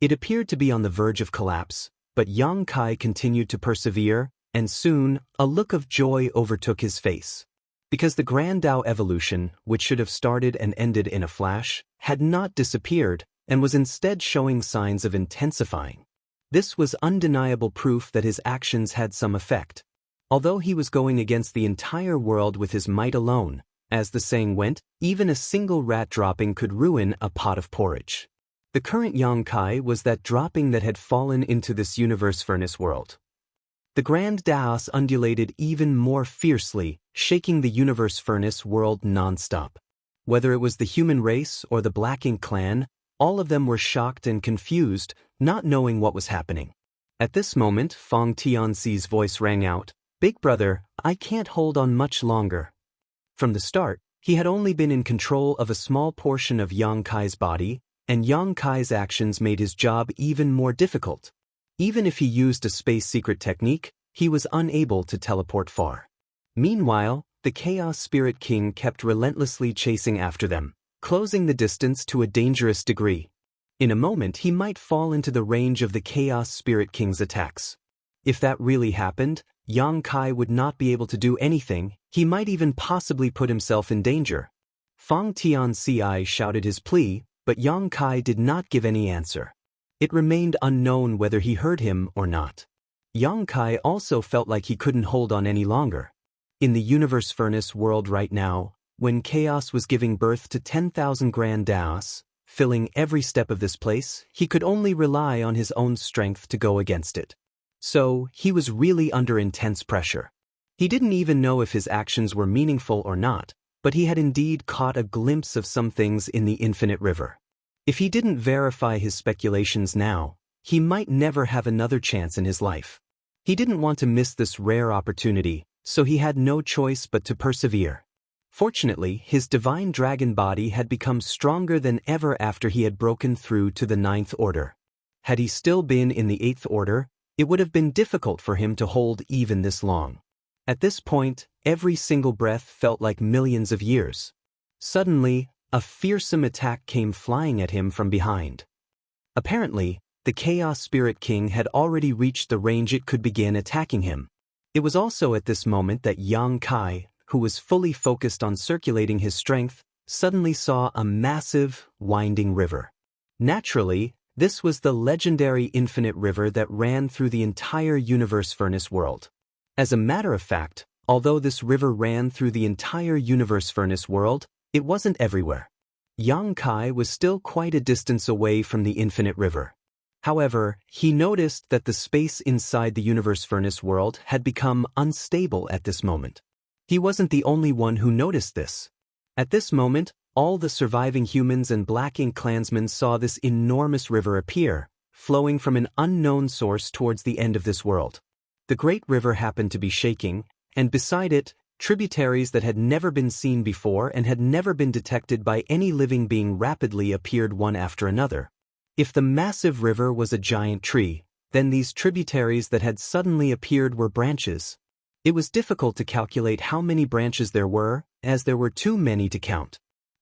It appeared to be on the verge of collapse, but Yang Kai continued to persevere, and soon, a look of joy overtook his face. Because the Grand Tao evolution, which should have started and ended in a flash, had not disappeared, and was instead showing signs of intensifying. This was undeniable proof that his actions had some effect. Although he was going against the entire world with his might alone, as the saying went, even a single rat dropping could ruin a pot of porridge. The current Yang Kai was that dropping that had fallen into this universe furnace world. The Grand Taos undulated even more fiercely, shaking the universe furnace world non-stop. Whether it was the human race or the Black Ink clan, all of them were shocked and confused, not knowing what was happening. At this moment, Fong Tianxi's voice rang out, "Big brother, I can't hold on much longer." From the start, He had only been in control of a small portion of Yang Kai's body, and Yang Kai's actions made his job even more difficult. Even if he used a space secret technique, he was unable to teleport far. Meanwhile, the Chaos Spirit King kept relentlessly chasing after them, closing the distance to a dangerous degree. In a moment he might fall into the range of the Chaos Spirit King's attacks. If that really happened, Yang Kai would not be able to do anything, he might even possibly put himself in danger. Fang Tianci shouted his plea, but Yang Kai did not give any answer. It remained unknown whether he heard him or not. Yang Kai also felt like he couldn't hold on any longer. In the Universe Furnace world right now, when chaos was giving birth to 10,000 grand Daos, filling every step of this place, he could only rely on his own strength to go against it. So, he was really under intense pressure. He didn't even know if his actions were meaningful or not, but he had indeed caught a glimpse of some things in the infinite river. If he didn't verify his speculations now, he might never have another chance in his life. He didn't want to miss this rare opportunity, so he had no choice but to persevere. Fortunately, his divine dragon body had become stronger than ever after he had broken through to the 9th order. Had he still been in the 8th order, it would have been difficult for him to hold even this long. At this point, every single breath felt like millions of years. Suddenly, a fearsome attack came flying at him from behind. Apparently, the Chaos Spirit King had already reached the range it could begin attacking him. It was also at this moment that Yang Kai, who was fully focused on circulating his strength, suddenly saw a massive, winding river. Naturally, this was the legendary infinite river that ran through the entire Universe Furnace world. As a matter of fact, although this river ran through the entire Universe Furnace world, it wasn't everywhere. Yang Kai was still quite a distance away from the infinite river. However, he noticed that the space inside the Universe Furnace world had become unstable at this moment. He wasn't the only one who noticed this. At this moment, all the surviving humans and Black Ink clansmen saw this enormous river appear, flowing from an unknown source towards the end of this world. The great river happened to be shaking, and beside it, tributaries that had never been seen before and had never been detected by any living being rapidly appeared one after another. If the massive river was a giant tree, then these tributaries that had suddenly appeared were branches. It was difficult to calculate how many branches there were, as there were too many to count.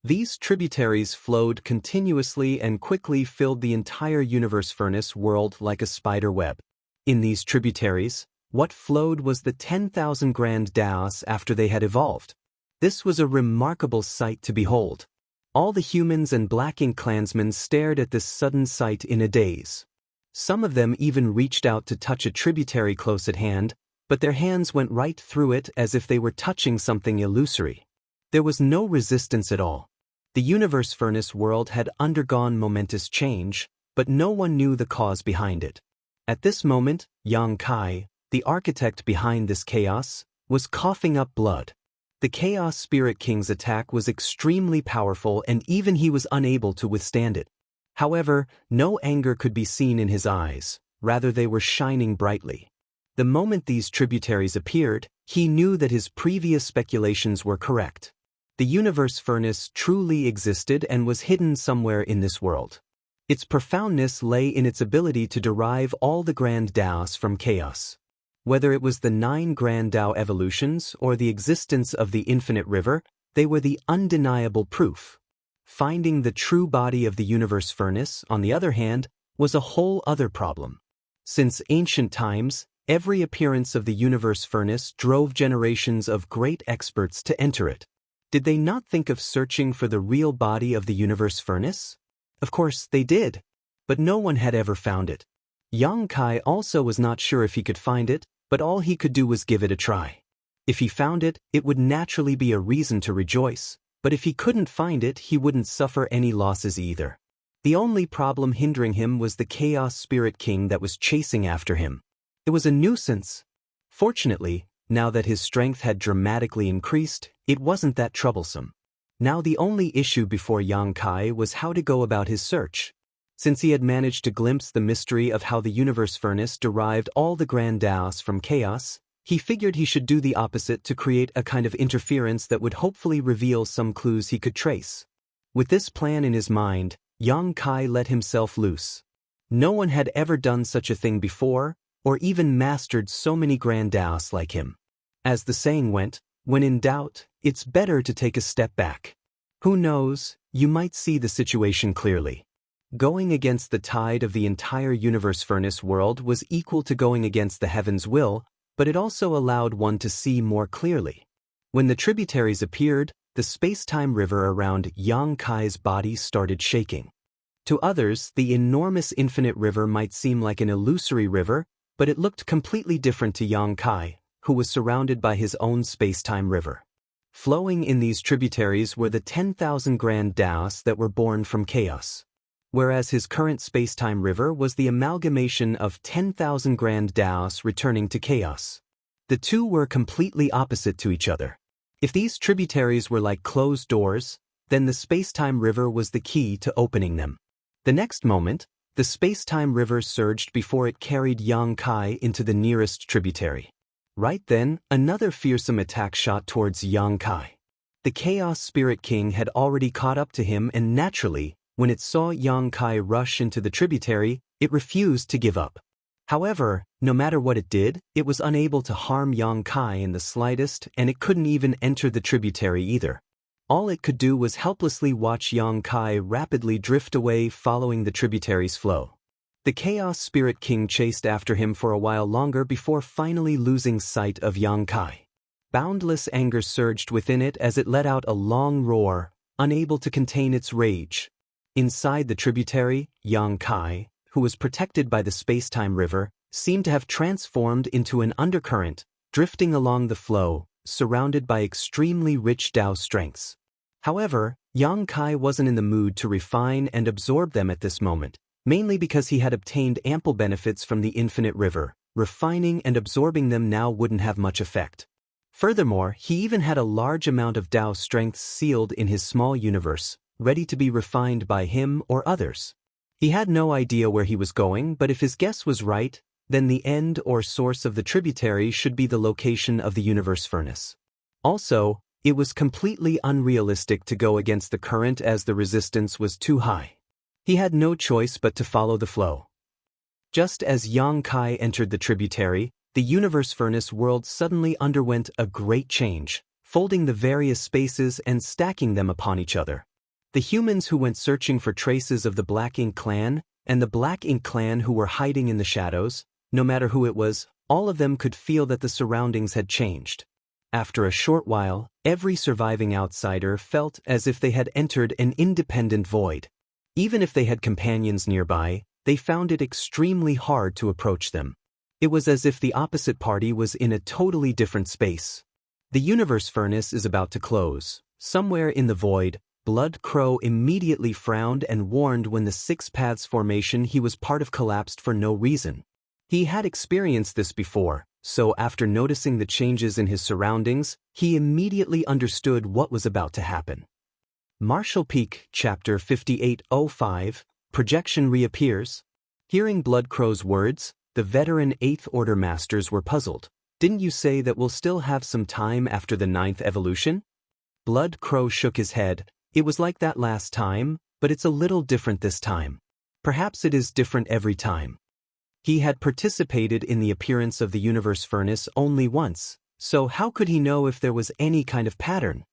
These tributaries flowed continuously and quickly filled the entire Universe Furnace world like a spider web. In these tributaries, what flowed was the 10,000 grand Daos after they had evolved. This was a remarkable sight to behold. All the humans and Black Ink clansmen stared at this sudden sight in a daze. Some of them even reached out to touch a tributary close at hand, but their hands went right through it as if they were touching something illusory. There was no resistance at all. The Universe Furnace world had undergone momentous change, but no one knew the cause behind it. At this moment, Yang Kai, the architect behind this chaos, was coughing up blood. The Chaos Spirit King's attack was extremely powerful and even he was unable to withstand it. However, no anger could be seen in his eyes, rather they were shining brightly. The moment these tributaries appeared, he knew that his previous speculations were correct. The Universe Furnace truly existed and was hidden somewhere in this world. Its profoundness lay in its ability to derive all the Grand Daos from chaos. Whether it was the 9 Grand Dao evolutions or the existence of the infinite river, they were the undeniable proof. Finding the true body of the Universe Furnace, on the other hand, was a whole other problem. Since ancient times, every appearance of the Universe Furnace drove generations of great experts to enter it. Did they not think of searching for the real body of the Universe Furnace? Of course, they did. But no one had ever found it. Yang Kai also was not sure if he could find it, but all he could do was give it a try. If he found it, it would naturally be a reason to rejoice, but if he couldn't find it, he wouldn't suffer any losses either. The only problem hindering him was the Chaos Spirit King that was chasing after him. It was a nuisance. Fortunately, now that his strength had dramatically increased, it wasn't that troublesome. Now the only issue before Yang Kai was how to go about his search. Since he had managed to glimpse the mystery of how the Universe Furnace derived all the Grand Daos from chaos, He figured he should do the opposite to create a kind of interference that would hopefully reveal some clues he could trace. With this plan in his mind, Yang Kai let himself loose. No one had ever done such a thing before, or even mastered so many grand Daos like him. As the saying went, when in doubt, it's better to take a step back. Who knows, you might see the situation clearly. Going against the tide of the entire universe furnace world was equal to going against the heaven's will, but it also allowed one to see more clearly. When the tributaries appeared, the space-time river around Yang Kai's body started shaking. To others, the enormous infinite river might seem like an illusory river, but it looked completely different to Yang Kai, who was surrounded by his own space-time river. Flowing in these tributaries were the 10,000 grand Daos that were born from chaos. Whereas his current space-time river was the amalgamation of 10,000 grand Daos returning to chaos. The two were completely opposite to each other. If these tributaries were like closed doors, then the space-time river was the key to opening them. The next moment, the space-time river surged before it carried Yang Kai into the nearest tributary. Right then, another fearsome attack shot towards Yang Kai. The Chaos Spirit King had already caught up to him, and naturally, when it saw Yang Kai rush into the tributary, it refused to give up. However, no matter what it did, it was unable to harm Yang Kai in the slightest, and it couldn't even enter the tributary either. All it could do was helplessly watch Yang Kai rapidly drift away following the tributary's flow. The Chaos Spirit King chased after him for a while longer before finally losing sight of Yang Kai. Boundless anger surged within it as it let out a long roar, unable to contain its rage. Inside the tributary, Yang Kai, who was protected by the space-time river, seemed to have transformed into an undercurrent, drifting along the flow, surrounded by extremely rich Dao strengths. However, Yang Kai wasn't in the mood to refine and absorb them at this moment, mainly because he had obtained ample benefits from the infinite river. Refining and absorbing them now wouldn't have much effect. Furthermore, he even had a large amount of Dao strengths sealed in his small universe, ready to be refined by him or others. He had no idea where he was going, but if his guess was right, then the end or source of the tributary should be the location of the universe furnace. Also, it was completely unrealistic to go against the current as the resistance was too high. He had no choice but to follow the flow. Just as Yang Kai entered the tributary, the universe furnace world suddenly underwent a great change, folding the various spaces and stacking them upon each other. The humans who went searching for traces of the Black Ink clan, and the Black Ink clan who were hiding in the shadows, no matter who it was, all of them could feel that the surroundings had changed. After a short while, every surviving outsider felt as if they had entered an independent void. Even if they had companions nearby, they found it extremely hard to approach them. It was as if the opposite party was in a totally different space. The universe furnace is about to close. Somewhere in the void, Blood Crow immediately frowned and warned when the Six Paths formation he was part of collapsed for no reason. He had experienced this before, so after noticing the changes in his surroundings, he immediately understood what was about to happen. Marshall Peak, Chapter 5805, Projection Reappears. Hearing Blood Crow's words, the veteran 8th Order Masters were puzzled. Didn't you say that we'll still have some time after the 9th evolution? Blood Crow shook his head. It was like that last time, but it's a little different this time. Perhaps it is different every time. He had participated in the appearance of the universe furnace only once, so how could he know if there was any kind of pattern?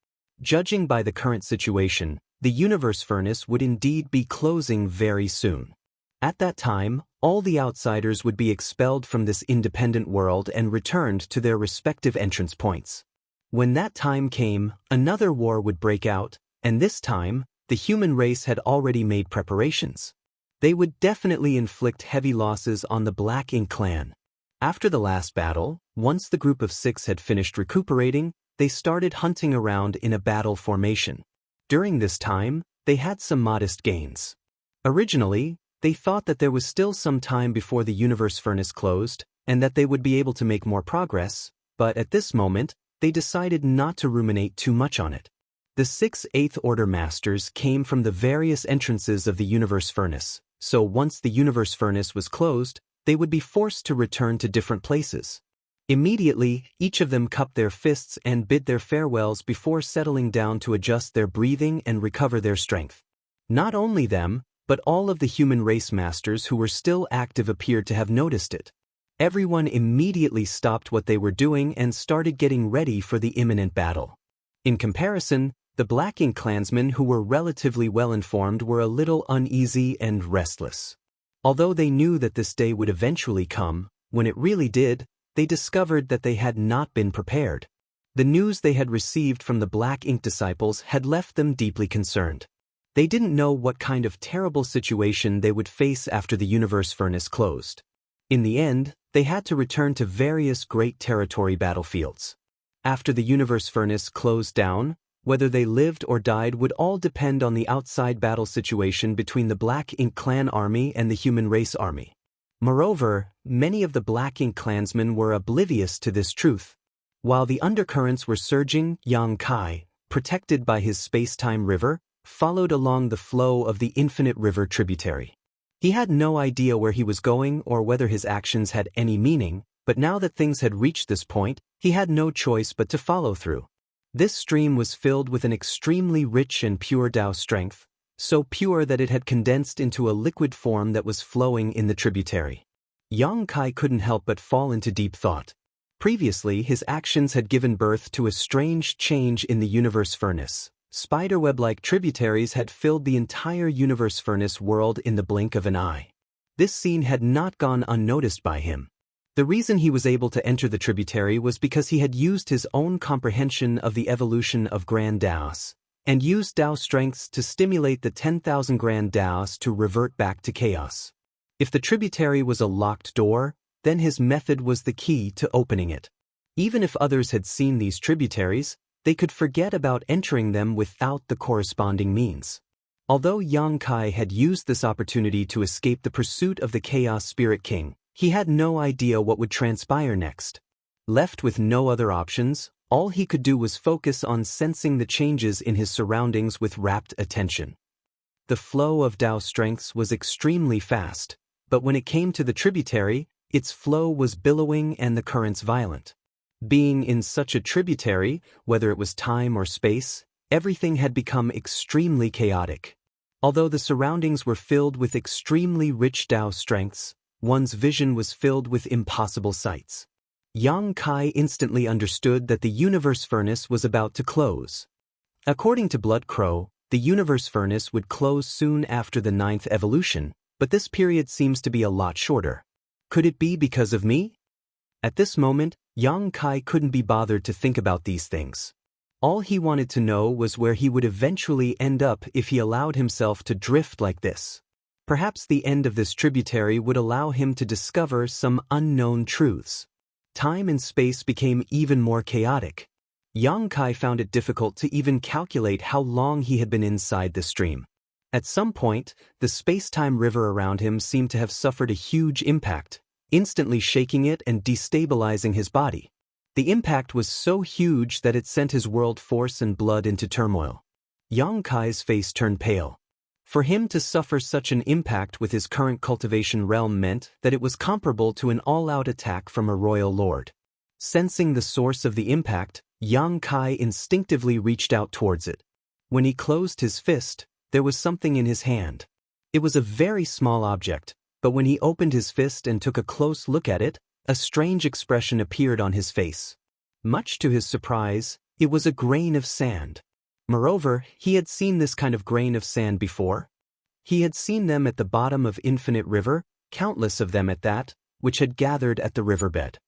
Judging by the current situation, the universe furnace would indeed be closing very soon. At that time, all the outsiders would be expelled from this independent world and returned to their respective entrance points. When that time came, another war would break out, and this time, the human race had already made preparations. They would definitely inflict heavy losses on the Black Ink clan. After the last battle, once the group of 6 had finished recuperating, they started hunting around in a battle formation. During this time, they had some modest gains. Originally, they thought that there was still some time before the universe furnace closed, and that they would be able to make more progress, but at this moment, they decided not to ruminate too much on it. The 6 8th Order Masters came from the various entrances of the universe furnace, so once the universe furnace was closed, they would be forced to return to different places. Immediately, each of them cupped their fists and bid their farewells before settling down to adjust their breathing and recover their strength. Not only them, but all of the human race masters who were still active appeared to have noticed it. Everyone immediately stopped what they were doing and started getting ready for the imminent battle. In comparison, the Black Ink clansmen who were relatively well-informed were a little uneasy and restless. Although they knew that this day would eventually come, when it really did, they discovered that they had not been prepared. The news they had received from the Black Ink disciples had left them deeply concerned. They didn't know what kind of terrible situation they would face after the universe furnace closed. In the end, they had to return to various Great Territory battlefields. After the universe furnace closed down, whether they lived or died would all depend on the outside battle situation between the Black Ink clan army and the human race army. Moreover, many of the Black Ink clansmen were oblivious to this truth. While the undercurrents were surging, Yang Kai, protected by his space-time river, followed along the flow of the infinite river tributary. He had no idea where he was going or whether his actions had any meaning, but now that things had reached this point, he had no choice but to follow through. This stream was filled with an extremely rich and pure Tao strength, so pure that it had condensed into a liquid form that was flowing in the tributary. Yang Kai couldn't help but fall into deep thought. Previously, his actions had given birth to a strange change in the universe furnace. Spiderweb-like tributaries had filled the entire universe furnace world in the blink of an eye. This scene had not gone unnoticed by him. The reason he was able to enter the tributary was because he had used his own comprehension of the evolution of Grand Daos, and used Tao strengths to stimulate the 10,000 Grand Daos to revert back to chaos. If the tributary was a locked door, then his method was the key to opening it. Even if others had seen these tributaries, they could forget about entering them without the corresponding means. Although Yang Kai had used this opportunity to escape the pursuit of the Chaos Spirit King, he had no idea what would transpire next. Left with no other options, all he could do was focus on sensing the changes in his surroundings with rapt attention. The flow of Tao strengths was extremely fast, but when it came to the tributary, its flow was billowing and the currents violent. Being in such a tributary, whether it was time or space, everything had become extremely chaotic. Although the surroundings were filled with extremely rich Tao strengths, one's vision was filled with impossible sights. Yang Kai instantly understood that the universe furnace was about to close. According to Blood Crow, the universe furnace would close soon after the 9th evolution, but this period seems to be a lot shorter. Could it be because of me? At this moment, Yang Kai couldn't be bothered to think about these things. All he wanted to know was where he would eventually end up if he allowed himself to drift like this. Perhaps the end of this tributary would allow him to discover some unknown truths. Time and space became even more chaotic. Yang Kai found it difficult to even calculate how long he had been inside the stream. At some point, the space-time river around him seemed to have suffered a huge impact, instantly shaking it and destabilizing his body. The impact was so huge that it sent his world force and blood into turmoil. Yang Kai's face turned pale. For him to suffer such an impact with his current cultivation realm meant that it was comparable to an all-out attack from a royal lord. Sensing the source of the impact, Yang Kai instinctively reached out towards it. When he closed his fist, there was something in his hand. It was a very small object, but when he opened his fist and took a close look at it, a strange expression appeared on his face. Much to his surprise, it was a grain of sand. Moreover, he had seen this kind of grain of sand before. He had seen them at the bottom of Infinite River, countless of them at that, which had gathered at the riverbed.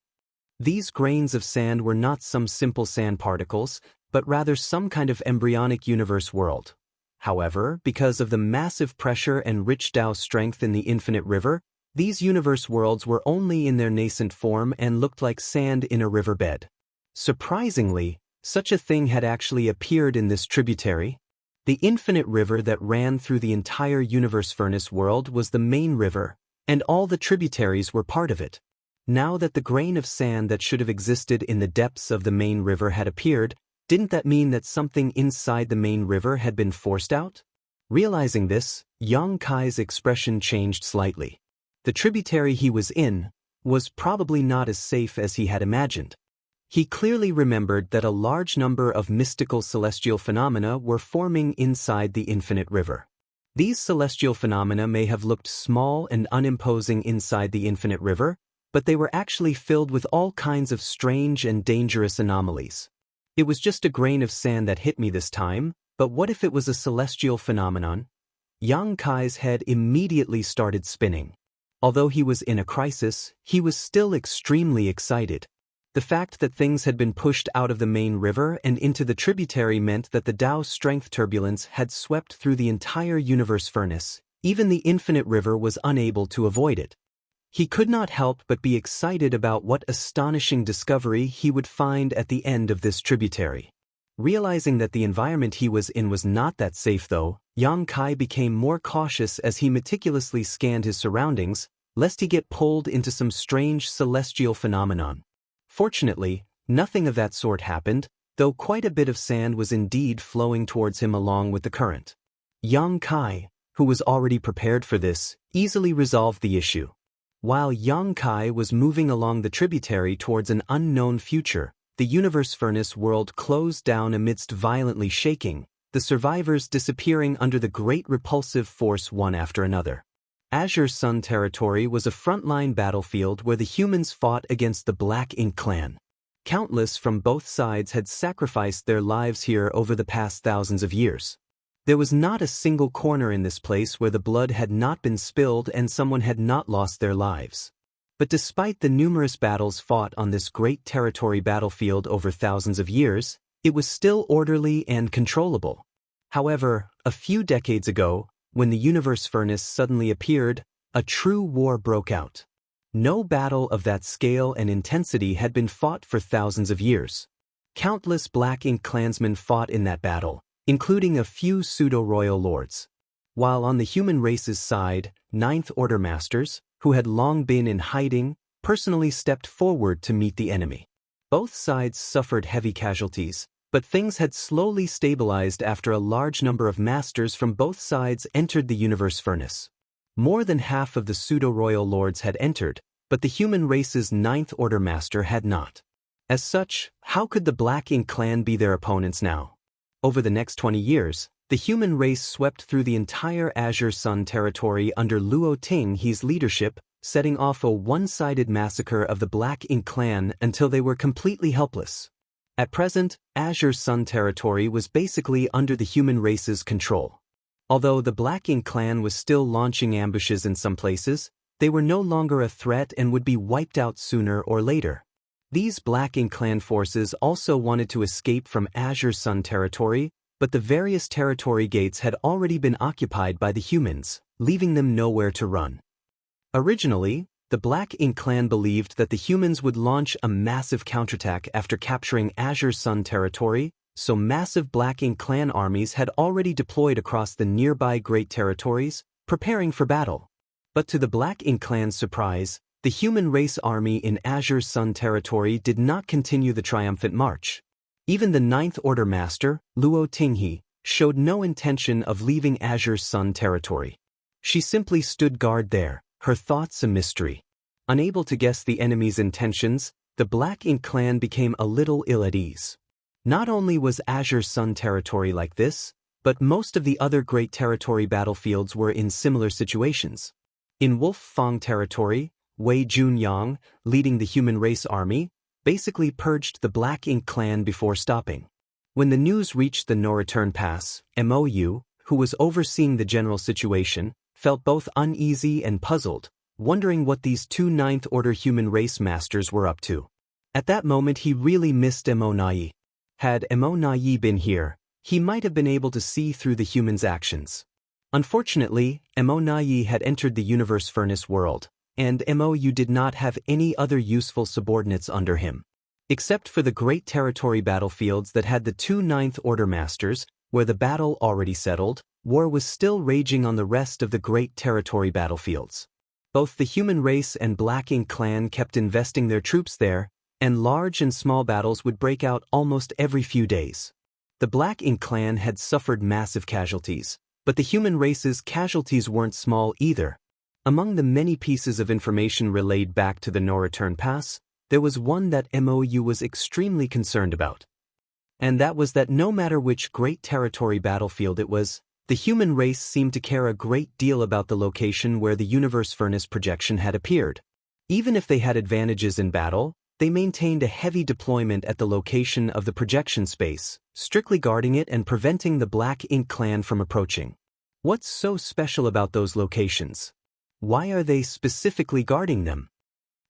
These grains of sand were not some simple sand particles, but rather some kind of embryonic universe world. However, because of the massive pressure and rich Tao strength in the Infinite River, these universe worlds were only in their nascent form and looked like sand in a riverbed. Surprisingly, such a thing had actually appeared in this tributary. The infinite river that ran through the entire universe furnace world was the main river, and all the tributaries were part of it. Now that the grain of sand that should have existed in the depths of the main river had appeared, didn't that mean that something inside the main river had been forced out? Realizing this, Yang Kai's expression changed slightly. The tributary he was in, was probably not as safe as he had imagined. He clearly remembered that a large number of mystical celestial phenomena were forming inside the infinite river. These celestial phenomena may have looked small and unimposing inside the infinite river, but they were actually filled with all kinds of strange and dangerous anomalies. It was just a grain of sand that hit me this time, but what if it was a celestial phenomenon? Yang Kai's head immediately started spinning. Although he was in a crisis, he was still extremely excited. The fact that things had been pushed out of the main river and into the tributary meant that the Tao's strength turbulence had swept through the entire universe furnace. Even the infinite river was unable to avoid it. He could not help but be excited about what astonishing discovery he would find at the end of this tributary. Realizing that the environment he was in was not that safe though, Yang Kai became more cautious as he meticulously scanned his surroundings, lest he get pulled into some strange celestial phenomenon. Fortunately, nothing of that sort happened, though quite a bit of sand was indeed flowing towards him along with the current. Yang Kai, who was already prepared for this, easily resolved the issue. While Yang Kai was moving along the tributary towards an unknown future, the universe furnace world closed down amidst violently shaking, the survivors disappearing under the great repulsive force one after another. Azure Sun territory was a frontline battlefield where the humans fought against the Black Ink clan. Countless from both sides had sacrificed their lives here over the past thousands of years. There was not a single corner in this place where the blood had not been spilled and someone had not lost their lives. But despite the numerous battles fought on this great territory battlefield over thousands of years, it was still orderly and controllable. However, a few decades ago, when the universe furnace suddenly appeared, a true war broke out. No battle of that scale and intensity had been fought for thousands of years. Countless Black Ink clansmen fought in that battle, including a few pseudo-royal lords. While on the human race's side, Ninth Order Masters, who had long been in hiding, personally stepped forward to meet the enemy. Both sides suffered heavy casualties, but things had slowly stabilized after a large number of masters from both sides entered the universe furnace. More than half of the pseudo-royal lords had entered, but the human race's Ninth Order Master had not. As such, how could the Black Ink clan be their opponents now? Over the next 20 years, the human race swept through the entire Azure Sun territory under Luo Tinghe's leadership, setting off a one-sided massacre of the Black Ink clan until they were completely helpless. At present, Azure Sun territory was basically under the human race's control. Although the Black Ink clan was still launching ambushes in some places, they were no longer a threat and would be wiped out sooner or later. These Black Ink clan forces also wanted to escape from Azure Sun territory, but the various territory gates had already been occupied by the humans, leaving them nowhere to run. Originally, the Black Ink clan believed that the humans would launch a massive counterattack after capturing Azure Sun territory, so massive Black Ink clan armies had already deployed across the nearby Great Territories, preparing for battle. But to the Black Ink clan's surprise, the human race army in Azure Sun territory did not continue the triumphant march. Even the Ninth Order Master, Luo Tinghe, showed no intention of leaving Azure Sun territory. She simply stood guard there, her thoughts a mystery. Unable to guess the enemy's intentions, the Black Ink clan became a little ill at ease. Not only was Azure Sun territory like this, but most of the other Great Territory battlefields were in similar situations. In Wolf Fang territory, Wei Junyang, leading the human race army, basically purged the Black Ink clan before stopping. When the news reached the No-Return Pass, Mou, who was overseeing the general situation, felt both uneasy and puzzled, wondering what these two Ninth Order human race masters were up to. At that moment he really missed Mo. Had Mo been here, he might have been able to see through the humans' actions. Unfortunately, Mo had entered the universe furnace world, and Mou did not have any other useful subordinates under him. Except for the Great Territory battlefields that had the two Ninth Order Masters, where the battle already settled, war was still raging on the rest of the Great Territory battlefields. Both the human race and Black Ink clan kept investing their troops there, and large and small battles would break out almost every few days. The Black Ink clan had suffered massive casualties, but the human race's casualties weren't small either. Among the many pieces of information relayed back to the no-return pass, there was one that MOU was extremely concerned about. And that was that no matter which Great Territory battlefield it was, the human race seemed to care a great deal about the location where the universe furnace projection had appeared. Even if they had advantages in battle, they maintained a heavy deployment at the location of the projection space, strictly guarding it and preventing the Black Ink clan from approaching. What's so special about those locations? Why are they specifically guarding them?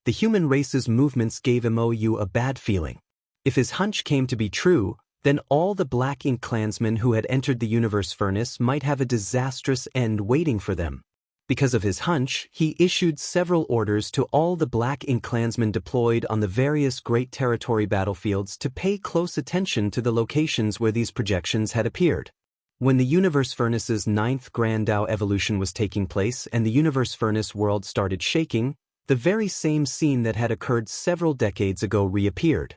The human race's movements gave MOU a bad feeling. If his hunch came to be true, then all the Black Ink clansmen who had entered the universe furnace might have a disastrous end waiting for them. Because of his hunch, he issued several orders to all the Black Ink clansmen deployed on the various Great Territory battlefields to pay close attention to the locations where these projections had appeared. When the universe furnace's 9th Grand Dao evolution was taking place and the universe furnace world started shaking, the very same scene that had occurred several decades ago reappeared.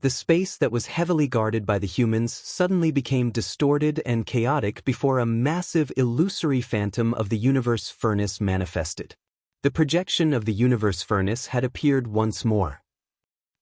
The space that was heavily guarded by the humans suddenly became distorted and chaotic before a massive illusory phantom of the universe furnace manifested. The projection of the universe furnace had appeared once more.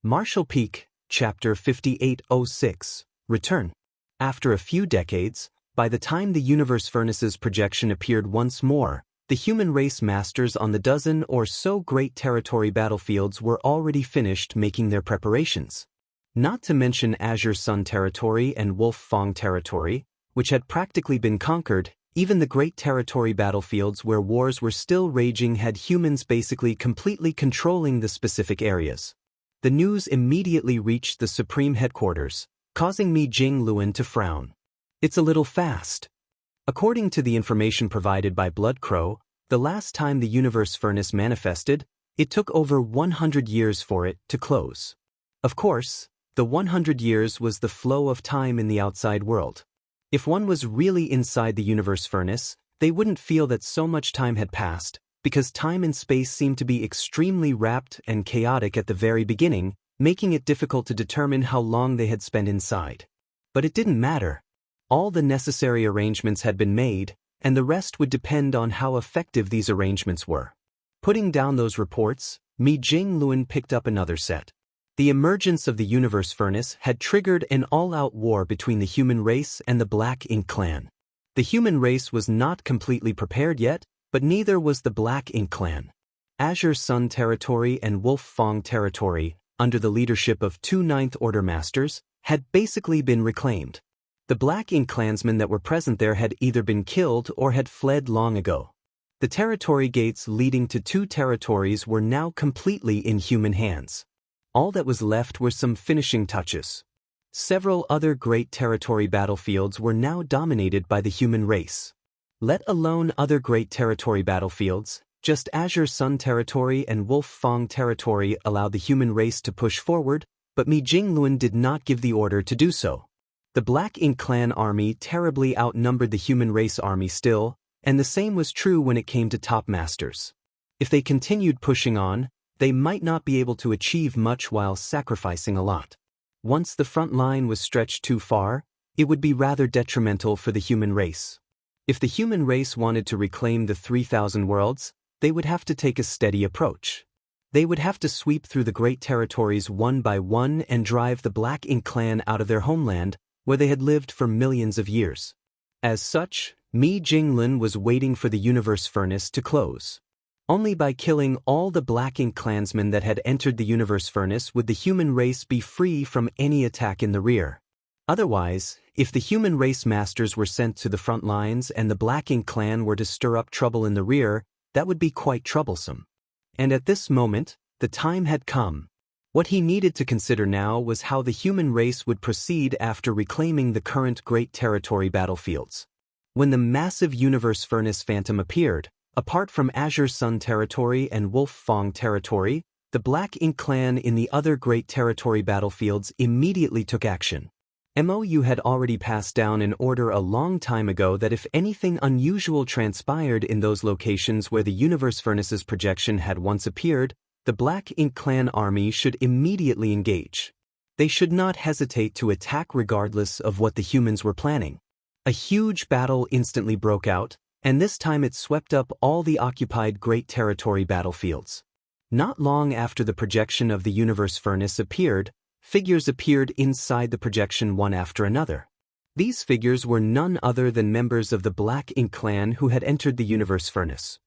Marshall Peak, Chapter 5806, Return. After a few decades, by the time the universe furnace's projection appeared once more, the human race masters on the dozen or so Great Territory battlefields were already finished making their preparations. Not to mention Azure Sun Territory and Wolf Fong Territory, which had practically been conquered. Even the Great Territory battlefields where wars were still raging had humans basically completely controlling the specific areas. The news immediately reached the Supreme Headquarters, causing Mi Jingluan to frown. It's a little fast. According to the information provided by Bloodcrow, the last time the universe furnace manifested, it took over 100 years for it to close. Of course, the 100 years was the flow of time in the outside world. If one was really inside the universe furnace, they wouldn't feel that so much time had passed, because time and space seemed to be extremely wrapped and chaotic at the very beginning, making it difficult to determine how long they had spent inside. But it didn't matter. All the necessary arrangements had been made, and the rest would depend on how effective these arrangements were. Putting down those reports, Mi Jingluan picked up another set. The emergence of the universe furnace had triggered an all-out war between the human race and the Black Ink clan. The human race was not completely prepared yet, but neither was the Black Ink clan. Azure Sun Territory and Wolf Fong Territory, under the leadership of 2 Ninth Order Masters, had basically been reclaimed. The Black Ink clansmen that were present there had either been killed or had fled long ago. The territory gates leading to 2 territories were now completely in human hands. All that was left were some finishing touches. Several other Great Territory battlefields were now dominated by the human race. Let alone other Great Territory battlefields, just Azure Sun Territory and Wolf Fong Territory allowed the human race to push forward, but Mi Jingluan did not give the order to do so. The Black Ink clan army terribly outnumbered the human race army still, and the same was true when it came to top masters. If they continued pushing on, they might not be able to achieve much while sacrificing a lot. Once the front line was stretched too far, it would be rather detrimental for the human race. If the human race wanted to reclaim the 3,000 worlds, they would have to take a steady approach. They would have to sweep through the Great Territories one by one and drive the Black Ink clan out of their homeland, where they had lived for millions of years. As such, Mi Jingluan was waiting for the universe furnace to close. Only by killing all the Black Ink clansmen that had entered the universe furnace would the human race be free from any attack in the rear. Otherwise, if the human race masters were sent to the front lines and the Black Ink clan were to stir up trouble in the rear, that would be quite troublesome. And at this moment, the time had come. What he needed to consider now was how the human race would proceed after reclaiming the current Great Territory battlefields. When the massive universe furnace phantom appeared, apart from Azure Sun Territory and Wolf Fong Territory, the Black Ink clan in the other Great Territory battlefields immediately took action. MOU had already passed down an order a long time ago that if anything unusual transpired in those locations where the universe furnace's projection had once appeared, the Black Ink clan army should immediately engage. They should not hesitate to attack regardless of what the humans were planning. A huge battle instantly broke out, and this time it swept up all the occupied Great Territory battlefields. Not long after the projection of the universe furnace appeared, figures appeared inside the projection one after another. These figures were none other than members of the Black Ink clan who had entered the universe furnace.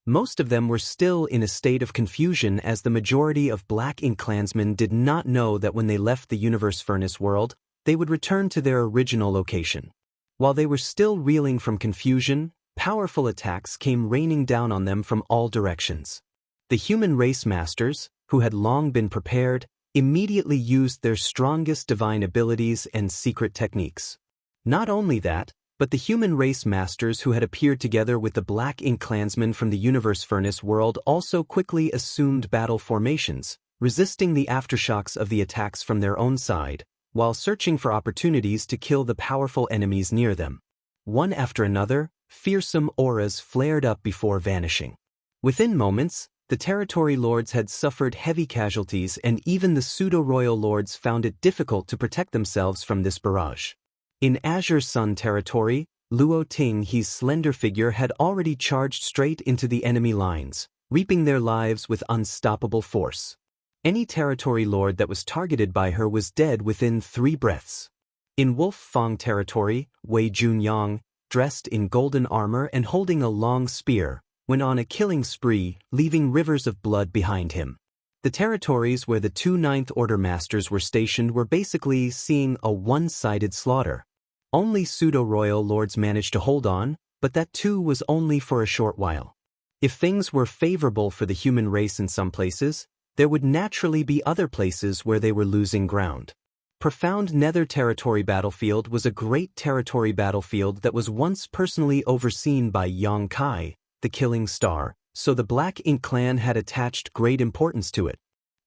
Most of them were still in a state of confusion, as the majority of Black Ink clansmen did not know that when they left the universe furnace world, they would return to their original location. While they were still reeling from confusion, powerful attacks came raining down on them from all directions. The human race masters, who had long been prepared, immediately used their strongest divine abilities and secret techniques. Not only that, but the human race masters who had appeared together with the Black Ink clansmen from the universe furnace world also quickly assumed battle formations, resisting the aftershocks of the attacks from their own side, while searching for opportunities to kill the powerful enemies near them. One after another, fearsome auras flared up before vanishing. Within moments, the territory lords had suffered heavy casualties, and even the pseudo-royal lords found it difficult to protect themselves from this barrage. In Azure Sun territory, Luo Ting He's slender figure had already charged straight into the enemy lines, reaping their lives with unstoppable force. Any territory lord that was targeted by her was dead within 3 breaths. In Wolf Fang territory, Wei Junyang, dressed in golden armor and holding a long spear, went on a killing spree, leaving rivers of blood behind him. The territories where the 2 Ninth Order masters were stationed were basically seeing a one-sided slaughter. Only pseudo-royal lords managed to hold on, but that too was only for a short while. If things were favorable for the human race in some places, there would naturally be other places where they were losing ground. Profound Nether Territory Battlefield was a great territory battlefield that was once personally overseen by Yang Kai, the Killing Star, so the Black Ink clan had attached great importance to it.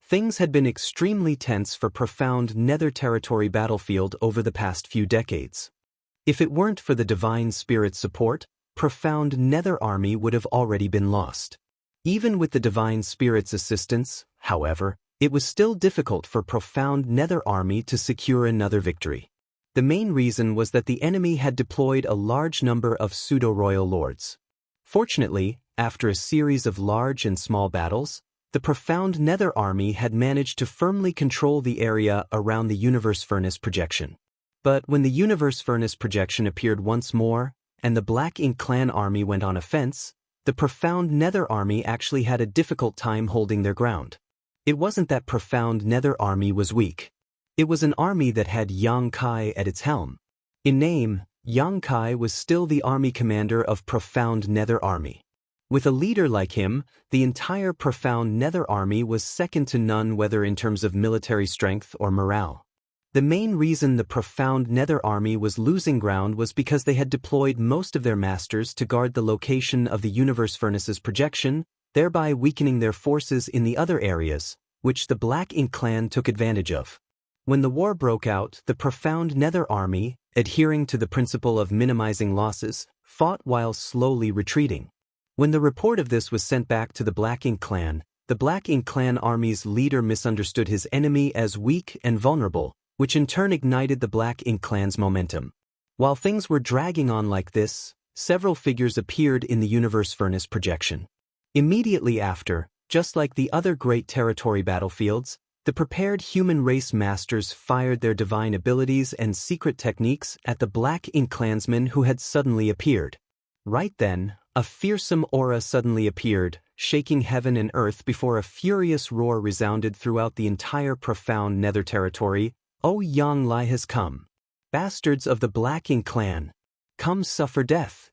Things had been extremely tense for Profound Nether Territory Battlefield over the past few decades. If it weren't for the Divine Spirit's support, Profound Nether Army would have already been lost. Even with the Divine Spirit's assistance, however, it was still difficult for Profound Nether Army to secure another victory. The main reason was that the enemy had deployed a large number of pseudo-royal lords. Fortunately, after a series of large and small battles, the Profound Nether Army had managed to firmly control the area around the Universe Furnace projection. But when the Universe Furnace projection appeared once more, and the Black Ink clan army went on offense, the Profound Nether Army actually had a difficult time holding their ground. It wasn't that Profound Nether Army was weak. It was an army that had Yang Kai at its helm. In name, Yang Kai was still the army commander of Profound Nether Army. With a leader like him, the entire Profound Nether Army was second to none, whether in terms of military strength or morale. The main reason the Profound Nether Army was losing ground was because they had deployed most of their masters to guard the location of the Universe Furnace's projection, thereby weakening their forces in the other areas, which the Black Ink clan took advantage of. When the war broke out, the Profound Nether Army, adhering to the principle of minimizing losses, fought while slowly retreating. When the report of this was sent back to the Black Ink clan, the Black Ink clan army's leader misunderstood his enemy as weak and vulnerable, which in turn ignited the Black Ink clan's momentum. While things were dragging on like this, several figures appeared in the Universe Furnace projection. Immediately after, just like the other great territory battlefields, the prepared human race masters fired their divine abilities and secret techniques at the Black Ink clansmen who had suddenly appeared. Right then, a fearsome aura suddenly appeared, shaking heaven and earth before a furious roar resounded throughout the entire Profound Nether Territory. O Yang Lai has come. Bastards of the Black Ink clan, come suffer death.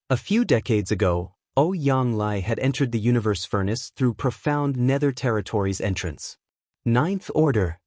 A few decades ago, O Yang Lai had entered the Universe Furnace through Profound Nether Territory's entrance. Ninth Order.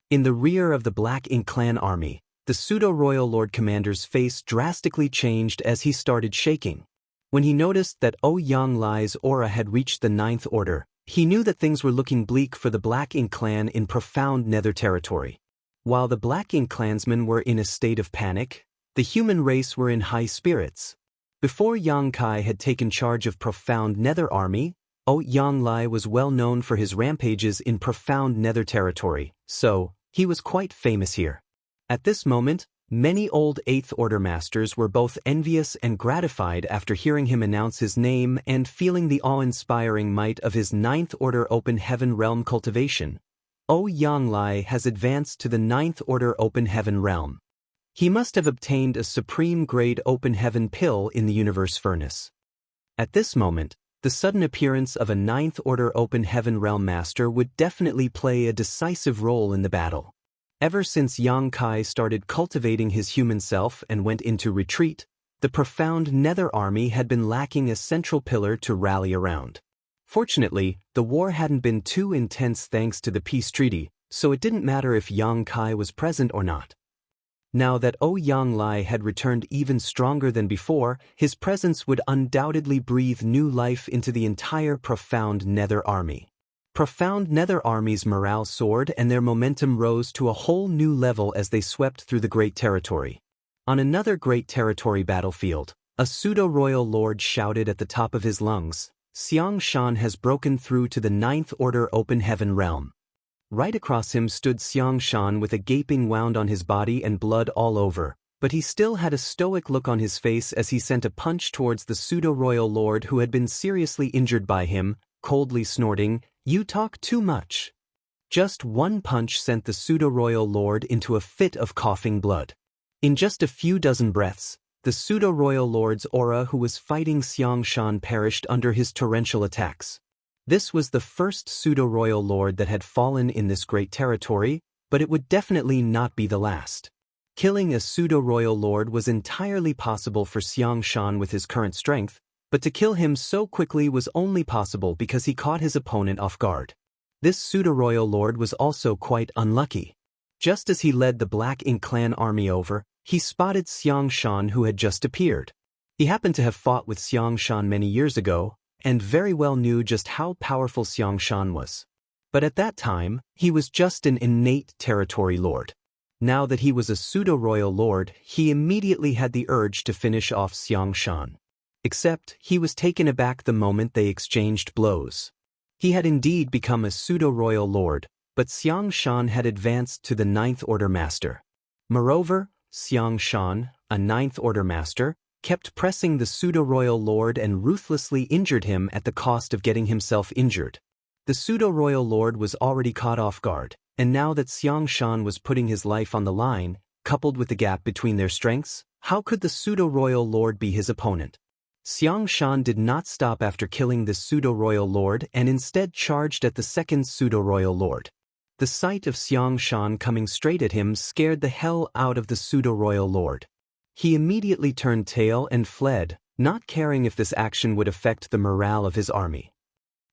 In the rear of the Black Ink clan army, the pseudo-royal lord commander's face drastically changed as he started shaking. When he noticed that O Yang Lai's aura had reached the Ninth Order, he knew that things were looking bleak for the Black Ink clan in Profound Nether Territory. While the Black Ink clansmen were in a state of panic, the human race were in high spirits. Before Yang Kai had taken charge of Profound Nether Army, O Yang Lai was well known for his rampages in Profound Nether Territory, so he was quite famous here. At this moment, Many old Eighth Order Masters were both envious and gratified after hearing him announce his name and feeling the awe-inspiring might of his Ninth Order Open Heaven Realm cultivation. Yonglai has advanced to the Ninth Order Open Heaven Realm. He must have obtained a supreme-grade Open Heaven pill in the Universe Furnace. At this moment, the sudden appearance of a Ninth Order Open Heaven Realm Master would definitely play a decisive role in the battle. Ever since Yang Kai started cultivating his human self and went into retreat, the profound Nether Army had been lacking a central pillar to rally around. Fortunately, the war hadn't been too intense thanks to the peace treaty, so it didn't matter if Yang Kai was present or not. Now that Yonglai had returned even stronger than before, his presence would undoubtedly breathe new life into the entire profound Nether Army. Profound Nether Army's morale soared and their momentum rose to a whole new level as they swept through the Great Territory. On another Great Territory battlefield, a pseudo-royal lord shouted at the top of his lungs, "Xiang Shan has broken through to the Ninth Order Open Heaven Realm." Right across him stood Xiang Shan with a gaping wound on his body and blood all over, but he still had a stoic look on his face as he sent a punch towards the pseudo-royal lord who had been seriously injured by him, coldly snorting, "You talk too much." Just one punch sent the pseudo-royal lord into a fit of coughing blood. In just a few dozen breaths, the pseudo-royal lord's aura who was fighting Xiang Shan perished under his torrential attacks. This was the first pseudo-royal lord that had fallen in this great territory, but it would definitely not be the last. Killing a pseudo-royal lord was entirely possible for Xiang Shan with his current strength, but to kill him so quickly was only possible because he caught his opponent off guard. This pseudo-royal lord was also quite unlucky. Just as he led the Black Ink clan army over, he spotted Xiang Shan who had just appeared. He happened to have fought with Xiang Shan many years ago, and very well knew just how powerful Xiang Shan was. But at that time, he was just an innate territory lord. Now that he was a pseudo-royal lord, he immediately had the urge to finish off Xiang Shan. Except, he was taken aback the moment they exchanged blows. He had indeed become a pseudo-royal lord, but Xiang Shan had advanced to the Ninth Order Master. Moreover, Xiang Shan, a Ninth Order Master, kept pressing the pseudo-royal lord and ruthlessly injured him at the cost of getting himself injured. The pseudo-royal lord was already caught off guard, and now that Xiang Shan was putting his life on the line, coupled with the gap between their strengths, how could the pseudo-royal lord be his opponent? Xiang Shan did not stop after killing the pseudo-royal lord and instead charged at the second pseudo-royal lord. The sight of Xiang Shan coming straight at him scared the hell out of the pseudo-royal lord. He immediately turned tail and fled, not caring if this action would affect the morale of his army.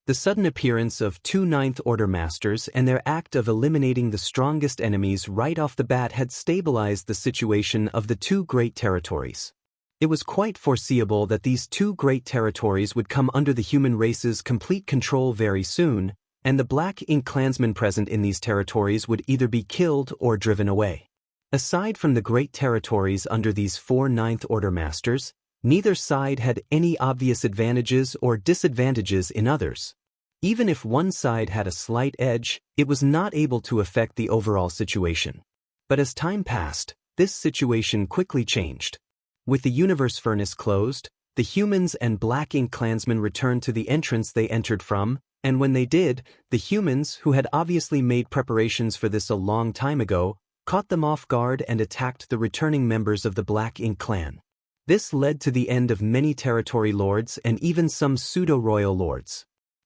The sudden appearance of two Ninth Order Masters and their act of eliminating the strongest enemies right off the bat had stabilized the situation of the two great territories. It was quite foreseeable that these two great territories would come under the human race's complete control very soon, and the Black Ink clansmen present in these territories would either be killed or driven away. Aside from the great territories under these four Ninth Order Masters, neither side had any obvious advantages or disadvantages in others. Even if one side had a slight edge, it was not able to affect the overall situation. But as time passed, this situation quickly changed. With the universe furnace closed, the humans and Black Ink clansmen returned to the entrance they entered from, and when they did, the humans, who had obviously made preparations for this a long time ago, caught them off guard and attacked the returning members of the Black Ink clan. This led to the end of many territory lords and even some pseudo-royal lords.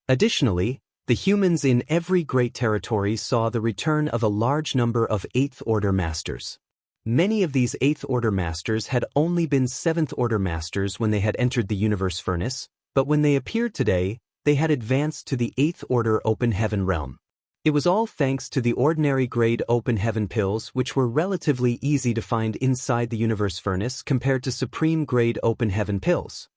Additionally, the humans in every great territory saw the return of a large number of Eighth Order Masters. Many of these Eighth Order Masters had only been Seventh Order Masters when they had entered the Universe Furnace, but when they appeared today, they had advanced to the Eighth Order Open Heaven Realm. It was all thanks to the ordinary grade Open Heaven pills, which were relatively easy to find inside the Universe Furnace compared to Supreme grade Open Heaven pills.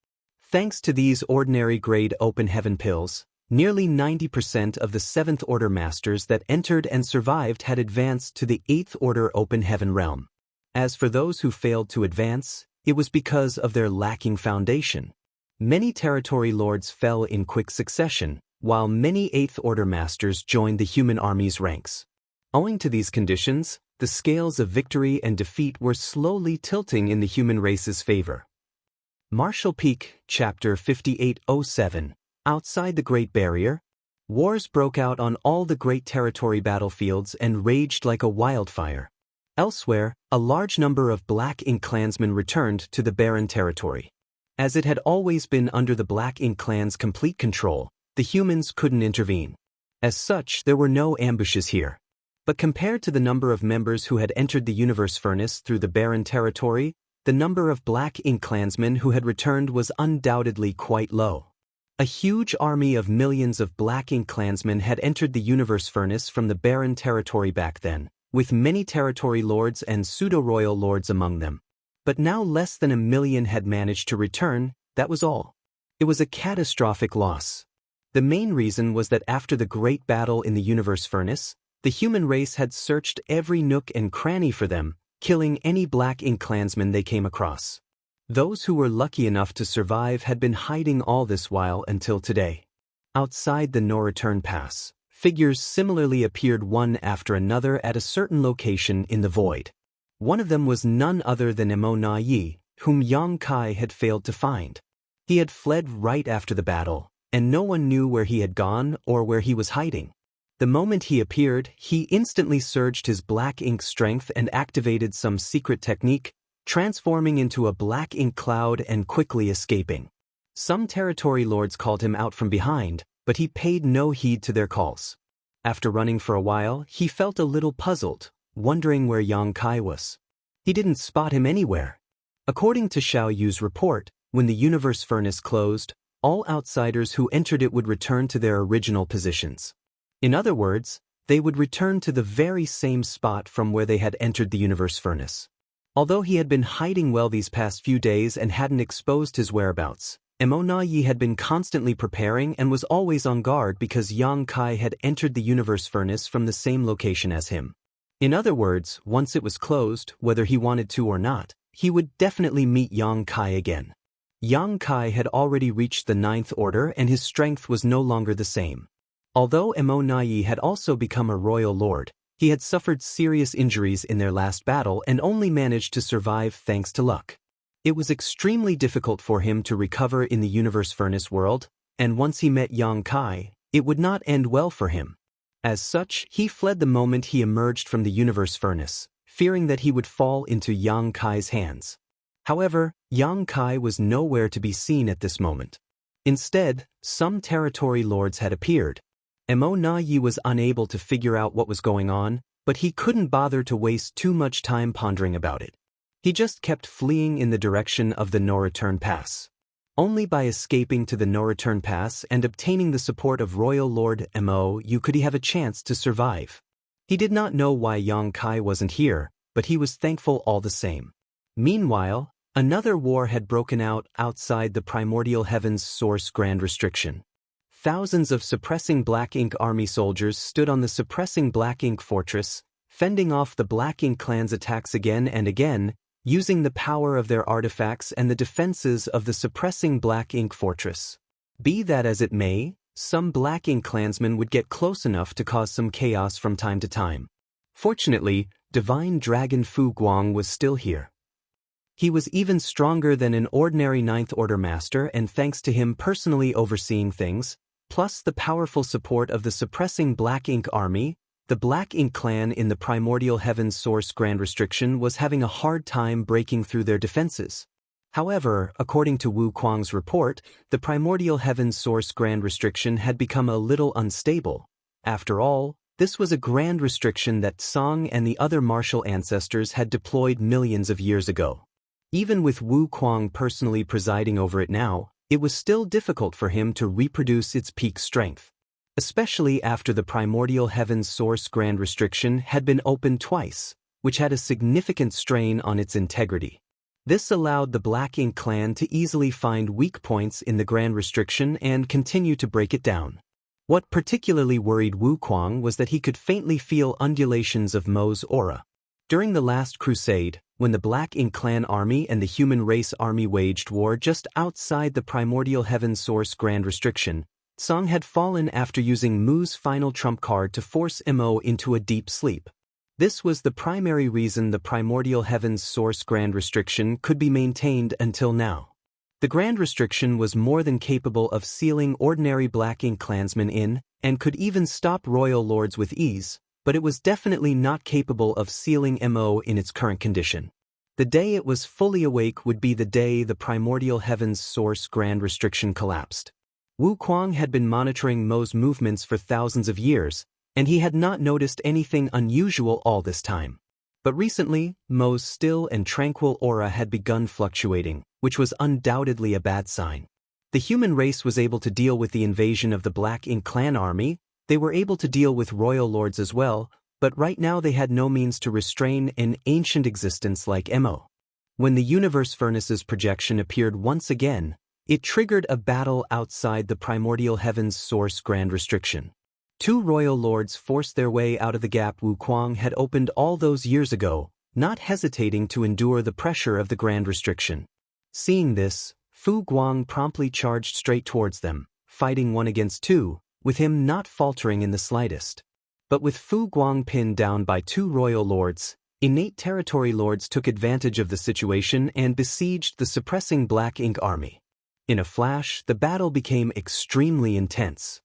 Thanks to these ordinary grade Open Heaven pills, nearly 90% of the Seventh Order Masters that entered and survived had advanced to the Eighth Order Open Heaven Realm. As for those who failed to advance, it was because of their lacking foundation. Many territory lords fell in quick succession, while many Eighth Order Masters joined the human army's ranks. Owing to these conditions, the scales of victory and defeat were slowly tilting in the human race's favor. Marshall Peak, Chapter 5807. Outside the Great Barrier, wars broke out on all the Great Territory battlefields and raged like a wildfire. Elsewhere, a large number of Black Ink clansmen returned to the Barren Territory. As it had always been under the Black Ink clan's complete control, the humans couldn't intervene. As such, there were no ambushes here. But compared to the number of members who had entered the Universe Furnace through the Barren Territory, the number of Black Ink clansmen who had returned was undoubtedly quite low. A huge army of millions of Black Ink clansmen had entered the Universe Furnace from the Barren Territory back then, with many territory lords and pseudo-royal lords among them. But now less than 1 million had managed to return, that was all. It was a catastrophic loss. The main reason was that after the great battle in the Universe Furnace, the human race had searched every nook and cranny for them, killing any Black Ink clansmen they came across. Those who were lucky enough to survive had been hiding all this while until today. Outside the no-return pass, figures similarly appeared one after another at a certain location in the void. One of them was none other than Emo Na Yi, whom Yang Kai had failed to find. He had fled right after the battle, and no one knew where he had gone or where he was hiding. The moment he appeared, he instantly surged his Black Ink strength and activated some secret technique, transforming into a Black Ink cloud and quickly escaping. Some territory lords called him out from behind, but he paid no heed to their calls. After running for a while, he felt a little puzzled, wondering where Yang Kai was. He didn't spot him anywhere. According to Xiao Yu's report, when the Universe Furnace closed, all outsiders who entered it would return to their original positions. In other words, they would return to the very same spot from where they had entered the Universe Furnace. Although he had been hiding well these past few days and hadn't exposed his whereabouts, Emo Na Yi had been constantly preparing and was always on guard because Yang Kai had entered the Universe Furnace from the same location as him. In other words, once it was closed, whether he wanted to or not, he would definitely meet Yang Kai again. Yang Kai had already reached the 9th order and his strength was no longer the same. Although Emo Na Yi had also become a royal lord, he had suffered serious injuries in their last battle and only managed to survive thanks to luck. It was extremely difficult for him to recover in the Universe Furnace world, and once he met Yang Kai, it would not end well for him. As such, he fled the moment he emerged from the Universe Furnace, fearing that he would fall into Yang Kai's hands. However, Yang Kai was nowhere to be seen at this moment. Instead, some territory lords had appeared. Emo Na Yi was unable to figure out what was going on, but he couldn't bother to waste too much time pondering about it. He just kept fleeing in the direction of the no-return pass. Only by escaping to the no-return pass and obtaining the support of Royal Lord Mo Yu could he have a chance to survive. He did not know why Yang Kai wasn't here, but he was thankful all the same. Meanwhile, another war had broken out outside the Primordial Heaven's source Grand Restriction. Thousands of Suppressing Black Ink army soldiers stood on the Suppressing Black Ink fortress, fending off the Black Ink clan's attacks again and again, using the power of their artifacts and the defenses of the Suppressing Black Ink fortress. Be that as it may, some Black Ink clansmen would get close enough to cause some chaos from time to time. Fortunately, Divine Dragon Fu Guang was still here. He was even stronger than an ordinary 9th Order Master, and thanks to him personally overseeing things, plus the powerful support of the Suppressing Black Ink army, the Black Ink clan in the Primordial Heaven's source Grand Restriction was having a hard time breaking through their defenses. However, according to Wu Kuang's report, the Primordial Heaven's source Grand Restriction had become a little unstable. After all, this was a grand restriction that Song and the other martial ancestors had deployed millions of years ago. Even with Wu Kuang personally presiding over it now, it was still difficult for him to reproduce its peak strength. Especially after the Primordial Heaven's source Grand Restriction had been opened twice, which had a significant strain on its integrity. This allowed the Black Ink clan to easily find weak points in the Grand Restriction and continue to break it down. What particularly worried Wu Kuang was that he could faintly feel undulations of Mo's aura. During the last crusade, when the Black Ink clan army and the human race army waged war just outside the Primordial Heaven's source Grand Restriction, Song had fallen after using Mu's final trump card to force Mo into a deep sleep. This was the primary reason the primordial heaven's source grand restriction could be maintained until now. The grand restriction was more than capable of sealing ordinary Black Ink clansmen in, and could even stop royal lords with ease, but it was definitely not capable of sealing Mo in its current condition. The day it was fully awake would be the day the primordial heaven's source grand restriction collapsed. Wu Kuang had been monitoring Mo's movements for thousands of years, and he had not noticed anything unusual all this time. But recently, Mo's still and tranquil aura had begun fluctuating, which was undoubtedly a bad sign. The human race was able to deal with the invasion of the Black Ink clan army. They were able to deal with royal lords as well, but right now they had no means to restrain an ancient existence like Mo. When the universe furnace's projection appeared once again, it triggered a battle outside the primordial heaven's source grand restriction. Two royal lords forced their way out of the gap Wu Kuang had opened all those years ago, not hesitating to endure the pressure of the grand restriction. Seeing this, Fu Guang promptly charged straight towards them, fighting 1 against 2, with him not faltering in the slightest. But with Fu Guang pinned down by 2 royal lords, innate territory lords took advantage of the situation and besieged the suppressing Black Ink army. In a flash, the battle became extremely intense.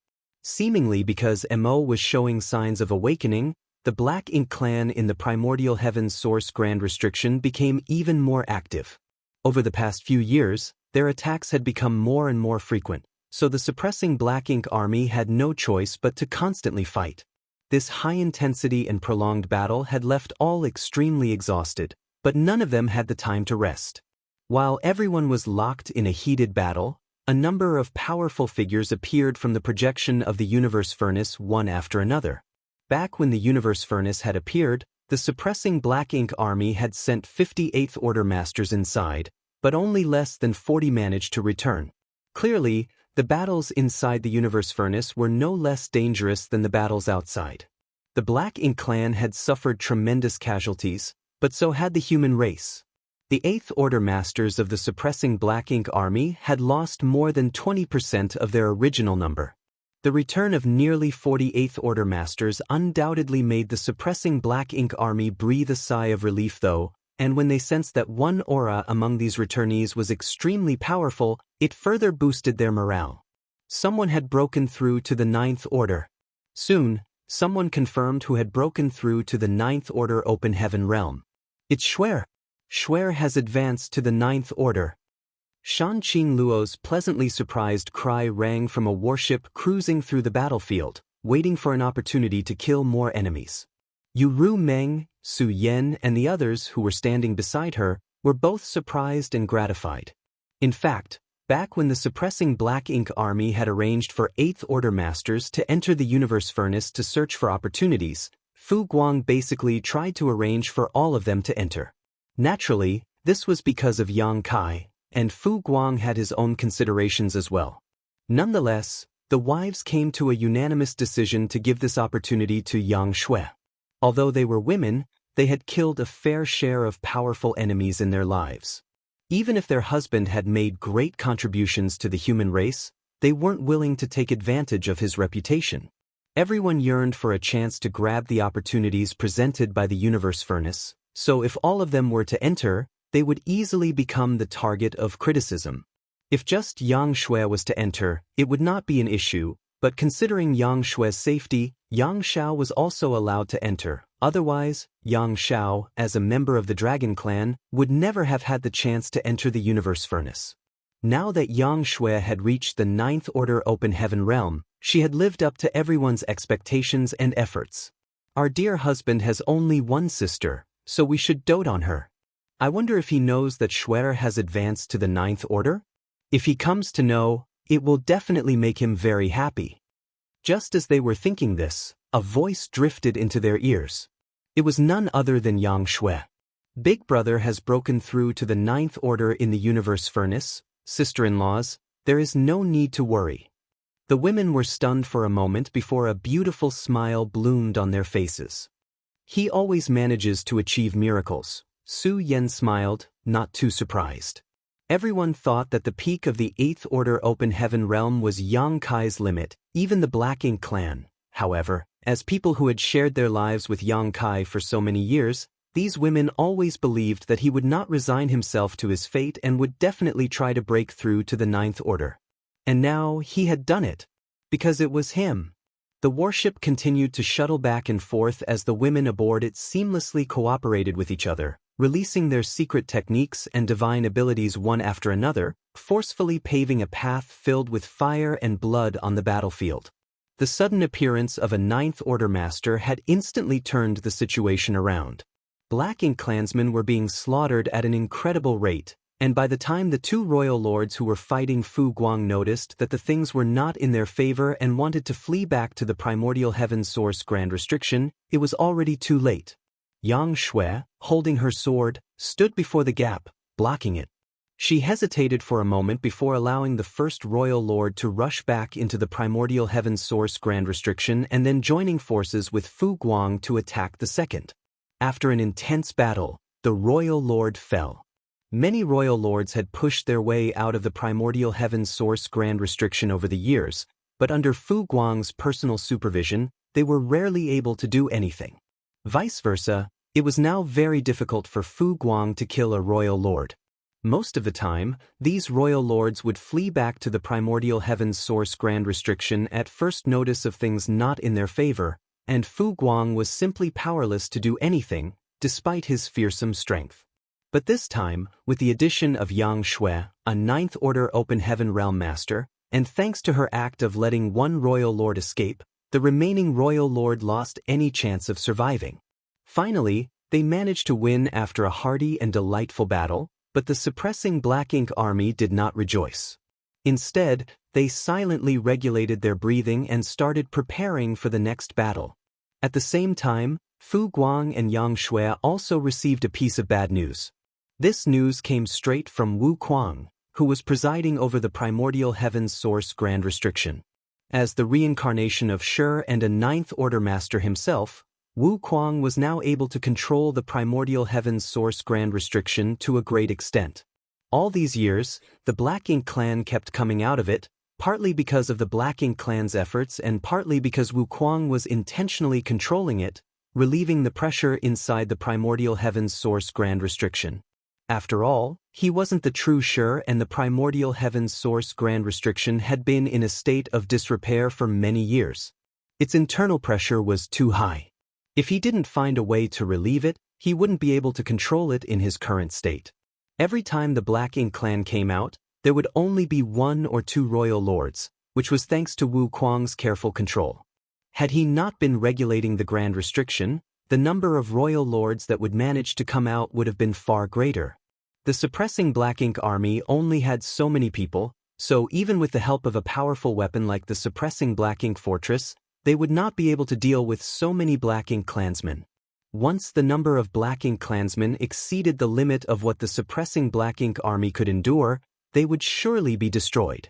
Seemingly because Mo was showing signs of awakening, the Black Ink clan in the primordial heaven's source grand restriction became even more active. Over the past few years, their attacks had become more and more frequent, so the suppressing Black Ink army had no choice but to constantly fight. This high-intensity and prolonged battle had left all extremely exhausted, but none of them had the time to rest. While everyone was locked in a heated battle, a number of powerful figures appeared from the projection of the universe furnace one after another. Back when the universe furnace had appeared, the suppressing Black Ink army had sent 58th Order masters inside, but only less than 40 managed to return. Clearly, the battles inside the universe furnace were no less dangerous than the battles outside. The Black Ink clan had suffered tremendous casualties, but so had the human race. The 8th Order masters of the suppressing Black Ink army had lost more than 20% of their original number. The return of nearly 48th Order masters undoubtedly made the suppressing Black Ink army breathe a sigh of relief though, and when they sensed that one aura among these returnees was extremely powerful, it further boosted their morale. Someone had broken through to the 9th Order. Soon, someone confirmed who had broken through to the 9th Order Open Heaven realm. It's Xuer. Xuer has advanced to the 9th Order. Shan Qing Luo's pleasantly surprised cry rang from a warship cruising through the battlefield, waiting for an opportunity to kill more enemies. Yu Ru Meng, Su Yan, and the others who were standing beside her were both surprised and gratified. In fact, back when the suppressing Black Ink army had arranged for 8th Order masters to enter the universe furnace to search for opportunities, Fu Guang basically tried to arrange for all of them to enter. Naturally, this was because of Yang Kai, and Fu Guang had his own considerations as well. Nonetheless, the wives came to a unanimous decision to give this opportunity to Yang Shui. Although they were women, they had killed a fair share of powerful enemies in their lives. Even if their husband had made great contributions to the human race, they weren't willing to take advantage of his reputation. Everyone yearned for a chance to grab the opportunities presented by the universe furnace, so if all of them were to enter, they would easily become the target of criticism. If just Yang Shui was to enter, it would not be an issue, but considering Yang Shui's safety, Yang Shao was also allowed to enter. Otherwise, Yang Shao, as a member of the Dragon Clan, would never have had the chance to enter the universe furnace. Now that Yang Shui had reached the 9th Order Open Heaven realm, she had lived up to everyone's expectations and efforts. Our dear husband has only one sister, so we should dote on her. I wonder if he knows that Xuer has advanced to the 9th Order? If he comes to know, it will definitely make him very happy. Just as they were thinking this, a voice drifted into their ears. It was none other than Yang Shui. Big Brother has broken through to the 9th Order in the universe furnace. Sister-in-laws, there is no need to worry. The women were stunned for a moment before a beautiful smile bloomed on their faces. He always manages to achieve miracles. Su Yan smiled, not too surprised. Everyone thought that the peak of the 8th Order Open Heaven realm was Yang Kai's limit, even the Black Ink clan. However, as people who had shared their lives with Yang Kai for so many years, these women always believed that he would not resign himself to his fate and would definitely try to break through to the Ninth Order. And now he had done it. Because it was him. The warship continued to shuttle back and forth as the women aboard it seamlessly cooperated with each other, releasing their secret techniques and divine abilities one after another, forcefully paving a path filled with fire and blood on the battlefield. The sudden appearance of a Ninth Order master had instantly turned the situation around. Black Ink clansmen were being slaughtered at an incredible rate, and by the time the two royal lords who were fighting Fu Guang noticed that the things were not in their favor and wanted to flee back to the primordial heaven source Grand Restriction, it was already too late. Yang Shui, holding her sword, stood before the gap, blocking it. She hesitated for a moment before allowing the first royal lord to rush back into the primordial heaven source Grand Restriction and then joining forces with Fu Guang to attack the second. After an intense battle, the royal lord fell. Many royal lords had pushed their way out of the primordial heaven source Grand Restriction over the years, but under Fu Guang's personal supervision, they were rarely able to do anything. Vice versa, it was now very difficult for Fu Guang to kill a royal lord. Most of the time, these royal lords would flee back to the primordial heaven source Grand Restriction at first notice of things not in their favor, and Fu Guang was simply powerless to do anything, despite his fearsome strength. But this time, with the addition of Yang Shui, a Ninth Order Open Heaven Realm Master, and thanks to her act of letting one royal lord escape, the remaining royal lord lost any chance of surviving. Finally, they managed to win after a hearty and delightful battle, but the suppressing Black Ink army did not rejoice. Instead, they silently regulated their breathing and started preparing for the next battle. At the same time, Fu Guang and Yang Shui also received a piece of bad news. This news came straight from Wu Kuang, who was presiding over the primordial heaven source Grand Restriction. As the reincarnation of Shi and a Ninth Order master himself, Wu Kuang was now able to control the primordial heaven source Grand Restriction to a great extent. All these years, the Black Ink clan kept coming out of it, partly because of the Black Ink clan's efforts and partly because Wu Kuang was intentionally controlling it, relieving the pressure inside the primordial heaven source Grand Restriction. After all, he wasn't the true Shi, and the primordial heaven source Grand Restriction had been in a state of disrepair for many years. Its internal pressure was too high. If he didn't find a way to relieve it, he wouldn't be able to control it in his current state. Every time the Black Ink clan came out, there would only be one or two royal lords, which was thanks to Wu Kuang's careful control. Had he not been regulating the Grand Restriction, the number of royal lords that would manage to come out would have been far greater. The suppressing Black Ink army only had so many people, so even with the help of a powerful weapon like the suppressing Black Ink fortress, they would not be able to deal with so many Black Ink clansmen. Once the number of Black Ink clansmen exceeded the limit of what the suppressing Black Ink army could endure, they would surely be destroyed.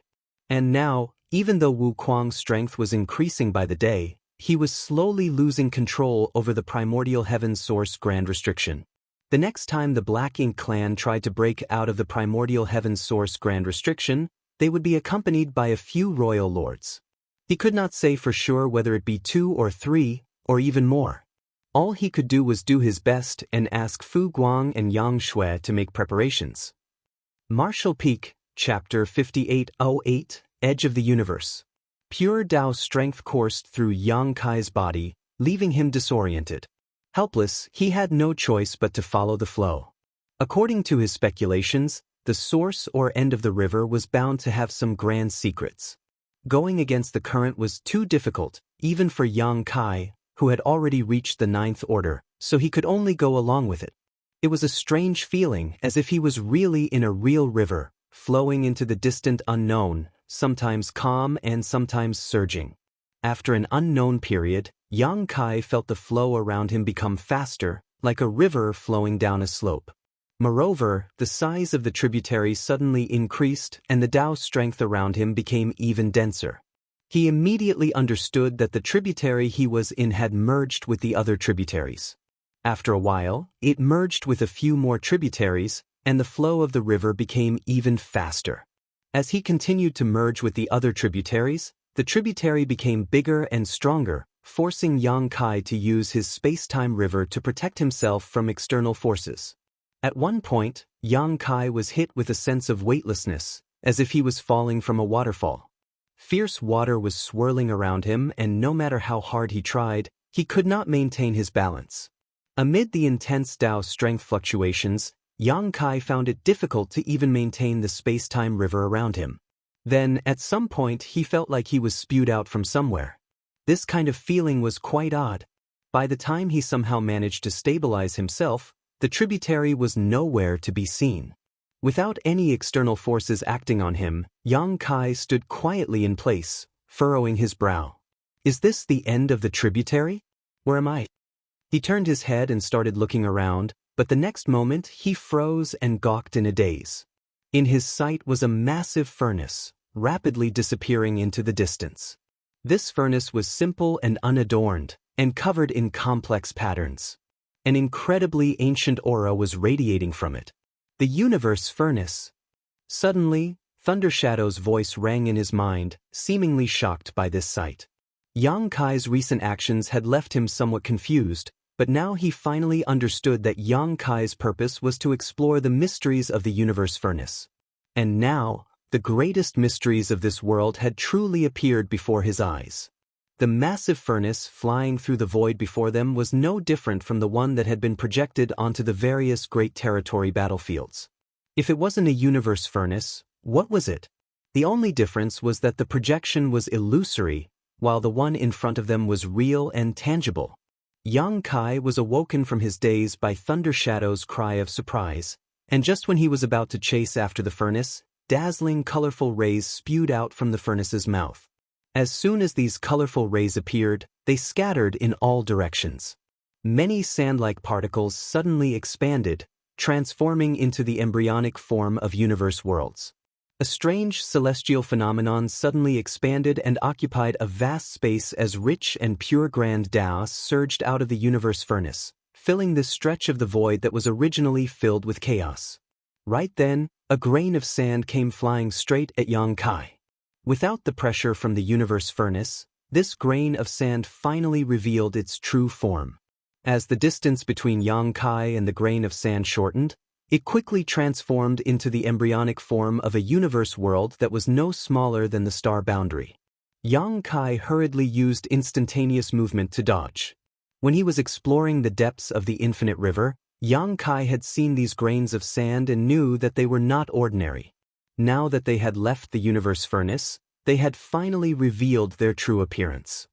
And now, even though Wu Kuang's strength was increasing by the day, he was slowly losing control over the primordial heaven source Grand Restriction. The next time the Black Ink clan tried to break out of the primordial heaven source Grand Restriction, they would be accompanied by a few royal lords. He could not say for sure whether it be 2 or 3, or even more. All he could do was do his best and ask Fu Guang and Yang Shui to make preparations. Martial Peak, Chapter 5808, Edge of the Universe. Pure Tao strength coursed through Yang Kai's body, leaving him disoriented. Helpless, he had no choice but to follow the flow. According to his speculations, the source or end of the river was bound to have some grand secrets. Going against the current was too difficult, even for Yang Kai, who had already reached the Ninth Order, so he could only go along with it. It was a strange feeling, as if he was really in a real river, flowing into the distant unknown, sometimes calm and sometimes surging. After an unknown period, Yang Kai felt the flow around him become faster, like a river flowing down a slope. Moreover, the size of the tributary suddenly increased and the Tao strength around him became even denser. He immediately understood that the tributary he was in had merged with the other tributaries. After a while, it merged with a few more tributaries, and the flow of the river became even faster. As he continued to merge with the other tributaries, the tributary became bigger and stronger, forcing Yang Kai to use his space-time river to protect himself from external forces. At one point, Yang Kai was hit with a sense of weightlessness, as if he was falling from a waterfall. Fierce water was swirling around him, and no matter how hard he tried, he could not maintain his balance. Amid the intense Tao strength fluctuations, Yang Kai found it difficult to even maintain the space-time river around him. Then, at some point, he felt like he was spewed out from somewhere. This kind of feeling was quite odd. By the time he somehow managed to stabilize himself, the tributary was nowhere to be seen. Without any external forces acting on him, Yang Kai stood quietly in place, furrowing his brow. Is this the end of the tributary? Where am I? He turned his head and started looking around, but the next moment he froze and gawked in a daze. In his sight was a massive furnace, rapidly disappearing into the distance. This furnace was simple and unadorned, and covered in complex patterns. An incredibly ancient aura was radiating from it. The universe furnace. Suddenly, Thundershadow's voice rang in his mind, seemingly shocked by this sight. Yang Kai's recent actions had left him somewhat confused, but now he finally understood that Yang Kai's purpose was to explore the mysteries of the universe furnace. And now, the greatest mysteries of this world had truly appeared before his eyes. The massive furnace flying through the void before them was no different from the one that had been projected onto the various Great Territory battlefields. If it wasn't a universe furnace, what was it? The only difference was that the projection was illusory, while the one in front of them was real and tangible. Yang Kai was awoken from his daze by Thundershadow's cry of surprise, and just when he was about to chase after the furnace, dazzling colorful rays spewed out from the furnace's mouth. As soon as these colorful rays appeared, they scattered in all directions. Many sand-like particles suddenly expanded, transforming into the embryonic form of universe worlds. A strange celestial phenomenon suddenly expanded and occupied a vast space as rich and pure grand Tao surged out of the universe furnace, filling the stretch of the void that was originally filled with chaos. Right then, a grain of sand came flying straight at Yang Kai. Without the pressure from the universe furnace, this grain of sand finally revealed its true form. As the distance between Yang Kai and the grain of sand shortened, it quickly transformed into the embryonic form of a universe world that was no smaller than the star boundary. Yang Kai hurriedly used instantaneous movement to dodge. When he was exploring the depths of the infinite river, Yang Kai had seen these grains of sand and knew that they were not ordinary. Now that they had left the universe furnace, they had finally revealed their true appearance.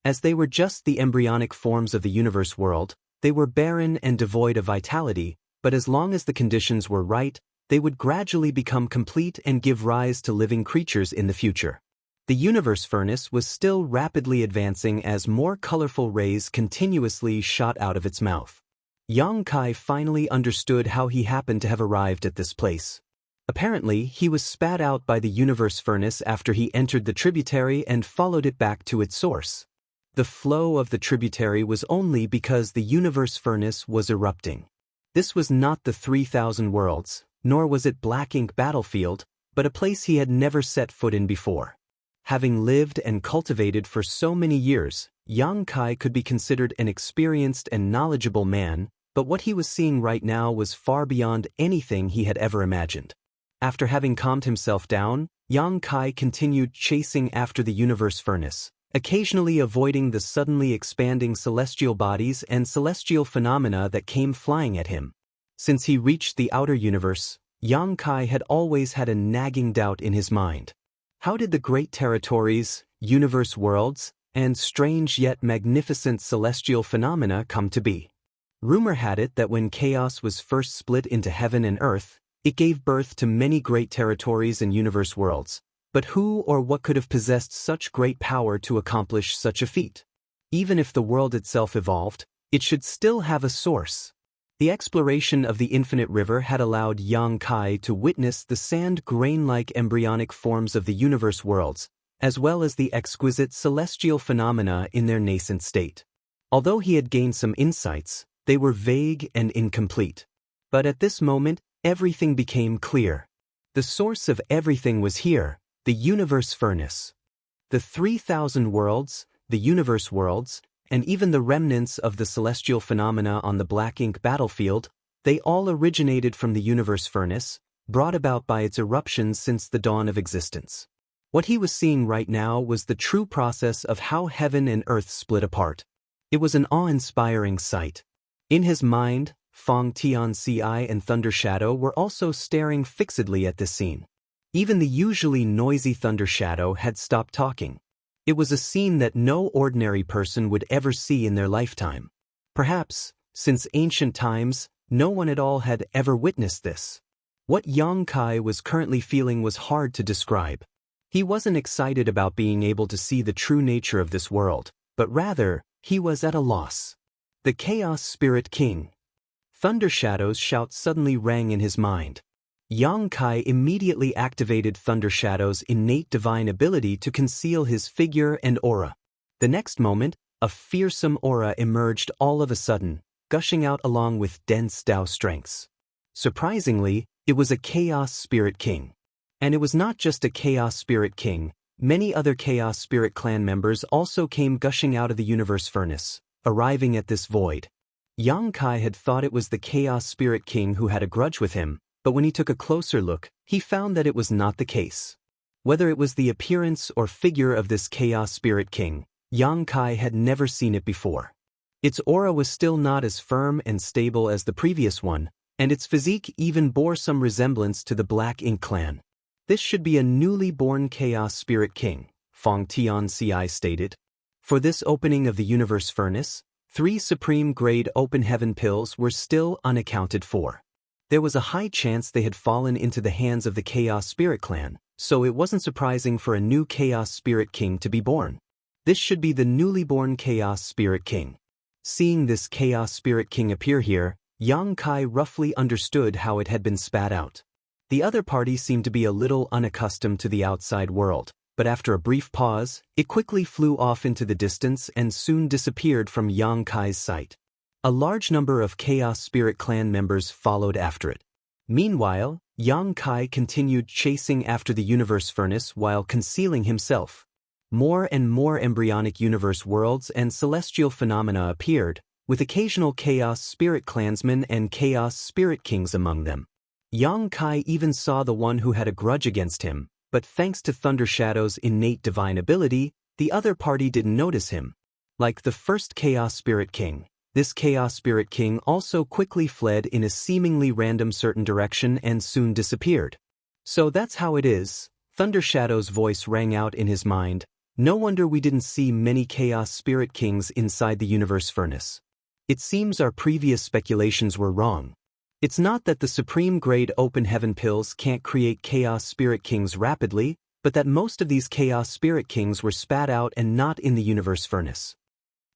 As they were just the embryonic forms of the universe world, they were barren and devoid of vitality, but as long as the conditions were right, they would gradually become complete and give rise to living creatures in the future. The universe furnace was still rapidly advancing as more colorful rays continuously shot out of its mouth. Yang Kai finally understood how he happened to have arrived at this place. Apparently, he was spat out by the universe furnace after he entered the tributary and followed it back to its source. The flow of the tributary was only because the universe furnace was erupting. This was not the 3,000 worlds, nor was it Black Ink Battlefield, but a place he had never set foot in before. Having lived and cultivated for so many years, Yang Kai could be considered an experienced and knowledgeable man, but what he was seeing right now was far beyond anything he had ever imagined. After having calmed himself down, Yang Kai continued chasing after the universe furnace, occasionally avoiding the suddenly expanding celestial bodies and celestial phenomena that came flying at him. Since he reached the outer universe, Yang Kai had always had a nagging doubt in his mind. How did the great territories, universe worlds, and strange yet magnificent celestial phenomena come to be? Rumor had it that when chaos was first split into heaven and earth, it gave birth to many great territories and universe worlds, but who or what could have possessed such great power to accomplish such a feat? Even if the world itself evolved, it should still have a source. The exploration of the infinite river had allowed Yang Kai to witness the sand grain-like embryonic forms of the universe worlds, as well as the exquisite celestial phenomena in their nascent state. Although he had gained some insights, they were vague and incomplete. But at this moment, everything became clear. The source of everything was here, the universe furnace. The 3,000 worlds, the universe worlds, and even the remnants of the celestial phenomena on the black ink battlefield, they all originated from the universe furnace, brought about by its eruptions since the dawn of existence. What he was seeing right now was the true process of how heaven and earth split apart. It was an awe-inspiring sight. In his mind, Fong Tianci and Thunder Shadow were also staring fixedly at this scene. Even the usually noisy Thunder Shadow had stopped talking. It was a scene that no ordinary person would ever see in their lifetime. Perhaps, since ancient times, no one at all had ever witnessed this. What Yang Kai was currently feeling was hard to describe. He wasn't excited about being able to see the true nature of this world, but rather, he was at a loss. The Chaos Spirit King. Thunder Shadow's shout suddenly rang in his mind. Yang Kai immediately activated Thunder Shadow's innate divine ability to conceal his figure and aura. The next moment, a fearsome aura emerged all of a sudden, gushing out along with dense Dao strengths. Surprisingly, it was a Chaos Spirit King. And it was not just a Chaos Spirit King, many other Chaos Spirit clan members also came gushing out of the universe furnace, arriving at this void. Yang Kai had thought it was the Chaos Spirit King who had a grudge with him, but when he took a closer look, he found that it was not the case. Whether it was the appearance or figure of this Chaos Spirit King, Yang Kai had never seen it before. Its aura was still not as firm and stable as the previous one, and its physique even bore some resemblance to the Black Ink clan. This should be a newly born Chaos Spirit King, Fong Tianci stated. For this opening of the universe furnace, 3 supreme-grade open heaven pills were still unaccounted for. There was a high chance they had fallen into the hands of the Chaos Spirit clan, so it wasn't surprising for a new Chaos Spirit King to be born. This should be the newly born Chaos Spirit King. Seeing this Chaos Spirit King appear here, Yang Kai roughly understood how it had been spat out. The other party seemed to be a little unaccustomed to the outside world, but after a brief pause, it quickly flew off into the distance and soon disappeared from Yang Kai's sight. A large number of Chaos Spirit clan members followed after it. Meanwhile, Yang Kai continued chasing after the universe furnace while concealing himself. More and more embryonic universe worlds and celestial phenomena appeared, with occasional Chaos Spirit clansmen and Chaos Spirit Kings among them. Yang Kai even saw the one who had a grudge against him, but thanks to Thunder Shadow's innate divine ability, the other party didn't notice him. Like the first Chaos Spirit King, this Chaos Spirit King also quickly fled in a seemingly random certain direction and soon disappeared. So that's how it is, Thunder Shadow's voice rang out in his mind. No wonder we didn't see many Chaos Spirit Kings inside the universe furnace. It seems our previous speculations were wrong. It's not that the supreme-grade open heaven pills can't create Chaos Spirit Kings rapidly, but that most of these Chaos Spirit Kings were spat out and not in the universe furnace.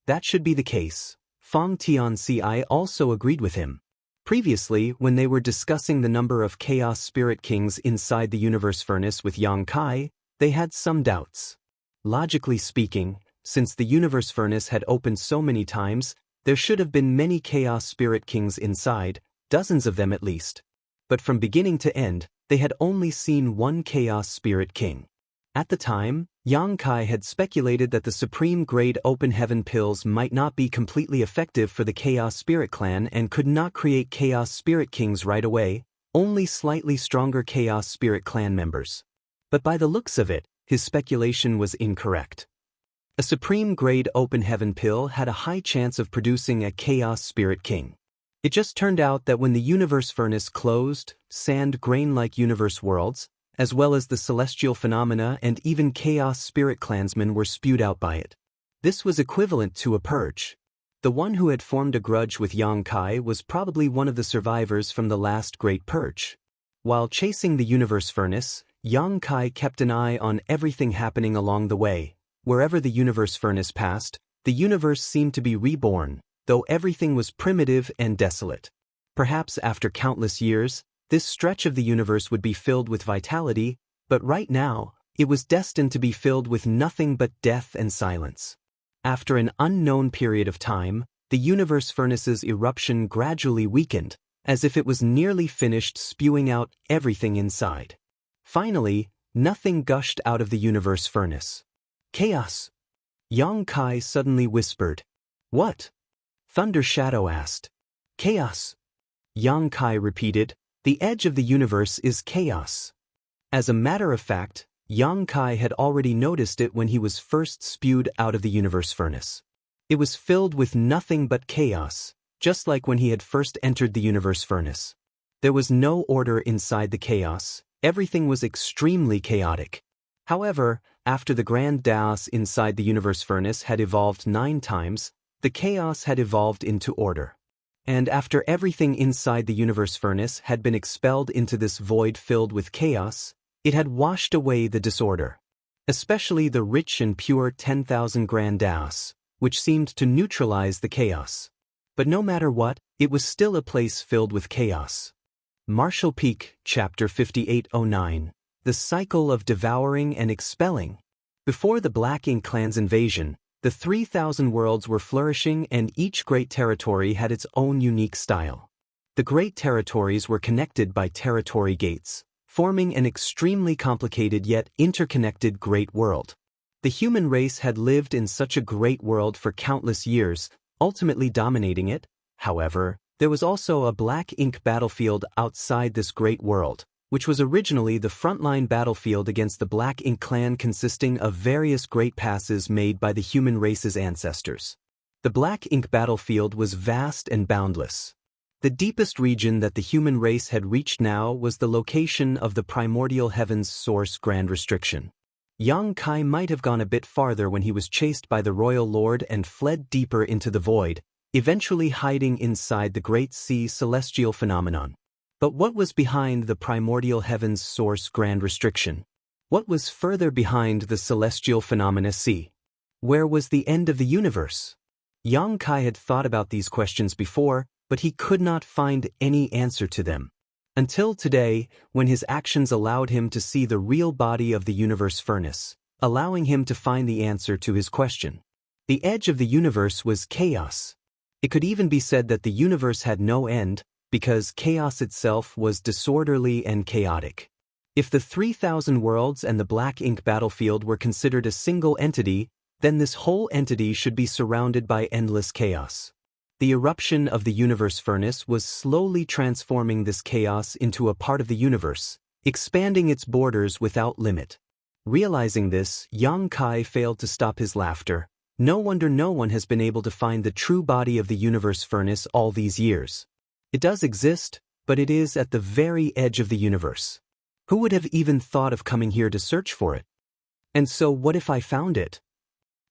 That should be the case. Fong Tianci also agreed with him. Previously, when they were discussing the number of Chaos Spirit Kings inside the universe furnace with Yang Kai, they had some doubts. Logically speaking, since the universe furnace had opened so many times, there should have been many Chaos Spirit Kings inside, dozens of them at least. But from beginning to end, they had only seen one Chaos Spirit King. At the time, Yang Kai had speculated that the supreme-grade open heaven pills might not be completely effective for the Chaos Spirit clan and could not create Chaos Spirit Kings right away, only slightly stronger Chaos Spirit clan members. But by the looks of it, his speculation was incorrect. A supreme-grade open heaven pill had a high chance of producing a Chaos Spirit King. It just turned out that when the universe furnace closed, sand grain-like universe worlds, as well as the celestial phenomena and even Chaos Spirit clansmen were spewed out by it. This was equivalent to a purge. The one who had formed a grudge with Yang Kai was probably one of the survivors from the last Great Purge. While chasing the universe furnace, Yang Kai kept an eye on everything happening along the way. Wherever the universe furnace passed, the universe seemed to be reborn, though everything was primitive and desolate. Perhaps after countless years, this stretch of the universe would be filled with vitality, but right now, it was destined to be filled with nothing but death and silence. After an unknown period of time, the universe furnace's eruption gradually weakened, as if it was nearly finished spewing out everything inside. Finally, nothing gushed out of the universe furnace. Chaos. Yang Kai suddenly whispered. What? Thunder Shadow asked. Chaos. Yang Kai repeated, the edge of the universe is chaos. As a matter of fact, Yang Kai had already noticed it when he was first spewed out of the universe furnace. It was filled with nothing but chaos, just like when he had first entered the universe furnace. There was no order inside the chaos, everything was extremely chaotic. However, after the grand chaos inside the universe furnace had evolved 9 times, the chaos had evolved into order. And after everything inside the universe furnace had been expelled into this void filled with chaos, it had washed away the disorder. Especially the rich and pure 10,000 grand chaos, which seemed to neutralize the chaos. But no matter what, it was still a place filled with chaos. Marshall Peak, Chapter 5809. The Cycle of Devouring and Expelling. Before the Black Ink Clan's invasion, the 3,000 worlds were flourishing and each great territory had its own unique style. The great territories were connected by territory gates, forming an extremely complicated yet interconnected great world. The human race had lived in such a great world for countless years, ultimately dominating it. However, there was also a black ink battlefield outside this great world, which was originally the frontline battlefield against the Black Ink Clan, consisting of various great passes made by the human race's ancestors. The Black Ink battlefield was vast and boundless. The deepest region that the human race had reached now was the location of the primordial heaven's source Grand Restriction. Yang Kai might have gone a bit farther when he was chased by the Royal Lord and fled deeper into the void, eventually hiding inside the Great Sea Celestial Phenomenon. But what was behind the primordial heaven's source Grand Restriction? What was further behind the celestial phenomena sea? Where was the end of the universe? Yang Kai had thought about these questions before, but he could not find any answer to them. Until today, when his actions allowed him to see the real body of the universe furnace, allowing him to find the answer to his question. The edge of the universe was chaos. It could even be said that the universe had no end, because chaos itself was disorderly and chaotic. If the 3,000 worlds and the Black Ink battlefield were considered a single entity, then this whole entity should be surrounded by endless chaos. The eruption of the universe furnace was slowly transforming this chaos into a part of the universe, expanding its borders without limit. Realizing this, Yang Kai failed to stop his laughter. No wonder no one has been able to find the true body of the universe furnace all these years. It does exist, but it is at the very edge of the universe. Who would have even thought of coming here to search for it? And so what if I found it?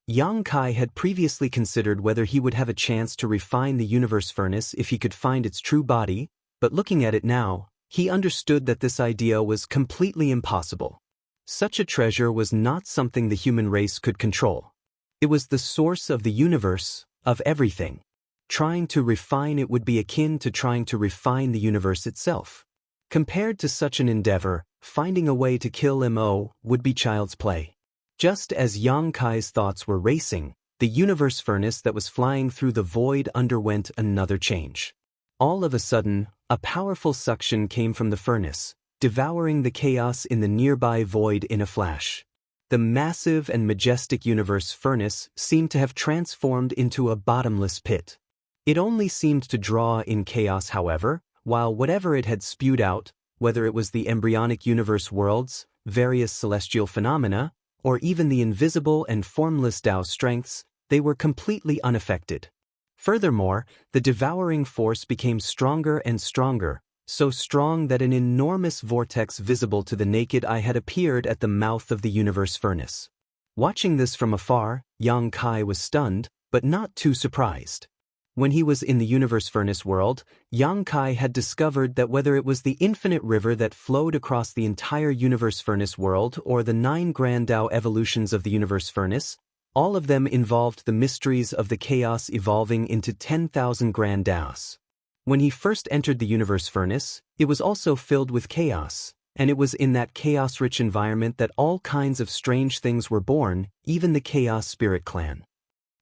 Yang Kai had previously considered whether he would have a chance to refine the universe furnace if he could find its true body, but looking at it now, he understood that this idea was completely impossible. Such a treasure was not something the human race could control. It was the source of the universe, of everything. Trying to refine it would be akin to trying to refine the universe itself. Compared to such an endeavor, finding a way to kill Mo would be child's play. Just as Yang Kai's thoughts were racing, the universe furnace that was flying through the void underwent another change. All of a sudden, a powerful suction came from the furnace, devouring the chaos in the nearby void in a flash. The massive and majestic universe furnace seemed to have transformed into a bottomless pit. It only seemed to draw in chaos, however, while whatever it had spewed out, whether it was the embryonic universe worlds, various celestial phenomena, or even the invisible and formless Tao strengths, they were completely unaffected. Furthermore, the devouring force became stronger and stronger, so strong that an enormous vortex visible to the naked eye had appeared at the mouth of the universe furnace. Watching this from afar, Yang Kai was stunned, but not too surprised. When he was in the universe furnace world, Yang Kai had discovered that whether it was the infinite river that flowed across the entire universe furnace world or the 9 grand Tao evolutions of the universe furnace, all of them involved the mysteries of the chaos evolving into 10,000 grand Taos. When he first entered the universe furnace, it was also filled with chaos, and it was in that chaos-rich environment that all kinds of strange things were born, even the Chaos Spirit Clan.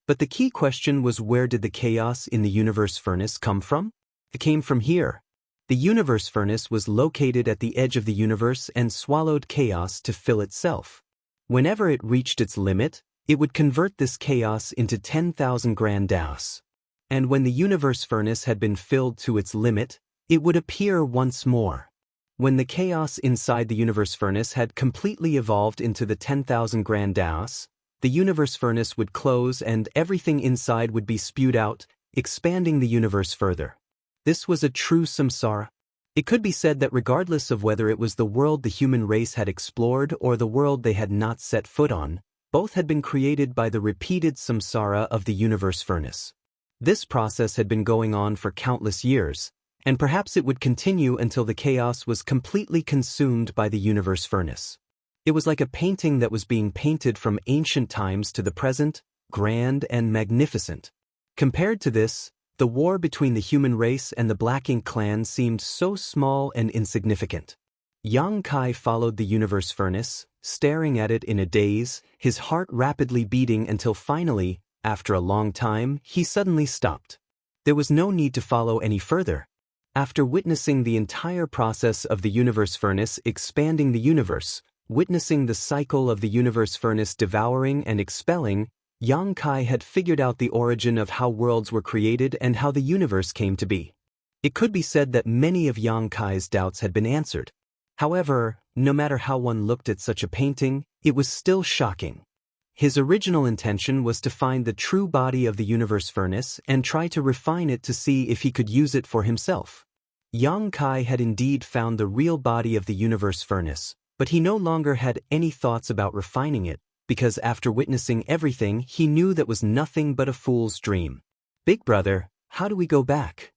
But the key question was, where did the chaos in the universe furnace come from? It came from here. The universe furnace was located at the edge of the universe and swallowed chaos to fill itself. Whenever it reached its limit, It would convert this chaos into 10,000 grand Daos. And when the universe furnace had been filled to its limit, it would appear once more. When the chaos inside the universe furnace had completely evolved into the 10,000 grand Daos, the universe furnace would close and everything inside would be spewed out, expanding the universe further. This was a true samsara. It could be said that regardless of whether it was the world the human race had explored or the world they had not set foot on, both had been created by the repeated samsara of the universe furnace. This process had been going on for countless years, and perhaps it would continue until the chaos was completely consumed by the universe furnace. It was like a painting that was being painted from ancient times to the present, grand and magnificent. Compared to this, the war between the human race and the Black Ink clan seemed so small and insignificant. Yang Kai followed the universe furnace, staring at it in a daze, his heart rapidly beating until finally, after a long time, he suddenly stopped. There was no need to follow any further. After witnessing the entire process of the universe furnace expanding the universe, witnessing the cycle of the universe furnace devouring and expelling, Yang Kai had figured out the origin of how worlds were created and how the universe came to be. It could be said that many of Yang Kai's doubts had been answered. However, no matter how one looked at such a painting, it was still shocking. His original intention was to find the true body of the universe furnace and try to refine it to see if he could use it for himself. Yang Kai had indeed found the real body of the universe furnace, but he no longer had any thoughts about refining it, because after witnessing everything he knew that was nothing but a fool's dream. "Big brother, how do we go back?"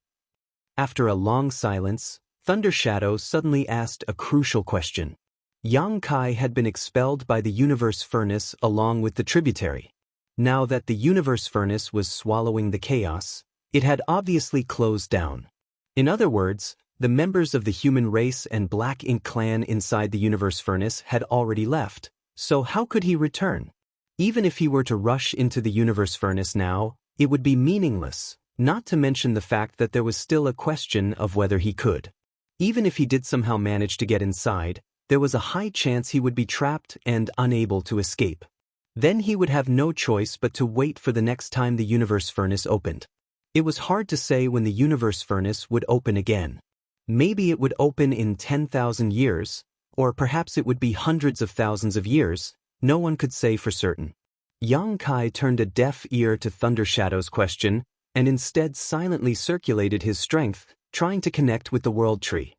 After a long silence, Thunder Shadow suddenly asked a crucial question. Yang Kai had been expelled by the universe furnace along with the tributary. Now that the universe furnace was swallowing the chaos, it had obviously closed down. In other words, the members of the human race and Black Ink clan inside the universe furnace had already left, so how could he return? Even if he were to rush into the universe furnace now, it would be meaningless, not to mention the fact that there was still a question of whether he could. Even if he did somehow manage to get inside, there was a high chance he would be trapped and unable to escape. Then he would have no choice but to wait for the next time the universe furnace opened. It was hard to say when the universe furnace would open again. Maybe it would open in 10,000 years, or perhaps it would be hundreds of thousands of years, no one could say for certain. Yang Kai turned a deaf ear to Thunder Shadow's question, and instead silently circulated his strength, trying to connect with the world tree.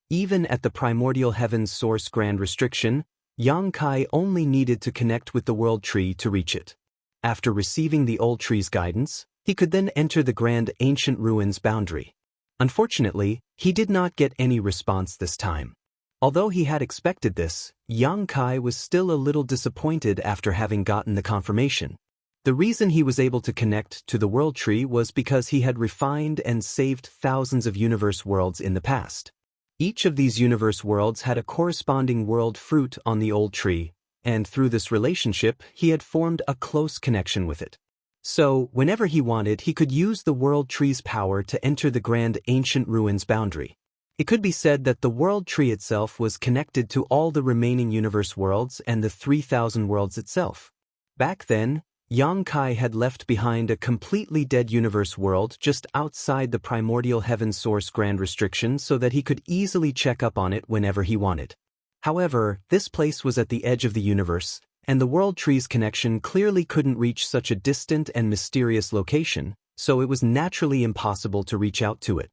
Even at the primordial heaven's source grand restriction, Yang Kai only needed to connect with the world tree to reach it. After receiving the old tree's guidance, he could then enter the grand ancient ruins boundary. Unfortunately, he did not get any response this time. Although he had expected this, Yang Kai was still a little disappointed after having gotten the confirmation. The reason he was able to connect to the world tree was because he had refined and saved thousands of universe worlds in the past. Each of these universe worlds had a corresponding world fruit on the old tree, and through this relationship he had formed a close connection with it. So, whenever he wanted, he could use the world tree's power to enter the grand ancient ruins boundary. It could be said that the world tree itself was connected to all the remaining universe worlds and the 3,000 worlds itself. Back then, Yang Kai had left behind a completely dead universe world just outside the primordial heaven source grand restriction so that he could easily check up on it whenever he wanted. However, this place was at the edge of the universe, and the world tree's connection clearly couldn't reach such a distant and mysterious location, so it was naturally impossible to reach out to it.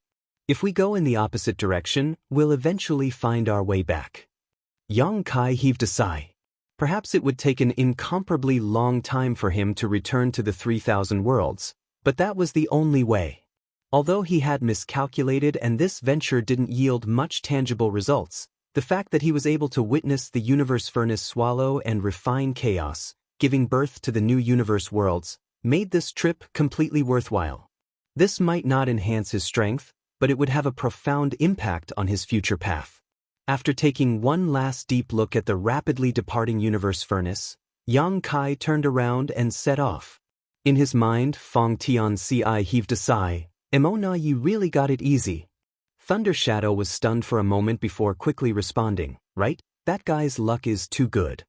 If we go in the opposite direction, we'll eventually find our way back. Yang Kai heaved a sigh. Perhaps it would take an incomparably long time for him to return to the 3,000 worlds, but that was the only way. Although he had miscalculated and this venture didn't yield much tangible results, the fact that he was able to witness the universe furnace swallow and refine chaos, giving birth to the new universe worlds, made this trip completely worthwhile. This might not enhance his strength, but it would have a profound impact on his future path. After taking one last deep look at the rapidly departing universe furnace, Yang Kai turned around and set off. In his mind, Fong Tianci heaved a sigh. "Emona, you really got it easy." Thunder Shadow was stunned for a moment before quickly responding, "Right? That guy's luck is too good."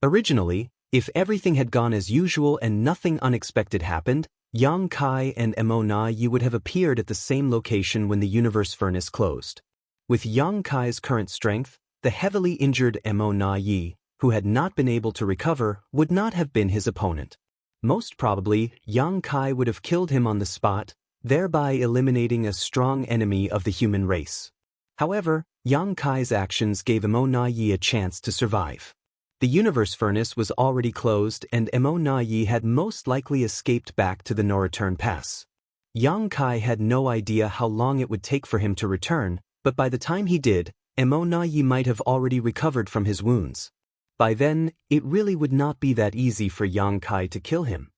Originally, If everything had gone as usual and nothing unexpected happened, Yang Kai and Mo Na Yi would have appeared at the same location when the universe furnace closed. With Yang Kai's current strength, the heavily injured Mo Na Yi, who had not been able to recover, would not have been his opponent. Most probably, Yang Kai would have killed him on the spot, thereby eliminating a strong enemy of the human race. However, Yang Kai's actions gave Mo Na Yi a chance to survive. The universe furnace was already closed and Mo Na Yi had most likely escaped back to the no-return pass. Yang Kai had no idea how long it would take for him to return, but by the time he did, Mo Na Yi might have already recovered from his wounds. By then, it really would not be that easy for Yang Kai to kill him.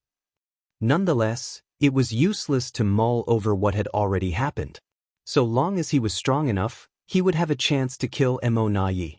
Nonetheless, it was useless to mull over what had already happened. So long as he was strong enough, he would have a chance to kill Mo Na Yi.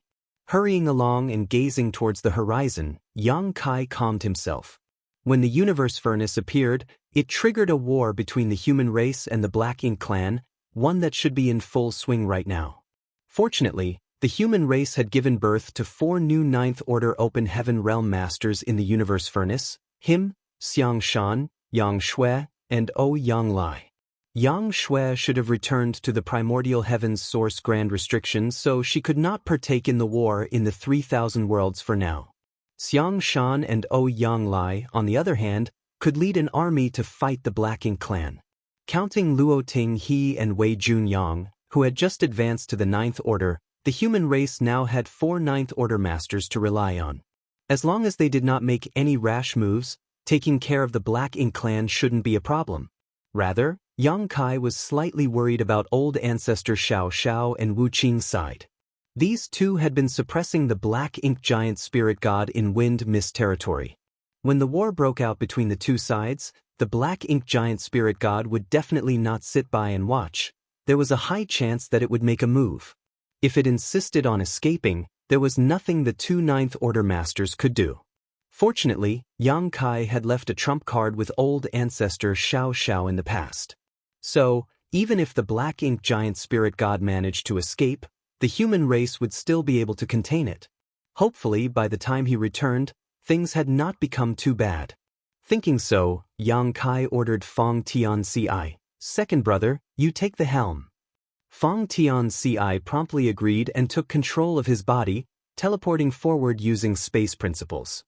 Hurrying along and gazing towards the horizon, Yang Kai calmed himself. When the universe furnace appeared, it triggered a war between the human race and the Black Ink clan, one that should be in full swing right now. Fortunately, the human race had given birth to 4 new Ninth Order Open Heaven Realm Masters in the universe furnace: him, Xiang Shan, Yang Shui, and Yang Lai. Yang Shui should have returned to the primordial heaven's source grand restrictions, so she could not partake in the war in the 3,000 worlds for now. Xiang Shan and Yang Lai, on the other hand, could lead an army to fight the Black Ink clan. Counting Luo Ting He and Wei Junyang, who had just advanced to the Ninth Order, the human race now had 4 Ninth Order Masters to rely on. As long as they did not make any rash moves, taking care of the Black Ink clan shouldn't be a problem. Rather, Yang Kai was slightly worried about old ancestor Xiao Xiao and Wu Qing's side. These two had been suppressing the Black Ink giant spirit god in Wind Mist territory. When the war broke out between the two sides, the Black Ink giant spirit god would definitely not sit by and watch. There was a high chance that it would make a move. If it insisted on escaping, there was nothing the 2 Ninth Order Masters could do. Fortunately, Yang Kai had left a trump card with old ancestor Xiao Xiao in the past. So, even if the Black Ink giant spirit god managed to escape, the human race would still be able to contain it. Hopefully, by the time he returned, things had not become too bad. Thinking so, Yang Kai ordered Fong Tian Ci, "Second brother, you take the helm." Fong Tian Ci promptly agreed and took control of his body, teleporting forward using space principles.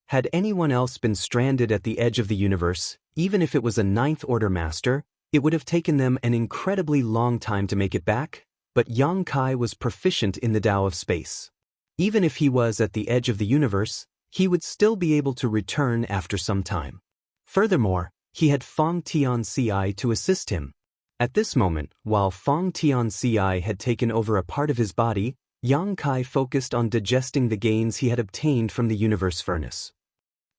Had anyone else been stranded at the edge of the universe, even if it was a Ninth Order Master, it would have taken them an incredibly long time to make it back, but Yang Kai was proficient in the Tao of space. Even if he was at the edge of the universe, he would still be able to return after some time. Furthermore, he had Fong Tian Ci to assist him. At this moment, while Fong Tian Ci had taken over a part of his body, Yang Kai focused on digesting the gains he had obtained from the universe furnace.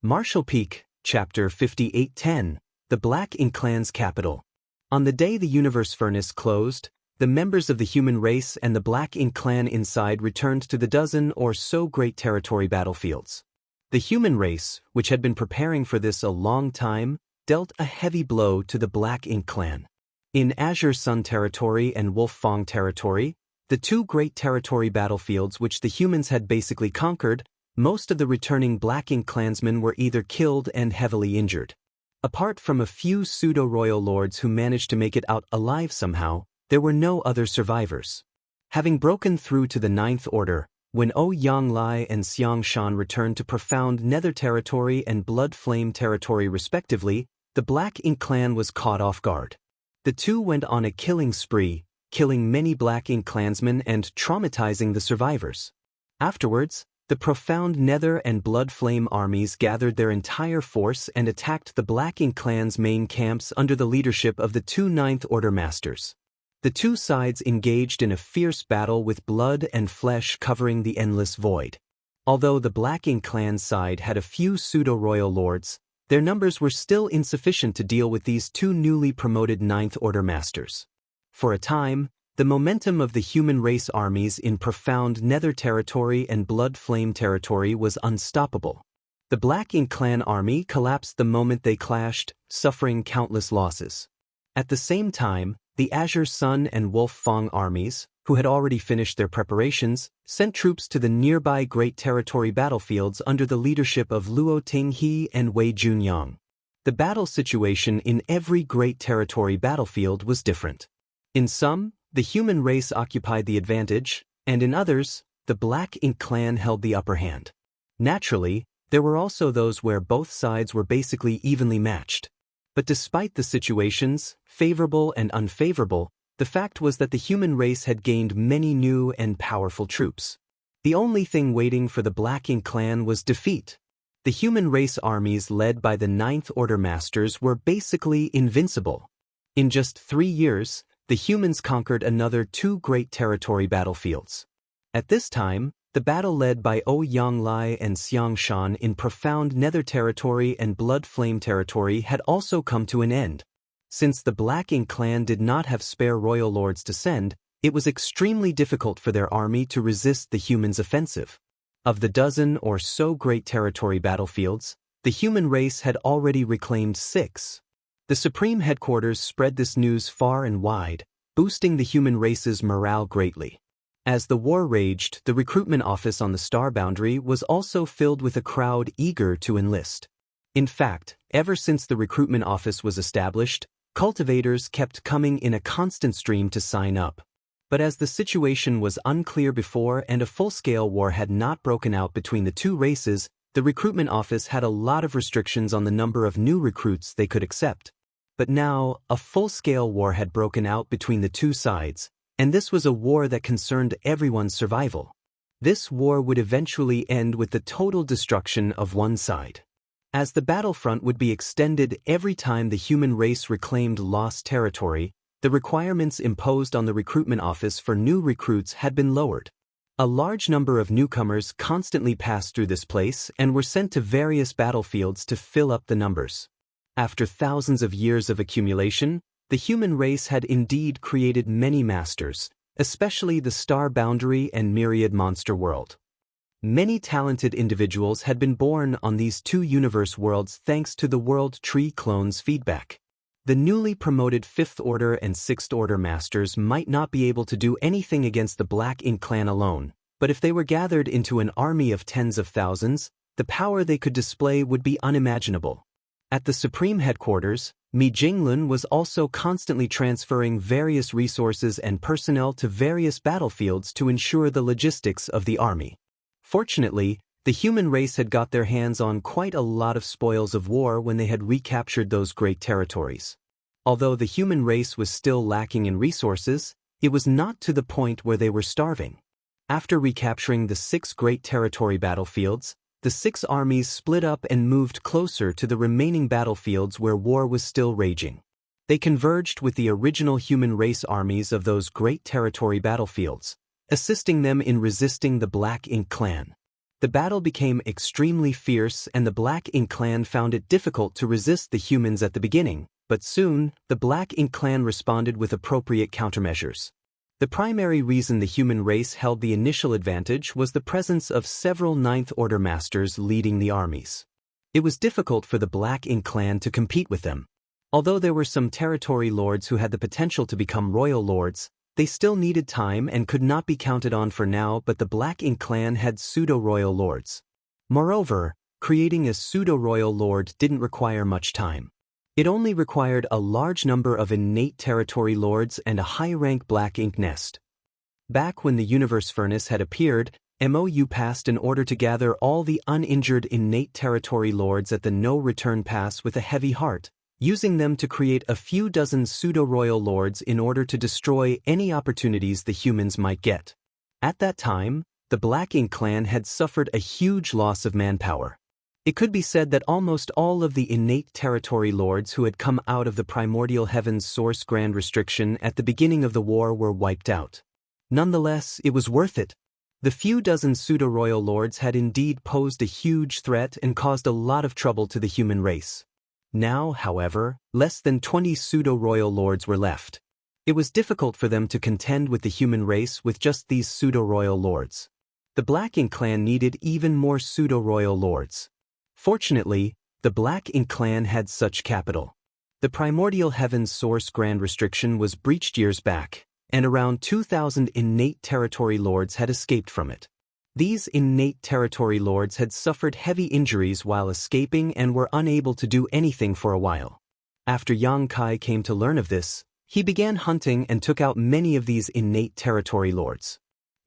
Marshall Peak, Chapter 5810, The Black Ink Clan's Capital. On the day the universe furnace closed, the members of the human race and the Black Ink clan inside returned to the dozen or so great territory battlefields. The human race, which had been preparing for this a long time, dealt a heavy blow to the Black Ink clan. In Azure Sun territory and Wolf Fong territory, the 2 great territory battlefields which the humans had basically conquered, most of the returning Black Ink clansmen were either killed and heavily injured. Apart from a few pseudo-royal lords who managed to make it out alive somehow, there were no other survivors. Having broken through to the Ninth Order, when Yang Lai and Xiang Shan returned to Profound Nether territory and Blood Flame territory respectively, the Black Ink clan was caught off guard. The two went on a killing spree, killing many Black Ink clansmen and traumatizing the survivors. Afterwards, the Profound Nether and Blood Flame armies gathered their entire force and attacked the Black Ink clan's main camps under the leadership of the 2 Ninth Order Masters. The two sides engaged in a fierce battle with blood and flesh covering the endless void. Although the Black Ink clan side had a few pseudo-royal lords, their numbers were still insufficient to deal with these 2 newly promoted Ninth Order Masters. For a time, the momentum of the human race armies in Profound Nether territory and Blood Flame territory was unstoppable. The Black Ink clan army collapsed the moment they clashed, suffering countless losses. At the same time, the Azure Sun and Wolf Fong armies, who had already finished their preparations, sent troops to the nearby Great Territory battlefields under the leadership of Luo Tinghe and Wei Junyang. The battle situation in every Great Territory battlefield was different. In some, the human race occupied the advantage, and in others, the Black Ink clan held the upper hand. Naturally, there were also those where both sides were basically evenly matched. But despite the situations, favorable and unfavorable, the fact was that the human race had gained many new and powerful troops. The only thing waiting for the Black Ink clan was defeat. The human race armies led by the Ninth Order Masters were basically invincible. In just 3 years, the humans conquered another 2 Great Territory battlefields. At this time, the battle led by Ouyang Lai and Xiang Shan in Profound Nether Territory and Blood Flame Territory had also come to an end. Since the Black Ink clan did not have spare royal lords to send, it was extremely difficult for their army to resist the humans' offensive. Of the dozen or so Great Territory battlefields, the human race had already reclaimed 6. The Supreme Headquarters spread this news far and wide, boosting the human race's morale greatly. As the war raged, the recruitment office on the Star Boundary was also filled with a crowd eager to enlist. In fact, ever since the recruitment office was established, cultivators kept coming in a constant stream to sign up. But as the situation was unclear before and a full-scale war had not broken out between the two races, the recruitment office had a lot of restrictions on the number of new recruits they could accept. But now, a full-scale war had broken out between the two sides, and this was a war that concerned everyone's survival. This war would eventually end with the total destruction of one side. As the battlefront would be extended every time the human race reclaimed lost territory, the requirements imposed on the recruitment office for new recruits had been lowered. A large number of newcomers constantly passed through this place and were sent to various battlefields to fill up the numbers. After thousands of years of accumulation, the human race had indeed created many masters, especially the Star Boundary and Myriad Monster World. Many talented individuals had been born on these 2 universe worlds thanks to the World Tree clones' feedback. The newly promoted 5th Order and 6th Order Masters might not be able to do anything against the Black Ink clan alone, but if they were gathered into an army of tens of thousands, the power they could display would be unimaginable. At the Supreme Headquarters, Mi Jinglun was also constantly transferring various resources and personnel to various battlefields to ensure the logistics of the army. Fortunately, the human race had got their hands on quite a lot of spoils of war when they had recaptured those great territories. Although the human race was still lacking in resources, it was not to the point where they were starving. After recapturing the 6 great territory battlefields, the 6 armies split up and moved closer to the remaining battlefields where war was still raging. They converged with the original human race armies of those great territory battlefields, assisting them in resisting the Black Ink clan. The battle became extremely fierce and the Black Ink clan found it difficult to resist the humans at the beginning, but soon, the Black Ink clan responded with appropriate countermeasures. The primary reason the human race held the initial advantage was the presence of several Ninth Order Masters leading the armies. It was difficult for the Black Ink clan to compete with them. Although there were some territory lords who had the potential to become royal lords, they still needed time and could not be counted on for now, but the Black Ink clan had pseudo-royal lords. Moreover, creating a pseudo-royal lord didn't require much time. It only required a large number of innate territory lords and a high-rank Black Ink nest. Back when the Universe Furnace had appeared, MOU passed an order to gather all the uninjured innate territory lords at the No-Return Pass with a heavy heart, using them to create a few dozen pseudo-royal lords in order to destroy any opportunities the humans might get. At that time, the Black Ink clan had suffered a huge loss of manpower. It could be said that almost all of the innate territory lords who had come out of the Primordial Heaven's Source Grand Restriction at the beginning of the war were wiped out. Nonetheless, it was worth it. The few dozen pseudo-royal lords had indeed posed a huge threat and caused a lot of trouble to the human race. Now, however, less than 20 pseudo-royal lords were left. It was difficult for them to contend with the human race with just these pseudo-royal lords. The Black Ink clan needed even more pseudo-royal lords. Fortunately, the Black Ink clan had such capital. The Primordial Heaven's Source Grand Restriction was breached years back, and around 2,000 innate territory lords had escaped from it. These innate territory lords had suffered heavy injuries while escaping and were unable to do anything for a while. After Yang Kai came to learn of this, he began hunting and took out many of these innate territory lords.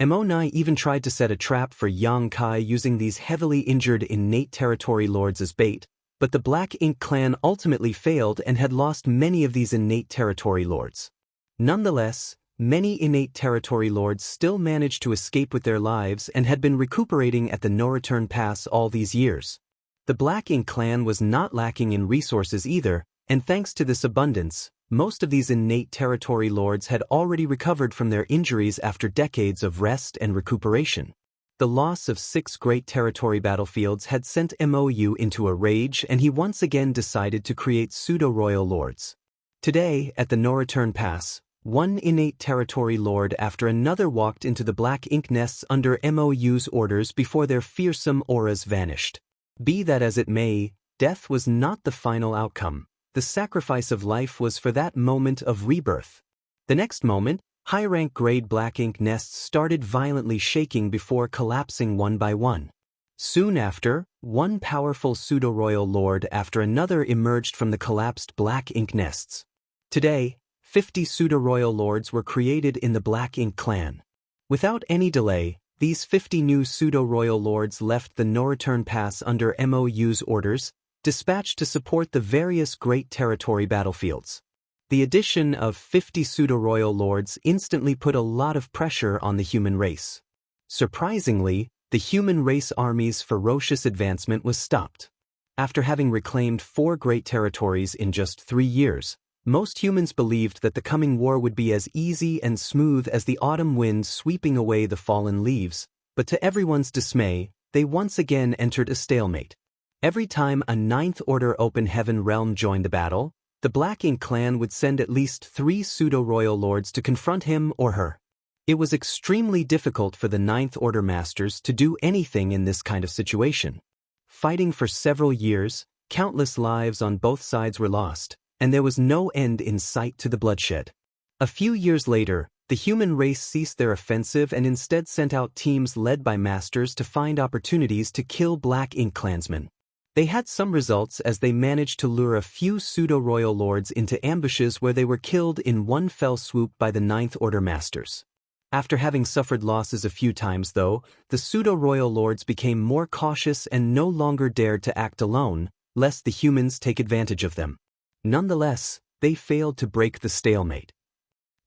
Mo9 even tried to set a trap for Yang Kai using these heavily injured innate territory lords as bait, but the Black Ink clan ultimately failed and had lost many of these innate territory lords. Nonetheless, many innate territory lords still managed to escape with their lives and had been recuperating at the no-return pass all these years. The Black Ink clan was not lacking in resources either, and thanks to this abundance, most of these innate territory lords had already recovered from their injuries after decades of rest and recuperation. The loss of 6 great territory battlefields had sent Mou into a rage, and he once again decided to create pseudo-royal lords. Today, at the no-return pass, one innate territory lord after another walked into the Black Ink nests under Mou's orders before their fearsome auras vanished. Be that as it may, death was not the final outcome. The sacrifice of life was for that moment of rebirth. The next moment, high-rank grade Black Ink nests started violently shaking before collapsing one by one. Soon after, one powerful pseudo-royal lord after another emerged from the collapsed Black Ink nests. Today, 50 pseudo-royal lords were created in the Black Ink clan. Without any delay, these 50 new pseudo-royal lords left the no-return pass under Mou's orders, dispatched to support the various great territory battlefields. The addition of 50 pseudo-royal lords instantly put a lot of pressure on the human race. Surprisingly, the human race army's ferocious advancement was stopped. After having reclaimed 4 great territories in just 3 years, most humans believed that the coming war would be as easy and smooth as the autumn wind sweeping away the fallen leaves, but to everyone's dismay, they once again entered a stalemate. Every time a Ninth Order Open Heaven realm joined the battle, the Black Ink clan would send at least 3 pseudo-royal lords to confront him or her. It was extremely difficult for the Ninth Order masters to do anything in this kind of situation. Fighting for several years, countless lives on both sides were lost, and there was no end in sight to the bloodshed. A few years later, the human race ceased their offensive and instead sent out teams led by masters to find opportunities to kill Black Ink clansmen. They had some results as they managed to lure a few pseudo-royal lords into ambushes where they were killed in one fell swoop by the Ninth Order masters. After having suffered losses a few times though, the pseudo-royal lords became more cautious and no longer dared to act alone, lest the humans take advantage of them. Nonetheless, they failed to break the stalemate.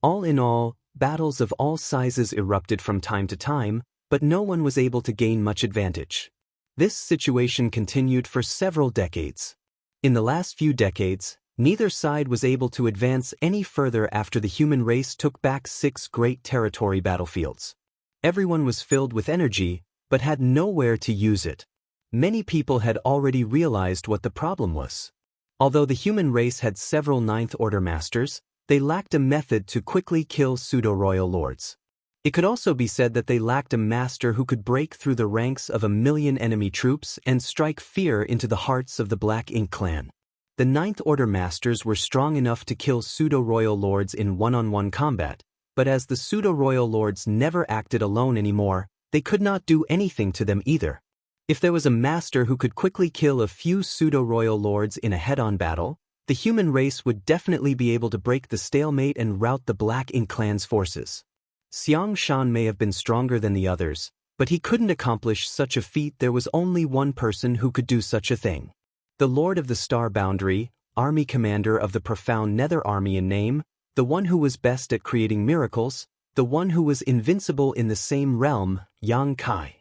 All in all, battles of all sizes erupted from time to time, but no one was able to gain much advantage. This situation continued for several decades. In the last few decades, neither side was able to advance any further after the human race took back 6 great territory battlefields. Everyone was filled with energy, but had nowhere to use it. Many people had already realized what the problem was. Although the human race had several Ninth Order masters, they lacked a method to quickly kill pseudo-royal lords. It could also be said that they lacked a master who could break through the ranks of 1,000,000 enemy troops and strike fear into the hearts of the Black Ink clan. The Ninth Order masters were strong enough to kill pseudo-royal lords in one-on-one combat, but as the pseudo-royal lords never acted alone anymore, they could not do anything to them either. If there was a master who could quickly kill a few pseudo-royal lords in a head-on battle, the human race would definitely be able to break the stalemate and rout the Black Ink clan's forces. Xiang Shan may have been stronger than the others, but he couldn't accomplish such a feat. There was only one person who could do such a thing. The Lord of the Star Boundary, army commander of the profound Nether Army in name, the one who was best at creating miracles, the one who was invincible in the same realm, Yang Kai.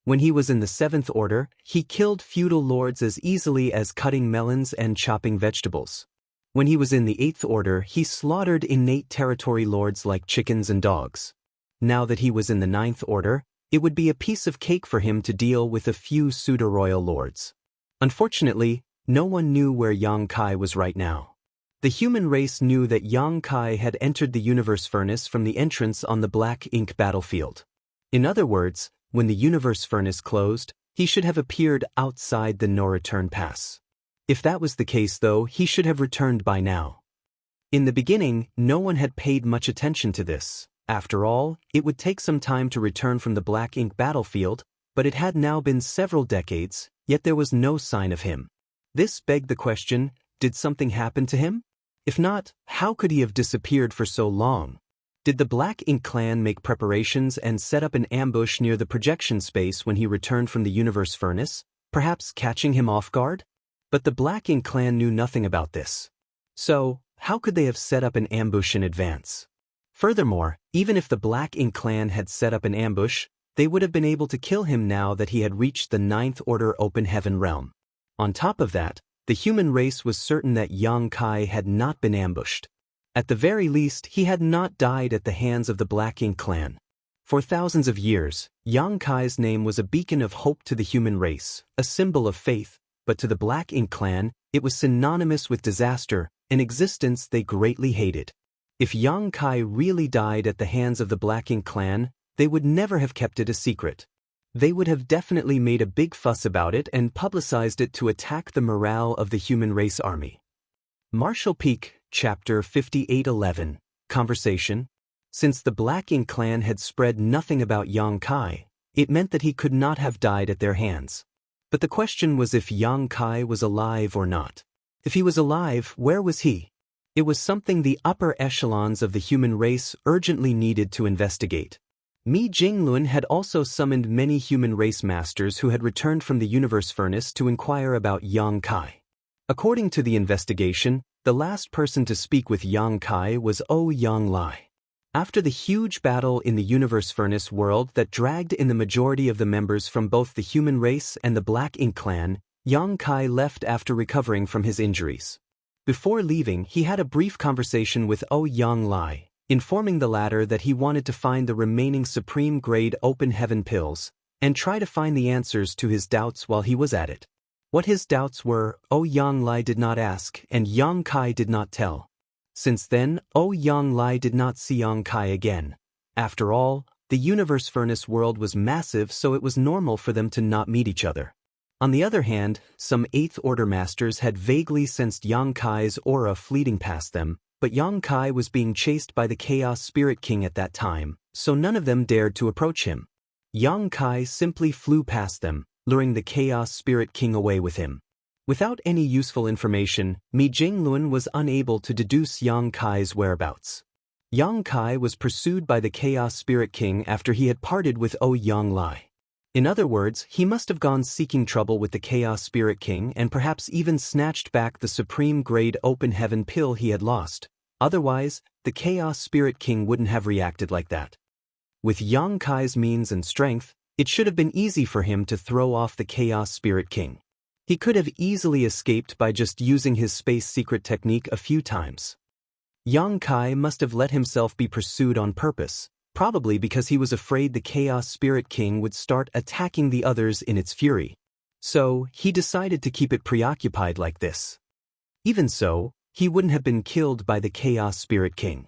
When he was in the 7th Order, he killed feudal lords as easily as cutting melons and chopping vegetables. When he was in the 8th Order, he slaughtered innate territory lords like chickens and dogs. Now that he was in the 9th Order, it would be a piece of cake for him to deal with a few pseudo-royal lords. Unfortunately, no one knew where Yang Kai was right now. The human race knew that Yang Kai had entered the universe furnace from the entrance on the Black Ink battlefield. In other words, when the universe furnace closed, he should have appeared outside the no-return pass. If that was the case though, he should have returned by now. In the beginning, no one had paid much attention to this. After all, it would take some time to return from the black ink battlefield, but it had now been several decades, yet there was no sign of him. This begged the question, did something happen to him? If not, how could he have disappeared for so long? Did the Black Ink clan make preparations and set up an ambush near the projection space when he returned from the universe furnace, perhaps catching him off guard? But the Black Ink clan knew nothing about this. So, how could they have set up an ambush in advance? Furthermore, even if the Black Ink clan had set up an ambush, they would have been able to kill him now that he had reached the Ninth Order Open Heaven realm. On top of that, the human race was certain that Yang Kai had not been ambushed. At the very least, he had not died at the hands of the Black Ink clan. For thousands of years, Yang Kai's name was a beacon of hope to the human race, a symbol of faith, but to the Black Ink clan, it was synonymous with disaster, an existence they greatly hated. If Yang Kai really died at the hands of the Black Ink clan, they would never have kept it a secret. They would have definitely made a big fuss about it and publicized it to attack the morale of the human race army. Marshall Peak, Chapter 5811, Conversation. Since the Black Ink clan had spread nothing about Yang Kai, it meant that he could not have died at their hands. But the question was if Yang Kai was alive or not. If he was alive, where was he? It was something the upper echelons of the human race urgently needed to investigate. Mi Jinglun had also summoned many human race masters who had returned from the universe furnace to inquire about Yang Kai. According to the investigation, the last person to speak with Yang Kai was Yang Lai. After the huge battle in the universe furnace world that dragged in the majority of the members from both the human race and the Black Ink clan, Yang Kai left after recovering from his injuries. Before leaving, he had a brief conversation with Yang Lai, informing the latter that he wanted to find the remaining supreme-grade open heaven pills and try to find the answers to his doubts while he was at it. What his doubts were, Yang Lai did not ask and Yang Kai did not tell. Since then, Yang Lai did not see Yang Kai again. After all, the universe furnace world was massive, so it was normal for them to not meet each other. On the other hand, some Eighth Order masters had vaguely sensed Yang Kai's aura fleeting past them, but Yang Kai was being chased by the Chaos Spirit King at that time, so none of them dared to approach him. Yang Kai simply flew past them, luring the Chaos Spirit King away with him. Without any useful information, Mi Jinglun was unable to deduce Yang Kai's whereabouts. Yang Kai was pursued by the Chaos Spirit King after he had parted with Yang Lai. In other words, he must have gone seeking trouble with the Chaos Spirit King and perhaps even snatched back the supreme-grade open heaven pill he had lost. Otherwise, the Chaos Spirit King wouldn't have reacted like that. With Yang Kai's means and strength, it should have been easy for him to throw off the Chaos Spirit King. He could have easily escaped by just using his space secret technique a few times. Yang Kai must have let himself be pursued on purpose, probably because he was afraid the Chaos Spirit King would start attacking the others in its fury. So, he decided to keep it preoccupied like this. Even so, he wouldn't have been killed by the Chaos Spirit King.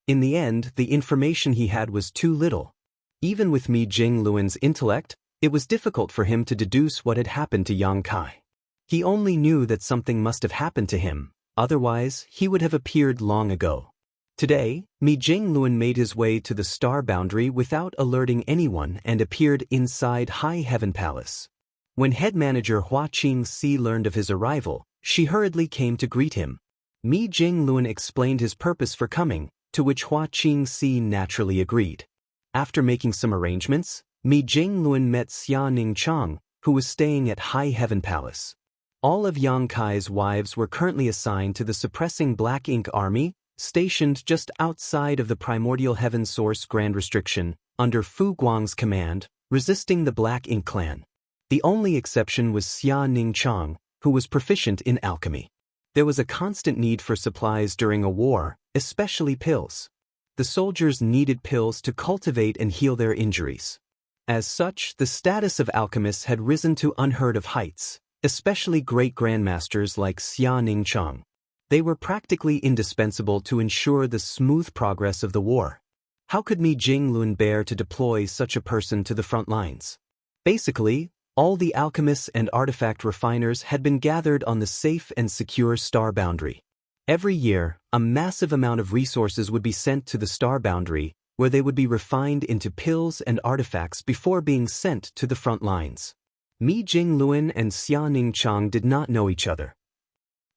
In the end, the information he had was too little. Even with Mi Jinglun's intellect, it was difficult for him to deduce what had happened to Yang Kai. He only knew that something must have happened to him, otherwise he would have appeared long ago. Today, Mi Jinglun made his way to the star boundary without alerting anyone and appeared inside High Heaven Palace. When head manager Hua Qingxi learned of his arrival, she hurriedly came to greet him. Mi Jinglun explained his purpose for coming, to which Hua Qingxi naturally agreed. After making some arrangements, Mi Jinglun met Xia Ningchang, who was staying at High Heaven Palace. All of Yang Kai's wives were currently assigned to the suppressing Black Ink army, stationed just outside of the primordial heaven source Grand Restriction, under Fu Guang's command, resisting the Black Ink clan. The only exception was Xia Ningchang, who was proficient in alchemy. There was a constant need for supplies during a war, especially pills. The soldiers needed pills to cultivate and heal their injuries. As such, the status of alchemists had risen to unheard of heights, especially great grandmasters like Xia Ningchang. They were practically indispensable to ensure the smooth progress of the war. How could Mi Jinglun bear to deploy such a person to the front lines? Basically, all the alchemists and artifact refiners had been gathered on the safe and secure star boundary. Every year, a massive amount of resources would be sent to the star boundary, where they would be refined into pills and artifacts before being sent to the front lines. Mi Jingluan and Xia Ningchang did not know each other.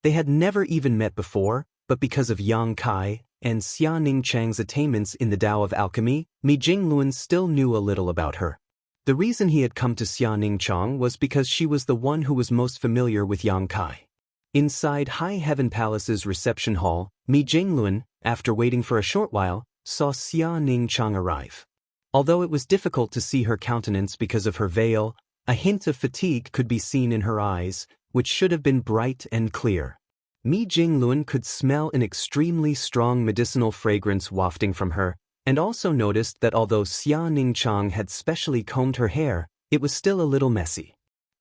They had never even met before, but because of Yang Kai and Xia Ningchang's attainments in the Tao of Alchemy, Mi Jingluan still knew a little about her. The reason he had come to Xia Ningchang was because she was the one who was most familiar with Yang Kai. Inside High Heaven Palace's reception hall, Mi Jingluan, after waiting for a short while, saw Xia Ningchang arrive. Although it was difficult to see her countenance because of her veil, a hint of fatigue could be seen in her eyes, which should have been bright and clear. Mi Jingluan could smell an extremely strong medicinal fragrance wafting from her, and also noticed that although Xia Ningchang had specially combed her hair, it was still a little messy.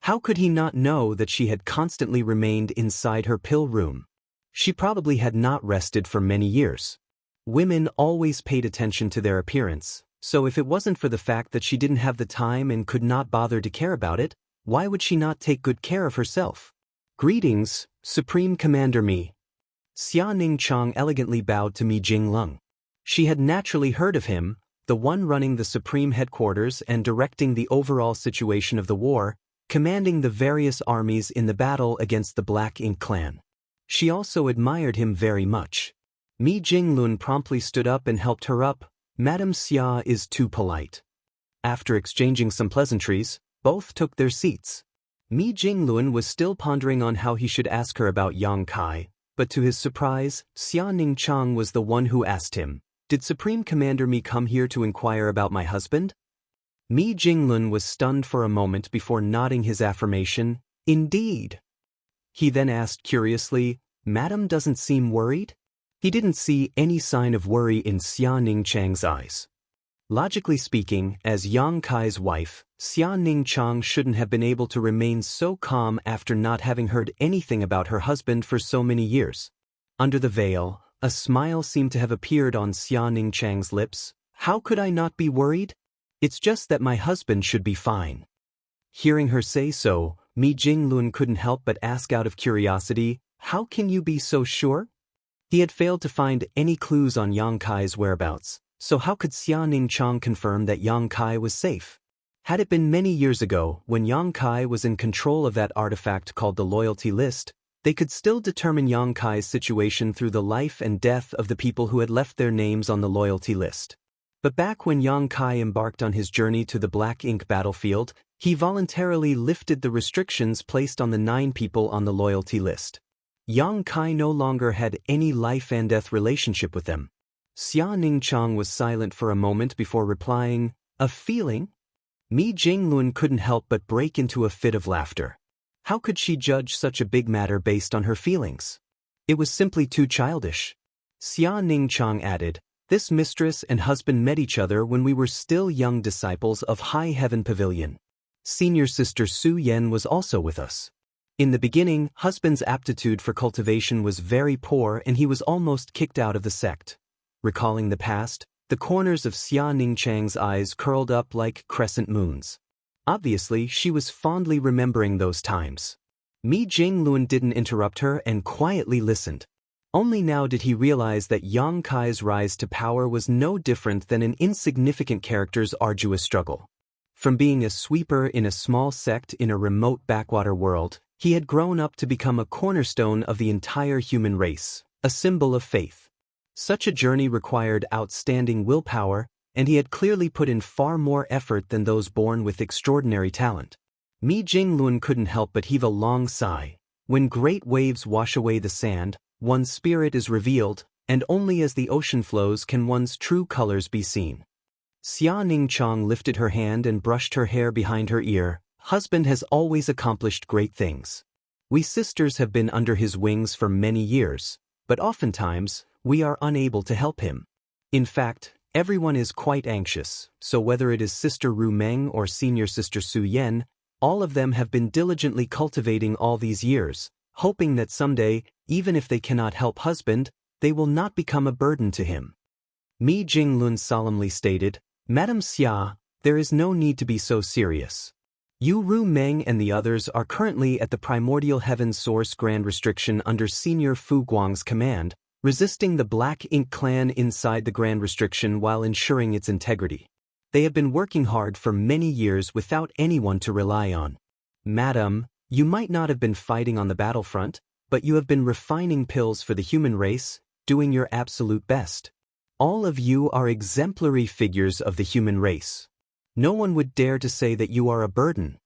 How could he not know that she had constantly remained inside her pill room? She probably had not rested for many years. Women always paid attention to their appearance, so if it wasn't for the fact that she didn't have the time and could not bother to care about it, why would she not take good care of herself? Greetings, Supreme Commander Mi. Xia Ningchang elegantly bowed to Mi Jinglung. She had naturally heard of him, the one running the Supreme Headquarters and directing the overall situation of the war, commanding the various armies in the battle against the Black Ink clan. She also admired him very much. Mi Jinglun promptly stood up and helped her up. Madame Xia is too polite. After exchanging some pleasantries, both took their seats. Mi Jinglun was still pondering on how he should ask her about Yang Kai, but to his surprise, Xia Ningchang was the one who asked him, "Did Supreme Commander Mi come here to inquire about my husband?" Mi Jinglun was stunned for a moment before nodding his affirmation, "Indeed." He then asked curiously, "Madam doesn't seem worried?" He didn't see any sign of worry in Xia Ningchang's eyes. Logically speaking, as Yang Kai's wife, Xia Ningchang shouldn't have been able to remain so calm after not having heard anything about her husband for so many years. Under the veil, a smile seemed to have appeared on Xia Ningchang's lips. "How could I not be worried? It's just that my husband should be fine." Hearing her say so, Mi Jinglun couldn't help but ask out of curiosity, "How can you be so sure?" He had failed to find any clues on Yang Kai's whereabouts, so how could Xia Ningchang confirm that Yang Kai was safe? Had it been many years ago, when Yang Kai was in control of that artifact called the Loyalty List, they could still determine Yang Kai's situation through the life and death of the people who had left their names on the Loyalty List. But back when Yang Kai embarked on his journey to the Black Ink battlefield, he voluntarily lifted the restrictions placed on the 9 people on the Loyalty List. Yang Kai no longer had any life and death relationship with them. Xia Ningchang was silent for a moment before replying, "A feeling?" Mi Jinglun couldn't help but break into a fit of laughter. How could she judge such a big matter based on her feelings? It was simply too childish. Xia Ningchang added, "This mistress and husband met each other when we were still young disciples of High Heaven Pavilion. Senior sister Su Yen was also with us. In the beginning, husband's aptitude for cultivation was very poor and he was almost kicked out of the sect." Recalling the past, the corners of Xia Ningchang's eyes curled up like crescent moons. Obviously, she was fondly remembering those times. Mi Jinglun didn't interrupt her and quietly listened. Only now did he realize that Yang Kai's rise to power was no different than an insignificant character's arduous struggle. From being a sweeper in a small sect in a remote backwater world, he had grown up to become a cornerstone of the entire human race, a symbol of faith. Such a journey required outstanding willpower, and he had clearly put in far more effort than those born with extraordinary talent. Mi Jinglun couldn't help but heave a long sigh. When great waves wash away the sand, one's spirit is revealed, and only as the ocean flows can one's true colors be seen. Xia Ningchang lifted her hand and brushed her hair behind her ear. "Husband has always accomplished great things. We sisters have been under his wings for many years, but oftentimes, we are unable to help him. In fact, everyone is quite anxious, so whether it is Sister Ru Meng or Senior Sister Su Yen, all of them have been diligently cultivating all these years, hoping that someday, even if they cannot help husband, they will not become a burden to him." Mi Jinglun solemnly stated, "Madame Xia, there is no need to be so serious. Yu Ru Meng and the others are currently at the Primordial Heaven Source Grand Restriction under Senior Fu Guang's command, resisting the Black Ink clan inside the Grand Restriction while ensuring its integrity. They have been working hard for many years without anyone to rely on. Madam, you might not have been fighting on the battlefront, but you have been refining pills for the human race, doing your absolute best. All of you are exemplary figures of the human race. No one would dare to say that you are a burden.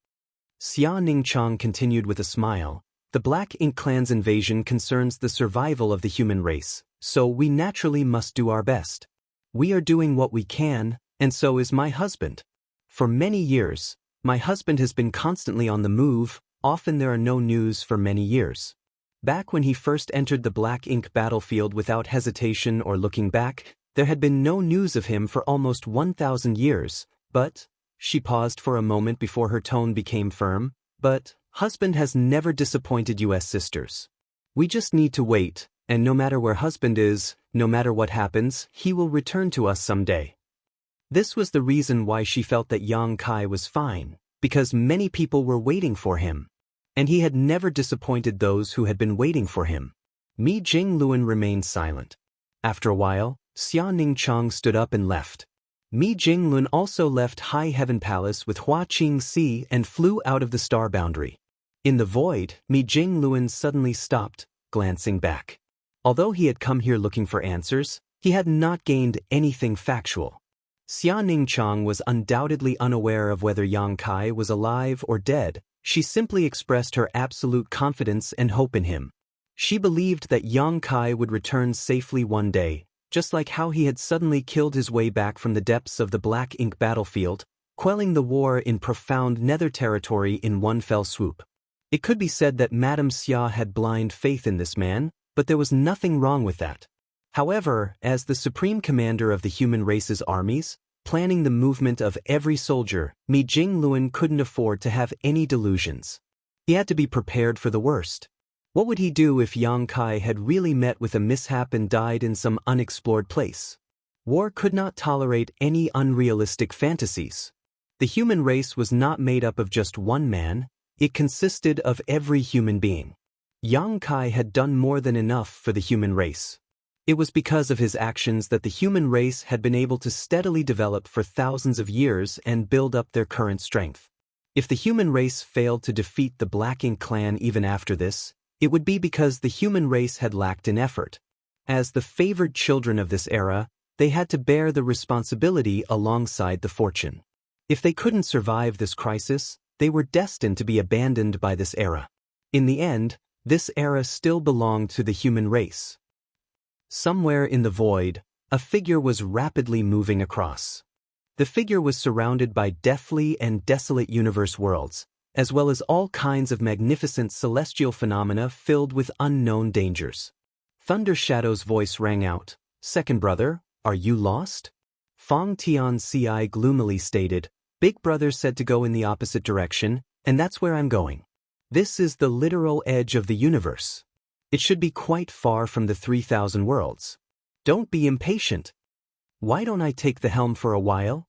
Xia Ningchang continued with a smile. The Black Ink clan's invasion concerns the survival of the human race, so we naturally must do our best. We are doing what we can, and so is my husband. For many years, my husband has been constantly on the move. Often there are no news for many years. Back when he first entered the Black Ink battlefield without hesitation or looking back, there had been no news of him for almost 1,000 years, but, she paused for a moment before her tone became firm, but, husband has never disappointed you as sisters. We just need to wait, and no matter where husband is, no matter what happens, he will return to us someday. This was the reason why she felt that Yang Kai was fine, because many people were waiting for him. And he had never disappointed those who had been waiting for him. Mi Jingluan remained silent. After a while, Xia Ningchang stood up and left. Mi Jinglun also left High Heaven Palace with Hua Qingxi and flew out of the star boundary. In the void, Mi Jingluan suddenly stopped, glancing back. Although he had come here looking for answers, he had not gained anything factual. Xia Ningchang was undoubtedly unaware of whether Yang Kai was alive or dead. She simply expressed her absolute confidence and hope in him. She believed that Yang Kai would return safely one day, just like how he had suddenly killed his way back from the depths of the Black Ink battlefield, quelling the war in profound nether territory in one fell swoop. It could be said that Madame Xia had blind faith in this man, but there was nothing wrong with that. However, as the supreme commander of the human race's armies, planning the movement of every soldier, Mi Jingluan couldn't afford to have any delusions. He had to be prepared for the worst. What would he do if Yang Kai had really met with a mishap and died in some unexplored place? War could not tolerate any unrealistic fantasies. The human race was not made up of just one man, it consisted of every human being. Yang Kai had done more than enough for the human race. It was because of his actions that the human race had been able to steadily develop for thousands of years and build up their current strength. If the human race failed to defeat the Black Ink clan even after this, it would be because the human race had lacked in effort. As the favored children of this era, they had to bear the responsibility alongside the fortune. If they couldn't survive this crisis, they were destined to be abandoned by this era. In the end, this era still belonged to the human race. Somewhere in the void, a figure was rapidly moving across. The figure was surrounded by deathly and desolate universe worlds, as well as all kinds of magnificent celestial phenomena filled with unknown dangers. Thunder Shadow's voice rang out, "Second brother, are you lost?" Fong Tianci gloomily stated, "Big brother said to go in the opposite direction, and that's where I'm going. This is the literal edge of the universe. It should be quite far from the 3,000 worlds. Don't be impatient. Why don't I take the helm for a while?"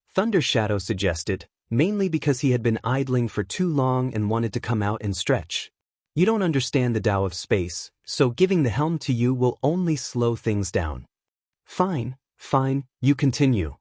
Thunder Shadow suggested, mainly because he had been idling for too long and wanted to come out and stretch. "You don't understand the Tao of space, so giving the helm to you will only slow things down." Fine, you continue.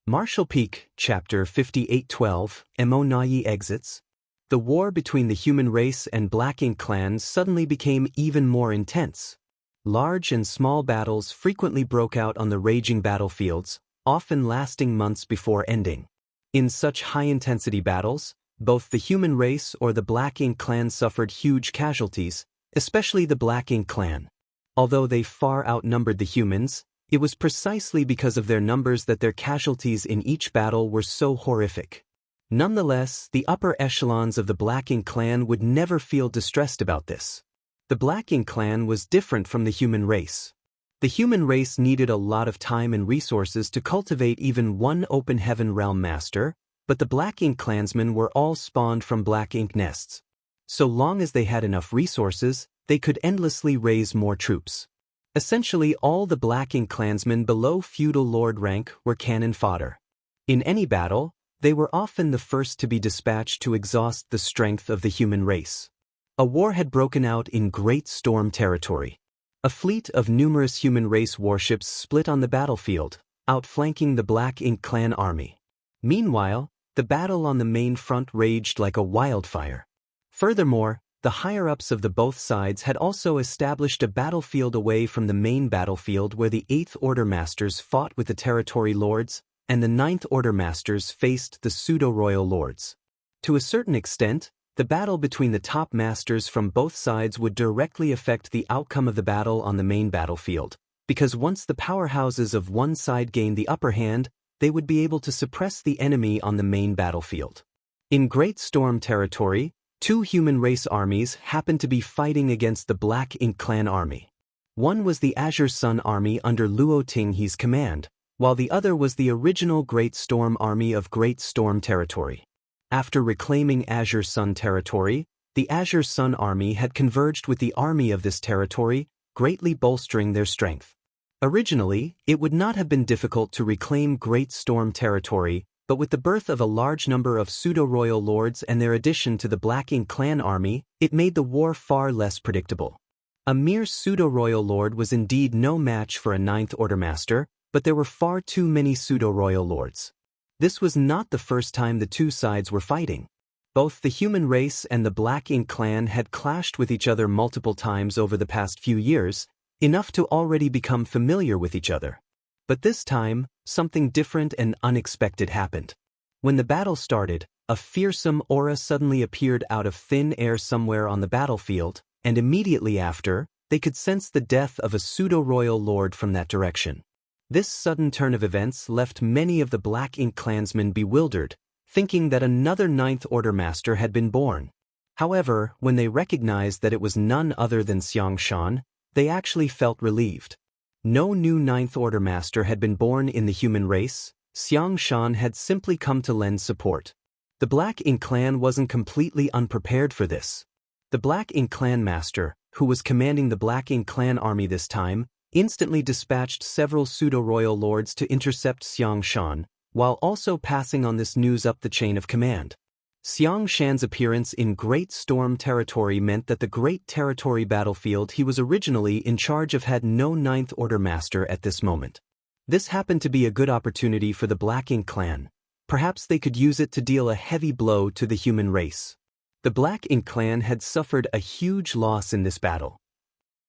Martial Peak, Chapter 5812, Mo Nayi exits. The war between the human race and Black Ink clans suddenly became even more intense. Large and small battles frequently broke out on the raging battlefields, often lasting months before ending. In such high-intensity battles, both the human race or the Black Ink clan suffered huge casualties, especially the Black Ink clan. Although they far outnumbered the humans, it was precisely because of their numbers that their casualties in each battle were so horrific. Nonetheless, the upper echelons of the Black Ink clan would never feel distressed about this. The Black Ink clan was different from the human race. The human race needed a lot of time and resources to cultivate even one open heaven realm master, but the Black Ink clansmen were all spawned from Black Ink nests. So long as they had enough resources, they could endlessly raise more troops. Essentially, all the Black Ink clansmen below feudal lord rank were cannon fodder. In any battle, They were often the first to be dispatched to exhaust the strength of the human race. A war had broken out in Great Storm territory. A fleet of numerous human race warships split on the battlefield, outflanking the Black Ink Clan army. Meanwhile, the battle on the main front raged like a wildfire. Furthermore, the higher-ups of the both sides had also established a battlefield away from the main battlefield where the 8th Order Masters fought with the Territory Lords, and the 9th Order Masters faced the Pseudo-Royal Lords. To a certain extent, the battle between the top masters from both sides would directly affect the outcome of the battle on the main battlefield, because once the powerhouses of one side gained the upper hand, they would be able to suppress the enemy on the main battlefield. In Great Storm territory, two human race armies happened to be fighting against the Black Ink Clan army. One was the Azure Sun army under Luo Tinghe's command, while the other was the original Great Storm army of Great Storm territory. After reclaiming Azure Sun territory, the Azure Sun army had converged with the army of this territory, greatly bolstering their strength. Originally, it would not have been difficult to reclaim Great Storm territory, but with the birth of a large number of pseudo-royal lords and their addition to the Black Ink Clan army, it made the war far less predictable. A mere pseudo-royal lord was indeed no match for a 9th Order Master, but there were far too many pseudo-royal lords. This was not the first time the two sides were fighting. Both the human race and the Black Ink Clan had clashed with each other multiple times over the past few years, enough to already become familiar with each other. But this time, something different and unexpected happened. When the battle started, a fearsome aura suddenly appeared out of thin air somewhere on the battlefield, and immediately after, they could sense the death of a pseudo-royal lord from that direction. This sudden turn of events left many of the Black Ink clansmen bewildered, thinking that another 9th Order Master had been born. However, when they recognized that it was none other than Xiang Shan, they actually felt relieved. No new 9th Order Master had been born in the human race. Xiang Shan had simply come to lend support. The Black Ink Clan wasn't completely unprepared for this. The Black Ink Clan Master, who was commanding the Black Ink Clan army this time, instantly dispatched several pseudo-royal lords to intercept Xiang Shan, while also passing on this news up the chain of command. Xiang Shan's appearance in Great Storm territory meant that the Great Territory battlefield he was originally in charge of had no 9th Order Master at this moment. This happened to be a good opportunity for the Black Ink Clan. Perhaps they could use it to deal a heavy blow to the human race. The Black Ink Clan had suffered a huge loss in this battle.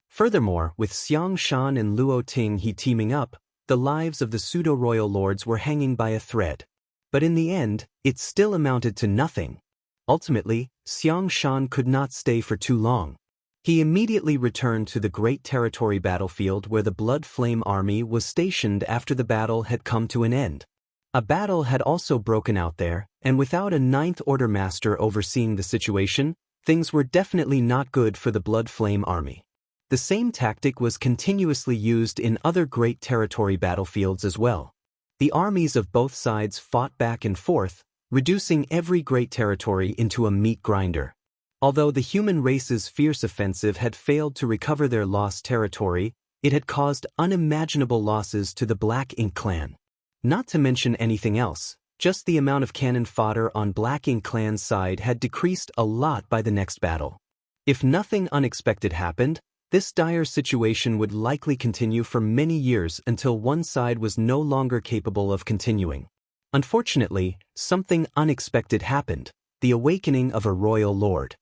Furthermore, with Xiang Shan and Luo Tinghe teaming up, the lives of the pseudo-royal lords were hanging by a thread. But in the end, it still amounted to nothing. Ultimately, Xiang Shan could not stay for too long. He immediately returned to the Great Territory battlefield where the Blood Flame army was stationed after the battle had come to an end. A battle had also broken out there, and without a 9th Order Master overseeing the situation, things were definitely not good for the Blood Flame army. The same tactic was continuously used in other Great Territory battlefields as well. The armies of both sides fought back and forth, reducing every Great Territory into a meat grinder. Although the human race's fierce offensive had failed to recover their lost territory, it had caused unimaginable losses to the Black Ink Clan. Not to mention anything else, just the amount of cannon fodder on Black Ink Clan's side had decreased a lot by the next battle. If nothing unexpected happened, this dire situation would likely continue for many years until one side was no longer capable of continuing. Unfortunately, something unexpected happened, the awakening of a royal lord.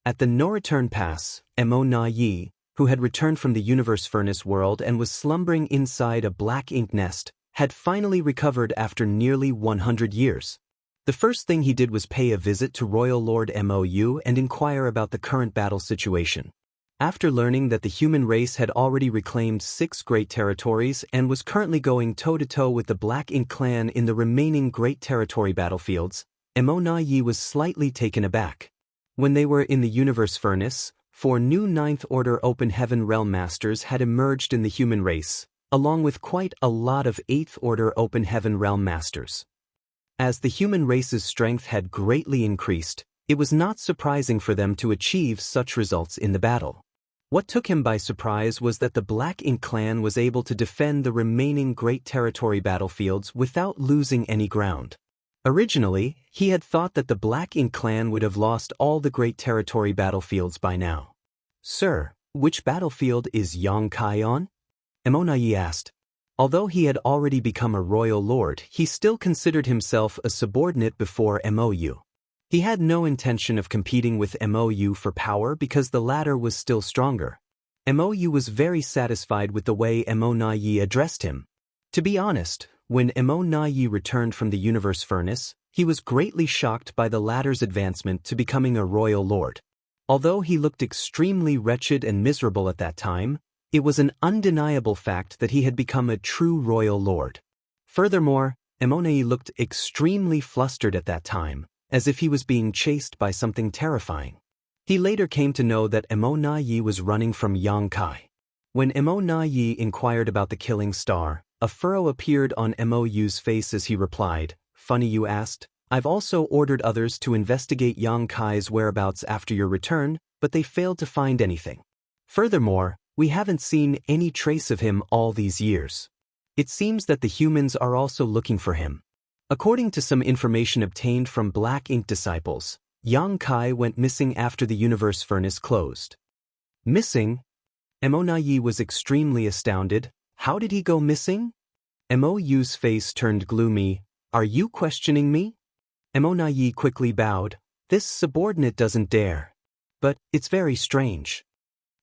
At the No-Return Pass, Mo Na Yi, who had returned from the Universe Furnace world and was slumbering inside a black ink nest, had finally recovered after nearly 100 years. The first thing he did was pay a visit to Royal Lord Mou and inquire about the current battle situation. After learning that the human race had already reclaimed 6 great territories and was currently going toe-to-toe with the Black Ink Clan in the remaining Great Territory battlefields, Mo Na Yi was slightly taken aback. When they were in the Universe Furnace, 4 new 9th Order Open Heaven Realm Masters had emerged in the human race, along with quite a lot of 8th Order Open Heaven Realm Masters. As the human race's strength had greatly increased, it was not surprising for them to achieve such results in the battle. What took him by surprise was that the Black Ink Clan was able to defend the remaining Great Territory battlefields without losing any ground. Originally, he had thought that the Black Ink clan would have lost all the Great Territory battlefields by now. "Sir, which battlefield is Yong-kai on?" Emonai asked. Although he had already become a royal lord, he still considered himself a subordinate before Mou. He had no intention of competing with Mou for power because the latter was still stronger. Mou was very satisfied with the way Emonai addressed him. To be honest, when Emonai returned from the universe furnace, he was greatly shocked by the latter's advancement to becoming a royal lord. Although he looked extremely wretched and miserable at that time, it was an undeniable fact that he had become a true royal lord. Furthermore, Emonai looked extremely flustered at that time, as if he was being chased by something terrifying. He later came to know that Emonai was running from Yong-kai. When Emonai inquired about the killing star, a furrow appeared on Mou's face as he replied, "Funny you asked. I've also ordered others to investigate Yong-kai's whereabouts after your return, but they failed to find anything. Furthermore, we haven't seen any trace of him all these years. It seems that the humans are also looking for him." According to some information obtained from Black Ink disciples, Yong-kai went missing after the universe furnace closed. Missing? Emonai was extremely astounded. How did he go missing? Mou's face turned gloomy. "Are you questioning me?" Emonai quickly bowed. "This subordinate doesn't dare. But it's very strange."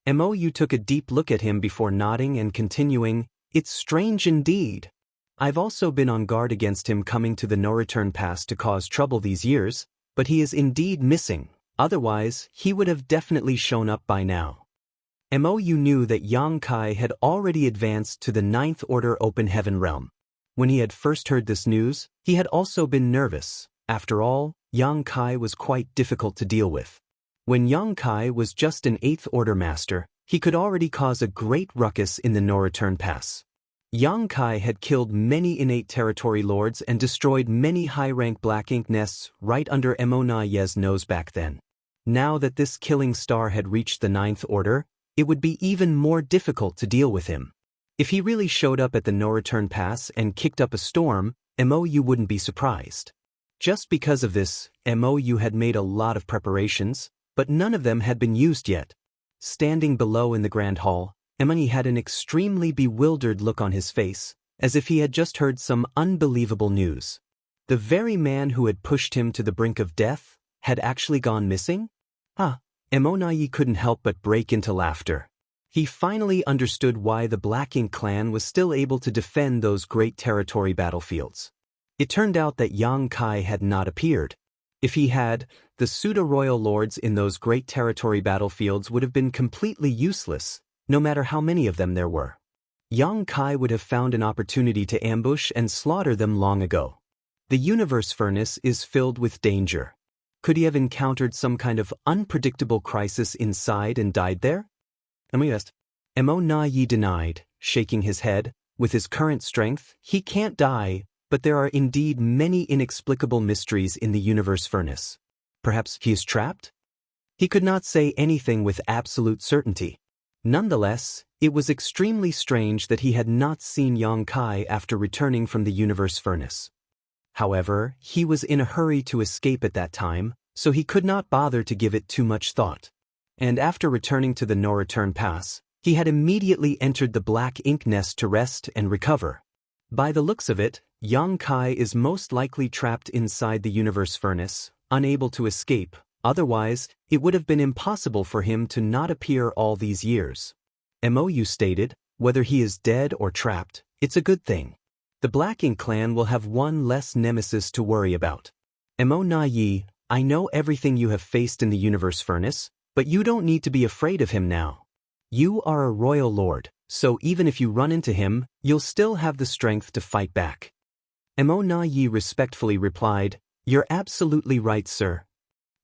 Mou took a deep look at him before nodding and continuing, "It's strange indeed. I've also been on guard against him coming to the no-return pass to cause trouble these years, but he is indeed missing, otherwise he would have definitely shown up by now." Mou knew that Yong-kai had already advanced to the 9th Order Open Heaven realm. When he had first heard this news, he had also been nervous. After all, Yong-kai was quite difficult to deal with. When Yong-kai was just an 8th Order master, he could already cause a great ruckus in the no-return pass. Yong-kai had killed many innate territory lords and destroyed many high-rank Black Ink nests right under Emonai's nose back then. Now that this killing star had reached the 9th Order, it would be even more difficult to deal with him. If he really showed up at the no-return pass and kicked up a storm, Mou wouldn't be surprised. Just because of this, Mou had made a lot of preparations, but none of them had been used yet. Standing below in the Grand Hall, Emonai had an extremely bewildered look on his face, as if he had just heard some unbelievable news. The very man who had pushed him to the brink of death had actually gone missing? Emonai couldn't help but break into laughter. He finally understood why the Black Ink clan was still able to defend those great territory battlefields. It turned out that Yong-kai had not appeared. If he had, the pseudo-royal lords in those great territory battlefields would have been completely useless, no matter how many of them there were. Yong-kai would have found an opportunity to ambush and slaughter them long ago. The universe furnace is filled with danger. Could he have encountered some kind of unpredictable crisis inside and died there? Emonai denied, shaking his head. With his current strength, he can't die, but there are indeed many inexplicable mysteries in the universe furnace. Perhaps he is trapped? He could not say anything with absolute certainty. Nonetheless, it was extremely strange that he had not seen Yong-kai after returning from the universe furnace. However, he was in a hurry to escape at that time, so he could not bother to give it too much thought. And after returning to the no-return pass, he had immediately entered the Black Ink nest to rest and recover. By the looks of it, Yong-kai is most likely trapped inside the universe furnace, unable to escape, otherwise, it would have been impossible for him to not appear all these years. Mou stated, "Whether he is dead or trapped, it's a good thing. The Black Ink clan will have one less nemesis to worry about." Emonai, "I know everything you have faced in the universe furnace, but you don't need to be afraid of him now. You are a royal lord, so even if you run into him, you'll still have the strength to fight back." Emonai respectfully replied, "You're absolutely right, sir."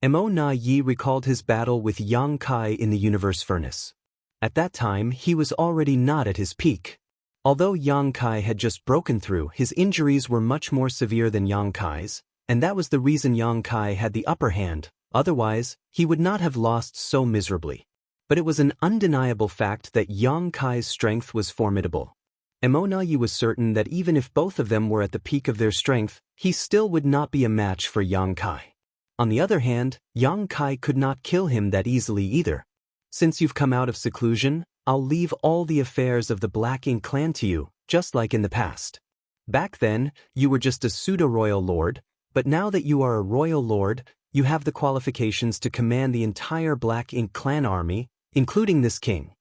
Emonai recalled his battle with Yong-kai in the universe furnace. At that time, he was already not at his peak. Although Yong-kai had just broken through, his injuries were much more severe than Yong-kai's, and that was the reason Yong-kai had the upper hand. Otherwise, he would not have lost so miserably. But it was an undeniable fact that Yong-kai's strength was formidable. Emonai was certain that even if both of them were at the peak of their strength, he still would not be a match for Yang Kai. On the other hand, Yang Kai could not kill him that easily either. Since you've come out of seclusion, I'll leave all the affairs of the Black Ink clan to you, just like in the past. Back then, you were just a pseudo-royal lord, but now that you are a royal lord, you have the qualifications to command the entire Black Ink clan army, including this king.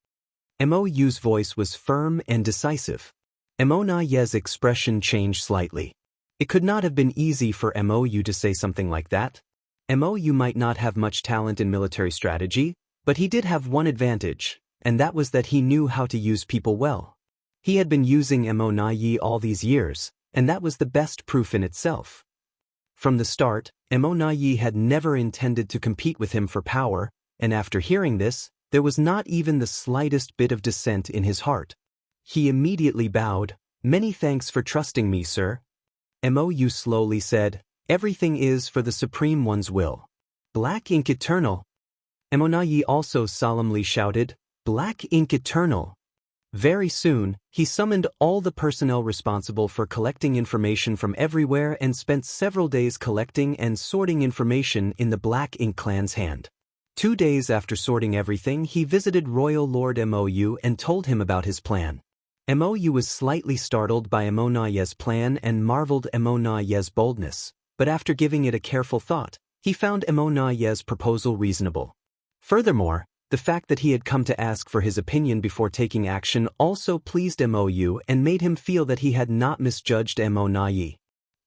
Mou's voice was firm and decisive. Monaye's expression changed slightly. It could not have been easy for Mou to say something like that. Mou might not have much talent in military strategy, but he did have one advantage, and that was that he knew how to use people well. He had been using Monaye all these years, and that was the best proof in itself. From the start, Monaye had never intended to compete with him for power, and after hearing this, there was not even the slightest bit of dissent in his heart. He immediately bowed. "Many thanks for trusting me, sir." Mou slowly said, "Everything is for the Supreme One's will." "Black Ink Eternal." Monaye also solemnly shouted, "Black Ink Eternal." Very soon, he summoned all the personnel responsible for collecting information from everywhere and spent several days collecting and sorting information in the Black Ink clan's hand. 2 days after sorting everything, he visited Royal Lord Mou and told him about his plan. Mou was slightly startled by Monaye's plan and marveled Monaye's boldness, but after giving it a careful thought, he found Monaye's proposal reasonable. Furthermore, the fact that he had come to ask for his opinion before taking action also pleased Mou and made him feel that he had not misjudged Monaye.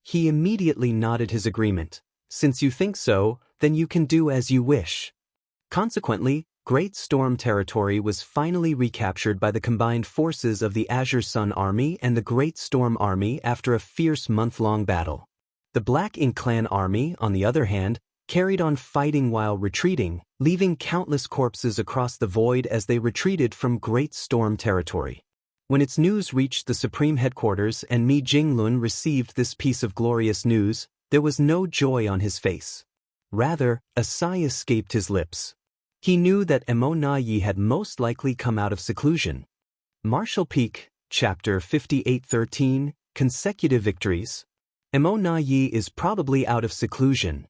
He immediately nodded his agreement. "Since you think so, then you can do as you wish." Consequently, Great Storm territory was finally recaptured by the combined forces of the Azure Sun Army and the Great Storm Army after a fierce month-long battle. The Black Ink clan army, on the other hand, carried on fighting while retreating, leaving countless corpses across the void as they retreated from Great Storm territory. When its news reached the Supreme Headquarters and Mi Jinglun received this piece of glorious news, there was no joy on his face. Rather, a sigh escaped his lips. He knew that Monaye had most likely come out of seclusion. Martial Peak, Chapter 5813, Consecutive Victories. Monaye is probably out of seclusion,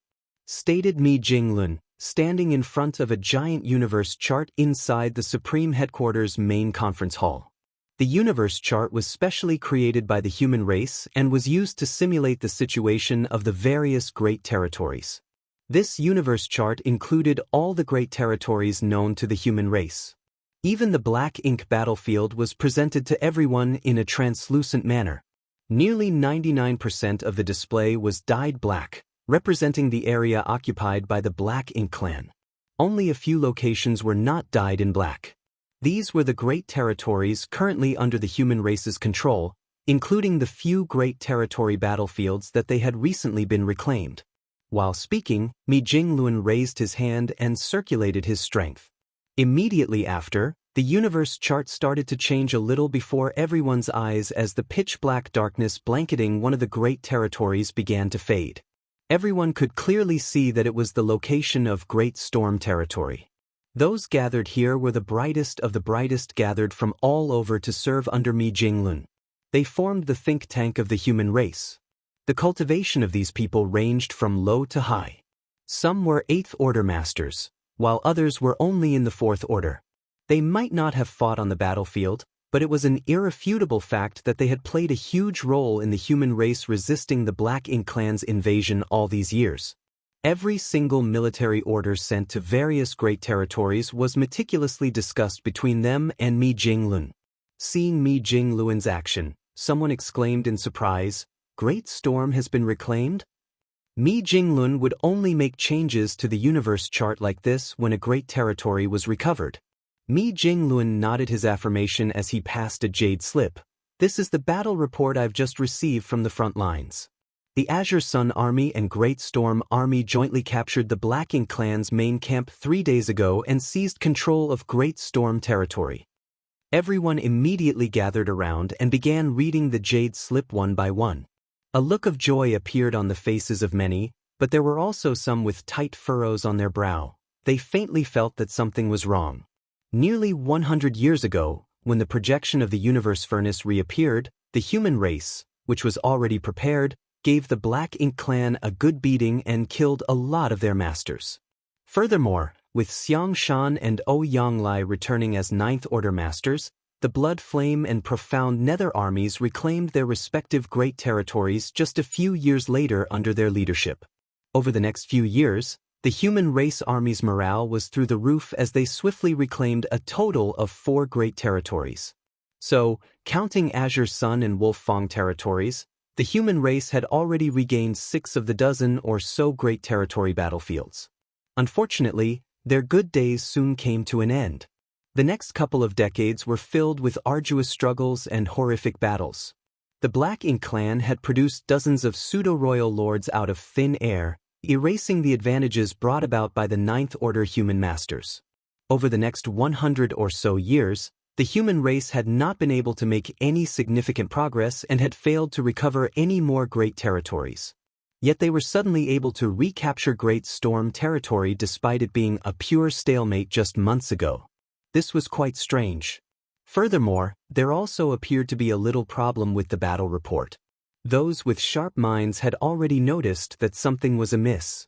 stated Mi Jinglun, standing in front of a giant universe chart inside the Supreme Headquarters main conference hall. The universe chart was specially created by the human race and was used to simulate the situation of the various great territories. This universe chart included all the great territories known to the human race. Even the Black Ink battlefield was presented to everyone in a translucent manner. Nearly 99% of the display was dyed black, representing the area occupied by the Black Ink clan. Only a few locations were not dyed in black. These were the great territories currently under the human race's control, including the few great territory battlefields that they had recently been reclaimed. While speaking, Mi Jinglun raised his hand and circulated his strength. Immediately after, the universe chart started to change a little before everyone's eyes as the pitch-black darkness blanketing one of the great territories began to fade. Everyone could clearly see that it was the location of Great Storm territory. Those gathered here were the brightest of the brightest gathered from all over to serve under Mi Jinglun. They formed the think tank of the human race. The cultivation of these people ranged from low to high. Some were 8th Order masters, while others were only in the 4th Order. They might not have fought on the battlefield, but it was an irrefutable fact that they had played a huge role in the human race resisting the Black Ink clan's invasion all these years. Every single military order sent to various great territories was meticulously discussed between them and Mi Jinglun. Seeing Mi Jinglun's action, someone exclaimed in surprise, "Great Storm has been reclaimed?" Mi Jinglun would only make changes to the universe chart like this when a great territory was recovered. Mi Jinglun nodded his affirmation as he passed a jade slip. "This is the battle report I've just received from the front lines. The Azure Sun Army and Great Storm Army jointly captured the Black Ink clan's main camp 3 days ago and seized control of Great Storm territory." Everyone immediately gathered around and began reading the jade slip one by one. A look of joy appeared on the faces of many, but there were also some with tight furrows on their brow. They faintly felt that something was wrong. Nearly 100 years ago, when the projection of the universe furnace reappeared, the human race, which was already prepared, gave the Black Ink clan a good beating and killed a lot of their masters. Furthermore, with Xiang Shan and Ouyang Lai returning as Ninth Order masters, the Blood Flame and Profound Nether armies reclaimed their respective great territories just a few years later under their leadership. Over the next few years, the human race army's morale was through the roof as they swiftly reclaimed a total of 4 great territories. So, counting Azure Sun and Wolf Fang territories, the human race had already regained 6 of the dozen or so great territory battlefields. Unfortunately, their good days soon came to an end. The next couple of decades were filled with arduous struggles and horrific battles. The Black Ink clan had produced dozens of pseudo-royal lords out of thin air, erasing the advantages brought about by the Ninth Order human masters. Over the next 100 or so years, the human race had not been able to make any significant progress and had failed to recover any more great territories. Yet they were suddenly able to recapture Great Storm territory despite it being a pure stalemate just months ago. This was quite strange. Furthermore, there also appeared to be a little problem with the battle report. Those with sharp minds had already noticed that something was amiss.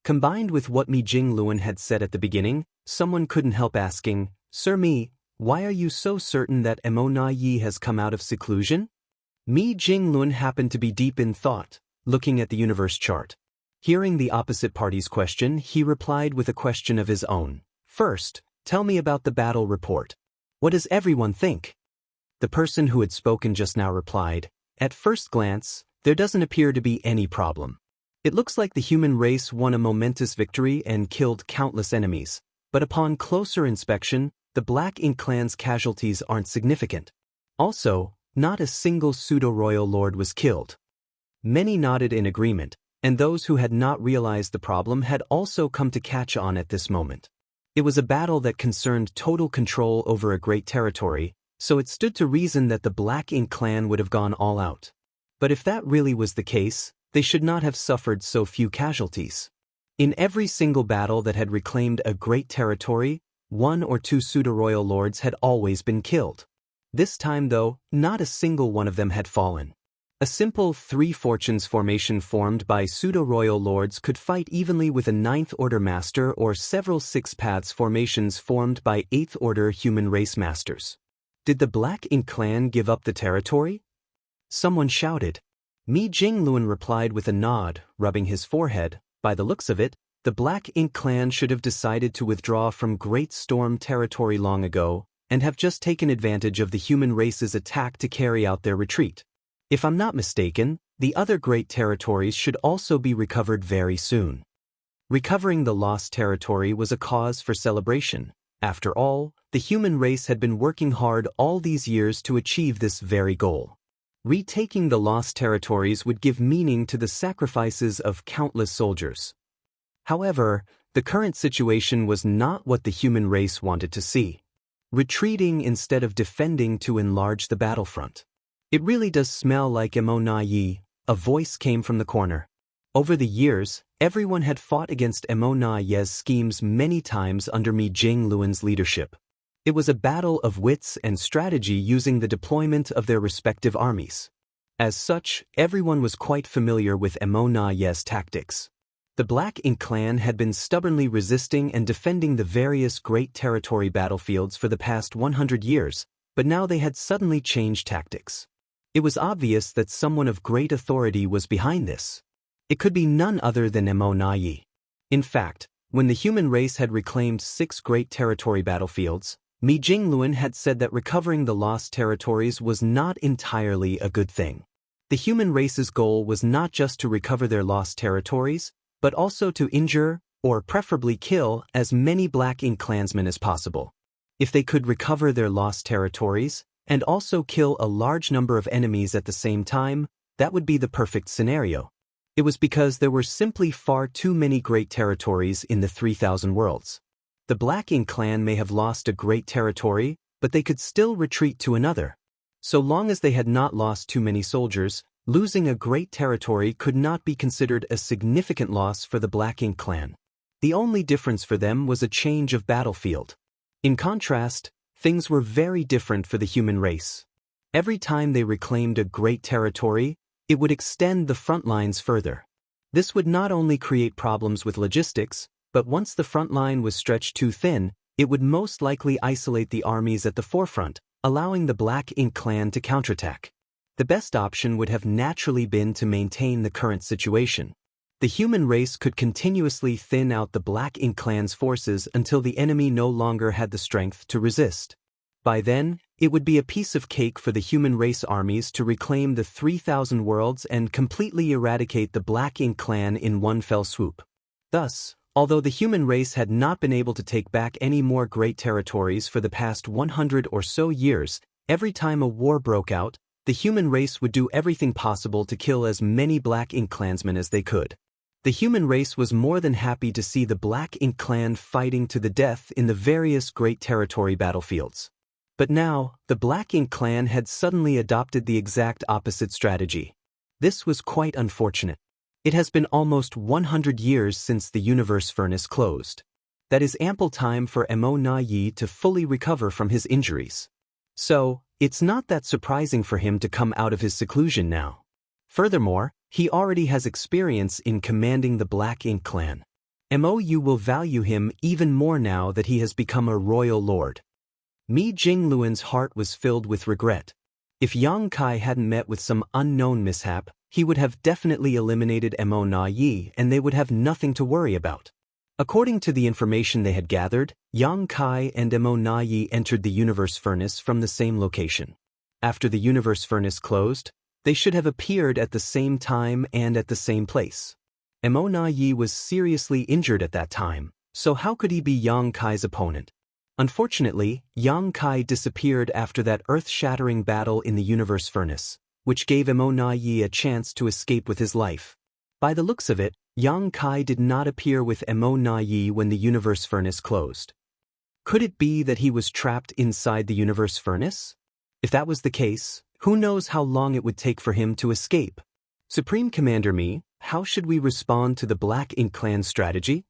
Combined with what Mi Jingluan had said at the beginning, someone couldn't help asking, "Sir Mi, why are you so certain that Mo Yi has come out of seclusion?" Mi Jingluan happened to be deep in thought, looking at the universe chart. Hearing the opposite party's question, he replied with a question of his own. "First, tell me about the battle report. What does everyone think?" The person who had spoken just now replied, "At first glance, there doesn't appear to be any problem. It looks like the human race won a momentous victory and killed countless enemies, but upon closer inspection, the Black Ink clan's casualties aren't significant. Also, not a single pseudo-royal lord was killed." Many nodded in agreement, and those who had not realized the problem had also come to catch on at this moment. It was a battle that concerned total control over a great territory, so it stood to reason that the Black Ink clan would have gone all out. But if that really was the case, they should not have suffered so few casualties. In every single battle that had reclaimed a great territory, 1 or 2 pseudo-royal lords had always been killed. This time, though, not a single one of them had fallen. A simple 3 fortunes formation formed by pseudo-royal lords could fight evenly with a 9th Order master or several 6 paths formations formed by 8th Order human race masters. Did the Black Ink clan give up the territory? Someone shouted. Mi Jingluan replied with a nod, rubbing his forehead. By the looks of it, the Black Ink clan should have decided to withdraw from Great Storm territory long ago, and have just taken advantage of the human race's attack to carry out their retreat. If I'm not mistaken, the other great territories should also be recovered very soon. Recovering the lost territory was a cause for celebration. After all, the human race had been working hard all these years to achieve this very goal. Retaking the lost territories would give meaning to the sacrifices of countless soldiers. However, the current situation was not what the human race wanted to see. Retreating instead of defending to enlarge the battlefront. "It really does smell like Mo Yi," a voice came from the corner. Over the years, everyone had fought against Mo Yi's schemes many times under Mi Jingluan's leadership. It was a battle of wits and strategy using the deployment of their respective armies. As such, everyone was quite familiar with Mo Yi's tactics. The Black Ink clan had been stubbornly resisting and defending the various great territory battlefields for the past 100 years, but now they had suddenly changed tactics. It was obvious that someone of great authority was behind this. It could be none other than Mo Yi. In fact, when the human race had reclaimed 6 great territory battlefields, Mi Jingluan had said that recovering the lost territories was not entirely a good thing. The human race's goal was not just to recover their lost territories, but also to injure, or preferably kill, as many Black Ink clansmen as possible. If they could recover their lost territories, and also kill a large number of enemies at the same time, that would be the perfect scenario. It was because there were simply far too many great territories in the 3,000 worlds. The Black Ink clan may have lost a great territory, but they could still retreat to another. So long as they had not lost too many soldiers, losing a great territory could not be considered a significant loss for the Black Ink clan. The only difference for them was a change of battlefield. In contrast, things were very different for the human race. Every time they reclaimed a great territory, It would extend the front lines further. This would not only create problems with logistics, but once the front line was stretched too thin, it would most likely isolate the armies at the forefront, allowing the Black Ink clan to counterattack. The best option would have naturally been to maintain the current situation. The human race could continuously thin out the Black Ink clan's forces until the enemy no longer had the strength to resist. By then, it would be a piece of cake for the human race armies to reclaim the 3,000 worlds and completely eradicate the Black Ink clan in one fell swoop. Thus, although the human race had not been able to take back any more great territories for the past 100 or so years, every time a war broke out, the human race would do everything possible to kill as many Black Ink clansmen as they could. The human race was more than happy to see the Black Ink clan fighting to the death in the various great territory battlefields. But now, the Black Ink clan had suddenly adopted the exact opposite strategy. This was quite unfortunate. It has been almost 100 years since the universe furnace closed. That is ample time for Mo Na Yi to fully recover from his injuries. So, it's not that surprising for him to come out of his seclusion now. Furthermore, he already has experience in commanding the Black Ink clan. Mou will value him even more now that he has become a royal lord. Mi Jingluan's heart was filled with regret. If Yang Kai hadn't met with some unknown mishap, he would have definitely eliminated Mo Na Yi and they would have nothing to worry about. According to the information they had gathered, Yang Kai and Mo Na Yi entered the universe furnace from the same location. After the universe furnace closed, they should have appeared at the same time and at the same place. Mo Na Yi was seriously injured at that time, so how could he be Yang Kai's opponent? Unfortunately, Yang Kai disappeared after that earth-shattering battle in the universe furnace, which gave Mo Na Yi a chance to escape with his life. By the looks of it, Yang Kai did not appear with Mo Na Yi when the universe furnace closed. Could it be that he was trapped inside the universe furnace? If that was the case, who knows how long it would take for him to escape? Supreme Commander Mi, how should we respond to the Black Ink clan strategy?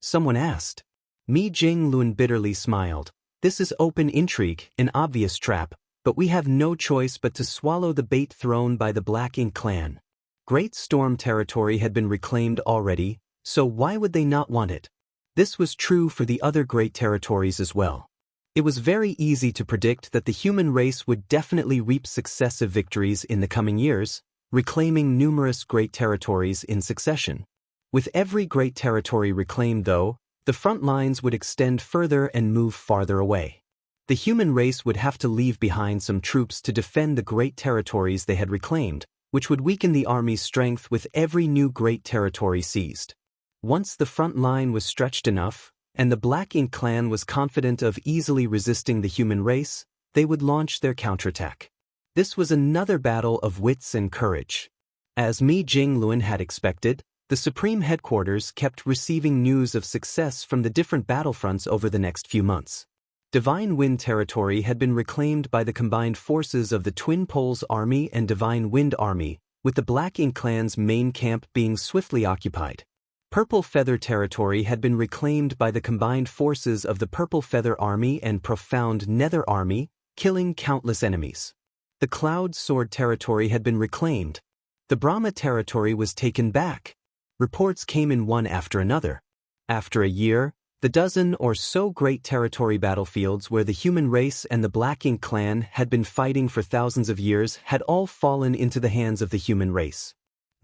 Someone asked. Mi Jingluan bitterly smiled. This is open intrigue, an obvious trap, but we have no choice but to swallow the bait thrown by the Black Ink clan. Great Storm territory had been reclaimed already, so why would they not want it? This was true for the other great territories as well. It was very easy to predict that the human race would definitely reap successive victories in the coming years, reclaiming numerous great territories in succession. With every great territory reclaimed though, the front lines would extend further and move farther away. The human race would have to leave behind some troops to defend the great territories they had reclaimed, which would weaken the army's strength with every new great territory seized. Once the front line was stretched enough, and the Black Ink clan was confident of easily resisting the human race, they would launch their counterattack. This was another battle of wits and courage. As Mi Jingluan had expected, the Supreme Headquarters kept receiving news of success from the different battlefronts over the next few months. Divine Wind territory had been reclaimed by the combined forces of the Twin Poles Army and Divine Wind Army, with the Black Ink clan's main camp being swiftly occupied. Purple Feather territory had been reclaimed by the combined forces of the Purple Feather Army and Profound Nether Army, killing countless enemies. The Cloud Sword territory had been reclaimed. The Brahma territory was taken back. Reports came in one after another. After a year, the dozen or so great territory battlefields where the human race and the Black Ink clan had been fighting for thousands of years had all fallen into the hands of the human race.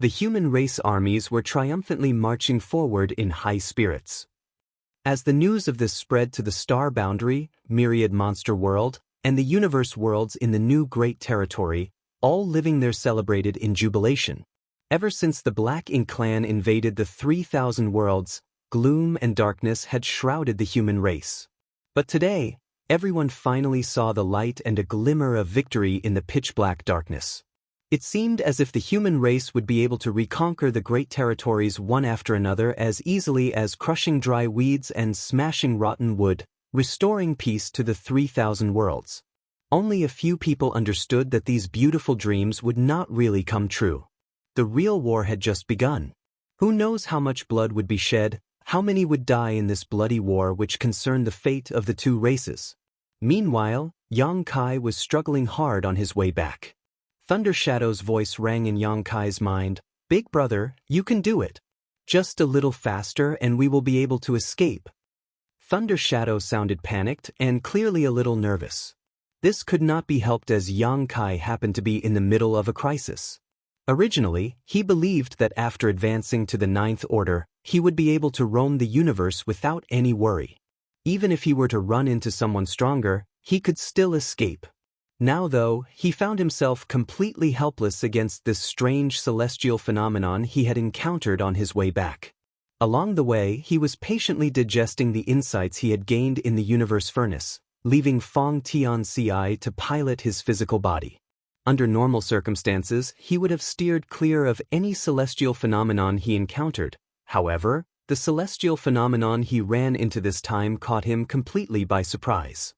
The human race armies were triumphantly marching forward in high spirits. As the news of this spread to the Star Boundary, Myriad Monster World, and the Universe worlds in the new great territory, all living there celebrated in jubilation. Ever since the Black Ink clan invaded the 3,000 worlds, gloom and darkness had shrouded the human race. But today, everyone finally saw the light and a glimmer of victory in the pitch-black darkness. It seemed as if the human race would be able to reconquer the great territories one after another as easily as crushing dry weeds and smashing rotten wood, restoring peace to the 3,000 worlds. Only a few people understood that these beautiful dreams would not really come true. The real war had just begun. Who knows how much blood would be shed, how many would die in this bloody war which concerned the fate of the two races. Meanwhile, Yang Kai was struggling hard on his way back. Thundershadow's voice rang in Yang Kai's mind. Big brother, you can do it. Just a little faster and we will be able to escape. Thundershadow sounded panicked and clearly a little nervous. This could not be helped as Yang Kai happened to be in the middle of a crisis. Originally, he believed that after advancing to the Ninth Order, he would be able to roam the universe without any worry. Even if he were to run into someone stronger, he could still escape. Now though, he found himself completely helpless against this strange celestial phenomenon he had encountered on his way back. Along the way, he was patiently digesting the insights he had gained in the universe furnace, leaving Fong Tianci to pilot his physical body. Under normal circumstances, he would have steered clear of any celestial phenomenon he encountered. However, the celestial phenomenon he ran into this time caught him completely by surprise.